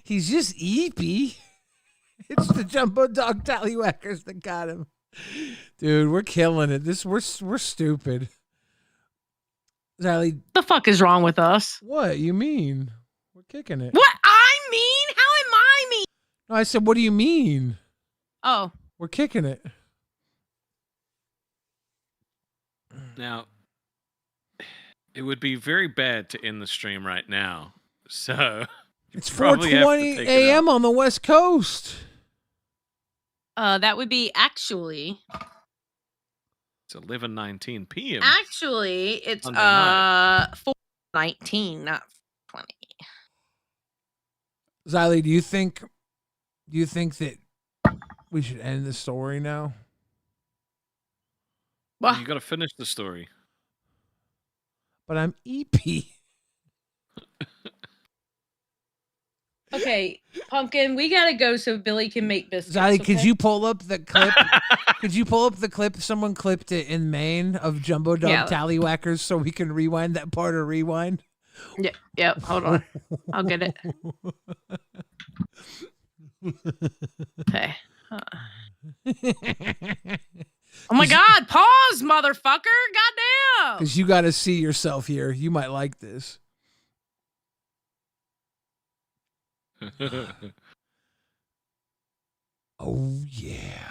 He's just eepy. It's the Jumbo dog tallywhackers that got him. Dude, we're killing it. We're stupid. Xylee, the fuck is wrong with us? What you mean? We're kicking it. What I mean? How am I mean? No, I said, what do you mean? Oh, we're kicking it. Now, it would be very bad to end the stream right now. So it's 4:20 a.m. on the West Coast. That would be actually. It's 11:19 p.m. Actually, it's 4:19, not 20. Xylee, do you think that we should end the story now? Well, you got to finish the story. But I'm EP. Okay, Pumpkin, we gotta go so Billy can make biscuits. Xylee, could you pull up the clip? Could you pull up the clip? Someone clipped it in Maine of Jumbo Dog Tallywhackers so we can rewind that part of Rewind. Yeah, hold on. I'll get it. Okay. Oh my God, pause, motherfucker. Goddamn. Because you got to see yourself here. You might like this. Oh, yeah.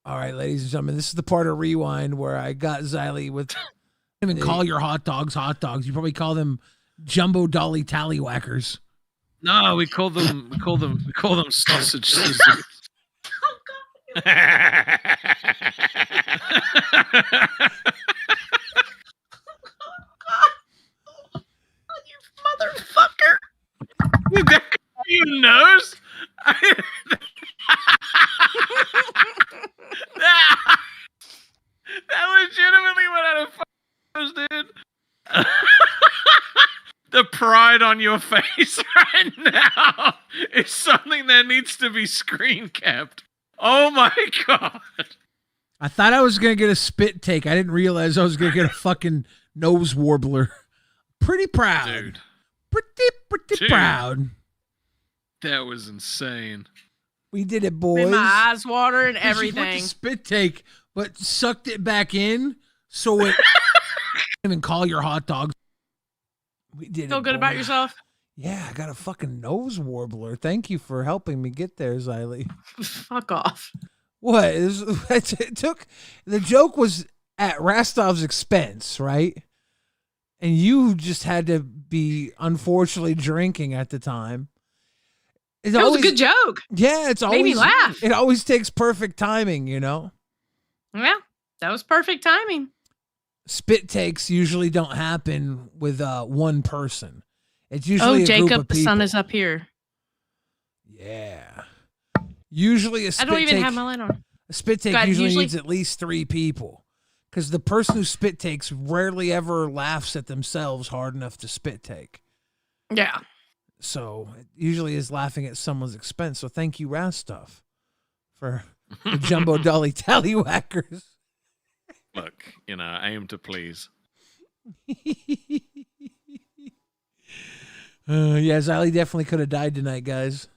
All right, ladies and gentlemen, this is the part of Rewind where I got Xylee with... Even call your hot dogs hot dogs. You probably call them Jumbo Dolly Tallywhackers. No, we call them sausage scissors. Oh God. You motherfucker. You knows? That legitimately went out of nose, dude. The pride on your face right now is something that needs to be screen capped. Oh my God. I thought I was going to get a spit take. I didn't realize I was going to get a fucking nose warbler. Pretty proud. Dude. Pretty proud. That was insane. We did it, boys. Made my eyes water and 'Cause you went everything. to spit take, but sucked it back in, so it even call your hot dogs. We did Feel it, good about boy. yourself? Yeah, I got a fucking nose warbler. Thank you for helping me get there, Xylee. Fuck off. What? It took, the joke was at Rastov's expense, right? And you just had to be unfortunately drinking at the time. It was a good joke. Yeah, it's always Made me laugh. It always takes perfect timing, you know. Yeah, that was perfect timing. Spit takes usually don't happen with one person. It's usually a Jacob, group of the people. sun is up here. Yeah. Usually a I spit don't even take, have my light on. a spit take God, usually needs at least 3 people. Because the person who spit takes rarely ever laughs at themselves hard enough to spit take. Yeah. So it usually is laughing at someone's expense. So thank you, Rastov, for the Jumbo Dolly Tallywhackers. Look, I aim to please. Yeah, Xylee definitely could have died tonight, guys.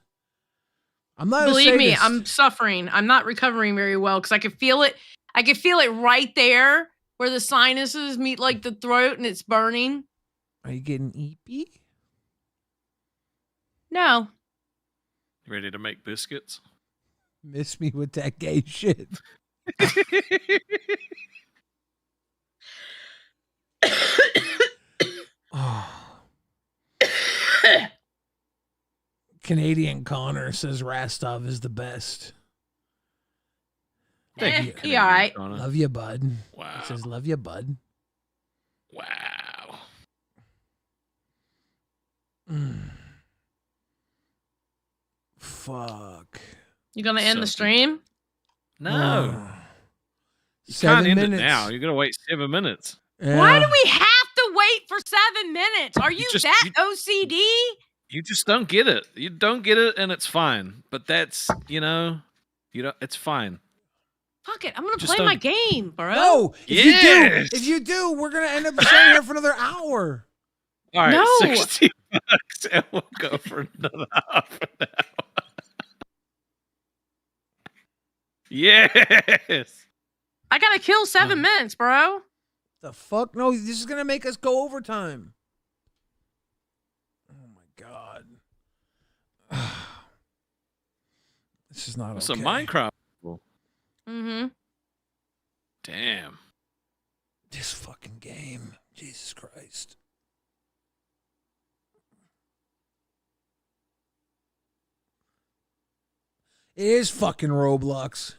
I'm not. Believe me, I'm suffering. I'm not recovering very well because I could feel it. I could feel it right there where the sinuses meet like the throat and it's burning. Are you getting eepy? No. You ready to make biscuits? Miss me with that gay shit. Oh. Canadian Connor says Rastov is the best. Thank you. He all right. Love you, bud. Wow. He says, love you, bud. Wow. Fuck. You gonna end the stream? No. You 7 can't end minutes. it now. You're going to wait 7 minutes. Yeah. Why do we have to wait for 7 minutes? Are you just- that you- OCD? You just don't get it. You don't get it, and it's fine. But that's, it's fine. Fuck it. I'm gonna Just play my don't- game, bro. No, Yes! if you do, we're gonna end up staying here for another hour. All right, No. $60, and we'll go for another half an hour. Yes. I gotta kill 7 minutes, bro. The fuck? No, this is gonna make us go overtime. Oh my god. This is not It's okay. a Minecraft. Mm-hmm. Damn. This fucking game. Jesus Christ. It is fucking Roblox.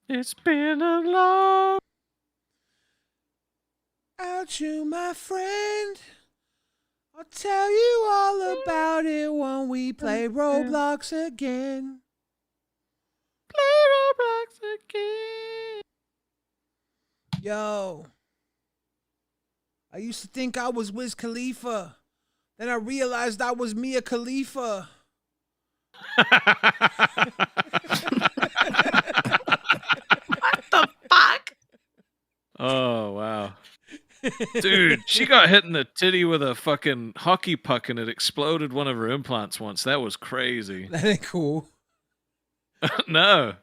It's been a long... Out you, my friend. I'll tell you all about it when we play Roblox again. Play Roblox again. Yo. I used to think I was Wiz Khalifa. Then I realized I was Mia Khalifa. What the fuck? Oh, wow. Dude, she got hit in the titty with a fucking hockey puck and it exploded one of her implants once. That was crazy. That ain't cool. No.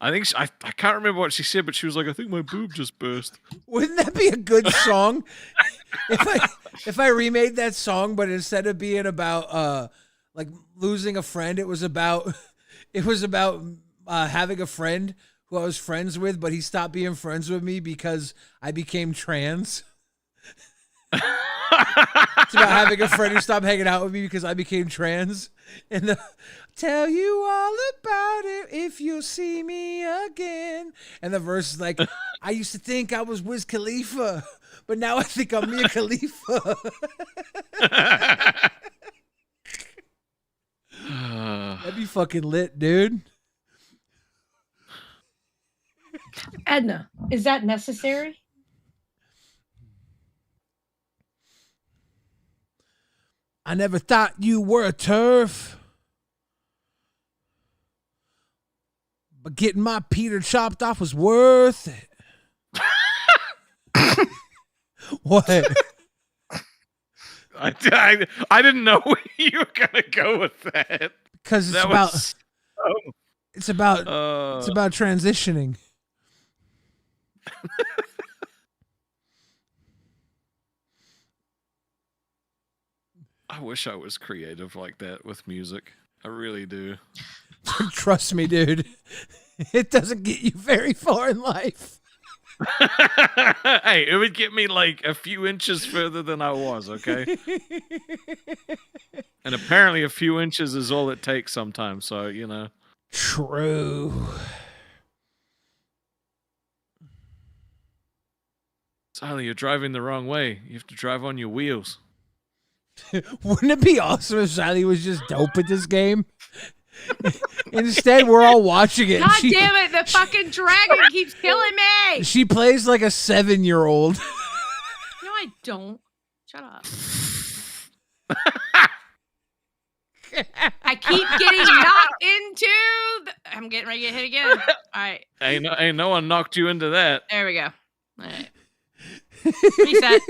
I think I can't remember what she said, but she was like, I think my boob just burst. Wouldn't that be a good song? if I remade that song, but instead of being about like losing a friend, it was about having a friend who I was friends with, but he stopped being friends with me because I became trans. To about having a friend who stopped hanging out with me because I became trans. And the tell you all about it if you'll see me again. And the verse is like, I used to think I was Wiz Khalifa, but now I think I'm Mia Khalifa. That'd be fucking lit, dude. Edna, is that necessary? I never thought you were a turf. But getting my Peter chopped off was worth it. What? I didn't know where you were gonna go with that. Because it's about transitioning. I wish I was creative like that with music. I really do. Trust me, dude. It doesn't get you very far in life. Hey, it would get me like a few inches further than I was, okay? And apparently a few inches is all it takes sometimes, so, you know. True. Sally, you're driving the wrong way. You have to drive on your wheels. Wouldn't it be awesome if Sally was just dope at this game? Instead, we're all watching it. God damn it, the fucking dragon keeps killing me! She plays like a 7-year-old. No, I don't. Shut up. I keep getting knocked into I'm getting ready to get hit again. All right. Ain't no one knocked you into that. There we go. All right. Reset.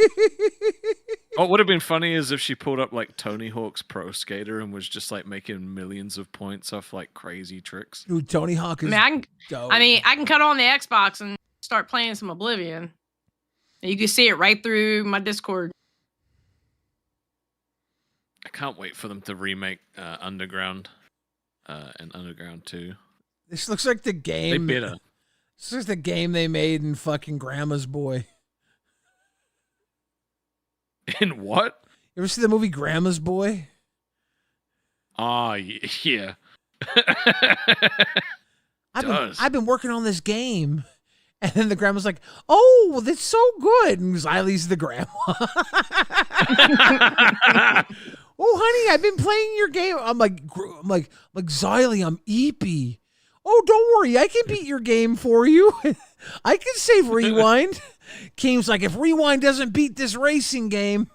What would have been funny is if she pulled up like Tony Hawk's Pro Skater and was just like making millions of points off like crazy tricks. Dude, Tony Hawk is dope. I can cut on the Xbox and start playing some Oblivion. You can see it right through my Discord. I can't wait for them to remake Underground and Underground 2. This looks like the game. They better. This is the game they made in fucking Grandma's Boy. In what? You ever see the movie Grandma's Boy? Oh, yeah. I've been working on this game. And then the grandma's like, oh, that's so good. And Xylie's the grandma. Oh, honey, I've been playing your game. I'm like Xylie, I'm Eepy. Oh, don't worry, I can beat your game for you. I can save Rewind. Keem's like, if Rewind doesn't beat this racing game.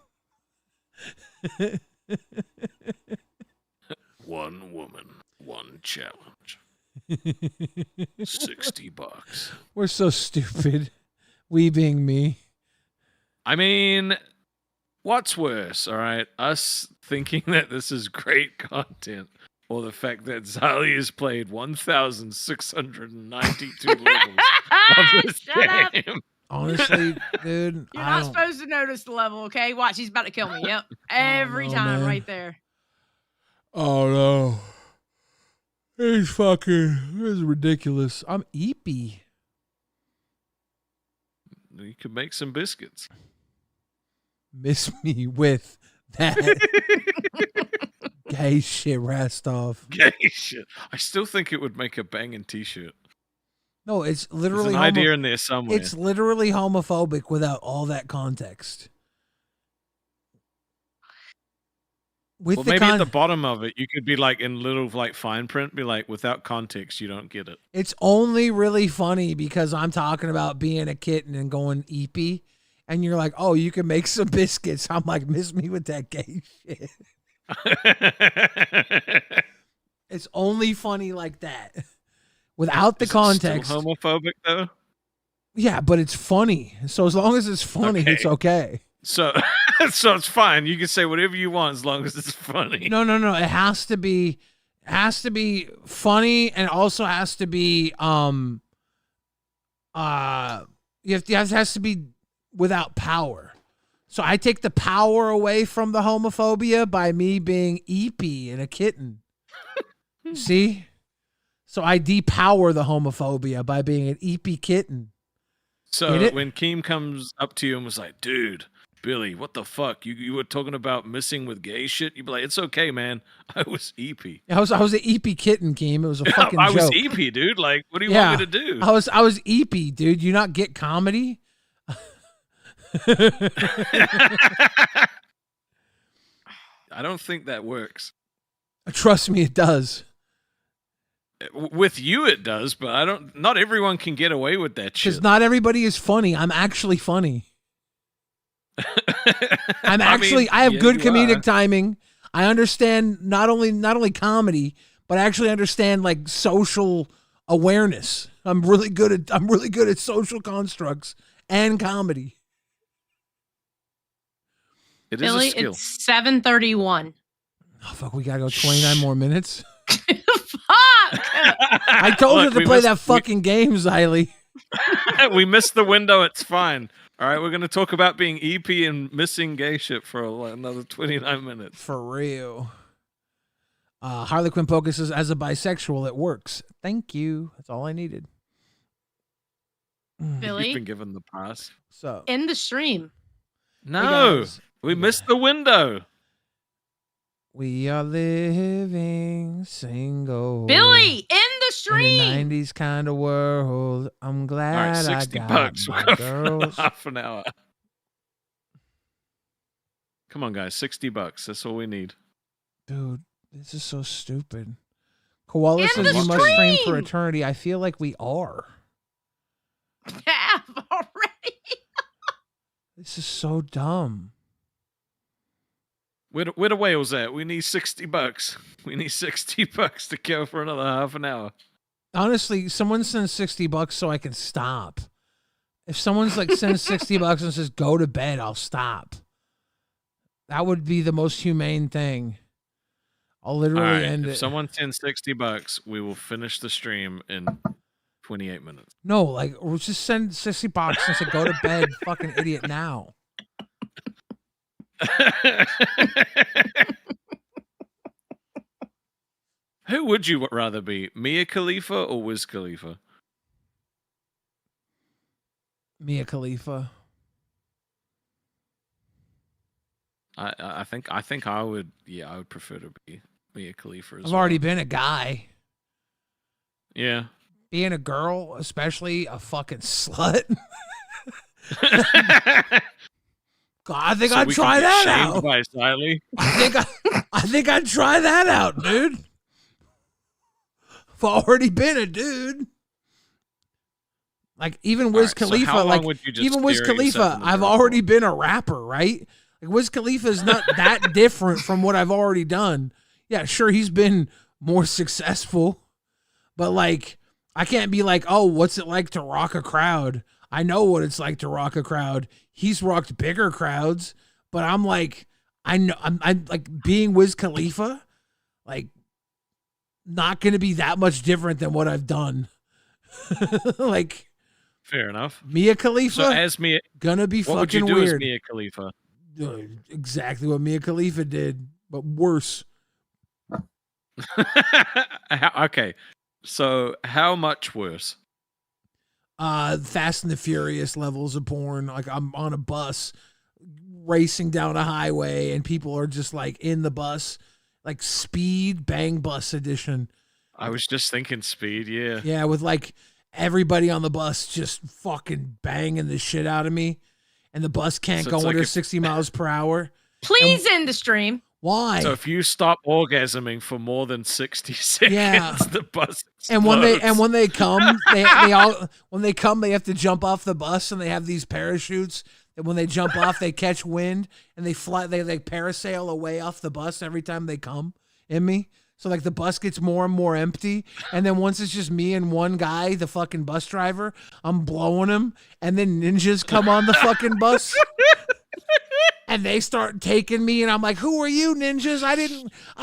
One woman, one challenge. $60. We're so stupid. We being me. I mean, what's worse, all right? Us thinking that this is great content, or the fact that Xylie has played 1,692 levels of this game. Honestly, dude, You're not supposed to notice the level, okay? Watch, he's about to kill me. Yep. Every time, man. right there. Oh, no. This is ridiculous. I'm Eepy. You could make some biscuits. Miss me with that gay shit, Rastov. Gay shit. I still think it would make a banging t-shirt. No, it's literally There's an idea in there somewhere. It's literally homophobic without all that context. Well, maybe at the bottom of it, you could be like in little like fine print, be like, without context, you don't get it. It's only really funny because I'm talking about being a kitten and going eepy, and you're like, oh, you can make some biscuits. I'm like, miss me with that gay shit. It's only funny like that. Without the context. Still homophobic though? Yeah, but it's funny. So as long as it's funny, it's okay. So it's fine. You can say whatever you want as long as it's funny. No. It has to be funny, and also has to be it has to be without power. So I take the power away from the homophobia by me being eepy and a kitten. See? So I depower the homophobia by being an eepy kitten. So when Keem comes up to you and was like, dude, Billy, what the fuck? You were talking about missing with gay shit? You'd be like, it's okay, man. I was EP. I was an EP kitten, Keem. It was a fucking I joke. was EP, dude. Like, what do you want me to do? I was EP, dude. You not get comedy? I don't think that works. Trust me, it does. With you, it does, but not everyone can get away with that shit. Because not everybody is funny. I'm actually funny. I have good comedic timing. I understand not only comedy, but I actually understand like social awareness. I'm really good at social constructs and comedy. It Billy, is a skill. it's 7:31. Oh fuck, we gotta go 29 more minutes. Fuck! I told you to play that fucking game, Xylee. We missed the window. It's fine. All right, we're going to talk about being EP and missing gay shit for another 29 minutes. For real. Harley Quinn focuses as a bisexual. It works. Thank you. That's all I needed. Billy, You've been given the pass. So end the stream. No, guys. we missed the window. We are living single. Billy, end the stream. In the 90s kind of world. I'm glad All right, 60 I got bucks. my We'll go girls. for half an hour. Come on, guys. $60. That's all we need. Dude, this is so stupid. Koala End says the you must stream for stream. eternity. I feel like we are. Have already. This is so dumb. Where the whales at? We need $60. We need $60 to go for another half an hour. Honestly, someone sends $60 so I can stop. If someone's like sends $60 and says go to bed, I'll stop. That would be the most humane thing. I'll literally All right, end if it. someone sends $60, we will finish the stream in 28 minutes. No, like we'll just send $60 and say go to bed, fucking idiot now. Who would you rather be, Mia Khalifa or Wiz Khalifa? Mia Khalifa. I think I would. Yeah, I would prefer to be Mia Khalifa. I've already been a guy. Yeah. Being a girl, especially a fucking slut. God, I think I'd try that out. By Xylee. I think I'd try that out, dude. I've already been a dude. Like even Wiz Khalifa, how long like would you just even Wiz stare at yourself Khalifa, in the I've mirror already been a rapper, right? Like Wiz Khalifa is not that different from what I've already done. Yeah, sure, he's been more successful, but like I can't be like, oh, what's it like to rock a crowd? I know what it's like to rock a crowd. He's rocked bigger crowds, but I'm like, I know I'm like being Wiz Khalifa, like not gonna be that much different than what I've done. Like fair enough. Mia Khalifa, So as Mia, gonna be what would you fucking do weird. as Mia Khalifa? Exactly what Mia Khalifa did, but worse. Okay, so how much worse? Fast and the Furious levels of porn. Like I'm on a bus racing down a highway and people are just like in the bus, like Speed Bang Bus edition. I was just thinking Speed, yeah. Yeah, with like everybody on the bus just fucking banging the shit out of me. And the bus can't So go it's like under if- 60 miles per hour. Please end the stream. Why? So if you stop orgasming for more than 60 seconds, Yeah. the bus explodes. And when they come, they have to jump off the bus and they have these parachutes. And when they jump off, they catch wind and they fly. They like parasail away off the bus every time they come in me. So like the bus gets more and more empty. And then once it's just me and one guy, the fucking bus driver, I'm blowing him. And then ninjas come on the fucking bus. And they start taking me, and I'm like, "Who are you, ninjas? I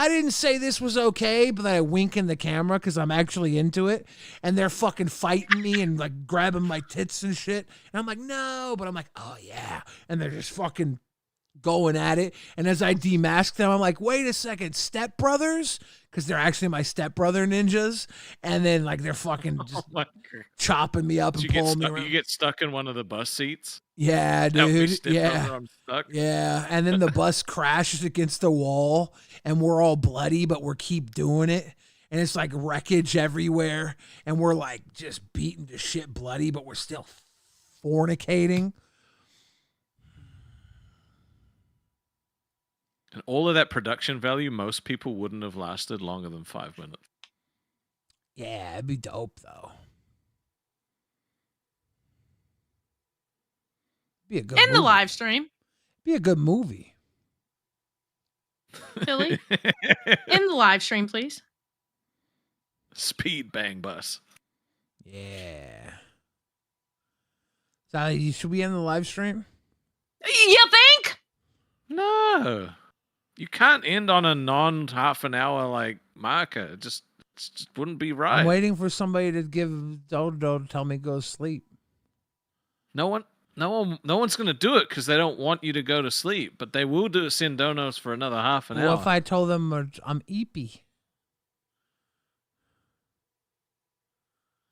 didn't say this was okay." But then I wink in the camera because I'm actually into it, and they're fucking fighting me and like grabbing my tits and shit. And I'm like, "No," but I'm like, "Oh yeah," and they're just fucking going at it. And as I demask them, I'm like, wait a second, stepbrothers? Because they're actually my stepbrother ninjas. And then like they're fucking just chopping me up and pulling me around. You get stuck in one of the bus seats? Yeah, dude. Yeah. I'm stuck. Yeah. And then the bus crashes against the wall and we're all bloody, but we keep doing it. And it's like wreckage everywhere. And we're like just beaten to shit bloody, but we're still fornicating. And all of that production value, most people wouldn't have lasted longer than 5 minutes. Yeah, it'd be dope though. Be a good In movie. the live stream. Be a good movie. Billy. In the live stream, please. Speed bang bus. Yeah. Sally, should we end the live stream? You think? No. You can't end on a non-half an hour like marker. It just wouldn't be right. I'm waiting for somebody to give Dodo to tell me to go to sleep. No one's gonna do it because they don't want you to go to sleep, but they will send donos for another half an hour. What if I told them I'm eepy?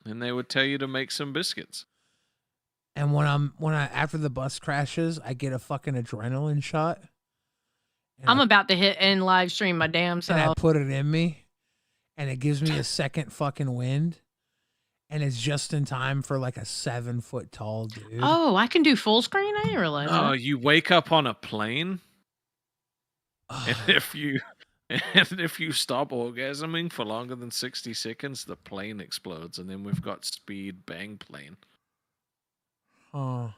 And they would tell you to make some biscuits. And after the bus crashes, I get a fucking adrenaline shot. I'm about to hit end live stream my damn self. And I put it in me, and it gives me a second fucking wind, and it's just in time for like a 7 foot tall dude. Oh, I can do full screen. I didn't realize. Oh, you wake up on a plane, and if you stop orgasming for longer than 60 seconds, the plane explodes, and then we've got speed bang plane. Oh,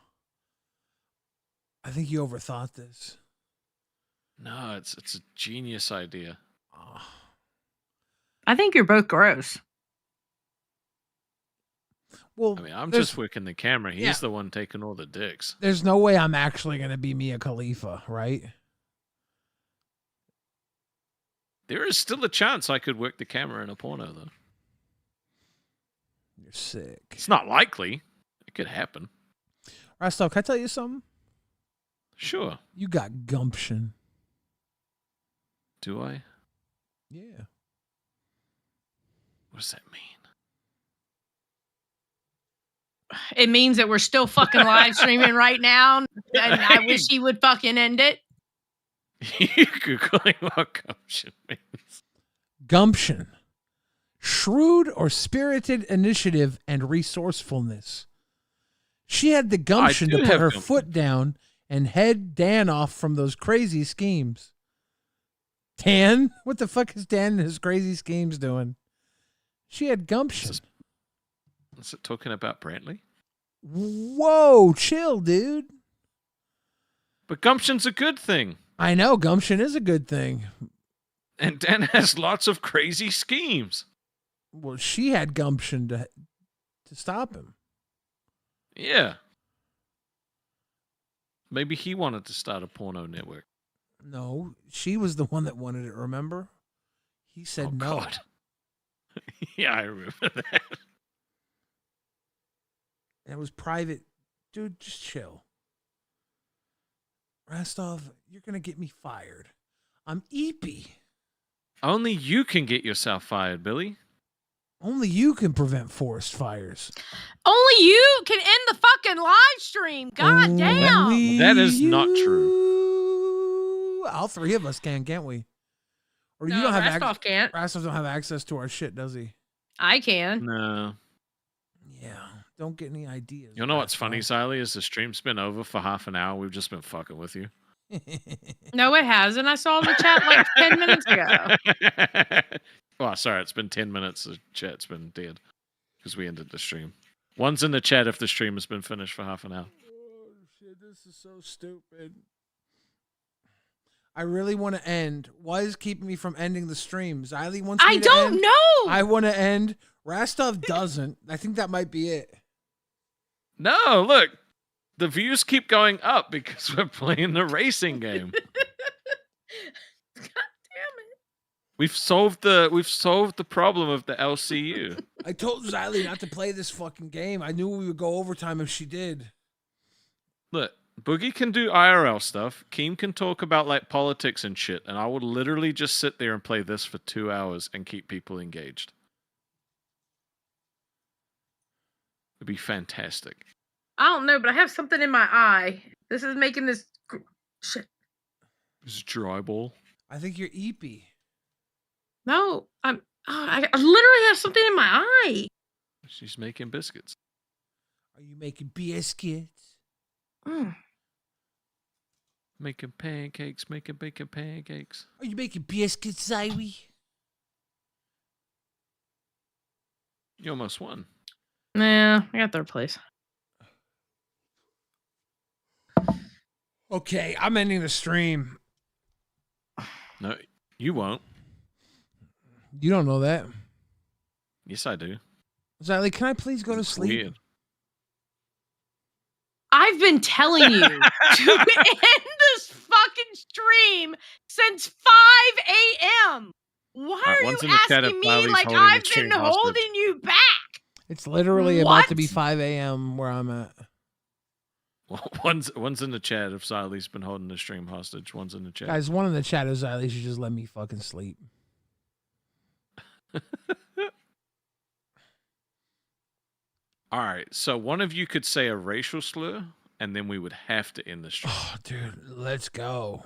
I think you overthought this. No, it's a genius idea. I think you're both gross. Well, I mean, I'm just working the camera. He's the one taking all the dicks. There's no way I'm actually going to be Mia Khalifa, right? There is still a chance I could work the camera in a porno, though. You're sick. It's not likely. It could happen. Rostov, can I tell you something? Sure. You got gumption. Do I? Yeah. What does that mean? It means that we're still fucking live streaming right now, and I wish he would fucking end it. You Googling what gumption means. Gumption. Shrewd or spirited initiative and resourcefulness. She had the gumption to put her foot down and head Dan off from those crazy schemes. Dan? What the fuck is Dan and his crazy schemes doing? She had gumption. Is it talking about Brantley? Whoa, chill, dude. But gumption's a good thing. I know, gumption is a good thing. And Dan has lots of crazy schemes. Well, she had gumption to stop him. Yeah. Maybe he wanted to start a porno network. No, she was the one that wanted it, remember? He said no. God. Yeah, I remember that. It was private. Dude, just chill. Rostov, you're going to get me fired. I'm eepy. Only you can get yourself fired, Billy. Only you can prevent forest fires. Only you can end the fucking live stream. God damn. That is not true. All three of us can't we? Or No, you don't have Rostov can't. Rostov don't have access to our shit, does he? I can. No. Yeah. Don't get any ideas. You know what's funny, Siley, is the stream's been over for half an hour. We've just been fucking with you. No, it hasn't. I saw the chat like 10 minutes ago. Oh, sorry. It's been 10 minutes. The chat's been dead because we ended the stream. One's in the chat if the stream has been finished for half an hour. Oh, shit. This is so stupid. I really want to end. What is keeping me from ending the stream? Xylee wants me to end. I don't know. I want to end. Rostov doesn't. I think that might be it. No, look. The views keep going up because we're playing the racing game. God damn it. We've solved the problem of the LCU. I told Xylee not to play this fucking game. I knew we would go overtime if she did. Look, Boogie can do IRL stuff. Keem can talk about like politics and shit, and I would literally just sit there and play this for 2 hours and keep people engaged. It'd be fantastic. I don't know, but I have something in my eye. This is making this shit. This is dry ball. I think you're eepy. No, I literally have something in my eye. She's making biscuits. Are you making biscuits? Making pancakes, making bacon pancakes. Are you making biscuits, Zywie? You almost won. Nah, I got third place. Okay, I'm ending the stream. No, you won't. You don't know that. Yes, I do. Zylie, can I please go to sleep? Weird. I've been telling you to end this fucking stream since 5 a.m. Why are you asking me like I've been holding you back? It's literally about to be 5 a.m. where I'm at. Well, one's in the chat if Zylie's been holding the stream hostage. One's in the chat. Guys, one in the chat is Zylie should just let me fucking sleep. All right, so one of you could say a racial slur, and then we would have to end the stream. Oh, dude, let's go.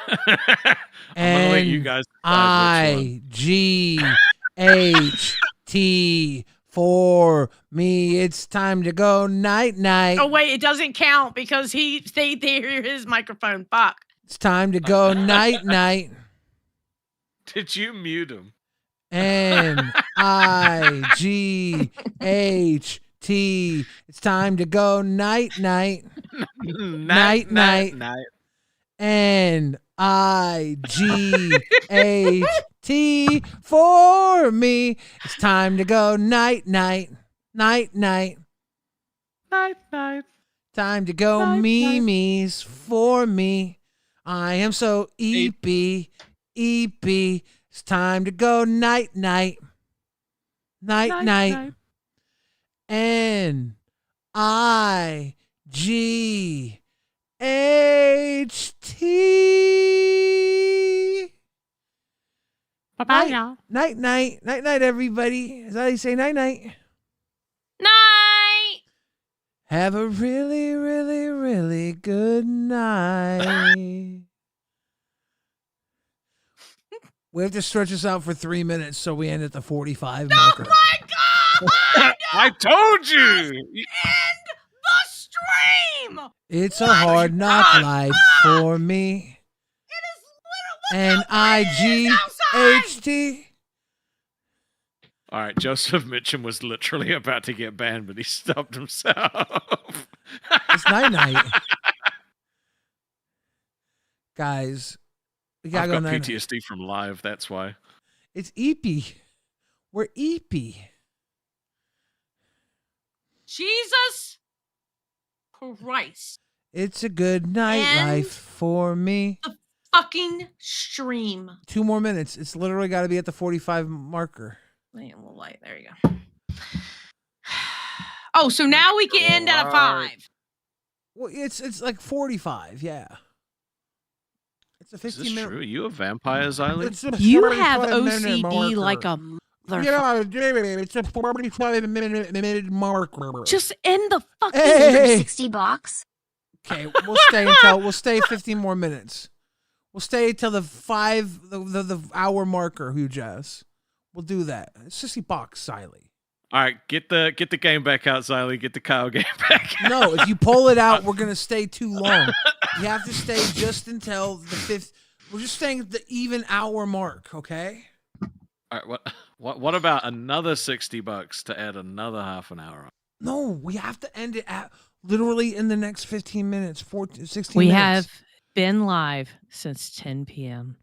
I'm gonna let you guys decide IGHT for me. It's time to go night night. Oh wait, it doesn't count because they hear his microphone. Fuck. It's time to go night night. Did you mute him? NIGHT. It's time to go night night. Night night. NIGHT for me. It's time to go night night. Night night. Night night. Time to go memes for me. I am so EP. It's time to go night night. Night night. NIGHT. Bye-bye, y'all. Night night. Night night, everybody. Is that how you say night night? Night. Have a really, really, really good night. We have to stretch this out for 3 minutes, so we end at the 45 marker. Oh my god! I told you! End the stream! It's a hard knock life for me. NIGHT. All right, Joseph Mitchum was literally about to get banned, but he stopped himself. It's night night. Guys, we gotta I've go got night. PTSD from live, that's why. It's EP. We're EP. Jesus Christ. It's a good night life for me. The fucking stream. 2 more minutes. It's literally got to be at the 45 marker. Wait, a little light. There you go. Oh, so now we can end at a 5. Well, it's like 45, yeah. It's a 15 Is this minute. true? Are you a vampire, Xylee? You have OCD like a motherfucker. Yeah, it's a 45-minute marker. Just end the fucking Hey! $60. Okay, we'll stay 15 more minutes. We'll stay till the hour marker, Hugh Jazz. We'll do that. It's $60, Xylee. All right, get the game back out, Xylee. Get the Kyle game back out. No, if you pull it out, we're gonna stay too long. You have to stay just until the 5th. We're just staying at the even hour mark, okay? All right, what about another $60 to add another half an hour on? No, we have to end it at literally in the next 15 minutes, 16 We minutes. have been live since 10 p.m.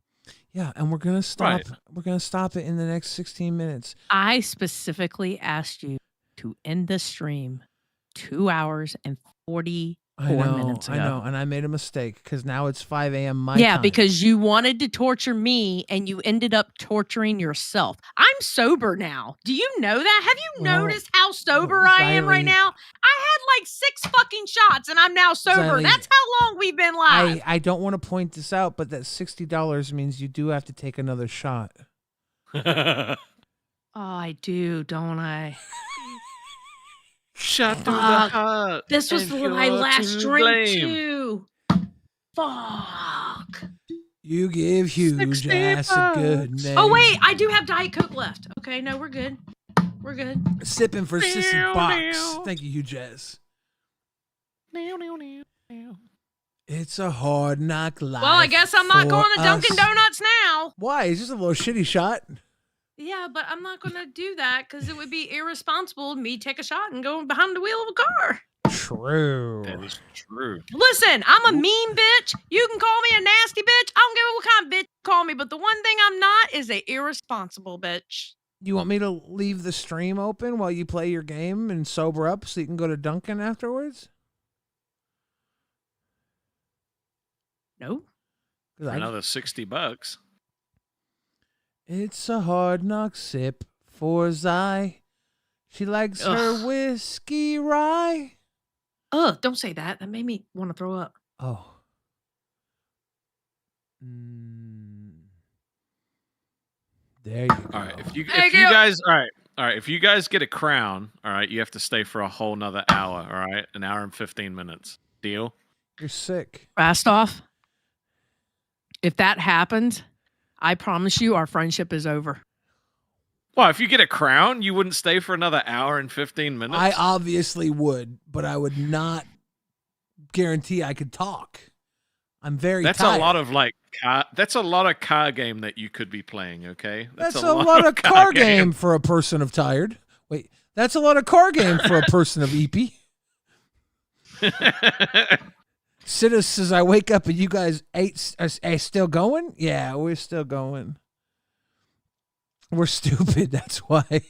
Yeah, and we're gonna stop. Right. We're gonna stop it in the next 16 minutes. I specifically asked you to end the stream 2 hours and 40 minutes ago. I know, and I made a mistake because now it's 5 a.m. my Yeah, time. because you wanted to torture me and you ended up torturing yourself. I'm sober now. Do you know that? Have you noticed how sober I am right now? I had like 6 fucking shots and I'm now sober. Xylee, That's how long we've been live. I don't want to point this out, but that $60 means you do have to take another shot. Oh, I do, don't I? Shot through the heart. This was and my you're last to drink blame. too. Fuck. You give huge ass a good name. Oh wait, I do have Diet Coke left. Okay, no, we're good. We're good. Sipping for Sissy Box. Thank you, huge ass. It's a hard knock life. Well, I guess I'm not for going to Dunkin' us. Donuts now. Why? It's just a little shitty shot. Yeah, but I'm not going to do that because it would be irresponsible of me take a shot and go behind the wheel of a car. True. That is true. Listen, I'm a mean bitch. You can call me a nasty bitch. I don't give a what kind of bitch you call me, but the one thing I'm not is a irresponsible bitch. You want me to leave the stream open while you play your game and sober up so you can go to Dunkin' afterwards? No. For another $60. It's a hard knock sip for Zai. She likes her whiskey rye. Ugh, don't say that. That made me want to throw up. Oh. There you go. All right, if you guys, all right, if you guys get a crown, all right, you have to stay for a whole nother hour, all right, an hour and 15 minutes. Deal? You're sick. Rastoff, if that happens, I promise you our friendship is over. Well, if you get a crown, you wouldn't stay for another hour and 15 minutes. I obviously would, but I would not guarantee I could talk. I'm very That's tired. a lot of that's a lot of car game that you could be playing, okay? That's a lot of car game for a person of tired. Wait, that's a lot of car game for a person of EP. Sidus says, I wake up and you guys are still going? Yeah, we're still going. We're stupid, that's why.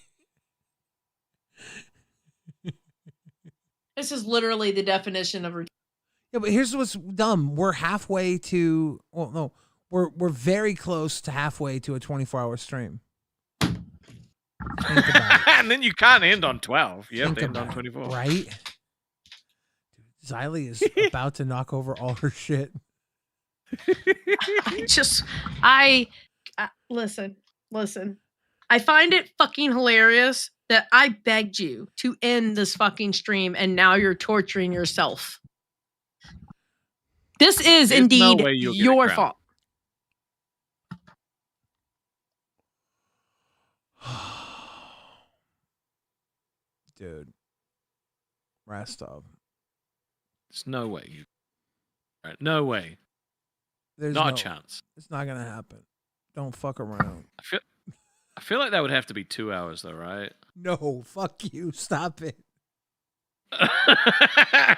This is literally the definition of Yeah, but here's what's dumb. We're halfway to, well, no, we're very close to halfway to a 24-hour stream. And then you can't end on 12. You have Think to end on about 24. it, right? Dude, Xylee is about to knock over all her shit. Listen. I find it fucking hilarious that I begged you to end this fucking stream and now you're torturing yourself. This is indeed your fault. Dude. Rastov. There's no way. All right, no way. There's not no, a chance. It's not going to happen. Don't fuck around. I feel like that would have to be 2 hours, though, right? No, fuck you. Stop it. I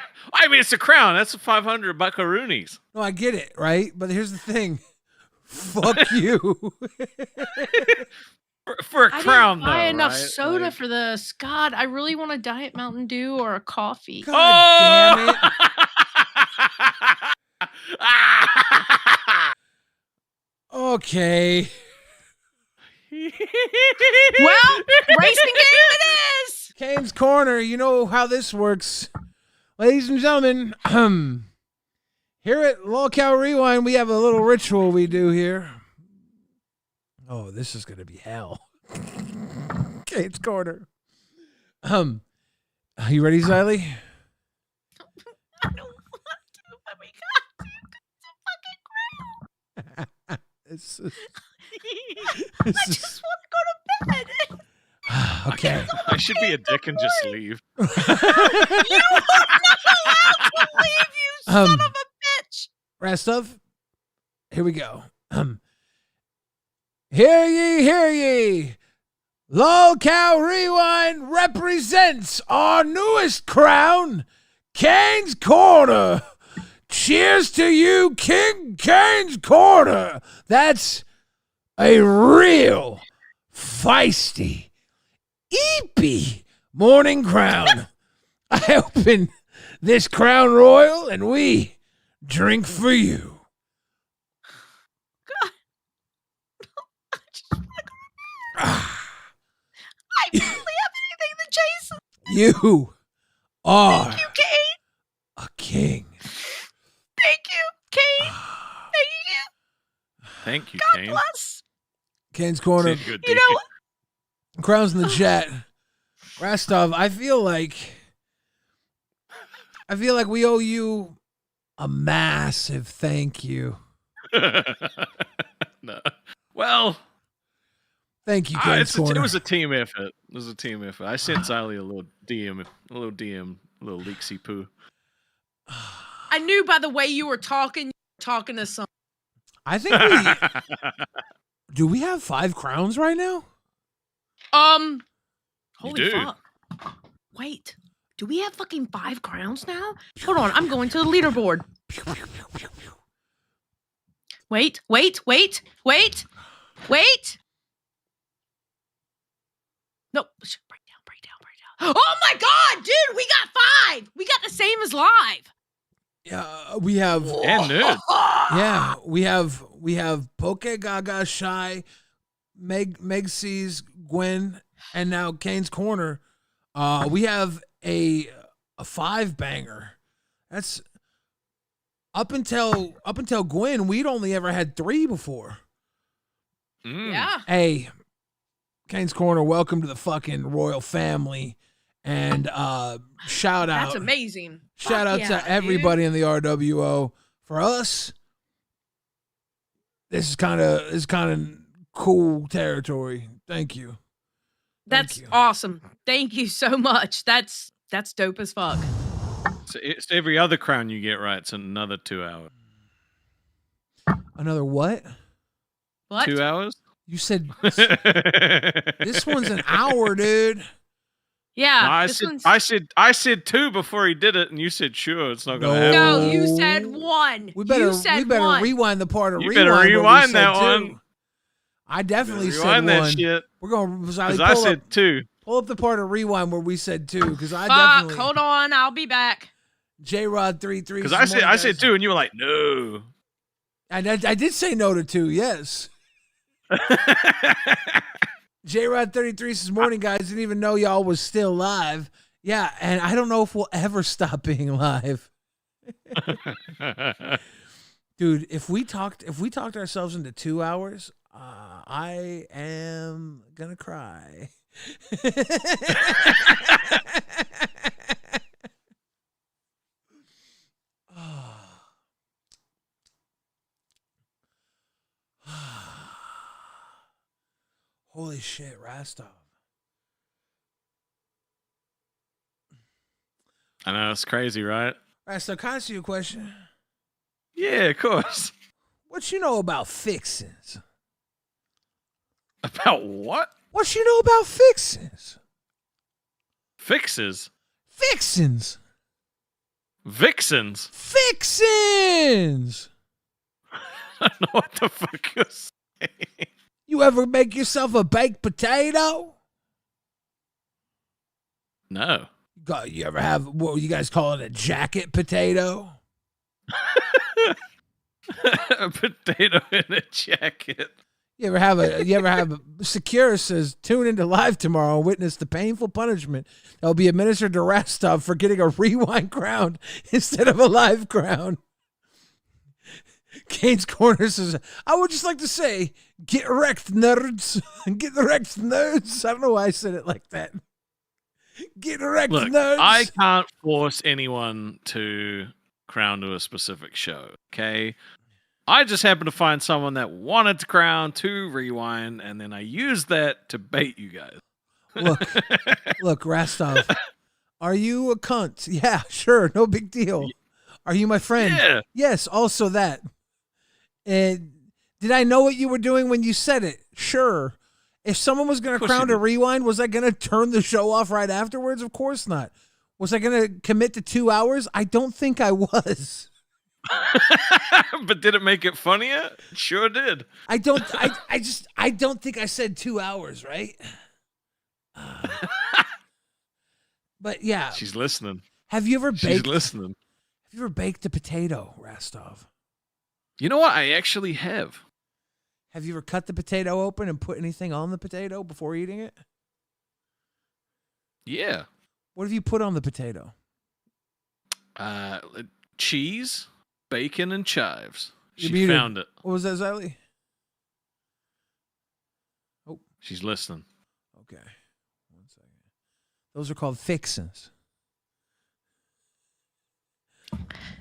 mean, it's a crown. That's 500 buckaroonies. No, I get it, right? But here's the thing. Fuck you. For a crown, though. I didn't buy enough right? soda for this. God, I really want a Diet Mountain Dew or a coffee. God damn it. Okay. Well, racing game it is. Kane's Corner, you know how this works. Ladies and gentlemen, here at LolcowRewind, we have a little ritual we do here. Oh, this is going to be hell. Kane's Corner. Are you ready, Xylee? I don't want to, but we got to. It's a fucking crown. I just want to go to bed. Okay. I should be a dick and just leave. You are not allowed to leave, you son of a bitch. Rastov, here we go. Hear ye. LolcowRewind represents our newest crown, Kane's Corner. Cheers to you, King Kane's Corner. That's a real feisty, eepy morning crown. I open this Crown Royal, and we drink for you. I barely have anything to chase. You are Thank you, Kane. a king. Thank you, Kane. Thank you. Thank you, God Kane. bless. Kane's Corner. You know, Crown's in the chat. Rastov, I feel like we owe you a massive thank you. No. Well, thank you, Kane's Corner. it was a team effort. It was a team effort. I sent Xylee a little DM, a little leaksy poo. I knew by the way you were talking to someone. I think do we have 5 crowns right now? Holy fuck. Wait. Do we have fucking 5 crowns now? Hold on, I'm going to the leaderboard. Wait. No, break down. Oh my god, dude, we got 5. We got the same as live. Yeah, we have. And nerd. Yeah, we have Poke, Gaga, Shy, Meg C's, Gwen, and now Kane's Corner. We have a 5 banger. That's up until Gwen. We'd only ever had 3 before. Yeah. Hey, Kane's Corner, welcome to the fucking royal family, and shout out. That's amazing. Shout out to everybody in the RWO. For us, this is kind of cool territory. Thank you. That's awesome. Thank you so much. That's dope as fuck. So it's every other crown you get right. It's another 2 hours. Another what? What? 2 hours? You said this one's an hour, dude. Yeah. No, I said 2 before he did it, and you said sure. It's not gonna happen. No, you said 1. We better one. rewind the part of You rewind. better rewind that two. one. I definitely said Rewind 1. that shit. We're going to I said 2. Pull up the part of rewind where we said 2, because I Fuck, definitely. hold on, I'll be back. J-Rod 33. Because I said 2, and you were like, no. I did say no to 2. Yes. J-Rod 33 says, morning, guys. Didn't even know y'all was still live. Yeah, and I don't know if we'll ever stop being live. Dude, if we talked ourselves into 2 hours, I am gonna cry. Holy shit, Rastov. I know, it's crazy, right? Rastov, can I ask you a question? Yeah, of course. What you know about fixins? About what? What you know about fixins? Fixes? Fixins. Vixens? Fixins. I don't know what the fuck you're saying. You ever make yourself a baked potato? No. You ever have what you guys call it, a jacket potato? A potato in a jacket. You ever have Secure says, tune into live tomorrow and witness the painful punishment that will be administered to Rastov for getting a rewind crown instead of a live crown. Kane's Corner says, I would just like to say, get wrecked, nerds. Get wrecked, nerds. I don't know why I said it like that. Get wrecked, Look, nerds. I can't force anyone to crown to a specific show, okay? I just happened to find someone that wanted to crown to rewind, and then I used that to bait you guys. Look, Rastov, are you a cunt? Yeah, sure, no big deal. Are you my friend? Yeah. Yes, also that. And did I know what you were doing when you said it? Sure. If someone was going to crown to rewind, was I going to turn the show off right afterwards? Of course not. Was I going to commit to 2 hours? I don't think I was. But did it make it funnier? Sure did. I don't think I said 2 hours, right? But yeah. She's listening. Have you ever baked? She's listening. Have you ever baked a potato, Rastov? You know what? I actually have. Have you ever cut the potato open and put anything on the potato before eating it? Yeah. What have you put on the potato? Cheese, bacon, and chives. You She found it. What was that, Ziley? Oh, she's listening. Okay. 1 second. Those are called fixins.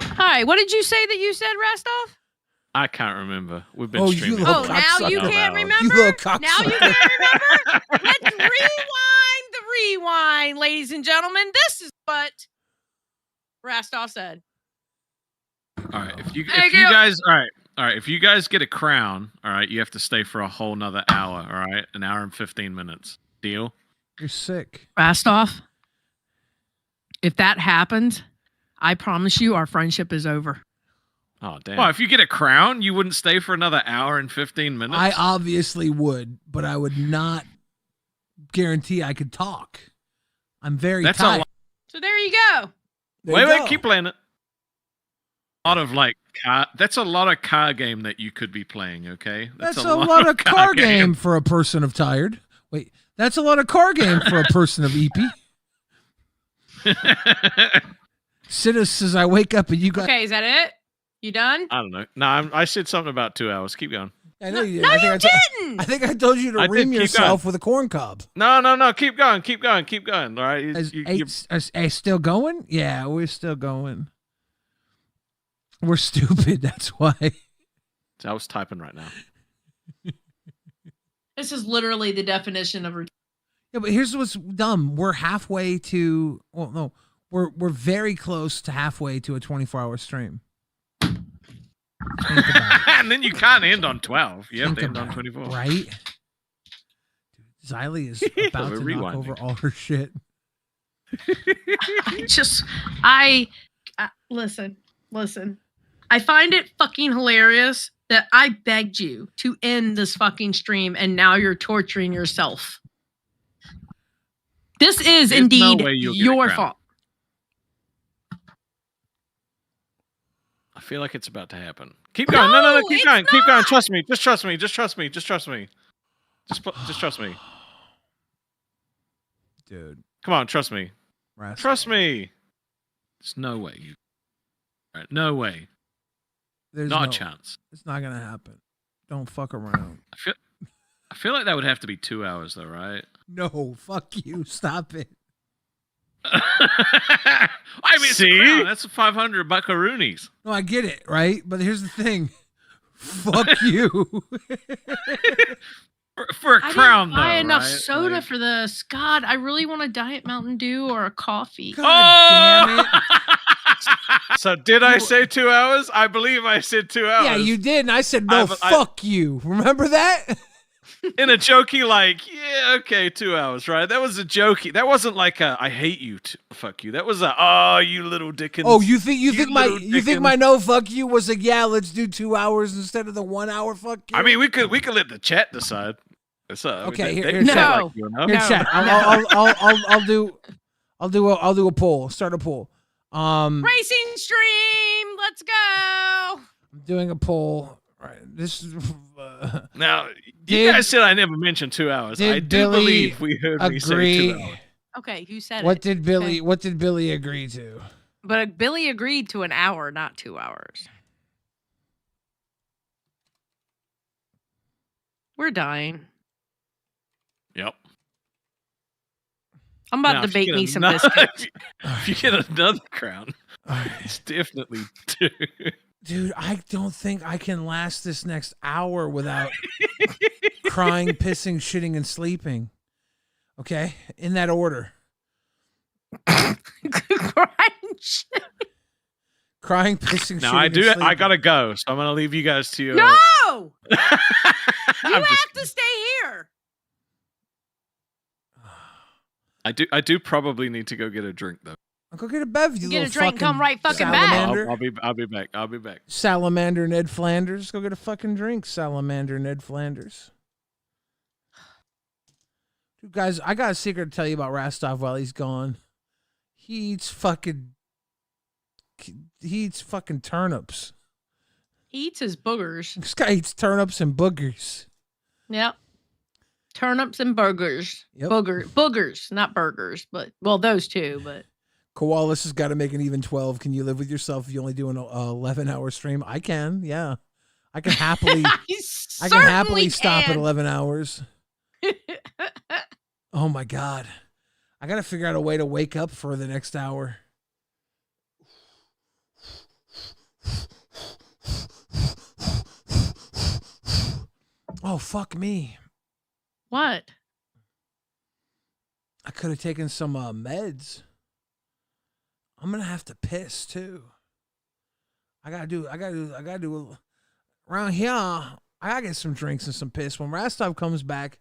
Hi, what did you say that you said, Rastov? I can't remember. We've been Oh, streaming. you Oh, now you can't remember? You little cocksucker. Now you can't remember? Let's rewind the rewind, ladies and gentlemen. This is what Rastov said. All right, if you Thank you. guys, all right, if you guys get a crown, all right, you have to stay for a whole nother hour, all right, an hour and 15 minutes. Deal? You're sick. Rastov, if that happens, I promise you our friendship is over. Oh, damn. Well, if you get a crown, you wouldn't stay for another hour and 15 minutes? I obviously would, but I would not guarantee I could talk. I'm very tired. So there you go. Wait, keep playing it. A lot of that's a lot of car game that you could be playing, okay? That's a lot of car game for a person of tired. Wait, that's a lot of car game for a person of EP. Siddha says, I wake up and you got... Okay, is that it? You done? I don't know. No, I said something about 2 hours. Keep going. I know you did. No, I think you didn't. I think I told you to ream keep yourself going. with a corn cob. No. Keep going. All right. Is still going? Yeah, we're still going. We're stupid. That's why. I was typing right now. This is literally the definition of... Yeah, but here's what's dumb. We're halfway to... Well, no. We're very close to halfway to a 24-hour stream. And then you can't end on 12. You have to end on 24. Right? Dude, Xylee is about to knock over all her shit. Listen. I find it fucking hilarious that I begged you to end this fucking stream and now you're torturing yourself. This is indeed your fault. I feel like it's about to happen. Keep going. No, keep going. Keep going. Trust me. Just trust me. Just trust me. Just trust me. Just trust me. Dude. Come on, trust me. Rest. Trust me. There's no way. Right, no way. There's not a chance. It's not gonna happen. Don't fuck around. I feel like that would have to be 2 hours though, right? No, fuck you. Stop it. I mean, it's a crown. That's 500 buckaroonies. No, I get it, right? But here's the thing. Fuck you. for a crown, though. I buy enough right? soda for this. God, I really want a Diet Mountain Dew or a coffee. God damn it. So did I say 2 hours? I believe I said 2 hours. Yeah, you did, and I said no. Fuck you. Remember that? In a jokey, yeah, okay, 2 hours, right? That was a jokey. That wasn't like a I hate you, fuck you. That was a you little dickens. Oh, you think my no fuck you was like, yeah, let's do 2 hours instead of the 1 hour fuck you? I mean, we could let the chat decide. Okay, here, chat. Here, chat. I'll do a poll. Start a poll. Racing stream. Let's go. I'm doing a poll. All right. This is now. You guys said I never mentioned 2 hours. I do believe we heard me say 2 hours. Okay, who said what it? Did Billy? What did Billy agree to? But Billy agreed to an hour, not 2 hours. We're dying. Yep. I'm about to bake me some biscuits. If you get another crown, it's definitely 2. Dude, I don't think I can last this next hour without crying, pissing, shitting, and sleeping. Okay? In that order. Crying, pissing, shitting, and sleeping. I gotta go, so I'm gonna leave you guys to your... No! You have to stay here. I do probably need to go get a drink though. I'll go get a bev. You get little a drink, fucking come right fucking salamander. back. I'll be back. I'll be back. Salamander Ned Flanders. Go get a fucking drink, Salamander Ned Flanders. Dude, guys, I got a secret to tell you about Rastov while he's gone. He eats fucking He eats fucking turnips. He eats his boogers. This guy eats turnips and boogers. Yep. Turnips and burgers. Yep. Boogers, not burgers, but well, those two. But Koalas has got to make an even 12. Can you live with yourself if you only do an 11-hour stream? I can. Yeah, I can happily. I can happily stop at 11 hours. Oh my god, I got to figure out a way to wake up for the next hour. Oh fuck me. What? I could have taken some meds. I'm gonna have to piss too. I gotta do around here. I gotta get some drinks and some piss. When Rastov comes back,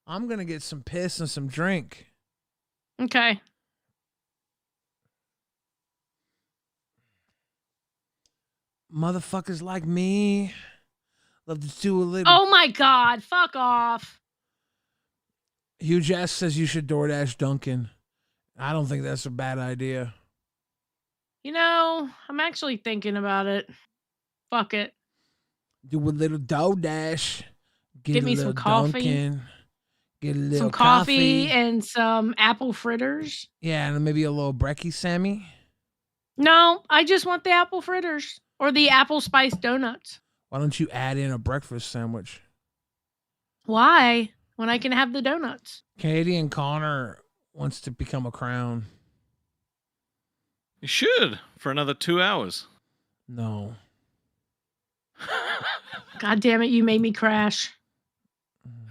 I'm gonna get some piss and some drink. Okay. Motherfuckers like me love to do a little. Oh my god! Fuck off. Huge S says you should DoorDash Duncan. I don't think that's a bad idea. You know, I'm actually thinking about it. Fuck it. Do a little DoorDash. Get me some coffee. Dunkin', get a little Some coffee and some apple fritters. Yeah, and maybe a little brekkie Sammy. No, I just want the apple fritters or the apple spice donuts. Why don't you add in a breakfast sandwich? Why? When I can have the donuts. Canadian Connor wants to become a crown. You should for another 2 hours. No. God damn it, you made me crash.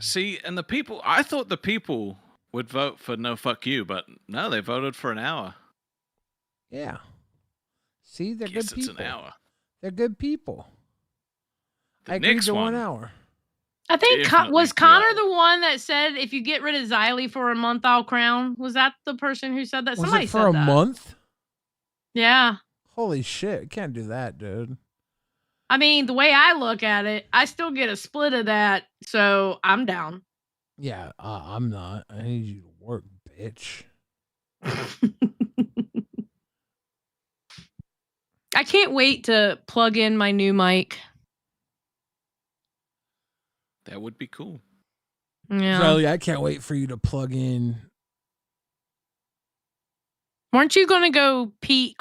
See, and I thought the people would vote for no fuck you, but no, they voted for an hour. Yeah. See, they're good people. It's an hour. They're good people. I agreed next to 1 one. hour. I think was Connor the one that said if you get rid of Xylee for a month, I'll crown? Was that the person who said that? Was Somebody it for said a that. month? Yeah. Holy shit. Can't do that, dude. I mean, the way I look at it, I still get a split of that, so I'm down. Yeah, I'm not. I need you to work, bitch. I can't wait to plug in my new mic. That would be cool. Yeah. Riley, I can't wait for you to plug in. Weren't you going to go pee,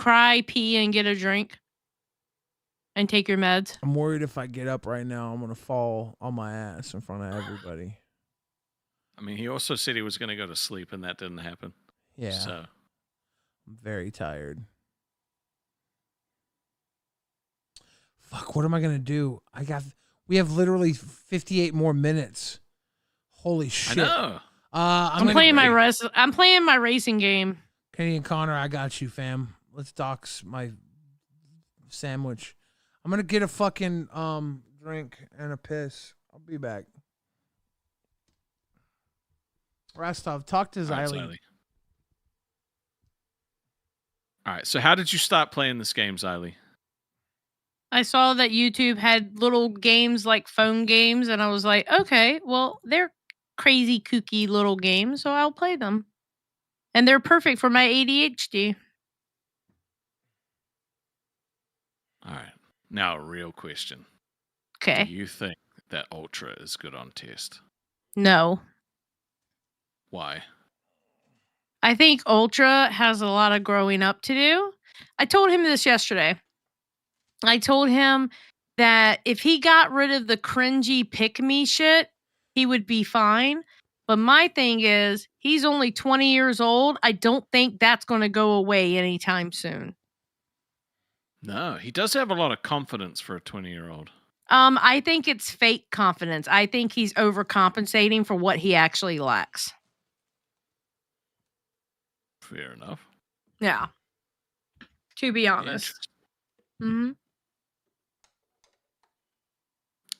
and get a drink? And take your meds? I'm worried if I get up right now, I'm going to fall on my ass in front of everybody. I mean, he also said he was going to go to sleep, and that didn't happen. Yeah. So I'm very tired. Fuck, what am I going to do? We have literally 58 more minutes. Holy shit. I know. I'm playing my racing game. Canadian Connor, I got you, fam. Let's dox my sandwich. I'm gonna get a fucking drink and a piss. I'll be back. Rastov, talk to Xylee. All right, so how did you stop playing this game, Xylee? I saw that YouTube had little games like phone games, and I was like, okay, well, they're crazy, kooky little games, so I'll play them. And they're perfect for my ADHD. All right. Now, a real question. Okay. Do you think that Ultra is good on test? No. Why? I think Ultra has a lot of growing up to do. I told him this yesterday. I told him that if he got rid of the cringy pick-me shit, he would be fine. But my thing is, he's only 20 years old. I don't think that's going to go away anytime soon. No, he does have a lot of confidence for a 20-year-old. I think it's fake confidence. I think he's overcompensating for what he actually lacks. Fair enough. Yeah. To be honest. Mm-hmm.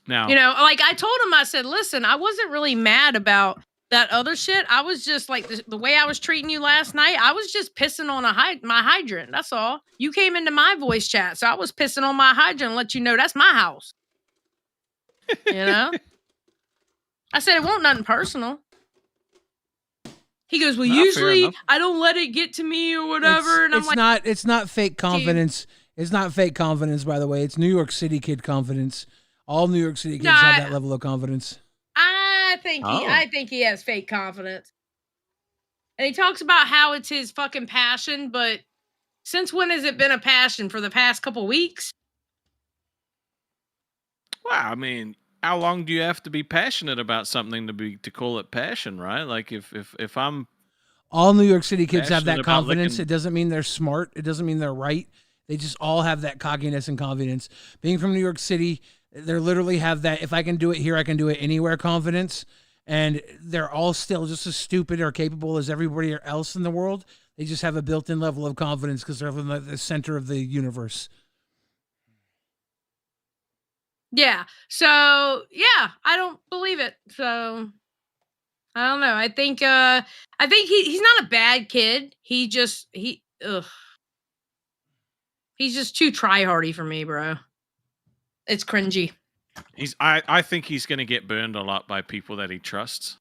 Now, you know, like I told him, I said, listen, I wasn't really mad about that other shit. I was just like the way I was treating you last night. I was just pissing on my hydrant. That's all. You came into my voice chat, so I was pissing on my hydrant and let you know that's my house. You know? I said it wasn't nothing personal. He goes, well, usually I don't let it get to me or whatever. And I'm like, it's not fake confidence. It's not fake confidence, by the way. It's New York City kid confidence. All New York City kids have that level of confidence. I think he has fake confidence. And he talks about how it's his fucking passion, but since when has it been a passion? For the past couple weeks? Well, I mean, how long do you have to be passionate about something to call it passion, right? Like if I'm all New York City kids have that about confidence. licking- It doesn't mean they're smart. It doesn't mean they're right. They just all have that cockiness and confidence. Being from New York City, they literally have that, if I can do it here, I can do it anywhere confidence. And they're all still just as stupid or capable as everybody else in the world. They just have a built-in level of confidence because they're in the center of the universe. Yeah. So, yeah, I don't believe it. So, I don't know. I think he's not a bad kid. He's just too try-hardy for me, bro. It's cringy. I think he's going to get burned a lot by people that he trusts.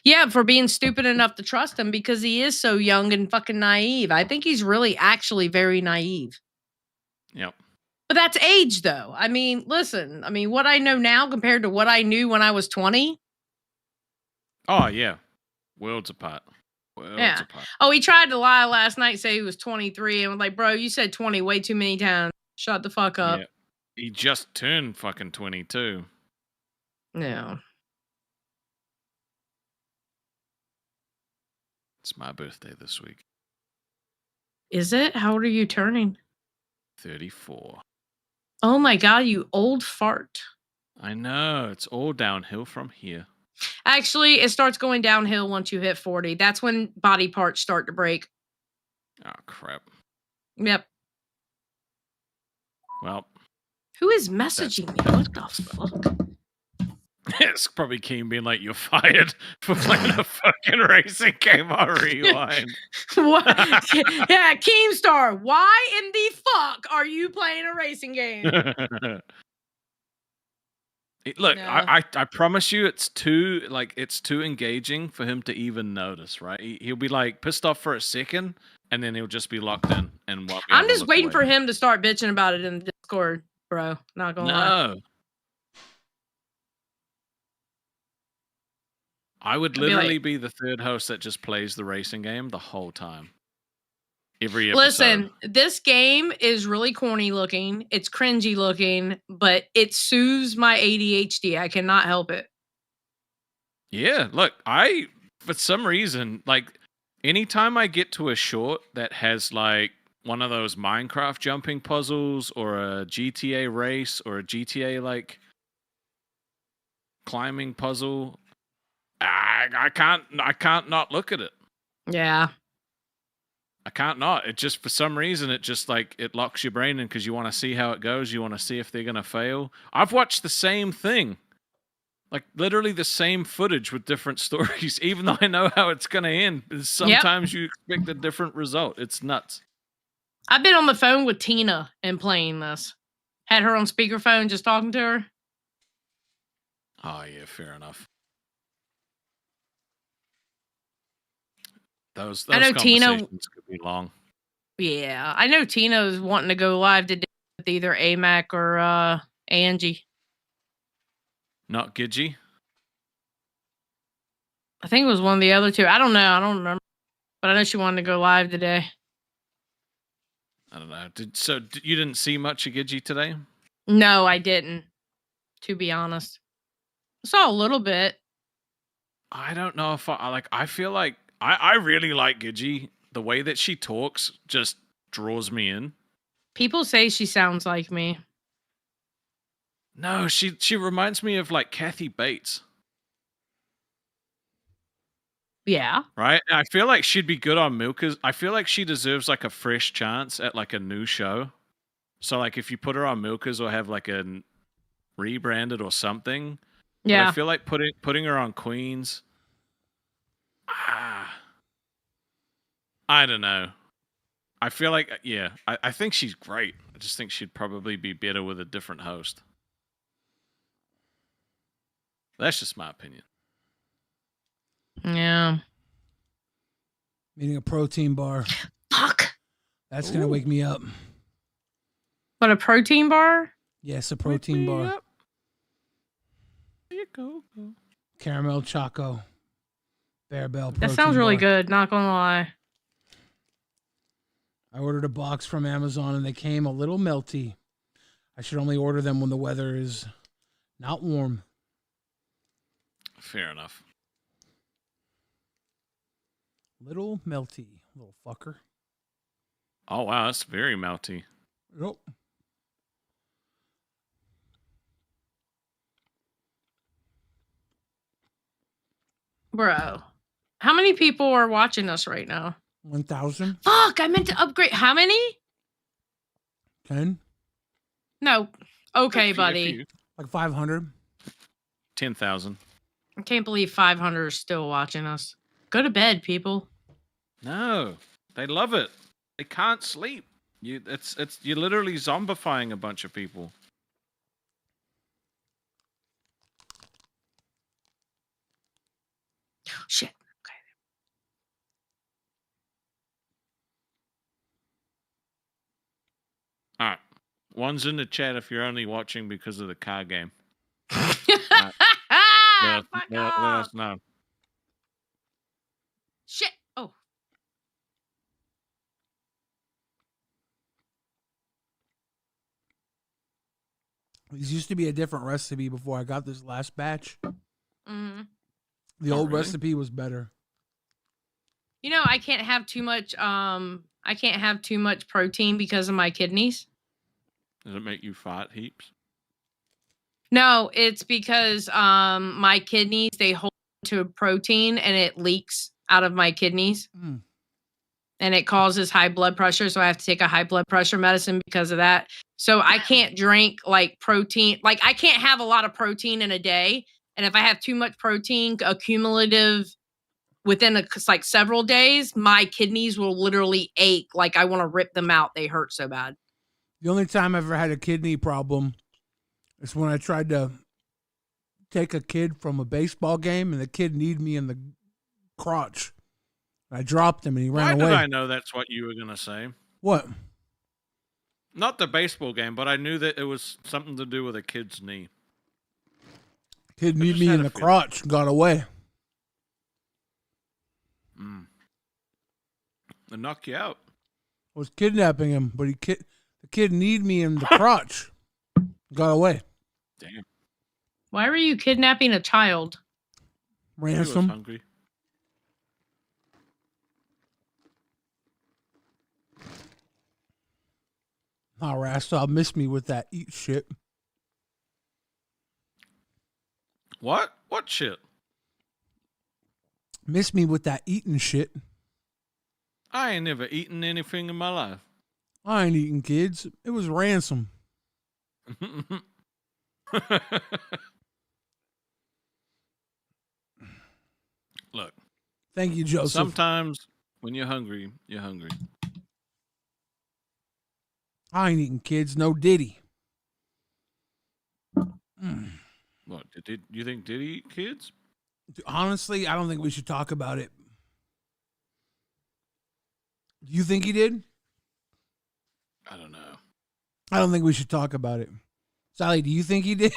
Yeah, for being stupid enough to trust him because he is so young and fucking naive. I think he's really actually very naive. Yep. But that's age, though. I mean, listen. I mean, what I know now compared to what I knew when I was 20. Oh, yeah. Worlds apart. Worlds apart. Oh, he tried to lie last night, say he was 23. And I'm like, bro, you said 20 way too many times. Shut the fuck up. Yeah. He just turned fucking 22. No. It's my birthday this week. Is it? How old are you turning? 34. Oh my god, you old fart. I know. It's all downhill from here. Actually, it starts going downhill once you hit 40. That's when body parts start to break. Oh, crap. Yep. Well. Who is messaging me? What the fuck? It's probably Keem being like, you're fired for playing a fucking racing game on Rewind. What? Yeah, Keemstar, why in the fuck are you playing a racing game? Look, No. I promise you it's too engaging for him to even notice, right? He'll be like pissed off for a second and then he'll just be locked in and won't be I'm able to just look waiting away. for him to start bitching about it in the Discord, bro. Not gonna lie. No. I would I'd be literally like- be the third host that just plays the racing game the whole time. Every episode. Listen, this game is really corny looking. It's cringy looking, but it soothes my ADHD. I cannot help it. Yeah, look, for some reason, like, anytime I get to a short that has, like, one of those Minecraft jumping puzzles or a GTA race or a GTA, like, climbing puzzle, I can't not look at it. Yeah. I can't not. It just, for some reason, it just, like, it locks your brain in because you want to see how it goes. You want to see if they're going to fail. I've watched the same thing. Like, literally the same footage with different stories, even though I know how it's going to end. Sometimes you expect a different result. It's nuts. I've been on the phone with Tina and playing this. Had her on speakerphone just talking to her. Oh, yeah, fair enough. Those I know Tina- conversations could be long. Yeah. I know Tina's wanting to go live today with either AMAC or Angie. Not Gidgy? I think it was one of the other two. I don't know. I don't remember. But I know she wanted to go live today. I don't know. You didn't see much of Gidgy today? No, I didn't. To be honest. I saw a little bit. I don't know if I feel like I really like Gidgy. The way that she talks just draws me in. People say she sounds like me. No, she reminds me of like Kathy Bates. Yeah. Right? I feel like she'd be good on Milkers. I feel like she deserves like a fresh chance at like a new show. So like if you put her on Milkers or have like a rebranded or something. Yeah. But I feel like putting her on Queens. I don't know. I feel like, yeah, I think she's great. I just think she'd probably be better with a different host. That's just my opinion. Yeah. Eating a protein bar. Fuck. That's gonna wake me up. But a protein bar? Yes, a protein bar. There you go. Caramel Choco. Bear Bell protein That sounds really bar. good, not gonna lie. I ordered a box from Amazon and they came a little melty. I should only order them when the weather is not warm. Fair enough. Little melty, little fucker. Oh wow, that's very melty. Nope. Bro, how many people are watching us right now? 1,000. Fuck, I meant to upgrade. How many? 10. No. Okay, buddy. Like 500. 10,000. I can't believe 500 is still watching us. Go to bed, people. No, they love it. They can't sleep. You're literally zombifying a bunch of people. Shit. All right. One's in the chat if you're only watching because of the car game. Let us know. Shit. Oh. These used to be a different recipe before I got this last batch. Mm-hmm. The old recipe was better. You know, I can't have too much protein because of my kidneys. Does it make you fat heaps? No, it's because my kidneys, they hold to protein and it leaks out of my kidneys. Mm. And it causes high blood pressure, so I have to take a high blood pressure medicine because of that. So I can't drink like protein, like I can't have a lot of protein in a day. And if I have too much protein accumulative within like several days, my kidneys will literally ache. Like I want to rip them out. They hurt so bad. The only time I ever had a kidney problem is when I tried to take a kid from a baseball game and the kid kneed me in the crotch. I dropped him and he ran away. Why did I know that's what you were going to say? What? Not the baseball game, but I knew that it was something to do with a kid's knee. Kid kneed me in the crotch and got away. They knock you out. I was kidnapping him, but the kid kneed me in the crotch. Got away. Damn. Why were you kidnapping a child? Ransom. He was hungry. Oh, Rastov missed me with that eat shit. What? What shit? Missed me with that eating shit. I ain't never eaten anything in my life. I ain't eating kids. It was ransom. Look. Thank you, Joseph. Sometimes when you're hungry, you're hungry. I ain't eating kids. No Diddy. What? Did you think Diddy eat kids? Honestly, I don't think we should talk about it. Do you think he did? I don't know. I don't think we should talk about it. Sally, do you think he did?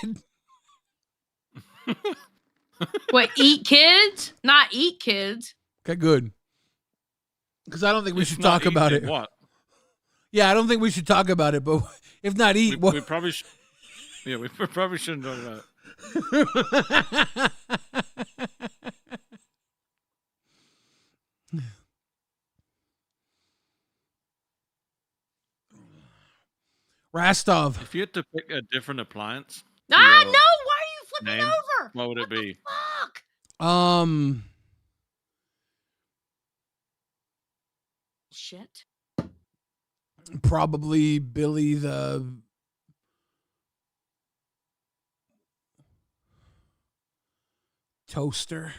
What, eat kids? Not eat kids. Okay, good. Because I don't think we If should not talk about eat, it. What? Yeah, I don't think we should talk about it, but if not eat, what? We probably should. Yeah, we probably shouldn't talk about it. Rastov. If you had to pick a different appliance, No, why are you flipping name, over? what would it be? Fuck. Shit. Probably Billy the toaster.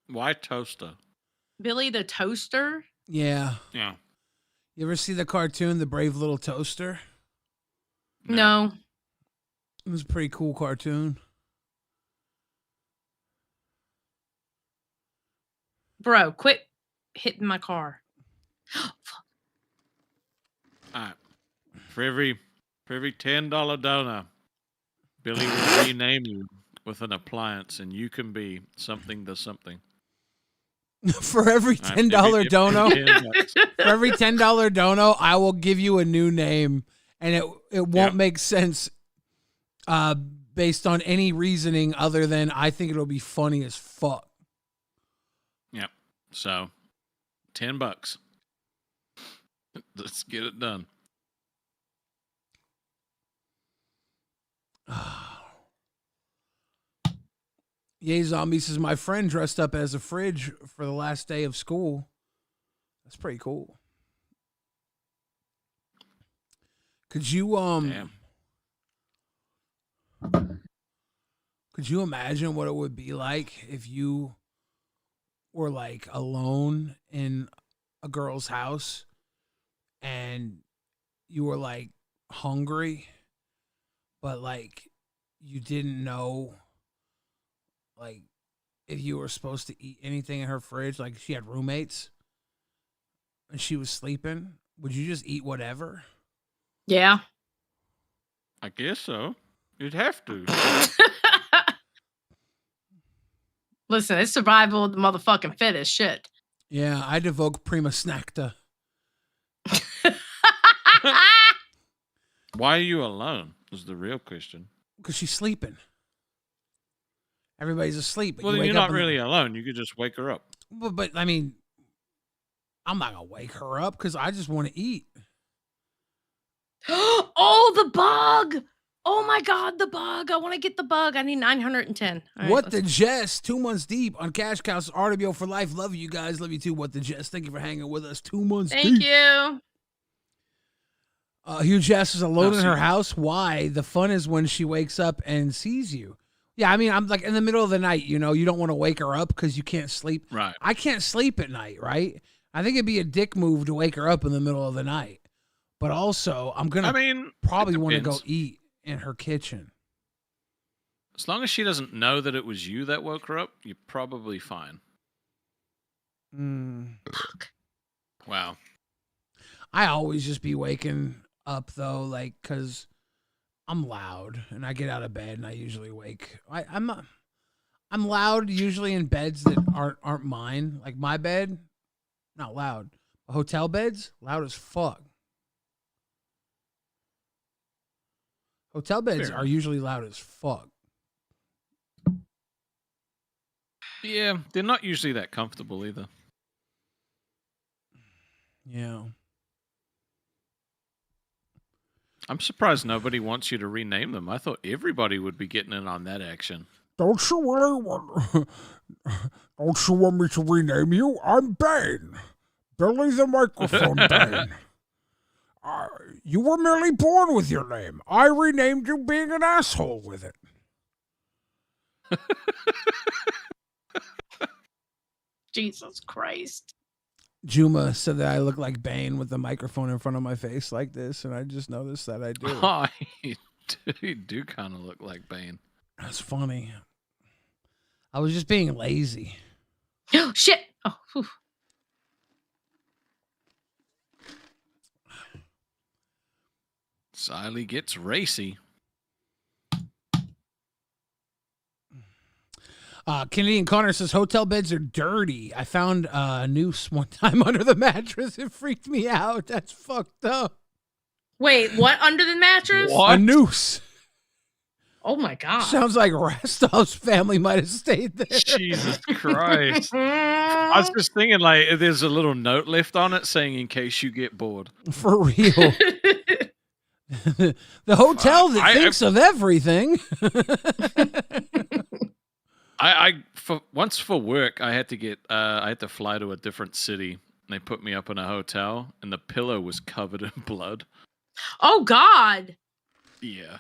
Why toaster? Billy the Toaster? Yeah. Yeah. You ever see the cartoon, The Brave Little Toaster? No. It was a pretty cool cartoon. Bro, quit hitting my car. All right. For every $10 donor, Billy will rename you with an appliance, and you can be something to something. For every $10 dono, for every $10 dono, I will give you a new name, and it won't make sense based on any reasoning other than I think it'll be funny as fuck. Yep. So, $10. Let's get it done. Yay Zombie says my friend dressed up as a fridge for the last day of school. That's pretty cool. Could you could you imagine what it would be like if you were like alone in a girl's house and you were like hungry, but like you didn't know like if you were supposed to eat anything in her fridge? Like she had roommates and she was sleeping, would you just eat whatever? Yeah. I guess so. You'd have to. Listen, it's survival of the motherfucking fittest shit. Yeah, I'd evoke Prima Snacta. Why are you alone? Is the real question. Because she's sleeping. Everybody's asleep. But Well, you then wake you're up not really alone. You could just wake her up. But I mean, I'm not going to wake her up because I just want to eat. Oh, the bug. Oh my God, the bug. I want to get the bug. I need 910. All right, What the Jess? 2 months deep on Cash Cows RWO for life. Love you guys. Love you too. What the Jess? Thank you for hanging with us. 2 months deep. Thank you. Hugh Jess is alone in her house. Why? The fun is when she wakes up and sees you. Yeah, I mean, I'm like in the middle of the night, you know, you don't want to wake her up because you can't sleep. Right. I can't sleep at night, right? I think it'd be a dick move to wake her up in the middle of the night. But also, I'm going to probably want to go eat in her kitchen. As long as she doesn't know that it was you that woke her up, you're probably fine. Wow. I always just be waking up though, like, cause I'm loud and I get out of bed and I usually wake. I'm loud usually in beds that aren't mine. Like my bed, not loud. Hotel beds, loud as fuck. Hotel beds are usually loud as fuck. Yeah, they're not usually that comfortable either. Yeah. I'm surprised nobody wants you to rename them. I thought everybody would be getting in on that action. Don't you really want? Don't you want me to rename you? I'm Bane, Billy the Microphone Bane. You were merely born with your name. I renamed you being an asshole with it. Jesus Christ. Juma said that I look like Bane with the microphone in front of my face like this, and I just noticed that I do. Oh, you do kind of look like Bane. That's funny. I was just being lazy. Oh, shit. Oh, whew. Siley gets racy. Canadian Connor says hotel beds are dirty. I found a noose one time under the mattress. It freaked me out. That's fucked up. Wait, what under the mattress? A noose. Oh my God. Sounds like Rostov's family might have stayed there. Jesus Christ. I was just thinking, like, there's a little note left on it saying, in case you get bored. For real. The hotel that thinks of everything. Once for work, I had to fly to a different city. And they put me up in a hotel, and the pillow was covered in blood. Oh God. Yeah.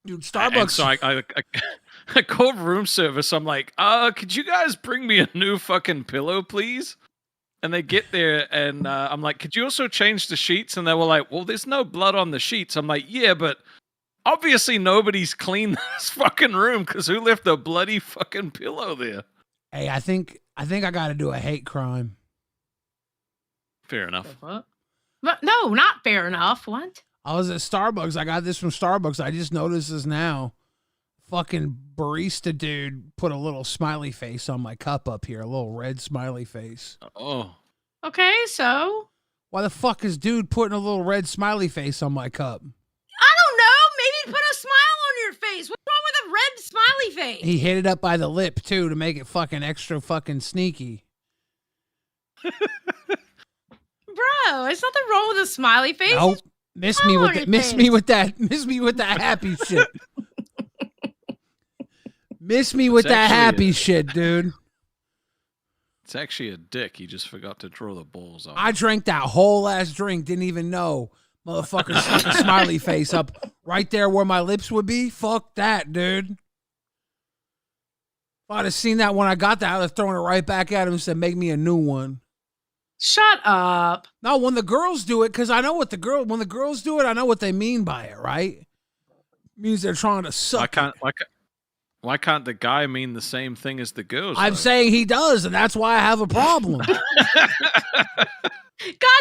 Dude, Starbucks. And so I called room service. I'm like, could you guys bring me a new fucking pillow, please? And they get there, and I'm like, could you also change the sheets? And they were like, well, there's no blood on the sheets. I'm like, yeah, but obviously nobody's cleaned this fucking room because who left a bloody fucking pillow there? Hey, I think I think I got to do a hate crime. Fair enough. What? But no, not fair enough. What? I was at Starbucks. I got this from Starbucks. I just noticed this now. Fucking barista dude put a little smiley face on my cup up here. A little red smiley face. Oh. Okay, so? Why the fuck is dude putting a little red smiley face on my cup? I don't know. Maybe put a smile on your face. What's wrong with a red smiley face? He hit it up by the lip, too, to make it fucking extra fucking sneaky. Bro, there's nothing wrong with a smiley face. Nope. Miss me with that happy shit. Miss me with that happy shit, dude. It's actually a dick. He just forgot to draw the balls off. I drank that whole ass drink, didn't even know. Motherfucker stuck a smiley face up right there where my lips would be. Fuck that, dude. If I'd have seen that when I got that, I'd have thrown it right back at him and said, make me a new one. Shut up. No, when the girls do it, because I know what when the girls do it, I know what they mean by it, right? It means they're trying to suck. Why can't the guy mean the same thing as the girls? I'm saying he does, and that's why I have a problem. God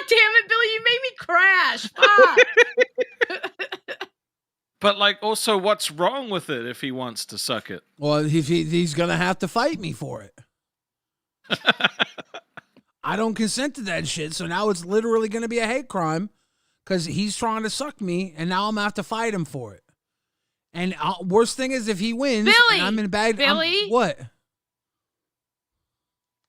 damn it, Billy, you made me crash. Fuck. But like, also, what's wrong with it if he wants to suck it? Well, he's gonna have to fight me for it. I don't consent to that shit, so now it's literally gonna be a hate crime because he's trying to suck me, and now I'm gonna have to fight him for it. And worst thing is if he wins, Billy, and I'm in bad. Billy, what?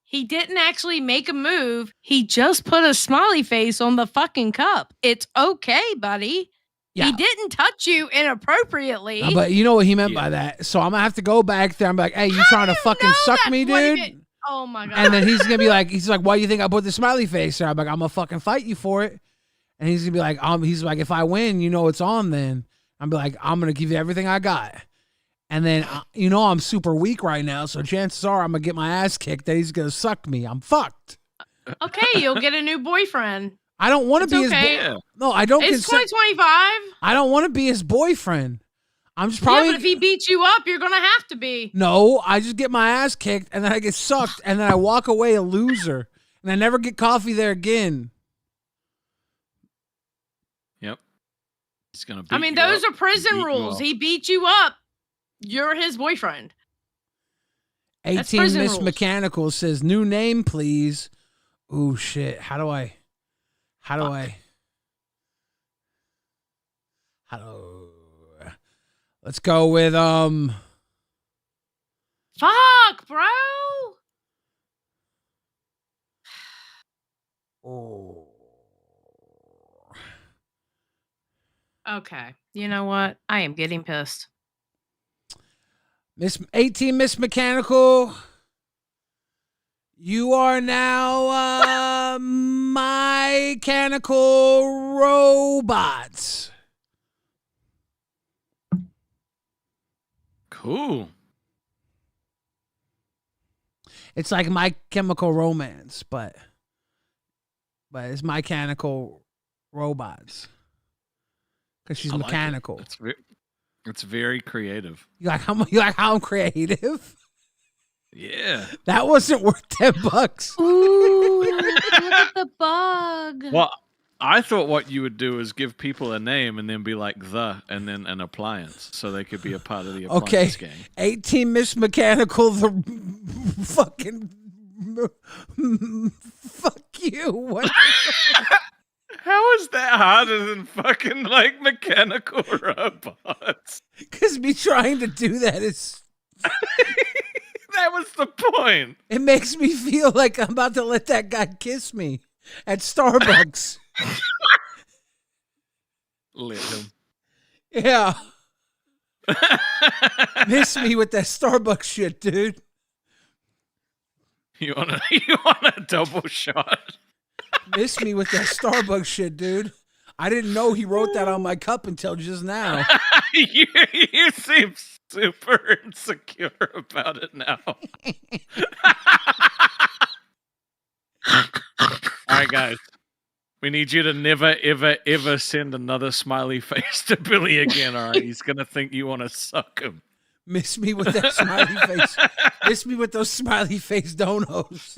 He didn't actually make a move. He just put a smiley face on the fucking cup. It's okay, buddy. Yeah. He didn't touch you inappropriately. But you know what he meant by that. So I'm gonna have to go back there. I'm like, hey, you trying to fucking suck me, dude? Oh my god. And then he's gonna be like, why do you think I put the smiley face there? I'm like, I'm gonna fucking fight you for it. And he's gonna be like, he's like, if I win, you know it's on then. I'm be like, I'm gonna give you everything I got. And then I'm super weak right now, so chances are I'm gonna get my ass kicked that he's gonna suck me. I'm fucked. Okay, you'll get a new boyfriend. I don't want to be his boyfriend. No, I don't. It's 2025. I don't want to be his boyfriend. I'm just probably. Yeah, but if he beats you up, you're gonna have to be. No, I just get my ass kicked and then I get sucked and then I walk away a loser and I never get coffee there again. Yep. He's gonna. I mean, those are prison rules. He beat you up. You're his boyfriend. 18 Miss Mechanical says new name, please. Ooh, shit. How do I? Let's go with Fuck, bro. Oh. Okay. You know what? I am getting pissed. Miss 18 Miss Mechanical. You are now mechanical robots. Cool. It's like My Chemical Romance, but it's mechanical robots. Because she's mechanical. It's very creative. You like how I'm creative? Yeah. That wasn't worth $10. Ooh, look at the bug. Well, I thought what you would do is give people a name and then be like and then an appliance, so they could be a part of the appliance gang. 18 Miss Mechanical, the fucking fuck you. What? How is that harder than fucking like mechanical robots? Because me trying to do that is. That was the point. It makes me feel like I'm about to let that guy kiss me at Starbucks. Let him. Yeah. Miss me with that Starbucks shit, dude. You want a double shot? Miss me with that Starbucks shit, dude. I didn't know he wrote that on my cup until just now. You seem super insecure about it now. All right, guys. We need you to never, ever, ever send another smiley face to Billy again, all right? He's going to think you want to suck him. Miss me with that smiley face. Miss me with those smiley face donos.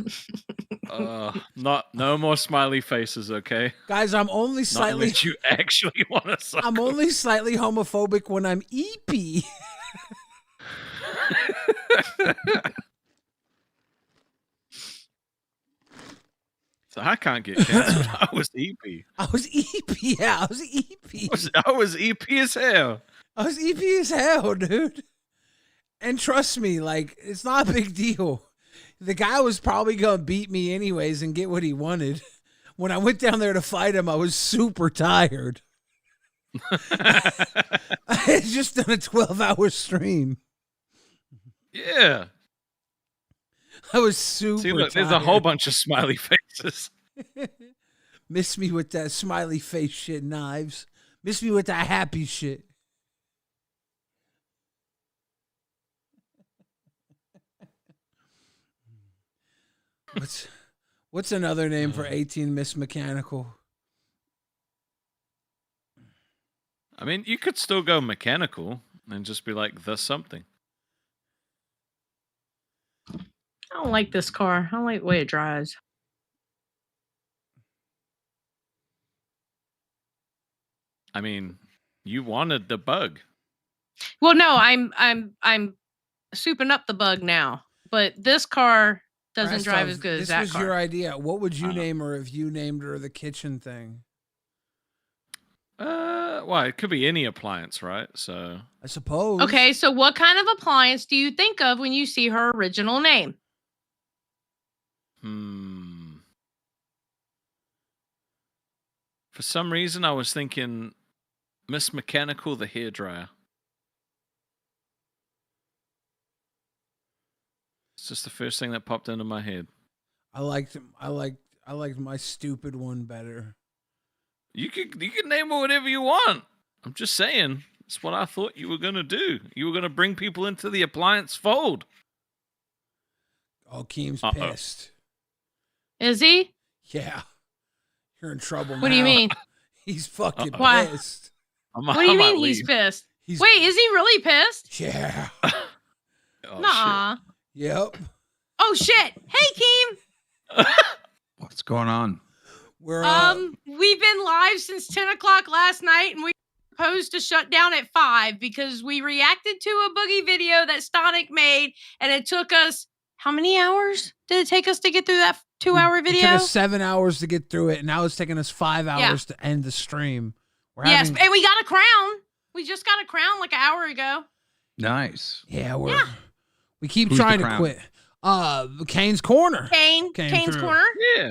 No more smiley faces, okay? Guys, I'm only slightly. Not unless you actually want to suck. I'm only slightly homophobic when I'm EP. So I can't get canceled. I was EP. I was EP. Yeah, I was EP. I was EP as hell. I was EP as hell, dude. And trust me, like, it's not a big deal. The guy was probably going to beat me anyways and get what he wanted. When I went down there to fight him, I was super tired. I had just done a 12-hour stream. Yeah. I was super See, look, tired. there's a whole bunch of smiley faces. Miss me with that smiley face shit, Knives. Miss me with that happy shit. What's another name for 18 Miss Mechanical? I mean, you could still go mechanical and just be like the something. I don't like this car. I don't like the way it drives. I mean, you wanted the bug. Well, no, I'm souping up the bug now, but this car doesn't drive as good as that car. This was your idea. What would you name her if you named her the kitchen thing? Well, it could be any appliance, right? So I suppose. Okay, so what kind of appliance do you think of when you see her original name? For some reason, I was thinking Miss Mechanical, the hairdryer. It's just the first thing that popped into my head. I liked my stupid one better. You could name her whatever you want. I'm just saying. It's what I thought you were gonna do. You were gonna bring people into the appliance fold. Oh, Keem's pissed. Is he? Yeah. You're in trouble now. What do you mean? He's fucking Why? pissed. What do you mean he's pissed? Wait, is he really pissed? Yeah. Nah. Yep. Oh shit! Hey, Keem. What's going on? We're we've been live since 10 o'clock last night, and we were supposed to shut down at 5 because we reacted to a Boogie video that Stonic made, and it took us how many hours did it take us to get through that 2-hour video? It took us 7 hours to get through it, and now it's taking us 5 hours to end the stream. Yes, and we got a crown. We just got a crown like an hour ago. Nice. Yeah, we keep trying to quit. Kane's Corner. Kane's through. Corner. Yeah.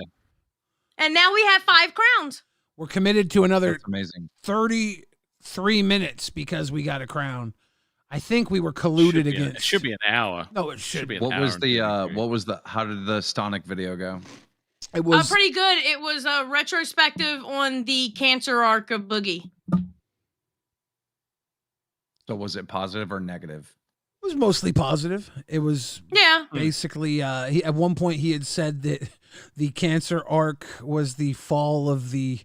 And now we have 5 crowns. We're committed to another That's amazing. 33 minutes because we got a crown. I think we were colluded against. It should be an hour. No, it should be. How did the Stonic video go? It was pretty good. It was a retrospective on the cancer arc of Boogie. So was it positive or negative? It was mostly positive. It was basically at one point he had said that the cancer arc was the fall of the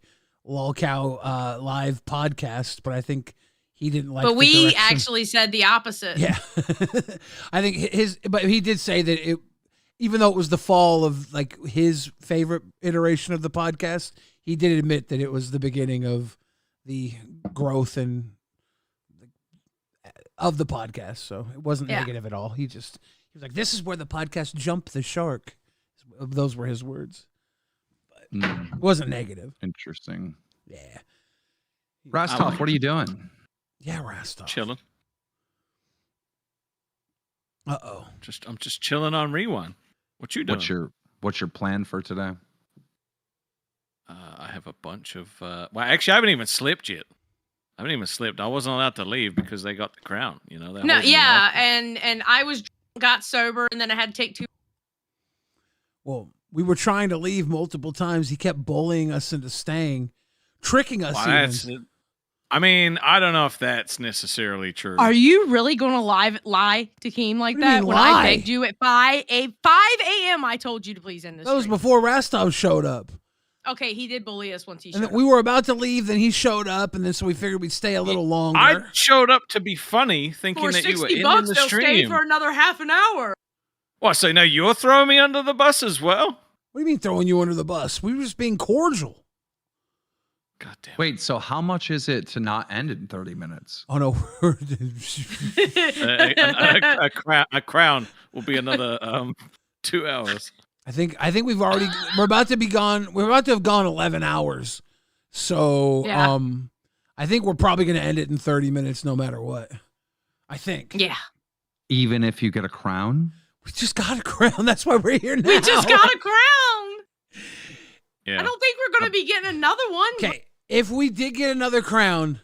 Lolcow live podcast, but I think he didn't like. But we direction. actually said the opposite. Yeah, I think but he did say that it, even though it was the fall of like his favorite iteration of the podcast, he did admit that it was the beginning of the growth and of the podcast. So it wasn't negative at all. He was like, "This is where the podcast jumped the shark." Those were his words. But it wasn't negative. Interesting. Yeah. Rastov, what are you doing? Yeah, Rastov. Chilling. Uh-oh. I'm just chilling on Rewind. What you doing? What's your plan for today? I have a bunch of well, actually I haven't even slept yet. I wasn't allowed to leave because they got the crown, you know. No, yeah, and I got sober and then I had to take 2. Well, we were trying to leave multiple times. He kept bullying us into staying, tricking us. I mean, I don't know if that's necessarily true. Are you really going to lie to Keem like that? When I begged you at 5 a.m., I told you to please end this. That was before Rastov showed up. Okay, he did bully us once he And showed then we were about to leave, then he showed up, and then so we figured we'd stay a little longer. I showed up to be funny, thinking For that you were $60, in the they'll stay stream. for another half an hour. What, so now you're throwing me under the bus as well? What do you mean throwing you under the bus? We were just being cordial. God damn. Wait, so how much is it to not end in 30 minutes? Oh no. A crown will be another 2 hours. I think we're about to be gone. We're about to have gone 11 hours. So Yeah. I think we're probably going to end it in 30 minutes no matter what. I think. Yeah. Even if you get a crown? We just got a crown. That's why we're here now. We just got a crown. Yeah. I don't think we're going to be getting another one. Okay, if we did get another crown,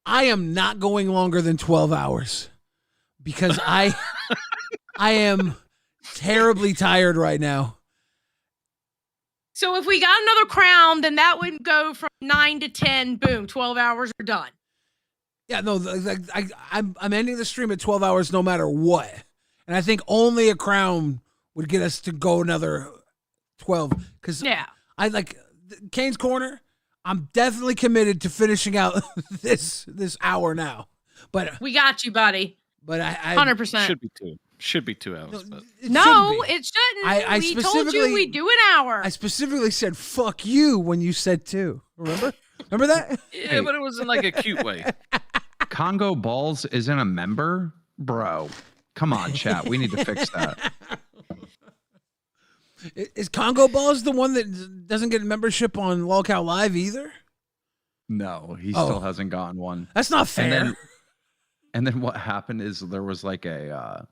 I am not going longer than 12 hours because I am terribly tired right now. So if we got another crown, then that would go from 9 to 10. Boom, 12 hours are done. Yeah, no, I'm ending the stream at 12 hours no matter what. And I think only a crown would get us to go another 12. Because I like Kane's Corner. I'm definitely committed to finishing out this hour now. But we got you, buddy. But I 100%. Should be 2 hours. No, it shouldn't. I we told you we'd do an hour. I specifically said "fuck you" when you said 2. Remember that? Yeah, but it was in like a cute way. Congo Balls isn't a member? Bro, come on, chat. We need to fix that. Is Congo Balls the one that doesn't get membership on Lolcow Live either? No, he still hasn't gotten one. That's not fair. And then what happened is there was like a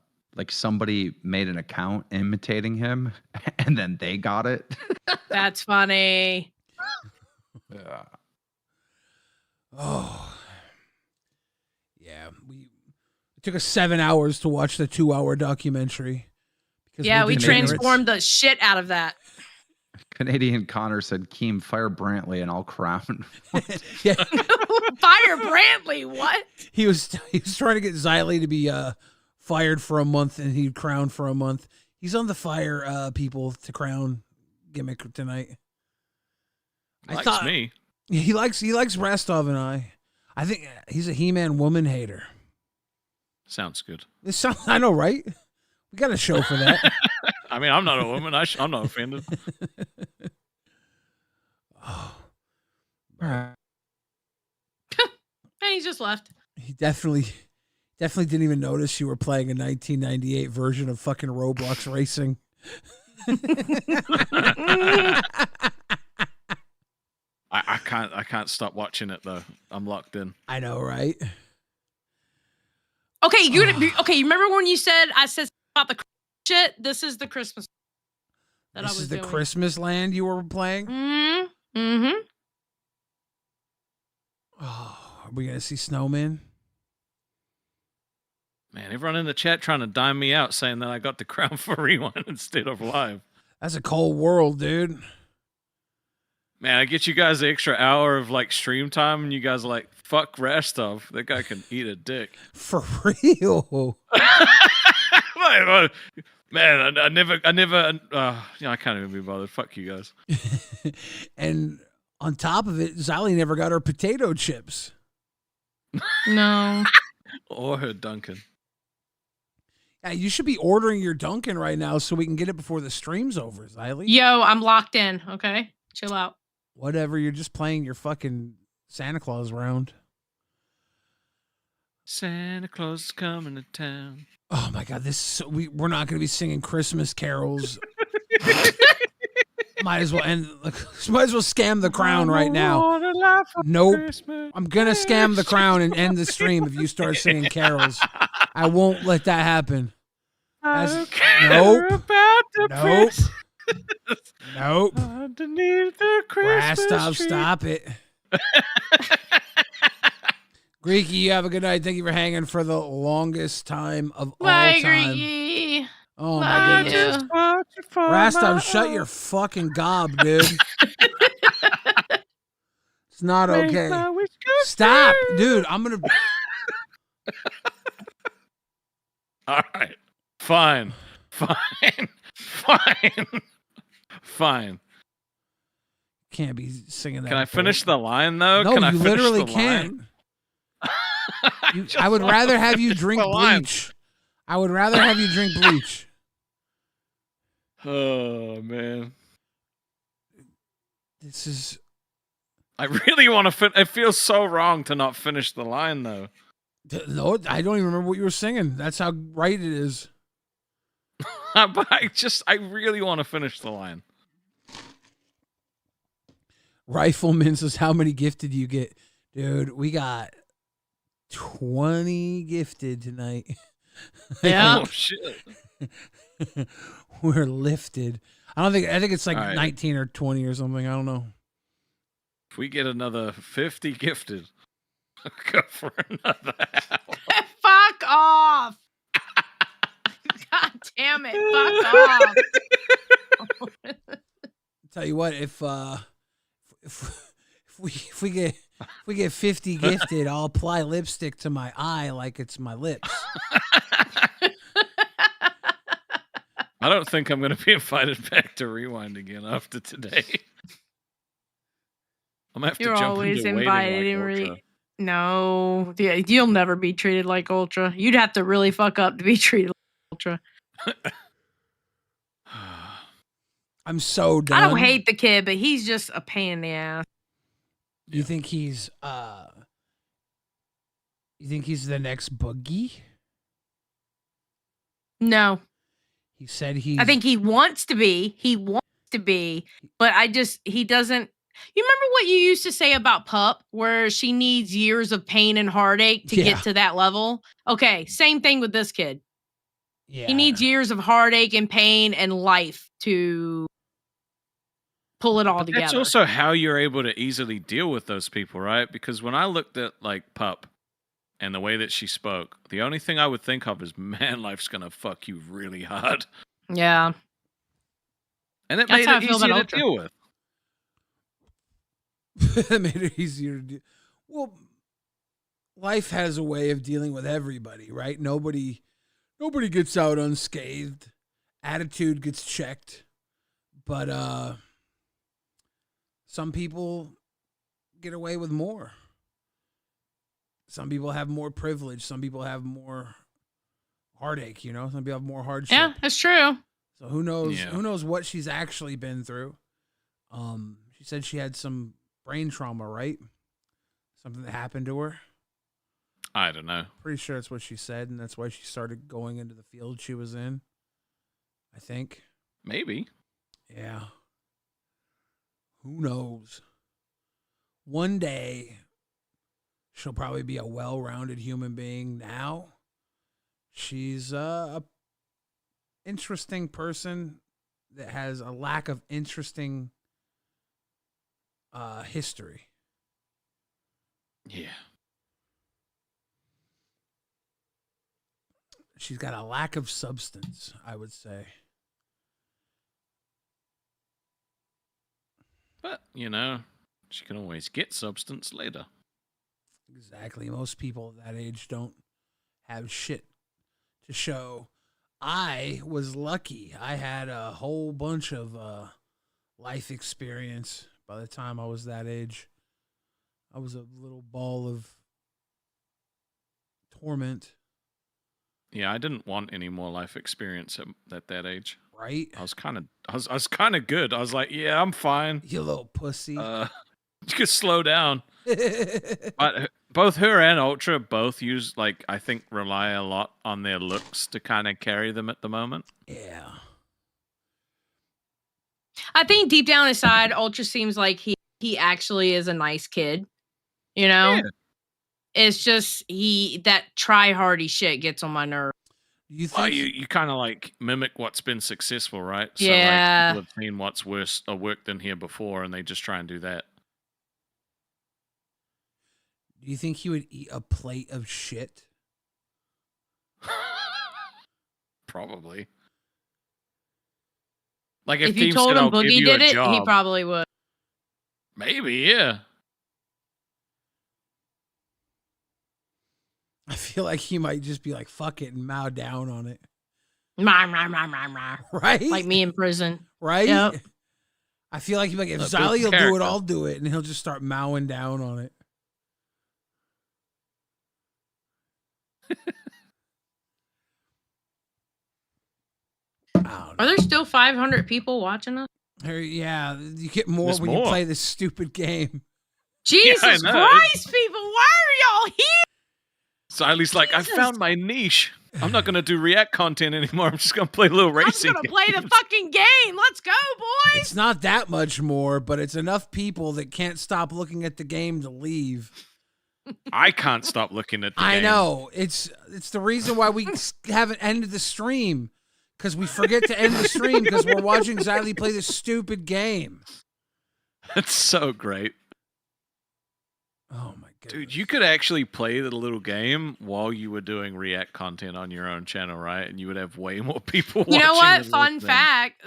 somebody made an account imitating him, and then they got it. That's funny. Yeah. Oh. Yeah, it took us 7 hours to watch the 2-hour documentary. Yeah, we transformed the shit out of that. Canadian Connor said, "Keem, fire Brantley and I'll crown." Yeah. Fire Brantley, what? He was trying to get Xylee to be fired for a month and he'd crown for a month. He's on the fire people to crown gimmick tonight. Likes me. He likes Rastov and I. I think he's a He-Man woman hater. Sounds good. I know, right? We got a show for that. I mean, I'm not a woman. I'm not offended. Oh. All right. And he just left. He definitely didn't even notice you were playing a 1998 version of fucking Roblox Racing. I can't stop watching it though. I'm locked in. I know, right? Okay, you remember when I said about the shit? This is the Christmas that This I was is the doing. Christmas land you were playing? Mm-hmm. Oh, are we gonna see snowmen? Man, everyone in the chat trying to dime me out, saying that I got the crown for rewind instead of live. That's a cold world, dude. Man, I get you guys the extra hour of like stream time, and you guys are like, "Fuck Rastov, that guy can eat a dick." For real. Man, I never, I can't even be bothered. Fuck you guys. And on top of it, Xylee never got her potato chips. No. Or her Duncan. Yeah, you should be ordering your Duncan right now so we can get it before the stream's over, Xylee. Yo, I'm locked in. Okay, chill out. Whatever, you're just playing your fucking Santa Claus round. Santa Claus is coming to town. Oh my God, we're not going to be singing Christmas carols. Might as well scam the crown right now. Nope. Christmas. I'm going to scam the crown and end the stream if you start singing carols. I won't let that happen. Nope. Nope. Underneath the Christmas tree. Stop it. Greeky, you have a good night. Thank you for hanging for the longest time of all Bye, time. Greeky. Oh my goodness. Rastov, shut your fucking gob, dude. It's not okay. Stop, dude. I'm gonna. All right. Fine. Can't be singing that. Can I finish the line though? No, Can I you finish literally the can't. line? I would rather have you drink the line. bleach. I would rather have you drink bleach. Oh man, this is. I really want to. It feels so wrong to not finish the line though. No, I don't even remember what you were singing. That's how right it is. But I really want to finish the line. Rifleman says, "How many gifted you get, dude? We got 20 gifted tonight." Yeah. Oh shit. We're lifted. I think it's like All right. 19 or 20 or something. I don't know. If we get another 50 gifted, I'll go for another hour. Fuck off. God damn it. Fuck off. Tell you what, if we get 50 gifted, I'll apply lipstick to my eye like it's my lips. I don't think I'm going to be invited back to Rewind again after today. I'm going to have You're to jump always into invited waiting in like Ultra. No, yeah, you'll never be treated like Ultra. You'd have to really fuck up to be treated like Ultra. I'm so done. I don't hate the kid, but he's just a pain in the ass. You think he's the next Boogie? No. He said he's I think he wants to be. He wants to be, but he doesn't. You remember what you used to say about Pup, where she needs years of pain and heartache to get to that level? Okay, same thing with this kid. Yeah. He needs years of heartache and pain and life to pull it all together. That's also how you're able to easily deal with those people, right? Because when I looked at like Pup and the way that she spoke, the only thing I would think of is, man, life's gonna fuck you really hard. Yeah. And it That's made how I it feel easier about to Ultra. deal with. That made it easier to do. Well, life has a way of dealing with everybody, right? Nobody gets out unscathed. Attitude gets checked. But some people get away with more. Some people have more privilege. Some people have more heartache, you know? Some people have more hardship. Yeah, that's true. So who knows what she's actually been through. She said she had some brain trauma, right? Something that happened to her. I don't know. Pretty sure that's what she said, and that's why she started going into the field she was in. I think. Maybe. Yeah. Who knows? One day, she'll probably be a well-rounded human being. Now, she's a interesting person that has a lack of interesting history. Yeah. She's got a lack of substance, I would say. But, you know, she can always get substance later. Exactly. Most people that age don't have shit to show. I was lucky. I had a whole bunch of life experience by the time I was that age. I was a little ball of torment. Yeah, I didn't want any more life experience at that age. Right? I was kind of good. I was like, yeah, I'm fine. You little pussy. You could slow down. But both her and Ultra both use, like, I think rely a lot on their looks to kind of carry them at the moment. Yeah. I think deep down inside, Ultra seems like he actually is a nice kid. You know? Yeah. It's just that try-hardy shit gets on my nerves. You think you kind of like mimic what's been successful, right? So Yeah. like people have seen what's worse or worked than here before, and they just try and do that. Do you think he would eat a plate of shit? Probably. Like If you Keemstar told him will give Boogie you did a it, he job. probably would. Maybe, yeah. I feel like he might just be like, fuck it, and mow down on it. Right? Right? Like me in prison. Right? Yep. I feel like if A Xylee will do character. it, I'll do it, and he'll just start mowing down on it. Are there still 500 people watching us? Yeah, you get more There's when you more. play this stupid game. Jesus I know. Christ, people! Why are y'all here? Xylie's like, I found my niche. I'm not gonna do React content anymore. I'm just gonna play a little racing. I'm gonna play the fucking game. Let's go, boys. It's not that much more, but it's enough people that can't stop looking at the game to leave. I can't stop looking at the I game. know. It's the reason why we haven't ended the stream, because we forget to end the stream because we're watching Xylee play this stupid game. It's so great. Oh my god. Dude, you could actually play the little game while you were doing React content on your own channel, right? And you would have way more people watching. You know what? than Fun listening. fact.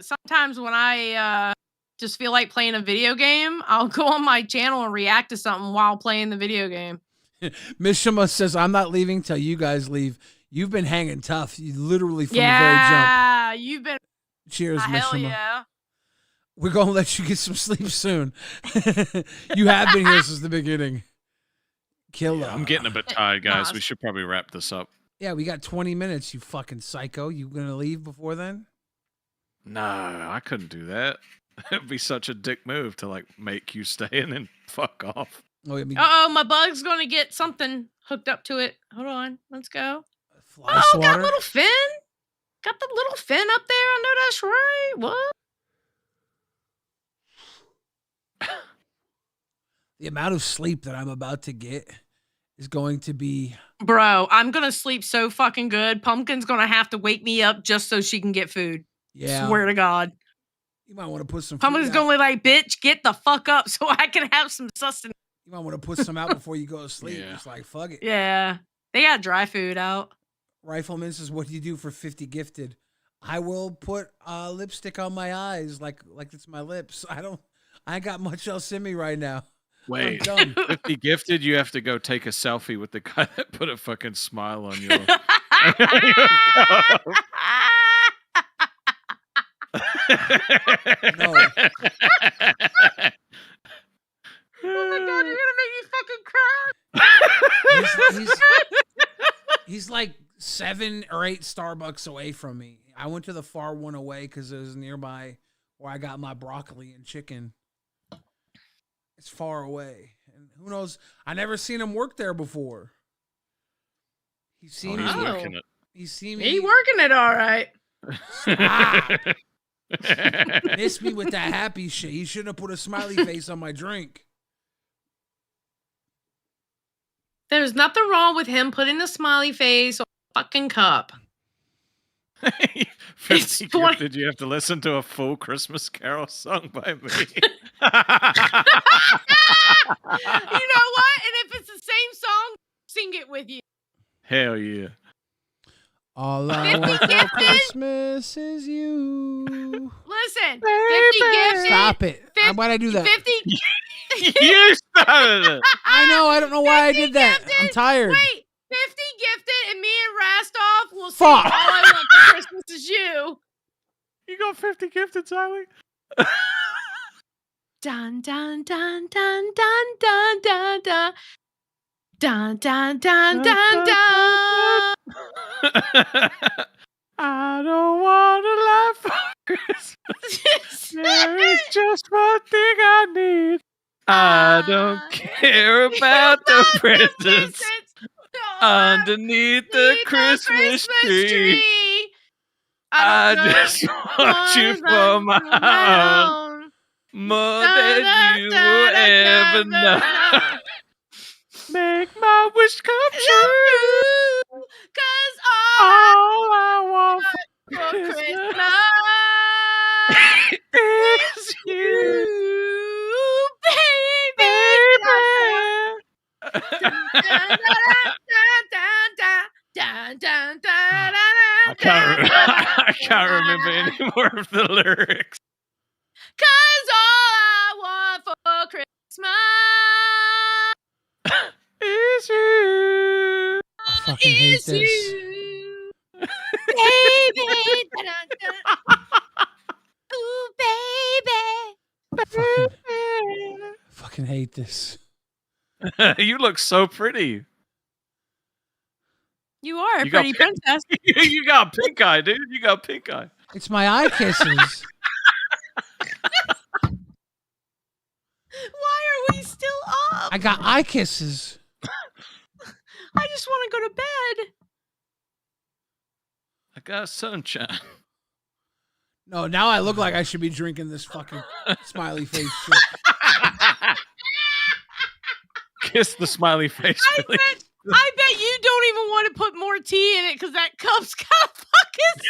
Sometimes when I just feel like playing a video game, I'll go on my channel and react to something while playing the video game. Mishima says, I'm not leaving till you guys leave. You've been hanging tough. You literally from the very jump. Yeah, you've been. Cheers, Hell Mishima. yeah. We're going to let you get some sleep soon. You have been here since the beginning. Killer. I'm getting a bit tired, guys. We should probably wrap this up. Yeah, we got 20 minutes, you fucking psycho. You going to leave before then? No, I couldn't do that. It'd be such a dick move to like make you stay and then fuck off. Uh-oh, my bug's gonna get something hooked up to it. Hold on, let's go. Fly Got swatter. a little fin. Got the little fin up there. I know that's right. What? The amount of sleep that I'm about to get is going to be... Bro, I'm gonna sleep so fucking good. Pumpkin's gonna have to wake me up just so she can get food. Yeah. Swear to God. You might want to put some... Pumpkin's food gonna out. be like, bitch, get the fuck up so I can have some sustenance. You might want to put some out before you go to sleep. Yeah. It's like, fuck it. Yeah. They got dry food out. Rifleman says, what do you do for 50 gifted? I will put lipstick on my eyes like it's my lips. I ain't got much else in me right now. Wait, I'm done. if you gifted, you have to go take a selfie with the guy that put a fucking smile on your. No. Oh my God, you're gonna make me fucking cry. He's like 7 or 8 Starbucks away from me. I went to the far one away because it was nearby where I got my broccoli and chicken. It's far away. And who knows? I never seen him work there before. He's seen he's me. working it. He's seen me. He working it all right. Stop. Miss me with that happy shit. He shouldn't have put a smiley face on my drink. There's nothing wrong with him putting a smiley face on a fucking cup. 50 gifted, you have to listen to a full Christmas Carol sung by me. You know what? And if it's the same song, sing it with you. Hell yeah. All I want for Christmas is you. Listen, 50 gifted. Stop it. Why'd I do that? 50. You started it. I know. I don't know why I did that. Gifted. I'm tired. Wait, 50 gifted, and me and Rastov will sing Fuck. All I Want for Christmas Is You. You got 50 gifted, Sally? Dun dun dun dun dun dun dun dun. Dun dun dun dun dun. I don't want to laugh for Christmas. There is just one thing I need. I don't care about the presents underneath the Christmas tree. I just want you for my own, more than you will ever know. Make my wish come true, 'cause all I want for Christmas is you, I can't remember any more of the lyrics. 'Cause all I want for Christmas is you. I fucking hate this. Baby. Ooh, baby. hate this. You look so pretty. You are a You got pretty princess. You got pink eye, dude. You got pink eye. It's my eye kisses. Why are we still up? I got eye kisses. I just want to go to bed. I got sunshine. No, now I look like I should be drinking this fucking smiley face shit. Kiss the smiley face. I bet you don't even want to put more tea in it because that cup's got fucking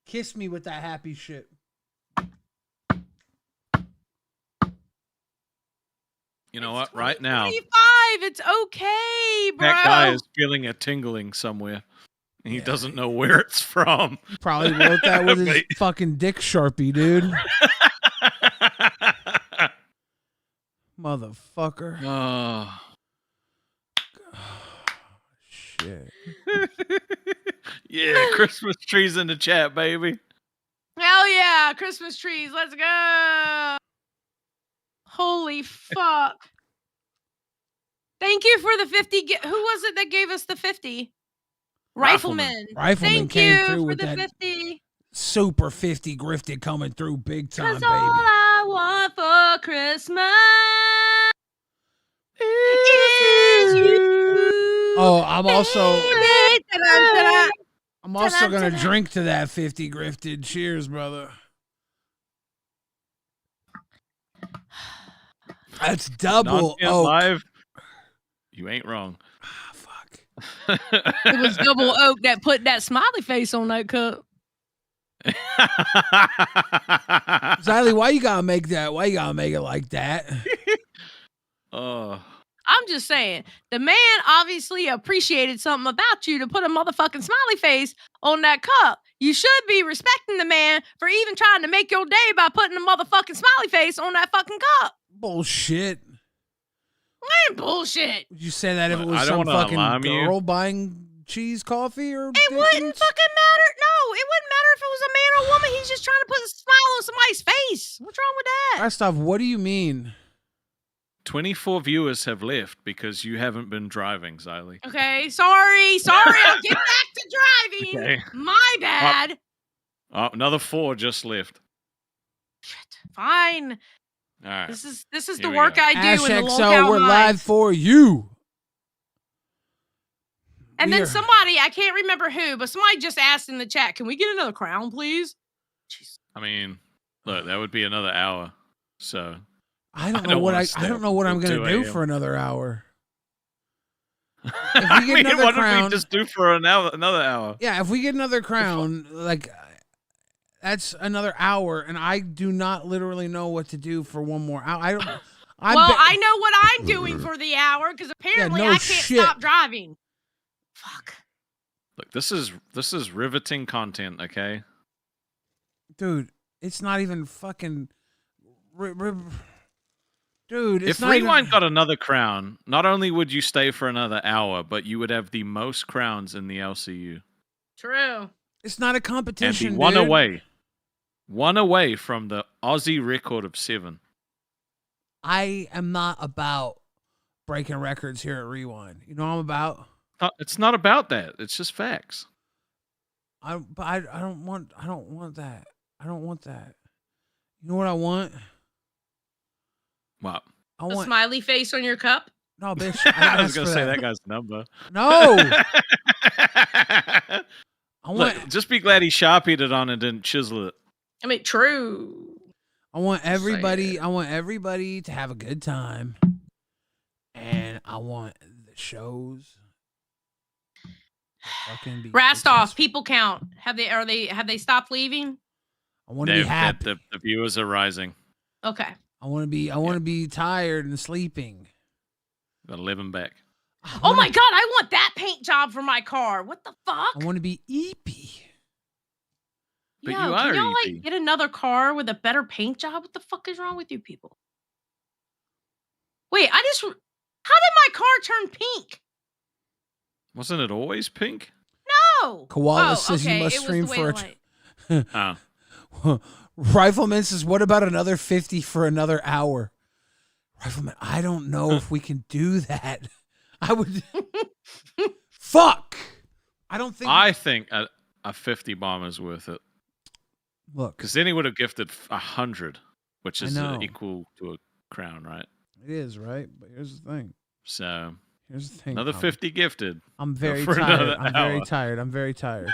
Kiss me with that happy shit. You know what? Right now, 25. It's okay, bro. that guy is feeling a tingling somewhere. He doesn't know where it's from. He probably wrote that with his fucking dick Sharpie, dude. Motherfucker. Oh. Shit. Yeah, Christmas trees in the chat, baby. Hell yeah, Christmas trees. Let's go. Holy fuck. Thank you for the 50. Who was it that gave us the 50? Rifleman. Rifleman Thank came you through for with the that 50. super 50 grifted coming through big time, 'Cause baby. all I want for Christmas is you. Oh, I'm also Baby. Ta-da, I'm also ta-da, gonna ta-da. drink to that 50 grifted. Cheers, brother. That's double Non-cam oak. live. You ain't wrong. It was double oak that put that smiley face on that cup. Xylee, why you gotta make that? Why you gotta make it like that? Oh. I'm just saying, the man obviously appreciated something about you to put a motherfucking smiley face on that cup. You should be respecting the man for even trying to make your day by putting a motherfucking smiley face on that fucking cup. Bullshit. Man, bullshit. Would you say that if it was I don't some wanna fucking alarm you. girl buying cheese coffee or It wouldn't fucking matter. No, it wouldn't matter if it was a man or a woman. He's just trying to put a smile on somebody's face. What's wrong with that? First off, what do you mean? 24 viewers have left because you haven't been driving, Xylee. Okay, sorry. I'll get back to driving. Okay. My bad. Oh, another 4 just left. Fine. All right. This is the Here we work go. I do Ash in the XL, Lolcow we're mines. live for you. And We then are- somebody, I can't remember who, but somebody just asked in the chat, can we get another crown, please? I mean, look, that would be another hour. So I don't know what wanna I stay don't know up what I'm until gonna 2 do a.m. for another hour. If I we get mean, another what did crown, we just do for another hour? yeah, if we get another crown, like that's another hour, and I do not literally know what to do for one more hour. I don't. I know what I'm doing for the hour because apparently no I can't shit. stop driving. Look, this is riveting content, okay? Dude, it's not even fucking. Dude, it's If not Rewind even, got another crown, not only would you stay for another hour, but you would have the most crowns in the LCU. True. it's not a And competition. be one dude. away. One away from the Aussie record of 7. I am not about breaking records here at Rewind. You know what I'm about? It's not about that. It's just facts. I don't want that. I don't want that. You know what I want? What? I A want smiley face on your cup? no, bitch. I was going going to say that guy's number. No. I want Look, just be glad he sharpied it on and didn't chisel it. I mean, true. I want everybody to have a good time. And I want the shows to fucking be Rastoff, people count. Have they stopped leaving? I want to be happy. The viewers are rising. Okay. I want to be tired and sleeping. Got 11 back. Oh my god, I want that paint job for my car. What the fuck? I want to be eepy. But Yo, you are can y'all eepy. like get another car with a better paint job? What the fuck is wrong with you people? Wait, how did my car turn pink? Wasn't it always pink? No. Koala Oh, says okay, you must it was stream the way for the a Oh. Rifleman says, what about another 50 for another hour? Rifleman, I don't know if we can do that. I would. Fuck. I don't think. I think a 50 bomb is worth it. Look. Because then he would have gifted 100, which is know. equal to a crown, right? It is, right? But here's the thing. So. Here's the thing. Another 50 gifted. I'm very tired. I'm very tired.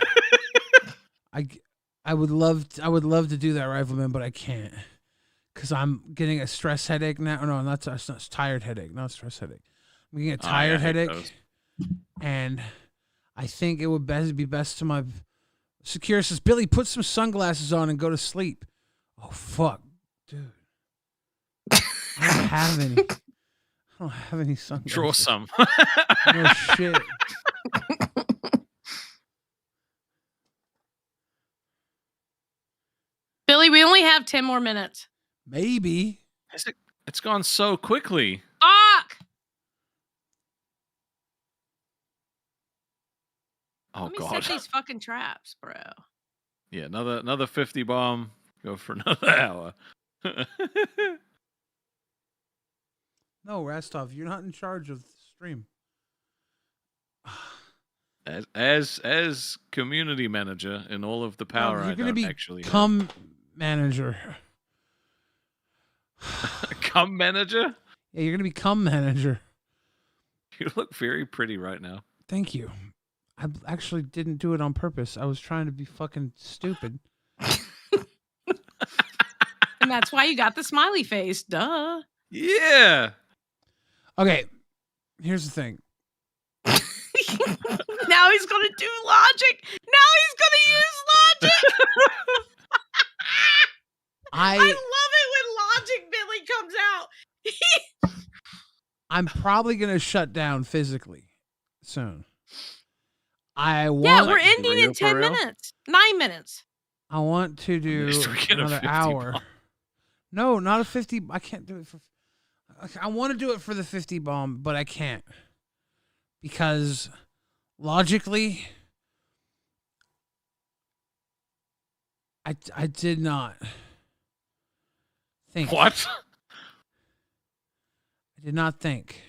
I would love to do that, Rifleman, but I can't. Because I'm getting a stress headache now. No, not tired headache, not stress headache. I'm getting a tired headache. And I think it would be best to my Secure says, Billy, put some sunglasses on and go to sleep. Oh, fuck. Dude. I don't have any. I don't have any sunglasses. Draw some. No shit. Billy, we only have 10 more minutes. Maybe. It's gone so quickly. Fuck! Oh, Let me God. set these fucking traps, bro. Yeah, another 50 bomb. Go for another hour. No, Rastov, you're not in charge of the stream. As community manager and all of the power, you're I gonna don't be actually manager. Come manager? Yeah, you're gonna become manager. You look very pretty right now. Thank you. I actually didn't do it on purpose. I was trying to be fucking stupid. And that's why you got the smiley face. Duh. Yeah. Okay. Here's the thing. Now he's going to do logic. Now he's going to use logic. I love it when logic Billy comes out. I'm probably going to shut down physically soon. I want. Yeah, we're ending in 10 minutes. 9 minutes. I want to do another hour. Bomb. No, not a 50. I can't do it for. I want to do it for the 50 bomb, but I can't. Because logically, I did not think. What? I did not think.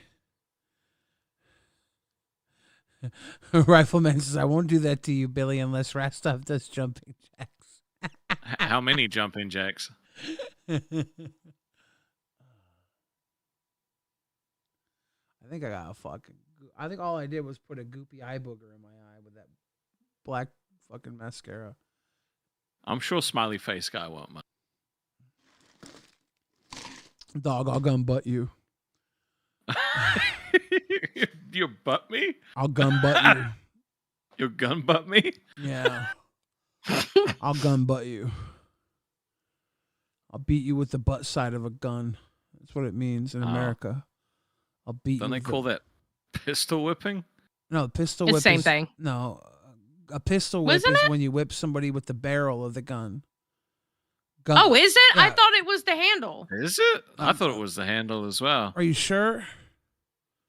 Rifleman says, I won't do that to you, Billy, unless Rastov does jumping jacks. How many jumping jacks? I think I got a fucking. I think all I did was put a goopy eye booger in my eye with that black fucking mascara. I'm sure smiley face guy won't mind. Dog, I'll gun butt you. You butt me? I'll gun butt you. You'll gun butt me? Yeah. I'll gun butt you. I'll beat you with the butt side of a gun. That's what it means in America. I'll beat you. Don't they call that pistol whipping? No, pistol whip. It's the same thing. No, a pistol whip is when you whip somebody with the barrel of the gun. Oh, is it? Yeah. I thought it was the handle. Is it? I thought it was the handle as well. Are you sure?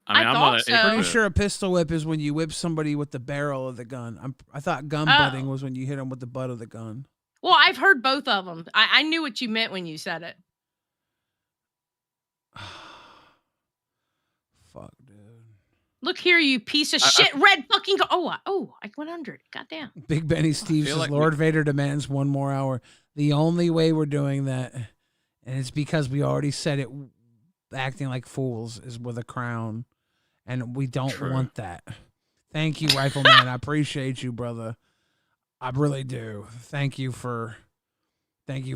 I mean, I'm not pretty sure a pistol whip is when you whip somebody with the barrel of the gun. I thought gun butting was when you hit them with the butt of the gun. Well, I've heard both of them. I knew what you meant when you said it. Fuck, dude. Look here, you piece of shit. Red fucking I went under it. Goddamn. Big Benny Steve says, Lord Vader demands 1 more hour. The only way we're doing that, and it's because we already said it, acting like fools, is with a crown. And we don't want that. Thank you, Rifleman. I appreciate you, brother. I really do. Thank you for being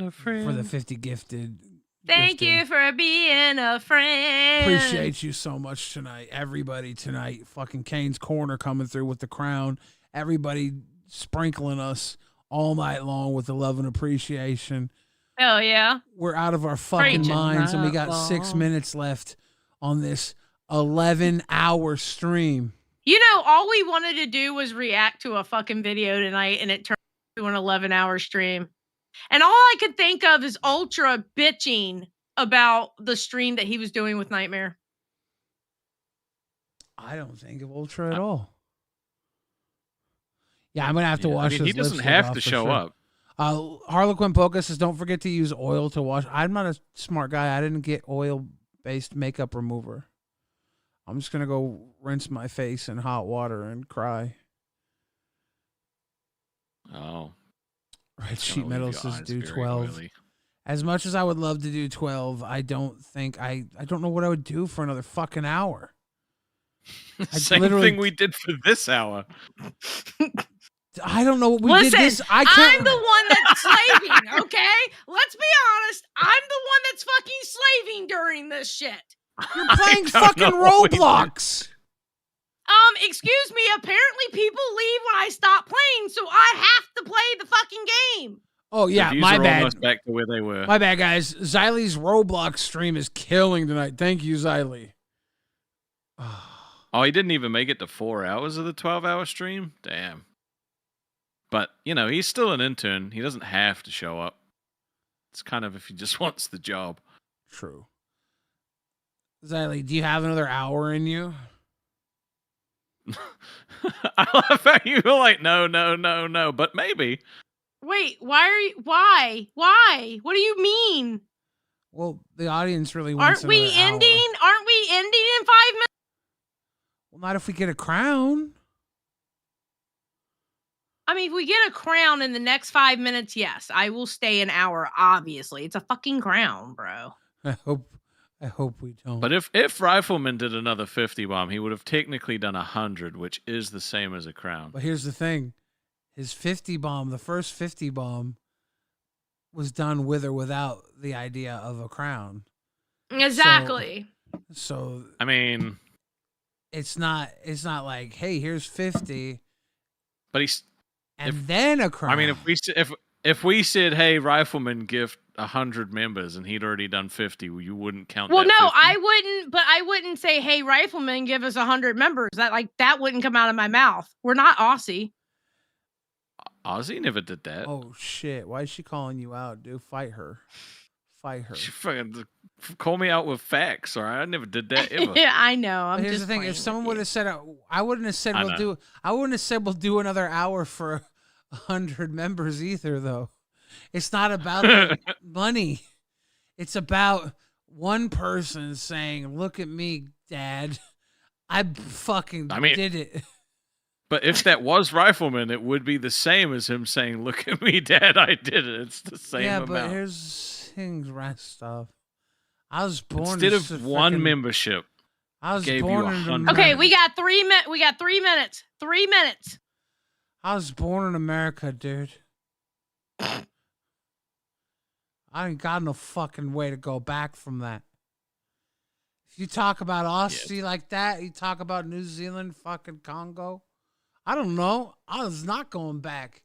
a friend. For the 50 gifted. Thank you for being a friend. Appreciate you so much tonight. Everybody tonight. Fucking Kane's Corner coming through with the crown. Everybody sprinkling us all night long with the love and appreciation. Hell yeah. We're out of our fucking minds, and we got 6 minutes left on this 11-hour stream. You know, all we wanted to do was react to a fucking video tonight, and it turned into an 11-hour stream. And all I could think of is Ultra bitching about the stream that he was doing with Nightmare. I don't think of Ultra at all. Yeah, I'm gonna have to wash. I mean, he doesn't have to show up. Harlequin Polka says, "Don't forget to use oil to wash." I'm not a smart guy. I didn't get oil-based makeup remover. I'm just gonna go rinse my face in hot water and cry. Oh. Red Sheet Metal says, "Do 12." Oily. As much as I would love to do 12, I don't think I don't know what I would do for another fucking hour. Same thing we did for this hour. I don't know what we Listen, did this. I'm the one that's slaving, okay? Let's be honest. I'm the one that's fucking slaving during this shit. You're playing fucking Roblox. Excuse me. Apparently people leave when I stop playing, so I have to play the fucking game. Oh, yeah, my bad. Almost back to where they were. My bad, guys. Xylee's Roblox stream is killing tonight. Thank you, Xylee. Oh, he didn't even make it to 4 hours of the 12-hour stream? Damn. But, you know, he's still an intern. He doesn't have to show up. It's kind of if he just wants the job. True. Xylee, do you have another hour in you? I love how you were like, no, but maybe. Wait, why? What do you mean? Well, the audience really wants Aren't we ending in 5 minutes? Well, not if we get a crown. I mean, if we get a crown in the next 5 minutes, yes, I will stay an hour, obviously. It's a fucking crown, bro. I hope we don't. But if Rifleman did another 50 bomb, he would have technically done 100, which is the same as a crown. But here's the thing. His 50 bomb, the first 50 bomb, was done with or without the idea of a crown. Exactly. So I mean, it's not like, hey, here's 50. But he's then a crown. I mean, if we said, hey, Rifleman, gift 100 members, and he'd already done 50, you wouldn't count. Well, that no, 50? I wouldn't. But I wouldn't say, hey, Rifleman, give us 100 members. That wouldn't come out of my mouth. We're not Aussie. Aussie never did that. Oh shit! Why is she calling you out, dude? Fight her. She fucking call me out with facts, all right? I never did that ever. Yeah, I know. But here's the thing: if someone would have said, I wouldn't have said we'll do another hour for 100 members either, though. It's not about the money. It's about one person saying, "Look at me, Dad. I did it." But if that was Rifleman, it would be the same as him saying, "Look at me, Dad, I did it." It's the same amount. Yeah, but here's things rest stuff. I was born instead of one membership. I was gave born you in Okay, we got 3 minutes. We got 3 minutes. 3 minutes. I was born in America, dude. I ain't got no fucking way to go back from that. If you talk about Aussie like that, you talk about New Zealand, fucking Congo. I don't know. I was not going back.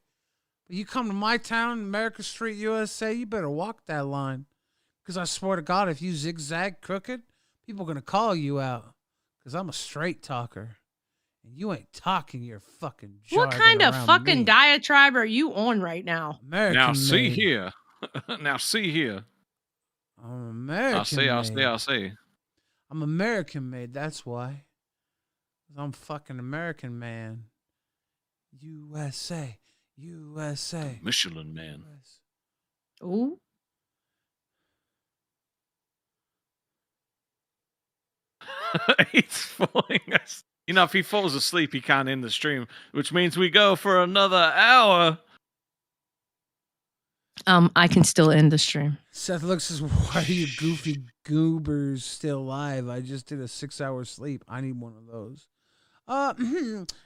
But you come to my town, America Street, USA, you better walk that line. Because I swear to God, if you zigzag crooked, people are going to call you out. Because I'm a straight talker. And you ain't talking your fucking jargon. What kind of fucking me. diatribe are you on right now? American now, see made. here. Now, see here. I'm American I'll see. I'm American made, that's why. I'm fucking American man. USA. Michelin man. Ooh. He's falling asleep. You know, if he falls asleep, he can't end the stream, which means we go for another hour. I can still end the stream. Seth looks as why are you goofy goobers still alive? I just did a 6-hour sleep. I need one of those.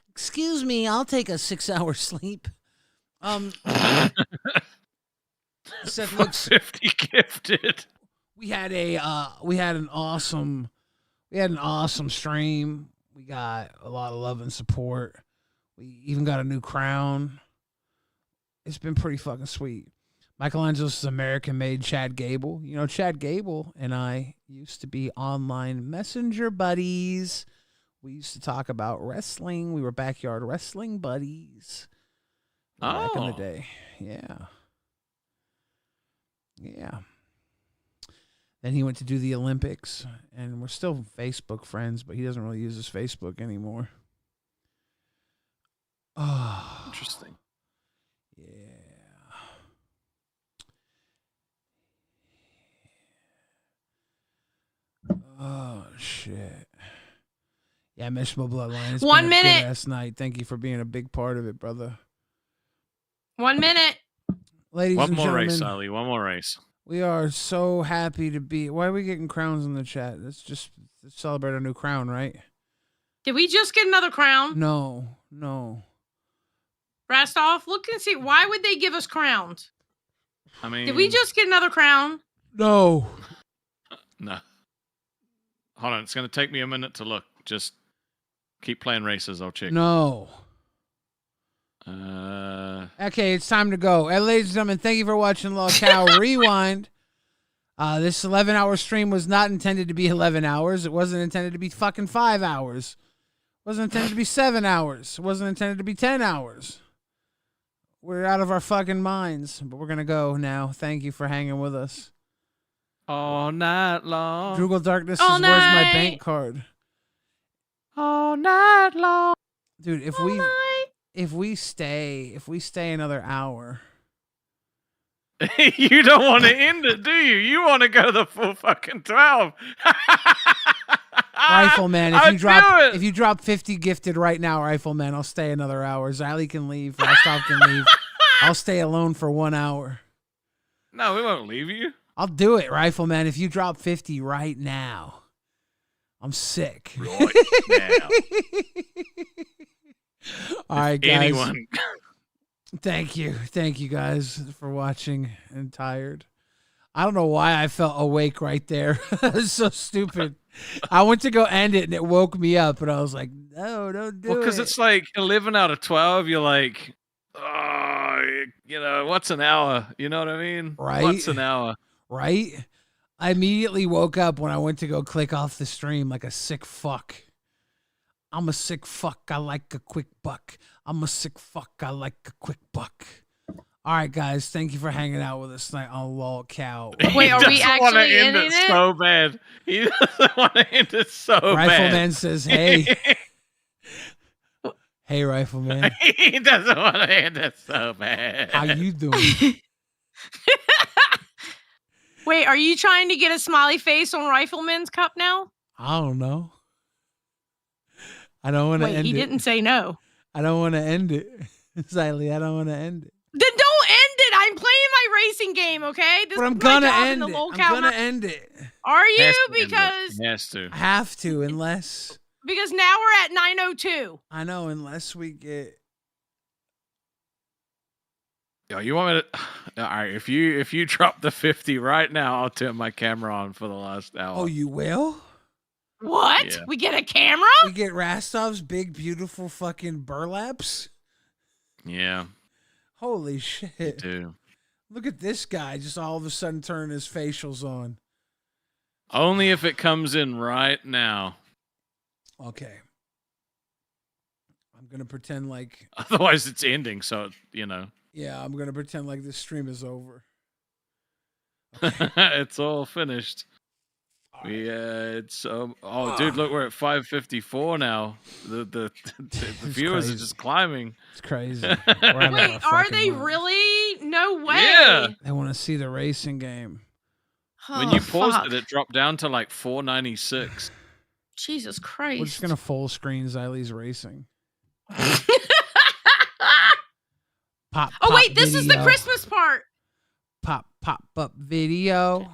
Excuse me, I'll take a 6-hour sleep. Seth looks 50 gifted. We had an awesome stream. We got a lot of love and support. We even got a new crown. It's been pretty fucking sweet. Michelangelo's American-made Chad Gable. You know, Chad Gable and I used to be online messenger buddies. We used to talk about wrestling. We were backyard wrestling buddies back in the day. Yeah. Then he went to do the Olympics, and we're still Facebook friends, but he doesn't really use his Facebook anymore. Oh. Interesting. Oh shit. Yeah, I missed my bloodline. It's 1 been a minute. good-ass night. Thank you for being a big part of it, brother. 1 minute. Ladies One and more gentlemen, race, Ali. One more race. we are so happy to be. Why are we getting crowns in the chat? Let's just celebrate our new crown, right? Did we just get another crown? No. Rastov, look and see. Why would they give us crowns? I mean, Did we just get another crown? No. No. Hold on. It's going to take me a minute to look. Just keep playing races. I'll check. No. Okay, it's time to go. Ladies and gentlemen, thank you for watching LolcowRewind. This 11-hour stream was not intended to be 11 hours. It wasn't intended to be fucking 5 hours. It wasn't intended to be 7 hours. It wasn't intended to be 10 hours. We're out of our fucking minds, but we're going to go now. Thank you for hanging with us. All night long. Droogle Darkness All says, where's my night. bank card? All night long. Dude, if we stay another hour. You don't want to end it, do you? You want to go the full fucking 12. Rifleman, I'll if you drop 50 gifted right now, Rifleman, I'll stay another hour. Xylee can leave. Rostov can leave. I'll stay alone for 1 hour. No, we won't leave you. I'll do it, Rifleman. If you drop 50 right now, I'm sick. Right now. All right, guys. Anyone. Thank you guys for watching and tired. I don't know why I felt awake right there. It's so stupid. I went to go end it and it woke me up, and I was like, no, don't do it. Well, because it's like 11 out of 12. You're like, oh, what's an hour? You know what I mean? Right. What's an hour? Right? I immediately woke up when I went to go click off the stream like a sick fuck. I'm a sick fuck. I like a quick buck. I'm a sick fuck. I like a quick buck. All right, guys. Thank you for hanging out with us tonight on Lolcow. Wait, are we actually ending it? So bad. He doesn't want to end it so bad. Rifleman says, hey. Hey, Rifleman. He doesn't want to end it so bad. How you doing? Wait, are you trying to get a smiley face on Rifleman's cup now? I don't know. I don't want to end it. Wait, he didn't say no. I don't want to end it. Xylee, I don't want to end it. Then don't end it. I'm playing my racing game, okay? This But I'm is my gonna job in end the it. Lolcow I'm gonna end it. Are you? Has to end it. Because He has to. I have to, unless now we're at 9:02. I know, unless we get. Yo, you want me to? All right, if you drop the 50 right now, I'll turn my camera on for the last hour. Oh, you will? What? Yeah. We get a camera? We get Rastov's big, beautiful fucking burlaps? Yeah. Holy shit. Do. Look at this guy just all of a sudden turning his facials on. Only if it comes in right now. Okay. I'm going to pretend like. Otherwise, it's ending, so, Yeah, I'm going to pretend like this stream is over. It's all finished. Dude, look, we're at 5:54 now. The viewers are just climbing. It's crazy. Wait, are they really? No way. Yeah. They want to see the racing game. When you paused it dropped down to like 496. Jesus Christ. We're just going to full screen Xylee's racing. Pop, Oh, wait, this video. is the Christmas part. Pop up video.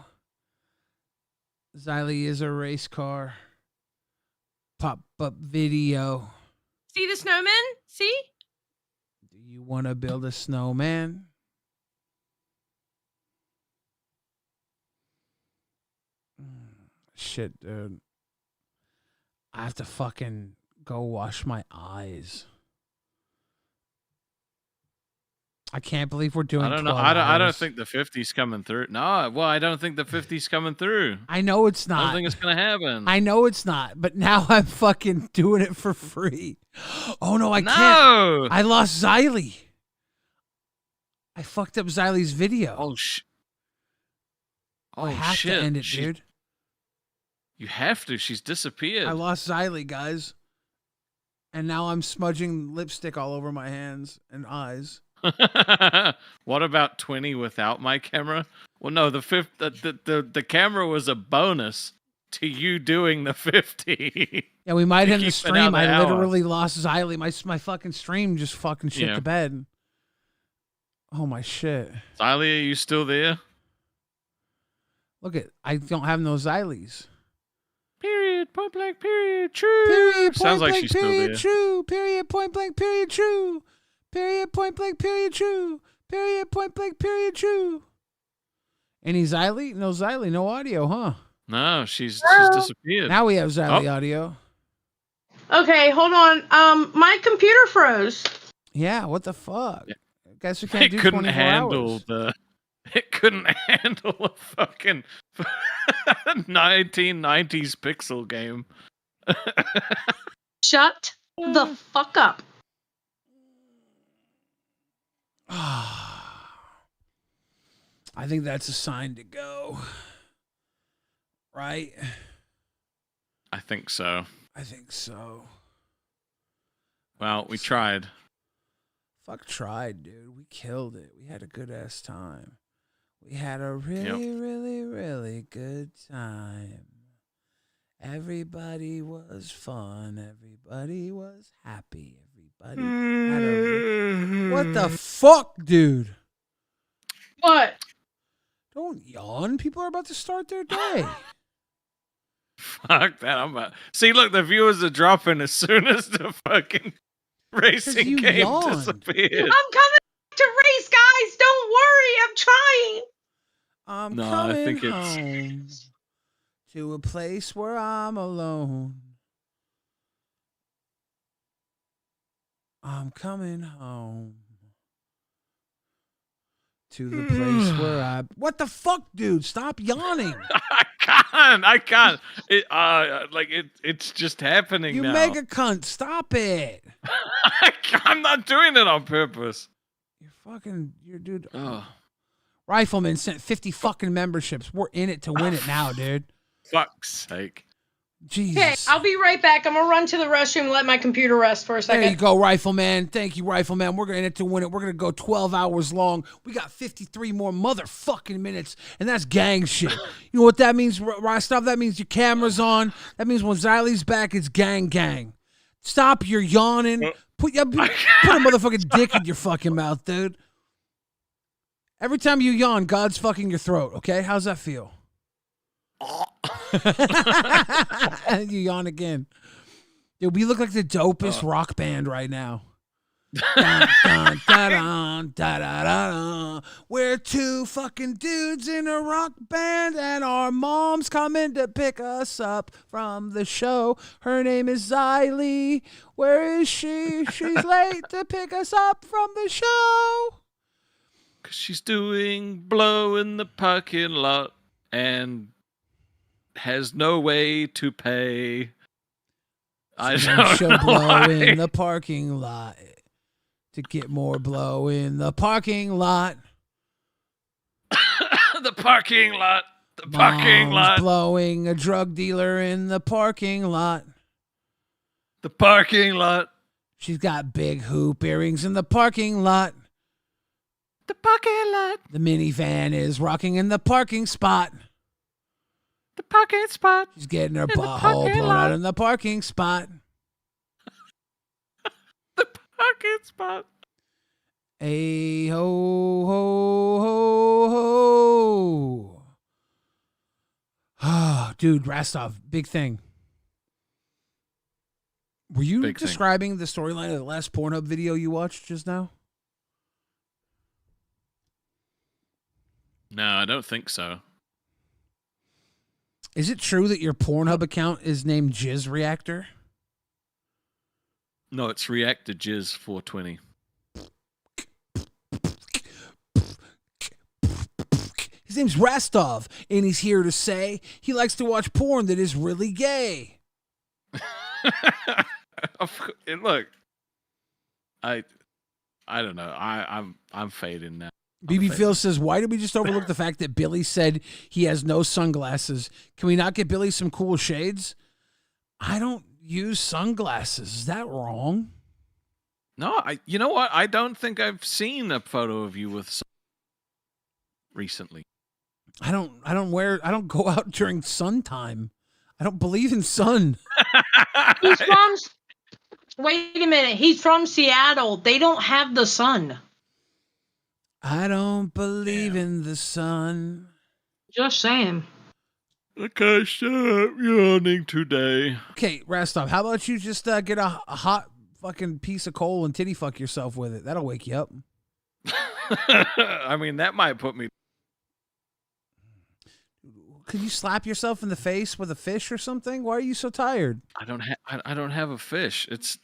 Xylee is a race car. Pop up video. See the snowman? See? Do you want to build a snowman? Shit, dude. I have to fucking go wash my eyes. I can't believe we're doing. I don't know. 12 I don't hours. think the 50's coming through. No, well, I don't think the 50's coming through. I know it's not. I don't think it's gonna happen. I know it's not, but now I'm fucking doing it for free. Oh no, I No! can't. I lost Xylee. I fucked up Xylee's video. Oh shit! I have to end it, dude. You have to. She's disappeared. I lost Xylee, guys. And now I'm smudging lipstick all over my hands and eyes. What about 20 without my camera? Well, no, the camera was a bonus to you doing the 50. Yeah, we might end the Keep it stream. out I the hour. literally lost Xylee. My fucking stream just fucking shit Yeah. the bed. Oh my shit. Xylee, are you still there? Look at, I don't have no Xylees. Period, point blank, period, true. Period, Sounds point like blank, she's still period, there. true. Period, point blank, period, true. Period, point blank, period, true. Period, point blank, period, true. Any Xylee? No Xylee, no audio, huh? No, she's disappeared. Now we have Xylee Oh. audio. Okay, hold on. My computer froze. Yeah, what the fuck? Guess we can't It do couldn't 24 handle hours. it couldn't handle a fucking 1990s pixel game. Shut the fuck up. I think that's a sign to go. Right? I think so. I think so. Well, we tried. Fuck tried, dude. We killed it. We had a good ass time. We had a really good time. Everybody was fun. Everybody was happy. Everybody had a... What the fuck, dude? What? Don't yawn. People are about to start their day. Fuck that. I'm about... See, look, the viewers are dropping as soon as the fucking racing you game yawned. disappeared. I'm coming to race, guys. Don't worry. I'm trying. I'm No, I coming think it's- home to a place where I'm alone. I'm coming home to the place where I... What the fuck, dude? Stop yawning. I can't. It's just happening You now. mega cunt. Stop it. I'm not doing it on purpose. You're dude. Oh. Rifleman sent 50 fucking memberships. We're in it to win it now, dude. Fuck's sake. Jesus. Okay, I'll be right back. I'm gonna run to the restroom and let my computer rest for a second. There you go, Rifleman. Thank you, Rifleman. We're in it to win it. We're going to go 12 hours long. We got 53 more motherfucking minutes, and that's gang shit. You know what that means, Rostov? That means your camera's on. That means when Xylee's back, it's gang. Stop your yawning. Put a motherfucking dick in your fucking mouth, dude. Every time you yawn, God's fucking your throat, okay? How's that feel? And you yawn again. Dude, we look like the dopest rock band right now. Dun, dun, da, dun, da, da, da, da. We're two fucking dudes in a rock band, and our mom's coming to pick us up from the show. Her name is Xylee. Where is she? She's late to pick us up from the show. 'Cause she's doing blow in the parking lot and has no way to pay. I don't She'll know blow why. in the parking lot to get more blow in the parking lot. The parking lot. The parking Mom's lot. blowing a drug dealer in the parking lot. The parking lot. She's got big hoop earrings in the parking lot. The parking lot. The minivan is rocking in the parking spot. The parking spot. She's getting her the butthole parking blown lot. out in the parking spot. Parking spot. Hey ho ho ho ho. Oh, dude, Rastov, big thing. Were you Big thing. describing the storyline of the last Pornhub video you watched just now? No, I don't think so. Is it true that your Pornhub account is named Jizz Reactor? No, it's React to Jizz 420. His name's Rastov, and he's here to say he likes to watch porn that is really gay. Look, I don't know. I'm fading now. BB Phil says, why did we just overlook the fact that Billy said he has no sunglasses? Can we not get Billy some cool shades? use sunglasses. Is that wrong? No, you know what? I don't think I've seen a photo of you with recently. I don't go out during sun time. I don't believe in sun. He's from. Wait a minute. He's from Seattle. They don't have the sun. I don't believe in the sun. Just saying. I can't stop yawning today. Okay, Rastov, how about you just get a hot fucking piece of coal and titty fuck yourself with it? That'll wake you up. I mean, that might put me. Could you slap yourself in the face with a fish or something? Why are you so tired? I don't have a fish. It's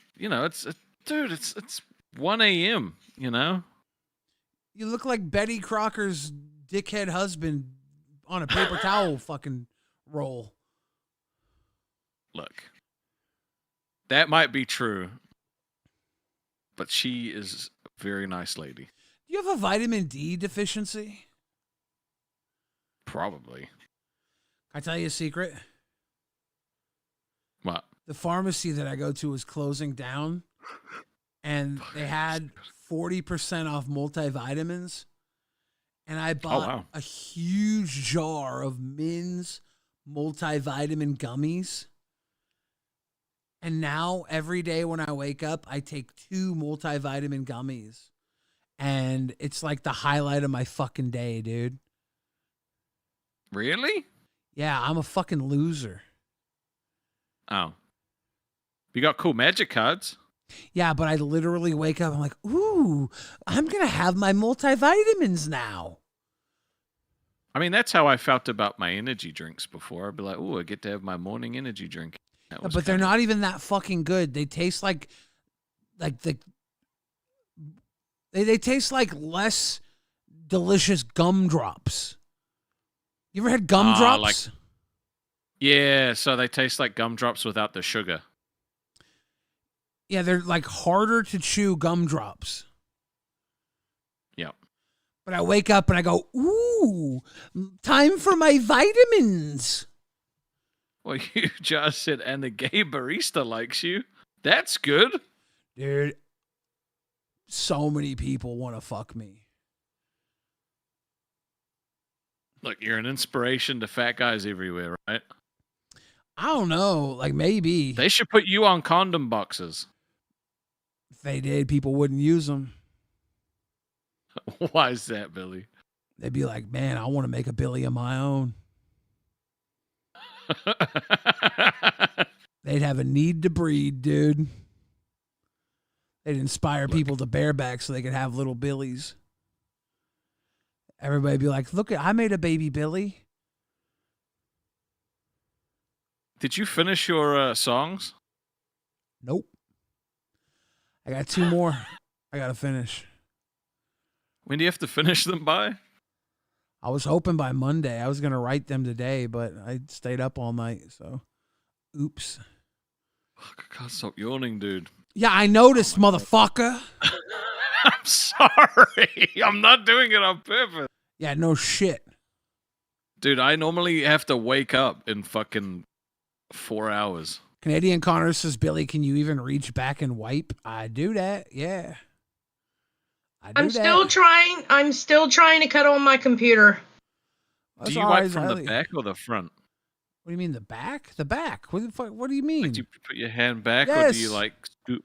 dude. It's 1 a.m. You know. You look like Betty Crocker's dickhead husband on a paper towel fucking roll. Look, that might be true, but she is a very nice lady. Do you have a vitamin D deficiency? Probably. Can I tell you a secret? What? The pharmacy that I go to is closing down, and they had 40% off multivitamins, and I bought a huge jar of Min's multivitamin gummies. And now every day when I wake up, I take 2 multivitamin gummies, and it's like the highlight of my fucking day, dude. Really? Yeah, I'm a fucking loser. Oh. You got cool magic cards. Yeah, but I literally wake up, I'm like, ooh, I'm going to have my multivitamins now. I mean, that's how I felt about my energy drinks before. I'd be like, ooh, I get to have my morning energy drink. Yeah, but they're not even that fucking good. They taste like they taste like less delicious gumdrops. You ever had gumdrops? Yeah, so they taste like gumdrops without the sugar. Yeah, they're like harder to chew gumdrops. Yep. But I wake up and I go, ooh, time for my vitamins. Well, you just said, and the gay barista likes you. That's good. Dude, so many people want to fuck me. Look, you're an inspiration to fat guys everywhere, right? I don't know. Like, maybe. They should put you on condom boxes. If they did, people wouldn't use them. Why is that, Billy? They'd be like, man, I want to make a Billy of my own. They'd have a need to breed, dude. They'd inspire people to bareback so they could have little Billies. Everybody'd be like, look, I made a baby Billy. Did you finish your songs? Nope. I got 2 more I got to finish. When do you have to finish them by? I was hoping by Monday. I was going to write them today, but I stayed up all night, so oops. I can't stop yawning, dude. Yeah, I noticed, motherfucker. I'm sorry. I'm not doing it on purpose. Yeah, no shit. Dude, I normally have to wake up in fucking 4 hours. Canadian Connor says, Billy, can you even reach back and wipe? I do that, yeah. I'm still trying to cut on my computer. Do you wipe from the back or the front? What do you mean, the back? The back. What the fuck? What do you mean? Like, do you put your hand back or Yes. do you like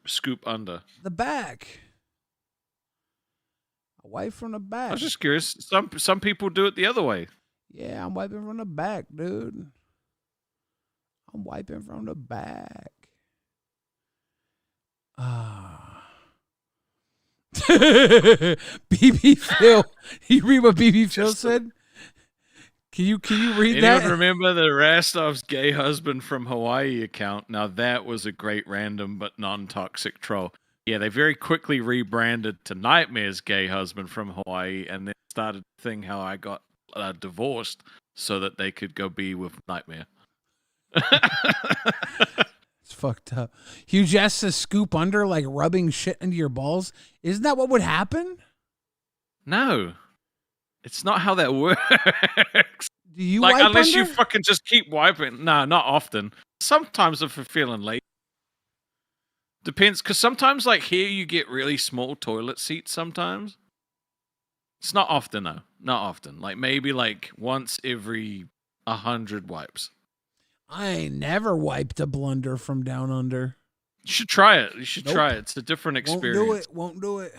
scoop under? The back. I wipe from the back. I was just curious. Some people do it the other way. Yeah, I'm wiping from the back, dude. I'm wiping from the back. BB Phil. You read what BB Phil said? Can you read that? Anyone remember the Rastov's gay husband from Hawaii account? Now that was a great random but non-toxic troll. Yeah, they very quickly rebranded to Nightmare's gay husband from Hawaii and then started the thing how I got divorced so that they could go be with Nightmare. It's fucked up. Hugh Jess says scoop under like rubbing shit into your balls. Isn't that what would happen? No. It's not how that works. Do you like wipe unless under? you fucking just keep wiping. No, not often. Sometimes if you're feeling late. Depends, because sometimes, like here, you get really small toilet seats. Sometimes it's not often though. Not often. Like maybe like once every 100 wipes. I ain't never wiped a blunder from down under. You should try it. You should try it. It's a different experience. Won't do it.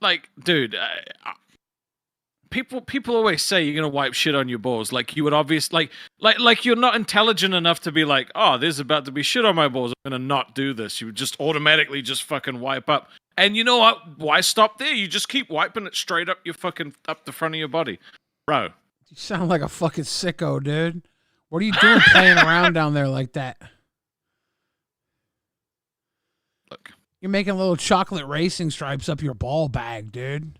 Like, dude, people always say you're gonna wipe shit on your balls. Like you would obviously like you're not intelligent enough to be like, oh, there's about to be shit on my balls. I'm gonna not do this. You would just automatically just fucking wipe up. And you know what? Why stop there? You just keep wiping it straight up your fucking up the front of your body, bro. You sound like a fucking sicko, dude. What are you doing playing around down there like that? Look. You're making little chocolate racing stripes up your ball bag, dude.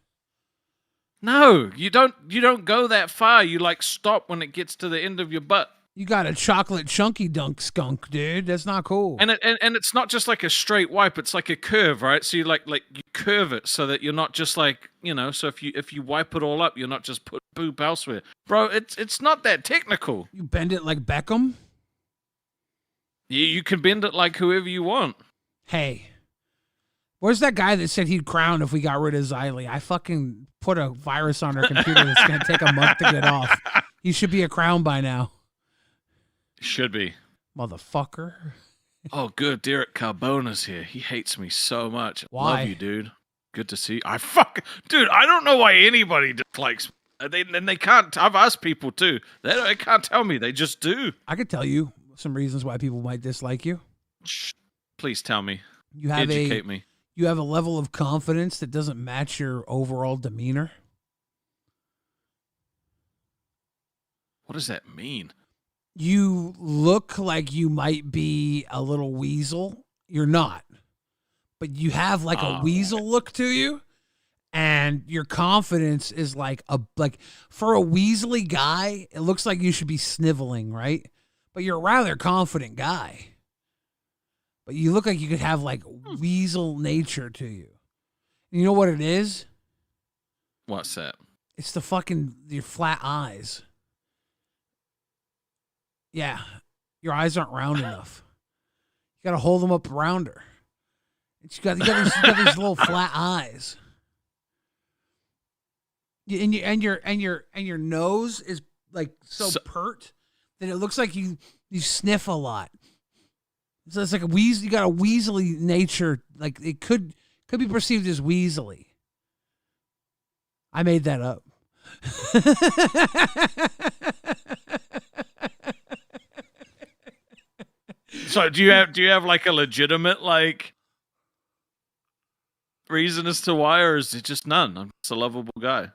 No, you don't go that far. You like stop when it gets to the end of your butt. You got a chocolate chunky dunk skunk, dude. That's not cool. And it's not just like a straight wipe, it's like a curve, right? So you like you curve it so that you're not just like, so if you wipe it all up, you're not just put poop elsewhere. Bro, it's not that technical. You bend it like Beckham? You can bend it like whoever you want. Hey. Where's that guy that said he'd crown if we got rid of Xylee? I fucking put a virus on our computer that's going to take a month to get off. He should be a crown by now. Should be. Motherfucker. Oh, good. Derek Carbona's here. He hates me so much. Why? Love you, dude. Good to see you. Dude, I don't know why anybody dislikes me. They can't. I've asked people too. They can't tell me. They just do. I could tell you some reasons why people might dislike you. Please tell me. You have Educate me. You have a level of confidence that doesn't match your overall demeanor. What does that mean? You look like you might be a little weasel. You're not. But you have like a weasel look to you. And your confidence is like for a weaselly guy, it looks like you should be sniveling, right? But you're a rather confident guy. But you look like you could have like weasel nature to you. You know what it is? What's that? It's your flat eyes. Yeah. Your eyes aren't round enough. You got to hold them up rounder. You got these little flat eyes. And your nose is like so pert that it looks like you sniff a lot. So it's like a you got a weaselly nature. Like it could be perceived as weaselly. I made that up. So do you have like a legitimate like reason as to why, or is it just none? I'm just a lovable guy.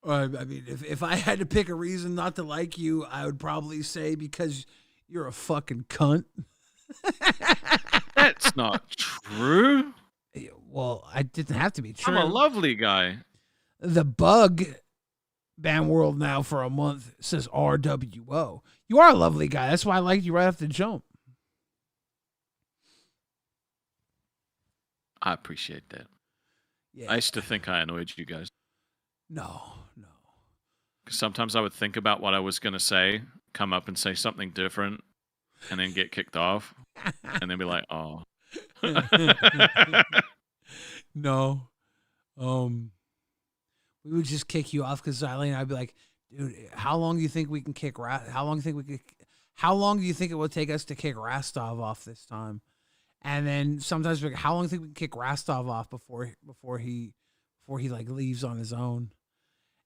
I mean, if I had to pick a reason not to like you, I would probably say because you're a fucking cunt. That's not true. Well, I didn't have to be true. I'm a lovely guy. The bug ban world now for a month says RWO. You are a lovely guy. That's why I liked you right off the jump. I appreciate that. Yeah. I used to think I annoyed you guys. No. Because sometimes I would think about what I was going to say, come up and say something different, and then get kicked off, and then be like, oh. No. We would just kick you off because Xylee and I'd be like, dude, how long do you think we can kick How long do you think it will take us to kick Rastov off this time? And then sometimes we're like, how long do you think we can kick Rastov off before he like leaves on his own?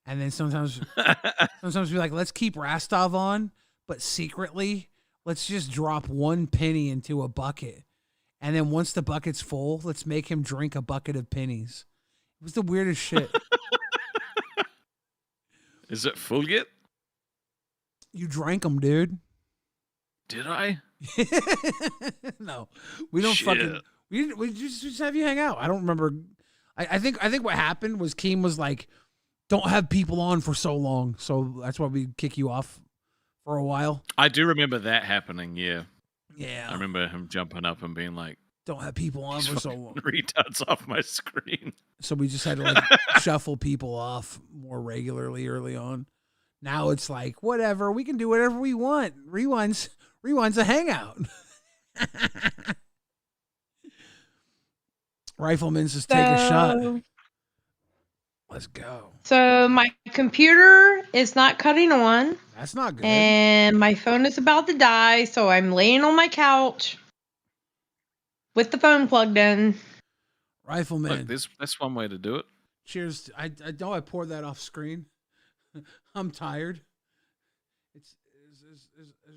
And then sometimes we're like, let's keep Rastov on, but secretly, let's just drop one penny into a bucket. And then once the bucket's full, let's make him drink a bucket of pennies. It was the weirdest shit. Is it full yet? You drank them, dude. Did I? No, we don't fucking. We just have you hang out. I don't remember. I think what happened was Keem was like, "Don't have people on for so long," so that's why we kick you off for a while. I do remember that happening. Yeah. Yeah. I remember him jumping up and being like, "Don't have people on for so long." Retards off my screen. So we just had to like shuffle people off more regularly early on. Now it's like, whatever, we can do whatever we want. Rewind's a hangout. Rifleman says take a shot. Let's go. So my computer is not cutting on. That's not good. And my phone is about to die, so I'm laying on my couch with the phone plugged in. Rifleman. Look, that's one way to do it. Cheers. I know I poured that off screen. I'm tired. It's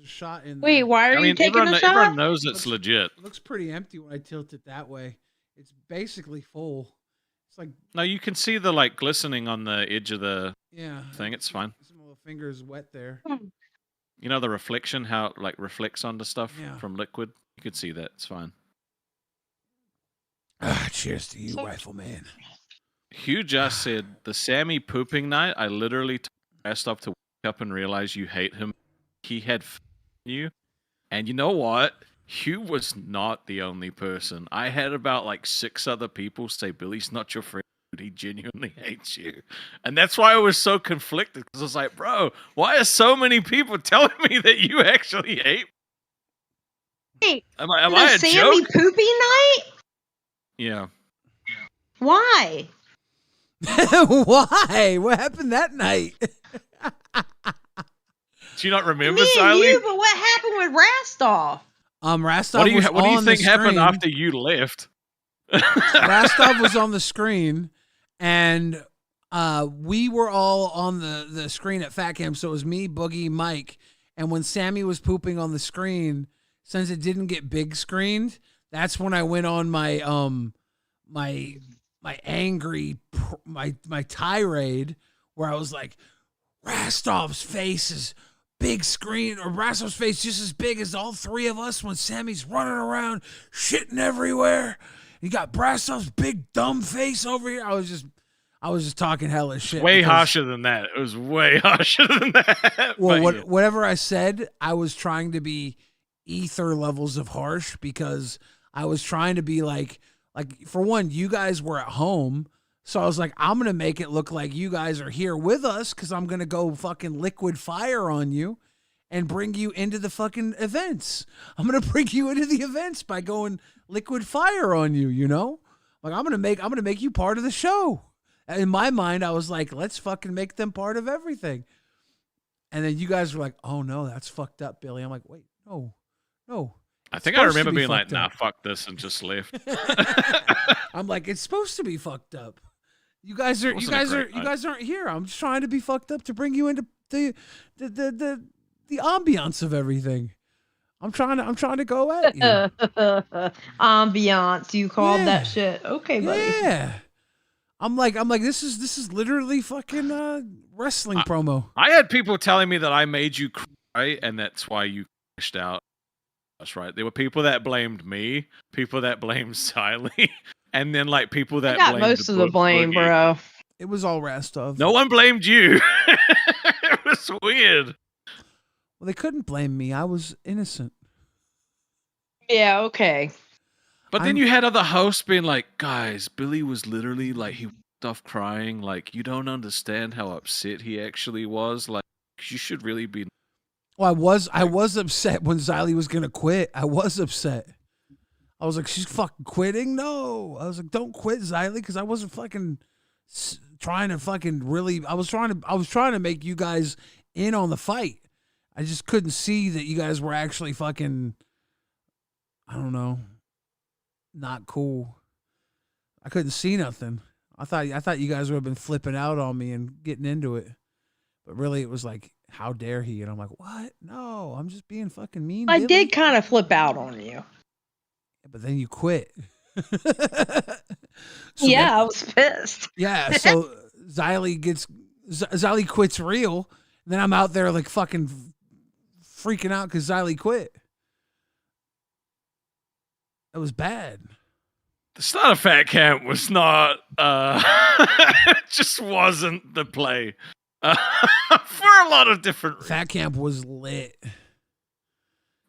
a shot in there. Wait, why are you taking a shot? Everyone knows it's legit. It looks pretty empty when I tilt it that way. It's basically full. It's like No, you can see the like glistening on the edge of the thing. It's fine. Some of the fingers wet there. You know the reflection, how it like reflects onto stuff Yeah. from liquid? You could see that. It's fine. Cheers to you, Rifleman. Hugh just said, the Sammy pooping night, I literally asked up to wake up and realize you hate him. He had you. And you know what? Hugh was not the only person. I had about like 6 other people say, Billy's not your friend. He genuinely hates you. And that's why I was so conflicted. Because I was like, bro, why are so many people telling me that you actually hate me? Hey, Am I a Sammy joke? poopy night? Yeah. Why? Why? What happened that night? Do you not remember, Me and Siley? you, but what happened with Rastov? Rastov What do you was think happened screen. after you left? Rastov was on the screen, and we were all on the screen at Fat Camp. So it was me, Boogie, Mike, and when Sammy was pooping on the screen, since it didn't get big screened, that's when I went on my my angry my tirade where I was like, Rastov's face is big screen, or Rastov's face just as big as all 3 of us when Sammy's running around shitting everywhere. You got Rastov's big dumb face over here. I was just talking hella shit. Way harsher than that. It was way harsher than that. Well, But whatever I said, I was trying to be ether levels of harsh, because I was trying to be like for one, you guys were at home. So I was like, I'm going to make it look like you guys are here with us, because I'm going to go fucking liquid fire on you and bring you into the fucking events. I'm going to bring you into the events by going liquid fire on you, you know? Like, I'm going to make you part of the show. In my mind, I was like, let's fucking make them part of everything. And then you guys were like, oh no, that's fucked up, Billy. I'm like, wait, no. I think I remember being like, nah, fuck this, and just left. I'm like, it's supposed to be fucked up. You guys aren't here. I'm just trying to be fucked up to bring you into the ambiance of everything. I'm trying to go at you. Ambiance, you called that shit. Okay, buddy. Yeah. I'm like, this is literally fucking wrestling promo. I had people telling me that I made you cry, and that's why you crashed out. That's right. There were people that blamed me, people that blamed Siley, and then like people that I got blamed most of the blame, Boogie. bro. It was all Rastov. No one blamed you. It was weird. Well, they couldn't blame me. I was innocent. Yeah, okay. But then you had other hosts being like, guys, Billy was literally like, he walked off crying. Like, you don't understand how upset he actually was. Like, you should really be. Well, I was upset when Xylee was gonna quit. I was upset. I was like, she's fucking quitting? No. I was like, don't quit, Xylee, because I wasn't fucking trying to fucking really. I was trying to make you guys in on the fight. I just couldn't see that you guys were actually fucking, I don't know, not cool. I couldn't see nothing. I thought you guys would have been flipping out on me and getting into it, but really it was like, how dare he? And I'm like, what? No, I'm just being fucking mean. I Billy. did kind of flip out on you. But then you quit. I was pissed. Yeah, so Xylee quits real. And then I'm out there like fucking freaking out because Xylee quit. It was bad. The start of Fat Camp was not, it just wasn't the play. For a lot of different reasons. Fat Camp was lit.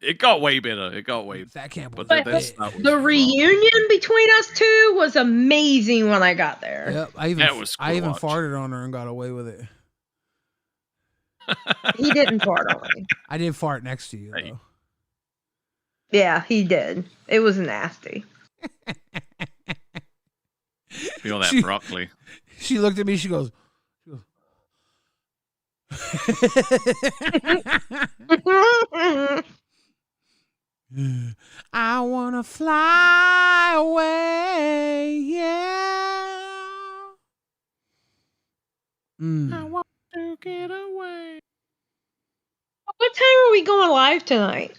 It got way better. It got way better. Fat Camp was lit. The reunion between us two was amazing when I got there. Yep, I even farted on her and got away with it. He didn't fart on me. I did fart next to you, though. Yeah, he did. It was nasty. Feel that broccoli. She looked at me. She goes. I wanna fly away, yeah. I want to get away. What time are we going live tonight?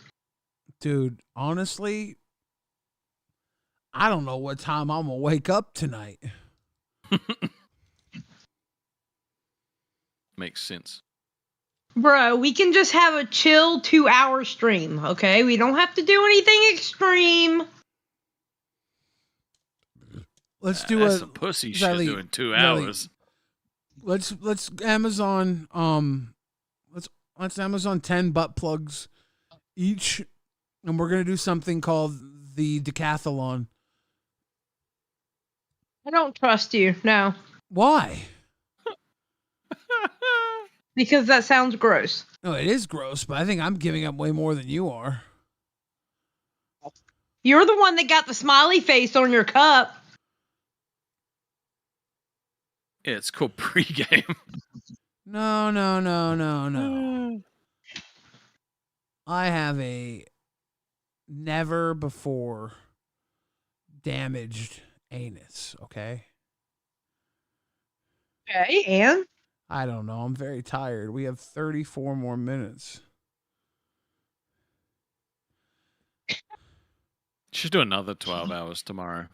Dude, honestly, I don't know what time I'm gonna wake up tonight. Makes sense. Bro, we can just have a chill 2-hour stream, okay? We don't have to do anything extreme. Let's do That's a some pussy Riley, shit doing 2 Riley, hours. Let's Amazon let's Amazon 10 butt plugs each, and we're gonna do something called the decathlon. I don't trust you, no. Why? Because that sounds gross. No, it is gross, but I think I'm giving up way more than you are. You're the one that got the smiley face on your cup. Yeah, it's called pregame. No. I have a never before damaged anus, okay? Okay, and? I don't know. I'm very tired. We have 34 more minutes. Should do another 12 hours tomorrow.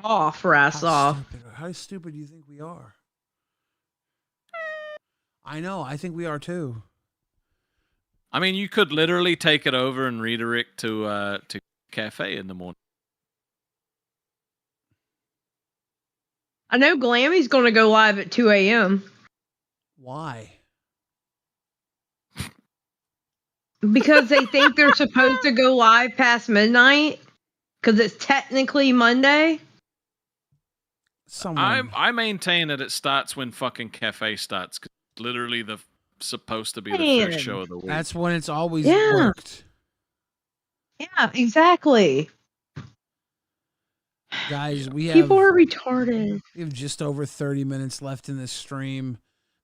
Off, Rass off. How stupid do you think we are? I know. I think we are too. I mean, you could literally take it over and redirect to cafe in the morning. I know Glammy's going to go live at 2 a.m. Why? Because they think they're supposed to go live past midnight. Because it's technically Monday. I maintain that it starts when fucking cafe starts. 'Cause it's literally supposed to be the first show of the week. That's when it's always worked. Yeah, exactly. Guys, we have People are retarded. We have just over 30 minutes left in this stream.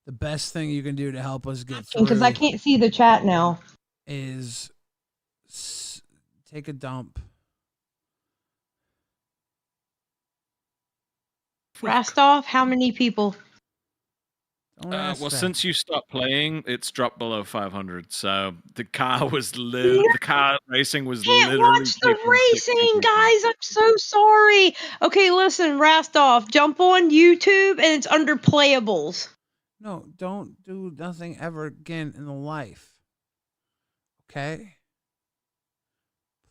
The best thing you can do to help us get through, Because I can't see the chat now, is take a dump. Rastov, how many people? Well, since you stopped playing, it's dropped below 500. So the car was the car racing was Can't literally. watch the racing, guys. I'm so sorry. Okay, listen, Rastov, jump on YouTube and it's under playables. No, don't do nothing ever again in the life. Okay?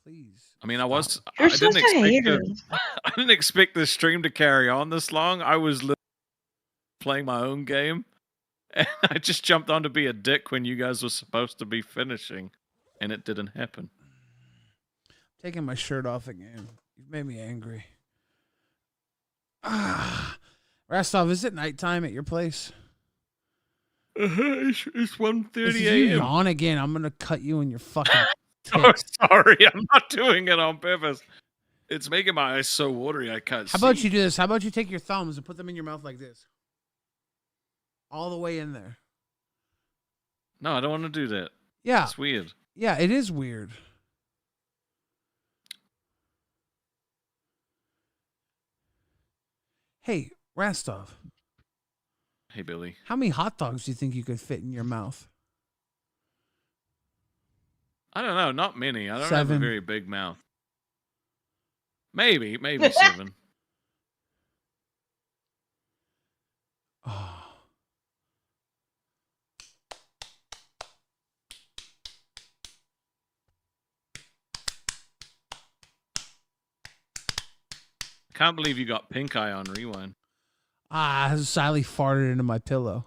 Please. I mean, I You're didn't such a hater. I didn't expect this stream to carry on this long. I was literally playing my own game, and I just jumped on to be a dick when you guys were supposed to be finishing, and it didn't happen. Taking my shirt off again. You've made me angry. Rastov, is it nighttime at your place? It's 1:30 If you a.m. yawn again, I'm gonna cut you in your fucking. Oh, sorry, I'm not doing it on purpose. It's making my eyes so watery I can't see. How about you do this? How about you take your thumbs and put them in your mouth like this? All the way in there. No, I don't want to do that. Yeah. It's weird. Yeah, it is weird. Hey, Rastov. Hey, Billy. How many hot dogs do you think you could fit in your mouth? I don't know. Not many. I don't have 7. a very big mouth. Maybe 7. I can't believe you got pink eye on Rewind. Sally farted into my pillow.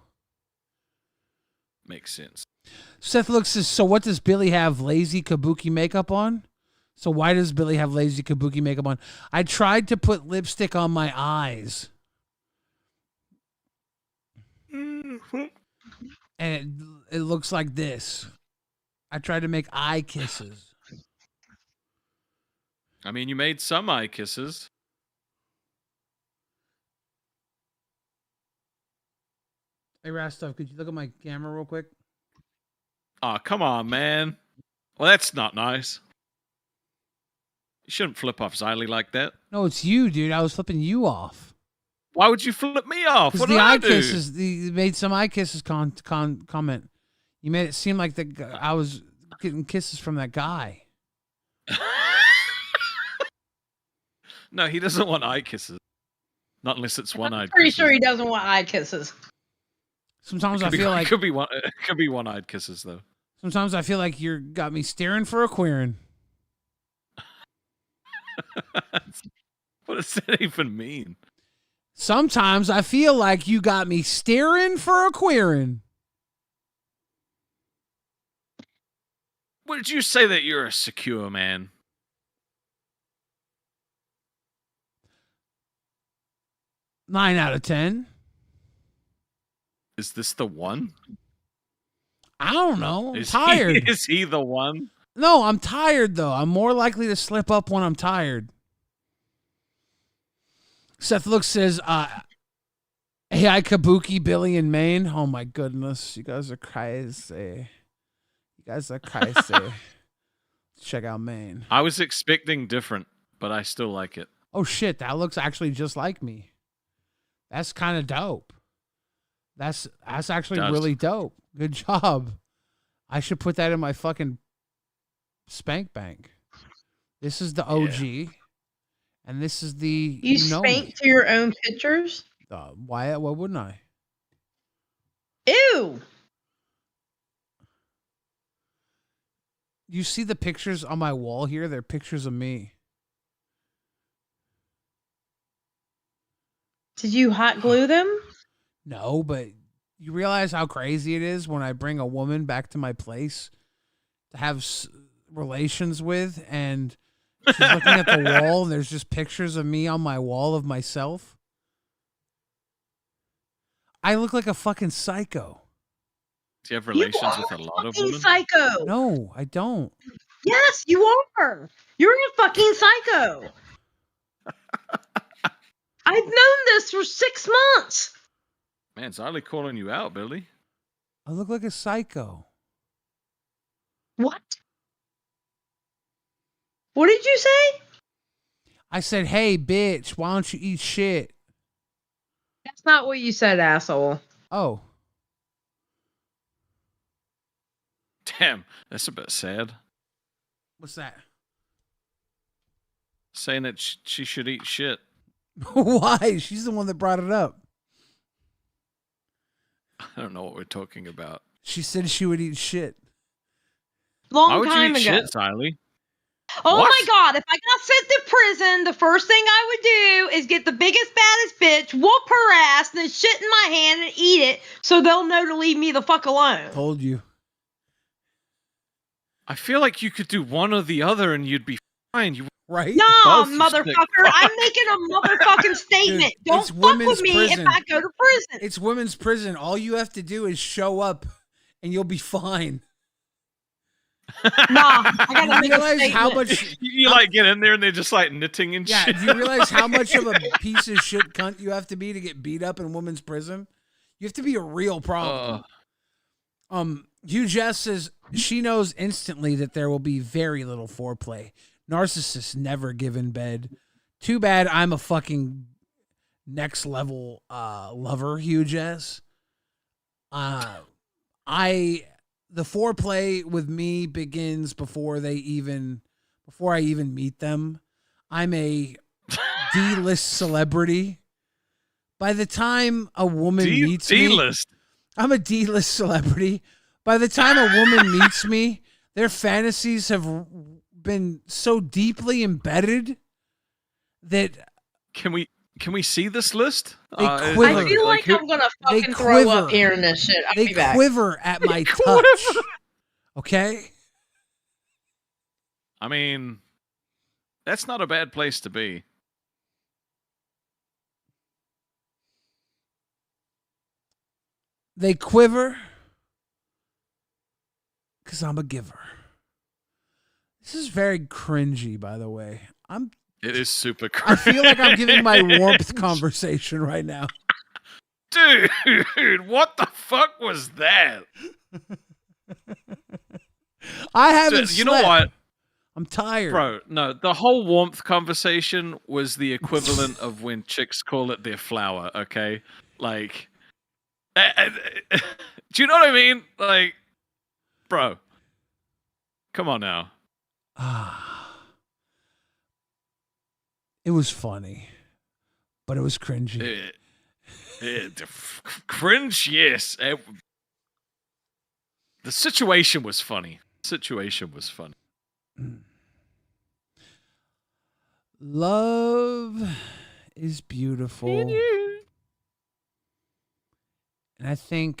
Makes sense. Seth looks says, so what does Billy have lazy kabuki makeup on? So why does Billy have lazy kabuki makeup on? I tried to put lipstick on my eyes. And looks like this. I tried to make eye kisses. I mean, you made some eye kisses. Hey, Rastov, could you look at my camera real quick? Oh, come on, man. Well, that's not nice. You shouldn't flip off Xylee like that. No, it's you, dude. I was flipping you off. Why would you flip me off? What The did I eye do? kisses, you made some eye kisses comment. You made it seem like I was getting kisses from that guy. No, he doesn't want eye kisses. Not unless it's one-eyed. Pretty sure he doesn't want eye kisses. Sometimes I feel like it could be one-eyed kisses though. Sometimes I feel like you got me staring for a queering. What does that even mean? Sometimes I feel like you got me staring for a queering. What did you say that you're a secure man? Nine out of 10. Is this the one? I don't know. I'm Is tired. Is he the one? No, I'm tired though. I'm more likely to slip up when I'm tired. Seth Look says, hey, I Kabuki, Billy in Maine. Oh my goodness. You guys are crazy. Check out Maine. I was expecting different, but I still like it. Oh shit, that looks actually just like me. That's kind of dope. That's actually really dope. Good job. I should put that in my fucking spank bank. This is the OG, and this is the You spank to your own pictures? Why wouldn't I? Ew. You see the pictures on my wall here? They're pictures of me. Did you hot glue them? No, but you realize how crazy it is when I bring a woman back to my place to have relations with, and she's looking at the wall, and there's just pictures of me on my wall of myself. I look like a fucking psycho. Do you have relations with a lot of women? Psycho. No, I don't. Yes, you are. You're a fucking psycho. I've known this for 6 months. Man, Xylee calling you out, Billy. I look like a psycho. What? What did you say? I said, hey, bitch, why don't you eat shit? That's not what you said, asshole. Oh. Damn, that's a bit sad. What's that? Saying that she should eat shit. Why? She's the one that brought it up. I don't know what we're talking about. She said she would eat shit. Long Why time would you eat ago. shit, Xylee? Oh What? my God, if I got sent to prison, the first thing I would do is get the biggest, baddest bitch, whoop her ass, then shit in my hand and eat it so they'll know to leave me the fuck alone. Told you. I feel like you could do one or the other and you'd be fine. You right? Nah, Both, you motherfucker, I'm making a motherfucking statement. Dude, Don't it's fuck women's with me prison. if I go to prison. It's women's prison. All you have to do is show up and you'll be fine. Nah, I gotta You make a realize how statement. much You like get in there and they're just like knitting and Yeah, shit. do you realize how much of a piece of shit cunt you have to be to get beat up in women's prison? You have to be a real problem. Hugh Jess says she knows instantly that there will be very little foreplay. Narcissists never give in bed. Too bad I'm a fucking next level lover, Hugh Jess. The foreplay with me begins before I even meet them. I'm a D-list celebrity. By the time a woman meets me, D-list. I'm a D-list celebrity. By the time a woman meets me, their fantasies have been so deeply embedded that Can we see this list? They I quiver. feel like I'm gonna fucking throw up hearing this shit. I'll they be back. quiver at my touch. Okay? I mean, that's not a bad place to be. They quiver because I'm a giver. This is very cringy, by the way. It is super cringy. I feel like I'm giving my warmth conversation right now. Dude, what the fuck was that? I haven't You know slept. what? I'm tired. Bro, no, the whole warmth conversation was the equivalent of when chicks call it their flower, okay? Like, do you know what I mean? Like, bro, come on now. It was funny, but it was cringy. Cringe, yes. The situation was funny. Love is beautiful. And I think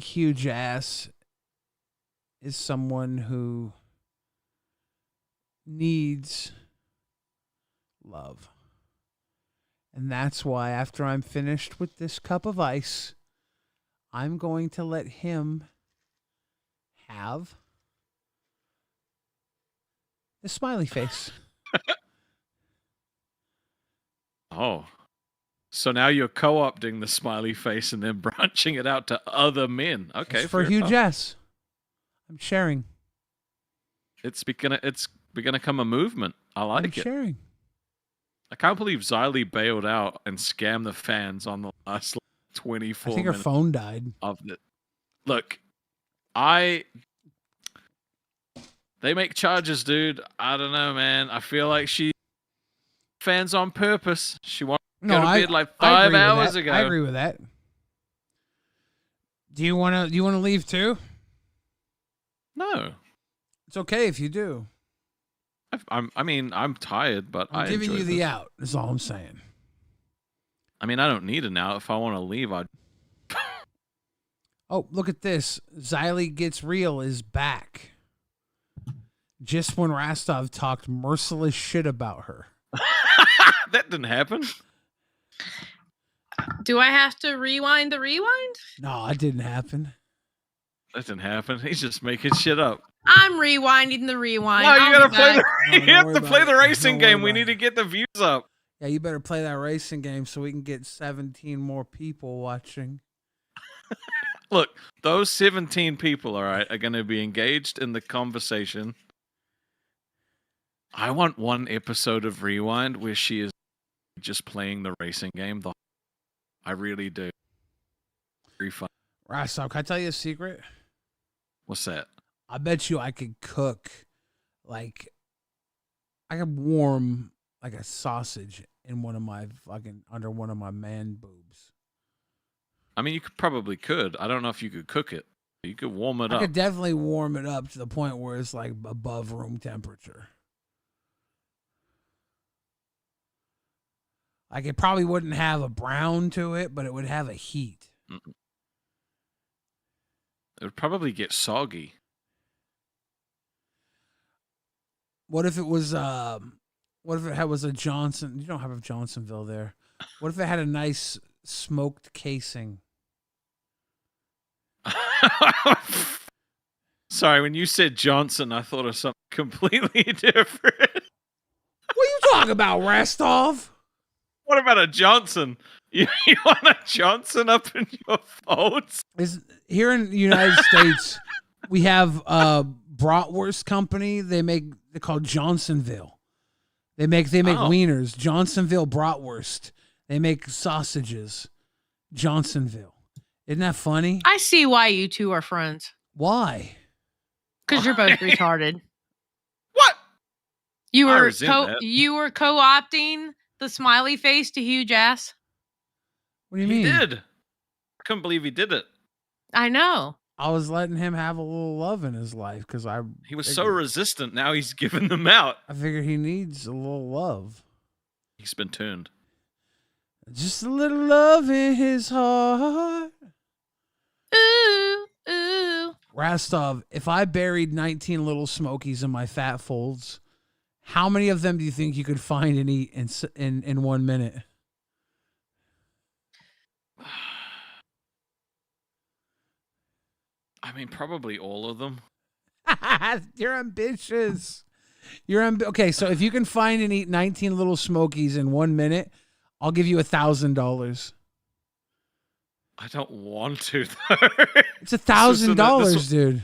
huge ass is someone who needs love. And that's why after I'm finished with this cup of ice, I'm going to let him have the smiley face. Oh. So now you're co-opting the smiley face and then branching it out to other men. Okay. It's for huge ass. I'm sharing. It's become a movement. I like I'm it. sharing. I can't believe Xylee bailed out and scammed the fans on the last 24 I think her minutes phone died. of it. Look, they make charges, dude. I don't know, man. I feel like she fans on purpose. She wanted to go to bed like 5 hours ago. I agree with that. Do you want to leave too? No. It's okay if you do. I'm tired, but I'm giving enjoy you the this. out. Is all I'm saying. I mean, I don't need an out. If I want to leave, I'd. Oh, look at this. Xylee Gets Real is back. Just when Rastov talked merciless shit about her. That didn't happen. Do I have to rewind the rewind? No, it didn't happen. That didn't happen. He's just making shit up. I'm rewinding the rewind. No, you I'll gotta be play. back. You have to play the racing game. We need to get the views up. Yeah, you better play that racing game so we can get 17 more people watching. Look, those 17 people, all right, are going to be engaged in the conversation. I want one episode of Rewind where she is just playing the racing game. I really do. Very fun. Rastov, can I tell you a secret? What's that? I bet you I could cook, like, I could warm like a sausage in one of my under one of my man boobs. I mean, you could. I don't know if you could cook it. You could warm it I up. could definitely warm it up to the point where it's like above room temperature. Like, it probably wouldn't have a brown to it, but it would have a heat. Mm-mm. It would probably get soggy. What if it was what if it was a Johnson? You don't have a Johnsonville there. What if it had a nice smoked casing? Sorry, when you said Johnson, I thought of something completely different. What are you talking about, Rastov? What about a Johnson? You want a Johnson up in your folds? Here in the United States, we have a bratwurst company. They're called Johnsonville. They make wieners. Johnsonville bratwurst. They make sausages. Johnsonville. Isn't that funny? I see why you two are friends. Why? Because you're both retarded. What? You I were resent that. you were co-opting the smiley face to huge ass. What do you He mean? did. I couldn't believe he did it. I know. I was letting him have a little love in his life because He was so resistant. Now he's giving them out. I figured he needs a little love. He's been turned. Just a little love in his heart. Ooh, ooh. Rastov, if I buried 19 little Smokies in my fat folds, how many of them do you think you could find and eat in 1 minute? mean, probably all of them. You're ambitious. Okay, so if you can find and eat 19 little Smokies in 1 minute, I'll give you $1,000. I don't want to, though. It's $1,000, dude.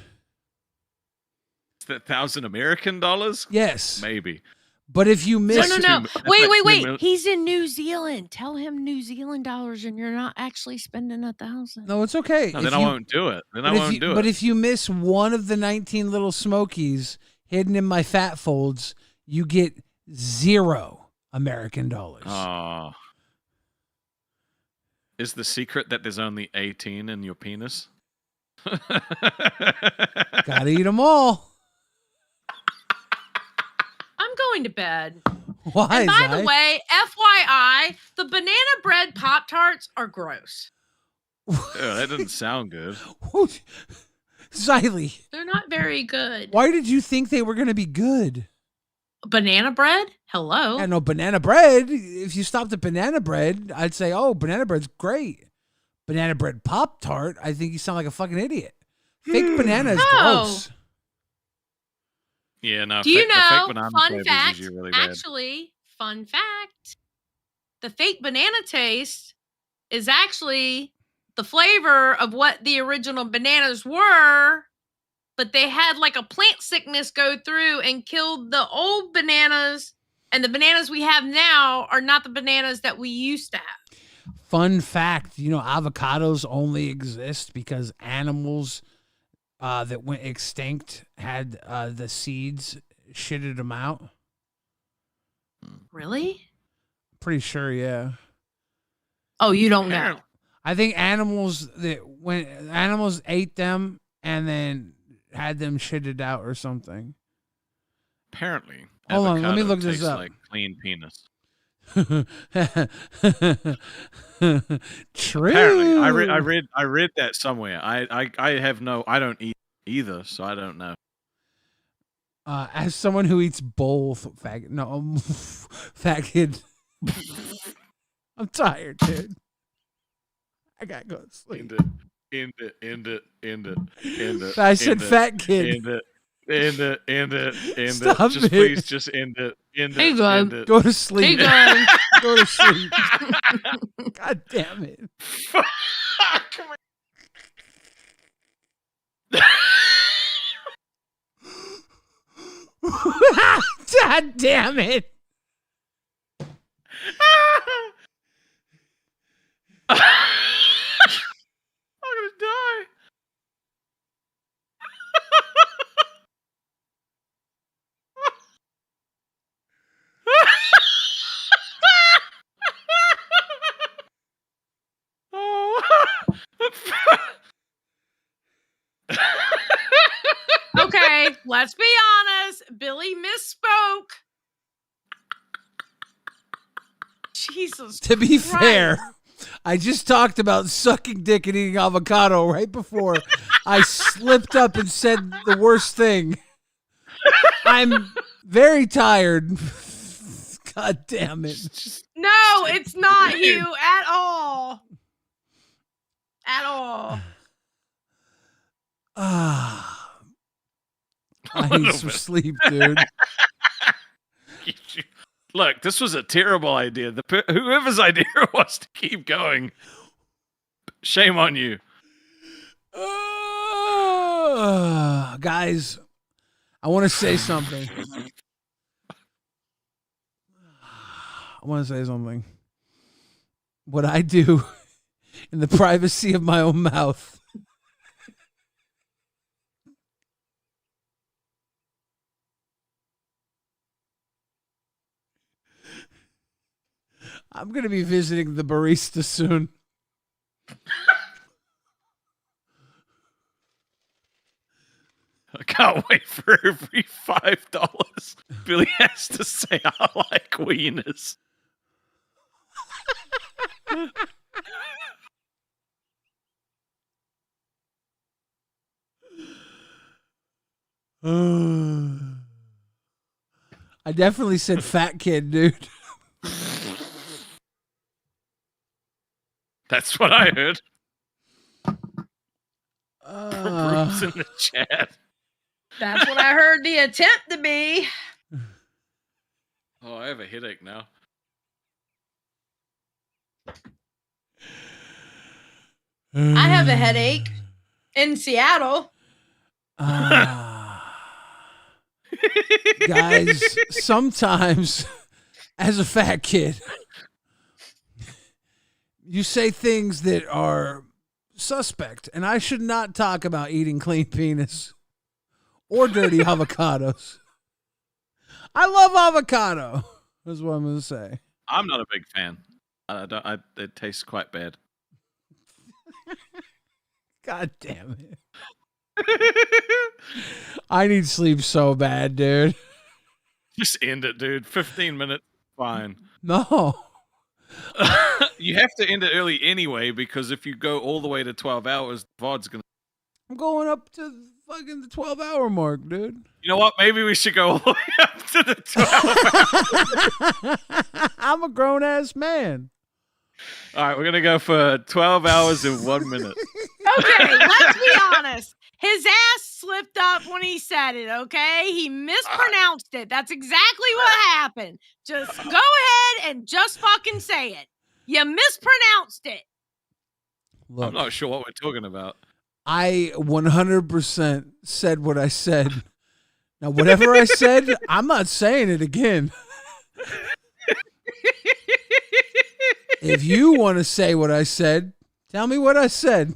It's $1,000 American dollars? Yes. Maybe. But if you miss... No. Wait. He's in New Zealand. Tell him New Zealand dollars and you're not actually spending $1,000. No, it's okay. No, then I won't do it. But if you miss one of the 19 little Smokies hidden in my fat folds, you get $0 American dollars. Is the secret that there's only 18 in your penis? Gotta eat them all. I'm going to bed. Why? And by the way, FYI, the banana bread Pop-Tarts are gross. That doesn't sound good. Xylee. They're not very good. Why did you think they were going to be good? Banana bread? Hello. Yeah, no, banana bread. If you stopped at banana bread, I'd say, oh, banana bread's great. Banana bread Pop-Tart, I think you sound like a fucking idiot. Fake banana is gross. Yeah, no. Do you know, fun fact, really bad. actually, fun fact, the fake banana taste is actually the flavor of what the original bananas were, but they had like a plant sickness go through and killed the old bananas, and the bananas we have now are not the bananas that we used to have. Fun fact, avocados only exist because animals that went extinct had the seeds shitted them out. Really? Pretty sure, yeah. Oh, you don't know. I think animals ate them and then had them shitted out or something. Apparently. Hold on, let me look this up. Like clean penis. True. Apparently, I read that somewhere. I don't eat either, so I don't know. As someone who eats both, faggot. I'm tired, dude. I gotta go to sleep. End it. I said fat kid. End it. Stop just it. Please, just end it. Hey, End it. Go to sleep. Hey, Go to sleep. God damn it. God damn it. I'm gonna die. Okay, let's be honest. Billy misspoke. Jesus To be Christ. fair, I just talked about sucking dick and eating avocado right before I slipped up and said the worst thing. I'm very tired. God damn it. No, it's not you at all. At all. I need some sleep, dude. Look, this was a terrible idea. Whoever's idea it was to keep going, shame on you. Guys, I want to say something. What I do in the privacy of my own mouth. I'm going to be visiting the barista soon. I can't wait for every $5 Billy has to say I like wieners. I definitely said fat kid, dude. That's what I heard. Bruce in the chat. That's what I heard the attempt to be. Oh, I have a headache now. I have a headache in Seattle. Guys, sometimes as a fat kid, you say things that are suspect, and I should not talk about eating clean penis or dirty avocados. I love avocado. That's what I'm going to say. I'm not a big fan. It tastes quite bad. God damn it. I need sleep so bad, dude. Just end it, dude. 15 minutes, fine. No. You have to end it early anyway, because if you go all the way to 12 hours, VOD's gonna... I'm going up to fucking the 12-hour mark, dude. You know what? Maybe we should go all the way up to the 12 hours. I'm a grown-ass man. All right, we're going to go for 12 hours and 1 minute. Okay, let's be honest. His ass slipped up when he said it, okay? He mispronounced it. That's exactly what happened. Just go ahead and just fucking say it. You mispronounced it. Look, I'm not sure what we're talking about. I 100% said what I said. Now, whatever I said, I'm not saying it again. If you want to say what I said, tell me what I said.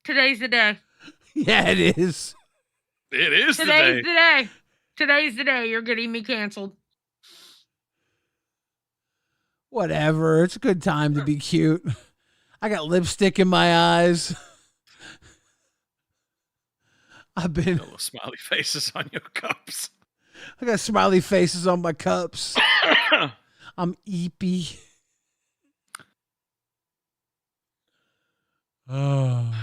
Today's the day. Yeah, it is. It is Today's the day. Today's the day. You're getting me canceled. Whatever. It's a good time to be cute. I got lipstick in my eyes. I've been Little smiley faces on your cups. I got smiley faces on my cups. I'm eepy. Oh,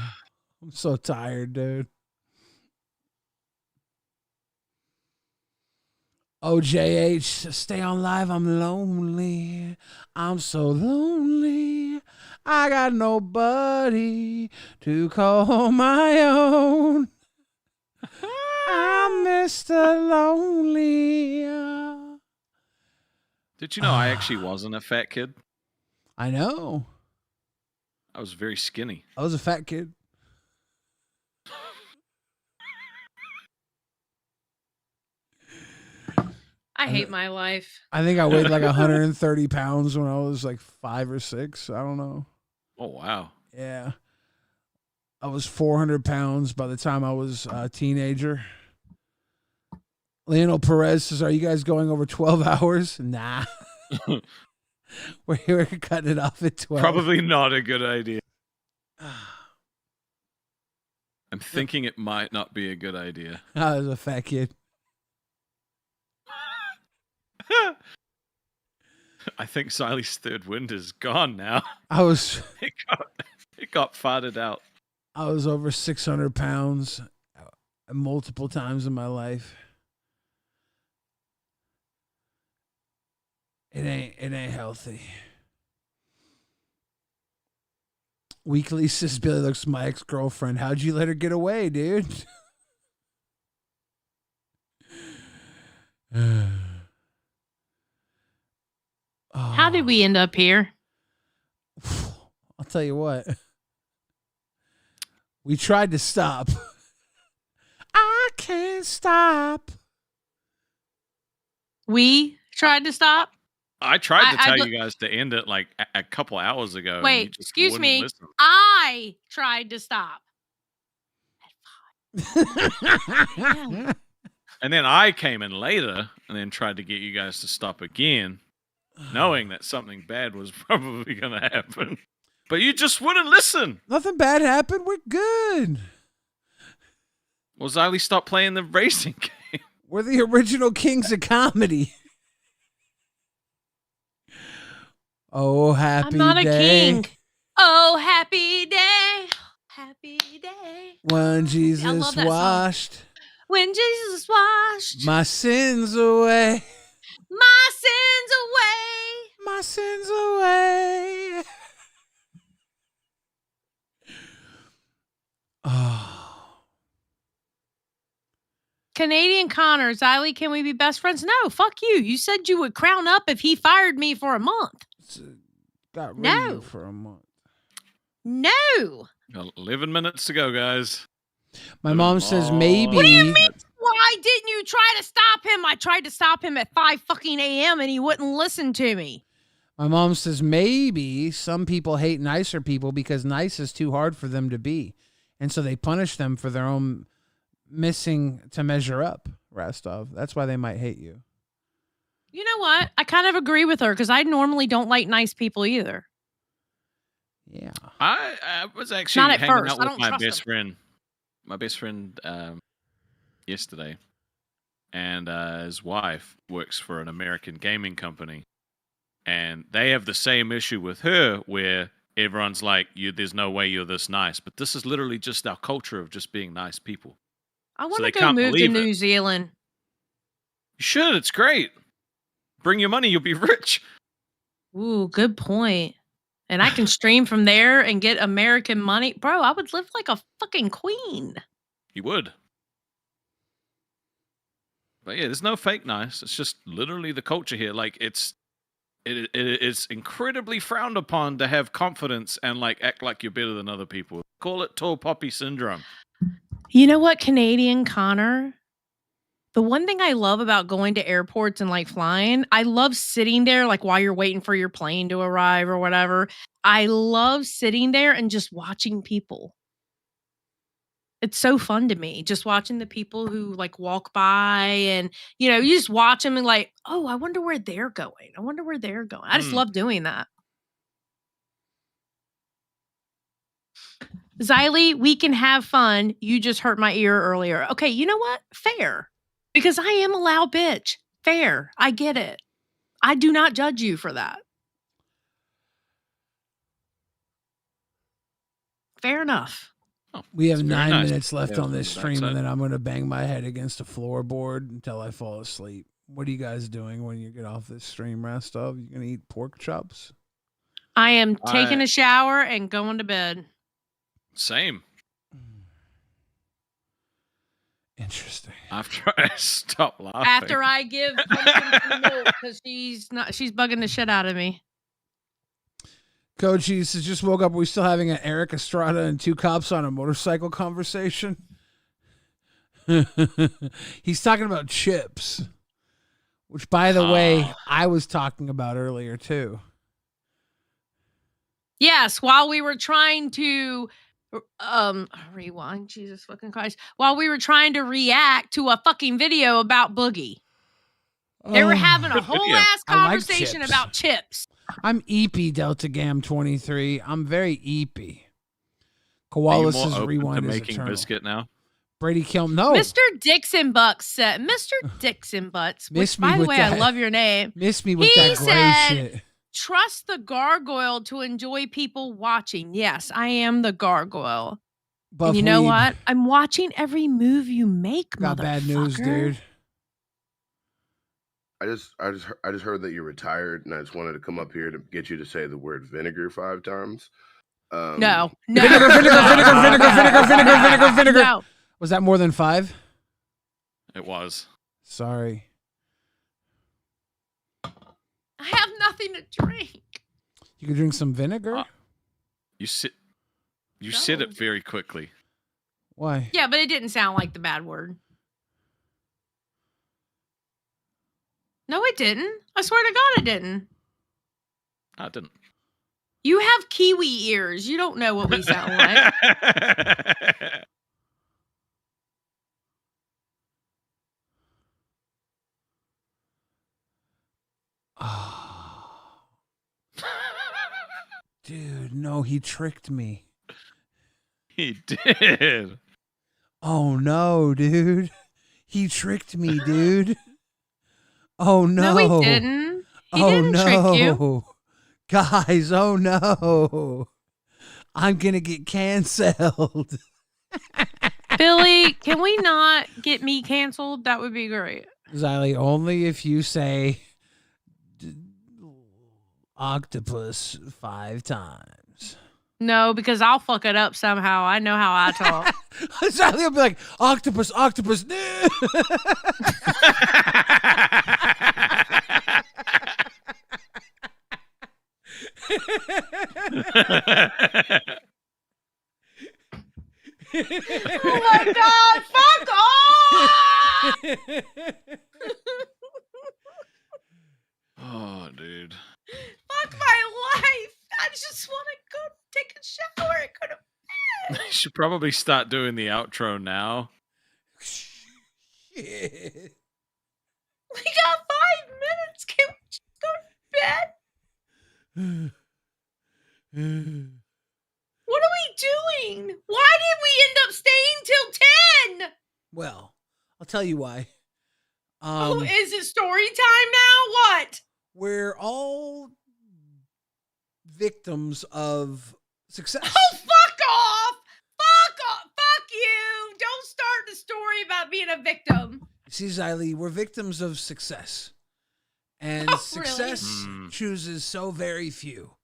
I'm so tired, dude. OJH, stay on live. I'm lonely. I'm so lonely. I got nobody to call my own. I'm Mr. Lonely. Did you know I actually wasn't a fat kid? I know. I was very skinny. I was a fat kid. I hate my life. I think I weighed like 130 pounds when I was like 5 or 6. I don't know. Oh, wow. Yeah. I was 400 pounds by the time I was a teenager. Lionel Perez says, are you guys going over 12 hours? Nah. We're cutting it off at 12. Probably not a good idea. I'm thinking it might not be a good idea. I was a fat kid. I think Siley's third wind is gone now. I was... It got farted out. I was over 600 pounds multiple times in my life. It ain't healthy. Weekly says Billy looks my ex-girlfriend. How'd you let her get away, dude? How did we end up here? I'll tell you what. We tried to stop. I can't stop. We tried to stop? I tried to tell you guys to end it like a couple hours ago. Wait, and you just excuse wouldn't me. listen. I tried to stop. And then I came in later and then tried to get you guys to stop again, knowing that something bad was probably going to happen. But you just wouldn't listen. Nothing bad happened. We're good. Well, Xylee, stop playing the racing game. We're the original kings of comedy. Oh, happy I'm not day. a king. Oh, happy day. Happy day. When I Jesus love that song. washed When Jesus washed my sins away. My sins away. My sins away. Oh. Canadian Connor, Xylee, can we be best friends? No, fuck you. You said you would crown up if he fired me for a month. Got rid of you for a month. No. 11 minutes to go, guys. My mom says maybe. What do you mean? Why didn't you try to stop him? I tried to stop him at 5 fucking a.m. and he wouldn't listen to me. My mom says maybe some people hate nicer people because nice is too hard for them to be. And so they punish them for their own missing to measure up, Rostov. That's why they might hate you. You know what? I kind of agree with her because I normally don't like nice people either. Yeah. I was actually Not at hanging first. out I with don't my trust best them. friend. My best friend yesterday. And his wife works for an American gaming company. And they have the same issue with her where everyone's like, there's no way you're this nice. But this is literally just our culture of just being nice people. I want they to go can't move to believe New it. Zealand. You should. It's great. Bring your money. You'll be rich. Ooh, good point. And I can stream from there and get American money. Bro, I would live like a fucking queen. You would. But yeah, there's no fake nice. It's just literally the culture here. Like it's incredibly frowned upon to have confidence and like act like you're better than other people. Call it tall poppy syndrome. You know what, Canadian Connor? The one thing I love about going to airports and like flying, I love sitting there like while you're waiting for your plane to arrive or whatever. I love sitting there and just watching people. It's so fun to me, just watching the people who like walk by and, you know, you just watch them and like, oh, I wonder where they're going. I wonder where they're going. I just love doing that. Xylee, we can have fun. You just hurt my ear earlier. Okay, you know what? Fair. Because I am a loud bitch. Fair. I get it. I do not judge you for that. Fair enough. We have It's 9 very nice. minutes left Yeah, on this that's stream, it. and then I'm going to bang my head against a floorboard until I fall asleep. What are you guys doing when you get off this stream, Rostov? You going to eat pork chops? I am taking a shower and going to bed. Same. Interesting. I've tried to stop laughing. After I give Pumpkin some milk because she's bugging the shit out of me. Coach, he says, just woke up. Are we still having an Eric Estrada and 2 cops on a motorcycle conversation? He's talking about chips, which, by the way, I was talking about earlier, too. Yes, while we were trying to rewind, Jesus fucking Christ. While we were trying to react to a fucking video about Boogie. They were having a whole ass conversation about chips. I'm eepy, Delta Gam 23. I'm very eepy. Koala says rewind is making eternal. biscuit now. Brady Kilm, no. Mr. Dixon Bucks said, Mr. Dixon Butts, which, by the way, I love your name. Miss me with He that gray said, shit. trust the gargoyle to enjoy people watching. Yes, I am the gargoyle. Buff and you know weed. what? I'm watching every move you make, Got bad news, motherfucker. dude. I just heard that you're retired, and I just wanted to come up here to get you to say the word vinegar 5 times. No. Vinegar. No. Was that more than 5? It was. Sorry. I have nothing to drink. You could drink some vinegar? You said it very quickly. Why? Yeah, but it didn't sound like the bad word. No, it didn't. I swear to God, it didn't. I didn't. You have kiwi ears. You don't know what we sound like. Dude, no, he tricked me. He did. Oh, no, dude. He tricked me, dude. Oh, no. No, he didn't. He didn't trick you. Guys, oh, no. I'm going to get canceled. Billy, can we not get me canceled? That would be great. Xylee, only if you say octopus 5 times. No, because I'll fuck it up somehow. I know how I talk. Sally will be like, octopus. Oh my God! Fuck off! Oh, dude. Fuck my life! I just want to go take a shower and go to bed. You should probably start doing the outro now. Shit. We got 5 minutes. Can we just go to bed? What are we doing? Why did we end up staying till 10? Well, I'll tell you why. Oh, is it story time now? What? We're all victims of success. Oh, fuck off! Fuck off! Fuck you! Don't start the story about being a victim. See, Xylee, we're victims of success. And success chooses so very few.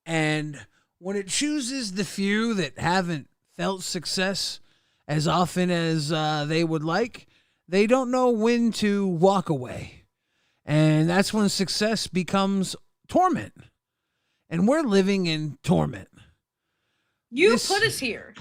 And when it chooses the few that haven't felt success as often as they would like, they don't know when to walk away. And that's when success becomes torment. And we're living in torment. You put us here.